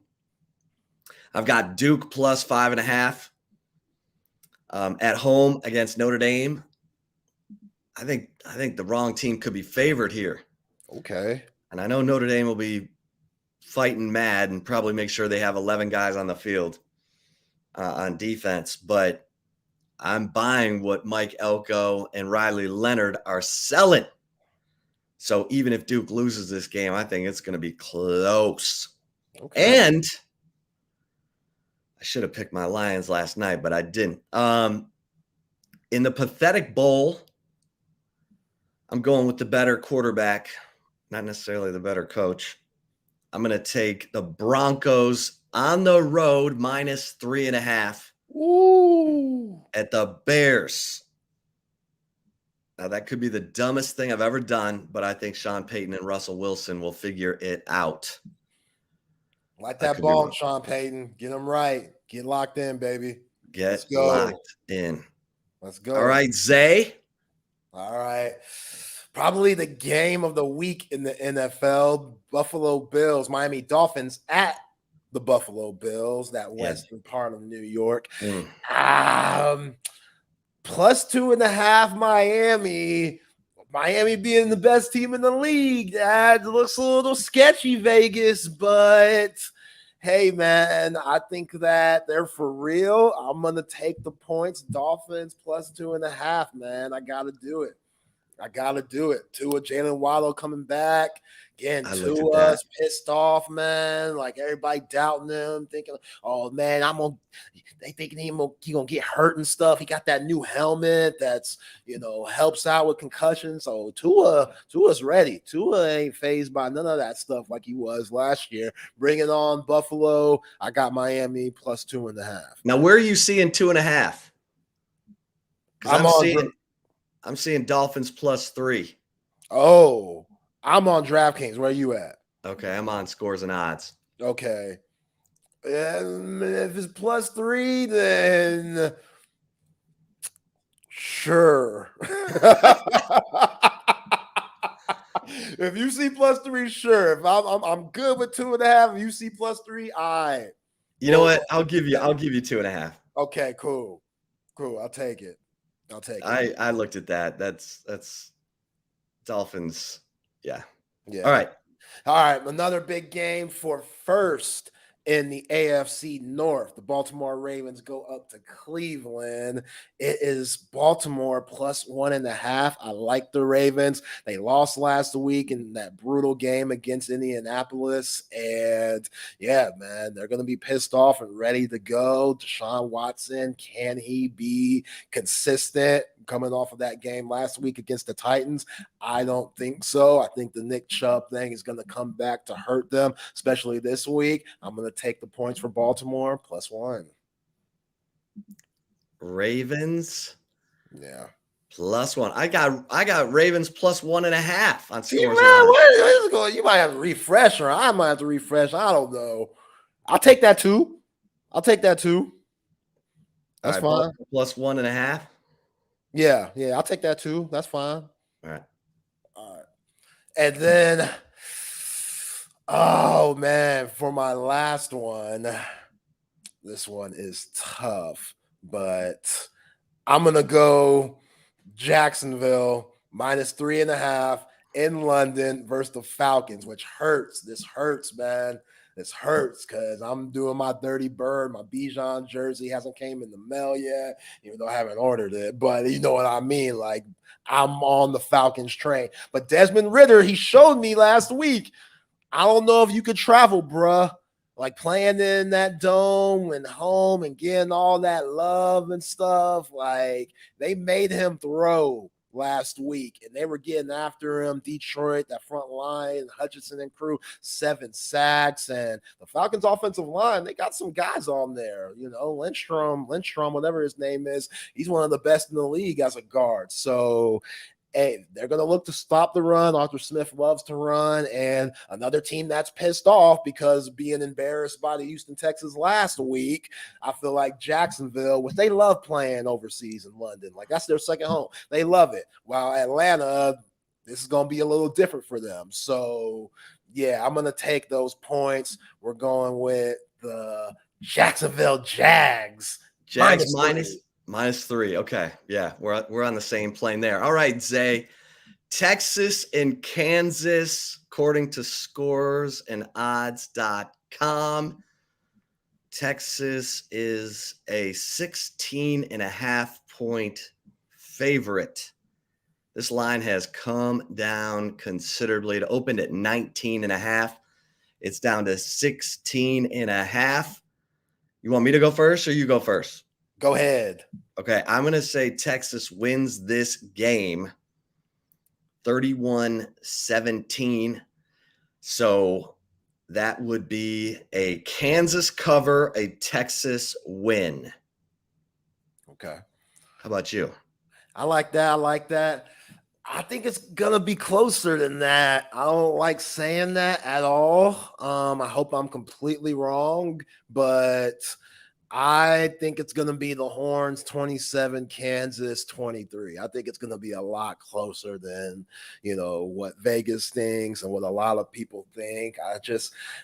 Speaker 13: I've got Duke plus 5.5 at home against Notre Dame. I think the wrong team could be favored here.
Speaker 12: Okay.
Speaker 13: And I know Notre Dame will be fighting mad and probably make sure they have 11 guys on the field on defense. But I'm buying what Mike Elko and Riley Leonard are selling. So even if Duke loses this game, I think it's going to be close. Okay. And I should have picked my Lions last night, but I didn't. In the Pathetic Bowl, I'm going with the better quarterback, not necessarily the better coach. I'm going to take the Broncos on the road minus 3.5.
Speaker 12: Ooh.
Speaker 13: At the Bears. Now, that could be the dumbest thing I've ever done, but I think Sean Payton and Russell Wilson will figure it out.
Speaker 12: Like that ball, Sean Payton. Get them right. Get locked in, baby.
Speaker 13: Get locked in.
Speaker 12: Let's go.
Speaker 13: All right, Zay.
Speaker 12: All right. Probably the game of the week in the NFL, Buffalo Bills, Miami Dolphins at the Buffalo Bills, that western part of New York. Plus 2.5 Miami. Miami being the best team in the league. That looks a little sketchy, Vegas, but hey, man, I think that they're for real. I'm going to take the points. Dolphins plus 2.5, man. I got to do it. Tua, Jalen Waddle coming back. Again, Tua's pissed off, man. Like everybody doubting him, thinking, oh, man, they thinking he gonna get hurt and stuff. He got that new helmet that's, helps out with concussion. So Tua's ready. Tua ain't fazed by none of that stuff like he was last year. Bring it on, Buffalo. I got Miami plus 2.5.
Speaker 13: Now, where are you seeing 2.5? I'm seeing Dolphins plus 3.
Speaker 12: Oh, I'm on DraftKings. Where are you at?
Speaker 13: Okay, I'm on Scores and Odds.
Speaker 12: Okay. If it's +3, then sure. If you see +3, sure. If I'm good with 2.5. If you see +3, I.
Speaker 13: You know what? I'll give you 2.5.
Speaker 12: Okay, cool. I'll take it.
Speaker 13: I looked at that. That's Dolphins. Yeah.
Speaker 12: Yeah.
Speaker 13: All right.
Speaker 12: Another big game for first in the AFC North. The Baltimore Ravens go up to Cleveland. It is Baltimore +1.5. I like the Ravens. They lost last week in that brutal game against Indianapolis. And yeah, man, they're going to be pissed off and ready to go. Deshaun Watson, can he be consistent coming off of that game last week against the Titans? I don't think so. I think the Nick Chubb thing is going to come back to hurt them, especially this week. I'm going to take the points for Baltimore +1.
Speaker 13: Ravens.
Speaker 12: Yeah.
Speaker 13: +1. I got Ravens +1.5 on
Speaker 12: See,
Speaker 13: scores.
Speaker 12: man, you might have to refresh, or I might have to refresh. I don't know. I'll take that too. That's fine.
Speaker 13: +1.5.
Speaker 12: Yeah, I'll take that too. That's fine.
Speaker 13: All right.
Speaker 12: And then, oh man, for my last one, this one is tough, but I'm gonna go Jacksonville -3.5 in London versus the Falcons, which hurts. This hurts, man. This hurts because I'm doing my Dirty Bird. My Bijan jersey hasn't came in the mail yet, even though I haven't ordered it. But you know what I mean? Like, I'm on the Falcons train. But Desmond Ridder, he showed me last week. I don't know if you could travel, bruh. Like playing in that dome and home and getting all that love and stuff. Like, they made him throw last week, and they were getting after him. Detroit, that front line, Hutchinson and crew, 7 sacks, and the Falcons' offensive line, they got some guys on there. You know, Lindstrom, whatever his name is, he's one of the best in the league as a guard. So, hey, they're going to look to stop the run. Arthur Smith loves to run, and another team that's pissed off because being embarrassed by the Houston Texans last week, I feel like Jacksonville, which they love playing overseas in London. Like, that's their second home. They love it. While Atlanta, this is going to be a little different for them. So, yeah, I'm going to take those points. We're going with the Jacksonville Jags.
Speaker 13: Jags -3. Okay. Yeah, we're on the same plane there. All right, Zay. Texas and Kansas, according to scoresandodds.com. Texas is a 16.5-point favorite. This line has come down considerably. It opened at 19.5. It's down to 16.5. You want me to go first or you go first?
Speaker 12: Go ahead.
Speaker 13: Okay, I'm going to say Texas wins this game 31-17. So that would be a Kansas cover, a Texas win.
Speaker 12: Okay.
Speaker 13: How about you?
Speaker 12: I like that. I think it's going to be closer than that. I don't like saying that at all. I hope I'm completely wrong, but I think it's going to be the Horns 27, Kansas 23. I think it's going to be a lot closer than, what Vegas thinks and what a lot of people think.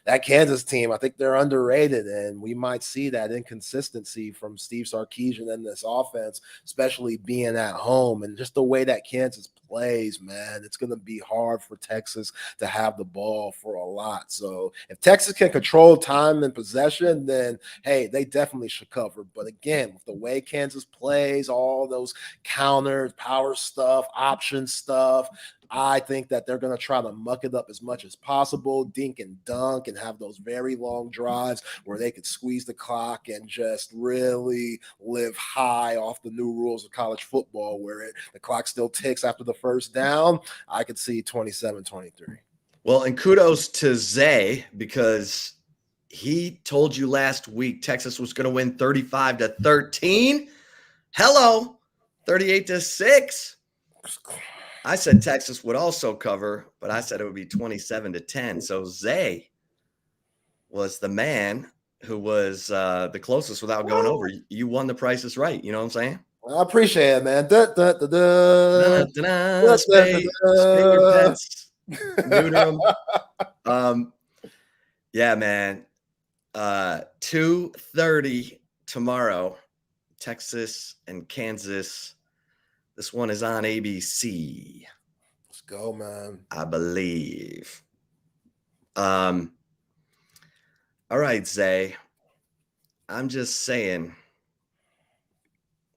Speaker 12: That Kansas team, I think they're underrated, and we might see that inconsistency from Steve Sarkisian and this offense, especially being at home and just the way that Kansas plays, man. It's going to be hard for Texas to have the ball for a lot. So if Texas can control time and possession, then, hey, they definitely should cover. But again, with the way Kansas plays, all those counters, power stuff, option stuff, I think that they're going to try to muck it up as much as possible, dink and dunk, and have those very long drives where they could squeeze the clock and just really live high off the new rules of college football where the clock still ticks after the first down. I could see 27-23.
Speaker 13: Well, and kudos to Zay because he told you last week Texas was going to win 35-13. Hello, 38-6. I said Texas would also cover, but I said it would be 27-10. So Zay was the man who was the closest without going over. You won the Price is Right. You know what I'm saying?
Speaker 12: I appreciate it, man. Da, da, da, da. Da,
Speaker 13: Spay your
Speaker 12: da, da,
Speaker 13: pets. Neuter 'em. Yeah, man. 2:30 tomorrow, Texas and Kansas. This one is on ABC.
Speaker 12: Let's go, man.
Speaker 13: I believe. All right, Zay. I'm just saying.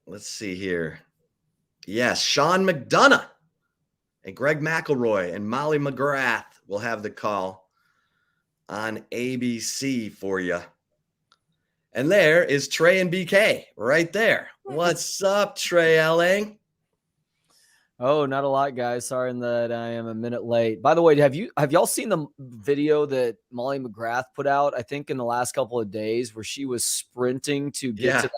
Speaker 13: Let's see here. Yes, Sean McDonough and Greg McElroy and Molly McGrath will have the call on ABC for you. And there is Trey and BK right there. What's up, Trey Elling?
Speaker 10: Oh, not a lot, guys. Sorry that I am a minute late. By the way, have y'all seen the video that Molly McGrath put out, I think in the last couple of days, where she was sprinting to get to that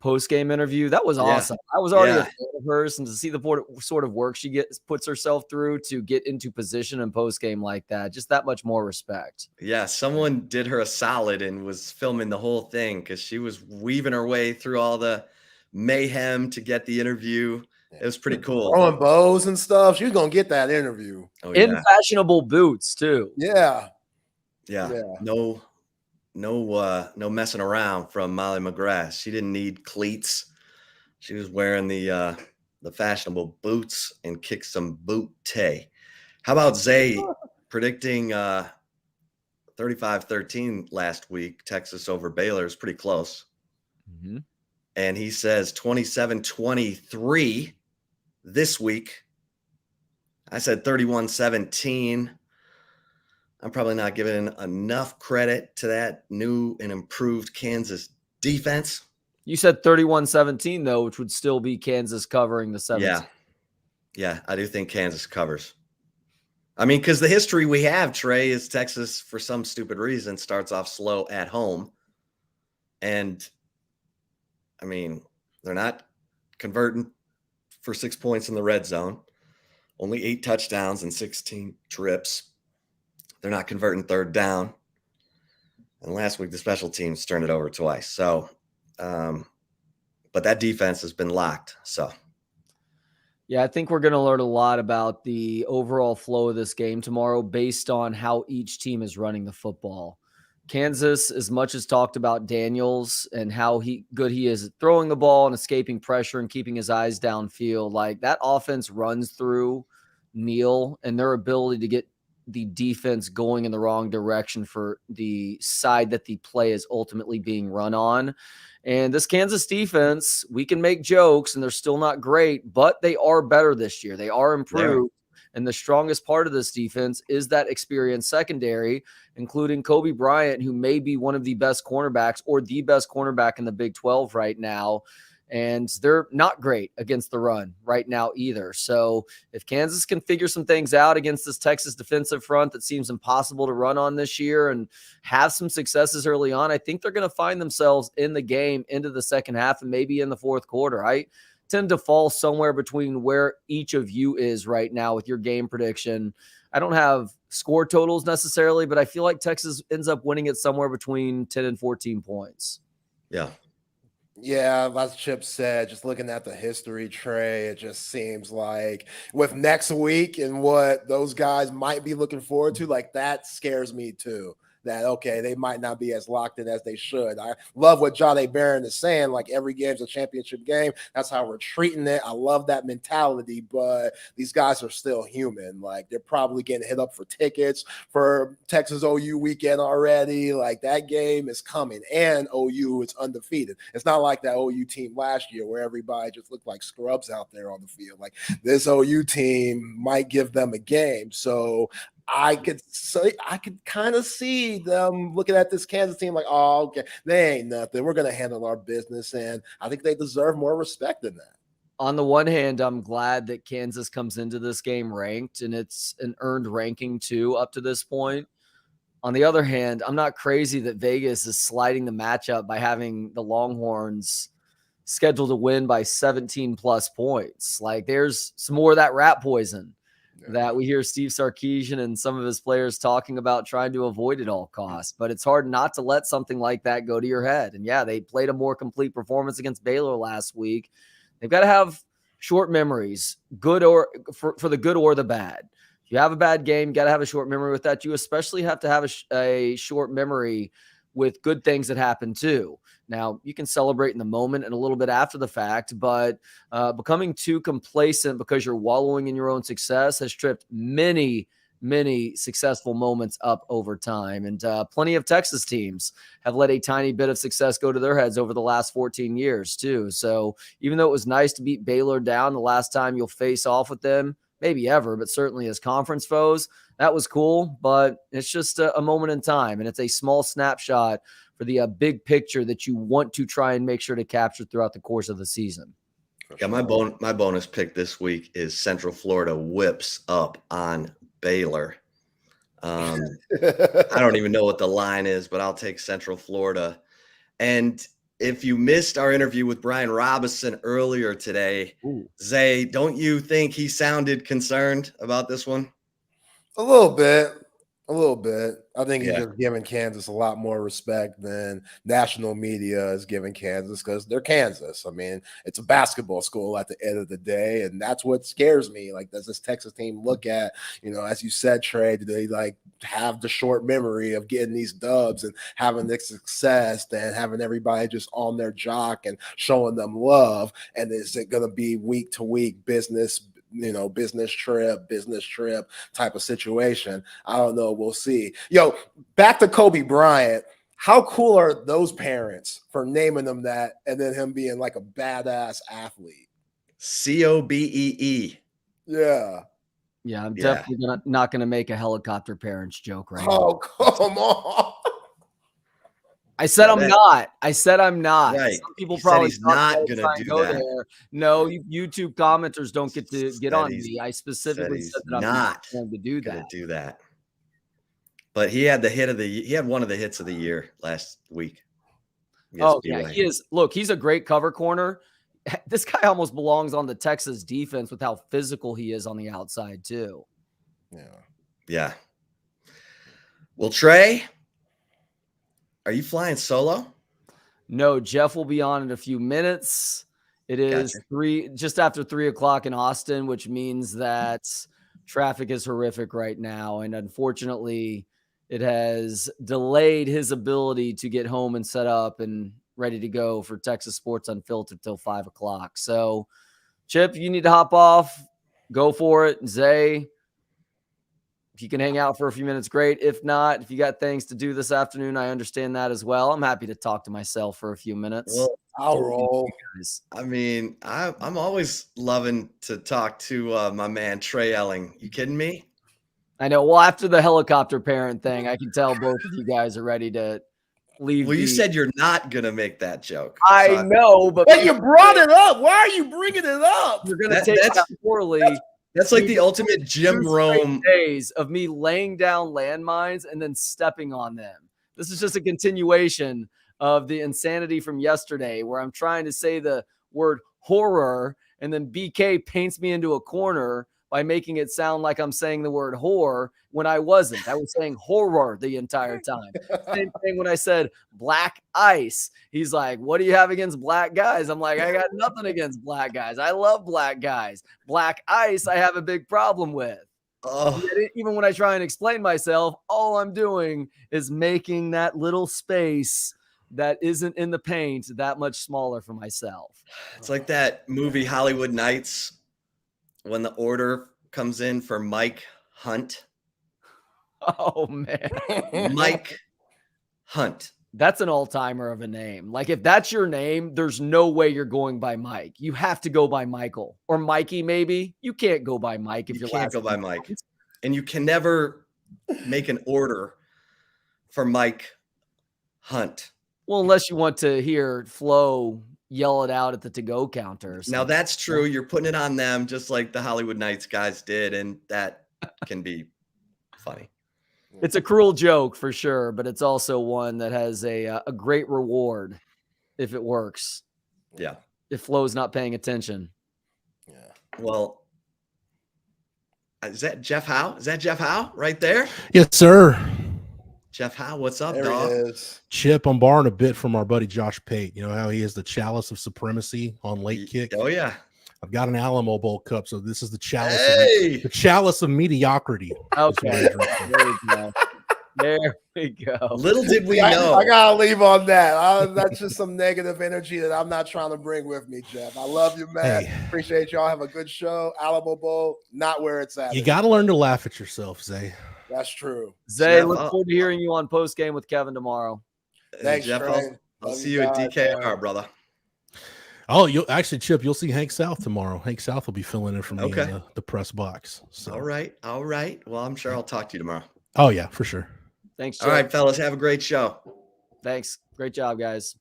Speaker 10: post-game interview? That was awesome. I was already a fan of hers, and to see the sort of work she puts herself through to get into position in post-game like that, just that much more respect.
Speaker 13: Yeah, someone did her a solid and was filming the whole thing because she was weaving her way through all the mayhem to get the interview. It was pretty cool.
Speaker 12: Throwing bows and stuff. She was gonna get that interview.
Speaker 13: Oh,
Speaker 10: in fashionable boots too.
Speaker 12: Yeah.
Speaker 13: No messing around from Molly McGrath. She didn't need cleats. She was wearing the fashionable boots and kicked some boot-tay. How about Zay predicting 35-13 last week, Texas over Baylor is pretty close.
Speaker 10: Mm-hmm.
Speaker 13: And he says 27-23 this week. I said 31-17. I'm probably not giving enough credit to that new and improved Kansas defense.
Speaker 10: You said 31-17, though, which would still be Kansas covering the 17.
Speaker 13: Yeah, I do think Kansas covers. I mean, because the history we have, Trey, is Texas, for some stupid reason, starts off slow at home. And, I mean, they're not converting for 6 points in the red zone. Only 8 touchdowns and 16 trips. They're not converting third down. And last week, the special teams turned it over twice. So, but that defense has been locked. So,
Speaker 10: yeah, I think we're going to learn a lot about the overall flow of this game tomorrow based on how each team is running the football. Kansas, as much as talked about Daniels and how good he is at throwing the ball and escaping pressure and keeping his eyes downfield, like that offense runs through Neal and their ability to get the defense going in the wrong direction for the side that the play is ultimately being run on. And this Kansas defense, we can make jokes and they're still not great, but they are better this year. They are improved. And the strongest part of this defense is that experienced secondary, including Kobe Bryant, who may be one of the best cornerbacks or the best cornerback in the Big 12 right now. And they're not great against the run right now either. So if Kansas can figure some things out against this Texas defensive front that seems impossible to run on this year and have some successes early on, I think they're going to find themselves in the game into the second half and maybe in the fourth quarter. I tend to fall somewhere between where each of you is right now with your game prediction. I don't have score totals necessarily, but I feel like Texas ends up winning it somewhere between 10 and 14 points.
Speaker 12: Yeah, as Chip said, just looking at the history, Trey, it just seems like with next week and what those guys might be looking forward to, like that scares me too. That, okay, they might not be as locked in as they should. I love what Jahdae Barron is saying, like every game's a championship game. That's how we're treating it. I love that mentality, but these guys are still human. Like they're probably getting hit up for tickets for Texas OU weekend already. Like that game is coming, and OU is undefeated. It's not like that OU team last year where everybody just looked like scrubs out there on the field. Like this OU team might give them a game. So I could kind of see them looking at this Kansas team like, oh, okay, they ain't nothing. We're going to handle our business. And I think they deserve more respect than that.
Speaker 10: On the one hand, I'm glad that Kansas comes into this game ranked, and it's an earned ranking too up to this point. On the other hand, I'm not crazy that Vegas is sliding the matchup by having the Longhorns scheduled to win by 17 plus points. Like there's some more of that rat poison that we hear Steve Sarkisian and some of his players talking about trying to avoid at all costs. But it's hard not to let something like that go to your head. And yeah, they played a more complete performance against Baylor last week. They've got to have short memories, good or for the good or the bad. If you have a bad game, you got to have a short memory with that. You especially have to have a short memory with good things that happen too. Now, you can celebrate in the moment and a little bit after the fact, but becoming too complacent because you're wallowing in your own success has tripped many successful moments up over time. And plenty of Texas teams have let a tiny bit of success go to their heads over the last 14 years too. So even though it was nice to beat Baylor down the last time you'll face off with them, maybe ever, but certainly as conference foes, that was cool. But it's just a moment in time, and it's a small snapshot for the big picture that you want to try and make sure to capture throughout the course of the season.
Speaker 13: Yeah, my bonus pick this week is Central Florida whips up on Baylor. I don't even know what the line is, but I'll take Central Florida. And if you missed our interview with Brian Robinson earlier today, Zay, don't you think he sounded concerned about this one?
Speaker 12: A little bit. I think he's just giving Kansas a lot more respect than national media is giving Kansas because they're Kansas. I mean, it's a basketball school at the end of the day, and that's what scares me. Like, does this Texas team look at, as you said, Trey, do they like have the short memory of getting these dubs and having the success and having everybody just on their jock and showing them love? And is it going to be week to week business trip type of situation? I don't know. We'll see. Yo, back to Kobe Bryant. How cool are those parents for naming him that and then him being like a badass athlete?
Speaker 13: COBEE.
Speaker 12: Yeah.
Speaker 10: Yeah, I'm definitely not going to make a helicopter parents joke right
Speaker 12: now.
Speaker 10: Oh,
Speaker 12: come on.
Speaker 10: I said I'm not.
Speaker 13: Right.
Speaker 10: Some people
Speaker 13: he
Speaker 10: probably
Speaker 13: he's not going to do that.
Speaker 10: There. No, YouTube commenters don't get to get on me. I specifically said that I'm
Speaker 13: not
Speaker 10: going to do
Speaker 13: that. But he had one of the hits of the year last week.
Speaker 10: Oh yeah, he is. Look, he's a great cover corner. This guy almost belongs on the Texas defense with how physical he is on the outside too.
Speaker 13: Yeah. Well, Trey, are you flying solo?
Speaker 10: No, Jeff will be on in a few minutes. It is just after 3:00 in Austin, which means that traffic is horrific right now. And unfortunately, it has delayed his ability to get home and set up and ready to go for Texas Sports Unfiltered till 5:00. So, Chip, you need to hop off. Go for it. Zay, if you can hang out for a few minutes, great. If not, if you got things to do this afternoon, I understand that as well. I'm happy to talk to myself for a few minutes.
Speaker 13: Well,
Speaker 12: I'll roll.
Speaker 13: I mean, I'm always loving to talk to my man, Trey Elling. You kidding me?
Speaker 10: I know. Well, after the helicopter parent thing, I can tell both of you guys are ready to leave.
Speaker 13: Well, you said you're not going to make that joke.
Speaker 10: I know, but
Speaker 12: you brought it up. Why are you bringing it up?
Speaker 10: You're going to take that poorly.
Speaker 13: That's like the ultimate Jim Rome
Speaker 10: days of me laying down landmines and then stepping on them. This is just a continuation of the insanity from yesterday where I'm trying to say the word horror and then BK paints me into a corner by making it sound like I'm saying the word whore when I wasn't. I was saying horror the entire time. Same thing when I said black ice. He's like, what do you have against black guys? I'm like, I got nothing against black guys. I love black guys. Black ice, I have a big problem with. Even when I try and explain myself, all I'm doing is making that little space that isn't in the paint that much smaller for myself.
Speaker 13: It's like that movie Hollywood Nights when the order comes in for Mike Hunt.
Speaker 10: Oh, man.
Speaker 13: Mike Hunt.
Speaker 10: That's an all-timer of a name. Like, if that's your name, there's no way you're going by Mike. You have to go by Michael or Mikey, maybe. You can't go by Mike if
Speaker 13: you can't go by Mike. And you can never make an order for Mike Hunt.
Speaker 10: Well, unless you want to hear Flo yell it out at the to-go counter.
Speaker 13: Now, that's true. You're putting it on them just like the Hollywood Nights guys did, and that can be funny.
Speaker 10: It's a cruel joke for sure, but it's also one that has a great reward if it works.
Speaker 13: Yeah.
Speaker 10: If Flo's not paying attention.
Speaker 13: Yeah. Well, Is that Jeff Howe? Is that Jeff Howe right there?
Speaker 4: Yes, sir.
Speaker 13: Jeff Howe, what's up,
Speaker 12: There
Speaker 13: dog?
Speaker 12: he is.
Speaker 4: Chip, I'm borrowing a bit from our buddy Josh Pate. You know how he is the chalice of supremacy on late kick?
Speaker 13: Oh, yeah.
Speaker 4: I've got an Alamo Bowl cup, so this is the chalice,
Speaker 13: Hey!
Speaker 4: the chalice of mediocrity.
Speaker 10: Okay. There we go. There we go.
Speaker 13: Little did we
Speaker 12: I
Speaker 13: know.
Speaker 12: gotta leave on that. That's just some negative energy that I'm not trying to bring with me, Jeff. I love you, man.
Speaker 4: Hey.
Speaker 12: Appreciate y'all. Have a good show. Alamo Bowl, not where it's at.
Speaker 4: You got to learn to laugh at yourself, Zay.
Speaker 12: That's true.
Speaker 10: Zay,
Speaker 13: Jeff,
Speaker 10: look forward to hearing you on post game with Kevin tomorrow.
Speaker 12: Thanks,
Speaker 13: Jeff.
Speaker 12: Trey.
Speaker 13: I'll
Speaker 12: Love
Speaker 13: see
Speaker 12: you
Speaker 13: you at
Speaker 12: guys,
Speaker 13: DKR,
Speaker 12: man.
Speaker 13: brother.
Speaker 4: Oh, you'll actually, Chip, you'll see Hank South tomorrow. Hank South will be filling in for me
Speaker 13: Okay.
Speaker 4: in the press box. So.
Speaker 13: All right. Well, I'm sure I'll talk to you tomorrow.
Speaker 4: Oh, yeah, for sure.
Speaker 10: Thanks,
Speaker 13: All right, fellas. Have a great show.
Speaker 10: Thanks. Great job, guys.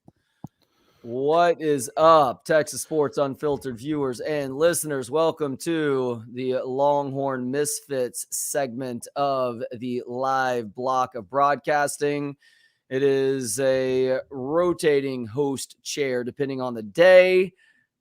Speaker 10: What is up, Texas Sports Unfiltered viewers and listeners? Welcome to the Longhorn Misfits segment of the live block of broadcasting. It is a rotating host chair depending on the day.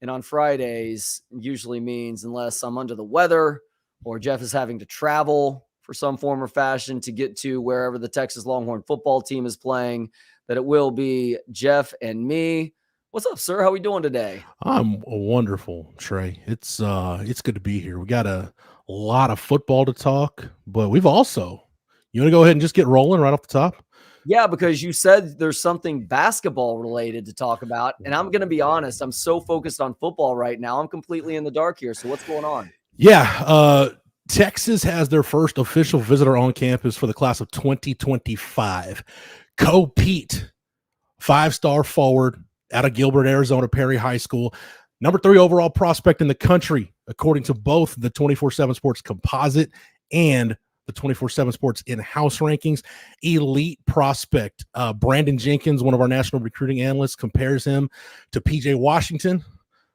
Speaker 10: And on Fridays, usually means unless I'm under the weather or Jeff is having to travel for some form or fashion to get to wherever the Texas Longhorn football team is playing, that it will be Jeff and me. What's up, sir? How we doing today?
Speaker 4: I'm wonderful, Trey. It's good to be here. We got a lot of football to talk, but we've also, you want to go ahead and just get rolling right off the top?
Speaker 10: Yeah, because you said there's something basketball related to talk about. And I'm going to be honest, I'm so focused on football right now. I'm completely in the dark here. So what's going on?
Speaker 4: Yeah. Texas has their first official visitor on campus for the class of 2025. Pete, 5-star forward out of Gilbert, Arizona, Perry High School, number 3 overall prospect in the country, according to both the 24/7 Sports Composite and the 24/7 Sports in-house rankings. Elite prospect. Brandon Jenkins, one of our national recruiting analysts, compares him to PJ Washington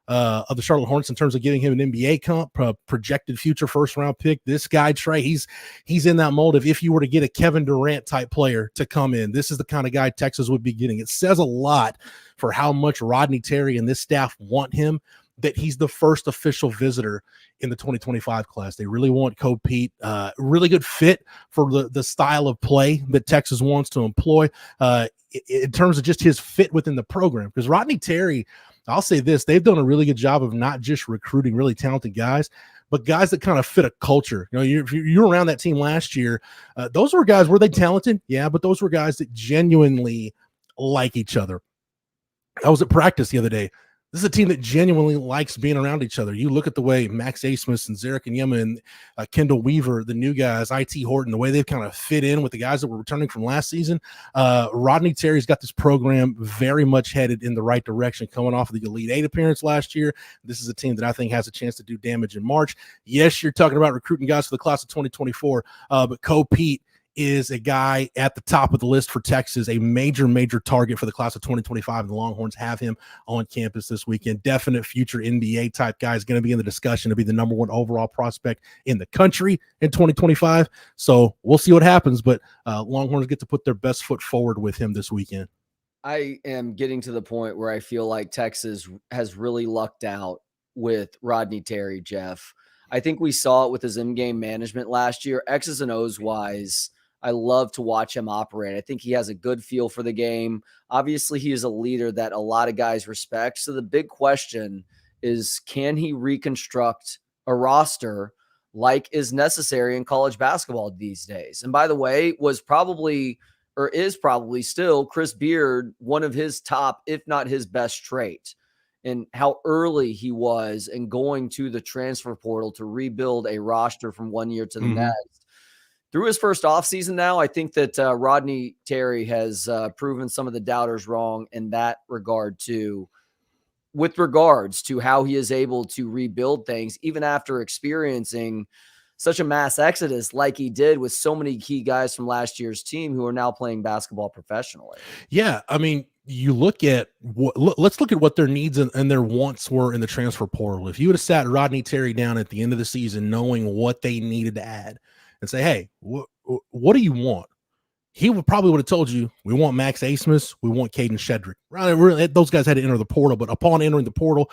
Speaker 4: of the Charlotte Hornets in terms of giving him an NBA comp, projected future first-round pick. This guy, Trey, he's in that mold of if you were to get a Kevin Durant type player to come in, this is the kind of guy Texas would be getting. It says a lot for how much Rodney Terry and this staff want him, that he's the first official visitor in the 2025 class. They really want Pete, really good fit for the style of play that Texas wants to employ in terms of just his fit within the program. Because Rodney Terry, I'll say this, they've done a really good job of not just recruiting really talented guys, but guys that kind of fit a culture. You know, you're around that team last year. Those were guys, were they talented? Yeah, but those were guys that genuinely like each other. I was at practice the other day. This is a team that genuinely likes being around each other. You look at the way Max Asmus and Zarek and Yema and Kendall Weaver, the new guys, IT Horton, the way they've kind of fit in with the guys that were returning from last season. Rodney Terry's got this program very much headed in the right direction, coming off of the Elite Eight appearance last year. This is a team that I think has a chance to do damage in March. Yes, you're talking about recruiting guys for the class of 2024, but Pete is a guy at the top of the list for Texas, a major target for the class of 2025. And the Longhorns have him on campus this weekend. Definite future NBA type guy is going to be in the discussion to be the number 1 overall prospect in the country in 2025. So we'll see what happens, but Longhorns get to put their best foot forward with him this weekend.
Speaker 10: I am getting to the point where I feel like Texas has really lucked out with Rodney Terry, Jeff. I think we saw it with his in-game management last year. X's and O's wise, I love to watch him operate. I think he has a good feel for the game. Obviously, he is a leader that a lot of guys respect. So the big question is, can he reconstruct a roster like is necessary in college basketball these days? And by the way, is probably still Chris Beard, one of his top, if not his best trait, and how early he was in going to the transfer portal to rebuild a roster from one year to the next. Through his first offseason now, I think that Rodney Terry has proven some of the doubters wrong in that regard too, with regards to how he is able to rebuild things, even after experiencing such a mass exodus like he did with so many key guys from last year's team who are now playing basketball professionally.
Speaker 4: Yeah, I mean, you look at let's look at what their needs and their wants were in the transfer portal. If you would have sat Rodney Terry down at the end of the season knowing what they needed to add and say, hey, what do you want? He would have told you, we want Max Asmus, we want Caden Shedrick. Right, those guys had to enter the portal, but upon entering the portal,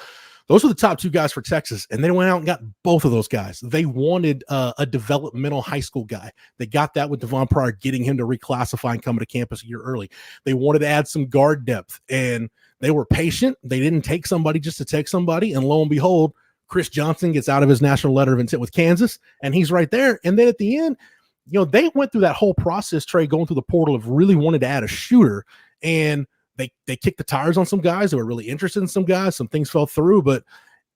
Speaker 4: Those were the top 2 guys for Texas, and they went out and got both of those guys. They wanted a developmental high school guy. They got that with Devon Pryor, getting him to reclassify and come to campus a year early. They wanted to add some guard depth, and they were patient. They didn't take somebody just to take somebody, and lo and behold, Chris Johnson gets out of his national letter of intent with Kansas, and he's right there. And then at the end, they went through that whole process, Trey, going through the portal of really wanted to add a shooter, and they kicked the tires on some guys. They were really interested in some guys. Some things fell through, but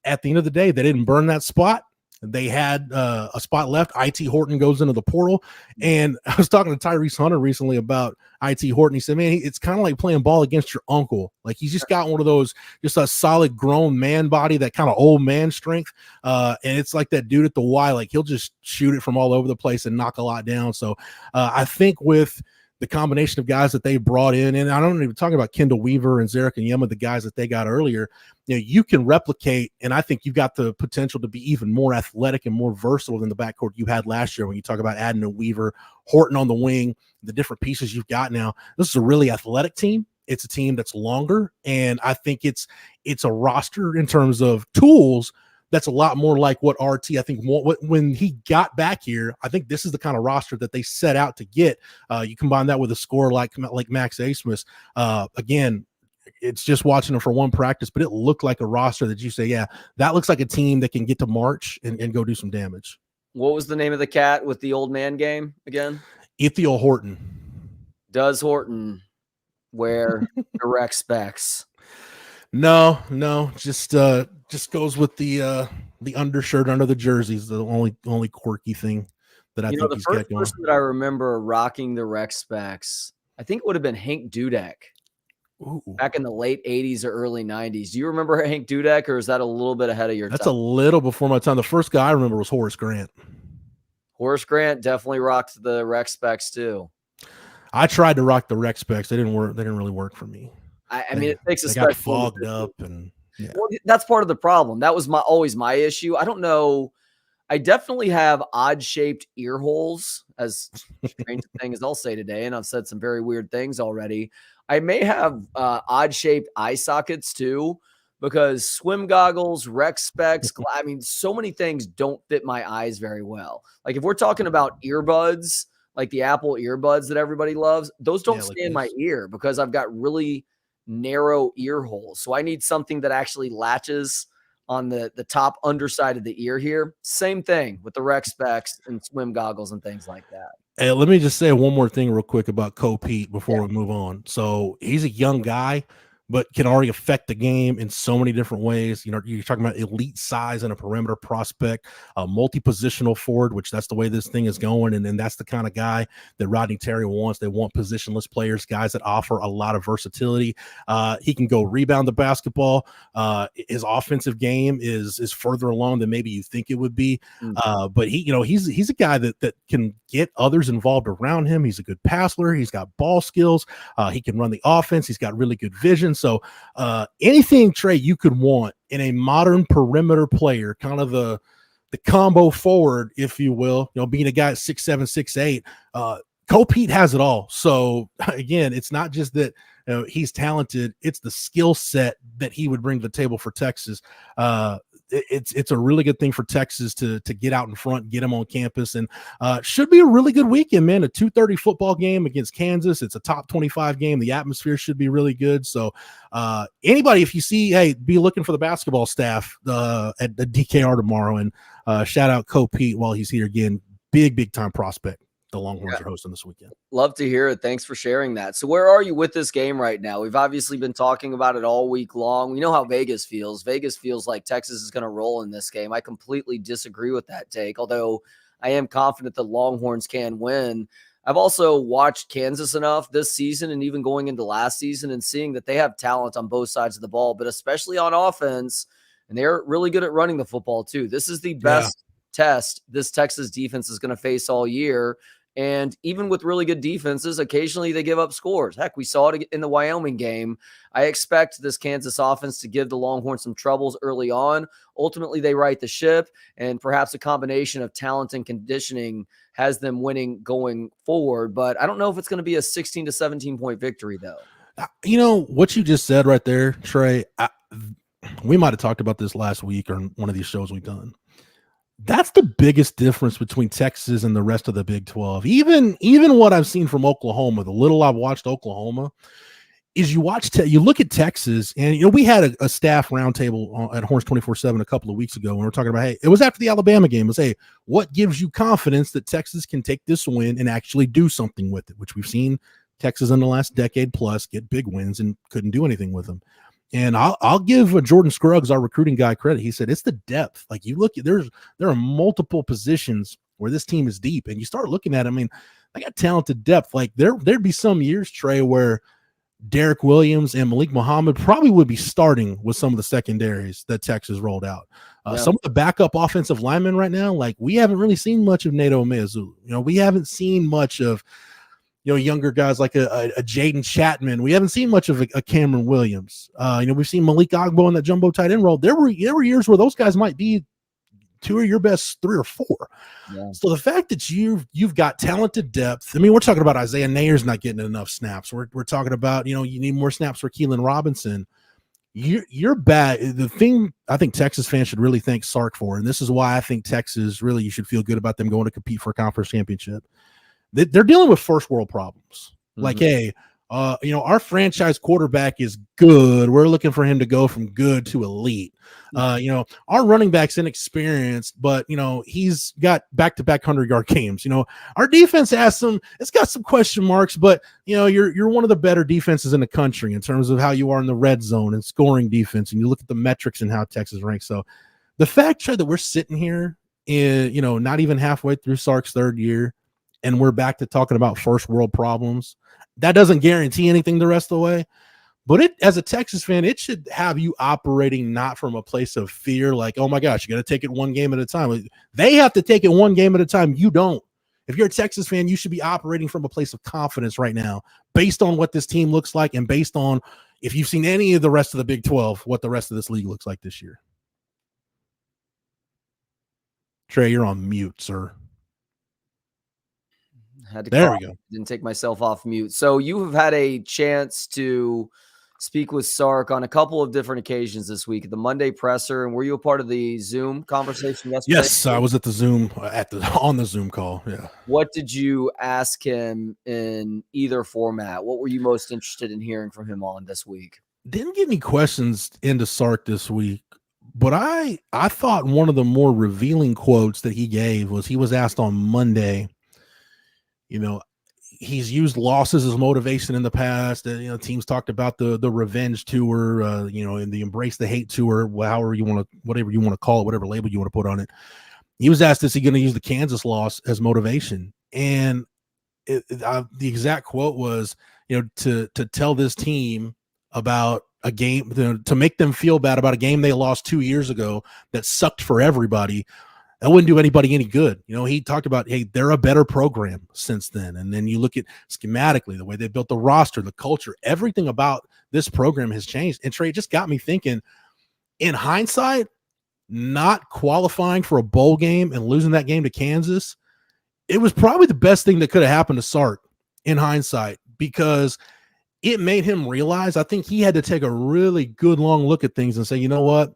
Speaker 4: at the end of the day, they didn't burn that spot. They had a spot left. IT Horton goes into the portal, and I was talking to Tyrese Hunter recently about IT Horton. He said, man, it's kind of like playing ball against your uncle. Like, he's just got one of those, just a solid grown man body, that kind of old man strength. And it's like that dude at the Y, like he'll just shoot it from all over the place and knock a lot down. So I think with the combination of guys that they brought in, and I don't even talk about Kendall Weaver and Zarek and Yema, the guys that they got earlier, you can replicate, and I think you've got the potential to be even more athletic and more versatile than the backcourt you had last year when you talk about adding a Weaver, Horton on the wing, the different pieces you've got now. This is a really athletic team. It's a team that's longer, and I think it's a roster in terms of tools that's a lot more like what RT, I think, when he got back here. I think this is the kind of roster that they set out to get. You combine that with a scorer like Max Asmus. Again, it's just watching him for one practice, but it looked like a roster that you say, yeah, that looks like a team that can get to March and go do some damage.
Speaker 10: What was the name of the cat with the old man game again?
Speaker 4: Ithiel Horton.
Speaker 10: Does Horton wear direct specs?
Speaker 4: No, just goes with the undershirt under the jerseys. The only quirky thing that I think
Speaker 10: the
Speaker 4: he's
Speaker 10: first
Speaker 4: got going.
Speaker 10: person that I remember rocking the rec specs, I think it would have been Hank Dudek.
Speaker 4: Ooh.
Speaker 10: Back in the late 80s or early 90s. Do you remember Hank Dudek, or is that a little bit ahead of your
Speaker 4: That's
Speaker 10: time?
Speaker 4: a little before my time. The first guy I remember was Horace Grant.
Speaker 10: Horace Grant definitely rocked the rec specs too.
Speaker 4: I tried to rock the rec specs. They didn't work. They didn't really work for me.
Speaker 10: I mean, it takes a
Speaker 4: they got
Speaker 10: special
Speaker 4: fogged up, and yeah.
Speaker 10: Well, that's part of the problem. That was always my issue. I don't know. I definitely have odd-shaped ear holes, as strange a thing as I'll say today, and I've said some very weird things already. I may have odd-shaped eye sockets too, because swim goggles, rec specs, I mean, so many things don't fit my eyes very well. Like if we're talking about earbuds, like the Apple earbuds that everybody loves, those don't stay in my ear because I've got really narrow ear holes. So I need something that actually latches on the top underside of the ear here. Same thing with the rec specs and swim goggles and things like that.
Speaker 4: Hey, let me just say one more thing real quick about Pete before we move on. So he's a young guy, but can already affect the game in so many different ways. You know, you're talking about elite size and a perimeter prospect, a multi-positional forward, which that's the way this thing is going. And then that's the kind of guy that Rodney Terry wants. They want positionless players, guys that offer a lot of versatility. He can go rebound the basketball. His offensive game is further along than maybe you think it would be. But he's a guy that can get others involved around him. He's a good passer. He's got ball skills. He can run the offense. He's got really good vision. So anything, Trey, you could want in a modern perimeter player, kind of the combo forward, if you will, being a guy at 6'7", 6'8", Pete has it all. So again, it's not just that he's talented, it's the skill set that he would bring to the table for Texas. It's a really good thing for Texas to get out in front, get him on campus, and should be a really good weekend, man. A 2:30 football game against Kansas. It's a top 25 game. The atmosphere should be really good. So anybody, if you see, hey, be looking for the basketball staff at the DKR tomorrow, and shout out Pete while he's here again. Big time prospect the Longhorns are hosting this weekend.
Speaker 10: Love to hear it. Thanks for sharing that. So where are you with this game right now? We've obviously been talking about it all week long. We know how Vegas feels. Vegas feels like Texas is going to roll in this game. I completely disagree with that take, although I am confident the Longhorns can win. I've also watched Kansas enough this season and even going into last season and seeing that they have talent on both sides of the ball, but especially on offense, and they're really good at running the football too. This is the best test this Texas defense is going to face all year. And even with really good defenses, occasionally they give up scores. Heck, we saw it in the Wyoming game. I expect this Kansas offense to give the Longhorns some troubles early on. Ultimately, they right the ship, and perhaps a combination of talent and conditioning has them winning going forward. But I don't know if it's going to be a 16 to 17 point victory, though.
Speaker 4: You know what you just said right there, Trey? we might have talked about this last week or in one of these shows we've done. That's the biggest difference between Texas and the rest of the Big 12. Even what I've seen from Oklahoma, the little I've watched Oklahoma, is you look at Texas, and we had a staff roundtable at Horns 24/7 a couple of weeks ago, and we were talking about, hey, it was after the Alabama game. It was, hey, what gives you confidence that Texas can take this win and actually do something with it? Which we've seen Texas in the last decade plus get big wins and couldn't do anything with them. And I'll give Jordan Scruggs, our recruiting guy, credit. He said it's the depth. Like you look at there are multiple positions where this team is deep, and you start looking at it. I mean, I got talented depth. Like there'd be some years, Trey, where Derek Williams and Malik Muhammad probably would be starting with some of the secondaries that Texas rolled out. Some of the backup offensive linemen right now, like we haven't really seen much of Nato Meazulu. We haven't seen much of younger guys like a Jaden Chapman. We haven't seen much of a Cameron Williams. We've seen Malik Agbo in that jumbo tight end role. There were years where those guys might be two of your best three or four. Yeah. So the fact that you've got talented depth. I mean, we're talking about Isaiah Nayer's not getting enough snaps. We're talking about, you need more snaps for Keelan Robinson. You're bad. The thing I think Texas fans should really thank Sark for, and this is why I think Texas really, you should feel good about them going to compete for a conference championship. They're dealing with first world problems. Mm-hmm. Like, hey, our franchise quarterback is good. We're looking for him to go from good to elite. Our running back's inexperienced, but he's got back-to-back 100-yard games. Our defense it's got some question marks, but you're one of the better defenses in the country in terms of how you are in the red zone and scoring defense. And you look at the metrics and how Texas ranks. So the fact that we're sitting here not even halfway through Sark's third year, and we're back to talking about first world problems, that doesn't guarantee anything the rest of the way. But as a Texas fan, it should have you operating not from a place of fear, like, oh my gosh, you got to take it one game at a time. They have to take it one game at a time. You don't. If you're a Texas fan, you should be operating from a place of confidence right now, based on what this team looks like and based on, if you've seen any of the rest of the Big 12, what the rest of this league looks like this year. Trey, you're on mute, sir.
Speaker 10: There we go. Didn't take myself off mute. So you have had a chance to speak with Sark on a couple of different occasions this week. The Monday presser, and were you a part of the Zoom conversation yesterday?
Speaker 4: Yes, I was at the Zoom on the Zoom call. Yeah.
Speaker 10: What did you ask him in either format? What were you most interested in hearing from him on this week?
Speaker 4: Didn't get any questions into Sark this week, but I thought one of the more revealing quotes that he gave was he was asked on Monday. He's used losses as motivation in the past. Teams talked about the revenge tour, and the embrace the hate tour, whatever you want to call it, whatever label you want to put on it. He was asked, is he going to use the Kansas loss as motivation? And the exact quote was, to tell this team about a game, to make them feel bad about a game they lost 2 years ago that sucked for everybody. That wouldn't do anybody any good. He talked about, hey, they're a better program since then. And then you look at schematically, the way they built the roster, the culture, everything about this program has changed. And Trey, it just got me thinking, in hindsight, not qualifying for a bowl game and losing that game to Kansas, it was probably the best thing that could have happened to Sark in hindsight, because it made him realize, I think he had to take a really good long look at things and say, you know what,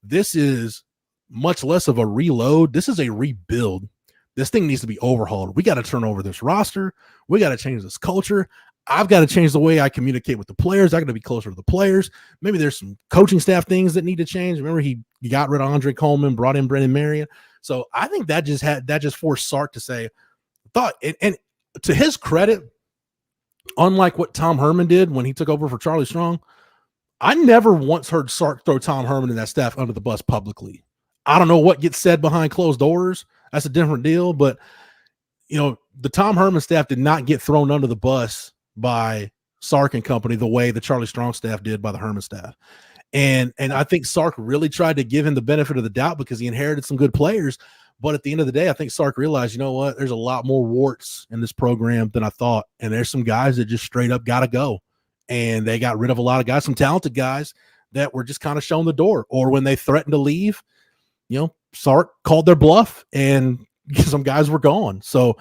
Speaker 4: this is much less of a reload. This is a rebuild. This thing needs to be overhauled. We got to turn over this roster. We got to change this culture. I've got to change the way I communicate with the players. I got to be closer to the players. Maybe there's some coaching staff things that need to change. Remember, he got rid of Andre Coleman, brought in Brendan Marion. So I think that just forced Sark to say, and to his credit, unlike what Tom Herman did when he took over for Charlie Strong, I never once heard Sark throw Tom Herman and that staff under the bus publicly. I don't know what gets said behind closed doors. That's a different deal. But, the Tom Herman staff did not get thrown under the bus by Sark and company the way the Charlie Strong staff did by the Herman staff. And I think Sark really tried to give him the benefit of the doubt because he inherited some good players. But at the end of the day, I think Sark realized, you know what, there's a lot more warts in this program than I thought. And there's some guys that just straight up got to go. And they got rid of a lot of guys, some talented guys that were just kind of shown the door. Or when they threatened to leave, Sark called their bluff and some guys were gone. So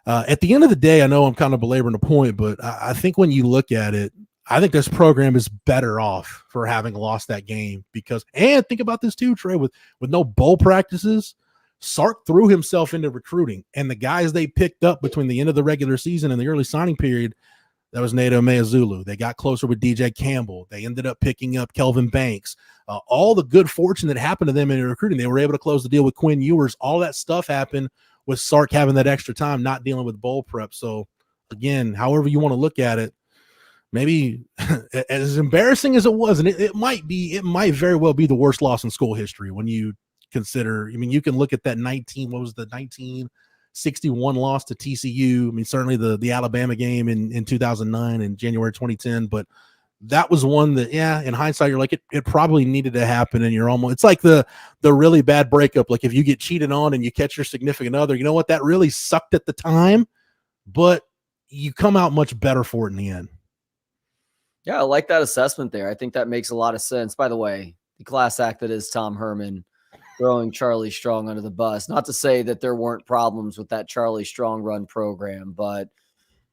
Speaker 4: at the end of the day, I know I'm kind of belaboring the point, but I think when you look at it, I think this program is better off for having lost that game because, and think about this too, Trey, with no bowl practices, Sark threw himself into recruiting, and the guys they picked up between the end of the regular season and the early signing period, that was Nato Meazulu. They got closer with DJ Campbell. They ended up picking up Kelvin Banks. All the good fortune that happened to them in recruiting, they were able to close the deal with Quinn Ewers. All that stuff happened with Sark having that extra time, not dealing with bowl prep. So, again, however you want to look at it, maybe as embarrassing as it was, and it might very well be the worst loss in school history when you consider, I mean, you can look at that 1961 loss to TCU. I mean, certainly the Alabama game in 2009 and January 2010, but that was one that, yeah, in hindsight, you're like, it probably needed to happen. And you're almost, it's like the really bad breakup. Like if you get cheated on and you catch your significant other, you know what? That really sucked at the time, but you come out much better for it in the end.
Speaker 10: Yeah, I like that assessment there. I think that makes a lot of sense. By the way, the class act that is Tom Herman throwing Charlie Strong under the bus. Not to say that there weren't problems with that Charlie Strong run program, but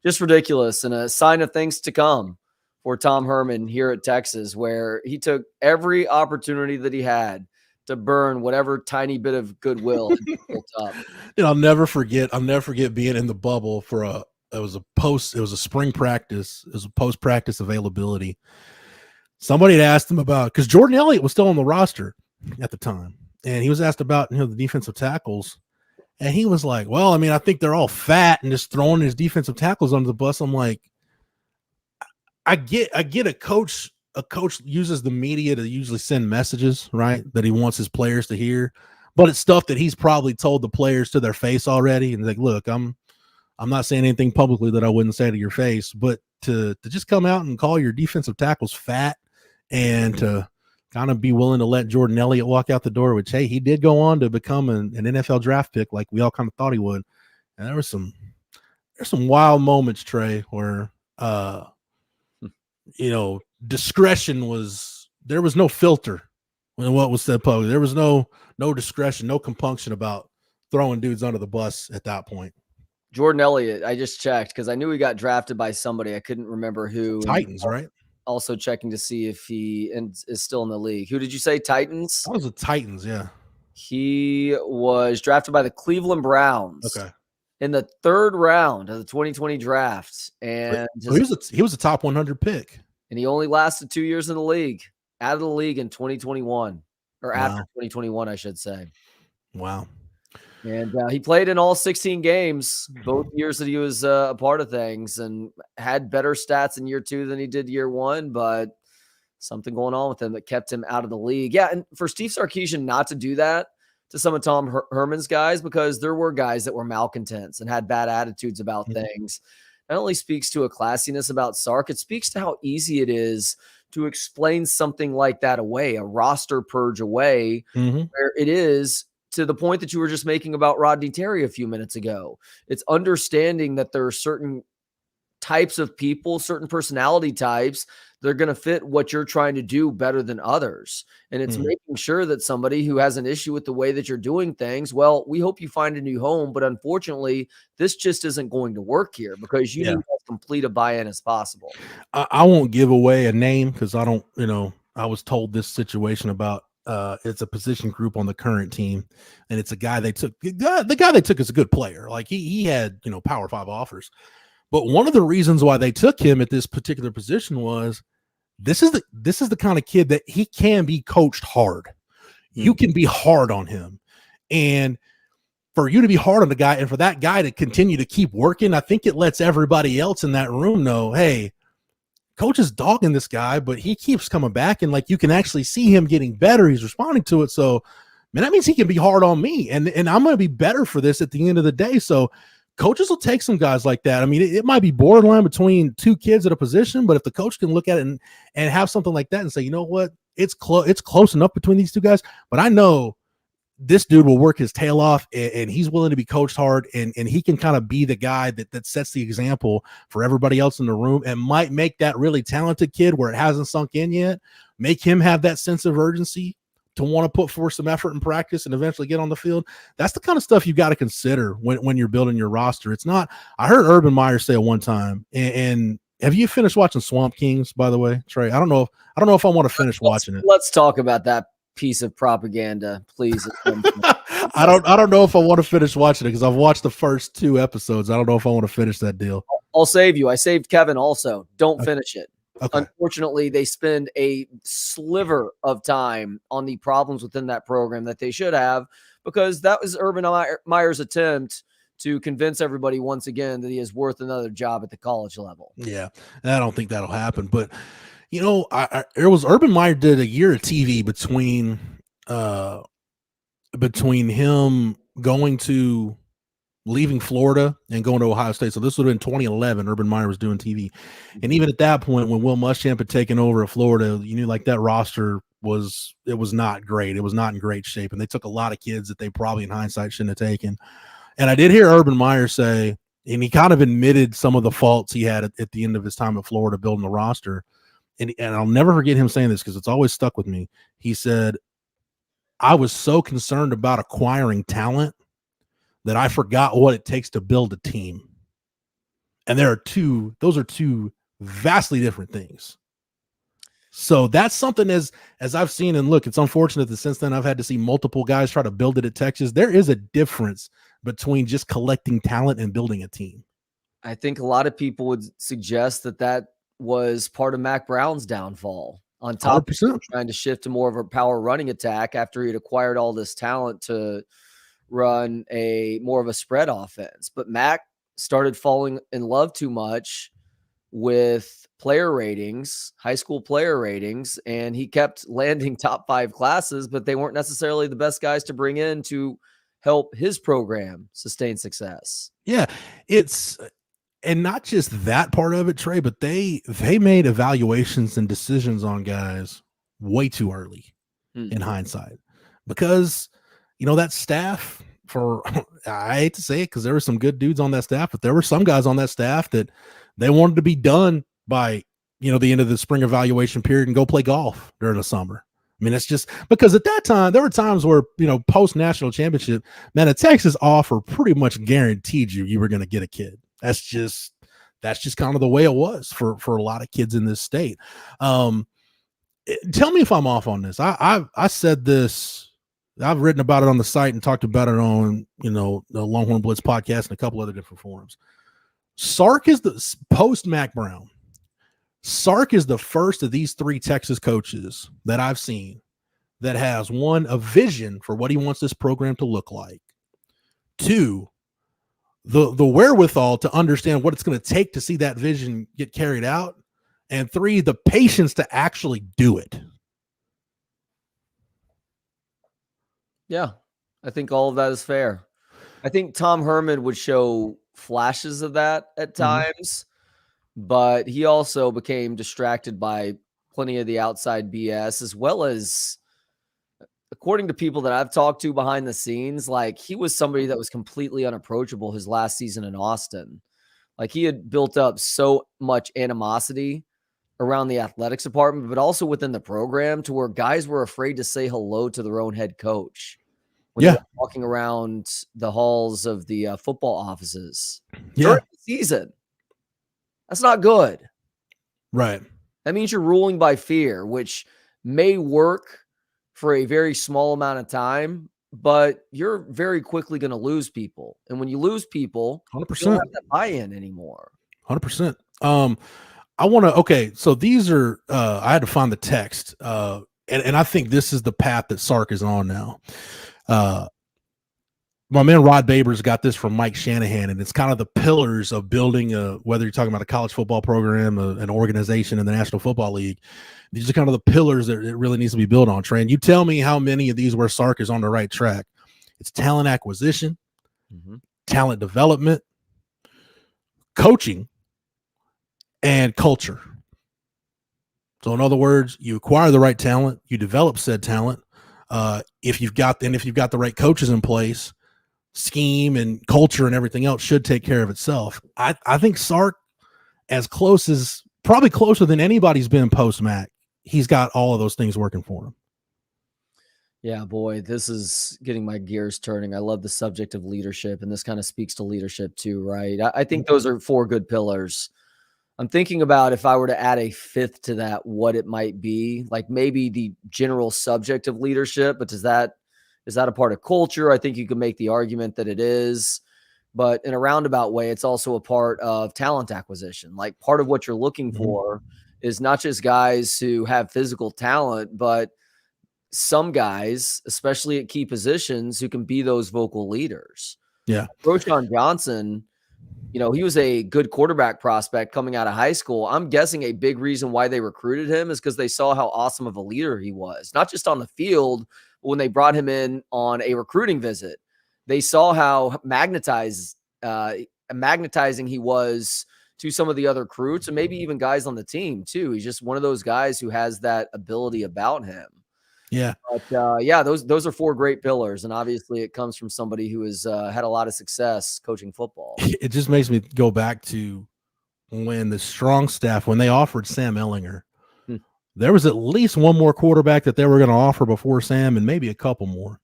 Speaker 10: just ridiculous and a sign of things to come for Tom Herman here at Texas, where he took every opportunity that he had to burn whatever tiny bit of goodwill he built up.
Speaker 4: And I'll never forget being in the bubble for it was a spring practice. It was a post-practice availability. Somebody had asked him about, because Jordan Elliott was still on the roster at the time, and he was asked about, the defensive tackles, and he was like, well, I mean, I think they're all fat, and just throwing his defensive tackles under the bus. I'm like, I get a coach uses the media to usually send messages, right, that he wants his players to hear, but it's stuff that he's probably told the players to their face already. And like, look, I'm not saying anything publicly that I wouldn't say to your face, but to just come out and call your defensive tackles fat and to kind of be willing to let Jordan Elliott walk out the door, which, hey, he did go on to become an NFL draft pick like we all kind of thought he would. And there's some wild moments, Trey, where, discretion there was no filter in what was said publicly. There was no discretion, no compunction about throwing dudes under the bus at that point.
Speaker 10: Jordan Elliott, I just checked because I knew he got drafted by somebody. I couldn't remember who.
Speaker 4: Titans, right?
Speaker 10: Also checking to see if he is still in the league. Who did you say? Titans?
Speaker 4: That was the Titans, yeah.
Speaker 10: He was drafted by the Cleveland Browns.
Speaker 4: Okay.
Speaker 10: In the 3rd round of the 2020 draft. And
Speaker 4: he was a top 100 pick.
Speaker 10: And he only lasted 2 years in the league. Out of the league in 2021. Or after 2021, I should say.
Speaker 4: Wow.
Speaker 10: And he played in all 16 games, both years that he was a part of things, and had better stats in year 2 than he did year 1, but something going on with him that kept him out of the league. Yeah, and for Steve Sarkisian not to do that to some of Tom Herman's guys, because there were guys that were malcontents and had bad attitudes about things, not only speaks to a classiness about Sark, it speaks to how easy it is to explain something like that away, a roster purge away, where it is to the point that you were just making about Rodney Terry a few minutes ago. It's understanding that there are certain types of people, certain personality types, they're going to fit what you're trying to do better than others. And it's making sure that somebody who has an issue with the way that you're doing things, well, we hope you find a new home, but unfortunately, this just isn't going to work here because you need as complete a buy-in as possible.
Speaker 4: I won't give away a name because I don't, I was told this situation about it's a position group on the current team, and it's a guy they took. The guy they took is a good player. Like he had, Power 5 offers. But one of the reasons why they took him at this particular position was this is the kind of kid that he can be coached hard. You can be hard on him. And for you to be hard on the guy and for that guy to continue to keep working, I think it lets everybody else in that room know, hey, coach is dogging this guy, but he keeps coming back, and like you can actually see him getting better. He's responding to it. So, man, that means he can be hard on me, and I'm going to be better for this at the end of the day. So coaches will take some guys like that. I mean, it might be borderline between two kids at a position, but if the coach can look at it and have something like that and say, you know what, it's close enough between these two guys, but I know this dude will work his tail off and he's willing to be coached hard and he can kind of be the guy that sets the example for everybody else in the room and might make that really talented kid where it hasn't sunk in yet, make him have that sense of urgency to want to put forth some effort in practice and eventually get on the field. That's the kind of stuff you've got to consider when you're building your roster. It's not, I heard Urban Meyer say at one time, and Have you finished watching Swamp Kings, by the way, Trey? I don't know if I want to finish watching it.
Speaker 10: Let's talk about that piece of propaganda, please.
Speaker 4: I don't know if I want to finish watching it because I've watched the first 2 episodes. I don't know if I want to finish that deal.
Speaker 10: I'll save you. I saved Kevin also. Don't
Speaker 4: Okay.
Speaker 10: finish it.
Speaker 4: Okay.
Speaker 10: Unfortunately, they spend a sliver of time on the problems within that program that they should have, because that was Urban Meyer's attempt to convince everybody once again that he is worth another job at the college level.
Speaker 4: Yeah, I don't think that'll happen. But it was Urban Meyer did a year of TV between him leaving Florida and going to Ohio State. So this would have been 2011. Urban Meyer was doing TV, and even at that point, when Will Muschamp had taken over at Florida, you knew like that roster was not great. It was not in great shape, and they took a lot of kids that they probably in hindsight shouldn't have taken. And I did hear Urban Meyer say, and he kind of admitted some of the faults he had at the end of his time at Florida building the roster. And I'll never forget him saying this because it's always stuck with me. He said, I was so concerned about acquiring talent that I forgot what it takes to build a team. And those are two vastly different things. So that's something as I've seen, and look, it's unfortunate that since then I've had to see multiple guys try to build it at Texas. There is a difference between just collecting talent and building a team.
Speaker 10: I think a lot of people would suggest that was part of Mac Brown's downfall, on top
Speaker 4: 100%.
Speaker 10: of trying to shift to more of a power running attack after he'd acquired all this talent to run more of a spread offense. But Mac started falling in love too much with player ratings, high school player ratings, and he kept landing top 5 classes, but they weren't necessarily the best guys to bring in to help his program sustain success.
Speaker 4: Yeah, and not just that part of it, Trey, but they made evaluations and decisions on guys way too early in hindsight, because that staff, I hate to say it because there were some good dudes on that staff, but there were some guys on that staff that they wanted to be done by the end of the spring evaluation period and go play golf during the summer. I mean, that's just because at that time, there were times where, post national championship, man, a Texas offer pretty much guaranteed you were going to get a kid. That's just kind of the way it was for a lot of kids in this state. Tell me if I'm off on this. I said this, I've written about it on the site and talked about it on, the Longhorn Blitz podcast and a couple other different forums. Sark is the post Mac Brown. Sark is the first of these 3 Texas coaches that I've seen that has, 1, a vision for what he wants this program to look like. 2, the wherewithal to understand what it's going to take to see that vision get carried out. And 3, the patience to actually do it.
Speaker 10: Yeah, I think all of that is fair. I think Tom Herman would show flashes of that at times, but he also became distracted by plenty of the outside BS, as well as, according to people that I've talked to behind the scenes, like he was somebody that was completely unapproachable his last season in Austin. Like he had built up so much animosity around the athletics department, but also within the program, to where guys were afraid to say hello to their own head coach when they were walking around the halls of the football offices during the season. That's not good.
Speaker 4: Right.
Speaker 10: That means you're ruling by fear, which may work for a very small amount of time, but you're very quickly going to lose people. And when you lose people,
Speaker 4: 100%,
Speaker 10: you don't have that buy-in anymore.
Speaker 4: 100%. So these are, I had to find the text, and I think this is the path that Sark is on now. My man Rod Babers got this from Mike Shanahan, and it's kind of the pillars of building whether you're talking about a college football program, an organization in the National Football League. These are kind of the pillars that it really needs to be built on, Trey. And you tell me how many of these where Sark is on the right track. It's talent acquisition, talent development, coaching, and culture. So in other words, you acquire the right talent, you develop said talent. If you've got the right coaches in place, scheme and culture and everything else should take care of itself. I think Sark, probably closer than anybody's been post Mac, he's got all of those things working for him.
Speaker 10: Yeah, boy, this is getting my gears turning. I love the subject of leadership, and this kind of speaks to leadership too, right? I think those are 4 good pillars I'm thinking about if I were to add a fifth to that, what it might be. Like maybe the general subject of leadership, but is that a part of culture? I think you could make the argument that it is. But in a roundabout way, it's also a part of talent acquisition. Like part of what you're looking for is not just guys who have physical talent, but some guys, especially at key positions, who can be those vocal leaders.
Speaker 4: Yeah.
Speaker 10: Roschon Johnson, he was a good quarterback prospect coming out of high school. I'm guessing a big reason why they recruited him is because they saw how awesome of a leader he was, not just on the field, but when they brought him in on a recruiting visit. They saw how magnetizing he was to some of the other recruits and maybe even guys on the team too. He's just one of those guys who has that ability about him.
Speaker 4: Yeah.
Speaker 10: But those are 4 great pillars. And obviously it comes from somebody who has had a lot of success coaching football.
Speaker 4: It just makes me go back to when the strong staff, when they offered Sam Ehlinger, there was at least one more quarterback that they were going to offer before Sam and maybe a couple more.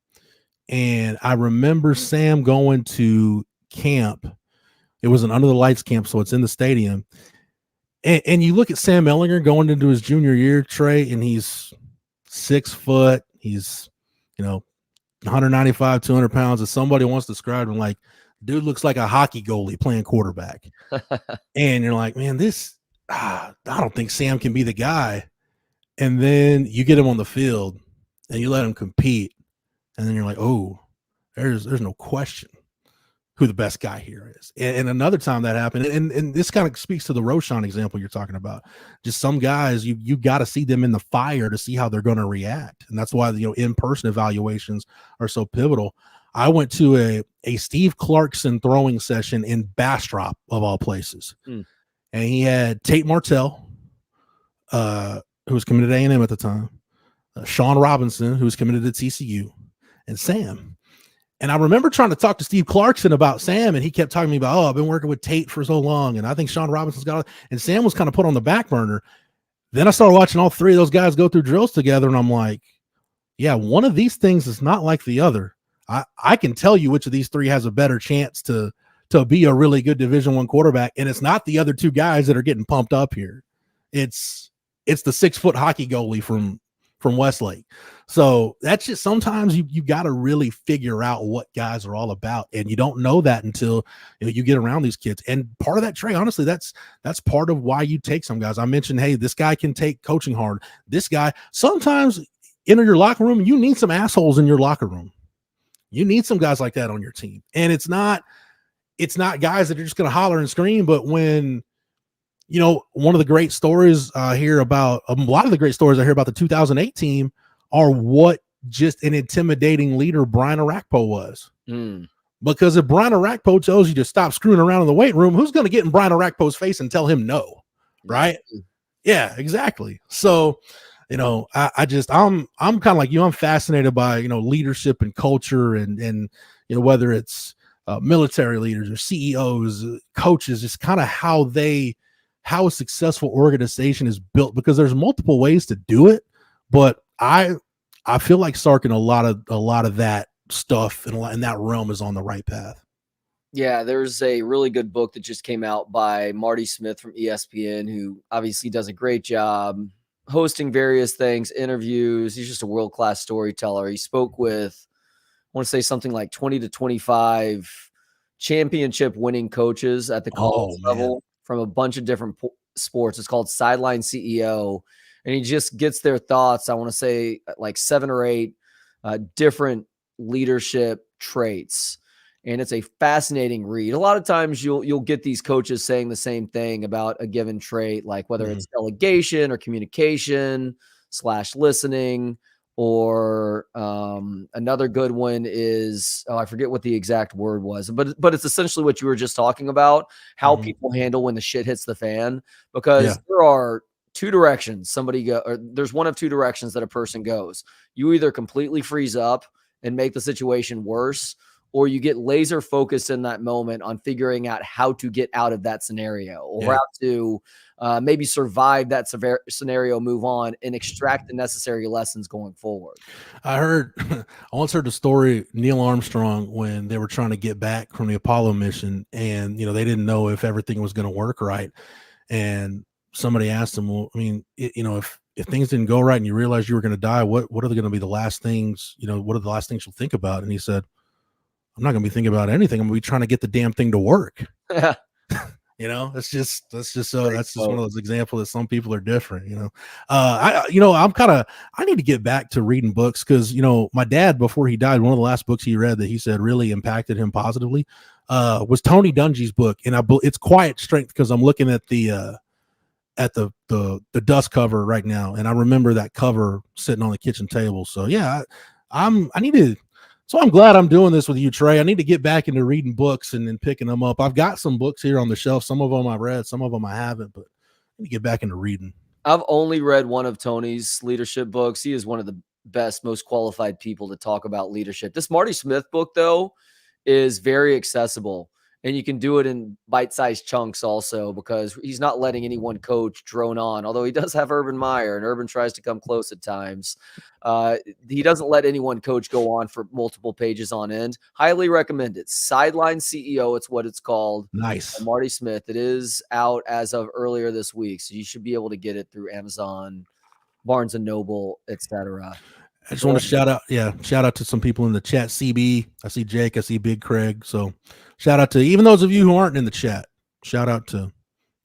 Speaker 4: And I remember Sam going to camp. It was an under the lights camp, so it's in the stadium. And you look at Sam Ehlinger going into his junior year, Trey, and he's 6 foot. He's, 195, 200 pounds. If somebody wants to describe him, like, dude looks like a hockey goalie playing quarterback. And you're like, man, I don't think Sam can be the guy. And then you get him on the field and you let him compete. And then you're like, oh, there's no question who the best guy here is. And another time that happened, and this kind of speaks to the Roschon example you're talking about. Just some guys, you got to see them in the fire to see how they're going to react. And that's why, in-person evaluations are so pivotal. I went to a Steve Clarkson throwing session in Bastrop, of all places. And he had Tate Martell, who was committed to A&M at the time, Sean Robinson, who was committed to TCU, and Sam. And I remember trying to talk to Steve Clarkson about Sam, and he kept talking to me about, I've been working with Tate for so long, and I think Sean Robinson's got it. And Sam was kind of put on the back burner. Then I started watching all 3 of those guys go through drills together, and I'm like, yeah, one of these things is not like the other. I can tell you which of these 3 has a better chance to be a really good Division I quarterback, and it's not the other 2 guys that are getting pumped up here. It's the 6-foot hockey goalie from Westlake. So that's just, sometimes you got to really figure out what guys are all about. And you don't know that until you get around these kids. And part of that, Trey, honestly, that's part of why you take some guys. I mentioned, hey, this guy can take coaching hard. This guy, sometimes enter your locker room, you need some assholes in your locker room. You need some guys like that on your team. And it's not guys that are just going to holler and scream. But when, one of the great stories I hear about, a lot of the great stories I hear about the 2008 team are what just an intimidating leader Brian Arakpo was. Because if Brian Arakpo tells you to stop screwing around in the weight room, who's going to get in Brian Arakpo's face and tell him no? Right? Yeah, exactly. So, I'm kind of like you. I'm fascinated by, leadership and culture and whether it's military leaders or CEOs, coaches, just kind of how a successful organization is built, because there's multiple ways to do it. But I feel like Sark and a lot of that stuff in that realm is on the right path.
Speaker 10: Yeah, there's a really good book that just came out by Marty Smith from ESPN, who obviously does a great job hosting various things, interviews. He's just a world-class storyteller. He spoke with, I want to say something like 20 to 25 championship winning coaches at the college level from a bunch of different sports. It's called Sideline CEO. And he just gets their thoughts. I want to say like 7 or 8 different leadership traits. And it's a fascinating read. A lot of times you'll get these coaches saying the same thing about a given trait, like whether it's delegation or communication / listening, or another good one is, I forget what the exact word was, but it's essentially what you were just talking about, how people handle when the shit hits the fan, because there are 2 directions there's one of 2 directions that a person goes. You either completely freeze up and make the situation worse, or you get laser focused in that moment on figuring out how to get out of that scenario, or how to maybe survive that scenario, move on, and extract the necessary lessons going forward.
Speaker 4: I once heard the story, Neil Armstrong, when they were trying to get back from the Apollo mission, and they didn't know if everything was going to work right. And somebody asked him, well, I mean, if things didn't go right and you realized you were going to die, what are going to be the last things, what are the last things you'll think about? And he said, I'm not going to be thinking about anything. I'm going to be trying to get the damn thing to work. That's just one of those examples that some people are different. I need to get back to reading books because my dad, before he died, one of the last books he read that he said really impacted him positively was Tony Dungy's book, and it's Quiet Strength, because I'm looking at the dust cover right now, and I remember that cover sitting on the kitchen table. So yeah, So I'm glad I'm doing this with you, Trey. I need to get back into reading books and then picking them up. I've got some books here on the shelf. Some of them I read, some of them I haven't, but I need to get back into reading.
Speaker 10: I've only read one of Tony's leadership books. He is one of the best, most qualified people to talk about leadership. This Marty Smith book, though, is very accessible, and you can do it in bite-sized chunks also, because he's not letting any one coach drone on, although he does have Urban Meyer, and Urban tries to come close at times. He doesn't let any one coach go on for multiple pages on end. Highly recommend it. Sideline CEO, it's what it's called.
Speaker 4: Nice.
Speaker 10: Marty Smith. It is out as of earlier this week, so you should be able to get it through Amazon, Barnes & Noble, etc.
Speaker 4: I just want to shout out to some people in the chat. CB, I see Jake, I see Big Craig. So shout out to even those of you who aren't in the chat. Shout out to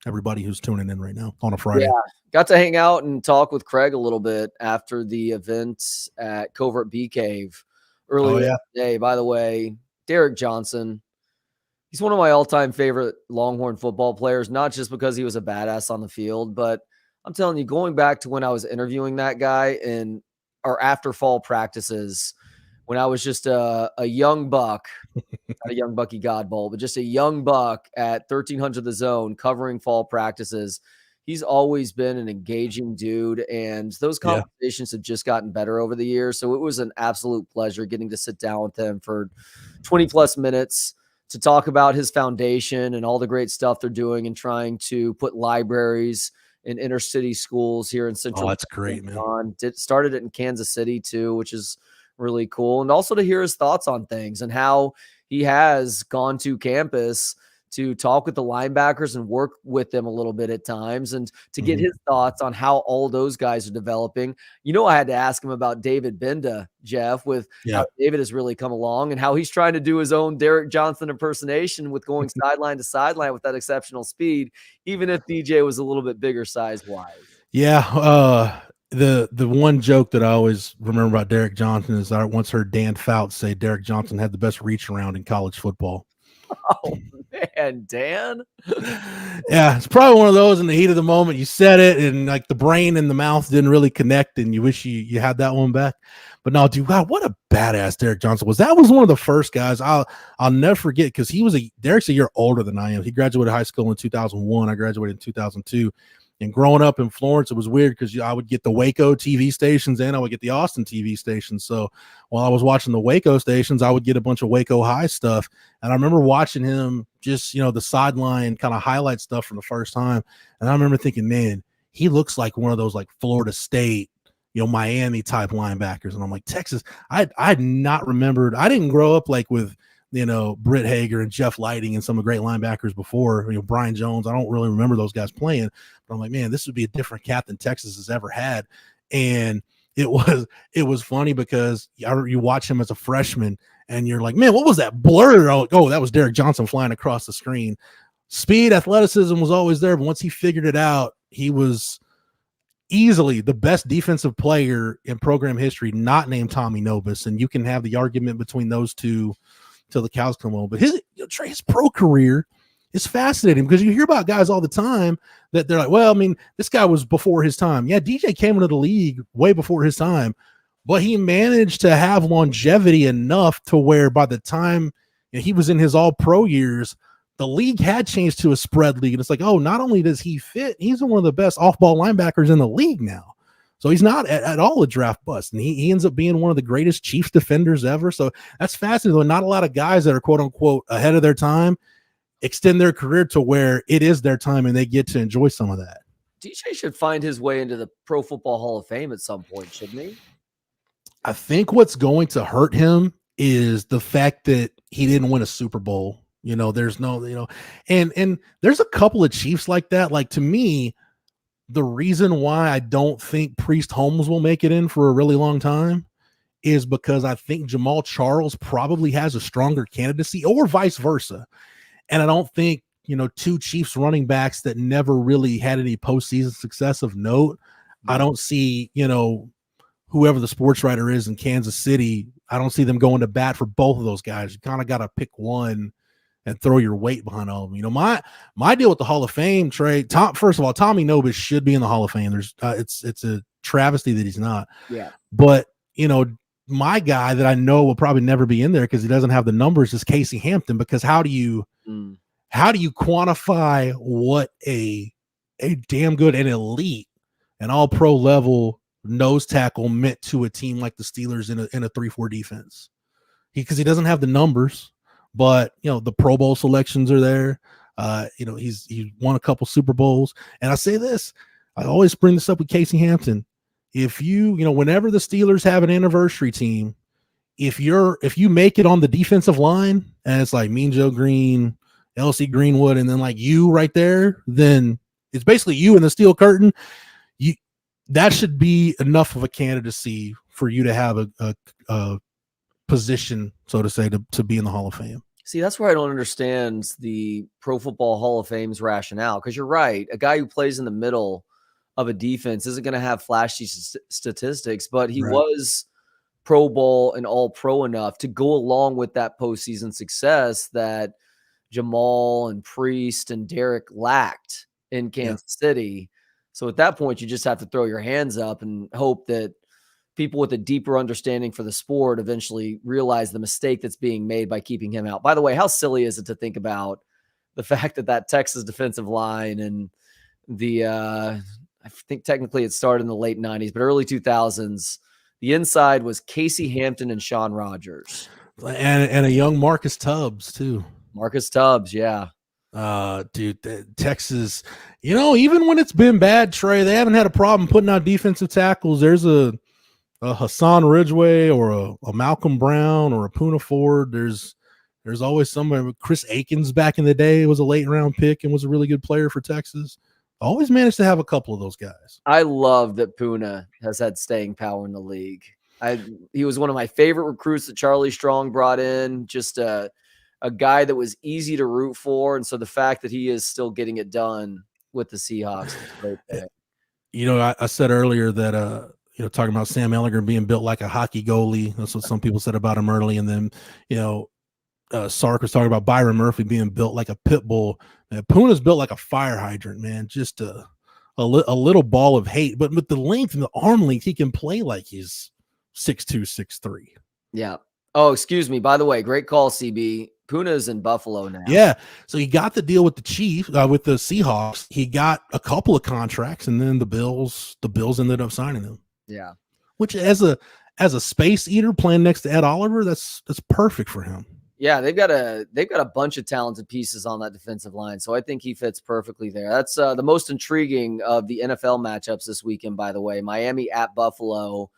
Speaker 4: everybody who's tuning in right now on a Friday.
Speaker 10: Yeah, got to hang out and talk with Craig a little bit after the event at Covert Bee Cave earlier today. By the way, Derek Johnson, he's one of my all-time favorite Longhorn football players, not just because he was a badass on the field, but I'm telling you, going back to when I was interviewing that guy or after fall practices, when I was just a young buck, not a young Bucky Godbolt, but just a young buck at 1300 The Zone covering fall practices. He's always been an engaging dude, and those conversations have just gotten better over the years. So it was an absolute pleasure getting to sit down with him for 20 plus minutes to talk about his foundation and all the great stuff they're doing and trying to put libraries in inner city schools here in Central.
Speaker 4: Oh, that's great, man.
Speaker 10: Started it in Kansas City too, which is really cool. And also to hear his thoughts on things and how he has gone to campus to talk with the linebackers and work with them a little bit at times, and to get his thoughts on how all those guys are developing. I had to ask him about David Benda, Jeff, with how David has really come along and how he's trying to do his own Derek Johnson impersonation with going sideline to sideline with that exceptional speed, even if DJ was a little bit bigger size-wise.
Speaker 4: Yeah, the one joke that I always remember about Derek Johnson is I once heard Dan Fouts say Derek Johnson had the best reach around in college football.
Speaker 10: Oh, man, Dan.
Speaker 4: Yeah, it's probably one of those in the heat of the moment. You said it, and like the brain and the mouth didn't really connect, and you wish you had that one back. But no, dude, wow, what a badass Derek Johnson was. That was one of the first guys I'll never forget, because Derek's a year older than I am. He graduated high school in 2001. I graduated in 2002. And growing up in Florence, it was weird because I would get the Waco TV stations and I would get the Austin TV stations. So while I was watching the Waco stations, I would get a bunch of Waco High stuff. And I remember watching him just, the sideline kind of highlight stuff for the first time. And I remember thinking, man, he looks like one of those like Florida State, Miami type linebackers. And I'm like, Texas, I had not remembered. I didn't grow up like with, Britt Hager and Jeff Lighting and some of the great linebackers before, Brian Jones. I don't really remember those guys playing, but I'm like, man, this would be a different cat than Texas has ever had. And it was funny because you watch him as a freshman and you're like, man, what was that blur? Oh, that was Derek Johnson flying across the screen. Speed, athleticism was always there, but once he figured it out, he was easily the best defensive player in program history, not named Tommy Nobis. And you can have the argument between those two till the cows come home. But his pro career is fascinating because you hear about guys all the time that they're like, well, I mean, this guy was before his time. Yeah, DJ came into the league way before his time, but he managed to have longevity enough to where by the time he was in his all-pro years, the league had changed to a spread league. And it's like, oh, not only does he fit, he's one of the best off-ball linebackers in the league now. So he's not at all a draft bust, and he ends up being one of the greatest Chiefs defenders ever. So that's fascinating. Not a lot of guys that are quote unquote ahead of their time extend their career to where it is their time and they get to enjoy some of that.
Speaker 10: DJ should find his way into the Pro Football Hall of Fame at some point, shouldn't he?
Speaker 4: I think what's going to hurt him is the fact that he didn't win a Super Bowl There's no, and there's a couple of Chiefs like that. Like, to me, the reason why I don't think Priest Holmes will make it in for a really long time is because I think Jamal Charles probably has a stronger candidacy, or vice versa. And I don't think, two Chiefs running backs that never really had any postseason success of note. I don't see, whoever the sports writer is in Kansas City, I don't see them going to bat for both of those guys. You kind of got to pick one and throw your weight behind all of them. My deal with the Hall of Fame, Trey, first of all, Tommy Nobis should be in the Hall of Fame. It's a travesty that he's not.
Speaker 10: Yeah.
Speaker 4: But, my guy that I know will probably never be in there because he doesn't have the numbers is Casey Hampton, because how do you quantify what a damn good and elite and all pro level nose tackle meant to a team like the Steelers in a 3-4 defense? Because he doesn't have the numbers, but the Pro Bowl selections are there. He's won a couple Super Bowls. And I say this, I always bring this up with Casey Hampton. If whenever the Steelers have an anniversary team, if you make it on the defensive line and it's like Mean Joe Green, LC Greenwood, and then like you right there, then it's basically you in the steel curtain. That should be enough of a candidacy for you to have a position, so to say, to be in the Hall of Fame.
Speaker 10: See, that's where I don't understand the Pro Football Hall of Fame's rationale, because you're right. A guy who plays in the middle of a defense isn't going to have flashy statistics, but he was Pro Bowl and all pro enough to go along with that postseason success that Jamal and Priest and Derek lacked in Kansas City. So at that point, you just have to throw your hands up and hope that people with a deeper understanding for the sport eventually realize the mistake that's being made by keeping him out. By the way, how silly is it to think about the fact that Texas defensive line and I think technically it started in the late 90s, but early 2000s, the inside was Casey Hampton and Shawn Rogers.
Speaker 4: And a young Marcus Tubbs, too.
Speaker 10: Marcus Tubbs, yeah.
Speaker 4: Dude, Texas, even when it's been bad, Trey, they haven't had a problem putting out defensive tackles. There's a Hassan Ridgeway or a Malcolm Brown or a Poona Ford. There's always somebody. Chris Akins back in the day was a late round pick and was a really good player for Texas. Always managed to have a couple of those guys.
Speaker 10: I love that Poona has had staying power in the league. He was one of my favorite recruits that Charlie Strong brought in. Just a guy that was easy to root for, and so the fact that he is still getting it done with the Seahawks is a great thing.
Speaker 4: I said earlier that talking about Sam Ehlinger being built like a hockey goalie. That's what some people said about him early, and then Sark was talking about Byron Murphy being built like a pit bull. Poona's built like a fire hydrant, man. Just a little ball of hate, but with the length and the arm length, he can play like he's 6'2", 6'3".
Speaker 10: Yeah. Oh, excuse me. By the way, great call, CB. Poona's in Buffalo now.
Speaker 4: Yeah. So he got the deal with the with the Seahawks. He got a couple of contracts, and then the Bills ended up signing him.
Speaker 10: Yeah.
Speaker 4: Which as a space eater playing next to Ed Oliver, that's perfect for him.
Speaker 10: Yeah, they've got a bunch of talented pieces on that defensive line, so I think he fits perfectly there. That's the most intriguing of the NFL matchups this weekend, by the way. Miami at Buffalo.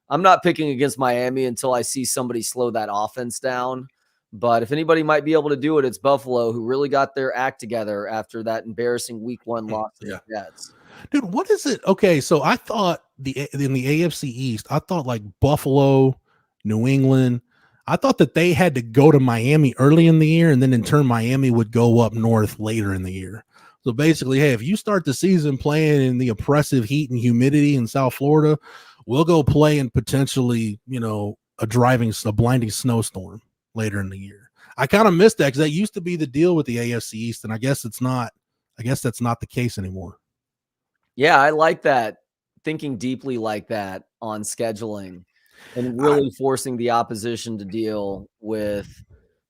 Speaker 10: I'm not picking against Miami until I see somebody slow that offense down. But if anybody might be able to do it, it's Buffalo, who really got their act together after that embarrassing Week 1 loss to the Jets.
Speaker 4: Dude, what is it? Okay, so I thought in the AFC East, I thought like Buffalo, New England, I thought that they had to go to Miami early in the year, and then in turn Miami would go up north later in the year. So basically, hey, if you start the season playing in the oppressive heat and humidity in South Florida, we'll go play in potentially, a blinding snowstorm later in the year. I kind of missed that because that used to be the deal with the AFC East, and I guess it's not. I guess that's not the case anymore.
Speaker 10: Yeah, I like that. Thinking deeply like that on scheduling and really forcing the opposition to deal with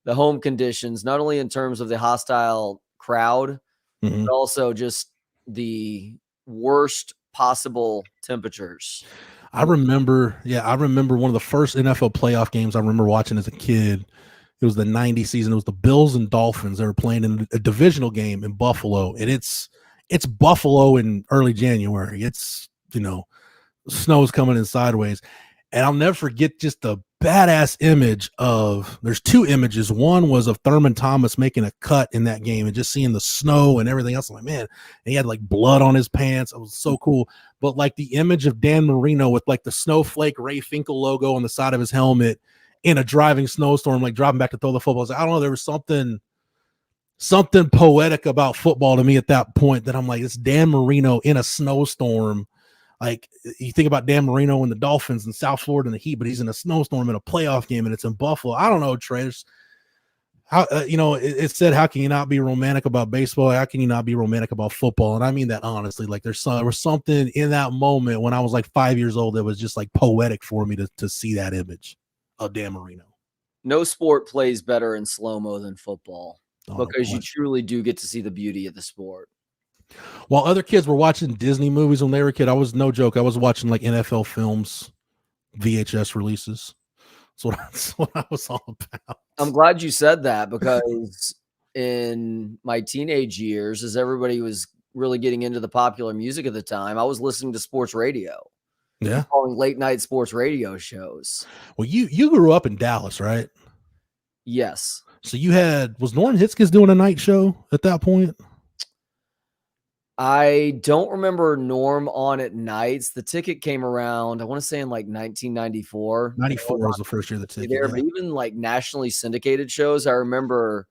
Speaker 10: the home conditions, not only in terms of the hostile crowd, but also just the worst possible temperatures.
Speaker 4: I remember one of the first NFL playoff games I remember watching as a kid. It was the 90 season. It was the Bills and Dolphins. They were playing in a divisional game in Buffalo, and it's Buffalo in early January. It's, snow's coming in sideways. And I'll never forget just the badass image of, there's two images. One was of Thurman Thomas making a cut in that game and just seeing the snow and everything else. I'm like, man, and he had like blood on his pants. It was so cool. But like the image of Dan Marino with like the snowflake Ray Finkel logo on the side of his helmet in a driving snowstorm, like dropping back to throw the football. I was like, I don't know, there was something poetic about football to me at that point that I'm like, it's Dan Marino in a snowstorm. Like, you think about Dan Marino and the Dolphins in South Florida in the heat, but he's in a snowstorm in a playoff game and it's in Buffalo. I don't know, Trey. How it said, how can you not be romantic about baseball? How can you not be romantic about football? And I mean that honestly. Like, there was something in that moment when I was like 5 years old that was just like poetic for me to see that image of Dan Marino.
Speaker 10: No sport plays better in slow-mo than football because you truly do get to see the beauty of the sport.
Speaker 4: While other kids were watching Disney movies when they were a kid, I was, no joke, I was watching like NFL films, VHS releases. That's what I was all about.
Speaker 10: I'm glad you said that, because in my teenage years, as everybody was really getting into the popular music at the time, I was listening to sports radio.
Speaker 4: Yeah.
Speaker 10: Calling late night sports radio shows.
Speaker 4: Well, you grew up in Dallas, right?
Speaker 10: Yes.
Speaker 4: So was Norman Hitzges doing a night show at that point?
Speaker 10: I don't remember Norm on at nights. The Ticket came around, I want to say in like 1994.
Speaker 4: 94 was the first year the Ticket.
Speaker 10: There, but even like nationally syndicated shows, I remember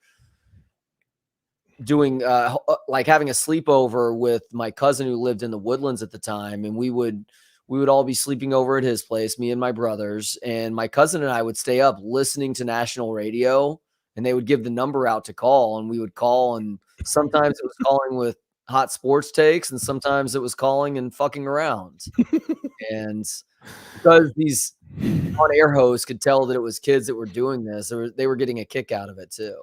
Speaker 10: doing like having a sleepover with my cousin who lived in the Woodlands at the time, and we would all be sleeping over at his place, me and my brothers, and my cousin and I would stay up listening to national radio, and they would give the number out to call, and we would call, and sometimes it was calling with hot sports takes, and sometimes it was calling and fucking around. And because these on-air hosts could tell that it was kids that were doing this, they were getting a kick out of it too.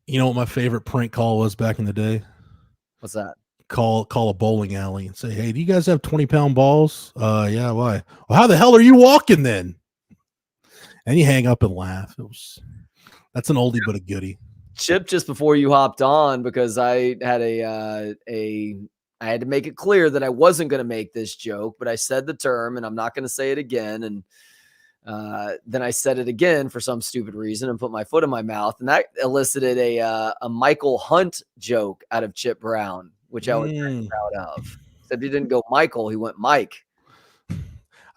Speaker 4: You know what my favorite prank call was back in the day?
Speaker 10: What's that?
Speaker 4: Call a bowling alley and say, hey, do you guys have 20-pound balls? Yeah, why? Well, how the hell are you walking then? And you hang up and laugh. That's an oldie but a goodie.
Speaker 10: Chip, just before you hopped on, because I had I had to make it clear that I wasn't going to make this joke, but I said the term and I'm not going to say it again. And then I said it again for some stupid reason and put my foot in my mouth, and that elicited a Michael Hunt joke out of Chip Brown, which I was very proud of. Except he didn't go Michael, he went Mike.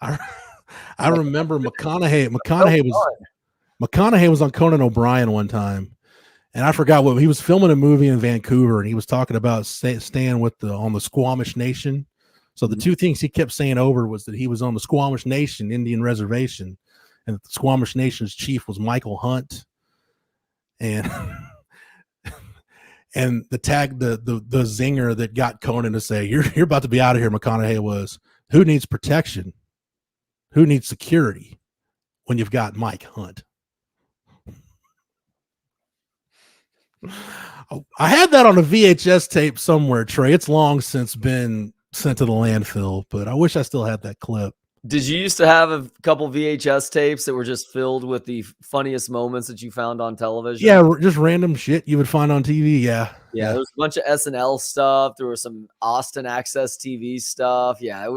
Speaker 4: I remember McConaughey was on Conan O'Brien one time, and I forgot what he was filming a movie in Vancouver, and he was talking about staying on the Squamish Nation. So the two things he kept saying over was that he was on the Squamish Nation Indian Reservation, and that the Squamish Nation's chief was Michael Hunt, and and the zinger that got Conan to say, "You're about to be out of here," McConaughey was, "Who needs protection? Who needs security when you've got Mike Hunt?" I had that on a VHS tape somewhere, Trey. It's long since been sent to the landfill, but I wish I still had that clip.
Speaker 10: Did you used to have a couple VHS tapes that were just filled with the funniest moments that you found on television?
Speaker 4: Yeah, just random shit you would find on TV. Yeah.
Speaker 10: There was a bunch of SNL stuff. There was some Austin Access TV stuff. Yeah, there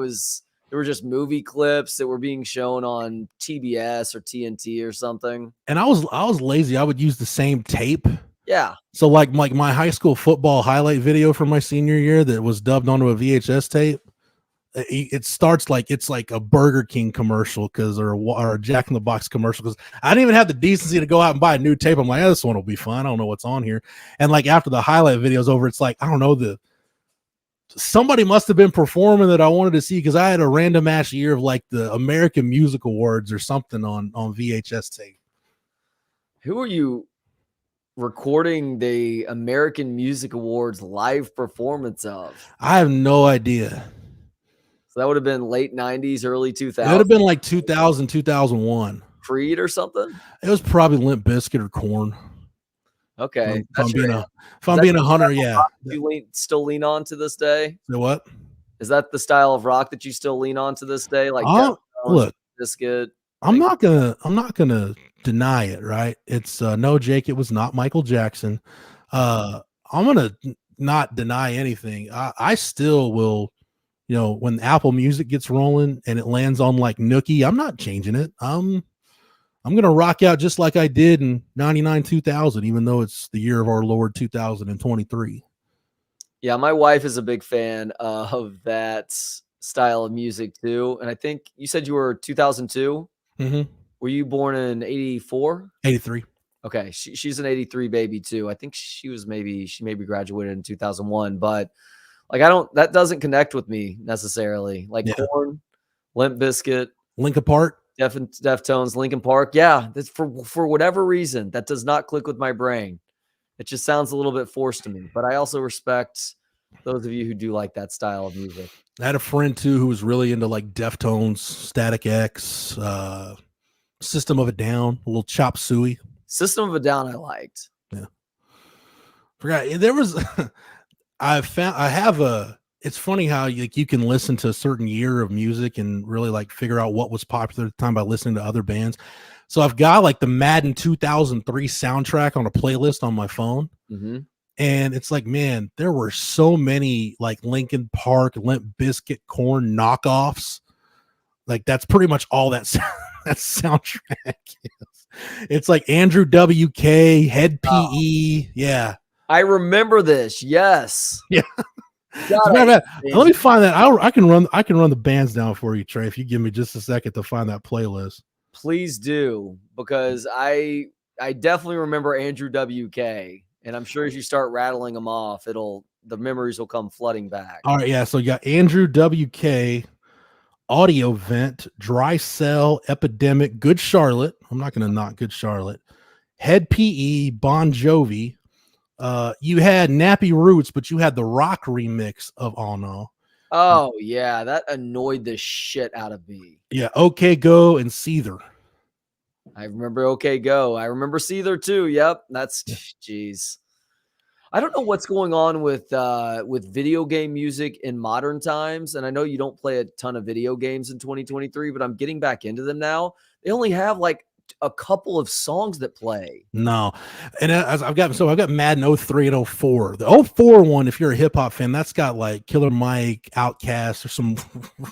Speaker 10: were just movie clips that were being shown on TBS or TNT or something.
Speaker 4: And I was lazy. I would use the same tape.
Speaker 10: Yeah.
Speaker 4: So like my high school football highlight video from my senior year that was dubbed onto a VHS tape, it starts like it's like a Burger King commercial or a Jack in the Box commercial, because I didn't even have the decency to go out and buy a new tape. I'm like, this one will be fun. I don't know what's on here. And like after the highlight video's over, it's like, I don't know, somebody must have been performing that I wanted to see, because I had a random ass year of like the American Music Awards or something on VHS tape.
Speaker 10: Who are you recording the American Music Awards live performance of?
Speaker 4: I have no idea.
Speaker 10: So that would have been late 90s, early 2000s.
Speaker 4: It would have been like 2000, 2001.
Speaker 10: Creed or something?
Speaker 4: It was probably Limp Bizkit or Korn.
Speaker 10: Okay.
Speaker 4: If I'm being a hunter, yeah.
Speaker 10: You still lean on to this day?
Speaker 4: So what?
Speaker 10: Is that the style of rock that you still lean on to this day? Like
Speaker 4: look,
Speaker 10: Biscuit.
Speaker 4: I'm not gonna deny it, right? It's no, Jake, it was not Michael Jackson. I'm gonna not deny anything. I still will, when Apple Music gets rolling and it lands on like Nookie, I'm not changing it. I'm I'm going to rock out just like I did in 99, 2000, even though it's the year of our Lord 2023.
Speaker 10: Yeah, my wife is a big fan of that style of music too. And I think you said you were 2002.
Speaker 4: Mm-hmm.
Speaker 10: Were you born in 84?
Speaker 4: 83.
Speaker 10: Okay, she's an 83 baby too. I think she maybe graduated in 2001, but like that doesn't connect with me necessarily. Like Korn, Limp Bizkit,
Speaker 4: Linkin Park,
Speaker 10: Deftones, Linkin Park. Yeah, that's for whatever reason that does not click with my brain. It just sounds a little bit forced to me, but I also respect those of you who do like that style of music.
Speaker 4: I had a friend too who was really into like Deftones, Static X, System of a Down, a little Chop Suey.
Speaker 10: System of a Down I liked.
Speaker 4: Yeah. Forgot there was it's funny how you can listen to a certain year of music and really like figure out what was popular at the time by listening to other bands. So I've got like the Madden 2003 soundtrack on a playlist on my phone.
Speaker 10: Mm-hmm.
Speaker 4: And it's like, man, there were so many like Linkin Park, Limp Bizkit, Korn knockoffs. Like that's pretty much all that soundtrack is. It's like Andrew WK, Head PE. Yeah.
Speaker 10: I remember this. Yes.
Speaker 4: Yeah. Let me find that. I can run the bands down for you, Trey, if you give me just a second to find that playlist.
Speaker 10: Please do, because I definitely remember Andrew WK, and I'm sure as you start rattling them off, the memories will come flooding back.
Speaker 4: All right, yeah. So you got Andrew WK, Audio Vent, Dry Cell, Epidemic, Good Charlotte. I'm not going to knock Good Charlotte. Head PE, Bon Jovi. You had Nappy Roots, but you had the rock remix of Oh No.
Speaker 10: Oh yeah, that annoyed the shit out of me.
Speaker 4: Yeah, OK Go and Seether.
Speaker 10: I remember OK Go. I remember Seether too. Yep, that's jeez. I don't know what's going on with video game music in modern times, and I know you don't play a ton of video games in 2023, but I'm getting back into them now. They only have like a couple of songs that play.
Speaker 4: No. And I've got Madden 03 and 04. The 04 one, if you're a hip hop fan, that's got like Killer Mike, Outkast, or some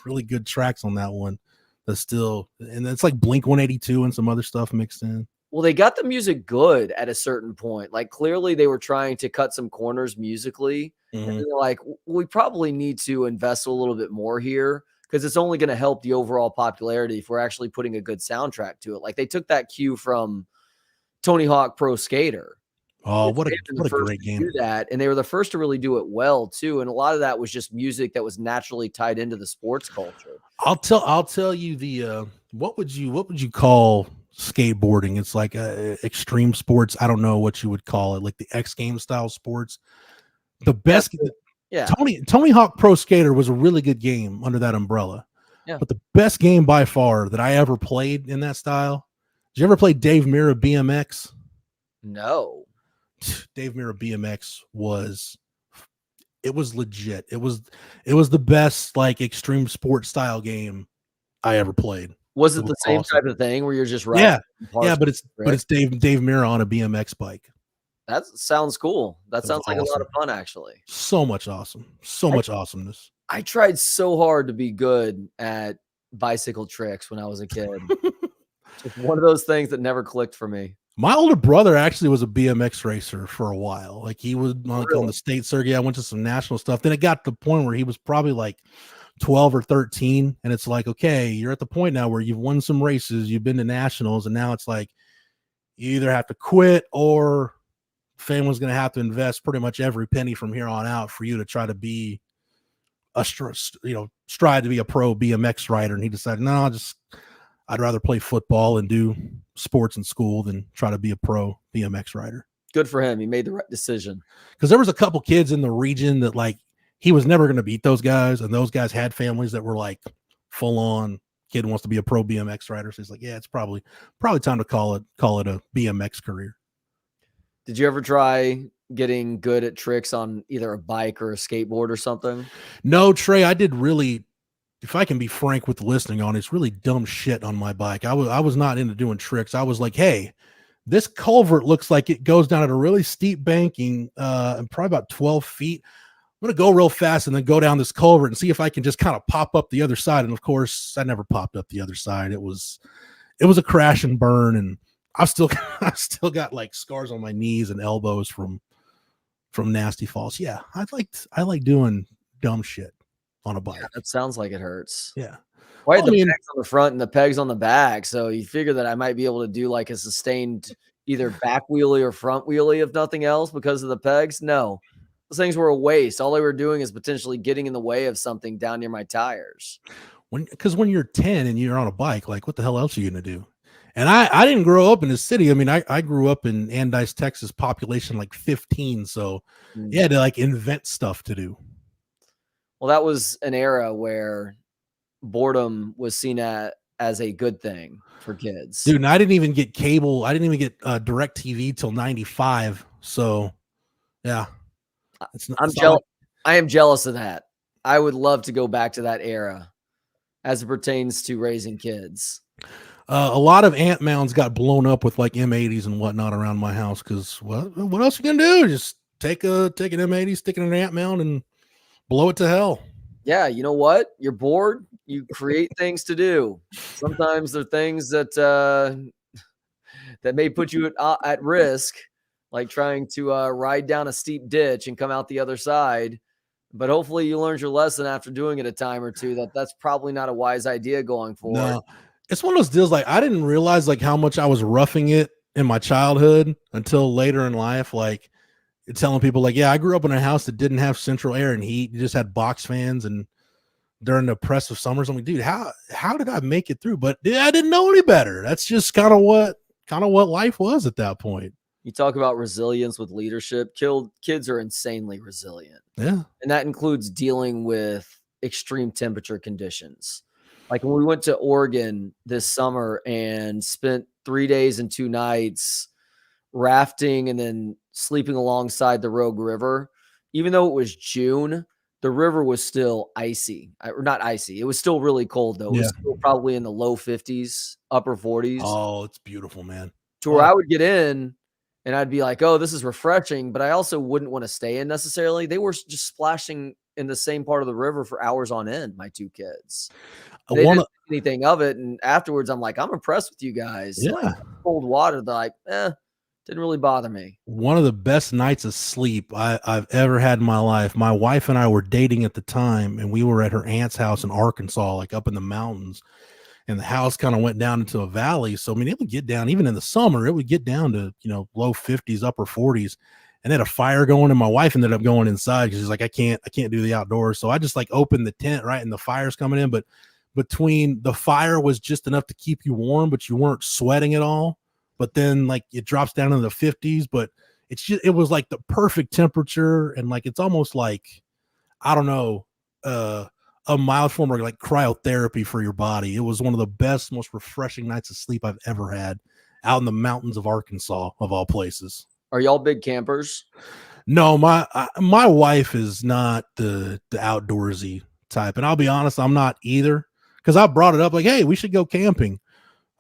Speaker 4: really good tracks on that one. That's still, and it's like Blink 182 and some other stuff mixed in.
Speaker 10: Well, they got the music good at a certain point. Like clearly they were trying to cut some corners musically.
Speaker 4: Mm-hmm.
Speaker 10: And they're like, we probably need to invest a little bit more here, because it's only going to help the overall popularity if we're actually putting a good soundtrack to it. Like they took that cue from Tony Hawk Pro Skater.
Speaker 4: Oh, what a great game.
Speaker 10: Do that, and they were the first to really do it well too. And a lot of that was just music that was naturally tied into the sports culture.
Speaker 4: I'll tell you the what would you call skateboarding? It's like extreme sports. I don't know what you would call it, like the X Games style sports. The best.
Speaker 10: Yeah.
Speaker 4: Tony Hawk Pro Skater was a really good game under that umbrella.
Speaker 10: Yeah.
Speaker 4: But the best game by far that I ever played in that style. Did you ever play Dave Mirra BMX?
Speaker 10: No.
Speaker 4: Dave Mirra BMX was legit. It was the best like extreme sports style game I ever played.
Speaker 10: Was it the same type of thing where you're just riding?
Speaker 4: Yeah, but it's Dave Mirra on a BMX bike.
Speaker 10: That sounds cool. That sounds like awesome. A lot of fun, actually.
Speaker 4: So much awesome. So much awesomeness.
Speaker 10: I tried so hard to be good at bicycle tricks when I was a kid. Just one of those things that never clicked for me.
Speaker 4: My older brother actually was a BMX racer for a while. Like he was like on the state circuit. I went to some national stuff. Then it got to the point where he was probably like 12 or 13. And it's like, okay, you're at the point now where you've won some races, you've been to nationals, and now it's like you either have to quit or family's going to have to invest pretty much every penny from here on out for you to try to be strive to be a pro BMX rider. And he decided, no, I'd rather play football and do sports in school than try to be a pro BMX rider.
Speaker 10: Good for him. He made the right decision.
Speaker 4: Because there was a couple kids in the region that like he was never going to beat those guys, and those guys had families that were like full on kid wants to be a pro BMX rider. So he's like, yeah, it's probably time to call it a BMX career.
Speaker 10: Did you ever try getting good at tricks on either a bike or a skateboard or something?
Speaker 4: No, Trey, I did really, if I can be frank with the listening audience, really dumb shit on my bike. I was not into doing tricks. I was like, hey, this culvert looks like it goes down at a really steep banking, and probably about 12 feet. I'm going to go real fast and then go down this culvert and see if I can just kind of pop up the other side. And of course, I never popped up the other side. It was it was a crash and burn, and I've still got like scars on my knees and elbows from nasty falls. Yeah, I like doing dumb shit on a bike.
Speaker 10: Yeah, that sounds like it hurts.
Speaker 4: Yeah.
Speaker 10: Well, I had the pegs on the front and the pegs on the back, so you figure that I might be able to do like a sustained either back wheelie or front wheelie, if nothing else, because of the pegs. No, those things were a waste. All they were doing is potentially getting in the way of something down near my tires.
Speaker 4: Because when you're 10 and you're on a bike, like what the hell else are you gonna do? And I didn't grow up in the city. I mean, I grew up in Andice, Texas, population like 15. So you had to like invent stuff to do.
Speaker 10: Well, that was an era where boredom was seen as a good thing for kids.
Speaker 4: Dude, and I didn't even get cable. I didn't even get direct TV till 95. So yeah.
Speaker 10: I am jealous of that. I would love to go back to that era as it pertains to raising kids.
Speaker 4: A lot of ant mounds got blown up with like M80s and whatnot around my house. Cause what else are you gonna do? Just take an M80, stick it in an ant mound and blow it to hell.
Speaker 10: Yeah. You know what? You're bored. You create things to do. Sometimes they're things that may put you at risk, like trying to ride down a steep ditch and come out the other side. But hopefully you learned your lesson after doing it a time or two, that's probably not a wise idea going forward.
Speaker 4: No, it's one of those deals. Like I didn't realize like how much I was roughing it in my childhood until later in life. Like telling people like, yeah, I grew up in a house that didn't have central air and heat. You just had box fans, and during the oppressive summers, I'm like, dude, how did I make it through? But yeah, I didn't know any better. That's just kind of what life was at that point.
Speaker 10: You talk about resilience with leadership. Kids are insanely resilient.
Speaker 4: Yeah.
Speaker 10: And that includes dealing with extreme temperature conditions. Like when we went to Oregon this summer and spent 3 days and 2 nights rafting and then sleeping alongside the Rogue River, even though it was June, the river was still icy. Or not icy. It was still really cold, though. It was still probably in the low 50s, upper 40s.
Speaker 4: Oh, it's beautiful, man.
Speaker 10: To where I would get in and I'd be like, oh, this is refreshing, but I also wouldn't want to stay in necessarily. They were just splashing in the same part of the river for hours on end, my 2 kids. They didn't think anything of it. And afterwards, I'm like, I'm impressed with you guys.
Speaker 4: Yeah.
Speaker 10: Like, cold water, they're like, didn't really bother me.
Speaker 4: One of the best nights of sleep I've ever had in my life. My wife and I were dating at the time, and we were at her aunt's house in Arkansas, like up in the mountains. And the house kind of went down into a valley. So, I mean, it would get down, even in the summer, it would get down to, low 50s, upper 40s. And then a fire going, and my wife ended up going inside because she's like, I can't do the outdoors. So I just like opened the tent, right? And the fire's coming in. But between the fire was just enough to keep you warm, but you weren't sweating at all. But then like it drops down into the 50s, but it was like the perfect temperature. And like, it's almost like, I don't know, a mild form of like cryotherapy for your body. It was one of the best, most refreshing nights of sleep I've ever had out in the mountains of Arkansas, of all places.
Speaker 10: Are y'all big campers?
Speaker 4: No, my wife is not the outdoorsy type. And I'll be honest, I'm not either, because I brought it up like, hey, we should go camping.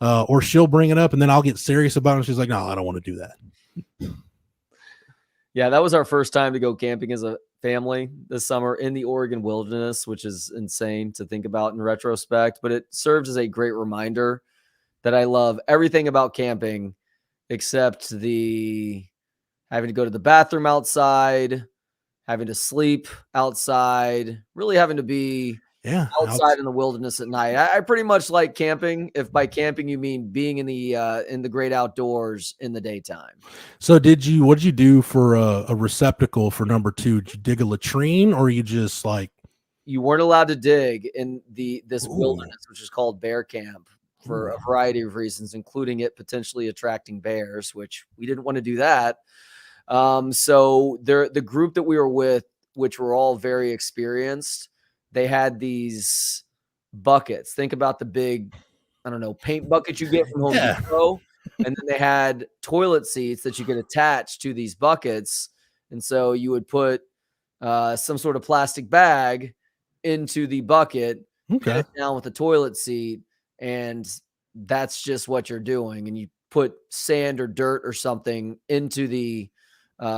Speaker 4: Or she'll bring it up and then I'll get serious about it. And she's like, no, I don't want to do that.
Speaker 10: Yeah, that was our first time to go camping as a family this summer in the Oregon wilderness, which is insane to think about in retrospect, but it serves as a great reminder that I love everything about camping except the having to go to the bathroom outside, having to sleep outside, really having to be outside in the wilderness at night. I pretty much like camping. If by camping you mean being in the great outdoors in the daytime.
Speaker 4: So what did you do for a receptacle for number 2? Did you dig a latrine, or you just like?
Speaker 10: You weren't allowed to dig in this wilderness, which is called bear camp, for a variety of reasons, including it potentially attracting bears, which we didn't want to do that. So the group that we were with, which were all very experienced, they had these buckets. Think about the big, I don't know, paint bucket you get from Home Depot. And then they had toilet seats that you could attach to these buckets. And so you would put some sort of plastic bag into the bucket, get it down with a toilet seat, and that's just what you're doing. And you put sand or dirt or something into the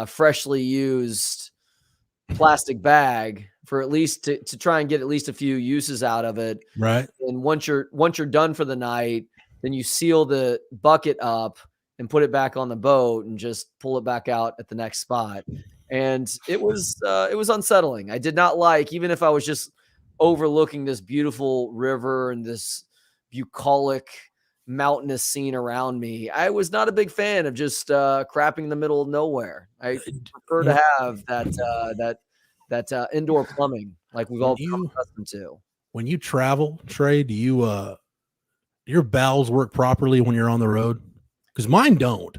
Speaker 10: freshly used plastic bag for at least to try and get at least a few uses out of it.
Speaker 4: Right.
Speaker 10: And once you're done for the night, then you seal the bucket up and put it back on the boat and just pull it back out at the next spot. And it was unsettling. I did not like, even if I was just overlooking this beautiful river and this bucolic mountainous scene around me, I was not a big fan of just crapping in the middle of nowhere. I prefer to have that indoor plumbing like we've all become accustomed to.
Speaker 4: When you travel, Trey, do your bowels work properly when you're on the road? Because mine don't.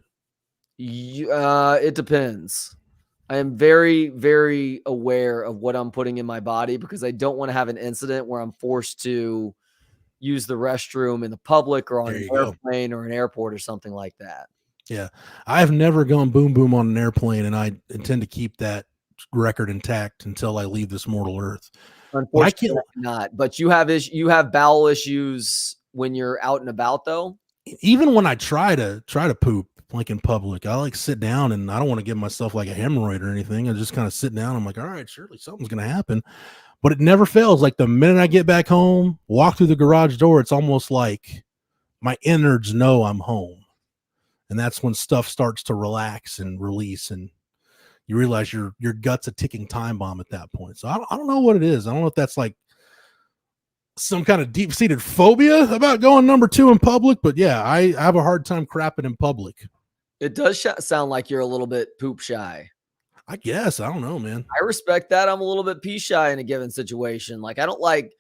Speaker 10: It depends. I am very, very aware of what I'm putting in my body because I don't want to have an incident where I'm forced to use the restroom in the public or on an airplane or an airport or something like that.
Speaker 4: Yeah. I've never gone boom boom on an airplane, and I intend to keep that record intact until I leave this mortal earth.
Speaker 10: Unfortunately, not. But you have bowel issues when you're out and about, though.
Speaker 4: Even when I try to poop like in public, I like sit down, and I don't want to give myself like a hemorrhoid or anything. I just kind of sit down. I'm like, all right, surely something's going to happen, but it never fails. Like the minute I get back home, walk through the garage door, it's almost like my innards know I'm home. And that's when stuff starts to relax and release, and you realize your gut's a ticking time bomb at that point. So I don't know what it is. I don't know if that's like some kind of deep-seated phobia about going number 2 in public, but yeah, I have a hard time crapping in public.
Speaker 10: It does sound like you're a little bit poop shy.
Speaker 4: I guess. I don't know, man.
Speaker 10: I respect that. I'm a little bit pee shy in a given situation. Like, I don't like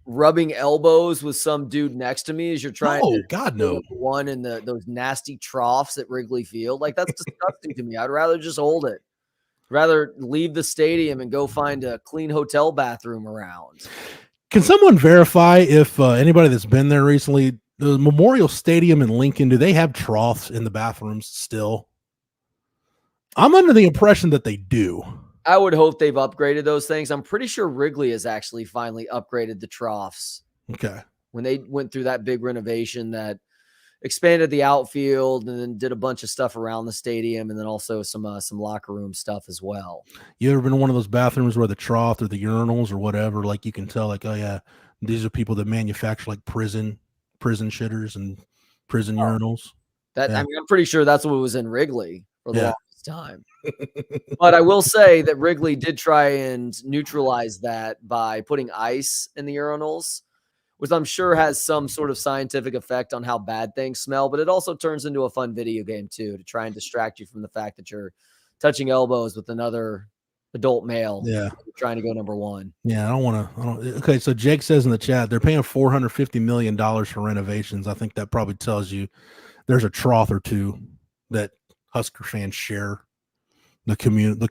Speaker 10: rubbing elbows with some dude next to me as you're trying to one in those nasty troughs at Wrigley Field. Like, that's disgusting to me. I'd rather just hold it. Rather leave the stadium and go find a clean hotel bathroom around.
Speaker 4: Can someone verify if anybody that's been there recently, the Memorial Stadium in Lincoln, do they have troughs in the bathrooms still? I'm under the impression that they do.
Speaker 10: I would hope they've upgraded those things. I'm pretty sure Wrigley has actually finally upgraded the troughs.
Speaker 4: Okay.
Speaker 10: When they went through that big renovation that expanded the outfield and then did a bunch of stuff around the stadium, and then also some locker room stuff as well.
Speaker 4: You ever been in one of those bathrooms where the trough or the urinals or whatever, like you can tell, like, oh yeah, these are people that manufacture like prison shitters and prison urinals.
Speaker 10: I mean, I'm pretty sure that's what was in Wrigley for the longest time. But I will say that Wrigley did try and neutralize that by putting ice in the urinals, which I'm sure has some sort of scientific effect on how bad things smell, but it also turns into a fun video game too, to try and distract you from the fact that you're touching elbows with another adult male.
Speaker 4: Yeah.
Speaker 10: Trying to go number 1.
Speaker 4: Yeah. Okay. So Jake says in the chat, they're paying $450 million for renovations. I think that probably tells you there's a trough or two that Husker fans share, the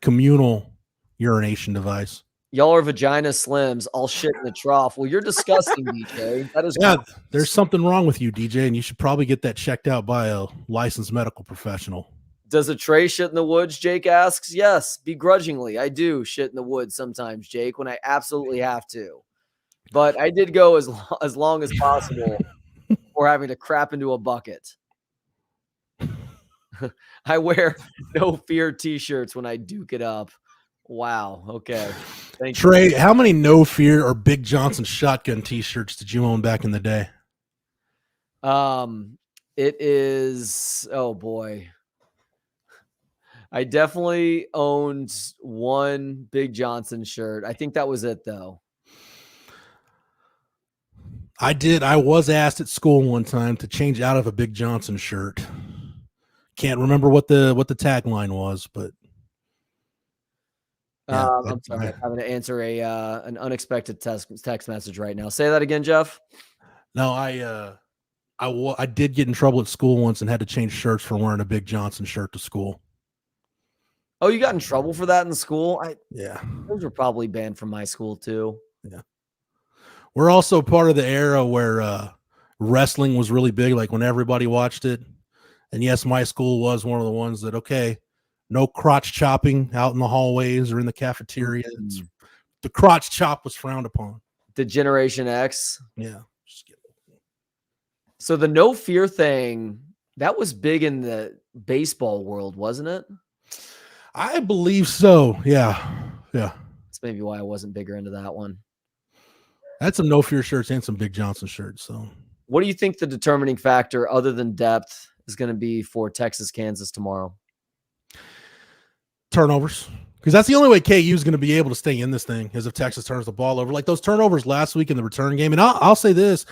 Speaker 4: communal urination device.
Speaker 10: Y'all are vagina slims, all shit in the trough. Well, you're disgusting, DJ. That is gross.
Speaker 4: There's something wrong with you, DJ, and you should probably get that checked out by a licensed medical professional.
Speaker 10: Does a Trey shit in the woods? Jake asks. Yes, begrudgingly. I do shit in the woods sometimes, Jake, when I absolutely have to. But I did go as long as possible before having to crap into a bucket. I wear no fear t-shirts when I duke it up. Wow. Okay. Thank
Speaker 4: Trey,
Speaker 10: you.
Speaker 4: how many No Fear or Big Johnson shotgun t-shirts did you own back in the day?
Speaker 10: It is, oh boy. I definitely owned one Big Johnson shirt. I think that was it though.
Speaker 4: I did. I was asked at school one time to change out of a Big Johnson shirt. Can't remember what the tagline was, but
Speaker 10: I'm sorry. I'm having to answer an unexpected text message right now. Say that again, Jeff.
Speaker 4: No, I did get in trouble at school once and had to change shirts for wearing a Big Johnson shirt to school.
Speaker 10: Oh, you got in trouble for that in school?
Speaker 4: Yeah.
Speaker 10: Those were probably banned from my school too.
Speaker 4: Yeah. We're also part of the era where wrestling was really big, like when everybody watched it. And yes, my school was one of the ones that, okay, no crotch chopping out in the hallways or in the cafeteria. The crotch chop was frowned upon.
Speaker 10: The Generation X.
Speaker 4: Yeah.
Speaker 10: So the no fear thing, that was big in the baseball world, wasn't it?
Speaker 4: I believe so. Yeah. Yeah.
Speaker 10: That's maybe why I wasn't bigger into that one.
Speaker 4: I had some No Fear shirts and some Big Johnson shirts. So
Speaker 10: What do you think the determining factor other than depth is going to be for Texas, Kansas tomorrow?
Speaker 4: Turnovers. Because that's the only way KU is going to be able to stay in this thing is if Texas turns the ball over. Like those turnovers last week in the return game. And I'll say this,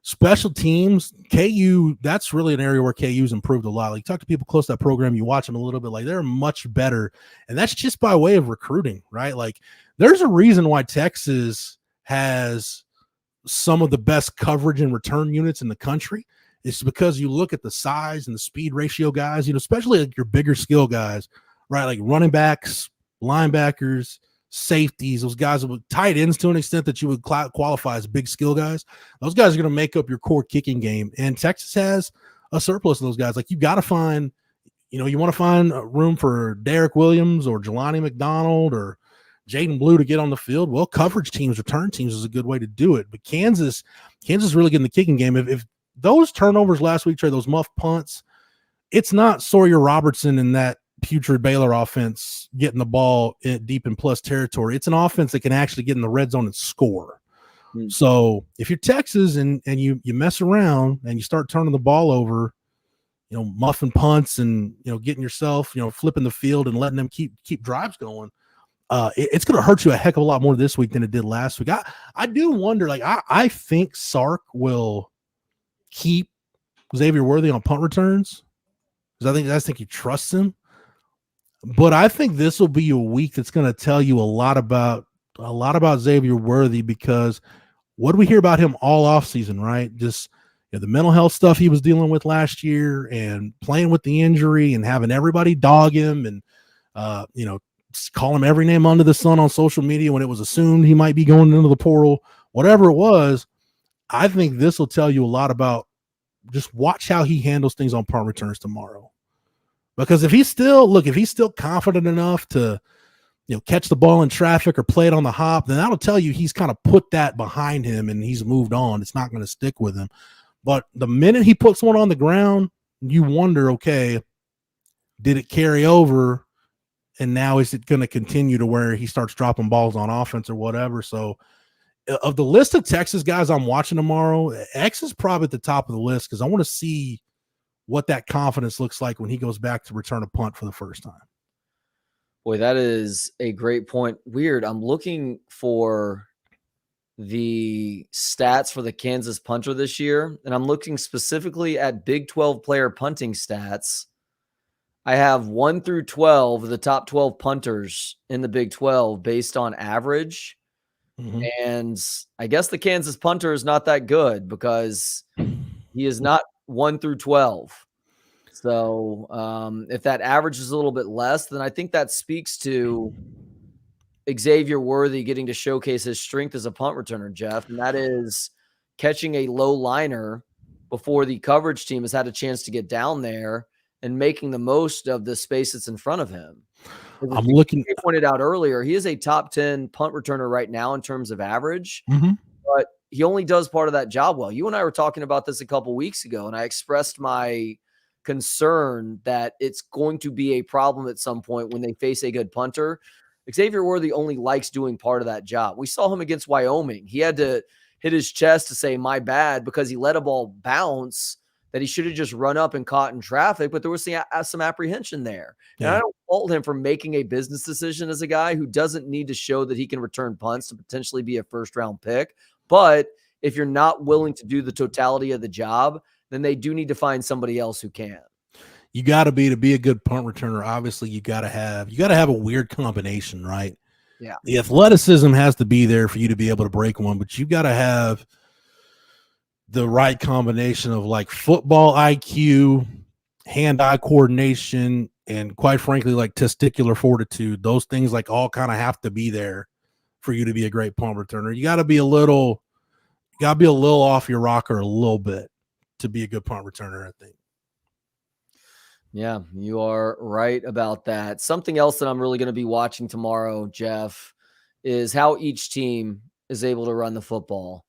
Speaker 4: special teams, KU, that's really an area where KU's improved a lot. Like you talk to people close to that program, you watch them a little bit, like they're much better. And that's just by way of recruiting, right? Like there's a reason why Texas has some of the best coverage and return units in the country. It's because you look at the size and the speed ratio guys, especially like your bigger skill guys, right? Like running backs, linebackers, safeties, those guys with tight ends to an extent that you would qualify as big skill guys. Those guys are going to make up your core kicking game. And Texas has a surplus of those guys. Like you got to find, you want to find room for Derek Williams or Jelani McDonald or Jaden Blue to get on the field. Well, coverage teams, return teams is a good way to do it. But Kansas really getting the kicking game. If those turnovers last week, Trey, those muff punts, it's not Sawyer Robertson and that putrid Baylor offense getting the ball deep in plus territory. It's an offense that can actually get in the red zone and score. So if you're Texas and you mess around and you start turning the ball over, muffing punts and getting yourself flipping the field and letting them keep drives going, it's going to hurt you a heck of a lot more this week than it did last week. I do wonder, like I think Sark will keep Xavier Worthy on punt returns because I think he trusts him. But I think this will be a week that's going to tell you a lot about Xavier Worthy, because what do we hear about him all offseason, right? Just the mental health stuff he was dealing with last year and playing with the injury and having everybody dog him and call him every name under the sun on social media when it was assumed he might be going into the portal, whatever it was. I think this will tell you a lot about just watch how he handles things on punt returns tomorrow. Because if he's still confident enough to, catch the ball in traffic or play it on the hop, then that'll tell you he's kind of put that behind him and he's moved on. It's not going to stick with him. But the minute he puts one on the ground, you wonder, okay, did it carry over? And now is it going to continue to where he starts dropping balls on offense or whatever? So of the list of Texas guys I'm watching tomorrow, X is probably at the top of the list because I want to see what that confidence looks like when he goes back to return a punt for the first time.
Speaker 10: Boy, that is a great point. Weird. I'm looking for the stats for the Kansas punter this year, and I'm looking specifically at Big 12 player punting stats. I have 1 through 12 of the top 12 punters in the Big 12 based on average. Mm-hmm. And I guess the Kansas punter is not that good because he is not 1 through 12. So if that average is a little bit less, then I think that speaks to Xavier Worthy getting to showcase his strength as a punt returner, Jeff, and that is catching a low liner before the coverage team has had a chance to get down there and making the most of the space that's in front of him.
Speaker 4: I'm looking.
Speaker 10: He pointed out earlier, he is a top 10 punt returner right now in terms of average, but he only does part of that job well. You and I were talking about this a couple weeks ago, and I expressed my concern that it's going to be a problem at some point when they face a good punter. Xavier Worthy only likes doing part of that job. We saw him against Wyoming. He had to hit his chest to say, my bad, because he let a ball bounce that he should have just run up and caught in traffic, but there was some apprehension there. Yeah. And I don't fault him for making a business decision as a guy who doesn't need to show that he can return punts to potentially be a first-round pick. But if you're not willing to do the totality of the job, then they do need to find somebody else who can.
Speaker 4: You got to be a good punt returner. Obviously, you got to have a weird combination, right?
Speaker 10: Yeah.
Speaker 4: The athleticism has to be there for you to be able to break one, but you got to have the right combination of like football IQ, hand-eye coordination, and quite frankly, like testicular fortitude. Those things like all kind of have to be there for you to be a great punt returner. You got to be a little off your rocker a little bit to be a good punt returner, I think.
Speaker 10: Yeah, you are right about that. Something else that I'm really going to be watching tomorrow, Jeff, is how each team is able to run the football.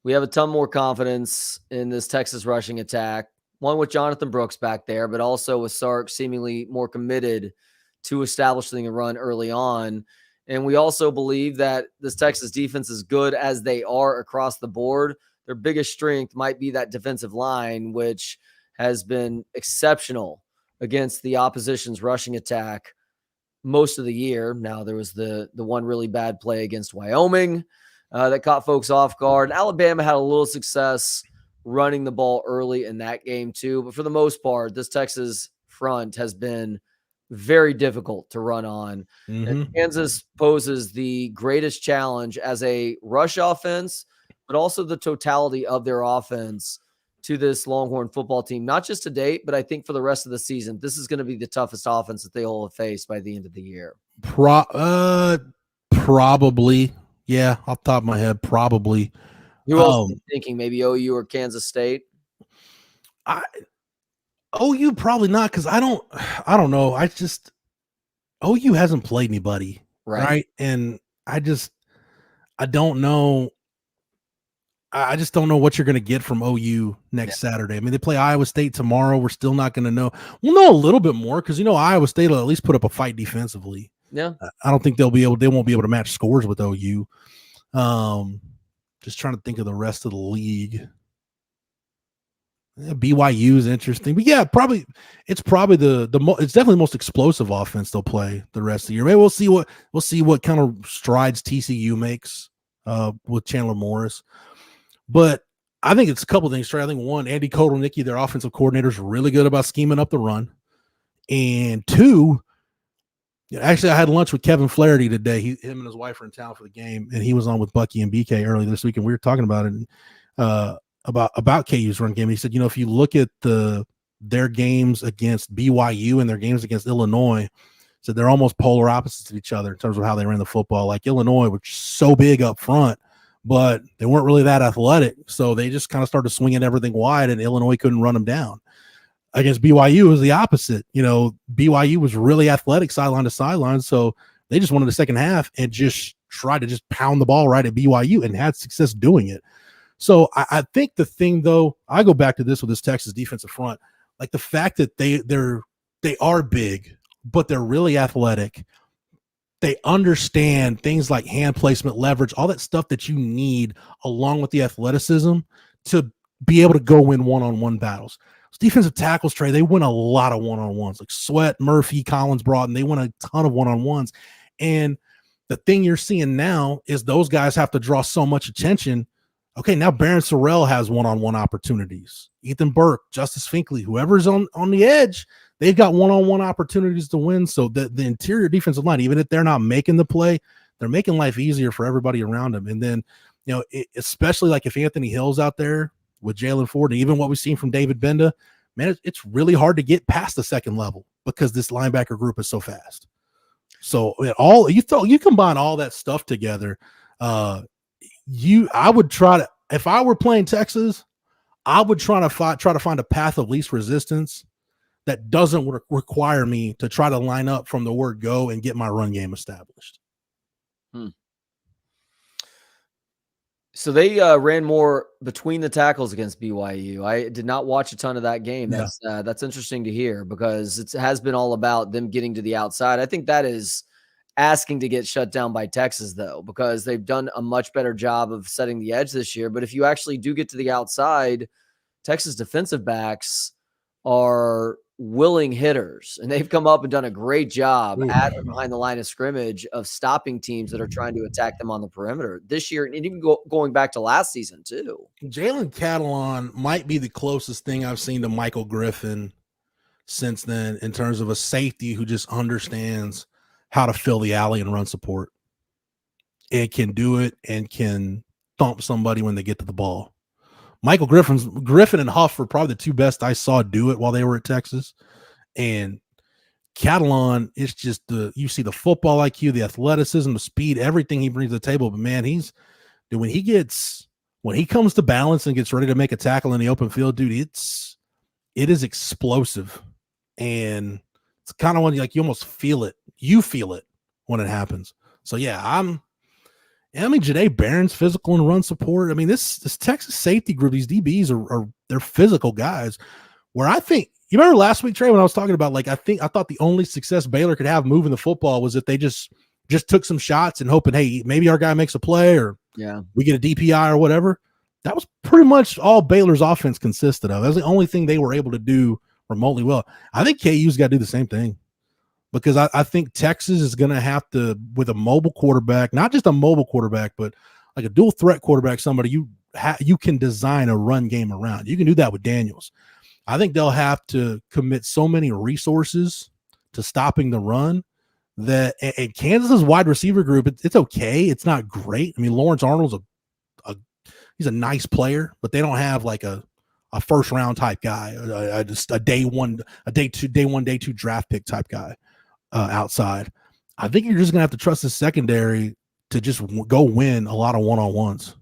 Speaker 10: We have a ton more confidence in this Texas rushing attack, one with Jonathan Brooks back there, but also with Sark seemingly more committed to establishing a run early on. And we also believe that this Texas defense, as good as they are across the board, their biggest strength might be that defensive line, which has been exceptional against the opposition's rushing attack most of the year. Now, there was the one really bad play against Wyoming that caught folks off guard. Alabama had a little success running the ball early in that game too. But for the most part, this Texas front has been very difficult to run on. And Kansas poses the greatest challenge as a rush offense, but also the totality of their offense to this Longhorn football team, not just to date, but I think for the rest of the season. This is going to be the toughest offense that they will have faced by the end of the year.
Speaker 4: Probably. Yeah, off the top of my head, probably.
Speaker 10: Who else are you thinking? Maybe OU or Kansas State?
Speaker 4: OU probably not, because I don't know. OU hasn't played anybody. Right. And I don't know. I just don't know what you're going to get from OU next Saturday. I mean, they play Iowa State tomorrow. We're still not going to know. We'll know a little bit more because, Iowa State will at least put up a fight defensively.
Speaker 10: Yeah.
Speaker 4: I don't think they won't be able to match scores with OU. Just trying to think of the rest of the league. Yeah, BYU is interesting, but yeah, it's definitely the most explosive offense they'll play the rest of the year. Maybe we'll see what kind of strides TCU makes with Chandler Morris. But I think it's a couple things, Trey. I think one, Andy Kotelnicki, their offensive coordinator, is really good about scheming up the run. And two, actually, I had lunch with Kevin Flaherty today. Him and his wife are in town for the game, and he was on with Bucky and BK earlier this week, and we were talking about it about KU's run game. He said, if you look at their games against BYU and their games against Illinois, so they're almost polar opposites of each other in terms of how they ran the football. Like Illinois was so big up front, but they weren't really that athletic, so they just kind of started swinging everything wide, and Illinois couldn't run them down. Against BYU, it was the opposite. BYU was really athletic sideline to sideline, so they just wanted the second half and just tried to just pound the ball right at BYU and had success doing it. So I think the thing, though, I go back to this with this Texas defensive front, like the fact that they are big, but they're really athletic. They understand things like hand placement, leverage, all that stuff that you need along with the athleticism to be able to go win one-on-one battles. Defensive tackles, Trey, they win a lot of one-on-ones, like Sweat, Murphy, Collins, Broughton. They win a ton of one-on-ones. And the thing you're seeing now is those guys have to draw so much attention. Okay, now Barron Sorrell has one-on-one opportunities. Ethan Burke, Justice Finkley, whoever's on the edge, they've got one-on-one opportunities to win. So the interior defensive line, even if they're not making the play, they're making life easier for everybody around them. And then, especially like if Anthony Hill's out there with Jalen Ford, and even what we've seen from David Benda, man, it's really hard to get past the second level because this linebacker group is so fast. So you combine all that stuff together. I would try to, if I were playing Texas, I would try to find a path of least resistance that doesn't require me to try to line up from the word go and get my run game established.
Speaker 10: So they ran more between the tackles against BYU. I did not watch a ton of that game. That's interesting to hear because it has been all about them getting to the outside. I think that is asking to get shut down by Texas, though, because they've done a much better job of setting the edge this year. But if you actually do get to the outside, Texas defensive backs are willing hitters, and they've come up and done a great job at or behind the line of scrimmage of stopping teams that are trying to attack them on the perimeter this year, and even going back to last season too.
Speaker 4: Jalen Catalon might be the closest thing I've seen to Michael Griffin since then in terms of a safety who just understands how to fill the alley and run support and can do it and can thump somebody when they get to the ball. Michael Griffin and Huff were probably the two best I saw do it while they were at Texas. And Catalon, it's just you see the football IQ, the athleticism, the speed, everything he brings to the table. But man, when he comes to balance and gets ready to make a tackle in the open field, dude, it is explosive. And it's kind of when you almost feel it. You feel it when it happens. So yeah, Janae Barron's physical and run support. I mean, this Texas safety group, these DBs they're physical guys. Where I think, you remember last week, Trey, when I was talking about I thought the only success Baylor could have moving the football was if they just took some shots and hoping, hey, maybe our guy makes a play or we get a DPI or whatever. That was pretty much all Baylor's offense consisted of. That was the only thing they were able to do remotely well. I think KU's got to do the same thing, because I think Texas is going to have to, with a mobile quarterback, not just a mobile quarterback, but like a dual threat quarterback, somebody you can design a run game around. You can do that with Daniels. I think they'll have to commit so many resources to stopping the run that, and Kansas's wide receiver group, it's okay. It's not great. I mean, Lawrence Arnold's he's a nice player, but they don't have like a first round type guy, just a day one, day two draft pick type guy outside. I think you're just gonna have to trust the secondary to just go win a lot of one-on-ones.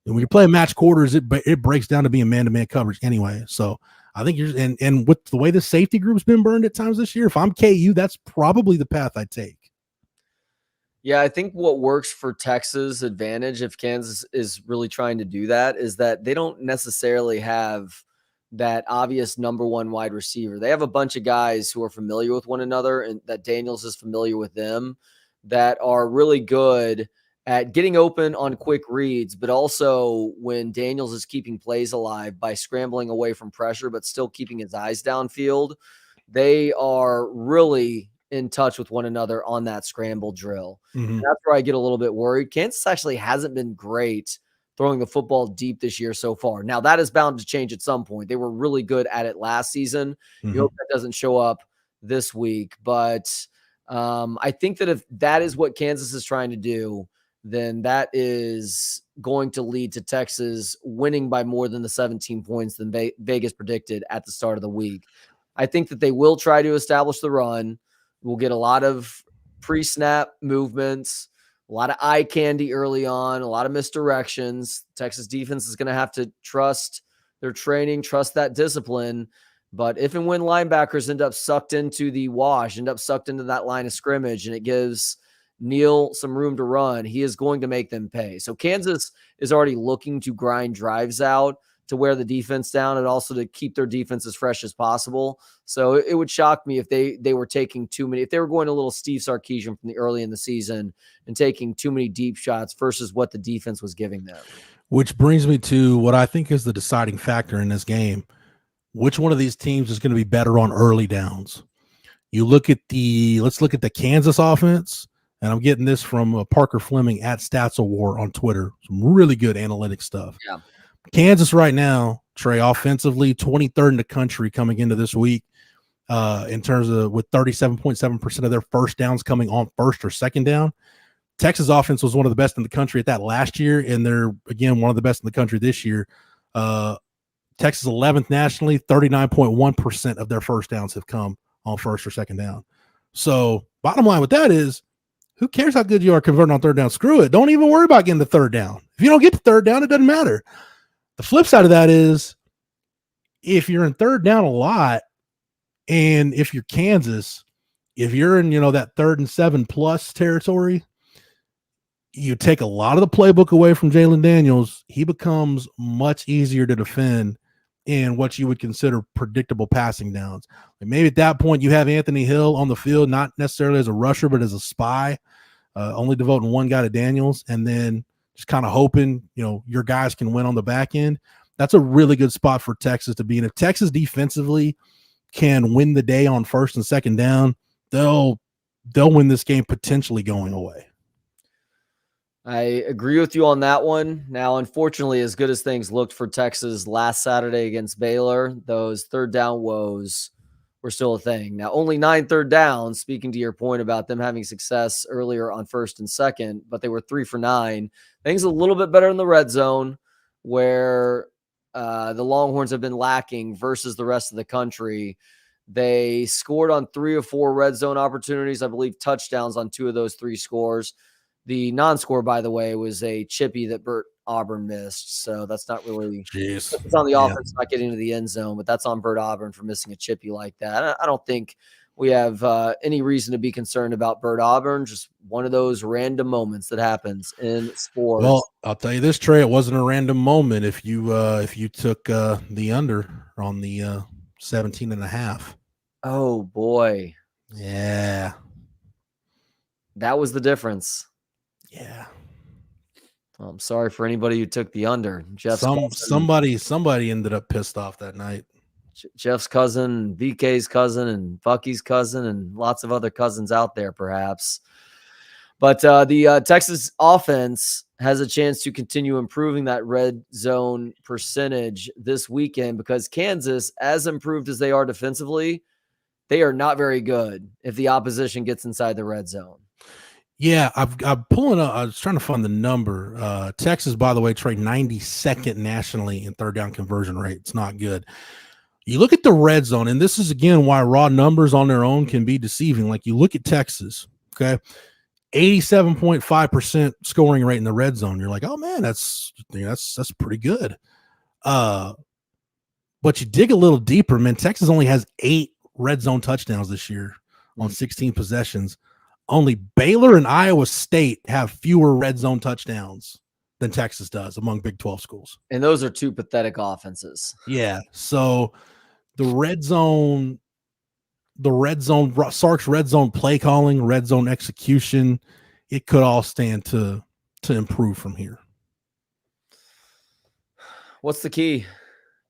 Speaker 4: And when you're playing match quarters, it breaks down to being man-to-man coverage anyway. So I think you're and with the way the safety group's been burned at times this year, if I'm KU, that's probably the path I take.
Speaker 10: Yeah, I think what works for Texas' advantage, if Kansas is really trying to do that, is that they don't necessarily have that obvious number one wide receiver. They have a bunch of guys who are familiar with one another, and that Daniels is familiar with them, that are really good at getting open on quick reads, but also when Daniels is keeping plays alive by scrambling away from pressure, but still keeping his eyes downfield, they are really in touch with one another on that scramble drill.
Speaker 4: Mm-hmm.
Speaker 10: And that's where I get a little bit worried. Kansas actually hasn't been great throwing the football deep this year so far. Now that is bound to change at some point. They were really good at it last season.
Speaker 4: Mm-hmm.
Speaker 10: You hope that doesn't show up this week, but I think that if that is what Kansas is trying to do, then that is going to lead to Texas winning by more than the 17 points than Vegas predicted at the start of the week. I think that they will try to establish the run. We'll get a lot of pre-snap movements, a lot of eye candy early on, a lot of misdirections. Texas defense is going to have to trust their training, trust that discipline. But if and when linebackers end up sucked into the wash, end up sucked into that line of scrimmage, and it gives Neal some room to run, he is going to make them pay. So Kansas is already looking to grind drives out to wear the defense down and also to keep their defense as fresh as possible. So it would shock me if they were taking too many, if they were going a little Steve Sarkisian from the early in the season and taking too many deep shots versus what the defense was giving them.
Speaker 4: Which brings me to what I think is the deciding factor in this game. Which one of these teams is going to be better on early downs? Let's look at the Kansas offense. And I'm getting this from Parker Fleming at Stats of War on Twitter. Some really good analytic stuff.
Speaker 10: Yeah.
Speaker 4: Kansas right now, Trey, offensively, 23rd in the country coming into this week in terms of with 37.7% of their first downs coming on first or second down. Texas offense was one of the best in the country at that last year, and they're, again, one of the best in the country this year. Texas 11th nationally, 39.1% of their first downs have come on first or second down. So bottom line with that is, who cares how good you are converting on third down? Screw it. Don't even worry about getting the third down. If you don't get the third down, it doesn't matter. The flip side of that is if you're in third down a lot, and if you're Kansas, if you're in, that 3rd and 7+ territory, you take a lot of the playbook away from Jalen Daniels. He becomes much easier to defend in what you would consider predictable passing downs. And maybe at that point you have Anthony Hill on the field, not necessarily as a rusher, but as a spy, only devoting one guy to Daniels, and then just kind of hoping, your guys can win on the back end. That's a really good spot for Texas to be in. If Texas defensively can win the day on first and second down, they'll win this game potentially going away.
Speaker 10: I agree with you on that one. Now, unfortunately, as good as things looked for Texas last Saturday against Baylor, those third down woes were still a thing. Now, only 9 third downs, speaking to your point about them having success earlier on first and second, but they were 3 for 9. Things a little bit better in the red zone, where the Longhorns have been lacking versus the rest of the country. They scored on 3 of 4 red zone opportunities, I believe touchdowns on 2 of those 3 scores. The non-score, by the way, was a chippy that Bert Auburn missed. So that's not really – it's on the offense not getting into the end zone, but that's on Bert Auburn for missing a chippy like that. I don't think we have any reason to be concerned about Bert Auburn, just one of those random moments that happens in sports.
Speaker 4: Well, I'll tell you this, Trey, it wasn't a random moment if you took the under on the 17.5.
Speaker 10: Oh, boy.
Speaker 4: Yeah.
Speaker 10: That was the difference.
Speaker 4: Yeah.
Speaker 10: Well, I'm sorry for anybody who took the under. Jeff's cousin,
Speaker 4: somebody ended up pissed off that night.
Speaker 10: Jeff's cousin, BK's cousin, and Bucky's cousin, and lots of other cousins out there, perhaps. But the Texas offense has a chance to continue improving that red zone percentage this weekend because Kansas, as improved as they are defensively, they are not very good if the opposition gets inside the red zone.
Speaker 4: Yeah, I'm pulling up. I was trying to find the number. Texas, by the way, Trey, 92nd nationally in third down conversion rate. It's not good. You look at the red zone, and this is, again, why raw numbers on their own can be deceiving. Like, you look at Texas, okay, 87.5% scoring rate in the red zone. You're like, oh, man, that's pretty good. But you dig a little deeper, man. Texas only has 8 red zone touchdowns this year on 16 possessions. Only Baylor and Iowa State have fewer red zone touchdowns than Texas does among Big 12 schools.
Speaker 10: And those are two pathetic offenses.
Speaker 4: Yeah. So the red zone, Sark's red zone play calling, red zone execution, it could all stand to improve from here.
Speaker 10: What's the key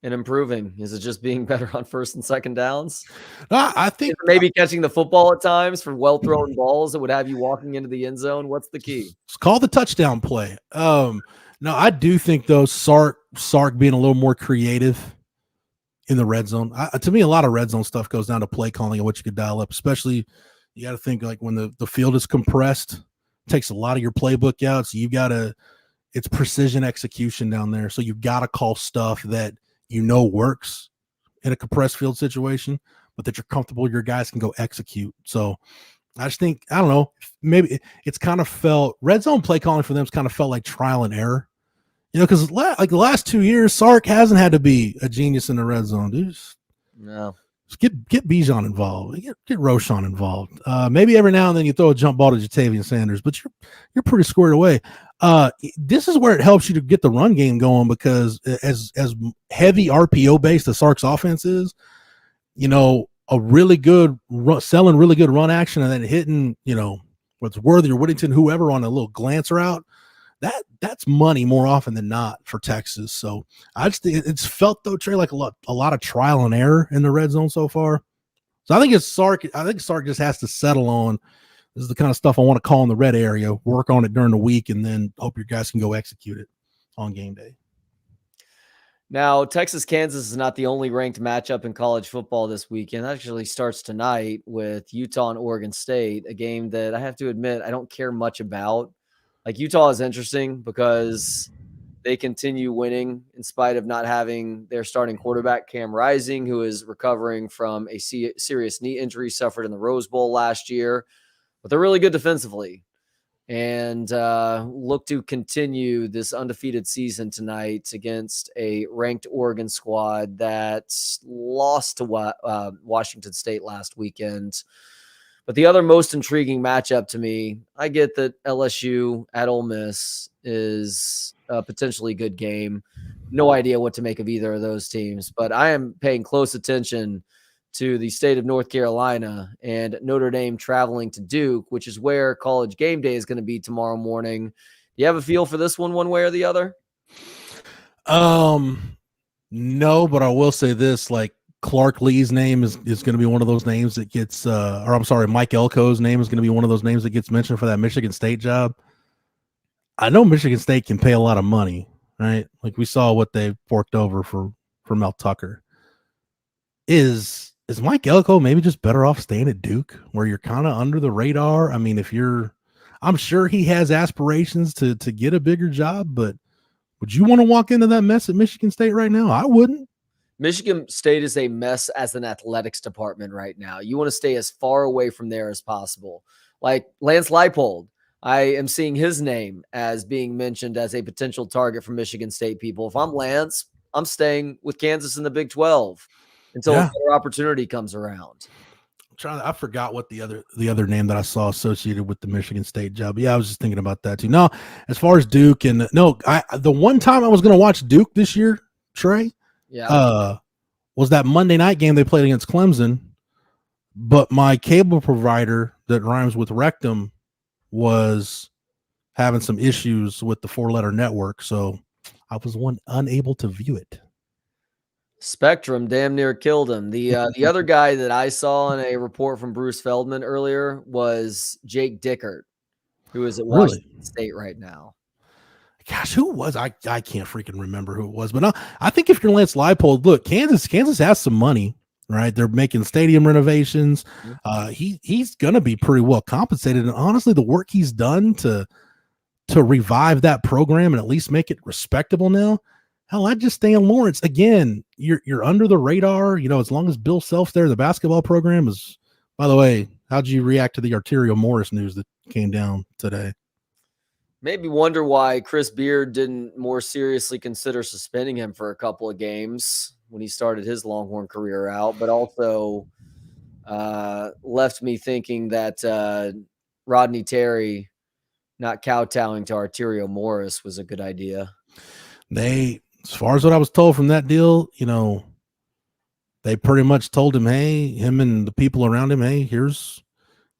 Speaker 10: in improving? Is it just being better on first and second downs?
Speaker 4: I think
Speaker 10: maybe catching the football at times for well-thrown balls that would have you walking into the end zone. What's the key?
Speaker 4: It's called the touchdown play. No, I do think though Sark being a little more creative in the red zone. To me, a lot of red zone stuff goes down to play calling and what you could dial up. Especially, you got to think like when the field is compressed, it takes a lot of your playbook out. So it's precision execution down there. So you've got to call stuff that works in a compressed field situation, but that you're comfortable your guys can go execute. So I just think, I don't know, maybe it's kind of felt red zone play calling for them has kind of felt like trial and error, because like the last 2 years, Sark hasn't had to be a genius in the red zone, dude. Just get Bijan involved, get Roschon involved. Maybe every now and then you throw a jump ball to Jatavian Sanders, but you're pretty squared away. This is where it helps you to get the run game going, because as heavy RPO based as Sark's offense is, a really good selling really good run action and then hitting, what's Worthy or Whittington, whoever on a little glance route, that's money more often than not for Texas. So I just think it's felt though, Trey, like a lot of trial and error in the red zone so far. So I think it's Sark. I think Sark just has to settle on, this is the kind of stuff I want to call in the red area, work on it during the week, and then hope your guys can go execute it on game day.
Speaker 10: Now, Texas-Kansas is not the only ranked matchup in college football this weekend. It actually starts tonight with Utah and Oregon State, a game that I have to admit I don't care much about. Like, Utah is interesting because they continue winning in spite of not having their starting quarterback, Cam Rising, who is recovering from a serious knee injury suffered in the Rose Bowl last year. But they're really good defensively and look to continue this undefeated season tonight against a ranked Oregon squad that lost to Washington State last weekend. But the other most intriguing matchup to me, I get that LSU at Ole Miss is a potentially good game. No idea what to make of either of those teams, but I am paying close attention to the state of North Carolina and Notre Dame traveling to Duke, which is where College Game Day is going to be tomorrow morning. Do you have a feel for this one way or the other?
Speaker 4: No, but I will say this, like Clark Lee's name is going to be one of those names that gets, Mike Elko's name is going to be one of those names that gets mentioned for that Michigan State job. I know Michigan State can pay a lot of money, right? Like we saw what they forked over for Mel Tucker. Is Mike Elko maybe just better off staying at Duke, where you're kind of under the radar? I mean, I'm sure he has aspirations to get a bigger job, but would you want to walk into that mess at Michigan State right now? I wouldn't.
Speaker 10: Michigan State is a mess as an athletics department right now. You want to stay as far away from there as possible. Like Lance Leipold, I am seeing his name as being mentioned as a potential target for Michigan State people. If I'm Lance, I'm staying with Kansas in the Big 12 until a better opportunity comes around.
Speaker 4: I forgot what the other name that I saw associated with the Michigan State job. But yeah, I was just thinking about that too. No, as far as Duke the one time I was going to watch Duke this year, Trey, was that Monday night game they played against Clemson. But my cable provider that rhymes with rectum having some issues with the 4-letter network, so I was unable to view it.
Speaker 10: Spectrum damn near killed him. The other guy that I saw in a report from Bruce Feldman earlier was Jake Dickert, who is at Washington State right now.
Speaker 4: Gosh, who was I can't freaking remember who it was, but no, I think if you're Lance Leipold, look, Kansas has some money, right? They're making stadium renovations. He's gonna be pretty well compensated, and honestly, the work he's done to revive that program and at least make it respectable now. Hell, I'd just stay in Lawrence. Again, you're under the radar, as long as Bill Self's there, the basketball program is. By the way, how'd you react to the Arterio Morris news that came down today?
Speaker 10: Maybe wonder why Chris Beard didn't more seriously consider suspending him for a couple of games when he started his Longhorn career out, but also left me thinking that Rodney Terry not kowtowing to Arterio Morris was a good idea.
Speaker 4: As far as what I was told from that deal, they pretty much told him, hey, him and the people around him, hey, here's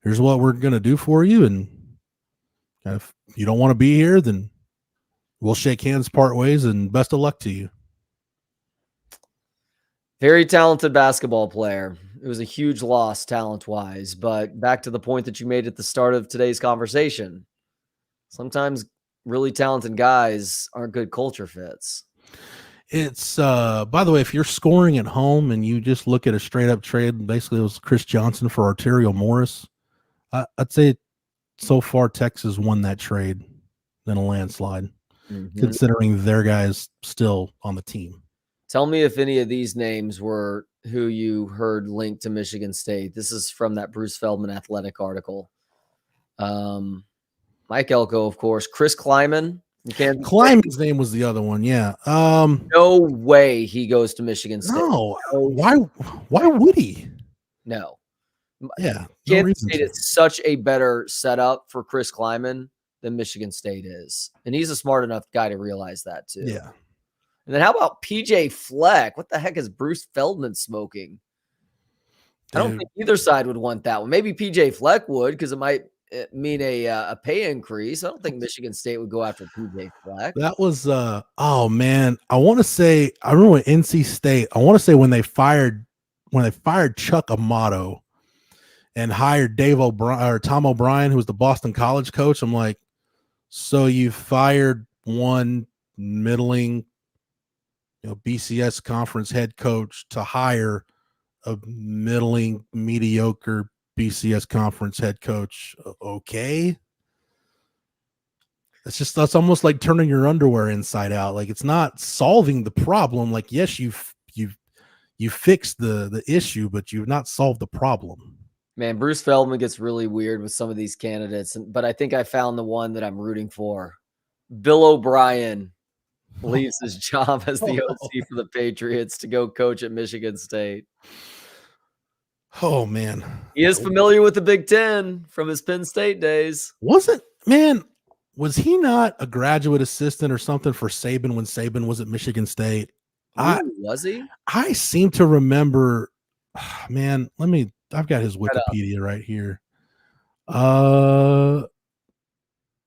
Speaker 4: what we're going to do for you. And if you don't want to be here, then we'll shake hands, part ways, and best of luck to you.
Speaker 10: Very talented basketball player. It was a huge loss talent-wise, but back to the point that you made at the start of today's conversation. Sometimes really talented guys aren't good culture fits.
Speaker 4: It's by the way, if you're scoring at home and you just look at a straight up trade, basically it was Chris Johnson for Arterio Morris. I'd say so far Texas won that trade in a landslide, considering their guys still on the team.
Speaker 10: Tell me if any of these names were who you heard linked to Michigan State. This is from that Bruce Feldman Athletic article. Mike Elko, of course. Chris Kleiman.
Speaker 4: Kleiman's name was the other one, yeah.
Speaker 10: No way he goes to Michigan State.
Speaker 4: No. Why would he?
Speaker 10: No.
Speaker 4: Yeah.
Speaker 10: Kansas State is such a better setup for Chris Kleiman than Michigan State is. And he's a smart enough guy to realize that too.
Speaker 4: Yeah.
Speaker 10: And then how about PJ Fleck? What the heck is Bruce Feldman smoking? I don't think either side would want that one. Maybe PJ Fleck would, because it might mean a pay increase. I don't think Michigan State would go after PJ Fleck.
Speaker 4: That was oh man, I remember with NC State, I want to say when they fired Chuck Amato and hired Tom O'Brien, who was the Boston College coach. I'm like, so you fired one middling, BCS conference head coach to hire a middling, mediocre BCS conference head coach. Okay. That's almost like turning your underwear inside out. Like, it's not solving the problem. Like, yes, you fixed the issue, but you've not solved the problem.
Speaker 10: Man, Bruce Feldman gets really weird with some of these candidates, but I think I found the one that I'm rooting for. Bill O'Brien leaves his job as the OC for the Patriots to go coach at Michigan State.
Speaker 4: Oh, man.
Speaker 10: He is familiar with the Big Ten from his Penn State days.
Speaker 4: Was he not a graduate assistant or something for Saban when Saban was at Michigan State?
Speaker 10: Was he?
Speaker 4: I seem to remember, man, I've got his Wikipedia right here.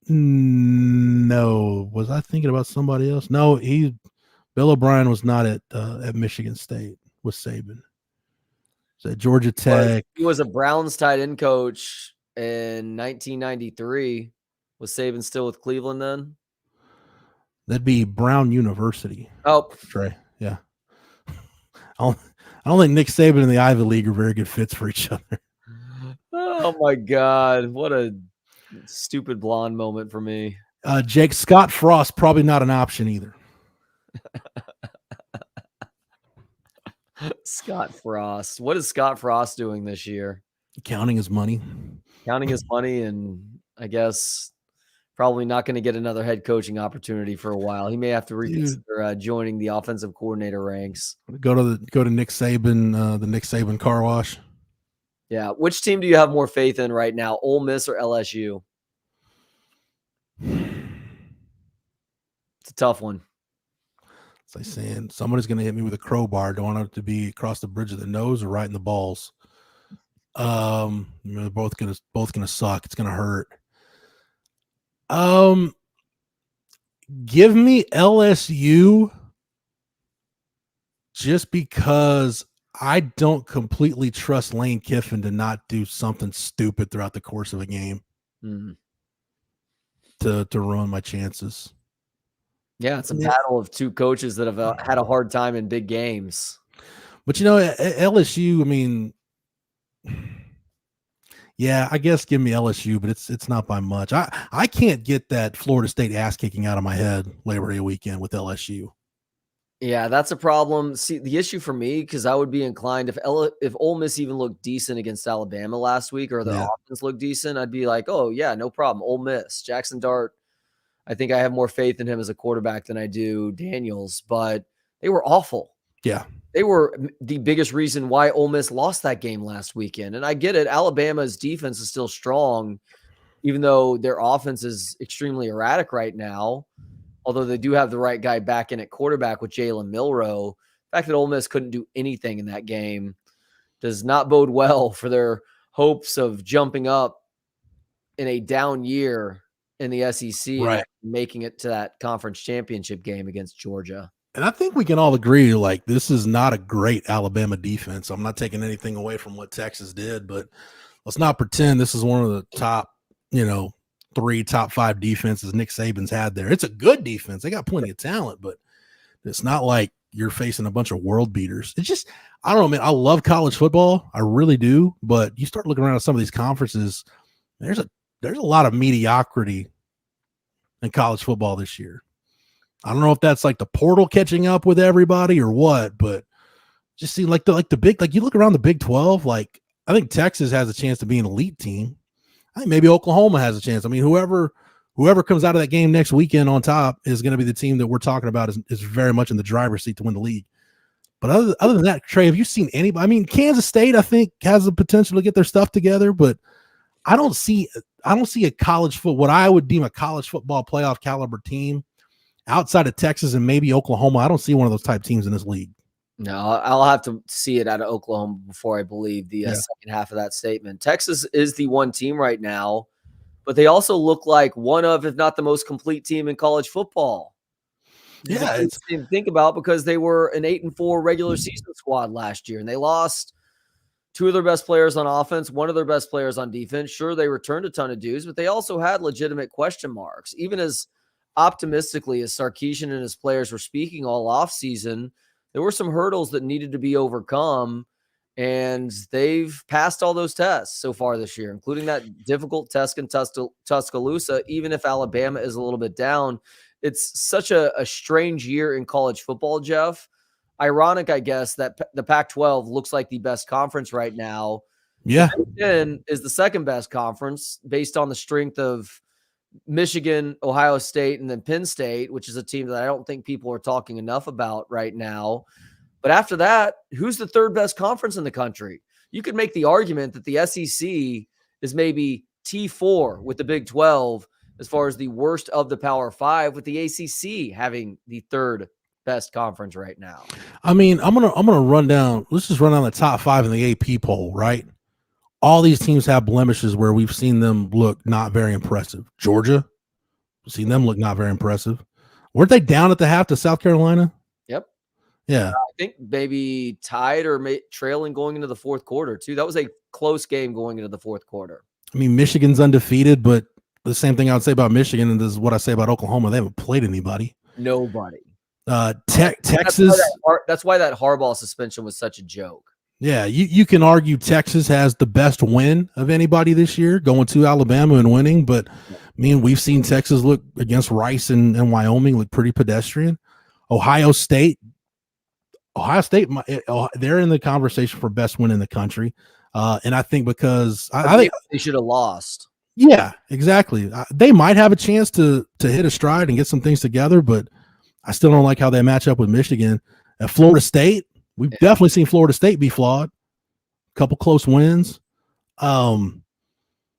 Speaker 4: No, was I thinking about somebody else? No, Bill O'Brien was not at Michigan State with Saban. At Georgia Tech.
Speaker 10: He was a Browns tight end coach in 1993. Was Saban still with Cleveland then?
Speaker 4: That'd be Brown University.
Speaker 10: Oh,
Speaker 4: Trey. Yeah. I don't think Nick Saban and the Ivy League are very good fits for each other.
Speaker 10: Oh my God. What a stupid blonde moment for me.
Speaker 4: Jake Scott Frost, probably not an option either.
Speaker 10: Scott Frost. What is Scott Frost doing this year?
Speaker 4: Counting his money.
Speaker 10: And I guess probably not going to get another head coaching opportunity for a while. He may have to reconsider joining the offensive coordinator ranks.
Speaker 4: Go to Nick Saban, the Nick Saban car wash.
Speaker 10: Yeah. Which team do you have more faith in right now, Ole Miss or LSU? It's a tough one.
Speaker 4: It's like saying somebody's going to hit me with a crowbar. Don't want it to be across the bridge of the nose or right in the balls. They're both gonna suck. It's gonna hurt. Give me LSU just because I don't completely trust Lane Kiffin to not do something stupid throughout the course of a game to ruin my chances.
Speaker 10: Yeah, it's a battle of two coaches that have had a hard time in big games.
Speaker 4: But, LSU, I mean, yeah, I guess give me LSU, but it's not by much. I can't get that Florida State ass kicking out of my head Labor Day weekend with LSU.
Speaker 10: Yeah, that's a problem. See, the issue for me, because I would be inclined if Ole Miss even looked decent against Alabama last week, or their offense looked decent, I'd be like, oh yeah, no problem. Ole Miss, Jackson Dart. I think I have more faith in him as a quarterback than I do Daniels, but they were awful.
Speaker 4: Yeah.
Speaker 10: They were the biggest reason why Ole Miss lost that game last weekend. And I get it. Alabama's defense is still strong, even though their offense is extremely erratic right now. Although they do have the right guy back in at quarterback with Jalen Milroe. The fact that Ole Miss couldn't do anything in that game does not bode well for their hopes of jumping up in a down year in the SEC,
Speaker 4: right,
Speaker 10: and making it to that conference championship game against Georgia.
Speaker 4: And I think we can all agree, like, this is not a great Alabama defense. I'm not taking anything away from what Texas did, but let's not pretend this is one of the top, 3, top 5 defenses Nick Saban's had there. It's a good defense. They got plenty of talent, but it's not like you're facing a bunch of world beaters. It's just, I don't know, man. I love college football. I really do. But you start looking around at some of these conferences, there's a lot of mediocrity in college football this year. I don't know if that's like the portal catching up with everybody or what, but just see like the big, like you look around the Big 12, like I think Texas has a chance to be an elite team. I think maybe Oklahoma has a chance. I mean, whoever comes out of that game next weekend on top is going to be the team that we're talking about is very much in the driver's seat to win the league. But other than that, Trey, have you seen anybody? I mean, Kansas State, I think, has the potential to get their stuff together, but I don't see a what I would deem a college football playoff caliber team outside of Texas and maybe Oklahoma. I don't see one of those type teams in this league.
Speaker 10: No, I'll have to see it out of Oklahoma before I believe the second half of that statement. Texas is the one team right now, but they also look like one of, if not the most complete team in college football.
Speaker 4: Yeah,
Speaker 10: it's to think about because they were an 8-4 regular season squad last year, and they lost 2 of their best players on offense, 1 of their best players on defense. Sure, they returned a ton of dudes, but they also had legitimate question marks. Even as optimistically as Sarkisian and his players were speaking all offseason, there were some hurdles that needed to be overcome, and they've passed all those tests so far this year, including that difficult test in Tuscaloosa. Even if Alabama is a little bit down, it's such a strange year in college football, Jeff. Ironic, I guess, that the Pac-12 looks like the best conference right now.
Speaker 4: Yeah.
Speaker 10: The Big Ten is the second best conference based on the strength of Michigan, Ohio State, and then Penn State, which is a team that I don't think people are talking enough about right now. But after that, who's the third best conference in the country? You could make the argument that the SEC is maybe T4 with the Big 12 as far as the worst of the Power 5, with the ACC having the third best conference right now.
Speaker 4: I mean, I'm gonna run down. Let's just run down the top 5 in the AP poll, right? All these teams have blemishes where we've seen them look not very impressive. Georgia, we've seen them look not very impressive. Weren't they down at the half to South Carolina?
Speaker 10: Yep.
Speaker 4: Yeah.
Speaker 10: I think maybe tied or trailing going into the fourth quarter, too. That was a close game going into the fourth quarter.
Speaker 4: I mean, Michigan's undefeated, but the same thing I would say about Michigan, and this is what I say about Oklahoma. They haven't played anybody.
Speaker 10: Nobody.
Speaker 4: Texas.
Speaker 10: That's why that Harbaugh suspension was such a joke.
Speaker 4: Yeah, you can argue Texas has the best win of anybody this year, going to Alabama and winning. But, I mean, we've seen Texas look against Rice and Wyoming look pretty pedestrian. Ohio State, they're in the conversation for best win in the country. And I think because I think
Speaker 10: they should have lost.
Speaker 4: Yeah, exactly. They might have a chance to hit a stride and get some things together, but I still don't like how they match up with Michigan. At Florida State, we've definitely seen Florida State be flawed. A couple close wins.
Speaker 10: They lost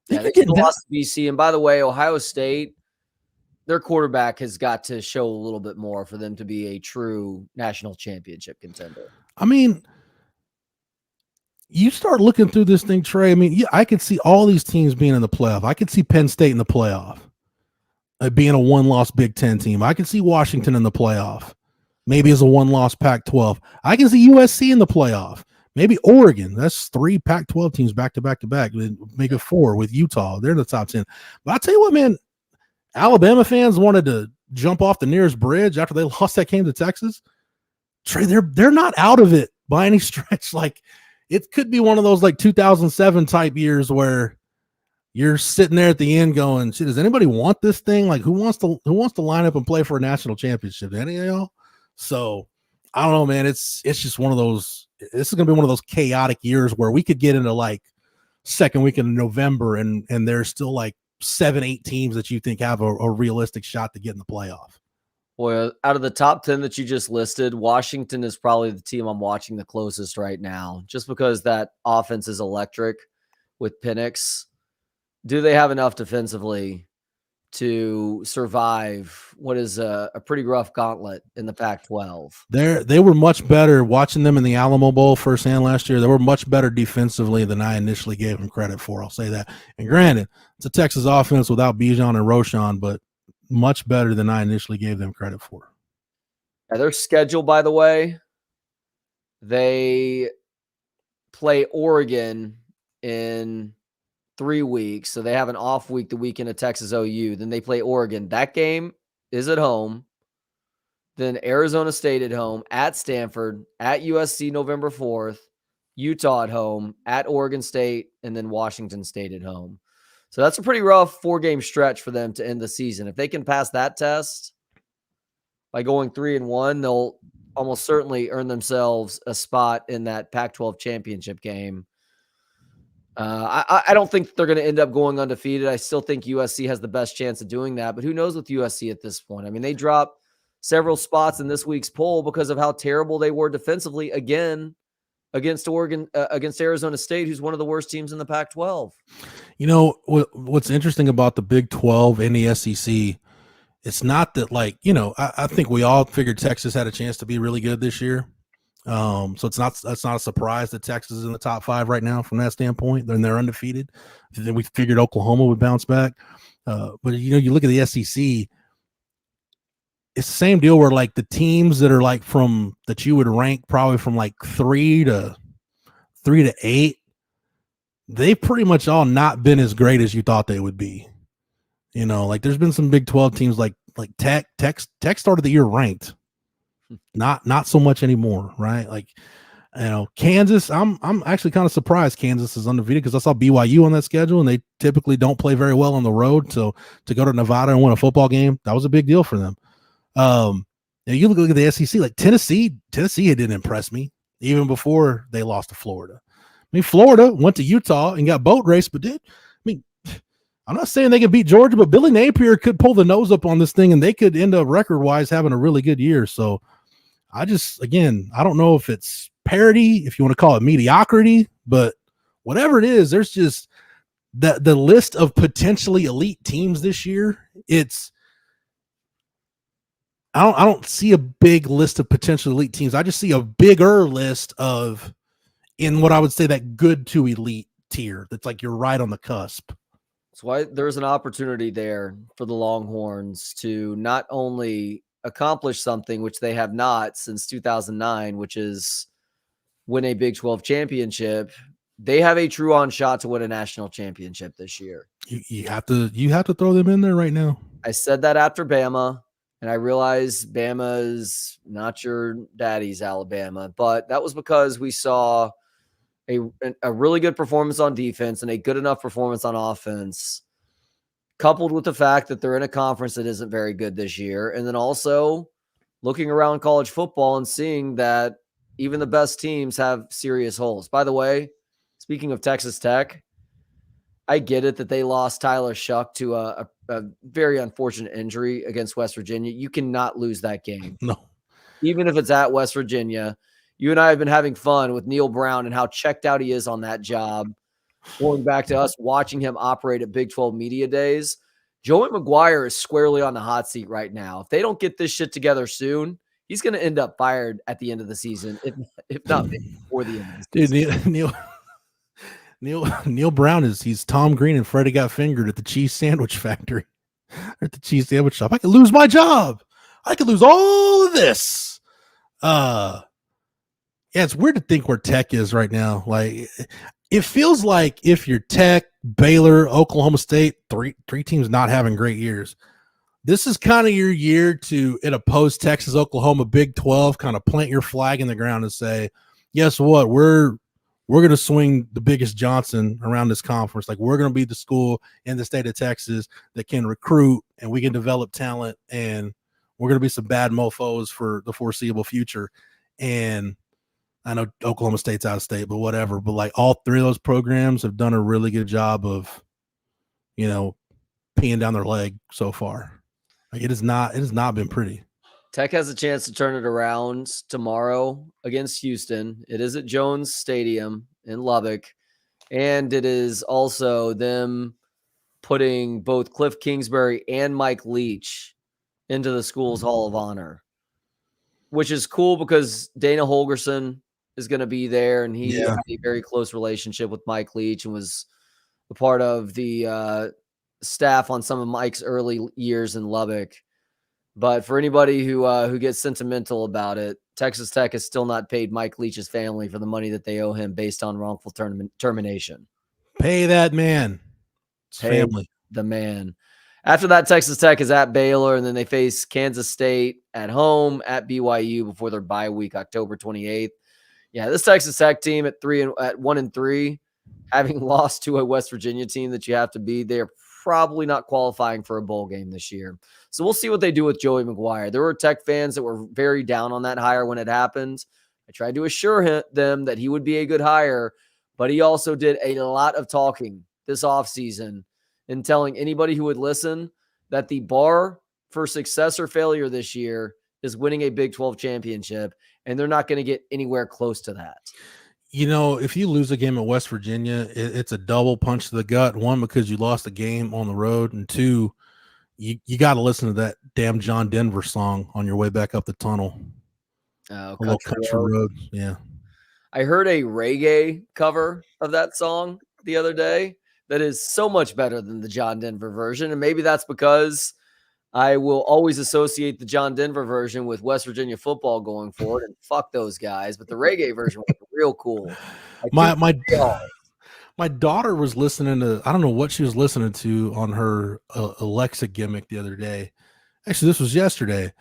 Speaker 10: to BC. And by the way, Ohio State, their quarterback has got to show a little bit more for them to be a true national championship contender.
Speaker 4: I mean, you start looking through this thing, Trey. I mean, I could see all these teams being in the playoff. I could see Penn State in the playoff. being a one-loss Big Ten team. I can see Washington in the playoff, maybe as a one-loss Pac-12. I can see USC in the playoff, maybe Oregon. That's 3 Pac-12 teams back-to-back, make it 4 with Utah. They're in the top 10. But I'll tell you what, man, Alabama fans wanted to jump off the nearest bridge after they lost that game to Texas. Trey, they're not out of it by any stretch. Like, it could be one of those like 2007 type years where you're sitting there at the end going, shit, does anybody want this thing? Like, who wants to line up and play for a national championship? Any of y'all? So I don't know, man. It's just one of those. This is gonna be one of those chaotic years where we could get into like second week in November and there's still like 7-8 teams that you think have a realistic shot to get in the playoff.
Speaker 10: Boy, out of the top 10 that you just listed, Washington is probably the team I'm watching the closest right now, just because that offense is electric with Penix. Do they have enough defensively to survive what is a pretty rough gauntlet in the Pac-12?
Speaker 4: They were much better watching them in the Alamo Bowl firsthand last year. They were much better defensively than I initially gave them credit for. I'll say that. And granted, it's a Texas offense without Bijan and Roschon, but much better than I initially gave them credit for.
Speaker 10: Now, their schedule, by the way, they play Oregon in 3 weeks. So they have an off week the weekend of Texas OU. Then they play Oregon. That game is at home. Then Arizona State at home, at Stanford, at USC November 4th, Utah at home, at Oregon State, and then Washington State at home. So that's a pretty rough 4-game stretch for them to end the season. If they can pass that test by going 3-1, they'll almost certainly earn themselves a spot in that Pac-12 championship game. I don't think they're going to end up going undefeated. I still think USC has the best chance of doing that, but who knows with USC at this point? I mean, they dropped several spots in this week's poll because of how terrible they were defensively again against Oregon, against Arizona State, who's one of the worst teams in the Pac-12.
Speaker 4: You know, what's interesting about the Big 12 and the SEC, it's not that, like, you know, I think we all figured Texas had a chance to be really good this year. So that's not a surprise that Texas is in the top 5 right now from that standpoint. They're undefeated. Then we figured Oklahoma would bounce back. But, you know, you look at the SEC, it's the same deal where, like, the teams that are like from that you would rank probably from like 3 to 8, they've pretty much all not been as great as you thought they would be. You know, like, there's been some Big 12 teams like Tech started the year ranked. Not so much anymore, right? Like, you know, Kansas, I'm actually kind of surprised Kansas is undefeated because I saw BYU on that schedule and they typically don't play very well on the road. So to go to Nevada and win a football game, that was a big deal for them. You look at the SEC, like Tennessee didn't impress me even before they lost to Florida. I mean, Florida went to Utah and got boat raced, but I'm not saying they could beat Georgia, but Billy Napier could pull the nose up on this thing and they could end up record-wise having a really good year. So I don't know if it's parity, if you want to call it mediocrity, but whatever it is, there's just the list of potentially elite teams this year. I don't see a big list of potential elite teams. I just see a bigger list of, in what I would say, that good to elite tier. That's like you're right on the cusp.
Speaker 10: That's why there's an opportunity there for the Longhorns to not only accomplish something which they have not since 2009, which is win a Big 12 championship. They have a true on shot to win a national championship this year.
Speaker 4: You have to throw them in there right now.
Speaker 10: I said that after Bama, and I realize Bama is not your daddy's Alabama, but that was because we saw a really good performance on defense and a good enough performance on offense, coupled with the fact that they're in a conference that isn't very good this year. And then also looking around college football and seeing that even the best teams have serious holes. By the way, speaking of Texas Tech, I get it that they lost Tyler Shuck to a very unfortunate injury against West Virginia. You cannot lose that game.
Speaker 4: No.
Speaker 10: Even if it's at West Virginia. You and I have been having fun with Neil Brown and how checked out he is on that job. Going back to us watching him operate at Big 12 Media Days. Joey McGuire is squarely on the hot seat right now. If they don't get this shit together soon, he's going to end up fired at the end of the season, if not before the end of the season.
Speaker 4: Dude, Neil Brown he's Tom Green and Freddie Got Fingered at the cheese sandwich factory. at the cheese sandwich shop. I could lose my job. I could lose all of this. Yeah, it's weird to think where Tech is right now. Like, it feels like if you're Tech, Baylor, Oklahoma State, three teams not having great years, this is kind of your year to, in a post-Texas, Oklahoma Big 12, kind of plant your flag in the ground and say, guess what? We're going to swing the biggest Johnson around this conference. Like, we're going to be the school in the state of Texas that can recruit and we can develop talent, and we're going to be some bad mofos for the foreseeable future. And I know Oklahoma State's out of state, but whatever. But like, all three of those programs have done a really good job of, peeing down their leg so far. Like, it has not been pretty.
Speaker 10: Tech has a chance to turn it around tomorrow against Houston. It is at Jones Stadium in Lubbock, and it is also them putting both Cliff Kingsbury and Mike Leach into the school's Hall of Honor, which is cool because Dana Holgerson is going to be there, and he had a very close relationship with Mike Leach and was a part of the staff on some of Mike's early years in Lubbock. But for anybody who gets sentimental about it, Texas Tech has still not paid Mike Leach's family for the money that they owe him based on wrongful termination.
Speaker 4: Pay that man. It's
Speaker 10: Pay
Speaker 4: family.
Speaker 10: the man. After that, Texas Tech is at Baylor, and then they face Kansas State at home at BYU before their bye week, October 28th. Yeah, this Texas Tech team at 1-3, having lost to a West Virginia team that you have to beat, they're probably not qualifying for a bowl game this year. So we'll see what they do with Joey McGuire. There were Tech fans that were very down on that hire when it happened. I tried to assure them that he would be a good hire, but he also did a lot of talking this offseason and telling anybody who would listen that the bar for success or failure this year is winning a Big 12 championship, and they're not going to get anywhere close to that.
Speaker 4: If you lose a game at West Virginia, it's a double punch to the gut. One, because you lost a game on the road, and two, you got to listen to that damn John Denver song on your way back up the tunnel. Country Road. Yeah.
Speaker 10: I heard a reggae cover of that song the other day that is so much better than the John Denver version. And maybe that's because I will always associate the John Denver version with West Virginia football going forward, and fuck those guys. But the reggae version was real cool.
Speaker 4: My daughter was listening to, I don't know what she was listening to on her Alexa gimmick the other day. Actually, this was yesterday.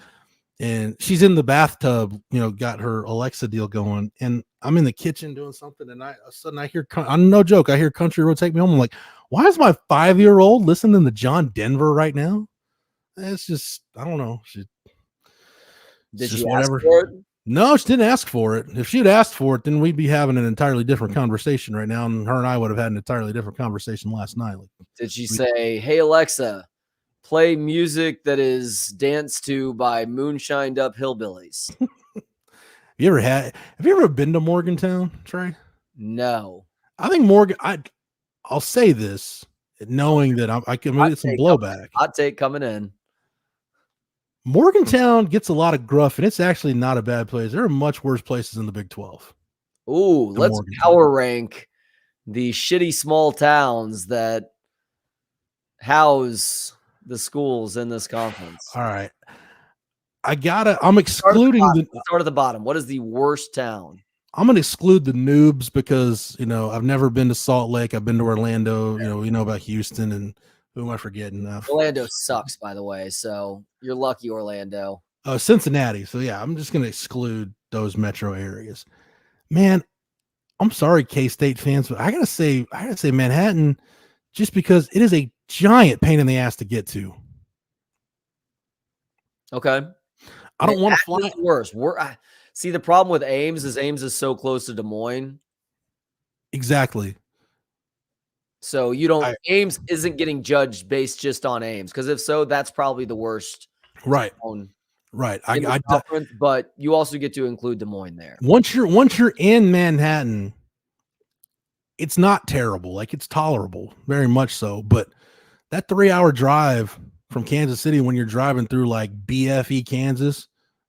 Speaker 4: And she's in the bathtub, got her Alexa deal going. And I'm in the kitchen doing something. And all of a sudden I hear, no joke, I hear Country Road Take Me Home. I'm like, why is my 5-year-old listening to John Denver right now? It's just, I don't know.
Speaker 10: Did she ask for it?
Speaker 4: No, she didn't ask for it. If she'd asked for it, then we'd be having an entirely different conversation right now. And her and I would have had an entirely different conversation last night.
Speaker 10: Did she say, hey, Alexa, play music that is danced to by moonshined up hillbillies?
Speaker 4: Have you ever been to Morgantown, Trey?
Speaker 10: No.
Speaker 4: I think I'll say this, knowing that I can get some blowback.
Speaker 10: Hot take coming in.
Speaker 4: Morgantown gets a lot of gruff, and it's actually not a bad place. There are much worse places in the Big 12.
Speaker 10: Ooh, let's power rank the shitty small towns that house the schools in this conference.
Speaker 4: All right. I'm excluding
Speaker 10: start at the bottom. What is the worst town?
Speaker 4: I'm going to exclude the noobs because, I've never been to Salt Lake. I've been to Orlando. We know about Houston, and who am I forgetting?
Speaker 10: Orlando sucks, by the way. So you're lucky, Orlando.
Speaker 4: Cincinnati. So yeah, I'm just going to exclude those metro areas. Man, I'm sorry, K-State fans, but I gotta say Manhattan, just because it is a giant pain in the ass to get to.
Speaker 10: Okay.
Speaker 4: I don't want to fly.
Speaker 10: Worse. See, the problem with Ames is so close to Des Moines.
Speaker 4: Exactly.
Speaker 10: So Ames isn't getting judged based just on Ames, because if so, that's probably the worst.
Speaker 4: Right. Right.
Speaker 10: But you also get to include Des Moines there.
Speaker 4: Once you're in Manhattan, it's not terrible. Like, it's tolerable, very much so. But that 3-hour drive from Kansas City, when you're driving through like BFE, Kansas,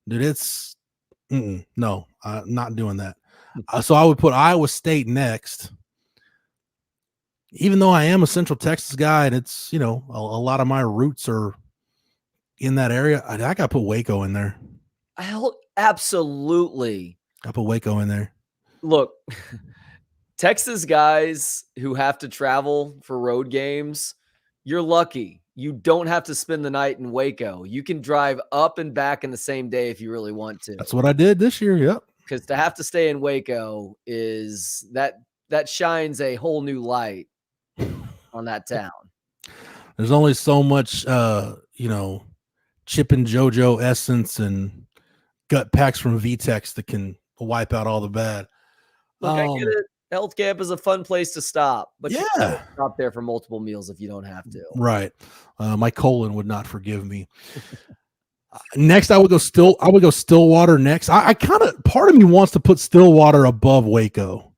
Speaker 4: dude, it's no, not doing that. So I would put Iowa State next. even though I am a Central Texas guy and it's, you know, a lot of my roots are in that area, I got to put Waco in there.
Speaker 10: Absolutely.
Speaker 4: I put Waco in there.
Speaker 10: Look, Texas guys who have to travel for road games, you're lucky. You don't have to spend the night in Waco. You can drive up and back in the same day if you really want to.
Speaker 4: That's what I did this year. Yep.
Speaker 10: Because to have to stay in Waco is that shines a whole new light on that town.
Speaker 4: There's only so much, you know, Chip and JoJo essence and gut packs from VTEX that can wipe out all the bad.
Speaker 10: Look, I get it. Health camp is a fun place to stop, but you can't
Speaker 4: yeah,
Speaker 10: stop there for multiple meals if you don't have to.
Speaker 4: right. My colon would not forgive me. Next, I would go Stillwater next. I kind of, part of me wants to put Stillwater above Waco,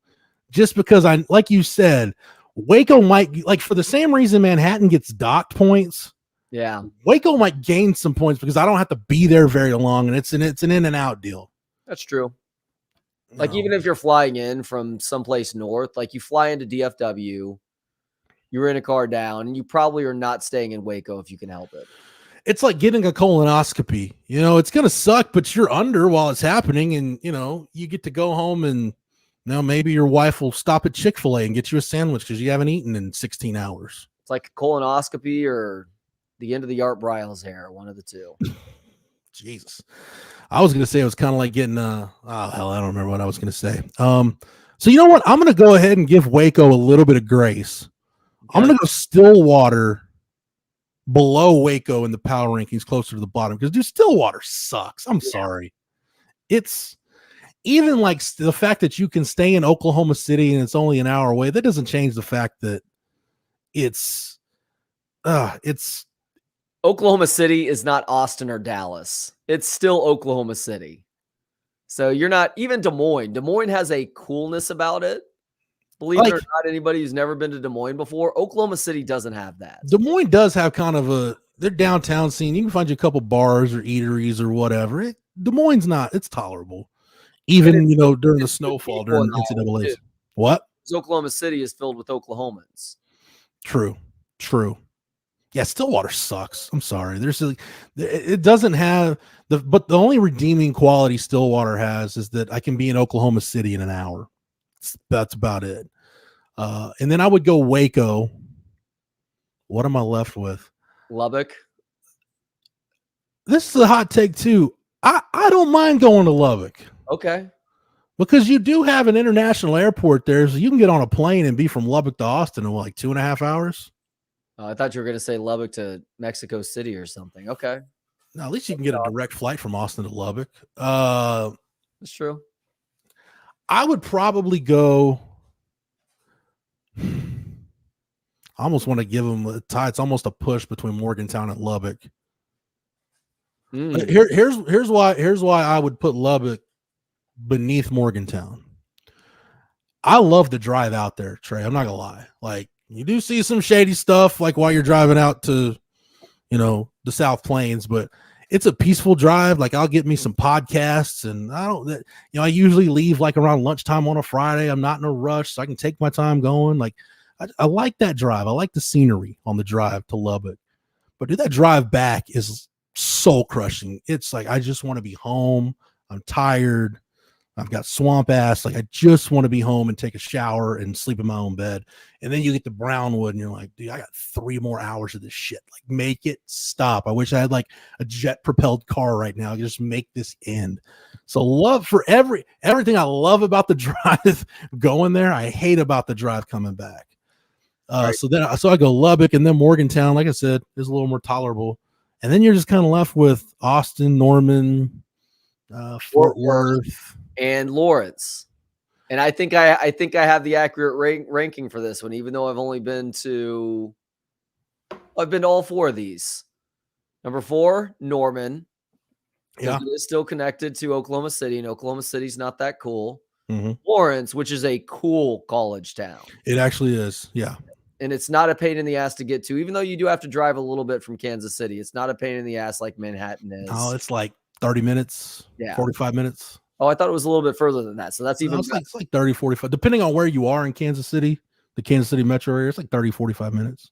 Speaker 4: just because like you said, Waco might, like, for the same reason Manhattan gets docked points.
Speaker 10: Yeah,
Speaker 4: Waco might gain some points because I don't have to be there very long, and it's an in and out deal.
Speaker 10: that's true. Like, even if you're flying in from someplace north, like you fly into DFW, you're in a car down, and you probably are not staying in Waco if you can help it.
Speaker 4: It's like getting a colonoscopy. You know, it's going to suck, but you're under while it's happening, and, you know, you get to go home, and now maybe your wife will stop at Chick-fil-A and get you a sandwich because you haven't eaten in 16 hours.
Speaker 10: It's like a colonoscopy or the end of the Art Briles hair, one of the two.
Speaker 4: Jesus. I was going to say it was kind of like getting I don't remember what I was going to say. So you know what? I'm going to go ahead and give Waco a little bit of grace. Okay. I'm going to go Stillwater below Waco in the power rankings, closer to the bottom, because dude, Stillwater sucks. I'm sorry. It's even like the fact that you can stay in Oklahoma City and it's only an hour away. That doesn't change the fact that it's
Speaker 10: Oklahoma City is not Austin or Dallas. It's still Oklahoma City. So you're not even Des Moines. Des Moines has a coolness about it. Believe it or not, anybody who's never been to Des Moines before, Oklahoma City doesn't have that.
Speaker 4: Des Moines does have kind of their downtown scene. You can find you a couple bars or eateries or whatever. Des Moines it's tolerable. Even, you know, during the snowfall, during NCAA. What?
Speaker 10: Oklahoma City is filled with Oklahomans.
Speaker 4: True. Yeah, Stillwater sucks. I'm sorry. It doesn't have but the only redeeming quality Stillwater has is that I can be in Oklahoma City in an hour. That's about it. And then I would go Waco. What am I left with?
Speaker 10: Lubbock.
Speaker 4: This is a hot take too. I don't mind going to Lubbock.
Speaker 10: Okay.
Speaker 4: Because you do have an international airport there, so you can get on a plane and be from Lubbock to Austin in like 2.5 hours.
Speaker 10: I thought you were going to say Lubbock to Mexico City or something. Okay.
Speaker 4: Now, at least you can get a direct flight from Austin to Lubbock.
Speaker 10: That's true.
Speaker 4: I would probably go. I almost want to give them a tie. It's almost a push between Morgantown and Lubbock. Here's why I would put Lubbock beneath Morgantown. I love to drive out there, Trey. I'm not gonna lie. Like, you do see some shady stuff, like while you're driving out to, you know, the South Plains, but it's a peaceful drive. Like, I'll get me some podcasts, and I usually leave like around lunchtime on a Friday. I'm not in a rush, so I can take my time going. Like, I like that drive. I like the scenery on the drive to Lubbock, but that drive back is soul crushing. It's like, I just want to be home. I'm tired. I've got swamp ass. Like, I just want to be home and take a shower and sleep in my own bed. And then you get to Brownwood and you're like, dude, I got 3 more hours of this shit. Like, make it stop. I wish I had like a jet propelled car right now. Just make this end. So love for everything I love about the drive going there. I hate about the drive coming back. Right. So I go Lubbock, and then Morgantown, like I said, is a little more tolerable. And then you're just kind of left with Austin, Norman, Fort Worth,
Speaker 10: and Lawrence. And I think I have the accurate ranking for this one, even though I've been to all 4 of these. Number 4, Norman. Yeah, it is still connected to Oklahoma City, and Oklahoma City's not that cool.
Speaker 4: Mm-hmm.
Speaker 10: Lawrence, which is a cool college town.
Speaker 4: It actually is, yeah.
Speaker 10: And it's not a pain in the ass to get to, even though you do have to drive a little bit from Kansas City. It's not a pain in the ass like Manhattan is.
Speaker 4: Oh, it's like 30 minutes, 45 minutes.
Speaker 10: Oh, I thought it was a little bit further than that. So that's even
Speaker 4: it's like 30, 45, depending on where you are in Kansas City. the Kansas City metro area. It's like 30, 45 minutes.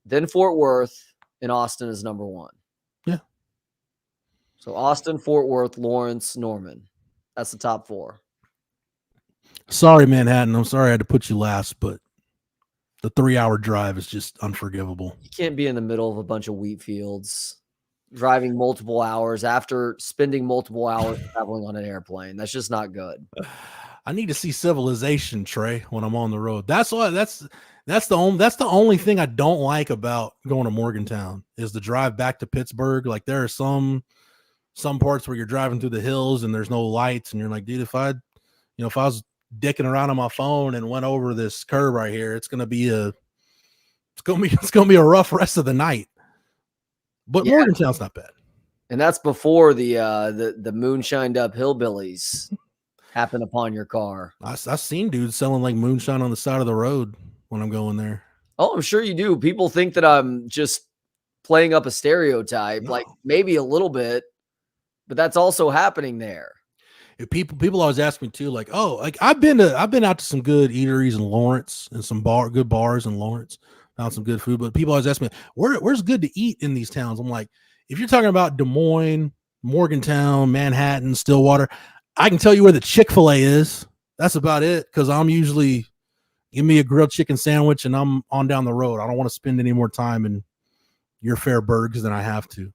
Speaker 10: Then Fort Worth, and Austin is number 1.
Speaker 4: Yeah.
Speaker 10: So Austin, Fort Worth, Lawrence, Norman. That's the top 4.
Speaker 4: Sorry, Manhattan. I'm sorry I had to put you last, but the 3-hour drive is just unforgivable.
Speaker 10: You can't be in the middle of a bunch of wheat fields, driving multiple hours after spending multiple hours traveling on an airplane. That's just not good.
Speaker 4: I need to see civilization, Trey, when I'm on the road. That's the only thing I don't like about going to Morgantown is the drive back to Pittsburgh. Like there are some parts where you're driving through the hills and there's no lights, and you're like, dude, if I was dicking around on my phone and went over this curve right here, it's gonna be a rough rest of the night. But yeah. Morgantown's not bad.
Speaker 10: And that's before the moonshined up hillbillies happen upon your car.
Speaker 4: I've seen dudes selling like moonshine on the side of the road when I'm going there.
Speaker 10: Oh, I'm sure you do. People think that I'm just playing up a stereotype, like maybe a little bit, but that's also happening there.
Speaker 4: People always ask me too, like, oh, like I've been out to some good eateries in Lawrence and some good bars in Lawrence, found some good food. But people always ask me, where's good to eat in these towns? I'm like, if you're talking about Des Moines, Morgantown, Manhattan, Stillwater, I can tell you where the Chick-fil-A is. That's about it. Because I'm usually give me a grilled chicken sandwich and I'm on down the road. I don't want to spend any more time in your Fairburgs than I have to.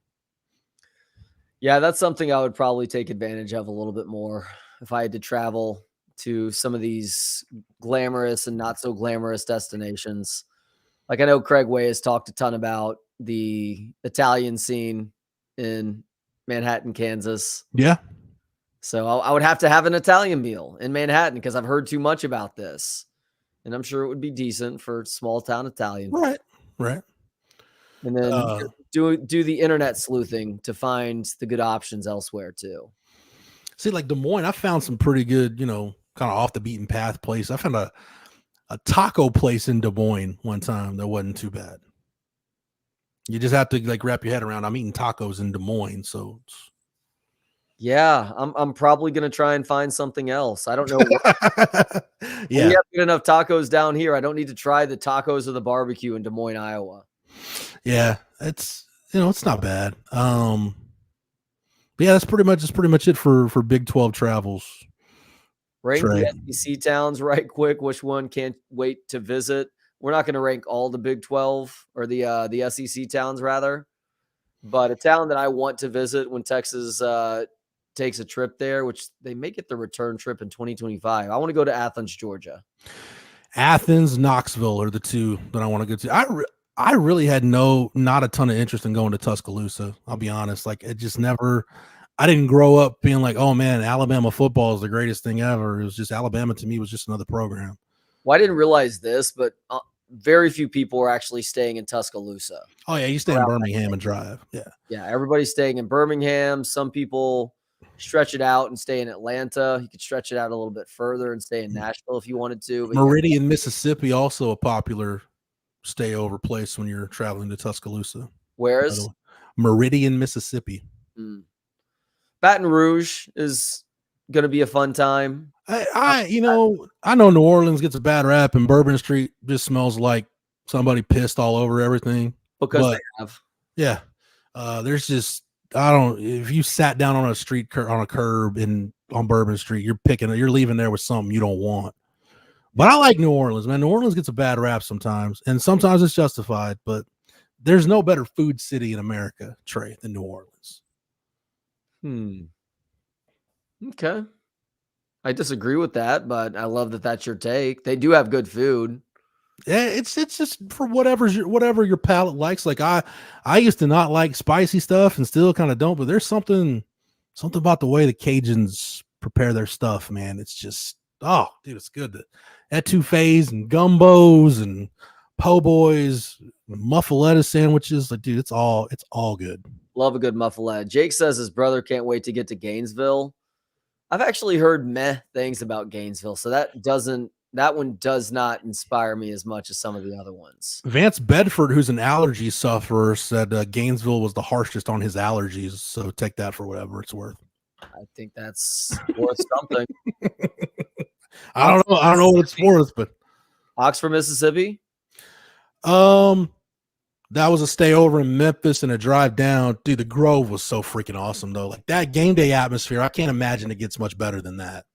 Speaker 10: Yeah, that's something I would probably take advantage of a little bit more if I had to travel to some of these glamorous and not so glamorous destinations. Like I know Craig Way has talked a ton about the Italian scene in Manhattan, Kansas.
Speaker 4: Yeah.
Speaker 10: So I would have to have an Italian meal in Manhattan because I've heard too much about this. And I'm sure it would be decent for small town Italian.
Speaker 4: Right. Right.
Speaker 10: And then do the internet sleuthing to find the good options elsewhere too.
Speaker 4: See, like Des Moines, I found some pretty good, kind of off the beaten path place. I found a taco place in Des Moines one time that wasn't too bad. You just have to like wrap your head around. I'm eating tacos in Des Moines, so
Speaker 10: yeah, I'm probably gonna try and find something else. I don't know.
Speaker 4: Yeah,
Speaker 10: we have good enough tacos down here. I don't need to try the tacos or the barbecue in Des Moines, Iowa.
Speaker 4: Yeah, it's it's not bad. But yeah, that's pretty much it for Big 12 travels.
Speaker 10: Rank the SEC towns right quick. Which one can't wait to visit? We're not going to rank all the Big 12 or the SEC towns rather, but a town that I want to visit when Texas takes a trip there, which they may get the return trip in 2025. I want to go to Athens, Georgia.
Speaker 4: Athens, Knoxville are the two that I want to go to. I really had not a ton of interest in going to Tuscaloosa. I'll be honest. Like it just never, I didn't grow up being like, oh man, Alabama football is the greatest thing ever. It was just Alabama to me was just another program.
Speaker 10: Well, I didn't realize this, but very few people are actually staying in Tuscaloosa.
Speaker 4: Oh yeah. You stay in Birmingham and drive. Yeah.
Speaker 10: Yeah. Everybody's staying in Birmingham. Some people stretch it out and stay in Atlanta. You could stretch it out a little bit further and stay in Nashville if you wanted to. But
Speaker 4: Meridian, Mississippi, also a popular stay over place when you're traveling to Tuscaloosa.
Speaker 10: Where is
Speaker 4: Meridian, Mississippi?
Speaker 10: Baton Rouge is going to be a fun time.
Speaker 4: I know New Orleans gets a bad rap and Bourbon Street just smells like somebody pissed all over everything.
Speaker 10: Because they have.
Speaker 4: Yeah. There's just, if you sat down on a curb on Bourbon Street, you're leaving there with something you don't want. But I like New Orleans, man. New Orleans gets a bad rap sometimes, and sometimes it's justified, but there's no better food city in America, Trey, than New Orleans.
Speaker 10: Okay. I disagree with that, but I love that that's your take. They do have good food.
Speaker 4: Yeah, it's just for whatever your palate likes. Like I used to not like spicy stuff and still kind of don't, but there's something about the way the Cajuns prepare their stuff, man. It's just, oh, dude, it's good. Etouffees and gumbos and po' boys, muffaletta sandwiches. Like, dude, it's all good.
Speaker 10: Love a good muffaletta. Jake says his brother can't wait to get to Gainesville. I've actually heard meh things about Gainesville, so that one does not inspire me as much as some of the other ones.
Speaker 4: Vance Bedford, who's an allergy sufferer, said Gainesville was the harshest on his allergies. So take that for whatever it's worth.
Speaker 10: I think that's worth something.
Speaker 4: I don't know what it's worth, but
Speaker 10: Oxford, Mississippi.
Speaker 4: That was a stay over in Memphis and a drive down. Dude, the Grove was so freaking awesome though. Like that game day atmosphere, I can't imagine it gets much better than that.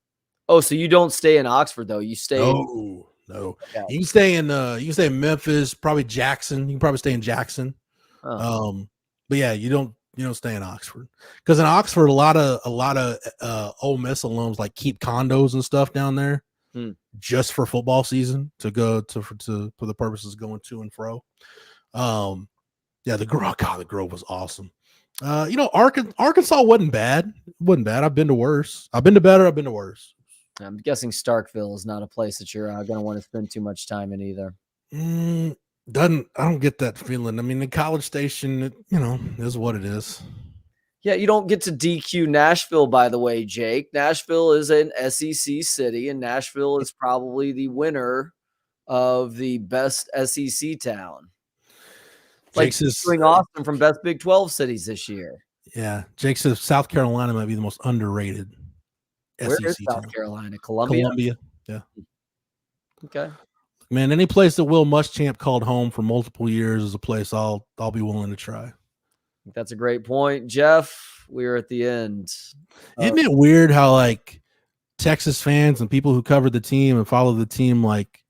Speaker 10: Oh, so you don't stay in Oxford though? You stay.
Speaker 4: No.
Speaker 10: Okay.
Speaker 4: You can stay in Memphis, probably Jackson. You can probably stay in Jackson.
Speaker 10: Oh.
Speaker 4: But yeah, you don't stay in Oxford, because in Oxford a lot of Ole Miss alums like keep condos and stuff down there just for football season to go for the purposes of going to and fro. Yeah, the Grove was awesome. Arkansas wasn't bad. I've been to worse. I've been to better. I've been to worse.
Speaker 10: I'm guessing Starkville is not a place that you're going to want to spend too much time in either.
Speaker 4: I don't get that feeling. I mean, the College Station, is what it is.
Speaker 10: Yeah, you don't get to DQ Nashville, by the way, Jake. Nashville is an SEC city, and Nashville is probably the winner of the best SEC town. Like doing Austin from best Big 12 cities this year.
Speaker 4: Yeah, Jake says South Carolina might be the most underrated.
Speaker 10: Where
Speaker 4: SEC
Speaker 10: is South
Speaker 4: town.
Speaker 10: Carolina? Columbia?
Speaker 4: Yeah.
Speaker 10: Okay.
Speaker 4: Man, any place that Will Muschamp called home for multiple years is a place I'll be willing to try.
Speaker 10: That's a great point. Jeff, we're at the end.
Speaker 4: Isn't it weird how like Texas fans and people who cover the team and follow the team, like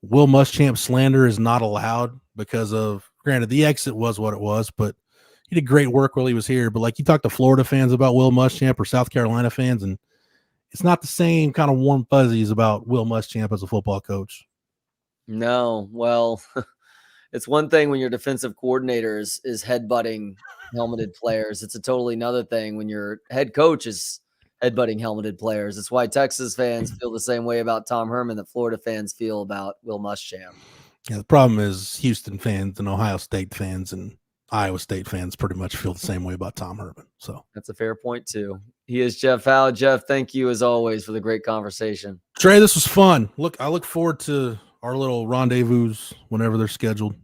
Speaker 4: Will Muschamp slander is not allowed because of, granted, the exit was what it was, but he did great work while he was here. But like you talk to Florida fans about Will Muschamp or South Carolina fans, and it's not the same kind of warm fuzzies about Will Muschamp as a football coach.
Speaker 10: No, well, it's one thing when your defensive coordinator is headbutting helmeted players. It's a totally another thing when your head coach is headbutting helmeted players. It's why Texas fans feel the same way about Tom Herman that Florida fans feel about Will Muschamp.
Speaker 4: Yeah, the problem is Houston fans and Ohio State fans and Iowa State fans pretty much feel the same way about Tom Herman. So
Speaker 10: that's a fair point too. He is Jeff Howe. Jeff, thank you as always for the great conversation.
Speaker 4: Trey, this was fun. I look forward to our little rendezvous whenever they're scheduled.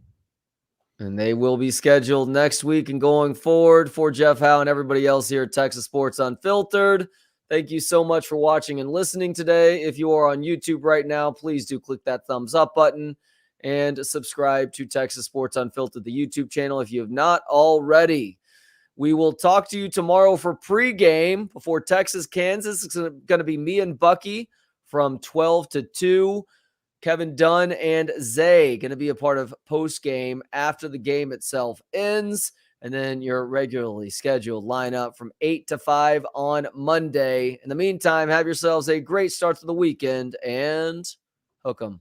Speaker 10: And they will be scheduled next week and going forward. For Jeff Howe and everybody else here at Texas Sports Unfiltered, thank you so much for watching and listening today. If you are on YouTube right now, please do click that thumbs up button and subscribe to Texas Sports Unfiltered, the YouTube channel, if you have not already. We will talk to you tomorrow for pregame before Texas, Kansas. It's going to be me and Bucky from 12 to 2. Kevin Dunn and Zay going to be a part of postgame after the game itself ends. And then your regularly scheduled lineup from 8 to 5 on Monday. In the meantime, have yourselves a great start to the weekend and hook 'em.